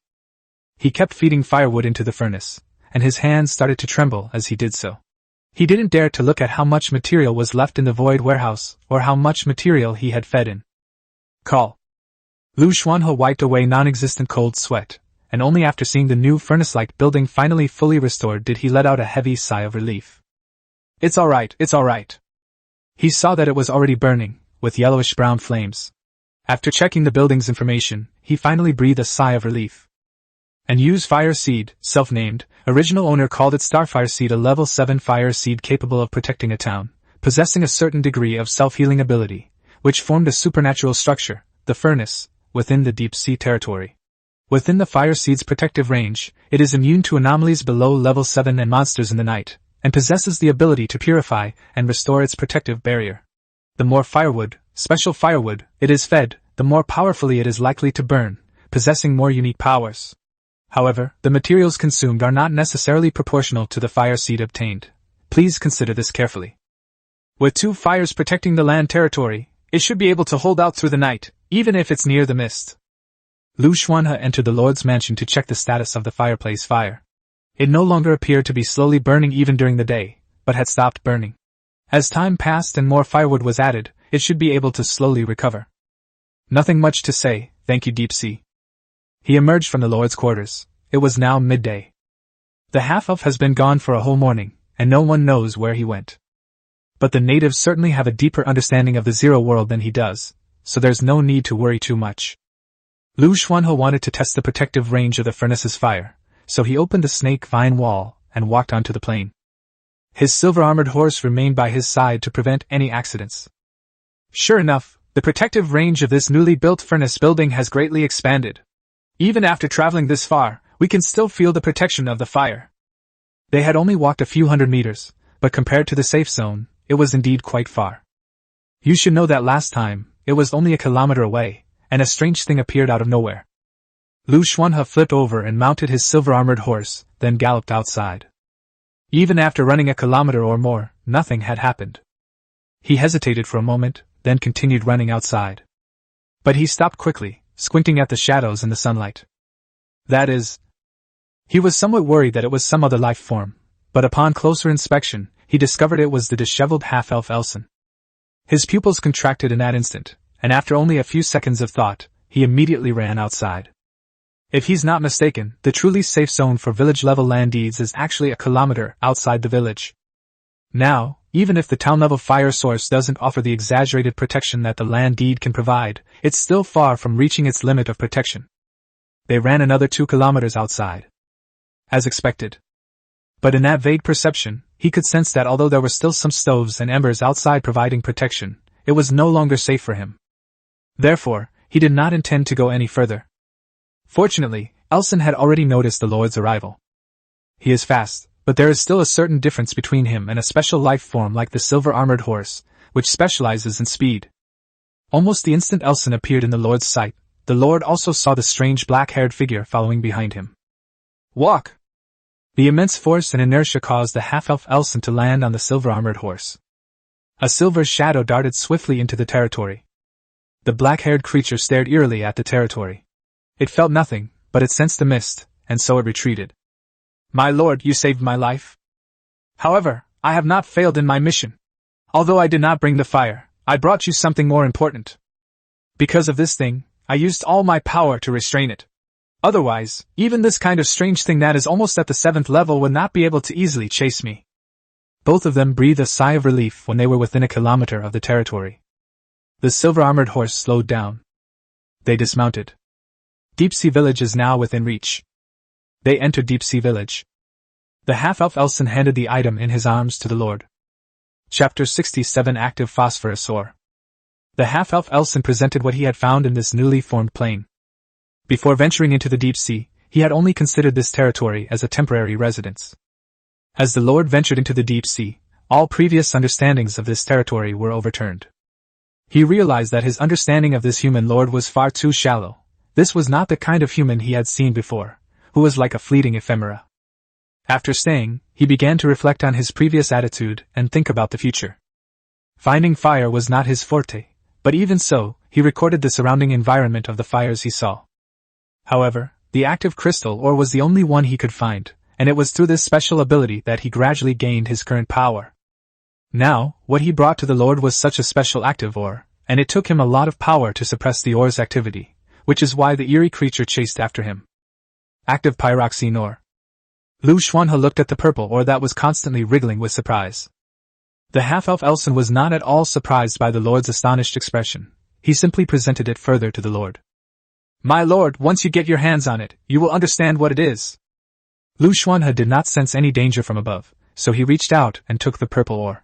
He kept feeding firewood into the furnace, and his hands started to tremble as he did so. He didn't dare to look at how much material was left in the void warehouse, or how much material he had fed in. Call. Liu Xuanhe wiped away non-existent cold sweat, and only after seeing the new furnace-like building finally fully restored did he let out a heavy sigh of relief. It's alright, it's alright. He saw that it was already burning, with yellowish-brown flames. After checking the building's information, he finally breathed a sigh of relief. And Yu's fire seed, self-named, original owner called it Starfire Seed, a level 7 fire seed capable of protecting a town, possessing a certain degree of self-healing ability, which formed a supernatural structure, the furnace, within the deep sea territory. Within the fire seed's protective range, it is immune to anomalies below level 7 and monsters in the night, and possesses the ability to purify and restore its protective barrier. The more firewood, special firewood, it is fed, the more powerfully it is likely to burn, possessing more unique powers. However, the materials consumed are not necessarily proportional to the fire seed obtained. Please consider this carefully. With 2 fires protecting the land territory, it should be able to hold out through the night, even if it's near the mist. Liu Xuanhe entered the Lord's mansion to check the status of the fireplace fire. It no longer appeared to be slowly burning even during the day, but had stopped burning. As time passed and more firewood was added, it should be able to slowly recover. Nothing much to say, thank you, Deep Sea. He emerged from the Lord's quarters. It was now midday. The half-elf has been gone for a whole morning, and no one knows where he went. But the natives certainly have a deeper understanding of the Zero World than he does, so there's no need to worry too much. Liu Xuanhe wanted to test the protective range of the furnace's fire, so he opened the snake vine wall and walked onto the plain. His silver-armored horse remained by his side to prevent any accidents. Sure enough, the protective range of this newly built furnace building has greatly expanded. Even after traveling this far, we can still feel the protection of the fire. They had only walked a few hundred meters, but compared to the safe zone, it was indeed quite far. You should know that last time, it was only a kilometer away, and a strange thing appeared out of nowhere. Liu Xuanhe flipped over and mounted his silver-armored horse, then galloped outside. Even after running a kilometer or more, nothing had happened. He hesitated for a moment, then continued running outside. But he stopped quickly, squinting at the shadows in the sunlight. That is, he was somewhat worried that it was some other life form, but upon closer inspection, he discovered it was the disheveled half-elf Elson. His pupils contracted in that instant, and after only a few seconds of thought, he immediately ran outside. If he's not mistaken, the truly safe zone for village-level land deeds is actually a kilometer outside the village. Now, even if the town-level fire source doesn't offer the exaggerated protection that the land deed can provide, it's still far from reaching its limit of protection. They ran another 2 kilometers outside. As expected. But in that vague perception, he could sense that although there were still some stoves and embers outside providing protection, it was no longer safe for him. Therefore, he did not intend to go any further. Fortunately, Elson had already noticed the Lord's arrival. He is fast, but there is still a certain difference between him and a special life form like the silver-armored horse, which specializes in speed. Almost the instant Elson appeared in the Lord's sight, the Lord also saw the strange black-haired figure following behind him. Walk! The immense force and inertia caused the half-elf Elson to land on the silver-armored horse. A silver shadow darted swiftly into the territory. The black-haired creature stared eerily at the territory. It felt nothing, but it sensed the mist, and so it retreated. My lord, you saved my life. However, I have not failed in my mission. Although I did not bring the fire, I brought you something more important. Because of this thing, I used all my power to restrain it. Otherwise, even this kind of strange thing that is almost at the 7th level would not be able to easily chase me. Both of them breathed a sigh of relief when they were within a kilometer of the territory. The silver-armored horse slowed down. They dismounted. Deep Sea Village is now within reach. They entered Deep Sea Village. The half-elf Elson handed the item in his arms to the Lord. Chapter 67 Active Phosphorus Ore. The half-elf Elson presented what he had found in this newly formed plain. Before venturing into the deep sea, he had only considered this territory as a temporary residence. As the Lord ventured into the deep sea, all previous understandings of this territory were overturned. He realized that his understanding of this human lord was far too shallow. This was not the kind of human he had seen before, who was like a fleeting ephemera. After staying, he began to reflect on his previous attitude and think about the future. Finding fire was not his forte, but even so, he recorded the surrounding environment of the fires he saw. However, the active crystal ore was the only one he could find, and it was through this special ability that he gradually gained his current power. Now, what he brought to the Lord was such a special active ore, and it took him a lot of power to suppress the ore's activity, which is why the eerie creature chased after him. Active pyroxene ore. Liu Xuanhe looked at the purple ore that was constantly wriggling with surprise. The half-elf Elson was not at all surprised by the Lord's astonished expression. He simply presented it further to the Lord. My lord, once you get your hands on it, you will understand what it is. Liu Xuanhe did not sense any danger from above, so he reached out and took the purple ore.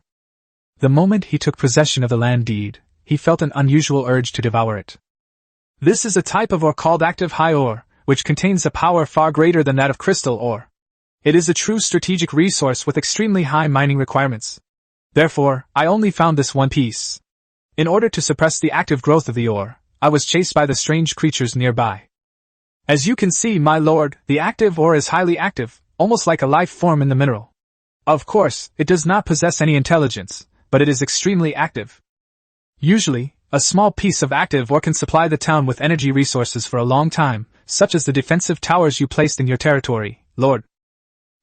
The moment he took possession of the land deed, he felt an unusual urge to devour it. This is a type of ore called active high ore, which contains a power far greater than that of crystal ore. It is a true strategic resource with extremely high mining requirements. Therefore, I only found this one piece. In order to suppress the active growth of the ore, I was chased by the strange creatures nearby. As you can see, my lord, the active ore is highly active, almost like a life form in the mineral. Of course, it does not possess any intelligence, but it is extremely active. Usually, a small piece of active ore can supply the town with energy resources for a long time, such as the defensive towers you placed in your territory, Lord.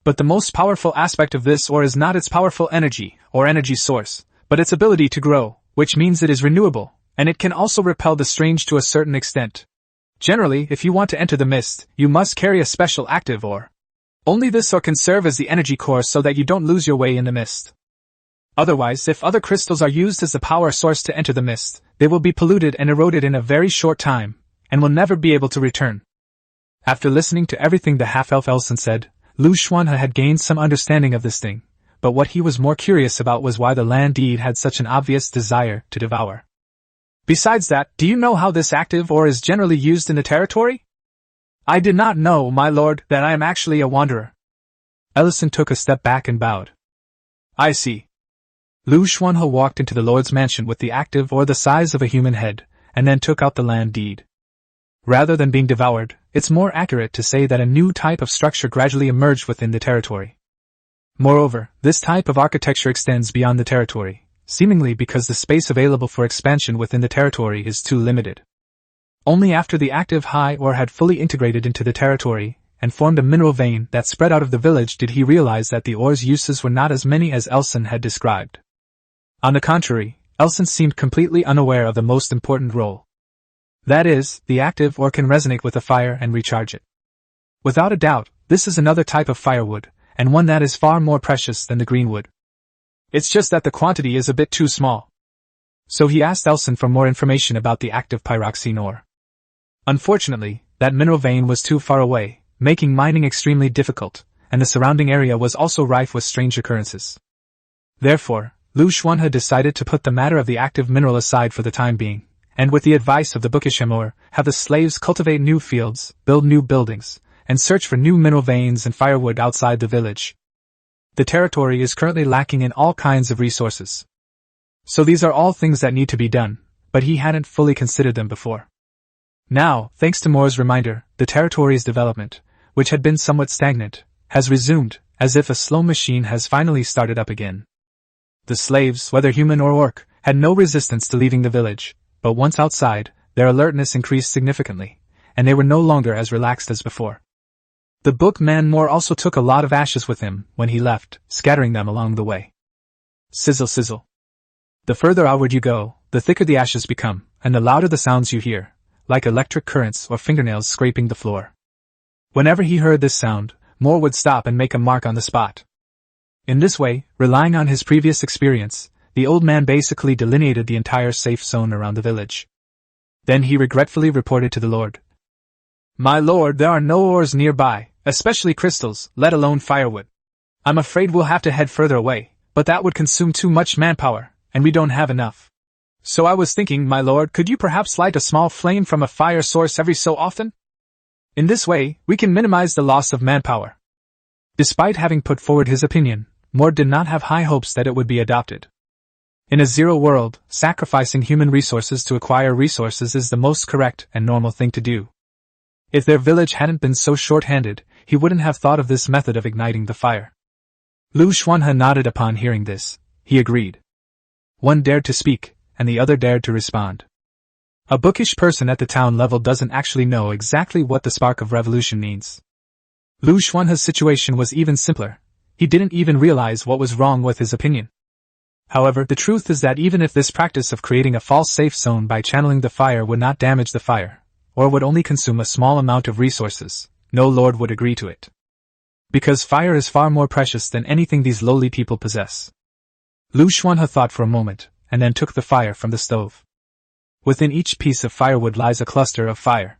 But the most powerful aspect of this ore is not its powerful energy, or energy source, but its ability to grow, which means it is renewable, and it can also repel the strange to a certain extent. Generally, if you want to enter the mist, you must carry a special active ore. Only this ore can serve as the energy core so that you don't lose your way in the mist. Otherwise, if other crystals are used as the power source to enter the mist, they will be polluted and eroded in a very short time, and will never be able to return. After listening to everything the half-elf Elson said, Liu Xuanhe had gained some understanding of this thing, but what he was more curious about was why the land deed had such an obvious desire to devour. Besides that, do you know how this active ore is generally used in the territory? I did not know, my lord, that I am actually a wanderer. Ellison took a step back and bowed. I see. Liu Xuanhe walked into the lord's mansion with the active ore the size of a human head, and then took out the land deed. Rather than being devoured, it's more accurate to say that a new type of structure gradually emerged within the territory. Moreover, this type of architecture extends beyond the territory, seemingly because the space available for expansion within the territory is too limited. Only after the active high ore had fully integrated into the territory, and formed a mineral vein that spread out of the village, did he realize that the ore's uses were not as many as Elson had described. On the contrary, Elson seemed completely unaware of the most important role. That is, the active ore can resonate with a fire and recharge it. Without a doubt, this is another type of firewood, and one that is far more precious than the green wood. It's just that the quantity is a bit too small. So he asked Elson for more information about the active pyroxene ore. Unfortunately, that mineral vein was too far away, making mining extremely difficult, and the surrounding area was also rife with strange occurrences. Therefore, Liu Xuanhe decided to put the matter of the active mineral aside for the time being, and with the advice of the bookish Emor, have the slaves cultivate new fields, build new buildings, and search for new mineral veins and firewood outside the village. The territory is currently lacking in all kinds of resources. So these are all things that need to be done, but he hadn't fully considered them before. Now, thanks to Moore's reminder, the territory's development, which had been somewhat stagnant, has resumed, as if a slow machine has finally started up again. The slaves, whether human or orc, had no resistance to leaving the village, but once outside, their alertness increased significantly, and they were no longer as relaxed as before. The bookman Moore also took a lot of ashes with him when he left, scattering them along the way. Sizzle sizzle. The further outward you go, the thicker the ashes become, and the louder the sounds you hear, like electric currents or fingernails scraping the floor. Whenever he heard this sound, Moore would stop and make a mark on the spot. In this way, relying on his previous experience, the old man basically delineated the entire safe zone around the village. Then he regretfully reported to the lord. My lord, there are no ores nearby, especially crystals, let alone firewood. I'm afraid we'll have to head further away, but that would consume too much manpower, and we don't have enough. So I was thinking, my lord, could you perhaps light a small flame from a fire source every so often? In this way, we can minimize the loss of manpower. Despite having put forward his opinion, Moore did not have high hopes that it would be adopted. In a zero world, sacrificing human resources to acquire resources is the most correct and normal thing to do. If their village hadn't been so short-handed, he wouldn't have thought of this method of igniting the fire. Liu Xuanhe nodded upon hearing this. He agreed. One dared to speak, and the other dared to respond. A bookish person at the town level doesn't actually know exactly what the spark of revolution means. Liu Xuanhe's situation was even simpler. He didn't even realize what was wrong with his opinion. However, the truth is that even if this practice of creating a false safe zone by channeling the fire would not damage the fire, or would only consume a small amount of resources, no lord would agree to it. Because fire is far more precious than anything these lowly people possess. Liu Xuanhe thought for a moment, and then took the fire from the stove. Within each piece of firewood lies a cluster of fire.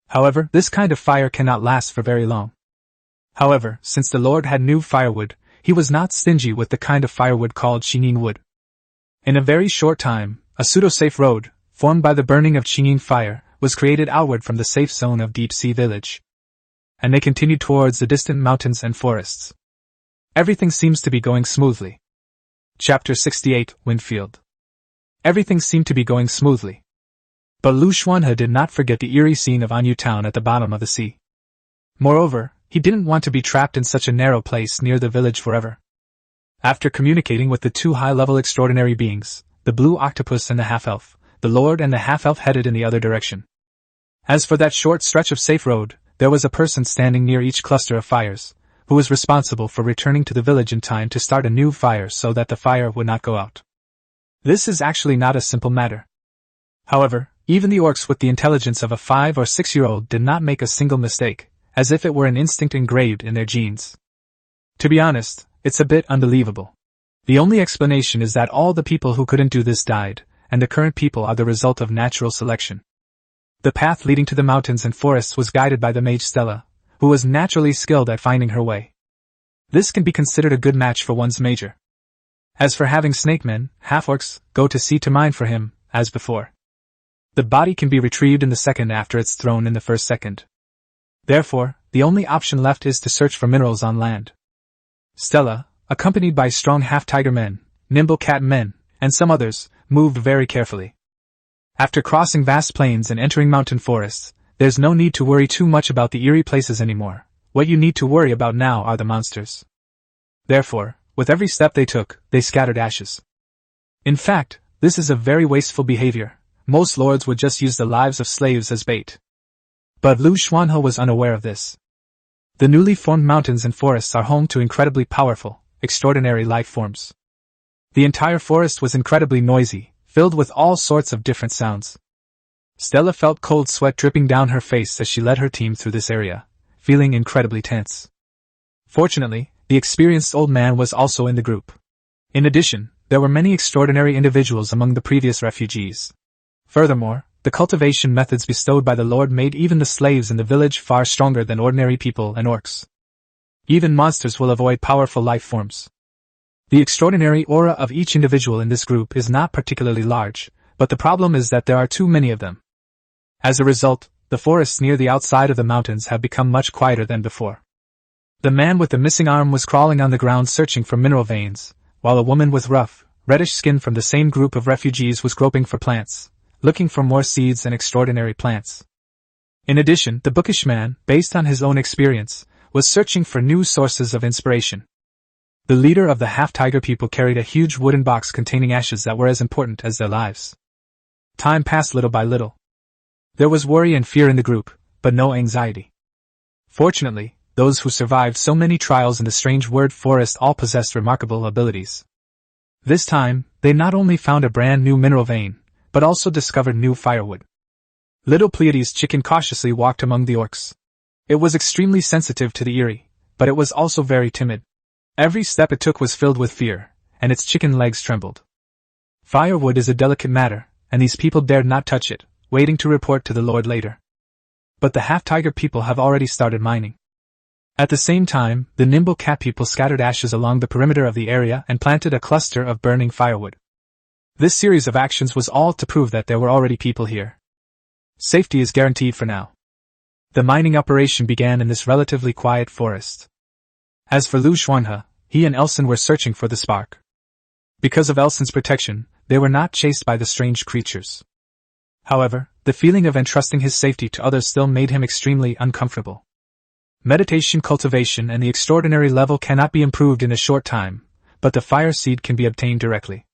However, this kind of fire cannot last for very long. However, since the lord had new firewood, he was not stingy with the kind of firewood called Qingyin wood. In a very short time, a pseudo-safe road, formed by the burning of Qingyin fire, was created outward from the safe zone of Deep Sea Village. And they continued towards the distant mountains and forests. Everything seems to be going smoothly. Chapter 68, Windfield. Everything seemed to be going smoothly. But Liu Xuanhe did not forget the eerie scene of Anyu Town at the bottom of the sea. Moreover, he didn't want to be trapped in such a narrow place near the village forever. After communicating with the two high-level extraordinary beings, the blue octopus and the half-elf, the lord and the half-elf headed in the other direction. As for that short stretch of safe road, there was a person standing near each cluster of fires, who was responsible for returning to the village in time to start a new fire so that the fire would not go out. This is actually not a simple matter. However, even the orcs with the intelligence of a 5 or 6-year-old did not make a single mistake, as if it were an instinct engraved in their genes. To be honest, it's a bit unbelievable. The only explanation is that all the people who couldn't do this died, and the current people are the result of natural selection. The path leading to the mountains and forests was guided by the mage Stella, who was naturally skilled at finding her way. This can be considered a good match for one's major. As for having snake men, half-orcs, go to sea to mine for him, as before. The body can be retrieved in the second after it's thrown in the first second. Therefore, the only option left is to search for minerals on land. Stella, accompanied by strong half-tiger men, nimble cat men, and some others, moved very carefully. After crossing vast plains and entering mountain forests, there's no need to worry too much about the eerie places anymore. What you need to worry about now are the monsters. Therefore, with every step they took, they scattered ashes. In fact, this is a very wasteful behavior. Most lords would just use the lives of slaves as bait. But Liu Xuanhe was unaware of this. The newly formed mountains and forests are home to incredibly powerful, extraordinary life forms. The entire forest was incredibly noisy, filled with all sorts of different sounds. Stella felt cold sweat dripping down her face as she led her team through this area, feeling incredibly tense. Fortunately, the experienced old man was also in the group. In addition, there were many extraordinary individuals among the previous refugees. Furthermore, the cultivation methods bestowed by the Lord made even the slaves in the village far stronger than ordinary people and orcs. Even monsters will avoid powerful life forms. The extraordinary aura of each individual in this group is not particularly large, but the problem is that there are too many of them. As a result, the forests near the outside of the mountains have become much quieter than before. The man with the missing arm was crawling on the ground searching for mineral veins, while a woman with rough, reddish skin from the same group of refugees was groping for plants, looking for more seeds and extraordinary plants. In addition, the bookish man, based on his own experience, was searching for new sources of inspiration. The leader of the half-tiger people carried a huge wooden box containing ashes that were as important as their lives. Time passed little by little. There was worry and fear in the group, but no anxiety. Fortunately, those who survived so many trials in the strange word forest all possessed remarkable abilities. This time, they not only found a brand new mineral vein, but also discovered new firewood. Little Pleiades chicken cautiously walked among the orcs. It was extremely sensitive to the eerie, but it was also very timid. Every step it took was filled with fear, and its chicken legs trembled. Firewood is a delicate matter, and these people dared not touch it, waiting to report to the Lord later. But the half-tiger people have already started mining. At the same time, the nimble cat people scattered ashes along the perimeter of the area and planted a cluster of burning firewood. This series of actions was all to prove that there were already people here. Safety is guaranteed for now. The mining operation began in this relatively quiet forest. As for Liu Xuanhe, he and Elson were searching for the spark. Because of Elson's protection, they were not chased by the strange creatures. However, the feeling of entrusting his safety to others still made him extremely uncomfortable. Meditation cultivation and the extraordinary level cannot be improved in a short time, but the fire seed can be obtained directly.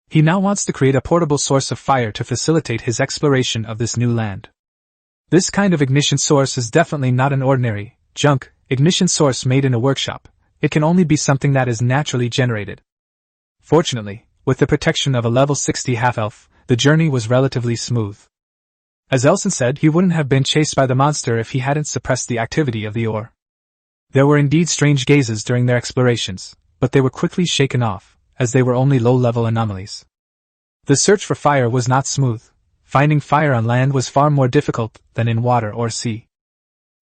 He now wants to create a portable source of fire to facilitate his exploration of this new land. This kind of ignition source is definitely not an ordinary, junk, ignition source made in a workshop. It can only be something that is naturally generated. Fortunately, with the protection of a level 60 half-elf, the journey was relatively smooth. As Elson said, he wouldn't have been chased by the monster if he hadn't suppressed the activity of the ore. There were indeed strange gazes during their explorations, but they were quickly shaken off, as they were only low-level anomalies. The search for fire was not smooth. Finding fire on land was far more difficult than in water or sea.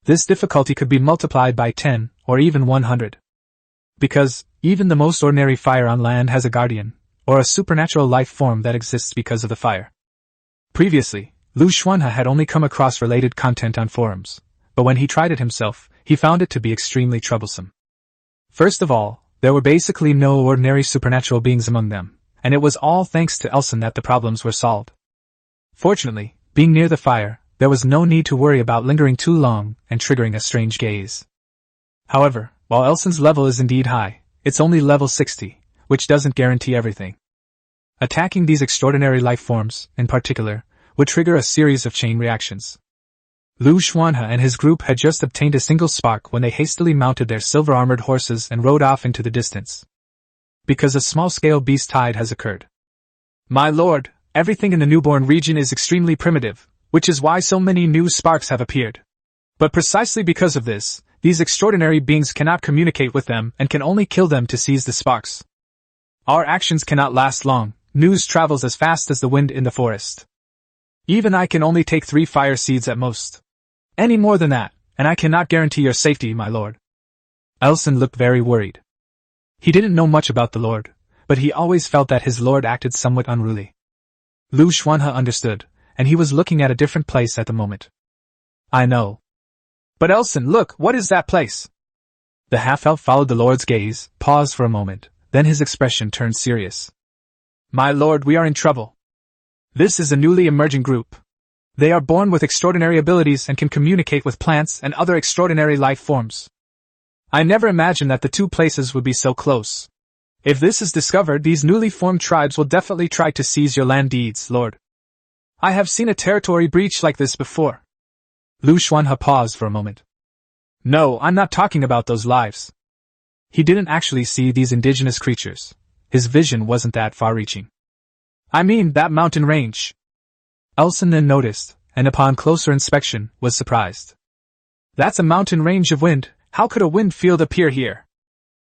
This difficulty could be multiplied by 10, or even 100. Because, even the most ordinary fire on land has a guardian, or a supernatural life form that exists because of the fire. Previously, Liu Xuanhe had only come across related content on forums, but when he tried it himself, he found it to be extremely troublesome. First of all, there were basically no ordinary supernatural beings among them, and it was all thanks to Elson that the problems were solved. Fortunately, being near the fire, there was no need to worry about lingering too long and triggering a strange gaze. However, while Elson's level is indeed high, it's only level 60, which doesn't guarantee everything. Attacking these extraordinary life forms, in particular, would trigger a series of chain reactions. Liu Xuanhe and his group had just obtained a single spark when they hastily mounted their silver-armored horses and rode off into the distance. Because a small-scale beast tide has occurred. My lord, everything in the newborn region is extremely primitive, which is why so many new sparks have appeared. But precisely because of this, these extraordinary beings cannot communicate with them and can only kill them to seize the sparks. Our actions cannot last long. News travels as fast as the wind in the forest. Even I can only take 3 fire seeds at most. Any more than that, and I cannot guarantee your safety, my lord. Elson looked very worried. He didn't know much about the Lord, but he always felt that his Lord acted somewhat unruly. Liu Xuanhe understood, and he was looking at a different place at the moment. I know. But Elson, look, what is that place? The half-elf followed the Lord's gaze, paused for a moment, then his expression turned serious. My Lord, we are in trouble. This is a newly emerging group. They are born with extraordinary abilities and can communicate with plants and other extraordinary life forms. I never imagined that the two places would be so close. If this is discovered, these newly formed tribes will definitely try to seize your land deeds, Lord. I have seen a territory breach like this before. Liu Xuanhe paused for a moment. No, I'm not talking about those lives. He didn't actually see these indigenous creatures. His vision wasn't that far-reaching. I mean that mountain range. Elson then noticed, and upon closer inspection, was surprised. That's a mountain range of wind. How could a wind field appear here?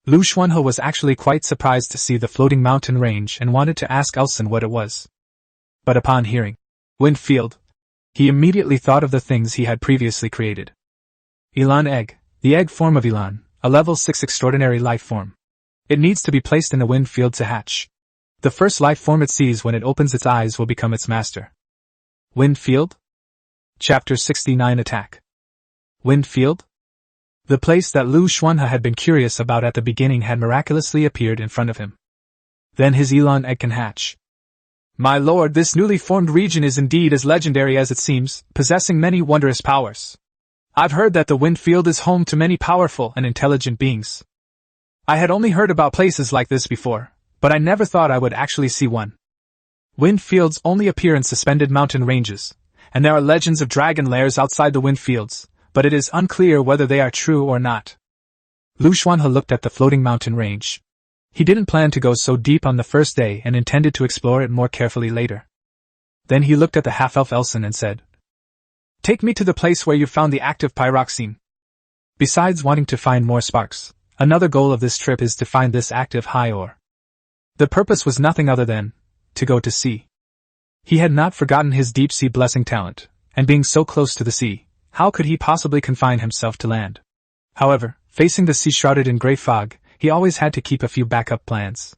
Liu Xuanhe was actually quite surprised to see the floating mountain range and wanted to ask Elson what it was. But upon hearing wind field, he immediately thought of the things he had previously created. Elan egg, the egg form of Elan, a level 6 extraordinary life form. It needs to be placed in the wind field to hatch. The first life form it sees when it opens its eyes will become its master. Wind field? Chapter 69 Attack. Wind field? The place that Liu Xuanhe had been curious about at the beginning had miraculously appeared in front of him. Then his Elan egg can hatch. My lord, this newly formed region is indeed as legendary as it seems, possessing many wondrous powers. I've heard that the wind field is home to many powerful and intelligent beings. I had only heard about places like this before, but I never thought I would actually see one. Wind fields only appear in suspended mountain ranges, and there are legends of dragon lairs outside the wind fields, but it is unclear whether they are true or not. Liu Xuanhe looked at the floating mountain range. He didn't plan to go so deep on the first day and intended to explore it more carefully later. Then he looked at the half-elf Elson and said, Take me to the place where you found the active pyroxene. Besides wanting to find more sparks, another goal of this trip is to find this active high ore. The purpose was nothing other than to go to sea. He had not forgotten his deep-sea blessing talent, and being so close to the sea, how could he possibly confine himself to land? However, facing the sea shrouded in grey fog, he always had to keep a few backup plans.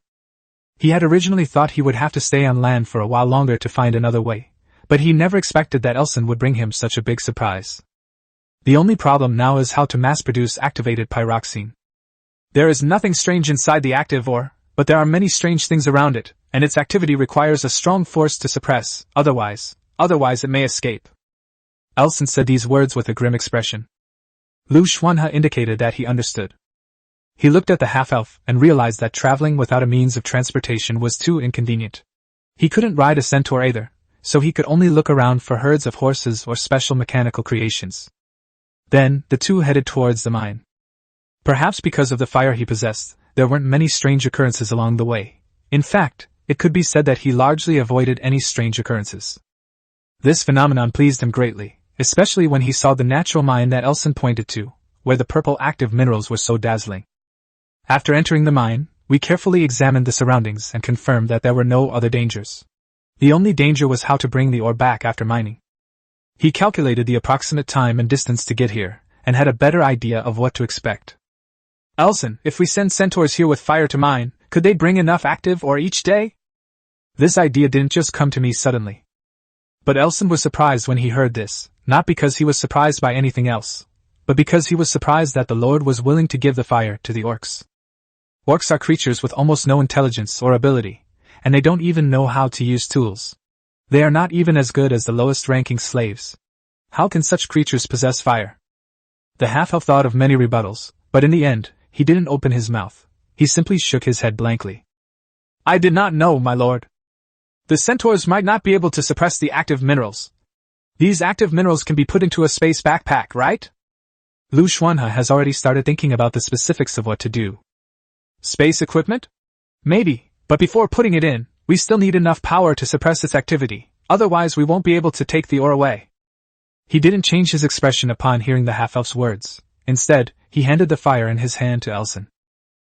He had originally thought he would have to stay on land for a while longer to find another way, but he never expected that Elson would bring him such a big surprise. The only problem now is how to mass-produce activated pyroxene. There is nothing strange inside the active ore, but there are many strange things around it, and its activity requires a strong force to suppress, otherwise it may escape. Elson said these words with a grim expression. Liu Xuanhe indicated that he understood. He looked at the half-elf and realized that traveling without a means of transportation was too inconvenient. He couldn't ride a centaur either, so he could only look around for herds of horses or special mechanical creations. Then, the two headed towards the mine. Perhaps because of the fire he possessed, there weren't many strange occurrences along the way. In fact, it could be said that he largely avoided any strange occurrences. This phenomenon pleased him greatly, especially when he saw the natural mine that Elson pointed to, where the purple active minerals were so dazzling. After entering the mine, we carefully examined the surroundings and confirmed that there were no other dangers. The only danger was how to bring the ore back after mining. He calculated the approximate time and distance to get here, and had a better idea of what to expect. Elson, if we send centaurs here with fire to mine, could they bring enough active ore each day? This idea didn't just come to me suddenly. But Elson was surprised when he heard this, not because he was surprised by anything else, but because he was surprised that the Lord was willing to give the fire to the orcs. Orcs are creatures with almost no intelligence or ability, and they don't even know how to use tools. They are not even as good as the lowest-ranking slaves. How can such creatures possess fire? The half-elf thought of many rebuttals, but in the end, he didn't open his mouth. He simply shook his head blankly. I did not know, my lord. The centaurs might not be able to suppress the active minerals. These active minerals can be put into a space backpack, right? Liu Xuanhe has already started thinking about the specifics of what to do. Space equipment? Maybe, but before putting it in, we still need enough power to suppress its activity, otherwise we won't be able to take the ore away. He didn't change his expression upon hearing the half-elf's words. Instead, he handed the fire in his hand to Elson.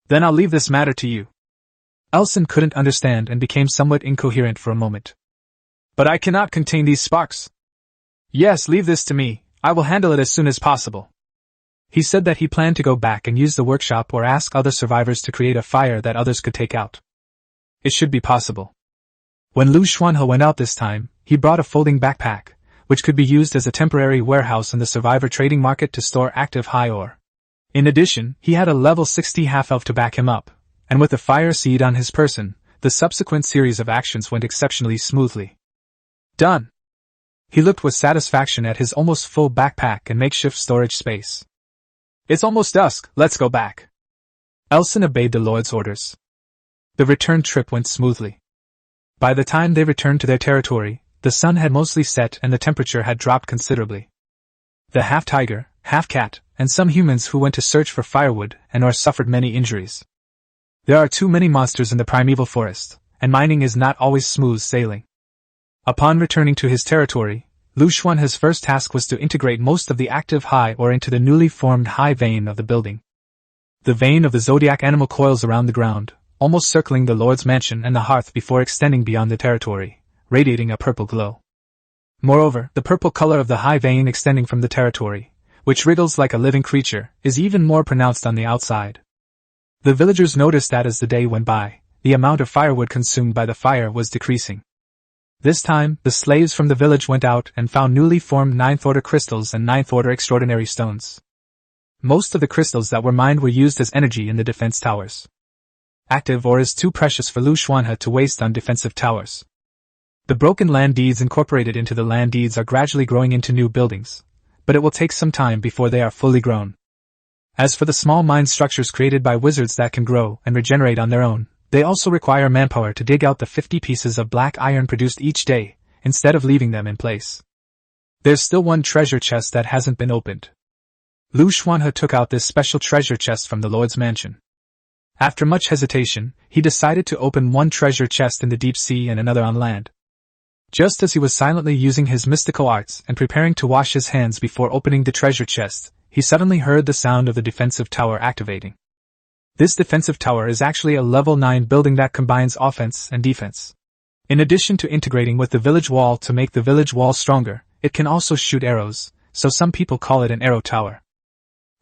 Then I'll leave this matter to you. Elson couldn't understand and became somewhat incoherent for a moment. But I cannot contain these sparks. Yes, leave this to me, I will handle it as soon as possible. He said that he planned to go back and use the workshop or ask other survivors to create a fire that others could take out. It should be possible. When Liu Xuanhe went out this time, he brought a folding backpack, which could be used as a temporary warehouse in the survivor trading market to store active high ore. In addition, he had a level 60 half-elf to back him up, and with the fire seed on his person, the subsequent series of actions went exceptionally smoothly. Done! He looked with satisfaction at his almost full backpack and makeshift storage space. It's almost dusk, let's go back. Elson obeyed the Lord's orders. The return trip went smoothly. By the time they returned to their territory, the sun had mostly set and the temperature had dropped considerably. The half-tiger, half-cat, and some humans who went to search for firewood and or suffered many injuries. There are too many monsters in the primeval forest, and mining is not always smooth sailing. Upon returning to his territory, Liu Xuanhe's first task was to integrate most of the active high ore into the newly formed high vein of the building. The vein of the zodiac animal coils around the ground, almost circling the Lord's mansion and the hearth before extending beyond the territory, radiating a purple glow. Moreover, the purple color of the high vein extending from the territory, which wriggles like a living creature, is even more pronounced on the outside. The villagers noticed that as the day went by, the amount of firewood consumed by the fire was decreasing. This time, the slaves from the village went out and found newly formed 9th-order crystals and 9th-order extraordinary stones. Most of the crystals that were mined were used as energy in the defense towers. Active ore is too precious for Liu Xuanhe to waste on defensive towers. The broken land deeds incorporated into the land deeds are gradually growing into new buildings, but it will take some time before they are fully grown. As for the small mine structures created by wizards that can grow and regenerate on their own, they also require manpower to dig out the 50 pieces of black iron produced each day, instead of leaving them in place. There's still one treasure chest that hasn't been opened. Liu Xuanhe took out this special treasure chest from the Lord's mansion. After much hesitation, he decided to open one treasure chest in the deep sea and another on land. Just as he was silently using his mystical arts and preparing to wash his hands before opening the treasure chest, he suddenly heard the sound of the defensive tower activating. This defensive tower is actually a level 9 building that combines offense and defense. In addition to integrating with the village wall to make the village wall stronger, it can also shoot arrows, so some people call it an arrow tower.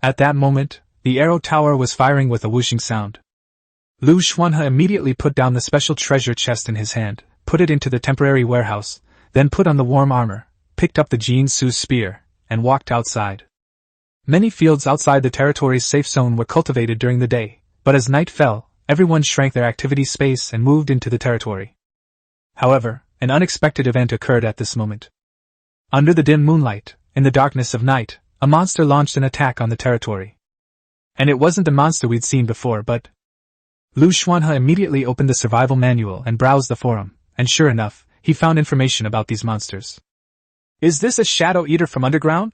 At that moment, the arrow tower was firing with a whooshing sound. Liu Xuanhe immediately put down the special treasure chest in his hand, put it into the temporary warehouse, then put on the warm armor, picked up the Jin Su's spear, and walked outside. Many fields outside the territory's safe zone were cultivated during the day, but as night fell, everyone shrank their activity space and moved into the territory. However, an unexpected event occurred at this moment. Under the dim moonlight, in the darkness of night, a monster launched an attack on the territory. And it wasn't the monster we'd seen before, but... Liu Xuanhe immediately opened the survival manual and browsed the forum, and sure enough, he found information about these monsters. Is this a shadow eater from underground?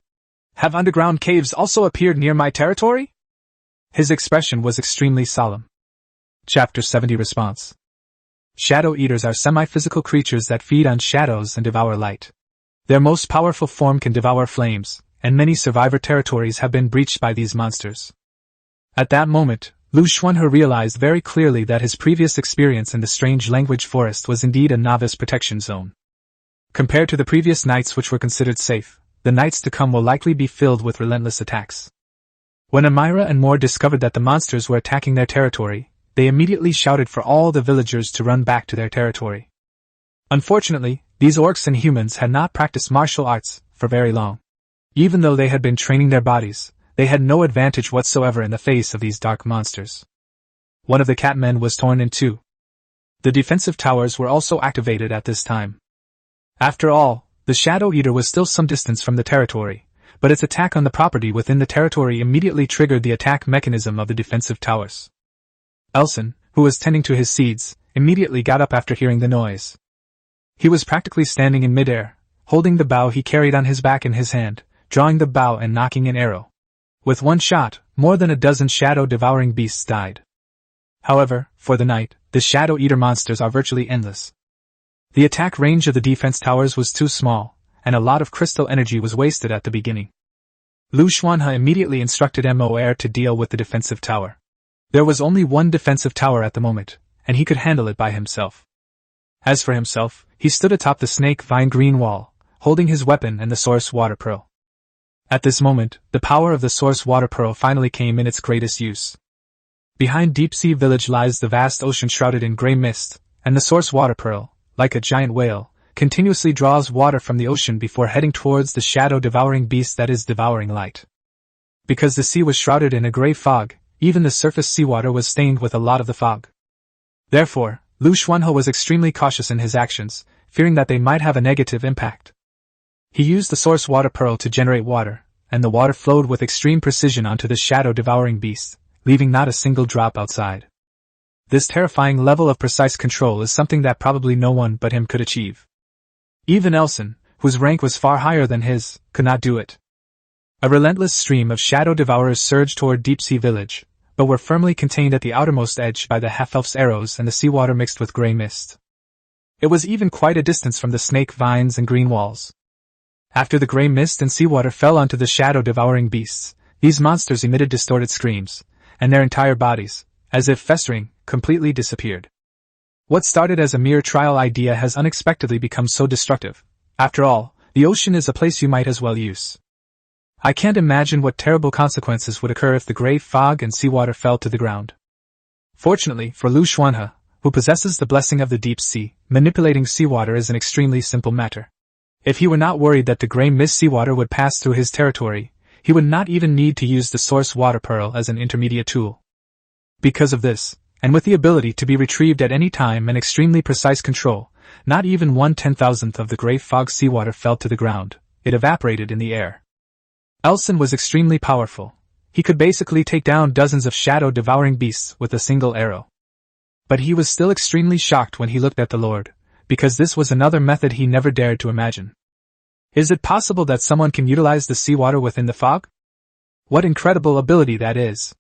Have underground caves also appeared near my territory? His expression was extremely solemn. Chapter 70 Response. Shadow eaters are semi-physical creatures that feed on shadows and devour light. Their most powerful form can devour flames, and many survivor territories have been breached by these monsters. At that moment, Liu Xuanhe realized very clearly that his previous experience in the strange language forest was indeed a novice protection zone. Compared to the previous nights which were considered safe, the nights to come will likely be filled with relentless attacks. When Amira and Moore discovered that the monsters were attacking their territory, they immediately shouted for all the villagers to run back to their territory. Unfortunately, these orcs and humans had not practiced martial arts for very long. Even though they had been training their bodies, they had no advantage whatsoever in the face of these dark monsters. One of the catmen was torn in two. The defensive towers were also activated at this time. After all, the Shadow Eater was still some distance from the territory, but its attack on the property within the territory immediately triggered the attack mechanism of the defensive towers. Elson, who was tending to his seeds, immediately got up after hearing the noise. He was practically standing in midair, holding the bow he carried on his back in his hand, drawing the bow and knocking an arrow. With one shot, more than a dozen shadow-devouring beasts died. However, for the night, the Shadow Eater monsters are virtually endless. The attack range of the defense towers was too small, and a lot of crystal energy was wasted at the beginning. Liu Xuanhe immediately instructed Moer to deal with the defensive tower. There was only one defensive tower at the moment, and he could handle it by himself. As for himself, he stood atop the snake vine green wall, holding his weapon and the source water pearl. At this moment, the power of the source water pearl finally came in its greatest use. Behind Deep Sea Village lies the vast ocean shrouded in grey mist, and the source water pearl, like a giant whale, continuously draws water from the ocean before heading towards the shadow-devouring beast that is devouring light. Because the sea was shrouded in a grey fog, even the surface seawater was stained with a lot of the fog. Therefore, Liu Xuanhe was extremely cautious in his actions, fearing that they might have a negative impact. He used the source water pearl to generate water, and the water flowed with extreme precision onto the shadow-devouring beast, leaving not a single drop outside. This terrifying level of precise control is something that probably no one but him could achieve. Even Elson, whose rank was far higher than his, could not do it. A relentless stream of shadow devourers surged toward Deep Sea Village, but were firmly contained at the outermost edge by the half-elf's arrows and the seawater mixed with grey mist. It was even quite a distance from the snake vines and green walls. After the grey mist and seawater fell onto the shadow-devouring beasts, these monsters emitted distorted screams, and their entire bodies, as if festering, completely disappeared. What started as a mere trial idea has unexpectedly become so destructive. After all, the ocean is a place you might as well use. I can't imagine what terrible consequences would occur if the grey fog and seawater fell to the ground. Fortunately for Liu Xuanhe, who possesses the blessing of the deep sea, manipulating seawater is an extremely simple matter. If he were not worried that the grey mist seawater would pass through his territory, he would not even need to use the source water pearl as an intermediate tool. Because of this, and with the ability to be retrieved at any time and extremely precise control, not even 1/10,000th of the grey fog seawater fell to the ground, it evaporated in the air. Elson was extremely powerful. He could basically take down dozens of shadow-devouring beasts with a single arrow. But he was still extremely shocked when he looked at the Lord, because this was another method he never dared to imagine. Is it possible that someone can utilize the seawater within the fog? What incredible ability that is!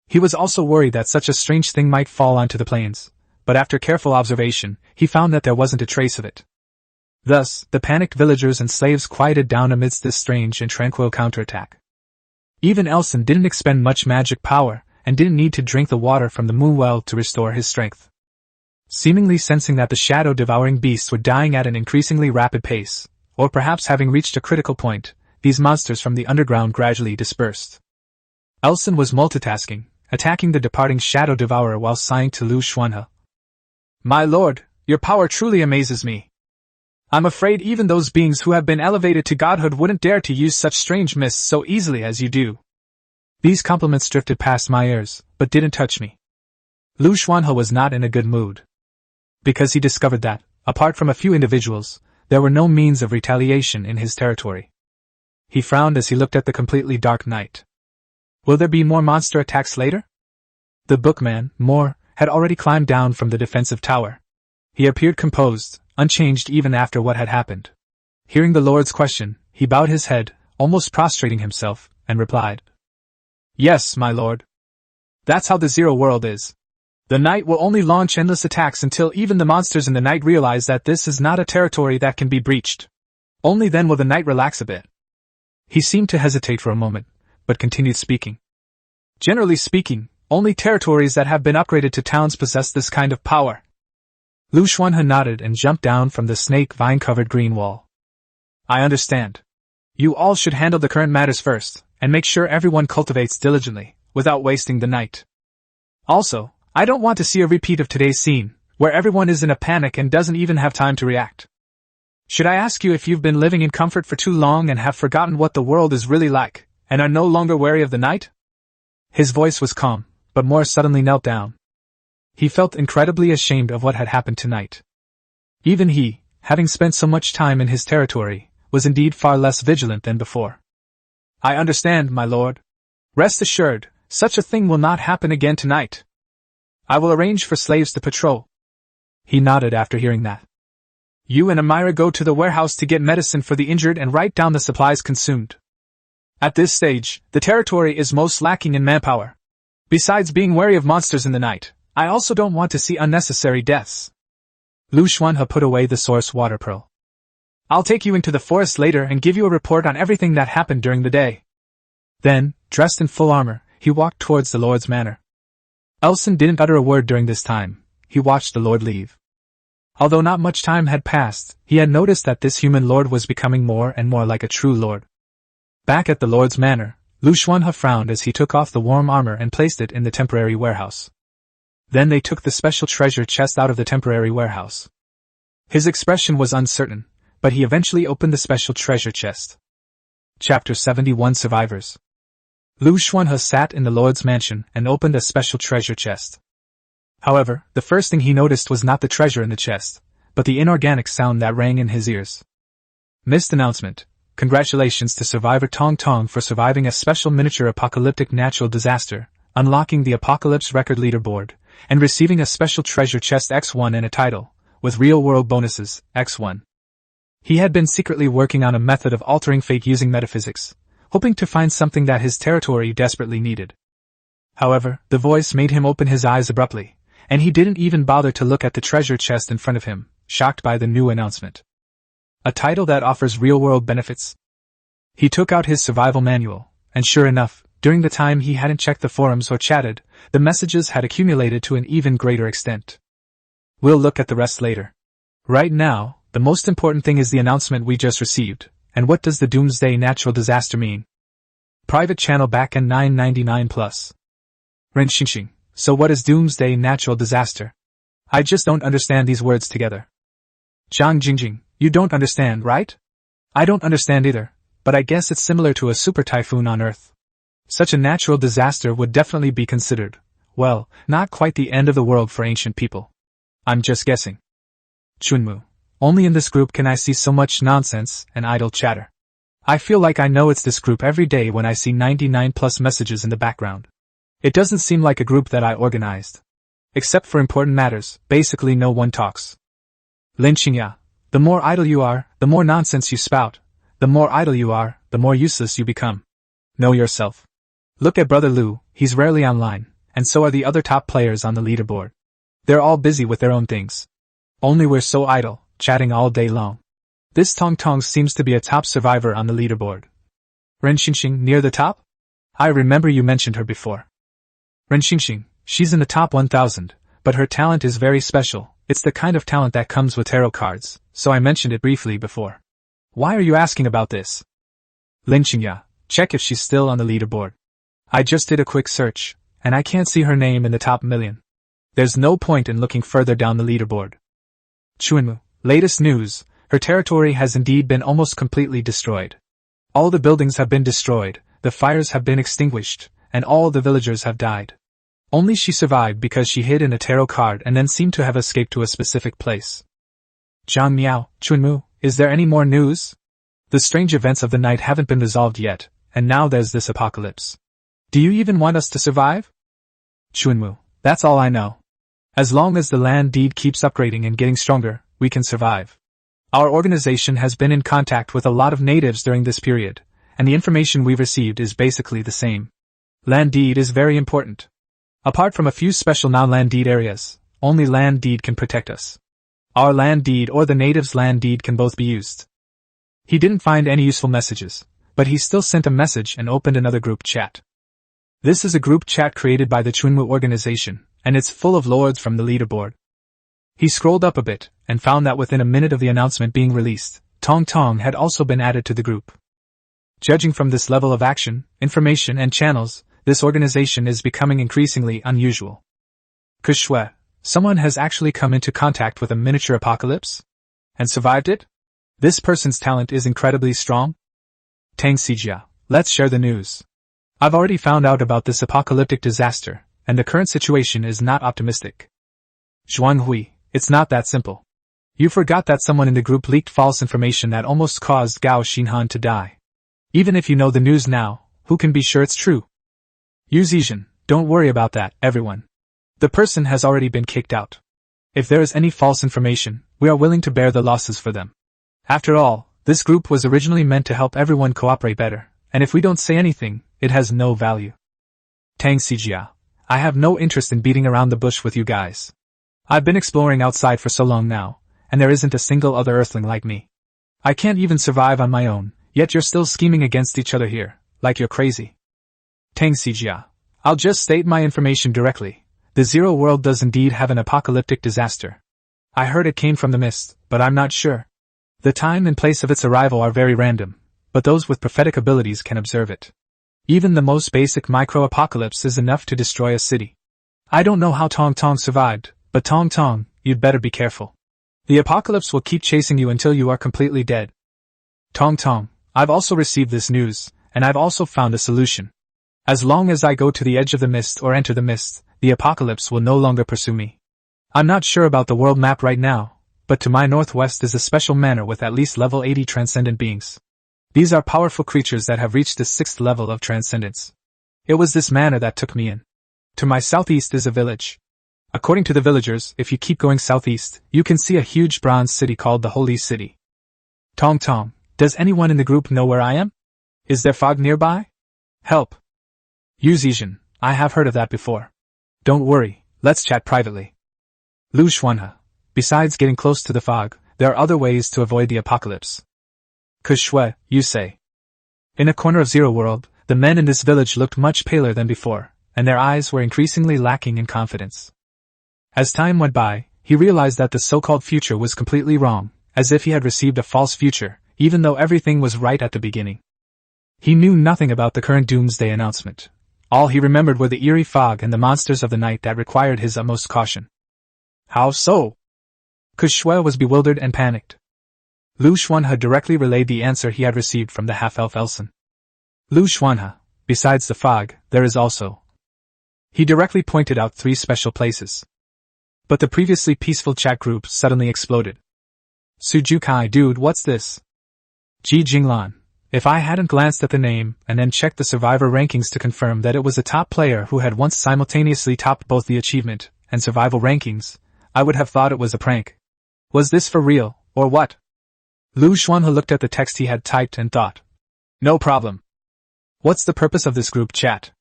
He was also worried that such a strange thing might fall onto the plains, but after careful observation, he found that there wasn't a trace of it. Thus, the panicked villagers and slaves quieted down amidst this strange and tranquil counterattack. Even Elson didn't expend much magic power, and didn't need to drink the water from the moon well to restore his strength. Seemingly sensing that the shadow-devouring beasts were dying at an increasingly rapid pace, or perhaps having reached a critical point, these monsters from the underground gradually dispersed. Elson was multitasking, attacking the departing shadow devourer while sighing to Liu Xuanhe. "My lord, your power truly amazes me. I'm afraid even those beings who have been elevated to godhood wouldn't dare to use such strange mists so easily as you do." These compliments drifted past my ears, but didn't touch me. Liu Xuanhe was not in a good mood. Because he discovered that, apart from a few individuals, there were no means of retaliation in his territory. He frowned as he looked at the completely dark night. Will there be more monster attacks later? The bookman, Moore, had already climbed down from the defensive tower. He appeared composed, unchanged even after what had happened. Hearing the Lord's question, he bowed his head, almost prostrating himself, and replied, "Yes, my lord. That's how the Zero World is. The night will only launch endless attacks until even the monsters in the night realize that this is not a territory that can be breached. Only then will the night relax a bit." He seemed to hesitate for a moment, but continued speaking. "Generally speaking, only territories that have been upgraded to towns possess this kind of power." Liu Xuanhe nodded and jumped down from the snake vine-covered green wall. "I understand. You all should handle the current matters first, and make sure everyone cultivates diligently, without wasting the night. Also, I don't want to see a repeat of today's scene, where everyone is in a panic and doesn't even have time to react. Should I ask you if you've been living in comfort for too long and have forgotten what the world is really like, and are no longer wary of the night?" His voice was calm, but Moore suddenly knelt down. He felt incredibly ashamed of what had happened tonight. Even he, having spent so much time in his territory, was indeed far less vigilant than before. "I understand, my lord. Rest assured, such a thing will not happen again tonight. I will arrange for slaves to patrol." He nodded after hearing that. "You and Amira go to the warehouse to get medicine for the injured and write down the supplies consumed. At this stage, the territory is most lacking in manpower. Besides being wary of monsters in the night, I also don't want to see unnecessary deaths." Liu Xuanhe put away the source water pearl. "I'll take you into the forest later and give you a report on everything that happened during the day." Then, dressed in full armor, he walked towards the Lord's manor. Elson didn't utter a word during this time. He watched the Lord leave. Although not much time had passed, he had noticed that this human lord was becoming more and more like a true lord. Back at the Lord's manor, Liu Xuanhe frowned as he took off the warm armor and placed it in the temporary warehouse. Then they took the special treasure chest out of the temporary warehouse. His expression was uncertain, but he eventually opened the special treasure chest. Chapter 71 Survivors. Liu Xuanhe sat in the Lord's mansion and opened a special treasure chest. However, the first thing he noticed was not the treasure in the chest, but the inorganic sound that rang in his ears. Missed announcement. Congratulations to survivor Tong Tong for surviving a special miniature apocalyptic natural disaster, unlocking the Apocalypse Record Leaderboard, and receiving a special treasure chest X1 and a title, with real-world bonuses, X1. He had been secretly working on a method of altering fate using metaphysics, hoping to find something that his territory desperately needed. However, the voice made him open his eyes abruptly, and he didn't even bother to look at the treasure chest in front of him, shocked by the new announcement. A title that offers real-world benefits? He took out his survival manual, and sure enough, during the time he hadn't checked the forums or chatted, the messages had accumulated to an even greater extent. We'll look at the rest later. Right now, the most important thing is the announcement we just received, and what does the Doomsday Natural Disaster mean? Private channel backend 999+. Renxingxing, so what is Doomsday Natural Disaster? I just don't understand these words together. Zhang Jingjing, you don't understand, right? I don't understand either, but I guess it's similar to a super typhoon on Earth. Such a natural disaster would definitely be considered, well, not quite the end of the world for ancient people. I'm just guessing. Chunmu, only in this group can I see so much nonsense and idle chatter. I feel like I know it's this group every day when I see 99+ messages in the background. It doesn't seem like a group that I organized. Except for important matters, basically no one talks. Lin Qingya, the more idle you are, the more nonsense you spout. The more idle you are, the more useless you become. Know yourself. Look at Brother Liu, he's rarely online, and so are the other top players on the leaderboard. They're all busy with their own things. Only we're so idle, chatting all day long. This Tong Tong seems to be a top survivor on the leaderboard. Ren Xingxing near the top? I remember you mentioned her before. Ren Xingxing, she's in the top 1000, but her talent is very special. It's the kind of talent that comes with tarot cards, so I mentioned it briefly before. Why are you asking about this? Lin Qingya, check if she's still on the leaderboard. I just did a quick search, and I can't see her name in the top million. There's no point in looking further down the leaderboard. Chuanmu, latest news, her territory has indeed been almost completely destroyed. All the buildings have been destroyed, the fires have been extinguished, and all the villagers have died. Only she survived because she hid in a tarot card and then seemed to have escaped to a specific place. Zhang Miao, Chunmu, is there any more news? The strange events of the night haven't been resolved yet, and now there's this apocalypse. Do you even want us to survive? Chunmu, that's all I know. As long as the land deed keeps upgrading and getting stronger, we can survive. Our organization has been in contact with a lot of natives during this period, and the information we've received is basically the same. Land deed is very important. Apart from a few special non-land deed areas, only land deed can protect us. Our land deed or the natives' land deed can both be used. He didn't find any useful messages, but he still sent a message and opened another group chat. This is a group chat created by the Chunmu organization, and it's full of lords from the leaderboard. He scrolled up a bit, and found that within a minute of the announcement being released, Tong Tong had also been added to the group. Judging from this level of action, information and channels, this organization is becoming increasingly unusual. Kushue, someone has actually come into contact with a miniature apocalypse? And survived it? This person's talent is incredibly strong? Tang Xijia, let's share the news. I've already found out about this apocalyptic disaster, and the current situation is not optimistic. Zhuang Hui, it's not that simple. You forgot that someone in the group leaked false information that almost caused Gao Xinhan to die. Even if you know the news now, who can be sure it's true? Yu Zizhen, don't worry about that, everyone. The person has already been kicked out. If there is any false information, we are willing to bear the losses for them. After all, this group was originally meant to help everyone cooperate better, and if we don't say anything, it has no value. Tang Xijia, I have no interest in beating around the bush with you guys. I've been exploring outside for so long now, and there isn't a single other earthling like me. I can't even survive on my own, yet you're still scheming against each other here, like you're crazy. Tang Xijia, I'll just state my information directly. The Zero World does indeed have an apocalyptic disaster. I heard it came from the mist, but I'm not sure. The time and place of its arrival are very random, but those with prophetic abilities can observe it. Even the most basic micro-apocalypse is enough to destroy a city. I don't know how Tong Tong survived, but Tong Tong, you'd better be careful. The apocalypse will keep chasing you until you are completely dead. Tong Tong, I've also received this news, and I've also found a solution. As long as I go to the edge of the mist or enter the mist, the apocalypse will no longer pursue me. I'm not sure about the world map right now, but to my northwest is a special manor with at least level 80 transcendent beings. These are powerful creatures that have reached the 6th level of transcendence. It was this manor that took me in. To my southeast is a village. According to the villagers, if you keep going southeast, you can see a huge bronze city called the Holy City. Tong Tong, does anyone in the group know where I am? Is there fog nearby? Help. Yu Zizhen, I have heard of that before. Don't worry, let's chat privately. Liu Xuanhe, besides getting close to the fog, there are other ways to avoid the apocalypse. Kushue, you say. In a corner of Zero World, the men in this village looked much paler than before, and their eyes were increasingly lacking in confidence. As time went by, he realized that the so-called future was completely wrong, as if he had received a false future, even though everything was right at the beginning. He knew nothing about the current doomsday announcement. All he remembered were the eerie fog and the monsters of the night that required his utmost caution. How so? Kushue was bewildered and panicked. Liu Xuanhe directly relayed the answer he had received from the half-elf Elson. Liu Xuanhe, besides the fog, there is also. He directly pointed out 3 special places. But the previously peaceful chat group suddenly exploded. Sujukai, dude, what's this? Ji Jinglan. If I hadn't glanced at the name and then checked the survivor rankings to confirm that it was a top player who had once simultaneously topped both the achievement and survival rankings, I would have thought it was a prank. Was this for real, or what? Liu Xuanhe looked at the text he had typed and thought. No problem. What's the purpose of this group chat?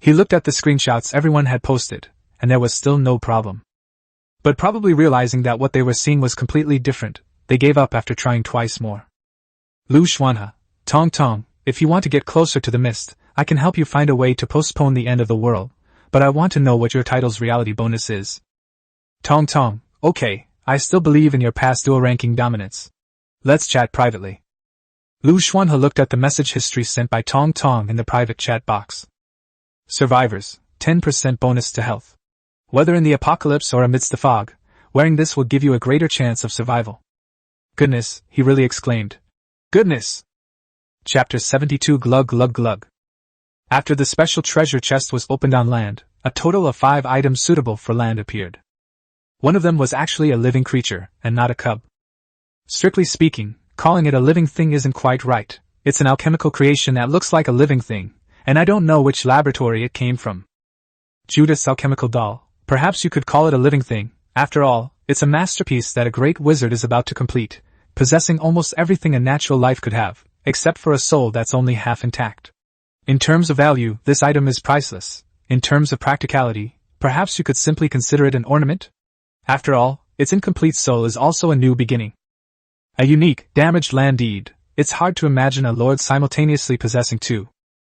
He looked at the screenshots everyone had posted, and there was still no problem. But probably realizing that what they were seeing was completely different, they gave up after trying twice more. Liu Xuanhe, Tong Tong, if you want to get closer to the mist, I can help you find a way to postpone the end of the world, but I want to know what your title's reality bonus is. Tong Tong, okay, I still believe in your past dual ranking dominance. Let's chat privately. Liu Xuanhe looked at the message history sent by Tong Tong in the private chat box. Survivors, 10% bonus to health. Whether in the apocalypse or amidst the fog, wearing this will give you a greater chance of survival. Goodness, he really exclaimed. Goodness! Chapter 72 Glug Glug Glug. After the special treasure chest was opened on land, a total of 5 items suitable for land appeared. One of them was actually a living creature, and not a cub. Strictly speaking, calling it a living thing isn't quite right. It's an alchemical creation that looks like a living thing, and I don't know which laboratory it came from. Judas Alchemical Doll, perhaps you could call it a living thing. After all, it's a masterpiece that a great wizard is about to complete, possessing almost everything a natural life could have, except for a soul that's only half intact. In terms of value, this item is priceless. In terms of practicality, perhaps you could simply consider it an ornament? After all, its incomplete soul is also a new beginning. A unique, damaged land deed. It's hard to imagine a lord simultaneously possessing 2.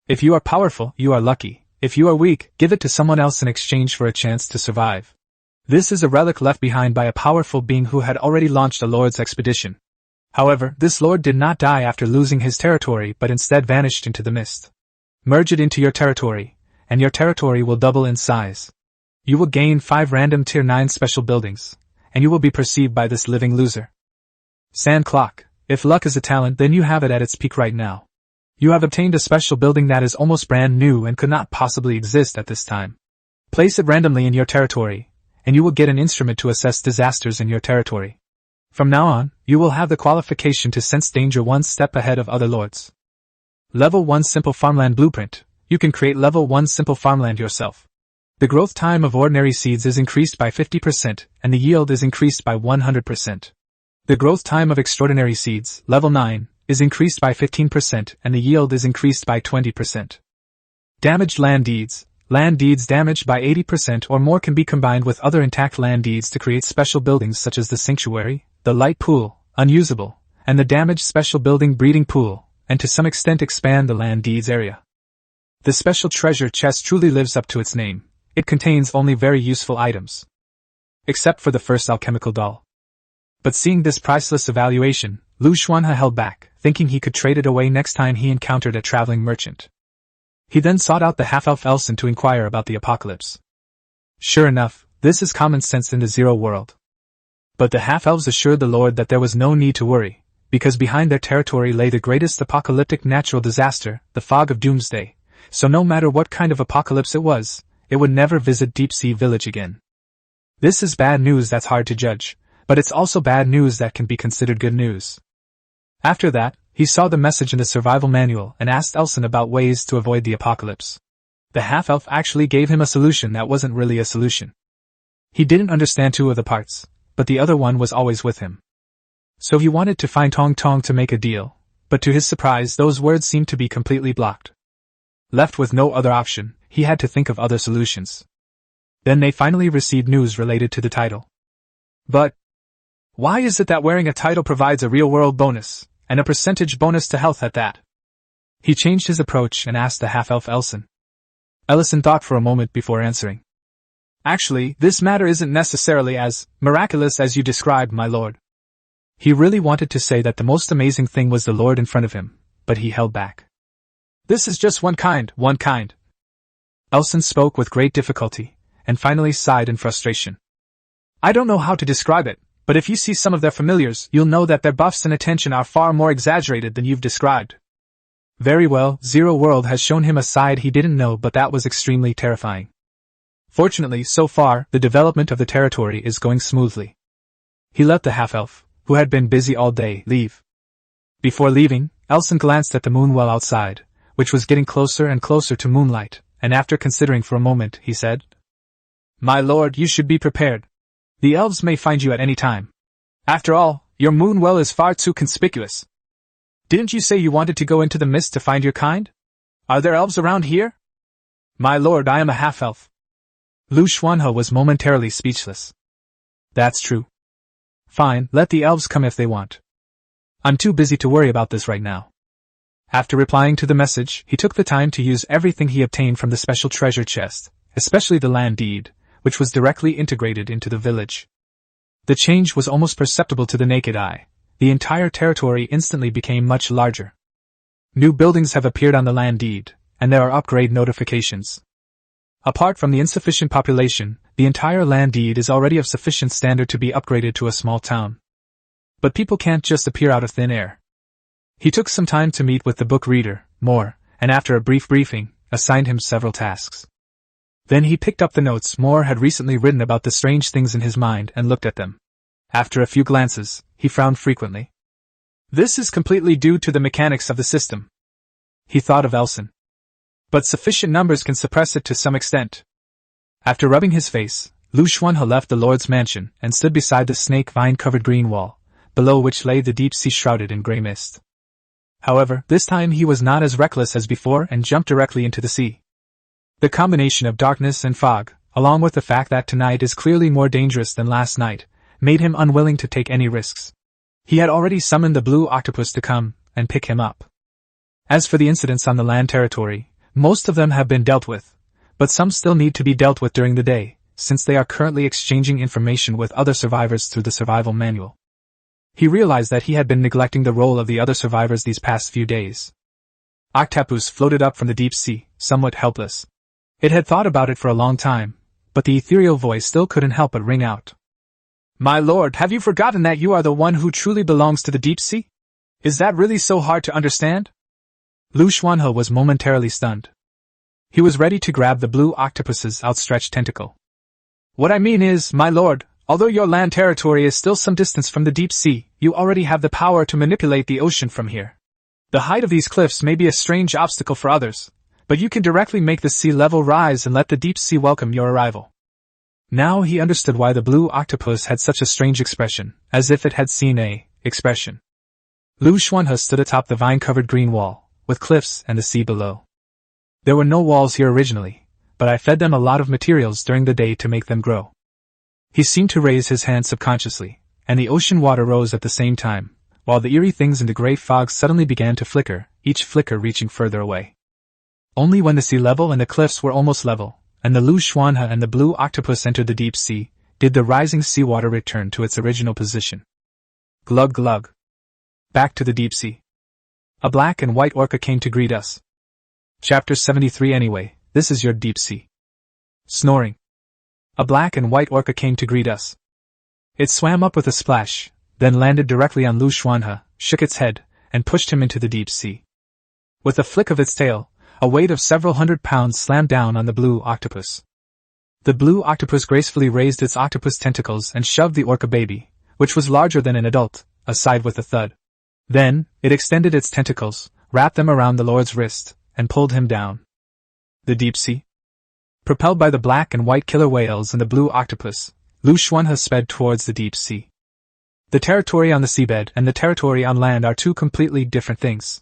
If you are powerful, you are lucky. If you are weak, give it to someone else in exchange for a chance to survive. This is a relic left behind by a powerful being who had already launched a lord's expedition. However, this lord did not die after losing his territory but instead vanished into the mist. Merge it into your territory, and your territory will double in size. You will gain 5 random Tier 9 special buildings, and you will be perceived by this living loser. Sand Clock. If luck is a talent, then you have it at its peak right now. You have obtained a special building that is almost brand new and could not possibly exist at this time. Place it randomly in your territory, and you will get an instrument to assess disasters in your territory. From now on, you will have the qualification to sense danger one step ahead of other lords. Level 1 Simple Farmland Blueprint. You can create Level 1 Simple Farmland yourself. The growth time of ordinary seeds is increased by 50%, and the yield is increased by 100%. The growth time of extraordinary seeds, Level 9, is increased by 15%, and the yield is increased by 20%. Damaged land deeds. Land deeds damaged by 80% or more can be combined with other intact land deeds to create special buildings such as the Sanctuary, the Light Pool, unusable, and the damaged special building Breeding Pool, and to some extent expand the land deeds area. The special treasure chest truly lives up to its name. It contains only very useful items. Except for the first alchemical doll. But seeing this priceless evaluation, Liu Xuanhe held back, thinking he could trade it away next time he encountered a traveling merchant. He then sought out the half-elf Elson to inquire about the apocalypse. Sure enough, this is common sense in the Zero world. But the half-elves assured the Lord that there was no need to worry, because behind their territory lay the greatest apocalyptic natural disaster, the fog of doomsday, so no matter what kind of apocalypse it was, it would never visit Deep Sea Village again. This is bad news that's hard to judge, but it's also bad news that can be considered good news. After that, he saw the message in the survival manual and asked Elson about ways to avoid the apocalypse. The half-elf actually gave him a solution that wasn't really a solution. He didn't understand two of the parts, but the other one was always with him. So he wanted to find Tong Tong to make a deal, but to his surprise those words seemed to be completely blocked. Left with no other option, he had to think of other solutions. Then they finally received news related to the title. But why is it that wearing a title provides a real-world bonus, and a percentage bonus to health at that? He changed his approach and asked the half-elf Elson. Ellison thought for a moment before answering. Actually, this matter isn't necessarily as miraculous as you described, my lord. He really wanted to say that the most amazing thing was the Lord in front of him, but he held back. This is just one kind. Elson spoke with great difficulty, and finally sighed in frustration. I don't know how to describe it, but if you see some of their familiars, you'll know that their buffs and attention are far more exaggerated than you've described. Very well, Zero World has shown him a side he didn't know, but that was extremely terrifying. Fortunately, so far, the development of the territory is going smoothly. He let the half-elf, who had been busy all day, leave. Before leaving, Elson glanced at the moon well outside, which was getting closer and closer to moonlight, and after considering for a moment, he said, My lord, you should be prepared. The elves may find you at any time. After all, your moon well is far too conspicuous. Didn't you say you wanted to go into the mist to find your kind? Are there elves around here? My lord, I am a half-elf. Liu Xuanhe was momentarily speechless. That's true. Fine, let the elves come if they want. I'm too busy to worry about this right now. After replying to the message, he took the time to use everything he obtained from the special treasure chest, especially the land deed, which was directly integrated into the village. The change was almost perceptible to the naked eye. The entire territory instantly became much larger. New buildings have appeared on the land deed, and there are upgrade notifications. Apart from the insufficient population, the entire land deed is already of sufficient standard to be upgraded to a small town. But people can't just appear out of thin air. He took some time to meet with the book reader, Moore, and after a brief briefing, assigned him several tasks. Then he picked up the notes Moore had recently written about the strange things in his mind and looked at them. After a few glances, he frowned frequently. This is completely due to the mechanics of the system. He thought of Elson. But sufficient numbers can suppress it to some extent. After rubbing his face, Liu Xuanhe left the Lord's mansion and stood beside the snake vine-covered green wall, below which lay the deep sea shrouded in grey mist. However, this time he was not as reckless as before and jumped directly into the sea. The combination of darkness and fog, along with the fact that tonight is clearly more dangerous than last night, made him unwilling to take any risks. He had already summoned the blue octopus to come and pick him up. As for the incidents on the land territory, most of them have been dealt with, but some still need to be dealt with during the day, since they are currently exchanging information with other survivors through the survival manual. He realized that he had been neglecting the role of the other survivors these past few days. Octopus floated up from the deep sea, somewhat helpless. It had thought about it for a long time, but the ethereal voice still couldn't help but ring out. My lord, have you forgotten that you are the one who truly belongs to the deep sea? Is that really so hard to understand? Liu Xuanhe was momentarily stunned. He was ready to grab the blue octopus's outstretched tentacle. What I mean is, my lord, although your land territory is still some distance from the deep sea, you already have the power to manipulate the ocean from here. The height of these cliffs may be a strange obstacle for others, but you can directly make the sea level rise and let the deep sea welcome your arrival. Now he understood why the blue octopus had such a strange expression, as if it had seen a expression. Liu Xuanhe stood atop the vine-covered green wall, with cliffs and the sea below. There were no walls here originally, but I fed them a lot of materials during the day to make them grow. He seemed to raise his hand subconsciously, and the ocean water rose at the same time, while the eerie things in the grey fog suddenly began to flicker, each flicker reaching further away. Only when the sea level and the cliffs were almost level, and the Liu Xuanhe and the blue octopus entered the deep sea, did the rising seawater return to its original position. Glug glug. Back to the deep sea. A black and white orca came to greet us. Chapter 73 Anyway, this is your deep sea. Snoring. A black and white orca came to greet us. It swam up with a splash, then landed directly on Liu Xuanhe, shook its head, and pushed him into the deep sea. With a flick of its tail, a weight of several hundred pounds slammed down on the blue octopus. The blue octopus gracefully raised its octopus tentacles and shoved the orca baby, which was larger than an adult, aside with a thud. Then, it extended its tentacles, wrapped them around the lord's wrist, and pulled him down. The deep sea. Propelled by the black and white killer whales and the blue octopus, Liu Xuanhe sped towards the deep sea. The territory on the seabed and the territory on land are two completely different things.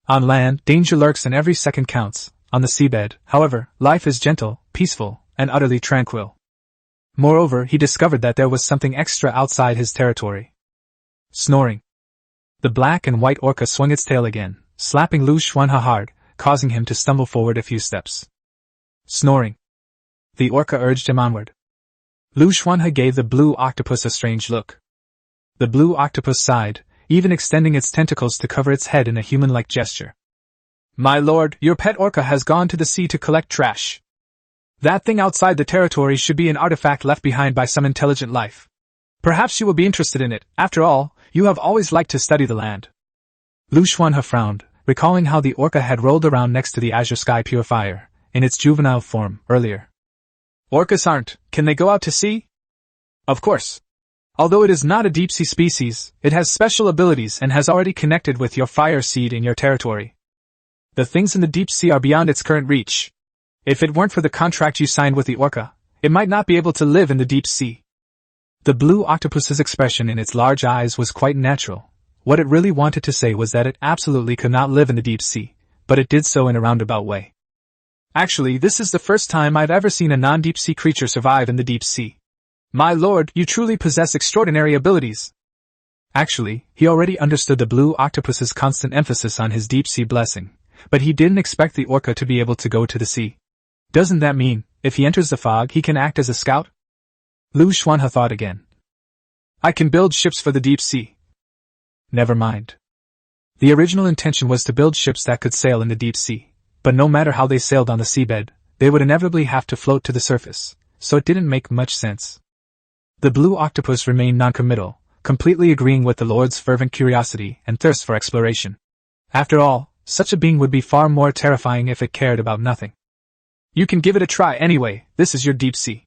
On land, danger lurks and every second counts. On the seabed, however, life is gentle, peaceful, and utterly tranquil. Moreover, he discovered that there was something extra outside his territory. Snoring. The black and white orca swung its tail again, slapping Liu Xuanhe hard, causing him to stumble forward a few steps. Snoring. The orca urged him onward. Liu Xuanhe gave the blue octopus a strange look. The blue octopus sighed, even extending its tentacles to cover its head in a human-like gesture. My lord, your pet orca has gone to the sea to collect trash. That thing outside the territory should be an artifact left behind by some intelligent life. Perhaps you will be interested in it. After all, you have always liked to study the land. Liu Xuanhe frowned, recalling how the orca had rolled around next to the azure sky purifier, in its juvenile form, earlier. Orcas aren't. Can they go out to sea? Of course. Although it is not a deep-sea species, it has special abilities and has already connected with your fire seed in your territory. The things in the deep sea are beyond its current reach. If it weren't for the contract you signed with the orca, it might not be able to live in the deep sea. The blue octopus's expression in its large eyes was quite natural. What it really wanted to say was that it absolutely could not live in the deep sea, but it did so in a roundabout way. Actually, this is the first time I've ever seen a non-deep sea creature survive in the deep sea. My lord, you truly possess extraordinary abilities. Actually, he already understood the blue octopus's constant emphasis on his deep sea blessing, but he didn't expect the orca to be able to go to the sea. Doesn't that mean, if he enters the fog, he can act as a scout? Liu Xuanhe thought again. I can build ships for the deep sea. Never mind. The original intention was to build ships that could sail in the deep sea, but no matter how they sailed on the seabed, they would inevitably have to float to the surface, so it didn't make much sense. The blue octopus remained noncommittal, completely agreeing with the Lord's fervent curiosity and thirst for exploration. After all, such a being would be far more terrifying if it cared about nothing. You can give it a try anyway, this is your deep sea.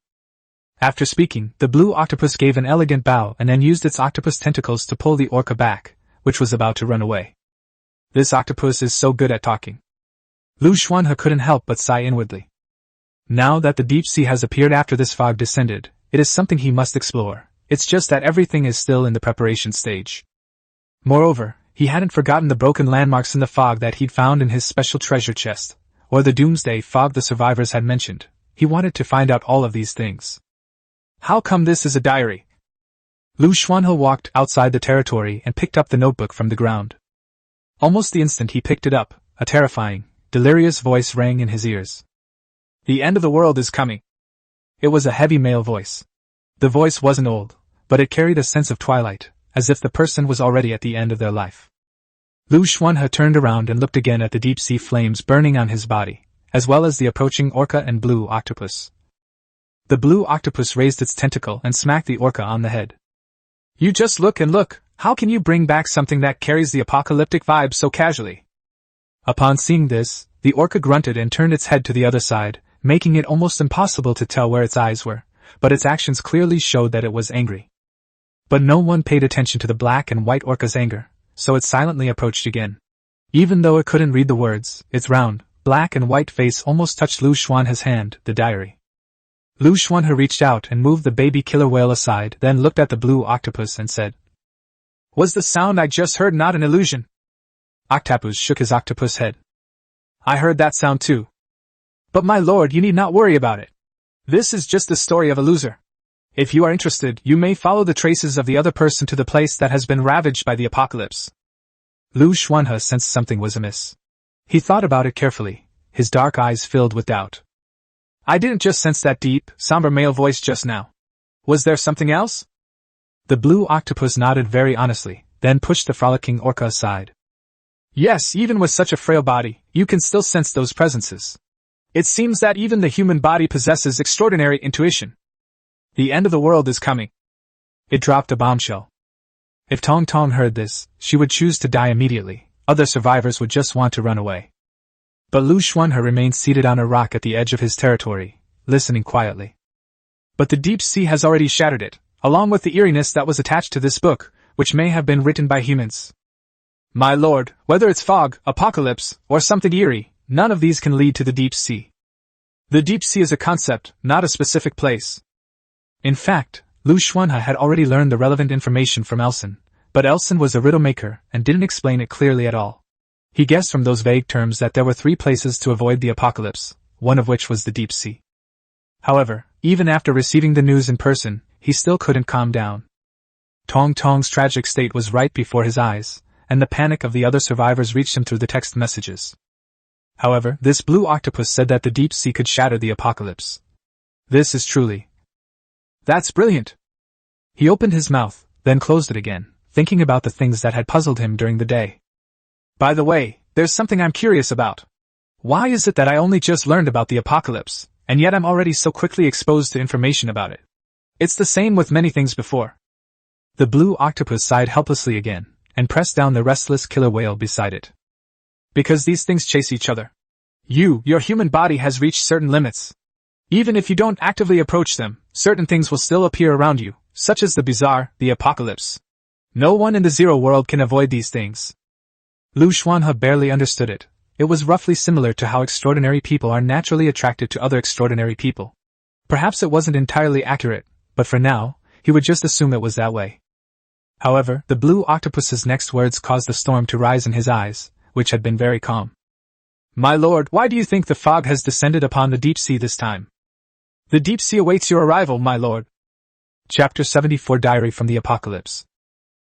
After speaking, the blue octopus gave an elegant bow and then used its octopus tentacles to pull the orca back, which was about to run away. This octopus is so good at talking. Liu Xuanhe couldn't help but sigh inwardly. Now that the deep sea has appeared after this fog descended, it is something he must explore. It's just that everything is still in the preparation stage. Moreover, he hadn't forgotten the broken landmarks in the fog that he'd found in his special treasure chest, or the doomsday fog the survivors had mentioned. He wanted to find out all of these things. How come this is a diary? Liu Xuanhe walked outside the territory and picked up the notebook from the ground. Almost the instant he picked it up, a terrifying, delirious voice rang in his ears. The end of the world is coming. It was a heavy male voice. The voice wasn't old, but it carried a sense of twilight, as if the person was already at the end of their life. Liu Xuanhe turned around and looked again at the deep-sea flames burning on his body, as well as the approaching orca and blue octopus. The blue octopus raised its tentacle and smacked the orca on the head. You just look and look, how can you bring back something that carries the apocalyptic vibe so casually? Upon seeing this, the orca grunted and turned its head to the other side, making it almost impossible to tell where its eyes were, but its actions clearly showed that it was angry. But no one paid attention to the black and white orca's anger, so it silently approached again. Even though it couldn't read the words, its round, black and white face almost touched Liu Xuanhe's hand, the diary. Liu Xuanhe reached out and moved the baby killer whale aside, then looked at the blue octopus and said, Was the sound I just heard not an illusion? Octopus shook his octopus head. I heard that sound too. But my lord, you need not worry about it. This is just the story of a loser. If you are interested, you may follow the traces of the other person to the place that has been ravaged by the apocalypse. Liu Xuanhe sensed something was amiss. He thought about it carefully, his dark eyes filled with doubt. I didn't just sense that deep, somber male voice just now. Was there something else? The blue octopus nodded very honestly, then pushed the frolicking orca aside. Yes, even with such a frail body, you can still sense those presences. It seems that even the human body possesses extraordinary intuition. The end of the world is coming. It dropped a bombshell. If Tong Tong heard this, she would choose to die immediately. Other survivors would just want to run away. But Liu Xuanhe remained seated on a rock at the edge of his territory, listening quietly. But the deep sea has already shattered it, along with the eeriness that was attached to this book, which may have been written by humans. My lord, whether it's fog, apocalypse, or something eerie, none of these can lead to the deep sea. The deep sea is a concept, not a specific place. In fact, Liu Xuanhe had already learned the relevant information from Elson, but Elson was a riddle maker and didn't explain it clearly at all. He guessed from those vague terms that there were 3 places to avoid the apocalypse, one of which was the deep sea. However, even after receiving the news in person, he still couldn't calm down. Tong Tong's tragic state was right before his eyes, and the panic of the other survivors reached him through the text messages. However, this blue octopus said that the deep sea could shatter the apocalypse. This is truly... That's brilliant! He opened his mouth, then closed it again, thinking about the things that had puzzled him during the day. By the way, there's something I'm curious about. Why is it that I only just learned about the apocalypse, and yet I'm already so quickly exposed to information about it? It's the same with many things before. The blue octopus sighed helplessly again, and pressed down the restless killer whale beside it. Because these things chase each other. Your human body has reached certain limits. Even if you don't actively approach them, certain things will still appear around you, such as the bizarre, the apocalypse. No one in the Zero world can avoid these things. Liu Xuanhe barely understood it. It was roughly similar to how extraordinary people are naturally attracted to other extraordinary people. Perhaps it wasn't entirely accurate, but for now, he would just assume it was that way. However, the blue octopus's next words caused the storm to rise in his eyes, which had been very calm. My lord, why do you think the fog has descended upon the deep sea this time? The deep sea awaits your arrival, my lord. Chapter 74 Diary from the Apocalypse.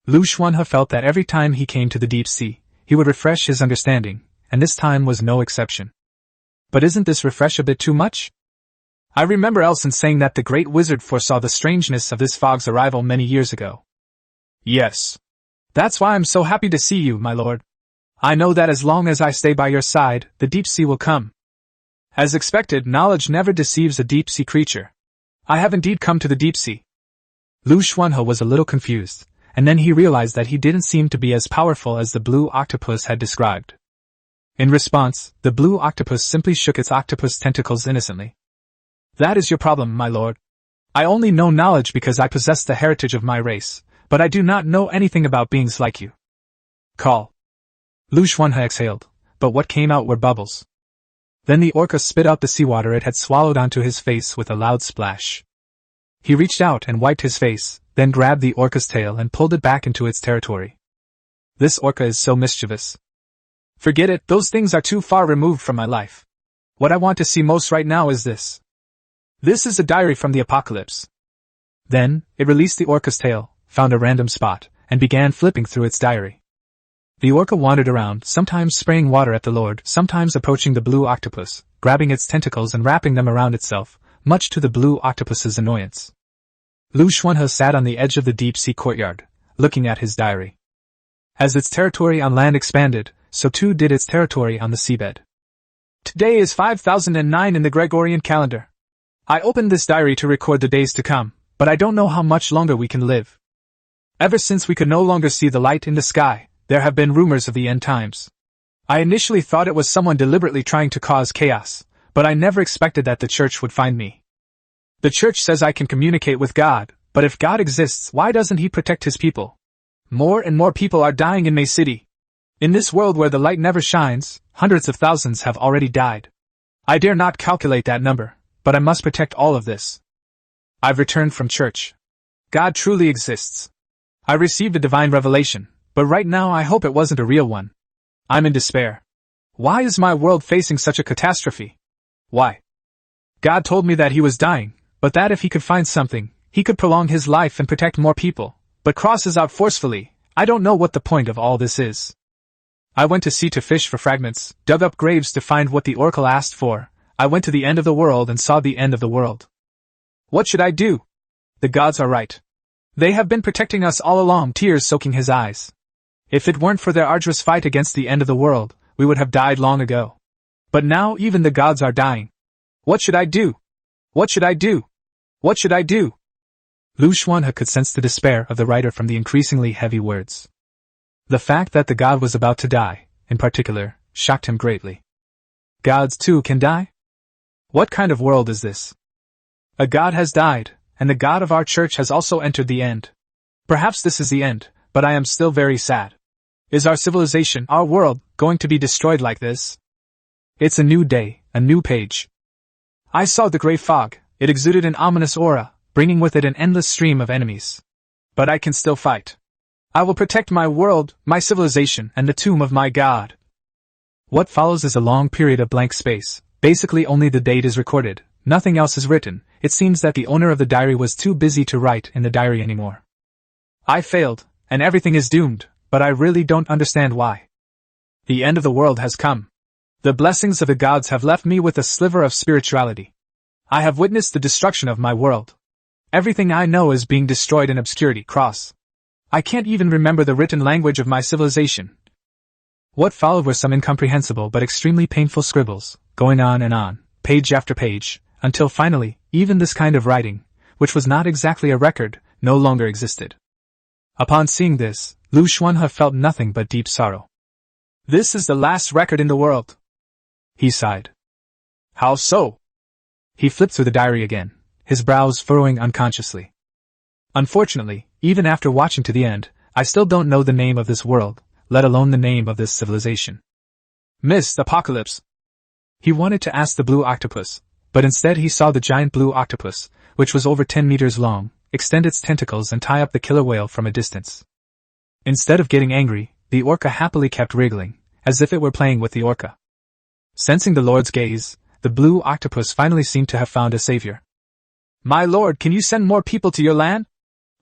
Liu Xuanhe felt that every time he came to the deep sea, he would refresh his understanding, and this time was no exception. But isn't this refresh a bit too much? I remember Elson saying that the great wizard foresaw the strangeness of this fog's arrival many years ago. Yes. That's why I'm so happy to see you, my lord. I know that as long as I stay by your side, the deep sea will come. As expected, knowledge never deceives a deep sea creature. I have indeed come to the deep sea. Liu Xuanhe was a little confused, and then he realized that he didn't seem to be as powerful as the blue octopus had described. In response, the blue octopus simply shook its octopus tentacles innocently. That is your problem, my lord. I only know knowledge because I possess the heritage of my race, but I do not know anything about beings like you. Call. Liu Xuanhe exhaled, but what came out were bubbles. Then the orca spit out the seawater it had swallowed onto his face with a loud splash. He reached out and wiped his face, then grabbed the orca's tail and pulled it back into its territory. This orca is so mischievous. Forget it, those things are too far removed from my life. What I want to see most right now is this. This is a diary from the apocalypse. Then, it released the orca's tail, found a random spot, and began flipping through its diary. The orca wandered around, sometimes spraying water at the lord, sometimes approaching the blue octopus, grabbing its tentacles and wrapping them around itself, much to the blue octopus's annoyance. Liu Xuanhe sat on the edge of the deep-sea courtyard, looking at his diary. As its territory on land expanded, so too did its territory on the seabed. Today is 5009 in the Gregorian calendar. I opened this diary to record the days to come, but I don't know how much longer we can live. Ever since we could no longer see the light in the sky, there have been rumors of the end times. I initially thought it was someone deliberately trying to cause chaos, but I never expected that the church would find me. The church says I can communicate with God, but if God exists, why doesn't he protect his people? More and more people are dying in May City. In this world where the light never shines, hundreds of thousands have already died. I dare not calculate that number, but I must protect all of this. I've returned from church. God truly exists. I received a divine revelation, but right now I hope it wasn't a real one. I'm in despair. Why is my world facing such a catastrophe? Why? God told me that he was dying, but that if he could find something, he could prolong his life and protect more people, but crosses out forcefully. I don't know what the point of all this is. I went to sea to fish for fragments, dug up graves to find what the oracle asked for. I went to the end of the world and saw the end of the world. What should I do? The gods are right. They have been protecting us all along, tears soaking his eyes. If it weren't for their arduous fight against the end of the world, we would have died long ago. But now even the gods are dying. What should I do? What should I do? What should I do? Liu Xuanhe could sense the despair of the writer from the increasingly heavy words. The fact that the god was about to die, in particular, shocked him greatly. Gods too can die? What kind of world is this? A god has died, and the god of our church has also entered the end. Perhaps this is the end, but I am still very sad. Is our civilization, our world, going to be destroyed like this? It's a new day, a new page. I saw the grey fog. It exuded an ominous aura, bringing with it an endless stream of enemies. But I can still fight. I will protect my world, my civilization, and the tomb of my god. What follows is a long period of blank space. Basically only the date is recorded, nothing else is written. It seems that the owner of the diary was too busy to write in the diary anymore. I failed, and everything is doomed, but I really don't understand why. The end of the world has come. The blessings of the gods have left me with a sliver of spirituality. I have witnessed the destruction of my world. Everything I know is being destroyed in obscurity. I can't even remember the written language of my civilization. What followed were some incomprehensible but extremely painful scribbles, going on, page after page, until finally, even this kind of writing, which was not exactly a record, no longer existed. Upon seeing this, Liu Xuanhe felt nothing but deep sorrow. This is the last record in the world. He sighed. How so? He flipped through the diary again, his brows furrowing unconsciously. Unfortunately, even after watching to the end, I still don't know the name of this world, let alone the name of this civilization. Missed Apocalypse. He wanted to ask the blue octopus, but instead he saw the giant blue octopus, which was over 10 meters long, extend its tentacles and tie up the killer whale from a distance. Instead of getting angry, the orca happily kept wriggling, as if it were playing with the orca. Sensing the Lord's gaze, the blue octopus finally seemed to have found a savior. My lord, can you send more people to your land?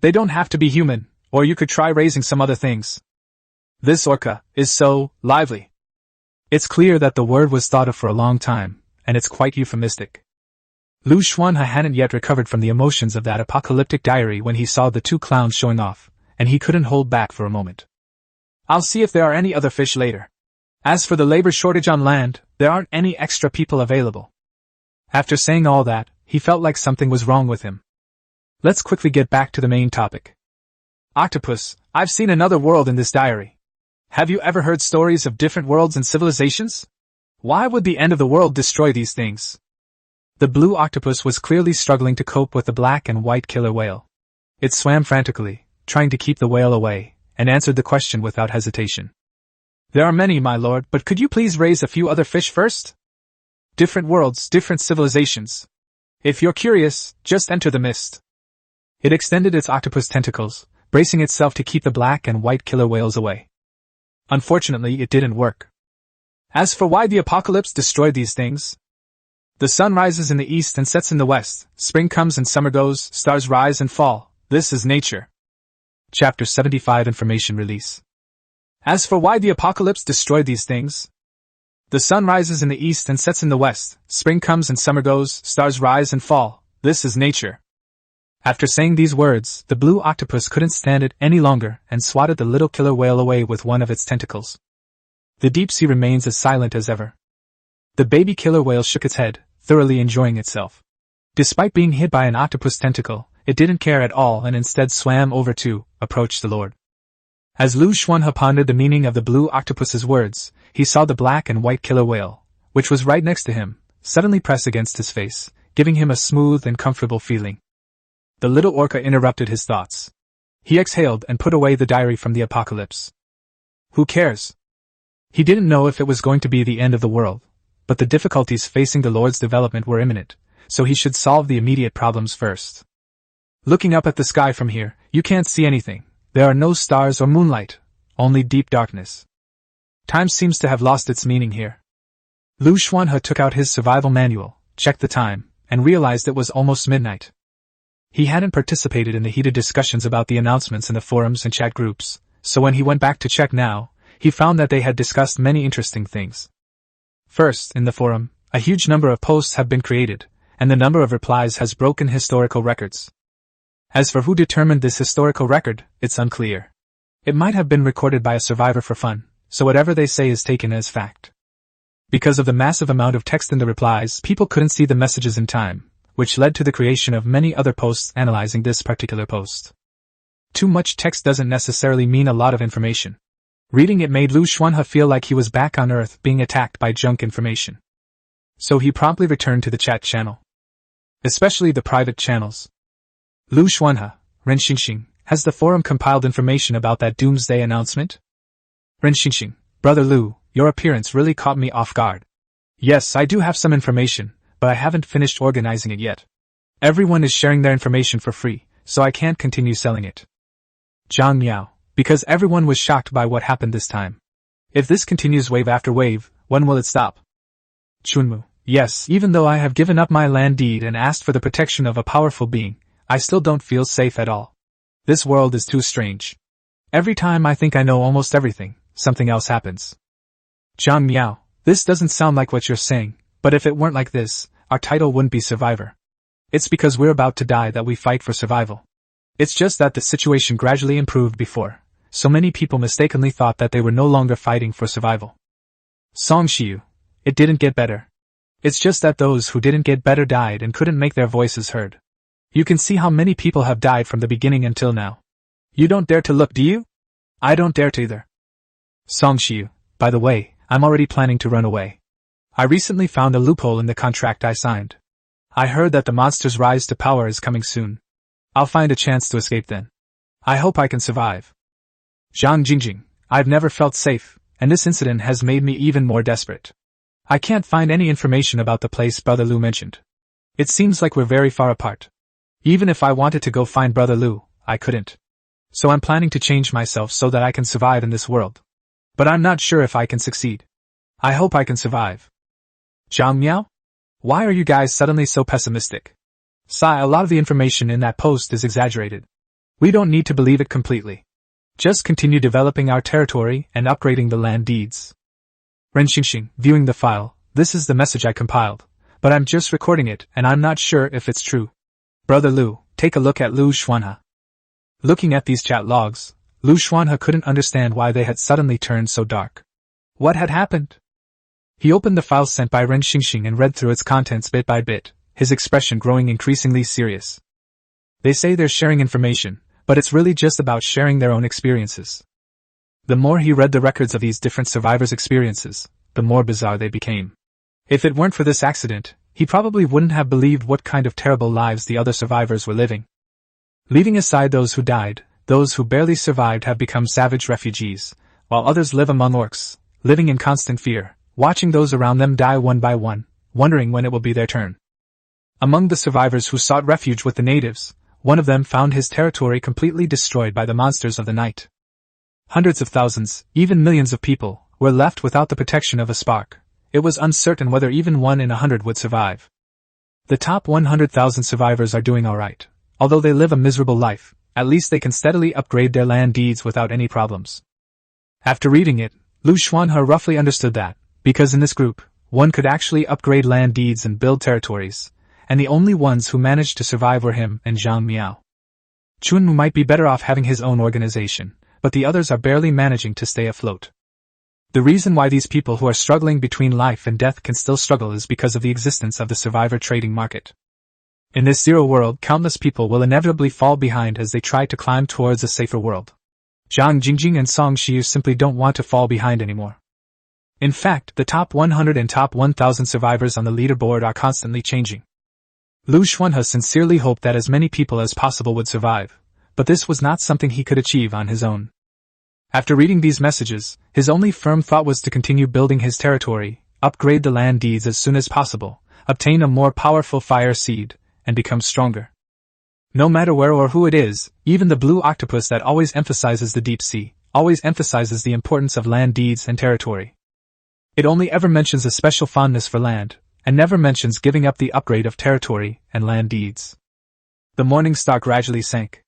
They don't have to be human, or you could try raising some other things. This orca is so lively. It's clear that the word was thought of for a long time, and it's quite euphemistic. Liu Xuanhe hadn't yet recovered from the emotions of that apocalyptic diary when he saw the two clowns showing off, and he couldn't hold back for a moment. I'll see if there are any other fish later. As for the labor shortage on land, there aren't any extra people available. After saying all that, he felt like something was wrong with him. Let's quickly get back to the main topic. Octopus, I've seen another world in this diary. Have you ever heard stories of different worlds and civilizations? Why would the end of the world destroy these things? The blue octopus was clearly struggling to cope with the black and white killer whale. It swam frantically, trying to keep the whale away, and answered the question without hesitation. There are many, my lord, but could you please raise a few other fish first? Different worlds, different civilizations. If you're curious, just enter the mist. It extended its octopus tentacles, bracing itself to keep the black and white killer whales away. Unfortunately, it didn't work. As for why the apocalypse destroyed these things, the sun rises in the east and sets in the west, spring comes and summer goes, stars rise and fall, this is nature. Chapter 75 Information Release. As for why the apocalypse destroyed these things, the sun rises in the east and sets in the west, spring comes and summer goes, stars rise and fall, this is nature. After saying these words, the blue octopus couldn't stand it any longer and swatted the little killer whale away with one of its tentacles. The deep sea remains as silent as ever. The baby killer whale shook its head, thoroughly enjoying itself. Despite being hit by an octopus tentacle, it didn't care at all and instead swam over to approach the Lord. As Liu Xuanhe pondered the meaning of the blue octopus's words, he saw the black and white killer whale, which was right next to him, suddenly press against his face, giving him a smooth and comfortable feeling. The little orca interrupted his thoughts. He exhaled and put away the diary from the apocalypse. Who cares? He didn't know if it was going to be the end of the world, but the difficulties facing the Lord's development were imminent, so he should solve the immediate problems first. Looking up at the sky from here, you can't see anything. There are no stars or moonlight, only deep darkness. Time seems to have lost its meaning here. Liu Xuanhe took out his survival manual, checked the time, and realized it was almost midnight. He hadn't participated in the heated discussions about the announcements in the forums and chat groups, so when he went back to check now, he found that they had discussed many interesting things. First, in the forum, a huge number of posts have been created, and the number of replies has broken historical records. As for who determined this historical record, it's unclear. It might have been recorded by a survivor for fun, so whatever they say is taken as fact. Because of the massive amount of text in the replies, people couldn't see the messages in time, which led to the creation of many other posts analyzing this particular post. Too much text doesn't necessarily mean a lot of information. Reading it made Liu Xuanhe feel like he was back on Earth being attacked by junk information. So he promptly returned to the chat channel. Especially the private channels. Liu Xuanhe, Ren Xingxing, has the forum compiled information about that doomsday announcement? Ren Xingxing, Brother Liu, your appearance really caught me off guard. Yes, I do have some information, but I haven't finished organizing it yet. Everyone is sharing their information for free, so I can't continue selling it. Zhang Miao, because everyone was shocked by what happened this time. If this continues wave after wave, when will it stop? Chunmu, yes, even though I have given up my land deed and asked for the protection of a powerful being, I still don't feel safe at all. This world is too strange. Every time I think I know almost everything, something else happens. Zhang Miao, this doesn't sound like what you're saying, but if it weren't like this, our title wouldn't be survivor. It's because we're about to die that we fight for survival. It's just that the situation gradually improved before, so many people mistakenly thought that they were no longer fighting for survival. Song Shiyu, it didn't get better. It's just that those who didn't get better died and couldn't make their voices heard. You can see how many people have died from the beginning until now. You don't dare to look, do you? I don't dare to either. Song Shiyu, by the way, I'm already planning to run away. I recently found a loophole in the contract I signed. I heard that the monster's rise to power is coming soon. I'll find a chance to escape then. I hope I can survive. Zhang Jingjing, I've never felt safe, and this incident has made me even more desperate. I can't find any information about the place Brother Liu mentioned. It seems like we're very far apart. Even if I wanted to go find Brother Liu, I couldn't. So I'm planning to change myself so that I can survive in this world. But I'm not sure if I can succeed. I hope I can survive. Zhang Miao? Why are you guys suddenly so pessimistic? Sai, a lot of the information in that post is exaggerated. We don't need to believe it completely. Just continue developing our territory and upgrading the land deeds. Ren Xingxing, viewing the file, this is the message I compiled, but I'm just recording it and I'm not sure if it's true. Brother Liu, take a look at Liu Xuanhe. Looking at these chat logs, Liu Xuanhe couldn't understand why they had suddenly turned so dark. What had happened? He opened the file sent by Ren Xingxing and read through its contents bit by bit, his expression growing increasingly serious. They say they're sharing information, but it's really just about sharing their own experiences. The more he read the records of these different survivors' experiences, the more bizarre they became. If it weren't for this accident, he probably wouldn't have believed what kind of terrible lives the other survivors were living. Leaving aside those who died, those who barely survived have become savage refugees, while others live among orcs, living in constant fear, watching those around them die one by one, wondering when it will be their turn. Among the survivors who sought refuge with the natives, one of them found his territory completely destroyed by the monsters of the night. Hundreds of thousands, even millions of people, were left without the protection of a spark. It was uncertain whether even 1 in 100 would survive. The top 100,000 survivors are doing alright. Although they live a miserable life, at least they can steadily upgrade their land deeds without any problems. After reading it, Liu Xuanhe roughly understood that, because in this group, one could actually upgrade land deeds and build territories, and the only ones who managed to survive were him and Zhang Miao. Chunmu might be better off having his own organization, but the others are barely managing to stay afloat. The reason why these people who are struggling between life and death can still struggle is because of the existence of the survivor trading market. In this zero world, countless people will inevitably fall behind as they try to climb towards a safer world. Zhang Jingjing and Song Shiyu simply don't want to fall behind anymore. In fact, the top 100 and top 1000 survivors on the leaderboard are constantly changing. Liu Xuanhe sincerely hoped that as many people as possible would survive, but this was not something he could achieve on his own. After reading these messages, his only firm thought was to continue building his territory, upgrade the land deeds as soon as possible, obtain a more powerful fire seed, and become stronger. No matter where or who it is, even the blue octopus that always emphasizes the deep sea, always emphasizes the importance of land deeds and territory. It only ever mentions a special fondness for land, and never mentions giving up the upgrade of territory and land deeds. The morning star gradually sank.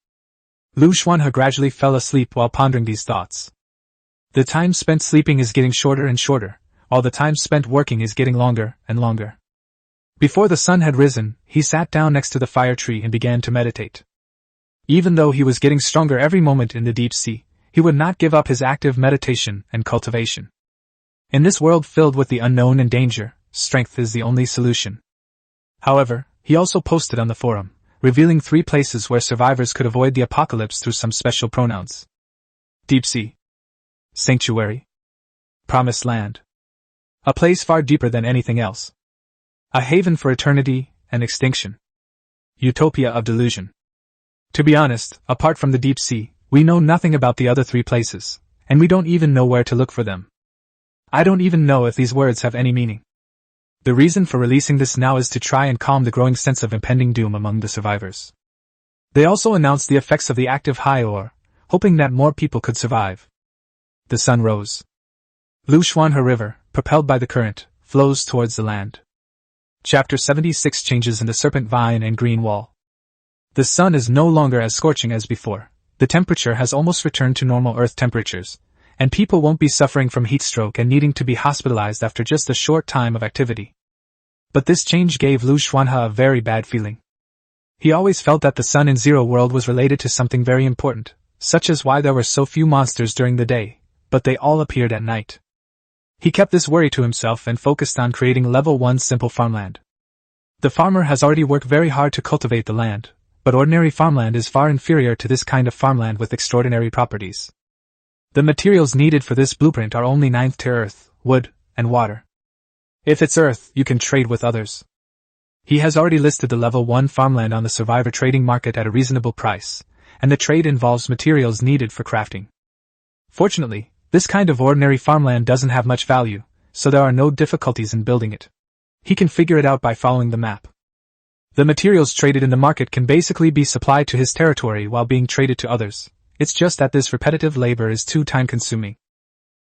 Liu Xuanhe gradually fell asleep while pondering these thoughts. The time spent sleeping is getting shorter and shorter, while the time spent working is getting longer and longer. Before the sun had risen, he sat down next to the fire tree and began to meditate. Even though he was getting stronger every moment in the deep sea, he would not give up his active meditation and cultivation. In this world filled with the unknown and danger, strength is the only solution. However, he also posted on the forum, revealing 3 places where survivors could avoid the apocalypse through some special pronouns. Deep Sea. Sanctuary. Promised Land. A place far deeper than anything else. A haven for eternity and extinction. Utopia of delusion. To be honest, apart from the Deep Sea, we know nothing about the other 3 places, and we don't even know where to look for them. I don't even know if these words have any meaning. The reason for releasing this now is to try and calm the growing sense of impending doom among the survivors. They also announced the effects of the active high ore, hoping that more people could survive. The sun rose. Liu Xuanhe River, propelled by the current, flows towards the land. Chapter 76 Changes in the Serpent Vine and Green Wall. The sun is no longer as scorching as before. The temperature has almost returned to normal Earth temperatures, and people won't be suffering from heat stroke and needing to be hospitalized after just a short time of activity. But this change gave Liu Xuanhe a very bad feeling. He always felt that the sun in Zero World was related to something very important, such as why there were so few monsters during the day, but they all appeared at night. He kept this worry to himself and focused on creating level 1 simple farmland. The farmer has already worked very hard to cultivate the land, but ordinary farmland is far inferior to this kind of farmland with extraordinary properties. The materials needed for this blueprint are only 9th tier earth, wood, and water. If it's earth, you can trade with others. He has already listed the level 1 farmland on the survivor trading market at a reasonable price, and the trade involves materials needed for crafting. Fortunately, this kind of ordinary farmland doesn't have much value, so there are no difficulties in building it. He can figure it out by following the map. The materials traded in the market can basically be supplied to his territory while being traded to others. It's just that this repetitive labor is too time-consuming.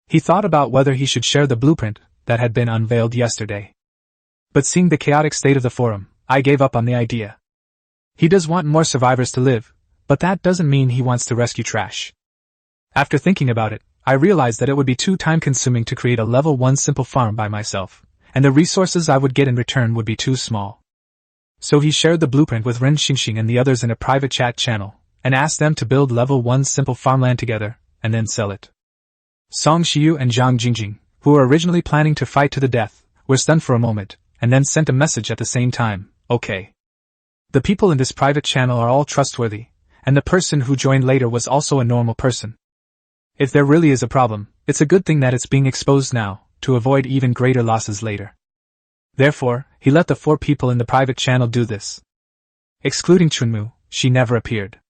He thought about whether he should share the blueprint that had been unveiled yesterday. But seeing the chaotic state of the forum, I gave up on the idea. He does want more survivors to live, but that doesn't mean he wants to rescue trash. After thinking about it, I realized that it would be too time-consuming to create a level 1 simple farm by myself, and the resources I would get in return would be too small. So he shared the blueprint with Ren Xingxing and the others in a private chat channel, and asked them to build level 1 simple farmland together, and then sell it. Song Xiu and Zhang Jingjing, who were originally planning to fight to the death, were stunned for a moment, and then sent a message at the same time, okay. The people in this private channel are all trustworthy, and the person who joined later was also a normal person. If there really is a problem, it's a good thing that it's being exposed now, to avoid even greater losses later. Therefore, he let the 4 people in the private channel do this. Excluding Chunmu, she never appeared.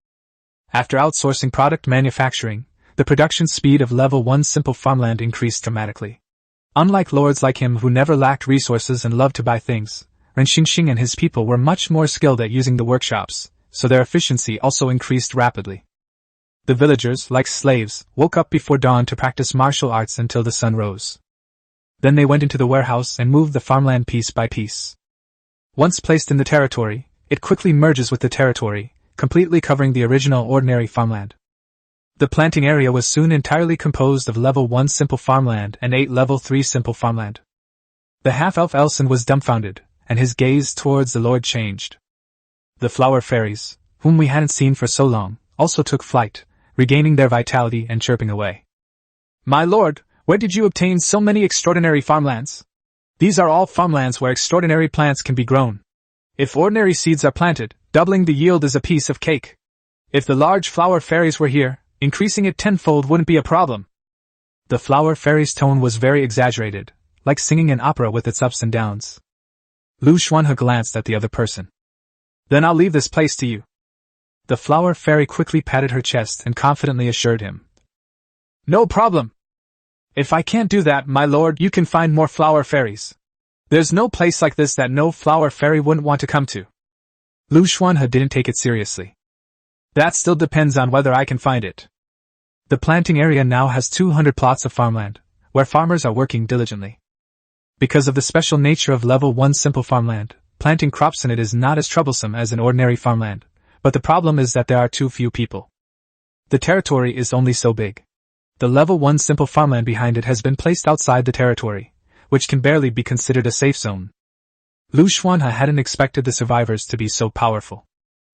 After outsourcing product manufacturing, the production speed of level 1 simple farmland increased dramatically. Unlike lords like him who never lacked resources and loved to buy things, Ren Xingxing and his people were much more skilled at using the workshops, so their efficiency also increased rapidly. The villagers, like slaves, woke up before dawn to practice martial arts until the sun rose. Then they went into the warehouse and moved the farmland piece by piece. Once placed in the territory, it quickly merges with the territory, completely covering the original ordinary farmland. The planting area was soon entirely composed of level 1 simple farmland and 8 level 3 simple farmland. The half-elf Elson was dumbfounded, and his gaze towards the Lord changed. The flower fairies, whom we hadn't seen for so long, also took flight, regaining their vitality and chirping away. My lord, where did you obtain so many extraordinary farmlands? These are all farmlands where extraordinary plants can be grown. If ordinary seeds are planted, doubling the yield is a piece of cake. If the large flower fairies were here, increasing it tenfold wouldn't be a problem. The flower fairy's tone was very exaggerated, like singing an opera with its ups and downs. Liu Xuanhe glanced at the other person. Then I'll leave this place to you. The flower fairy quickly patted her chest and confidently assured him. No problem. If I can't do that, my lord, you can find more flower fairies. There's no place like this that no flower fairy wouldn't want to come to. Liu Xuanhe didn't take it seriously. That still depends on whether I can find it. The planting area now has 200 plots of farmland, where farmers are working diligently. Because of the special nature of level 1 simple farmland, planting crops in it is not as troublesome as in ordinary farmland, but the problem is that there are too few people. The territory is only so big. The level 1 simple farmland behind it has been placed outside the territory, which can barely be considered a safe zone. Liu Xuanhe hadn't expected the survivors to be so powerful.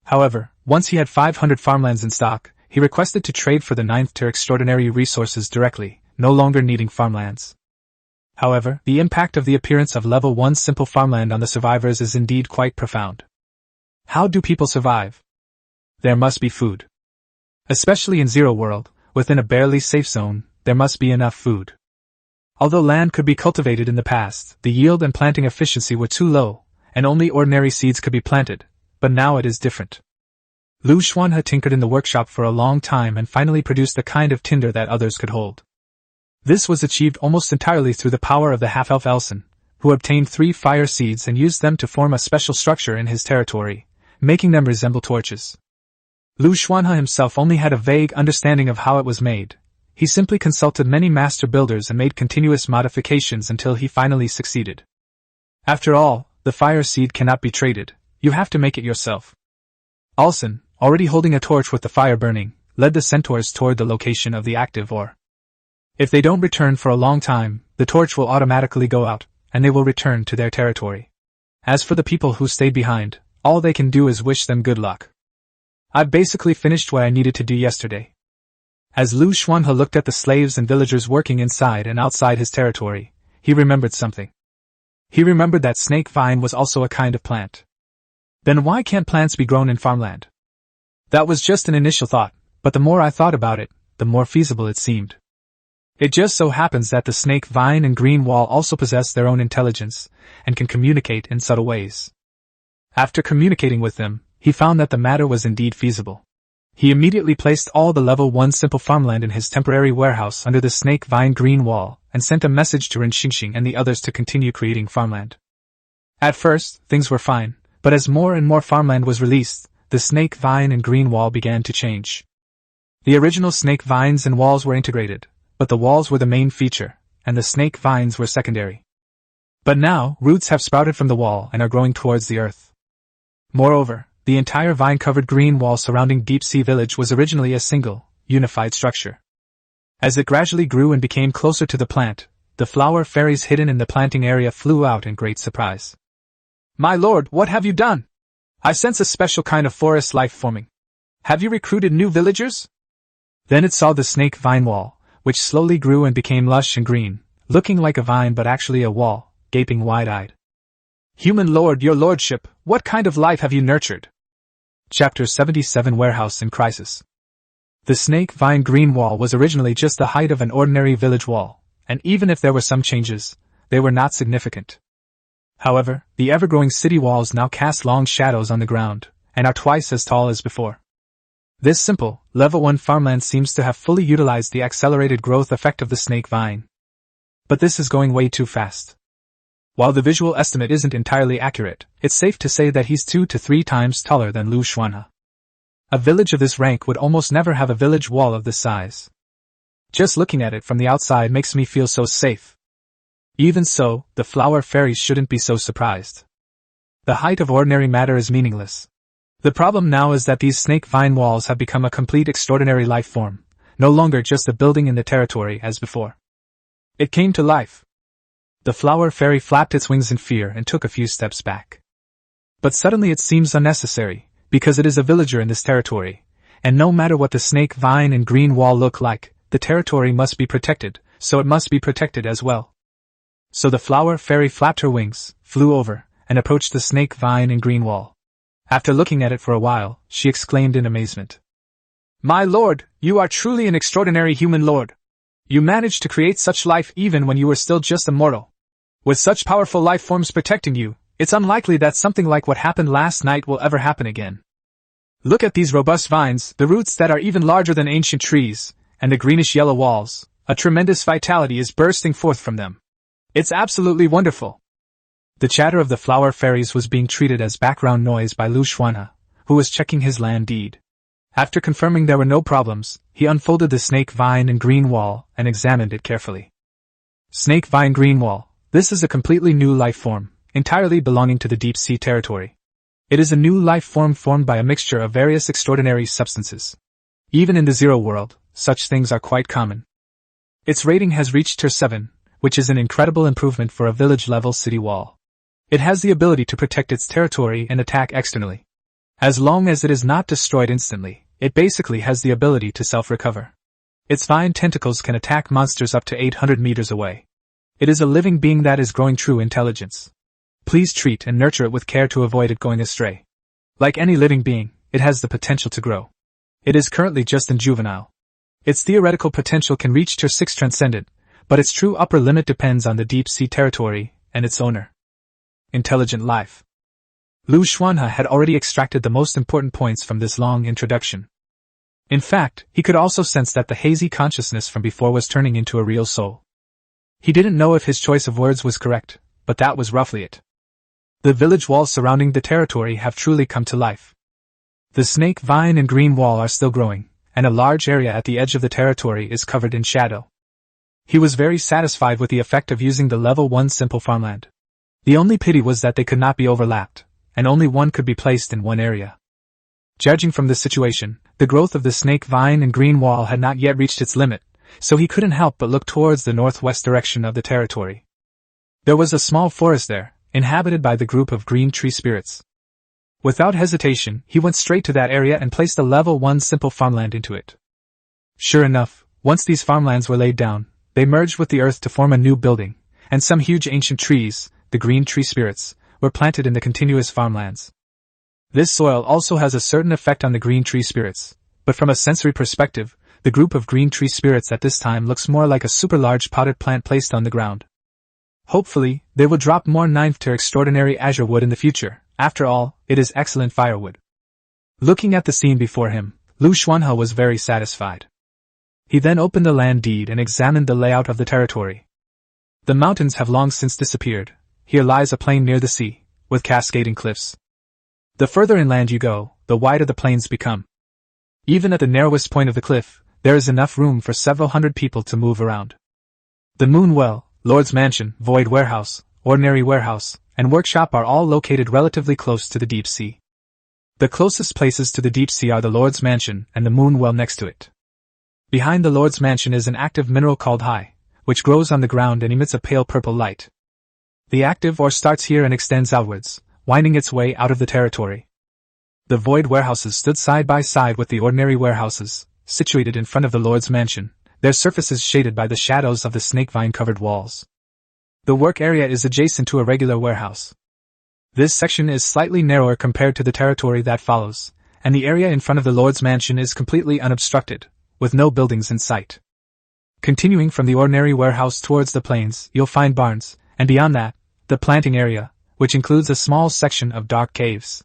However, once he had 500 farmlands in stock, he requested to trade for the 9th tier extraordinary resources directly, no longer needing farmlands. However, the impact of the appearance of level 1 simple farmland on the survivors is indeed quite profound. How do people survive? There must be food. Especially in Zero World, within a barely safe zone, there must be enough food. Although land could be cultivated in the past, the yield and planting efficiency were too low, and only ordinary seeds could be planted, but now it is different. Liu Xuanhe tinkered in the workshop for a long time and finally produced the kind of tinder that others could hold. This was achieved almost entirely through the power of the half-elf Elson, who obtained 3 fire seeds and used them to form a special structure in his territory, making them resemble torches. Liu Xuanhe himself only had a vague understanding of how it was made. He simply consulted many master builders and made continuous modifications until he finally succeeded. After all, the fire seed cannot be traded, you have to make it yourself. Elson, already holding a torch with the fire burning, led the centaurs toward the location of the active ore. If they don't return for a long time, the torch will automatically go out, and they will return to their territory. As for the people who stayed behind, all they can do is wish them good luck. I've basically finished what I needed to do yesterday. As Liu Xuanhe looked at the slaves and villagers working inside and outside his territory, he remembered something. He remembered that snake vine was also a kind of plant. Then why can't plants be grown in farmland? That was just an initial thought, but the more I thought about it, the more feasible it seemed. It just so happens that the snake vine and green wall also possess their own intelligence, and can communicate in subtle ways. After communicating with them, he found that the matter was indeed feasible. He immediately placed all the level 1 simple farmland in his temporary warehouse under the snake vine green wall, and sent a message to Ren Xingxing and the others to continue creating farmland. At first, things were fine, but as more and more farmland was released, the snake vine and green wall began to change. The original snake vines and walls were integrated, but the walls were the main feature, and the snake vines were secondary. But now, roots have sprouted from the wall and are growing towards the earth. Moreover, the entire vine-covered green wall surrounding Deep Sea Village was originally a single, unified structure. As it gradually grew and became closer to the plant, the flower fairies hidden in the planting area flew out in great surprise. "My lord, what have you done? I sense a special kind of forest life forming. Have you recruited new villagers?" Then it saw the snake vine wall, which slowly grew and became lush and green, looking like a vine but actually a wall, gaping wide-eyed. "Human lord, your lordship, what kind of life have you nurtured?" Chapter 77 Warehouse in Crisis. The snake vine green wall was originally just the height of an ordinary village wall, and even if there were some changes, they were not significant. However, the ever-growing city walls now cast long shadows on the ground, and are twice as tall as before. This simple, level 1 farmland seems to have fully utilized the accelerated growth effect of the snake vine. But this is going way too fast. While the visual estimate isn't entirely accurate, it's safe to say that he's 2 to 3 times taller than Liu Xuanhe. A village of this rank would almost never have a village wall of this size. Just looking at it from the outside makes me feel so safe. Even so, the flower fairies shouldn't be so surprised. The height of ordinary matter is meaningless. The problem now is that these snake vine walls have become a complete extraordinary life form, no longer just a building in the territory as before. It came to life. The flower fairy flapped its wings in fear and took a few steps back. But suddenly it seems unnecessary, because it is a villager in this territory, and no matter what the snake vine and green wall look like, the territory must be protected, so it must be protected as well. So the flower fairy flapped her wings, flew over, and approached the snake vine and green wall. After looking at it for a while, she exclaimed in amazement. "My lord, you are truly an extraordinary human lord. You managed to create such life even when you were still just a mortal. With such powerful life forms protecting you, it's unlikely that something like what happened last night will ever happen again. Look at these robust vines, the roots that are even larger than ancient trees, and the greenish-yellow walls. A tremendous vitality is bursting forth from them. It's absolutely wonderful." The chatter of the flower fairies was being treated as background noise by Liu Xuanhe, who was checking his land deed. After confirming there were no problems, he unfolded the snake vine and green wall and examined it carefully. Snake vine green wall. This is a completely new life form, entirely belonging to the deep sea territory. It is a new life form formed by a mixture of various extraordinary substances. Even in the Zero World, such things are quite common. Its rating has reached Tier 7, which is an incredible improvement for a village-level city wall. It has the ability to protect its territory and attack externally. As long as it is not destroyed instantly, It basically has the ability to self-recover. Its vine tentacles can attack monsters up to 800 meters away. It is a living being that is growing true intelligence. Please treat and nurture it with care to avoid it going astray. Like any living being, it has the potential to grow. It is currently just in juvenile. Its theoretical potential can reach Tier 6 Transcendent, but its true upper limit depends on the deep-sea territory and its owner. Intelligent life. Liu Xuanhe had already extracted the most important points from this long introduction. In fact, he could also sense that the hazy consciousness from before was turning into a real soul. He didn't know if his choice of words was correct, but that was roughly it. The village walls surrounding the territory have truly come to life. The snake vine and green wall are still growing, and a large area at the edge of the territory is covered in shadow. He was very satisfied with the effect of using the level 1 simple farmland. The only pity was that they could not be overlapped, and only one could be placed in one area. Judging from this situation, the growth of the snake vine and green wall had not yet reached its limit, so he couldn't help but look towards the northwest direction of the territory. There was a small forest there, inhabited by the group of green tree spirits. Without hesitation, he went straight to that area and placed a level 1 simple farmland into it. Sure enough, once these farmlands were laid down, they merged with the earth to form a new building, and some huge ancient trees, the green tree spirits, were planted in the continuous farmlands. This soil also has a certain effect on the green tree spirits, but from a sensory perspective, the group of green tree spirits at this time looks more like a super large potted plant placed on the ground. Hopefully, they will drop more 9th tier extraordinary azure wood in the future. After all, it is excellent firewood. Looking at the scene before him, Liu Xuanhe was very satisfied. He then opened the land deed and examined the layout of the territory. The mountains have long since disappeared. Here lies a plain near the sea, with cascading cliffs. The further inland you go, the wider the plains become. Even at the narrowest point of the cliff, there is enough room for several hundred people to move around. The Moon Well, Lord's Mansion, Void Warehouse, Ordinary Warehouse, and Workshop are all located relatively close to the deep sea. The closest places to the deep sea are the Lord's Mansion and the Moon Well next to it. Behind the Lord's Mansion is an active mineral called Hai, which grows on the ground and emits a pale purple light. The active ore starts here and extends outwards, winding its way out of the territory. The Void Warehouses stood side by side with the Ordinary Warehouses, situated in front of the Lord's Mansion, their surfaces shaded by the shadows of the snake vine-covered walls. The work area is adjacent to a regular warehouse. This section is slightly narrower compared to the territory that follows, and the area in front of the Lord's Mansion is completely unobstructed, with no buildings in sight. Continuing from the Ordinary Warehouse towards the plains, you'll find barns, and beyond that, the planting area, which includes a small section of dark caves.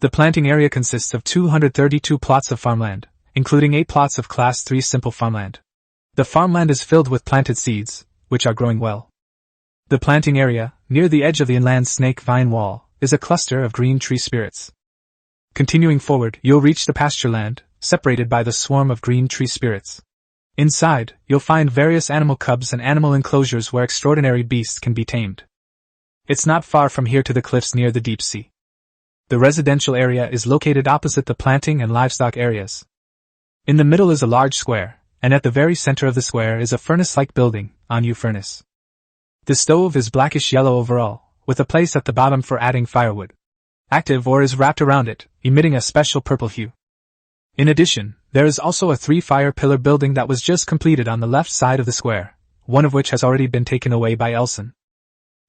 The planting area consists of 232 plots of farmland, including 8 plots of Class 3 simple farmland. The farmland is filled with planted seeds, which are growing well. The planting area, near the edge of the inland snake vine wall, is a cluster of green tree spirits. Continuing forward, you'll reach the pasture land, separated by the swarm of green tree spirits. Inside, you'll find various animal cubs and animal enclosures where extraordinary beasts can be tamed. It's not far from here to the cliffs near the deep sea. The residential area is located opposite the planting and livestock areas. In the middle is a large square, and at the very center of the square is a furnace-like building, Manhwa furnace. The stove is blackish-yellow overall, with a place at the bottom for adding firewood. Active ore is wrapped around it, emitting a special purple hue. In addition, there is also a 3-fire pillar building that was just completed on the left side of the square, one of which has already been taken away by Elson.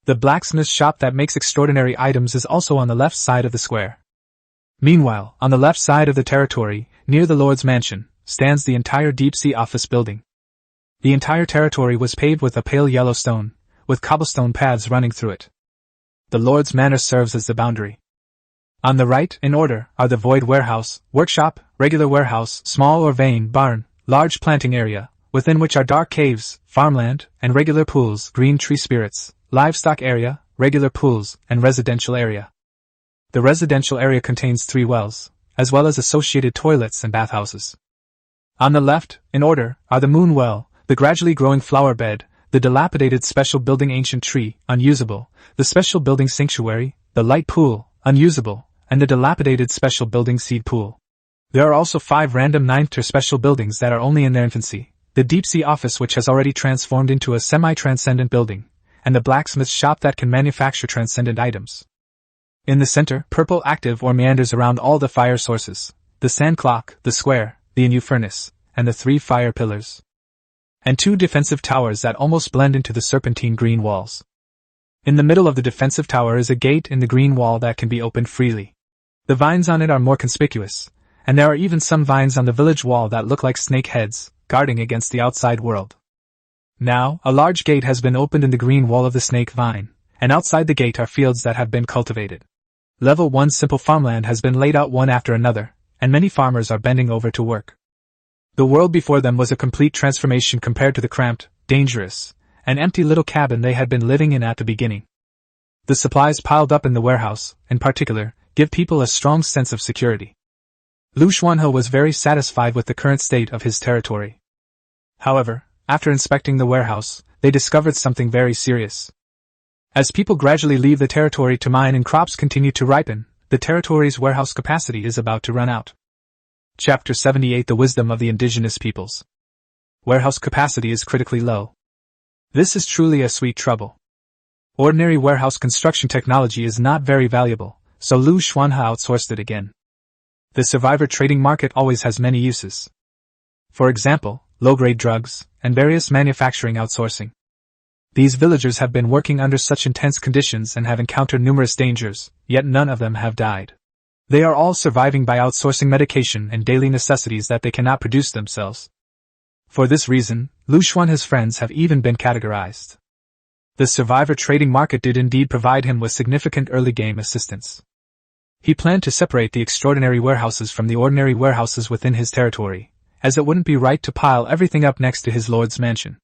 The blacksmith shop that makes extraordinary items is also on the left side of the square. Meanwhile, on the left side of the territory, near the Lord's Mansion, stands the entire deep-sea office building. The entire territory was paved with a pale yellow stone, with cobblestone paths running through it. The Lord's Manor serves as the boundary. On the right, in order, are the Void Warehouse, Workshop, Regular Warehouse, Small or Vein Barn, Large Planting Area, within which are dark caves, farmland, and regular pools, green tree spirits, livestock area, regular pools, and residential area. The residential area contains 3 wells, as well as associated toilets and bathhouses. On the left, in order, are the Moon Well, the gradually growing flower bed, the dilapidated special building ancient tree, unusable, the special building sanctuary, the light pool, unusable, and the dilapidated special building seed pool. There are also 5 random 9th tier special buildings that are only in their infancy, the deep sea office which has already transformed into a semi-transcendent building, and the blacksmith shop that can manufacture transcendent items. In the center, purple active ore meanders around all the fire sources, the sand clock, the square, the Inu furnace, and the 3 fire pillars. And 2 defensive towers that almost blend into the serpentine green walls. In the middle of the defensive tower is a gate in the green wall that can be opened freely. The vines on it are more conspicuous, and there are even some vines on the village wall that look like snake heads, guarding against the outside world. Now, a large gate has been opened in the green wall of the snake vine, and outside the gate are fields that have been cultivated. Level 1 simple farmland has been laid out one after another, and many farmers are bending over to work. The world before them was a complete transformation compared to the cramped, dangerous, and empty little cabin they had been living in at the beginning. The supplies piled up in the warehouse, in particular, give people a strong sense of security. Liu Xuanhe was very satisfied with the current state of his territory. However, after inspecting the warehouse, they discovered something very serious. As people gradually leave the territory to mine and crops continue to ripen, the territory's warehouse capacity is about to run out. Chapter 78: The Wisdom of the Indigenous Peoples. Warehouse capacity is critically low. This is truly a sweet trouble. Ordinary warehouse construction technology is not very valuable, so Liu Xuanhe outsourced it again. The survivor trading market always has many uses. For example, low-grade drugs, and various manufacturing outsourcing. These villagers have been working under such intense conditions and have encountered numerous dangers, yet none of them have died. They are all surviving by outsourcing medication and daily necessities that they cannot produce themselves. For this reason, Liu Xuanhe's friends have even been categorized. The survivor trading market did indeed provide him with significant early game assistance. He planned to separate the extraordinary warehouses from the ordinary warehouses within his territory, as it wouldn't be right to pile everything up next to his lord's mansion.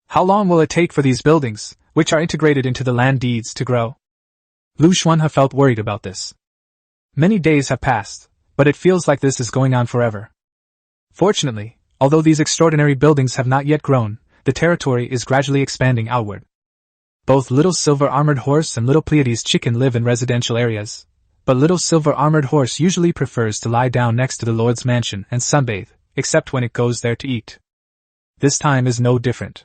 How long will it take for these buildings, which are integrated into the land deeds, to grow? Liu Xuanhe felt worried about this. Many days have passed, but it feels like this is going on forever. Fortunately, although these extraordinary buildings have not yet grown, the territory is gradually expanding outward. Both Little Silver Armored Horse and Little Pleiades Chicken live in residential areas, but Little Silver Armored Horse usually prefers to lie down next to the Lord's mansion and sunbathe, except when it goes there to eat. This time is no different.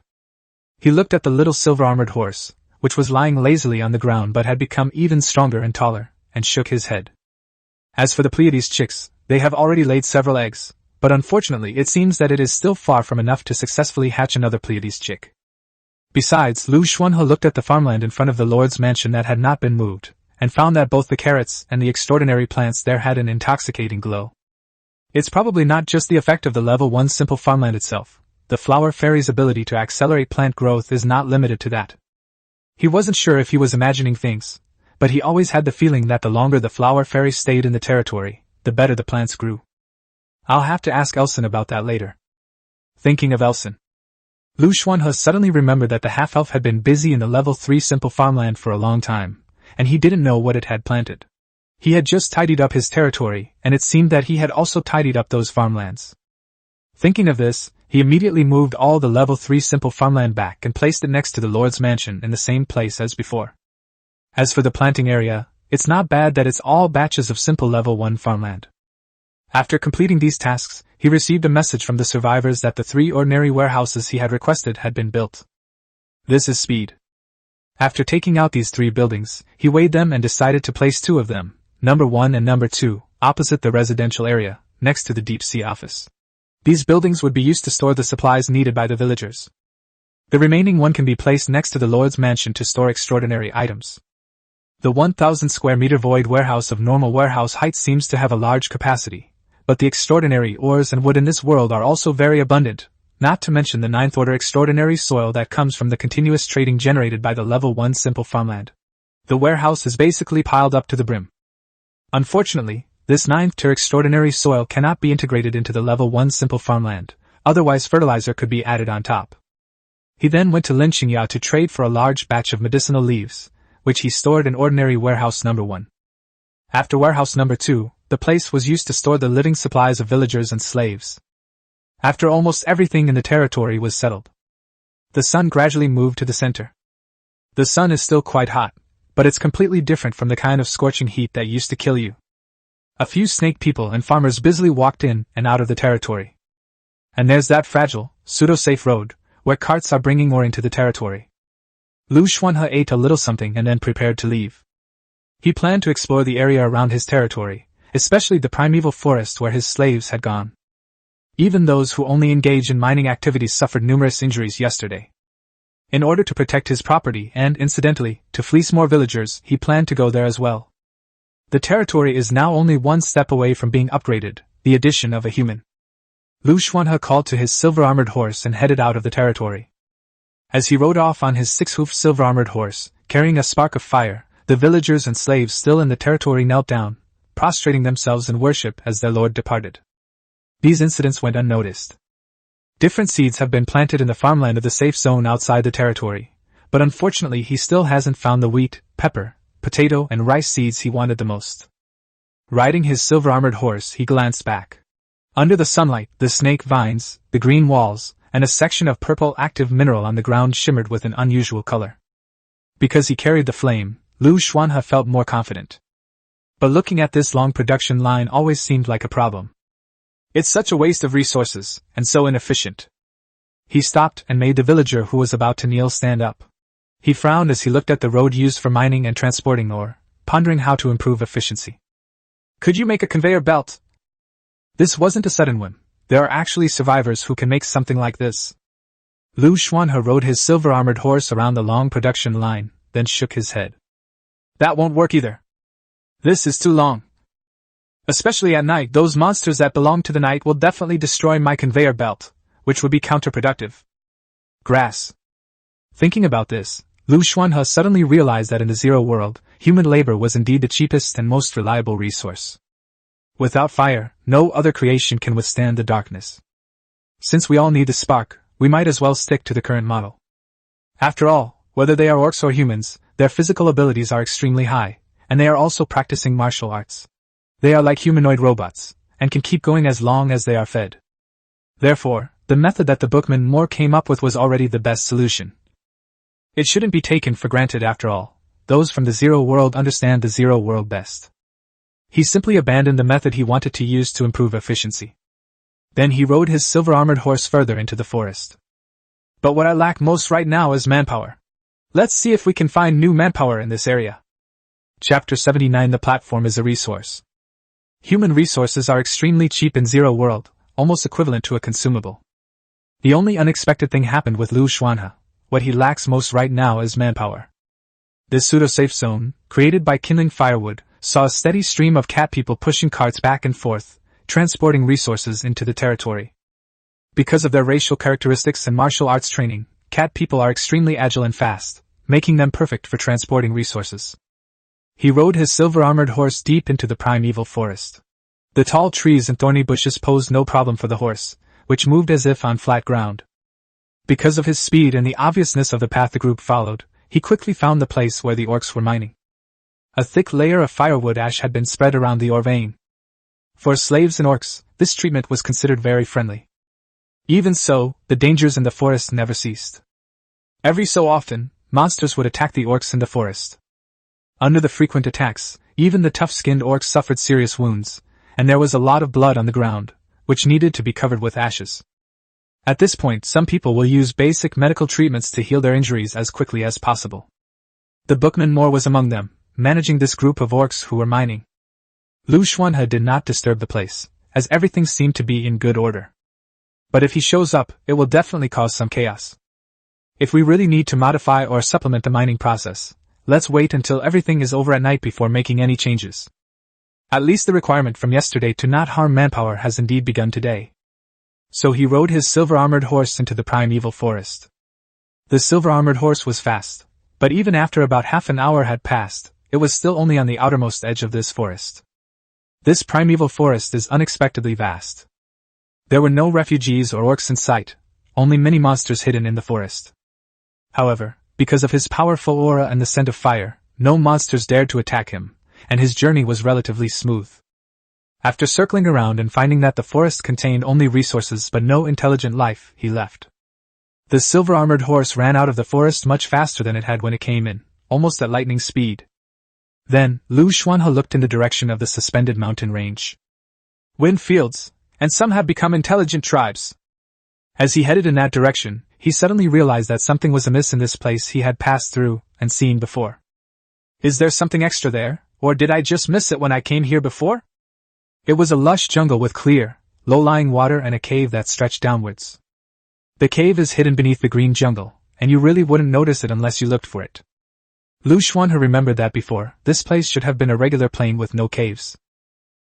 He looked at the Little Silver Armored Horse, which was lying lazily on the ground but had become even stronger and taller, and shook his head. As for the Pleiades chicks, they have already laid several eggs, but unfortunately it seems that it is still far from enough to successfully hatch another Pleiades chick. Besides, Liu Xuanhe looked at the farmland in front of the Lord's mansion that had not been moved, and found that both the carrots and the extraordinary plants there had an intoxicating glow. It's probably not just the effect of the level 1 simple farmland itself. The flower fairy's ability to accelerate plant growth is not limited to that. He wasn't sure if he was imagining things, but he always had the feeling that the longer the flower fairy stayed in the territory, the better the plants grew. I'll have to ask Elson about that later. Thinking of Elson, Liu Xuanhe suddenly remembered that the half-elf had been busy in the level 3 simple farmland for a long time, and he didn't know what it had planted. He had just tidied up his territory, and it seemed that he had also tidied up those farmlands. Thinking of this, he immediately moved all the level 3 simple farmland back and placed it next to the Lord's mansion in the same place as before. As for the planting area, it's not bad that it's all batches of simple level 1 farmland. After completing these tasks, he received a message from the survivors that the 3 ordinary warehouses he had requested had been built. This is speed. After taking out these 3 buildings, he weighed them and decided to place 2 of them, number 1 and number 2, opposite the residential area, next to the deep sea office. These buildings would be used to store the supplies needed by the villagers. The remaining one can be placed next to the Lord's mansion to store extraordinary items. The 1,000 square meter void warehouse of normal warehouse height seems to have a large capacity, but the extraordinary ores and wood in this world are also very abundant, not to mention the 9th order extraordinary soil that comes from the continuous trading generated by the level 1 simple farmland. The warehouse is basically piled up to the brim. Unfortunately, this 9th tier extraordinary soil cannot be integrated into the level 1 simple farmland, otherwise fertilizer could be added on top. He then went to Linqingya to trade for a large batch of medicinal leaves, which he stored in ordinary warehouse number 1. After warehouse number 2, the place was used to store the living supplies of villagers and slaves. After almost everything in the territory was settled, the sun gradually moved to the center. The sun is still quite hot, but it's completely different from the kind of scorching heat that used to kill you. A few snake people and farmers busily walked in and out of the territory. And there's that fragile, pseudo-safe road, where carts are bringing ore into the territory. Liu Xuanhe ate a little something and then prepared to leave. He planned to explore the area around his territory, especially the primeval forest where his slaves had gone. Even those who only engaged in mining activities suffered numerous injuries yesterday. In order to protect his property and, incidentally, to fleece more villagers, he planned to go there as well. The territory is now only one step away from being upgraded, the addition of a human. Liu Xuanhe called to his silver-armored horse and headed out of the territory. As he rode off on his six-hoofed silver-armored horse, carrying a spark of fire, the villagers and slaves still in the territory knelt down, prostrating themselves in worship as their lord departed. These incidents went unnoticed. Different seeds have been planted in the farmland of the safe zone outside the territory, but unfortunately he still hasn't found the wheat, pepper, potato and rice seeds he wanted the most. Riding his silver-armored horse, he glanced back. Under the sunlight, the snake vines, the green walls, and a section of purple active mineral on the ground shimmered with an unusual color. Because he carried the flame, Liu Xuanhe felt more confident. But looking at this long production line always seemed like a problem. It's such a waste of resources, and so inefficient. He stopped and made the villager who was about to kneel stand up. He frowned as he looked at the road used for mining and transporting ore, pondering how to improve efficiency. Could you make a conveyor belt? This wasn't a sudden whim. There are actually survivors who can make something like this. Liu Xuanhe rode his silver-armored horse around the long production line, then shook his head. That won't work either. This is too long. Especially at night, those monsters that belong to the night will definitely destroy my conveyor belt, which would be counterproductive. Grass. Thinking about this, Liu Xuanhe suddenly realized that in the Zero world, human labor was indeed the cheapest and most reliable resource. Without fire, no other creation can withstand the darkness. Since we all need the spark, we might as well stick to the current model. After all, whether they are orcs or humans, their physical abilities are extremely high, and they are also practicing martial arts. They are like humanoid robots, and can keep going as long as they are fed. Therefore, the method that the bookman Moore came up with was already the best solution. It shouldn't be taken for granted after all. Those from the Zero world understand the Zero world best. He simply abandoned the method he wanted to use to improve efficiency. Then he rode his silver-armored horse further into the forest. But what I lack most right now is manpower. Let's see if we can find new manpower in this area. Chapter 79. The platform is a resource. Human resources are extremely cheap in Zero world, almost equivalent to a consumable. The only unexpected thing happened with Liu Xuanhe. What he lacks most right now is manpower. This pseudo-safe zone, created by kindling firewood, saw a steady stream of cat people pushing carts back and forth, transporting resources into the territory. Because of their racial characteristics and martial arts training, cat people are extremely agile and fast, making them perfect for transporting resources. He rode his silver-armored horse deep into the primeval forest. The tall trees and thorny bushes posed no problem for the horse, which moved as if on flat ground. Because of his speed and the obviousness of the path the group followed, he quickly found the place where the orcs were mining. A thick layer of firewood ash had been spread around the ore vein. For slaves and orcs, this treatment was considered very friendly. Even so, the dangers in the forest never ceased. Every so often, monsters would attack the orcs in the forest. Under the frequent attacks, even the tough-skinned orcs suffered serious wounds, and there was a lot of blood on the ground, which needed to be covered with ashes. At this point, some people will use basic medical treatments to heal their injuries as quickly as possible. The bookman Moore was among them, managing this group of orcs who were mining. Liu Xuanhe did not disturb the place, as everything seemed to be in good order. But if he shows up, it will definitely cause some chaos. If we really need to modify or supplement the mining process, let's wait until everything is over at night before making any changes. At least the requirement from yesterday to not harm manpower has indeed begun today. So he rode his silver-armored horse into the primeval forest. The silver-armored horse was fast, but even after about half an hour had passed, it was still only on the outermost edge of this forest. This primeval forest is unexpectedly vast. There were no refugees or orcs in sight, only many monsters hidden in the forest. However, because of his powerful aura and the scent of fire, no monsters dared to attack him, and his journey was relatively smooth. After circling around and finding that the forest contained only resources but no intelligent life, he left. The silver-armored horse ran out of the forest much faster than it had when it came in, almost at lightning speed. Then, Liu Xuanhe looked in the direction of the suspended mountain range. Wind fields, and some have become intelligent tribes. As he headed in that direction, he suddenly realized that something was amiss in this place he had passed through and seen before. Is there something extra there, or did I just miss it when I came here before? It was a lush jungle with clear, low-lying water and a cave that stretched downwards. The cave is hidden beneath the green jungle, and you really wouldn't notice it unless you looked for it. Liu Xuanhe remembered that before, this place should have been a regular plain with no caves.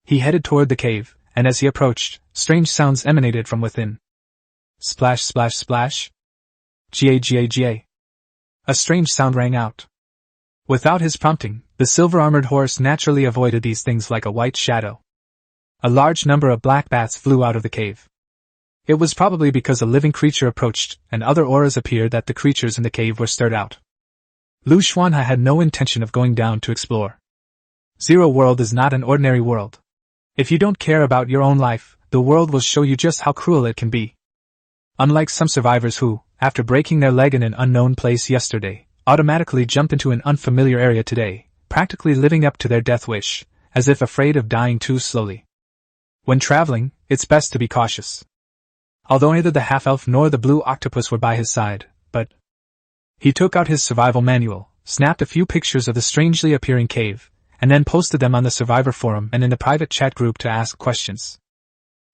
He headed toward the cave, and as he approached, strange sounds emanated from within. Splash, splash, splash. Ga. A strange sound rang out. Without his prompting, the silver-armored horse naturally avoided these things like a white shadow. A large number of black bats flew out of the cave. It was probably because a living creature approached, and other auras appeared that the creatures in the cave were stirred out. Liu Xuanhe had no intention of going down to explore. Zero World is not an ordinary world. If you don't care about your own life, the world will show you just how cruel it can be. Unlike some survivors who, after breaking their leg in an unknown place yesterday, automatically jump into an unfamiliar area today, practically living up to their death wish, as if afraid of dying too slowly. When traveling, it's best to be cautious. Although neither the half-elf nor the blue octopus were by his side, but he took out his survival manual, snapped a few pictures of the strangely appearing cave, and then posted them on the survivor forum and in the private chat group to ask questions.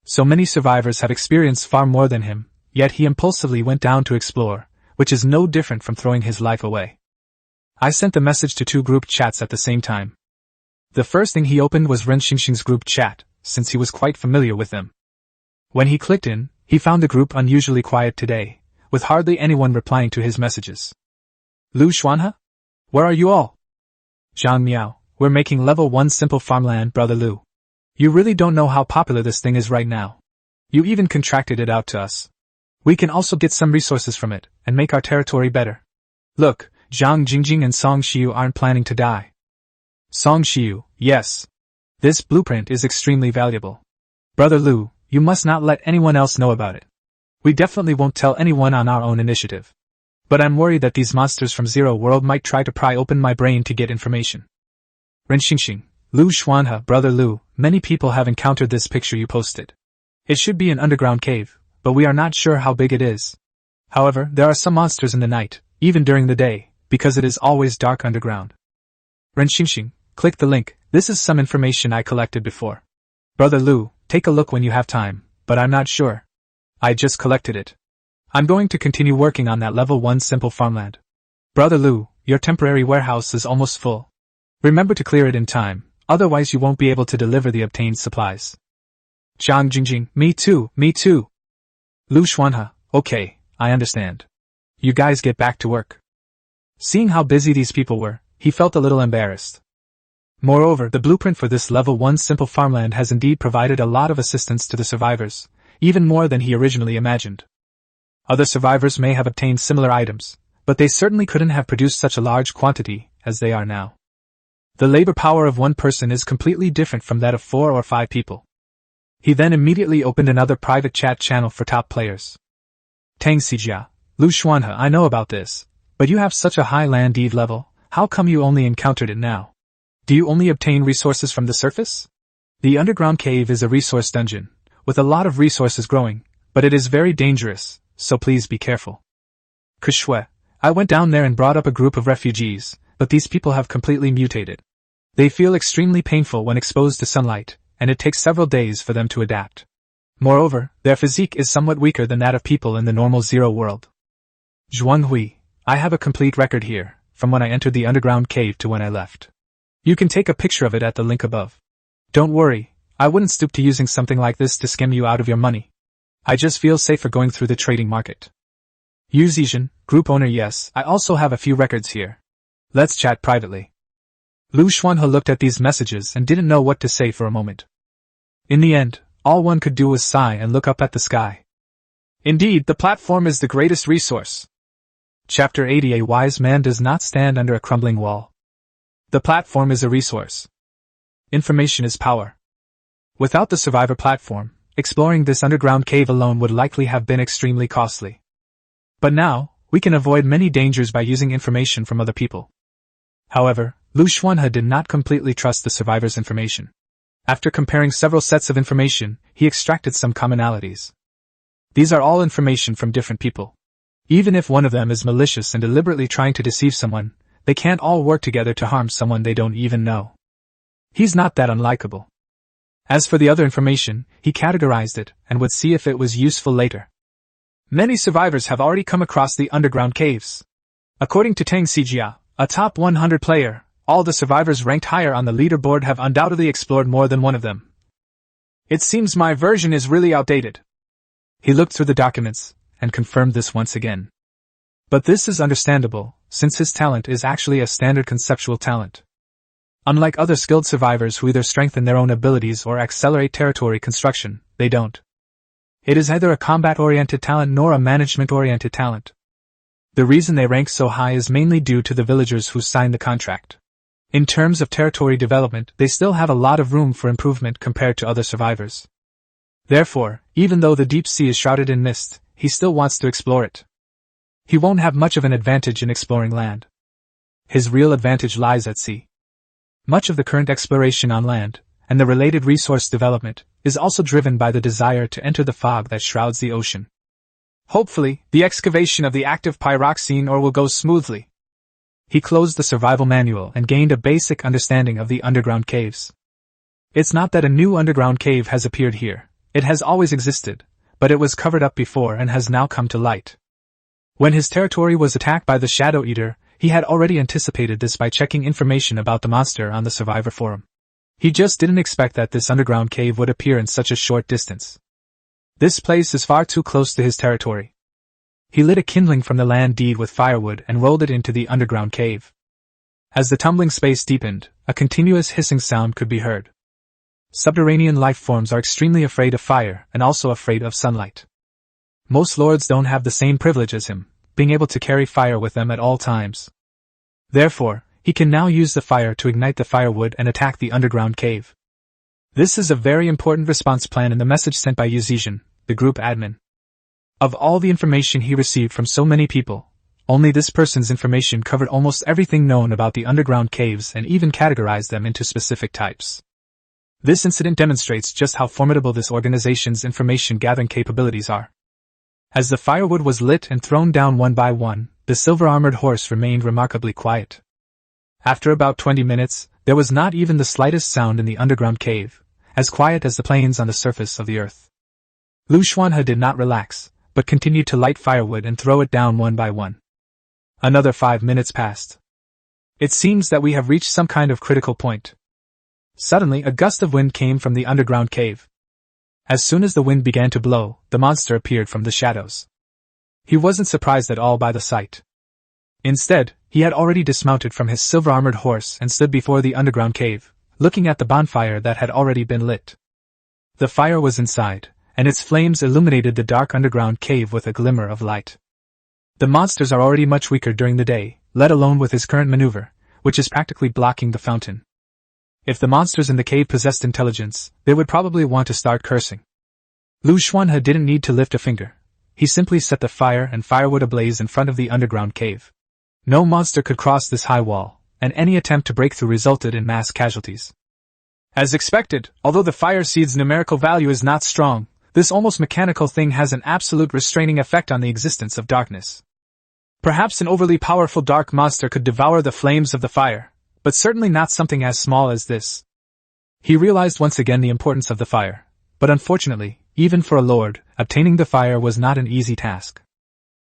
So many survivors have experienced far more than him, yet he impulsively went down to explore, which is no different from throwing his life away. I sent the message to 2 group chats at the same time. The first thing he opened was Ren Xingxing's group chat, since he was quite familiar with them. When he clicked in, he found the group unusually quiet today, with hardly anyone replying to his messages. Liu Xuanhe? Where are you all? Zhang Miao, we're making level 1 simple farmland, brother Liu. You really don't know how popular this thing is right now. You even contracted it out to us. We can also get some resources from it, and make our territory better. Look, Zhang Jingjing and Song Xiu aren't planning to die. Song Xiu, yes. This blueprint is extremely valuable. Brother Liu, you must not let anyone else know about it. We definitely won't tell anyone on our own initiative. But I'm worried that these monsters from Zero World might try to pry open my brain to get information. Ren Xingxing, Liu Xuanhe, brother Liu, many people have encountered this picture you posted. It should be an underground cave, but we are not sure how big it is. However, there are some monsters in the night, even during the day, because it is always dark underground. Ren Xingxing, click the link, this is some information I collected before. Brother Liu, take a look when you have time, but I'm not sure. I just collected it. I'm going to continue working on that level 1 simple farmland. Brother Liu, your temporary warehouse is almost full. Remember to clear it in time, otherwise you won't be able to deliver the obtained supplies. Zhang Jingjing, me too. Liu Xuanhe, okay, I understand. You guys get back to work. Seeing how busy these people were, he felt a little embarrassed. Moreover, the blueprint for this level 1 simple farmland has indeed provided a lot of assistance to the survivors, even more than he originally imagined. Other survivors may have obtained similar items, but they certainly couldn't have produced such a large quantity as they are now. The labor power of one person is completely different from that of 4 or 5 people. He then immediately opened another private chat channel for top players. Tang Xijia, Liu Xuanhe, I know about this, but you have such a high land eve level, how come you only encountered it now? Do you only obtain resources from the surface? The underground cave is a resource dungeon, with a lot of resources growing, but it is very dangerous, so please be careful. Kushue, I went down there and brought up a group of refugees, but these people have completely mutated. They feel extremely painful when exposed to sunlight, and it takes several days for them to adapt. Moreover, their physique is somewhat weaker than that of people in the normal Zero World. Zhuanghui, I have a complete record here, from when I entered the underground cave to when I left. You can take a picture of it at the link above. Don't worry, I wouldn't stoop to using something like this to skim you out of your money. I just feel safer going through the trading market. Yu Zizhen, group owner, yes, I also have a few records here. Let's chat privately. Liu Xuanhe looked at these messages and didn't know what to say for a moment. In the end, all one could do was sigh and look up at the sky. Indeed, the platform is the greatest resource. Chapter 80. A wise man does not stand under a crumbling wall. The platform is a resource. Information is power. Without the survivor platform, exploring this underground cave alone would likely have been extremely costly. But now, we can avoid many dangers by using information from other people. However, Liu Xuanhe did not completely trust the survivor's information. After comparing several sets of information, he extracted some commonalities. These are all information from different people. Even if one of them is malicious and deliberately trying to deceive someone, they can't all work together to harm someone they don't even know. He's not that unlikable. As for the other information, he categorized it and would see if it was useful later. Many survivors have already come across the underground caves. According to Tang Xijia, a top 100 player, all the survivors ranked higher on the leaderboard have undoubtedly explored more than one of them. It seems my version is really outdated. He looked through the documents and confirmed this once again. But this is understandable, since his talent is actually a standard conceptual talent. Unlike other skilled survivors who either strengthen their own abilities or accelerate territory construction, they don't. It is neither a combat-oriented talent nor a management-oriented talent. The reason they rank so high is mainly due to the villagers who signed the contract. In terms of territory development, they still have a lot of room for improvement compared to other survivors. Therefore, even though the deep sea is shrouded in mist, he still wants to explore it. He won't have much of an advantage in exploring land. His real advantage lies at sea. Much of the current exploration on land, and the related resource development, is also driven by the desire to enter the fog that shrouds the ocean. Hopefully, the excavation of the active pyroxene ore will go smoothly. He closed the survival manual and gained a basic understanding of the underground caves. It's not that a new underground cave has appeared here, it has always existed, but it was covered up before and has now come to light. When his territory was attacked by the Shadow Eater, he had already anticipated this by checking information about the monster on the Survivor Forum. He just didn't expect that this underground cave would appear in such a short distance. This place is far too close to his territory. He lit a kindling from the land deed with firewood and rolled it into the underground cave. As the tumbling space deepened, a continuous hissing sound could be heard. Subterranean life forms are extremely afraid of fire and also afraid of sunlight. Most lords don't have the same privilege as him, being able to carry fire with them at all times. Therefore, he can now use the fire to ignite the firewood and attack the underground cave. This is a very important response plan in the message sent by Yu Zizhen, the group admin. Of all the information he received from so many people, only this person's information covered almost everything known about the underground caves and even categorized them into specific types. This incident demonstrates just how formidable this organization's information-gathering capabilities are. As the firewood was lit and thrown down one by one, the silver-armored horse remained remarkably quiet. After about 20 minutes, there was not even the slightest sound in the underground cave, as quiet as the plains on the surface of the earth. Liu Xuanhe did not relax, but continued to light firewood and throw it down one by one. Another 5 minutes passed. It seems that we have reached some kind of critical point. Suddenly, a gust of wind came from the underground cave. As soon as the wind began to blow, the monster appeared from the shadows. He wasn't surprised at all by the sight. Instead, he had already dismounted from his silver-armored horse and stood before the underground cave, looking at the bonfire that had already been lit. The fire was inside, and its flames illuminated the dark underground cave with a glimmer of light. The monsters are already much weaker during the day, let alone with his current maneuver, which is practically blocking the fountain. If the monsters in the cave possessed intelligence, they would probably want to start cursing. Liu Xuanhe didn't need to lift a finger. He simply set the fire and firewood ablaze in front of the underground cave. No monster could cross this high wall, and any attempt to break through resulted in mass casualties. As expected, although the fire seed's numerical value is not strong, this almost mechanical thing has an absolute restraining effect on the existence of darkness. Perhaps an overly powerful dark monster could devour the flames of the fire, but certainly not something as small as this. He realized once again the importance of the fire, but unfortunately, even for a lord, obtaining the fire was not an easy task.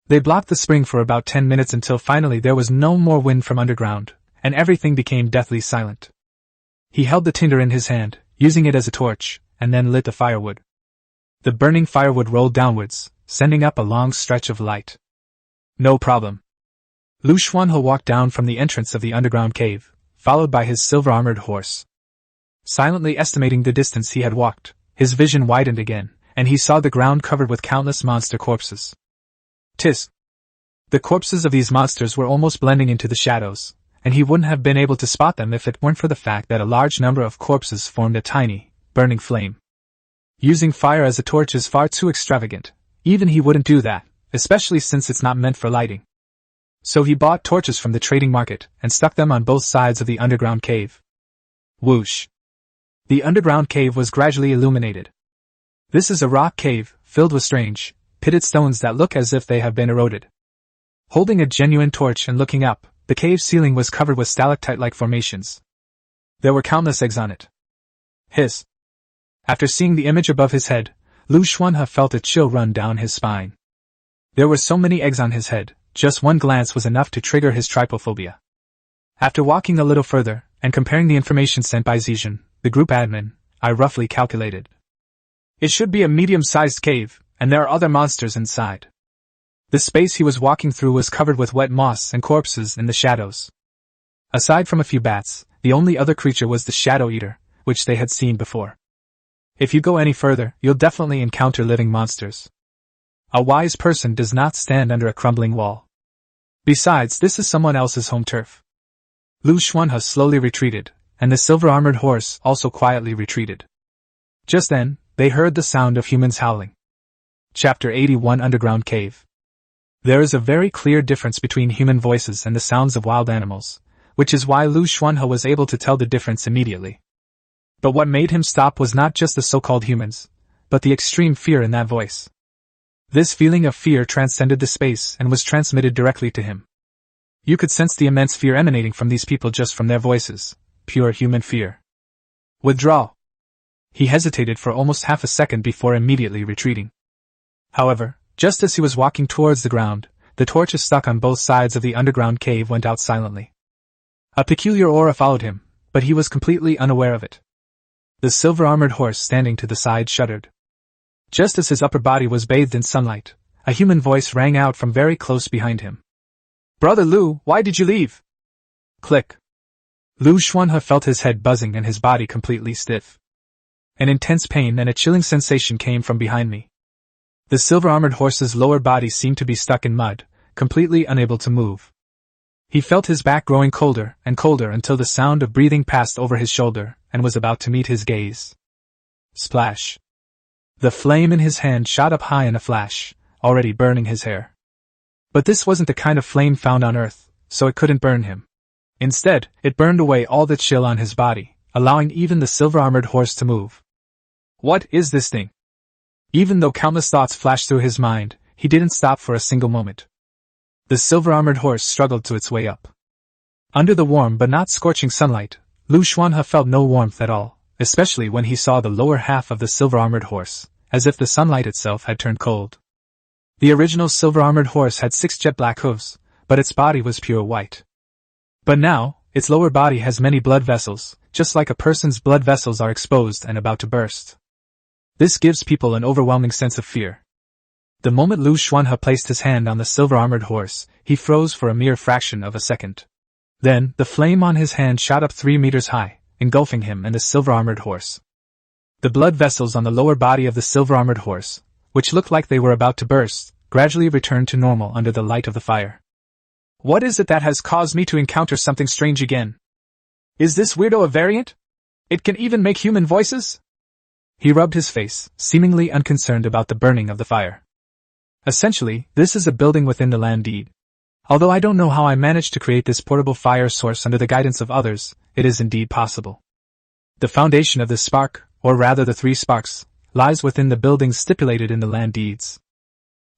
They blocked the spring for about 10 minutes until finally there was no more wind from underground, and everything became deathly silent. He held the tinder in his hand, using it as a torch, and then lit the firewood. The burning firewood rolled downwards, sending up a long stretch of light. No problem. Liu Xuanhe walked down from the entrance of the underground cave, followed by his silver-armored horse. Silently estimating the distance he had walked, his vision widened again, and he saw the ground covered with countless monster corpses. Tis. The corpses of these monsters were almost blending into the shadows, and he wouldn't have been able to spot them if it weren't for the fact that a large number of corpses formed a tiny, burning flame. Using fire as a torch is far too extravagant. Even he wouldn't do that, especially since it's not meant for lighting. So he bought torches from the trading market and stuck them on both sides of the underground cave. Whoosh! The underground cave was gradually illuminated. This is a rock cave, filled with strange, pitted stones that look as if they have been eroded. Holding a genuine torch and looking up, the cave ceiling was covered with stalactite-like formations. There were countless eggs on it. Hiss! After seeing the image above his head, Liu Xuanhe felt a chill run down his spine. There were so many eggs on his head, just one glance was enough to trigger his trypophobia. After walking a little further, and comparing the information sent by Zijin, the group admin, I roughly calculated. It should be a medium-sized cave, and there are other monsters inside. The space he was walking through was covered with wet moss and corpses in the shadows. Aside from a few bats, the only other creature was the Shadow Eater, which they had seen before. If you go any further, you'll definitely encounter living monsters. A wise person does not stand under a crumbling wall. Besides, this is someone else's home turf. Liu Xuanhe slowly retreated, and the silver-armored horse also quietly retreated. Just then, they heard the sound of humans howling. Chapter 81 Underground Cave. There is a very clear difference between human voices and the sounds of wild animals, which is why Liu Xuanhe was able to tell the difference immediately. But what made him stop was not just the so-called humans, but the extreme fear in that voice. This feeling of fear transcended the space and was transmitted directly to him. You could sense the immense fear emanating from these people just from their voices, pure human fear. Withdraw. He hesitated for almost half a second before immediately retreating. However, just as he was walking towards the ground, the torches stuck on both sides of the underground cave went out silently. A peculiar aura followed him, but he was completely unaware of it. The silver-armored horse standing to the side shuddered. Just as his upper body was bathed in sunlight, a human voice rang out from very close behind him. "Brother Liu, why did you leave?" Click. Liu Xuanhe felt his head buzzing and his body completely stiff. An intense pain and a chilling sensation came from behind me. The silver-armored horse's lower body seemed to be stuck in mud, completely unable to move. He felt his back growing colder and colder until the sound of breathing passed over his shoulder and was about to meet his gaze. Splash. The flame in his hand shot up high in a flash, already burning his hair. But this wasn't the kind of flame found on Earth, so it couldn't burn him. Instead, it burned away all the chill on his body, allowing even the silver-armored horse to move. What is this thing? Even though countless thoughts flashed through his mind, he didn't stop for a single moment. The silver-armored horse struggled to its way up. Under the warm but not scorching sunlight, Liu Xuanhe felt no warmth at all, especially when he saw the lower half of the silver-armored horse, as if the sunlight itself had turned cold. The original silver-armored horse had 6 jet black hooves, but its body was pure white. But now, its lower body has many blood vessels, just like a person's blood vessels are exposed and about to burst. This gives people an overwhelming sense of fear. The moment Liu Xuanhe placed his hand on the silver-armored horse, he froze for a mere fraction of a second. Then, the flame on his hand shot up 3 meters high, engulfing him and the silver-armored horse. The blood vessels on the lower body of the silver-armored horse, which looked like they were about to burst, gradually returned to normal under the light of the fire. What is it that has caused me to encounter something strange again? Is this weirdo a variant? It can even make human voices? He rubbed his face, seemingly unconcerned about the burning of the fire. Essentially, this is a building within the land deed. Although I don't know how I managed to create this portable fire source under the guidance of others, it is indeed possible. The foundation of this spark, or rather the 3 sparks, lies within the buildings stipulated in the land deeds.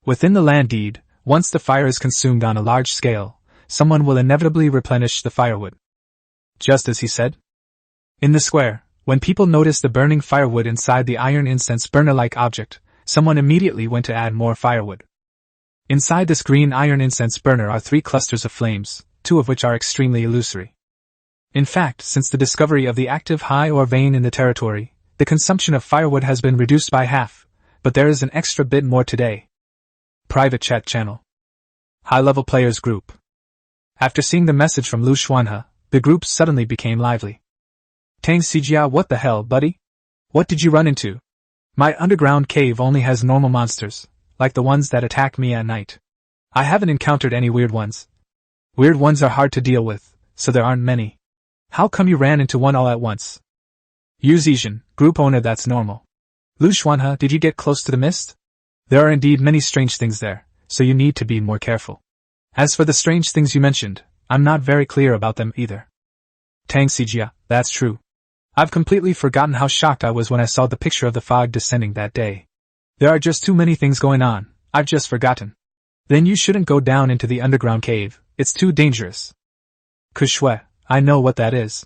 Within the land deed, once the fire is consumed on a large scale, someone will inevitably replenish the firewood. Just as he said. In the square, when people noticed the burning firewood inside the iron incense burner-like object, someone immediately went to add more firewood. Inside this green iron incense burner are 3 clusters of flames, 2 of which are extremely illusory. In fact, since the discovery of the active high ore vein in the territory, the consumption of firewood has been reduced by half, but there is an extra bit more today. Private chat channel. High-level players group. After seeing the message from Liu Xuanhe, the group suddenly became lively. Tang Xijia, what the hell, buddy? What did you run into? My underground cave only has normal monsters, like the ones that attack me at night. I haven't encountered any weird ones. Weird ones are hard to deal with, so there aren't many. How come you ran into one all at once? Yu Zijin, group owner, that's normal. Liu Xuanhe, did you get close to the mist? There are indeed many strange things there, so you need to be more careful. As for the strange things you mentioned, I'm not very clear about them either. Tang Xijia, that's true. I've completely forgotten how shocked I was when I saw the picture of the fog descending that day. There are just too many things going on, I've just forgotten. Then you shouldn't go down into the underground cave, it's too dangerous. Kushue, I know what that is.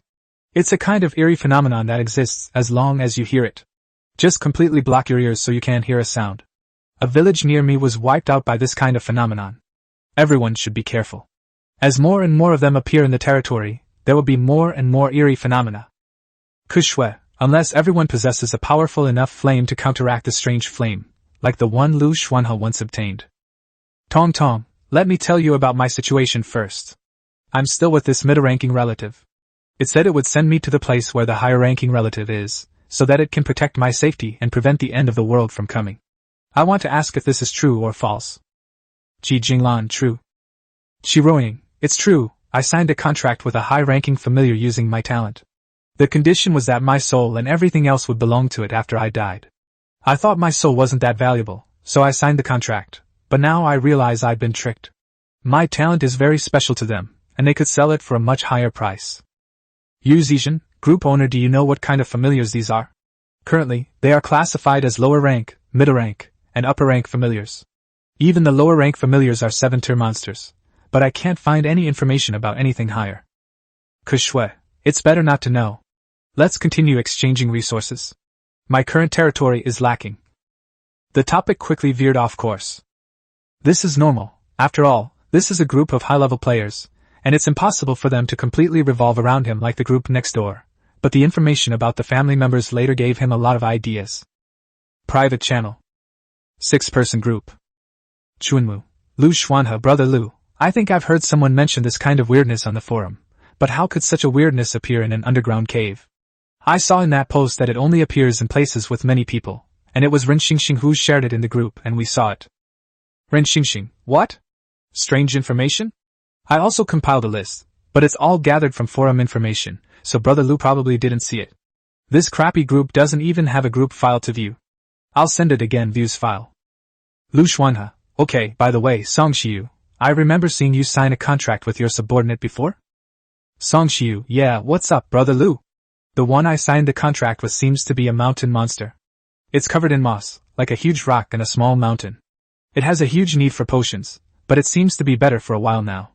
It's a kind of eerie phenomenon that exists as long as you hear it. Just completely block your ears so you can't hear a sound. A village near me was wiped out by this kind of phenomenon. Everyone should be careful. As more and more of them appear in the territory, there will be more and more eerie phenomena. Kushue, unless everyone possesses a powerful enough flame to counteract the strange flame, like the one Liu Xuanhe once obtained. Tong Tong, let me tell you about my situation first. I'm still with this middle-ranking relative. It said it would send me to the place where the higher-ranking relative is, so that it can protect my safety and prevent the end of the world from coming. I want to ask if this is true or false. Ji Jinglan, true. Shiroying, it's true, I signed a contract with a high-ranking familiar using my talent. The condition was that my soul and everything else would belong to it after I died. I thought my soul wasn't that valuable, so I signed the contract, but now I realize I'd been tricked. My talent is very special to them, and they could sell it for a much higher price. Yu Zizhen, group owner, do you know what kind of familiars these are? Currently, they are classified as lower rank, middle rank, and upper rank familiars. Even the lower rank familiars are 7-tier monsters, but I can't find any information about anything higher. Kushue, it's better not to know. Let's continue exchanging resources. My current territory is lacking. The topic quickly veered off course. This is normal. After all, this is a group of high-level players, and it's impossible for them to completely revolve around him like the group next door, but the information about the family members later gave him a lot of ideas. Private channel. 6-person group. Chunmu, Liu Xuanhe, brother Liu, I think I've heard someone mention this kind of weirdness on the forum, but how could such a weirdness appear in an underground cave? I saw in that post that it only appears in places with many people, and it was Ren Xingxing who shared it in the group and we saw it. Ren Xingxing, what? Strange information? I also compiled a list, but it's all gathered from forum information, so brother Liu probably didn't see it. This crappy group doesn't even have a group file to view. I'll send it again, views file. Liu Xuanhe, okay, by the way, Song Xiu, I remember seeing you sign a contract with your subordinate before? Song Xiu, yeah, what's up, brother Liu? The one I signed the contract with seems to be a mountain monster. It's covered in moss, like a huge rock and a small mountain. It has a huge need for potions, but it seems to be better for a while now.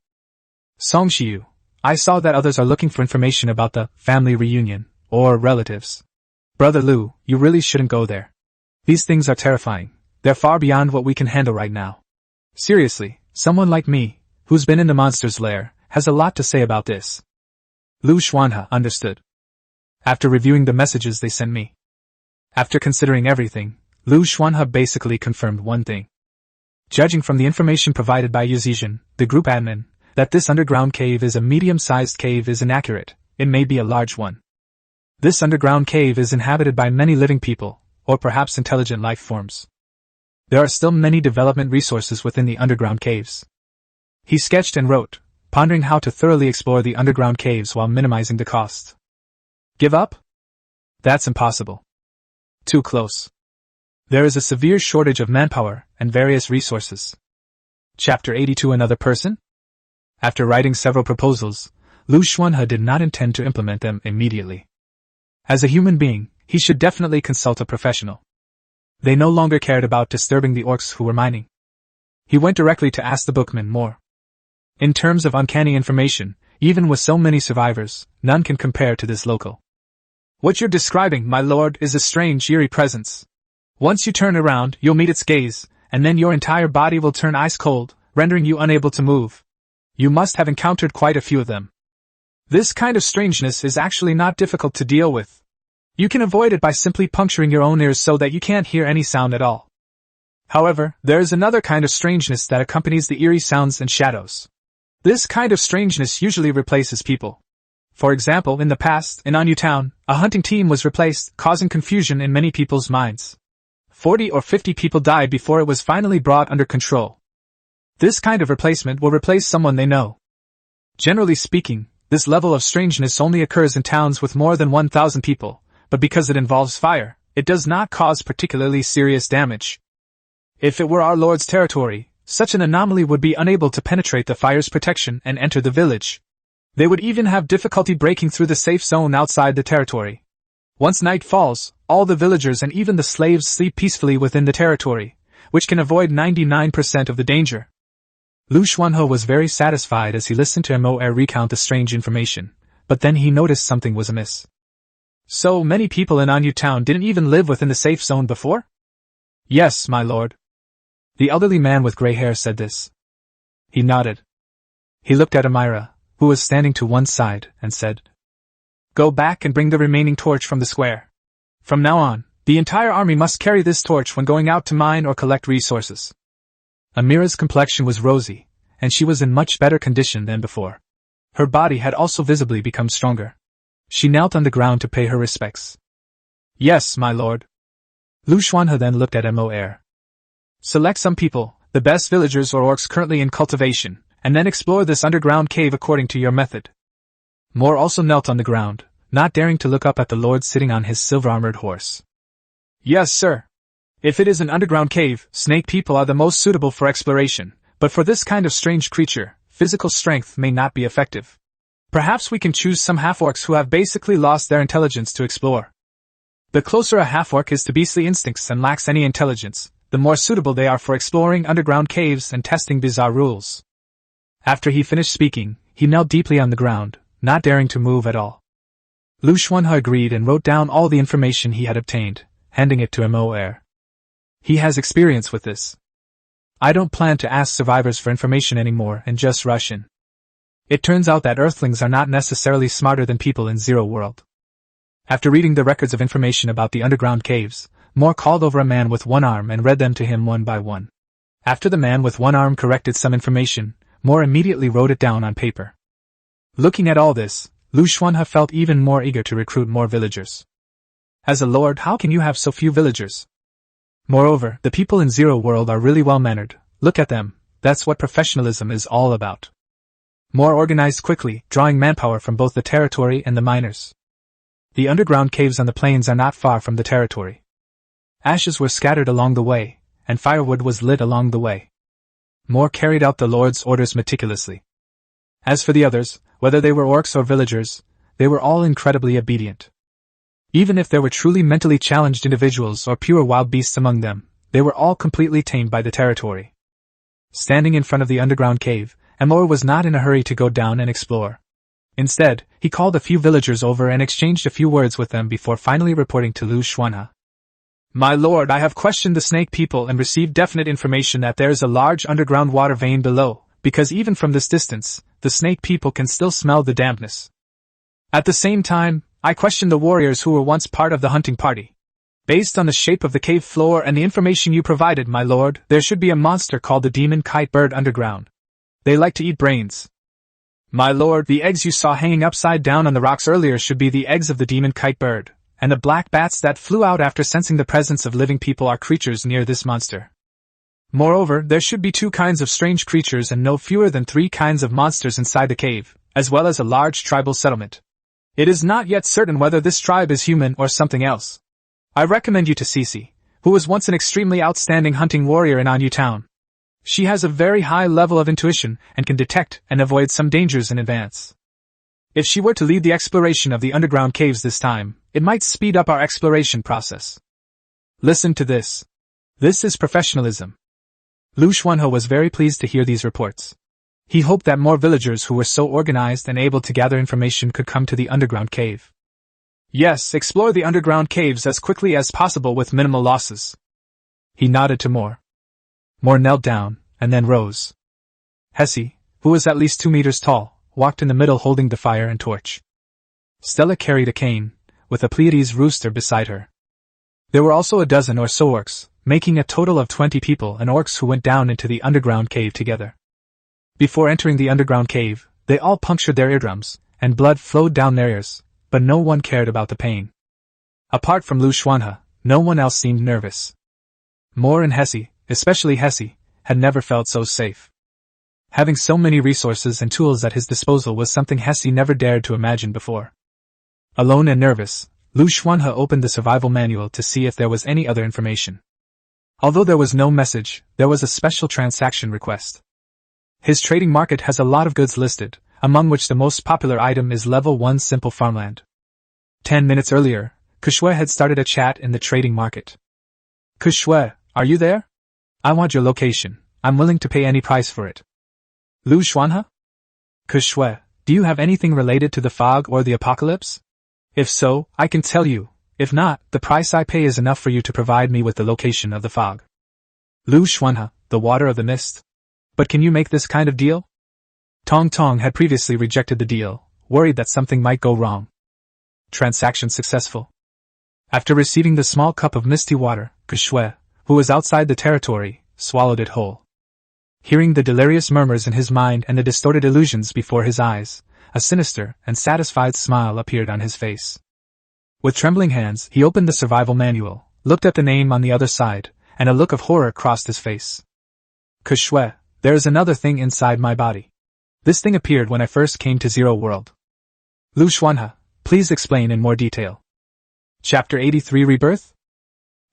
Song Xiu, I saw that others are looking for information about the family reunion, or relatives. Brother Liu, you really shouldn't go there. These things are terrifying. They're far beyond what we can handle right now. Seriously, someone like me, who's been in the monster's lair, has a lot to say about this. Liu Xuanhe understood. After reviewing the messages they sent me. After considering everything, Liu Xuanhe basically confirmed one thing. Judging from the information provided by Yu Zizhen, the group admin, that this underground cave is a medium-sized cave is inaccurate, it may be a large one. This underground cave is inhabited by many living people, or perhaps intelligent life forms. There are still many development resources within the underground caves. He sketched and wrote, pondering how to thoroughly explore the underground caves while minimizing the cost. Give up? That's impossible. Too close. There is a severe shortage of manpower and various resources. Chapter 82. Another person? After writing several proposals, Liu Xuanhe did not intend to implement them immediately. As a human being, he should definitely consult a professional. They no longer cared about disturbing the orcs who were mining. He went directly to ask the bookman more. In terms of uncanny information, even with so many survivors, none can compare to this local. What you're describing, my lord, is a strange, eerie presence. Once you turn around, you'll meet its gaze, and then your entire body will turn ice cold, rendering you unable to move. You must have encountered quite a few of them. This kind of strangeness is actually not difficult to deal with. You can avoid it by simply puncturing your own ears so that you can't hear any sound at all. However, there is another kind of strangeness that accompanies the eerie sounds and shadows. This kind of strangeness usually replaces people. For example, in the past, in Anyu Town, a hunting team was replaced, causing confusion in many people's minds. 40 or 50 people died before it was finally brought under control. This kind of replacement will replace someone they know. Generally speaking, this level of strangeness only occurs in towns with more than 1,000 people, but because it involves fire, it does not cause particularly serious damage. If it were our lord's territory, such an anomaly would be unable to penetrate the fire's protection and enter the village. They would even have difficulty breaking through the safe zone outside the territory. Once night falls, all the villagers and even the slaves sleep peacefully within the territory, which can avoid 99% of the danger. Liu Xuanhe was very satisfied as he listened to Moer recount the strange information, but then he noticed something was amiss. So many people in Anyu town didn't even live within the safe zone before? Yes, my lord. The elderly man with gray hair said this. He nodded. He looked at Amira, who was standing to one side, and said, Go back and bring the remaining torch from the square. From now on, the entire army must carry this torch when going out to mine or collect resources. Amira's complexion was rosy, and she was in much better condition than before. Her body had also visibly become stronger. She knelt on the ground to pay her respects. Yes, my lord. Liu Xuanhe then looked at Mo Air. Select some people, the best villagers or orcs currently in cultivation, and then explore this underground cave according to your method. Moore also knelt on the ground, not daring to look up at the lord sitting on his silver-armored horse. Yes, sir. If it is an underground cave, snake people are the most suitable for exploration, but for this kind of strange creature, physical strength may not be effective. Perhaps we can choose some half-orcs who have basically lost their intelligence to explore. The closer a half-orc is to beastly instincts and lacks any intelligence, the more suitable they are for exploring underground caves and testing bizarre rules. After he finished speaking, he knelt deeply on the ground, not daring to move at all. Liu Xuanhe agreed and wrote down all the information he had obtained, handing it to Mo Air. He has experience with this. I don't plan to ask survivors for information anymore and just rush in. It turns out that Earthlings are not necessarily smarter than people in Zero World. After reading the records of information about the underground caves, Moore called over a man with one arm and read them to him one by one. After the man with one arm corrected some information, Moore immediately wrote it down on paper. Looking at all this, Liu Xuanhe felt even more eager to recruit more villagers. As a lord, how can you have so few villagers? Moreover, the people in Zero World are really well-mannered. Look at them, that's what professionalism is all about. Moore organized quickly, drawing manpower from both the territory and the miners. The underground caves on the plains are not far from the territory. Ashes were scattered along the way, and firewood was lit along the way. Moore carried out the Lord's orders meticulously. As for the others, whether they were orcs or villagers, they were all incredibly obedient. Even if there were truly mentally challenged individuals or pure wild beasts among them, they were all completely tamed by the territory. Standing in front of the underground cave, Moore was not in a hurry to go down and explore. Instead, he called a few villagers over and exchanged a few words with them before finally reporting to Liu Xuanhe. My lord, I have questioned the snake people and received definite information that there is a large underground water vein below, because even from this distance, the snake people can still smell the dampness. At the same time, I questioned the warriors who were once part of the hunting party. Based on the shape of the cave floor and the information you provided, my lord, there should be a monster called the demon kite bird underground. They like to eat brains. My lord, the eggs you saw hanging upside down on the rocks earlier should be the eggs of the demon kite bird, and the black bats that flew out after sensing the presence of living people are creatures near this monster. Moreover, there should be 2 kinds of strange creatures and no fewer than 3 kinds of monsters inside the cave, as well as a large tribal settlement. It is not yet certain whether this tribe is human or something else. I recommend you to Cece, who was once an extremely outstanding hunting warrior in Anyu town. She has a very high level of intuition and can detect and avoid some dangers in advance. If she were to lead the exploration of the underground caves this time, it might speed up our exploration process. Listen to this. This is professionalism. Liu Xuanhe was very pleased to hear these reports. He hoped that more villagers who were so organized and able to gather information could come to the underground cave. Yes, explore the underground caves as quickly as possible with minimal losses. He nodded to Moore. Moore knelt down, and then rose. Hesse, who was at least 2 meters tall, walked in the middle holding the fire and torch. Stella carried a cane, with a Pleiades rooster beside her. There were also a dozen or so orcs, making a total of 20 people and orcs who went down into the underground cave together. Before entering the underground cave, they all punctured their eardrums, and blood flowed down their ears, but no one cared about the pain. Apart from Liu Xuanhe, no one else seemed nervous. Moore and Hesse, especially Hesse, had never felt so safe. Having so many resources and tools at his disposal was something Hesse never dared to imagine before. Alone and nervous, Liu Xuanhe opened the survival manual to see if there was any other information. Although there was no message, there was a special transaction request. His trading market has a lot of goods listed, among which the most popular item is level 1 simple farmland. 10 minutes earlier, Kushue had started a chat in the trading market. Kushue, are you there? I want your location. I'm willing to pay any price for it. Liu Xuanhe? Kushue, do you have anything related to the fog or the apocalypse? If so, I can tell you. If not, the price I pay is enough for you to provide me with the location of the fog. Liu Xuanhe, the water of the mist. But can you make this kind of deal? Tong Tong had previously rejected the deal, worried that something might go wrong. Transaction successful. After receiving the small cup of misty water, Xuanhe, who was outside the territory, swallowed it whole. Hearing the delirious murmurs in his mind and the distorted illusions before his eyes, a sinister and satisfied smile appeared on his face. With trembling hands, he opened the survival manual, looked at the name on the other side, and a look of horror crossed his face. Xuanhe, there is another thing inside my body. This thing appeared when I first came to Zero World. Liu Xuanhe, please explain in more detail. Chapter 83 Rebirth?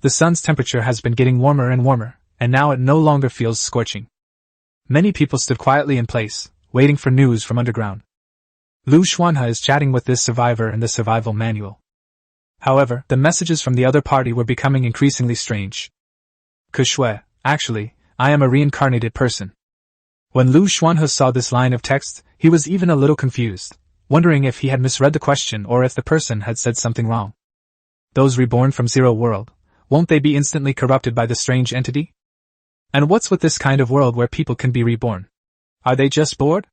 The sun's temperature has been getting warmer and warmer, and now it no longer feels scorching. Many people stood quietly in place, waiting for news from underground. Liu Xuanhe is chatting with this survivor in the survival manual. However, the messages from the other party were becoming increasingly strange. Xuanhe, actually, I am a reincarnated person. When Liu Xuanhe saw this line of text, he was even a little confused, wondering if he had misread the question or if the person had said something wrong. Those reborn from Zero World, won't they be instantly corrupted by the strange entity? And what's with this kind of world where people can be reborn? Are they just bored?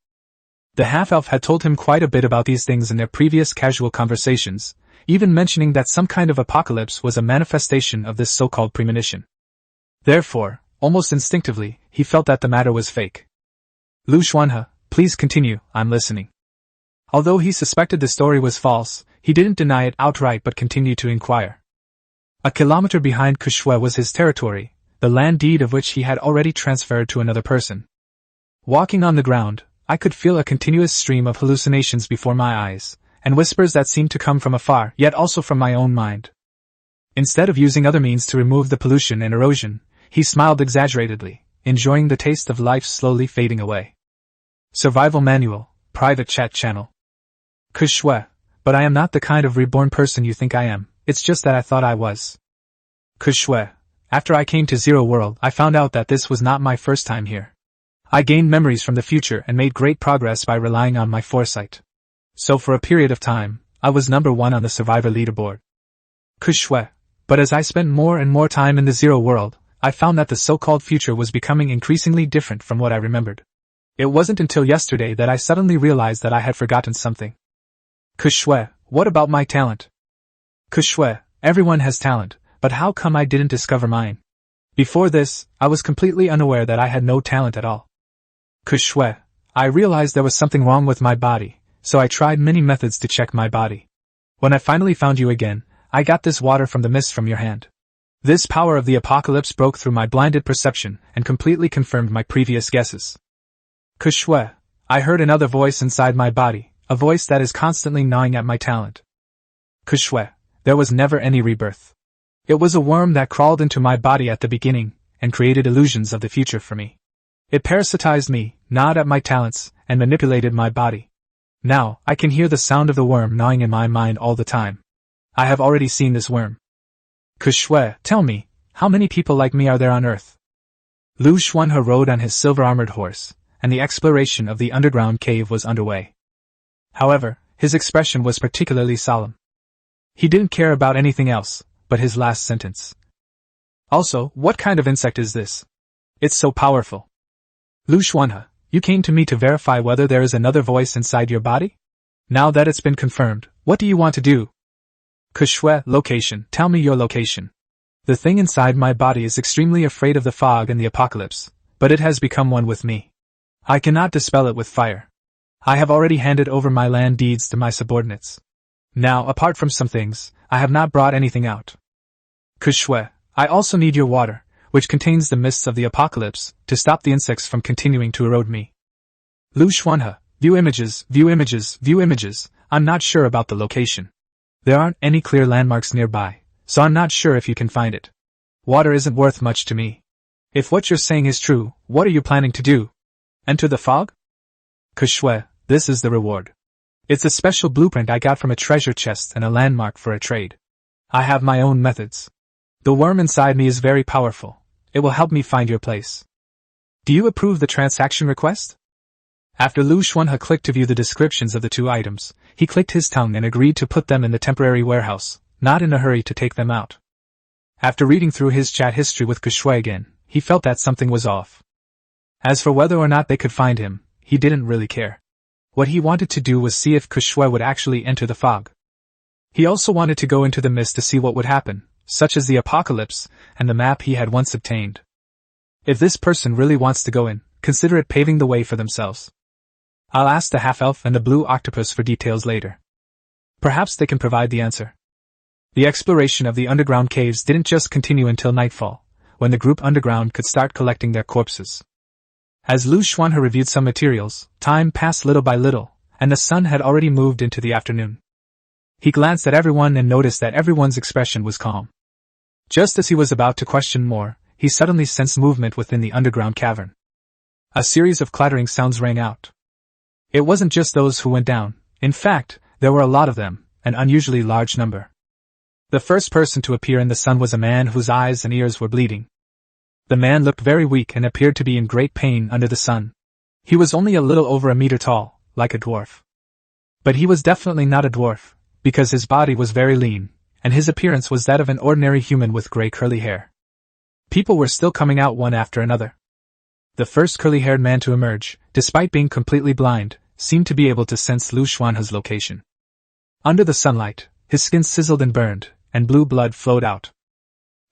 The half-elf had told him quite a bit about these things in their previous casual conversations, even mentioning that some kind of apocalypse was a manifestation of this so-called premonition. Therefore, almost instinctively, he felt that the matter was fake. Liu Xuanhe, please continue, I'm listening. Although he suspected the story was false, he didn't deny it outright but continued to inquire. A kilometer behind Xuanhe was his territory, the land deed of which he had already transferred to another person. Walking on the ground, I could feel a continuous stream of hallucinations before my eyes, and whispers that seemed to come from afar, yet also from my own mind. Instead of using other means to remove the pollution and erosion, he smiled exaggeratedly, enjoying the taste of life slowly fading away. Survival Manual, Private Chat Channel. Xuanhe, but I am not the kind of reborn person you think I am, it's just that I thought I was. Xuanhe, after I came to Zero World, I found out that this was not my first time here. I gained memories from the future and made great progress by relying on my foresight. So for a period of time, I was number 1 on the survivor leaderboard. Xuanhe, but as I spent more and more time in the Zero World, I found that the so-called future was becoming increasingly different from what I remembered. It wasn't until yesterday that I suddenly realized that I had forgotten something. Xuanhe, what about my talent? Xuanhe, everyone has talent, but how come I didn't discover mine? Before this, I was completely unaware that I had no talent at all. Xuanhe, I realized there was something wrong with my body, so I tried many methods to check my body. When I finally found you again, I got this water from the mist from your hand. This power of the apocalypse broke through my blinded perception and completely confirmed my previous guesses. Xuanhe, I heard another voice inside my body, a voice that is constantly gnawing at my talent. Xuanhe, there was never any rebirth. It was a worm that crawled into my body at the beginning and created illusions of the future for me. It parasitized me, gnawed at my talents, and manipulated my body. Now, I can hear the sound of the worm gnawing in my mind all the time. I have already seen this worm. Xuanhe, tell me, how many people like me are there on Earth? Liu Xuanhe rode on his silver-armored horse, and the exploration of the underground cave was underway. However, his expression was particularly solemn. He didn't care about anything else, but his last sentence. Also, what kind of insect is this? It's so powerful. Liu Xuanhe, you came to me to verify whether there is another voice inside your body? Now that it's been confirmed, what do you want to do? Xuanhe, location, tell me your location. The thing inside my body is extremely afraid of the fog and the apocalypse, but it has become one with me. I cannot dispel it with fire. I have already handed over my land deeds to my subordinates. Now, apart from some things, I have not brought anything out. Xuanhe, I also need your water, which contains the mists of the apocalypse, to stop the insects from continuing to erode me. Liu Xuanhe, view images, view images, view images. I'm not sure about the location. There aren't any clear landmarks nearby, so I'm not sure if you can find it. Water isn't worth much to me. If what you're saying is true, what are you planning to do? Enter the fog? Xuanhe, this is the reward. It's a special blueprint I got from a treasure chest and a landmark for a trade. I have my own methods. The worm inside me is very powerful. It will help me find your place. Do you approve the transaction request? After Liu Xuanhe clicked to view the descriptions of the two items, he clicked his tongue and agreed to put them in the temporary warehouse, not in a hurry to take them out. After reading through his chat history with Xuanhe again, he felt that something was off. As for whether or not they could find him, he didn't really care. What he wanted to do was see if Xuanhe would actually enter the fog. He also wanted to go into the mist to see what would happen, such as the apocalypse, and the map he had once obtained. If this person really wants to go in, consider it paving the way for themselves. I'll ask the half-elf and the blue octopus for details later. Perhaps they can provide the answer. The exploration of the underground caves didn't just continue until nightfall, when the group underground could start collecting their corpses. As Liu Xuanhe reviewed some materials, time passed little by little, and the sun had already moved into the afternoon. He glanced at everyone and noticed that everyone's expression was calm. Just as he was about to question more, he suddenly sensed movement within the underground cavern. A series of clattering sounds rang out. It wasn't just those who went down. In fact, there were a lot of them, an unusually large number. The first person to appear in the sun was a man whose eyes and ears were bleeding. The man looked very weak and appeared to be in great pain under the sun. He was only a little over a meter tall, like a dwarf. But he was definitely not a dwarf, because his body was very lean, and his appearance was that of an ordinary human with gray curly hair. People were still coming out one after another. The first curly-haired man to emerge, despite being completely blind, seemed to be able to sense Liu Xuanhe's location. Under the sunlight, his skin sizzled and burned, and blue blood flowed out.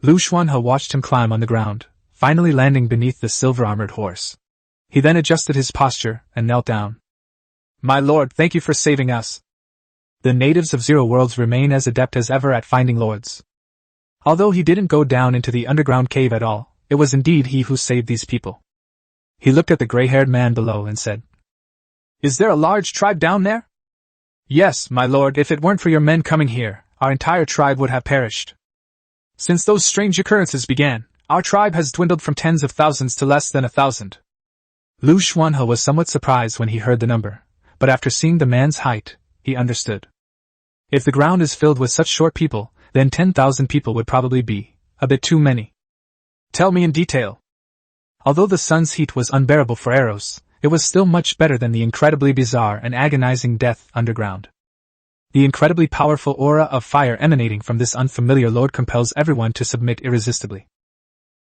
Liu Xuanhe watched him climb on the ground, finally landing beneath the silver-armored horse. He then adjusted his posture and knelt down. "My lord, thank you for saving us." The natives of Zero Worlds remain as adept as ever at finding lords. Although he didn't go down into the underground cave at all, it was indeed he who saved these people. He looked at the gray-haired man below and said, "Is there a large tribe down there?" "Yes, my lord, if it weren't for your men coming here, our entire tribe would have perished. Since those strange occurrences began, our tribe has dwindled from tens of thousands to less than 1,000. Liu Xuanhe was somewhat surprised when he heard the number, but after seeing the man's height, he understood. If the ground is filled with such short people, then 10,000 people would probably be a bit too many. "Tell me in detail." Although the sun's heat was unbearable for Eros, it was still much better than the incredibly bizarre and agonizing death underground. The incredibly powerful aura of fire emanating from this unfamiliar lord compels everyone to submit irresistibly.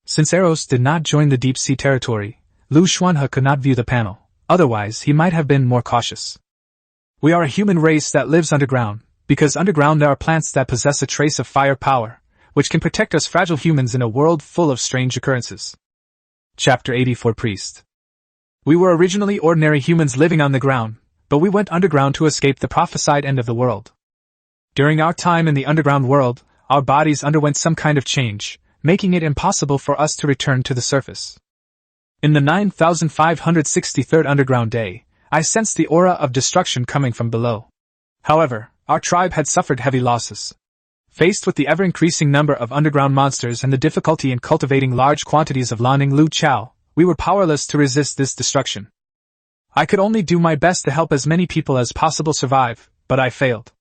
Since Eros did not join the deep-sea territory, Liu Xuanhe could not view the panel, otherwise he might have been more cautious. "We are a human race that lives underground, because underground there are plants that possess a trace of fire power, which can protect us fragile humans in a world full of strange occurrences." Chapter 84 Priest. "We were originally ordinary humans living on the ground, but we went underground to escape the prophesied end of the world. During our time in the underground world, our bodies underwent some kind of change, making it impossible for us to return to the surface. In the 9563rd underground day, I sensed the aura of destruction coming from below. However, our tribe had suffered heavy losses. Faced with the ever-increasing number of underground monsters and the difficulty in cultivating large quantities of Lanning Lu Chao, we were powerless to resist this destruction. I could only do my best to help as many people as possible survive, but I failed.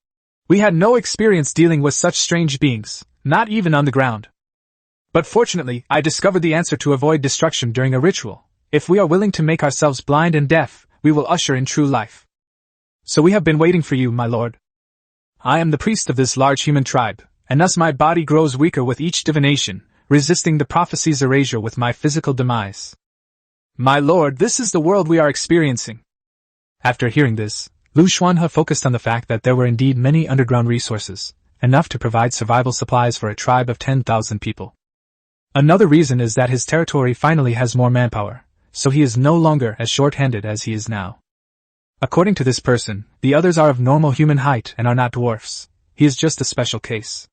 We had no experience dealing with such strange beings, not even on the ground. But fortunately, I discovered the answer to avoid destruction during a ritual. If we are willing to make ourselves blind and deaf, we will usher in true life. So we have been waiting for you, my lord. I am the priest of this large human tribe, and thus my body grows weaker with each divination, resisting the prophecy's erasure with my physical demise. My lord, this is the world we are experiencing." After hearing this, Liu Xuanhe focused on the fact that there were indeed many underground resources, enough to provide survival supplies for a tribe of 10,000 people. Another reason is that his territory finally has more manpower, so he is no longer as short-handed as he is now. According to this person, the others are of normal human height and are not dwarfs. He is just a special case.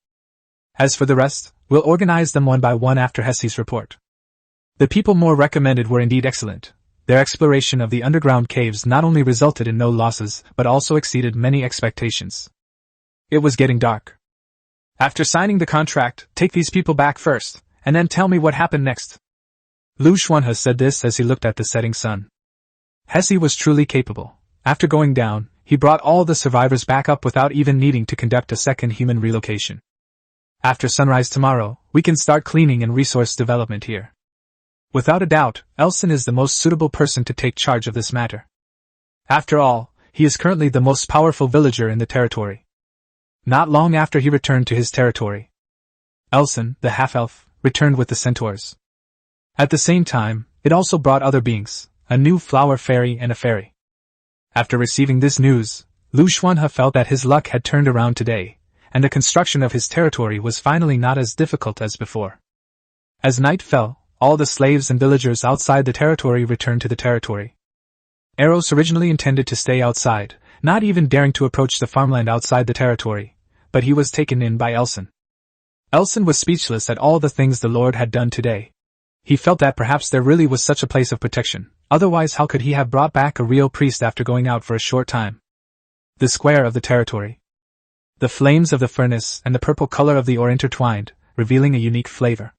As for the rest, we'll organize them one by one after Hesse's report. The people more recommended were indeed excellent. Their exploration of the underground caves not only resulted in no losses, but also exceeded many expectations. It was getting dark. After signing the contract, take these people back first, and then tell me what happened next. Liu Xuanhe said this as he looked at the setting sun. Hesse was truly capable. After going down, he brought all the survivors back up without even needing to conduct a second human relocation. After sunrise tomorrow, we can start cleaning and resource development here. Without a doubt, Elson is the most suitable person to take charge of this matter. After all, he is currently the most powerful villager in the territory. Not long after he returned to his territory, Elson, the half-elf, returned with the centaurs. At the same time, it also brought other beings, a new flower fairy and a fairy. After receiving this news, Liu Xuanhe felt that his luck had turned around today, and the construction of his territory was finally not as difficult as before. As night fell, all the slaves and villagers outside the territory returned to the territory. Eros originally intended to stay outside, not even daring to approach the farmland outside the territory, but he was taken in by Elson. Elson was speechless at all the things the Lord had done today. He felt that perhaps there really was such a place of protection, otherwise how could he have brought back a real priest after going out for a short time? The square of the territory. The flames of the furnace and the purple color of the ore intertwined, revealing a unique flavor.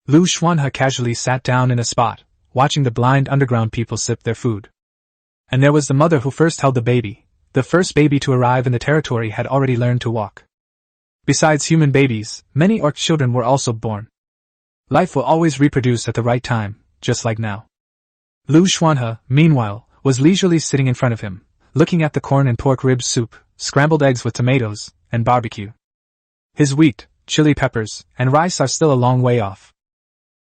Liu Xuanhe casually sat down in a spot, watching the blind underground people sip their food. And there was the mother who first held the baby. The first baby to arrive in the territory had already learned to walk. Besides human babies, many orc children were also born. Life will always reproduce at the right time, just like now. Liu Xuanhe, meanwhile, was leisurely sitting in front of him, looking at the corn and pork rib soup, scrambled eggs with tomatoes, and barbecue. His wheat, chili peppers, and rice are still a long way off.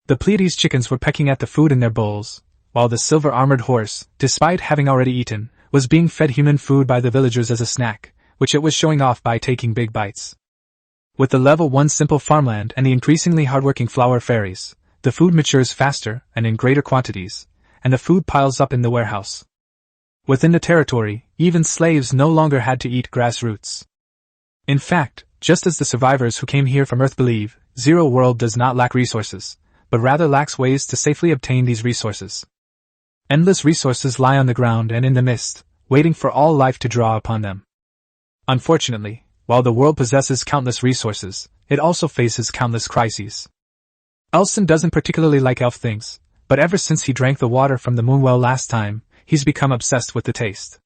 The Pleiades chickens were pecking at the food in their bowls, while the silver-armored horse, despite having already eaten, was being fed human food by the villagers as a snack, which it was showing off by taking big bites. With the level 1 simple farmland and the increasingly hardworking flower fairies, the food matures faster and in greater quantities, and the food piles up in the warehouse. Within the territory, even slaves no longer had to eat grass roots. In fact, just as the survivors who came here from Earth believe, Zero World does not lack resources, but rather lacks ways to safely obtain these resources. Endless resources lie on the ground and in the mist, waiting for all life to draw upon them. Unfortunately, while the world possesses countless resources, it also faces countless crises. Elson doesn't particularly like elf things, but ever since he drank the water from the moonwell last time, he's become obsessed with the taste.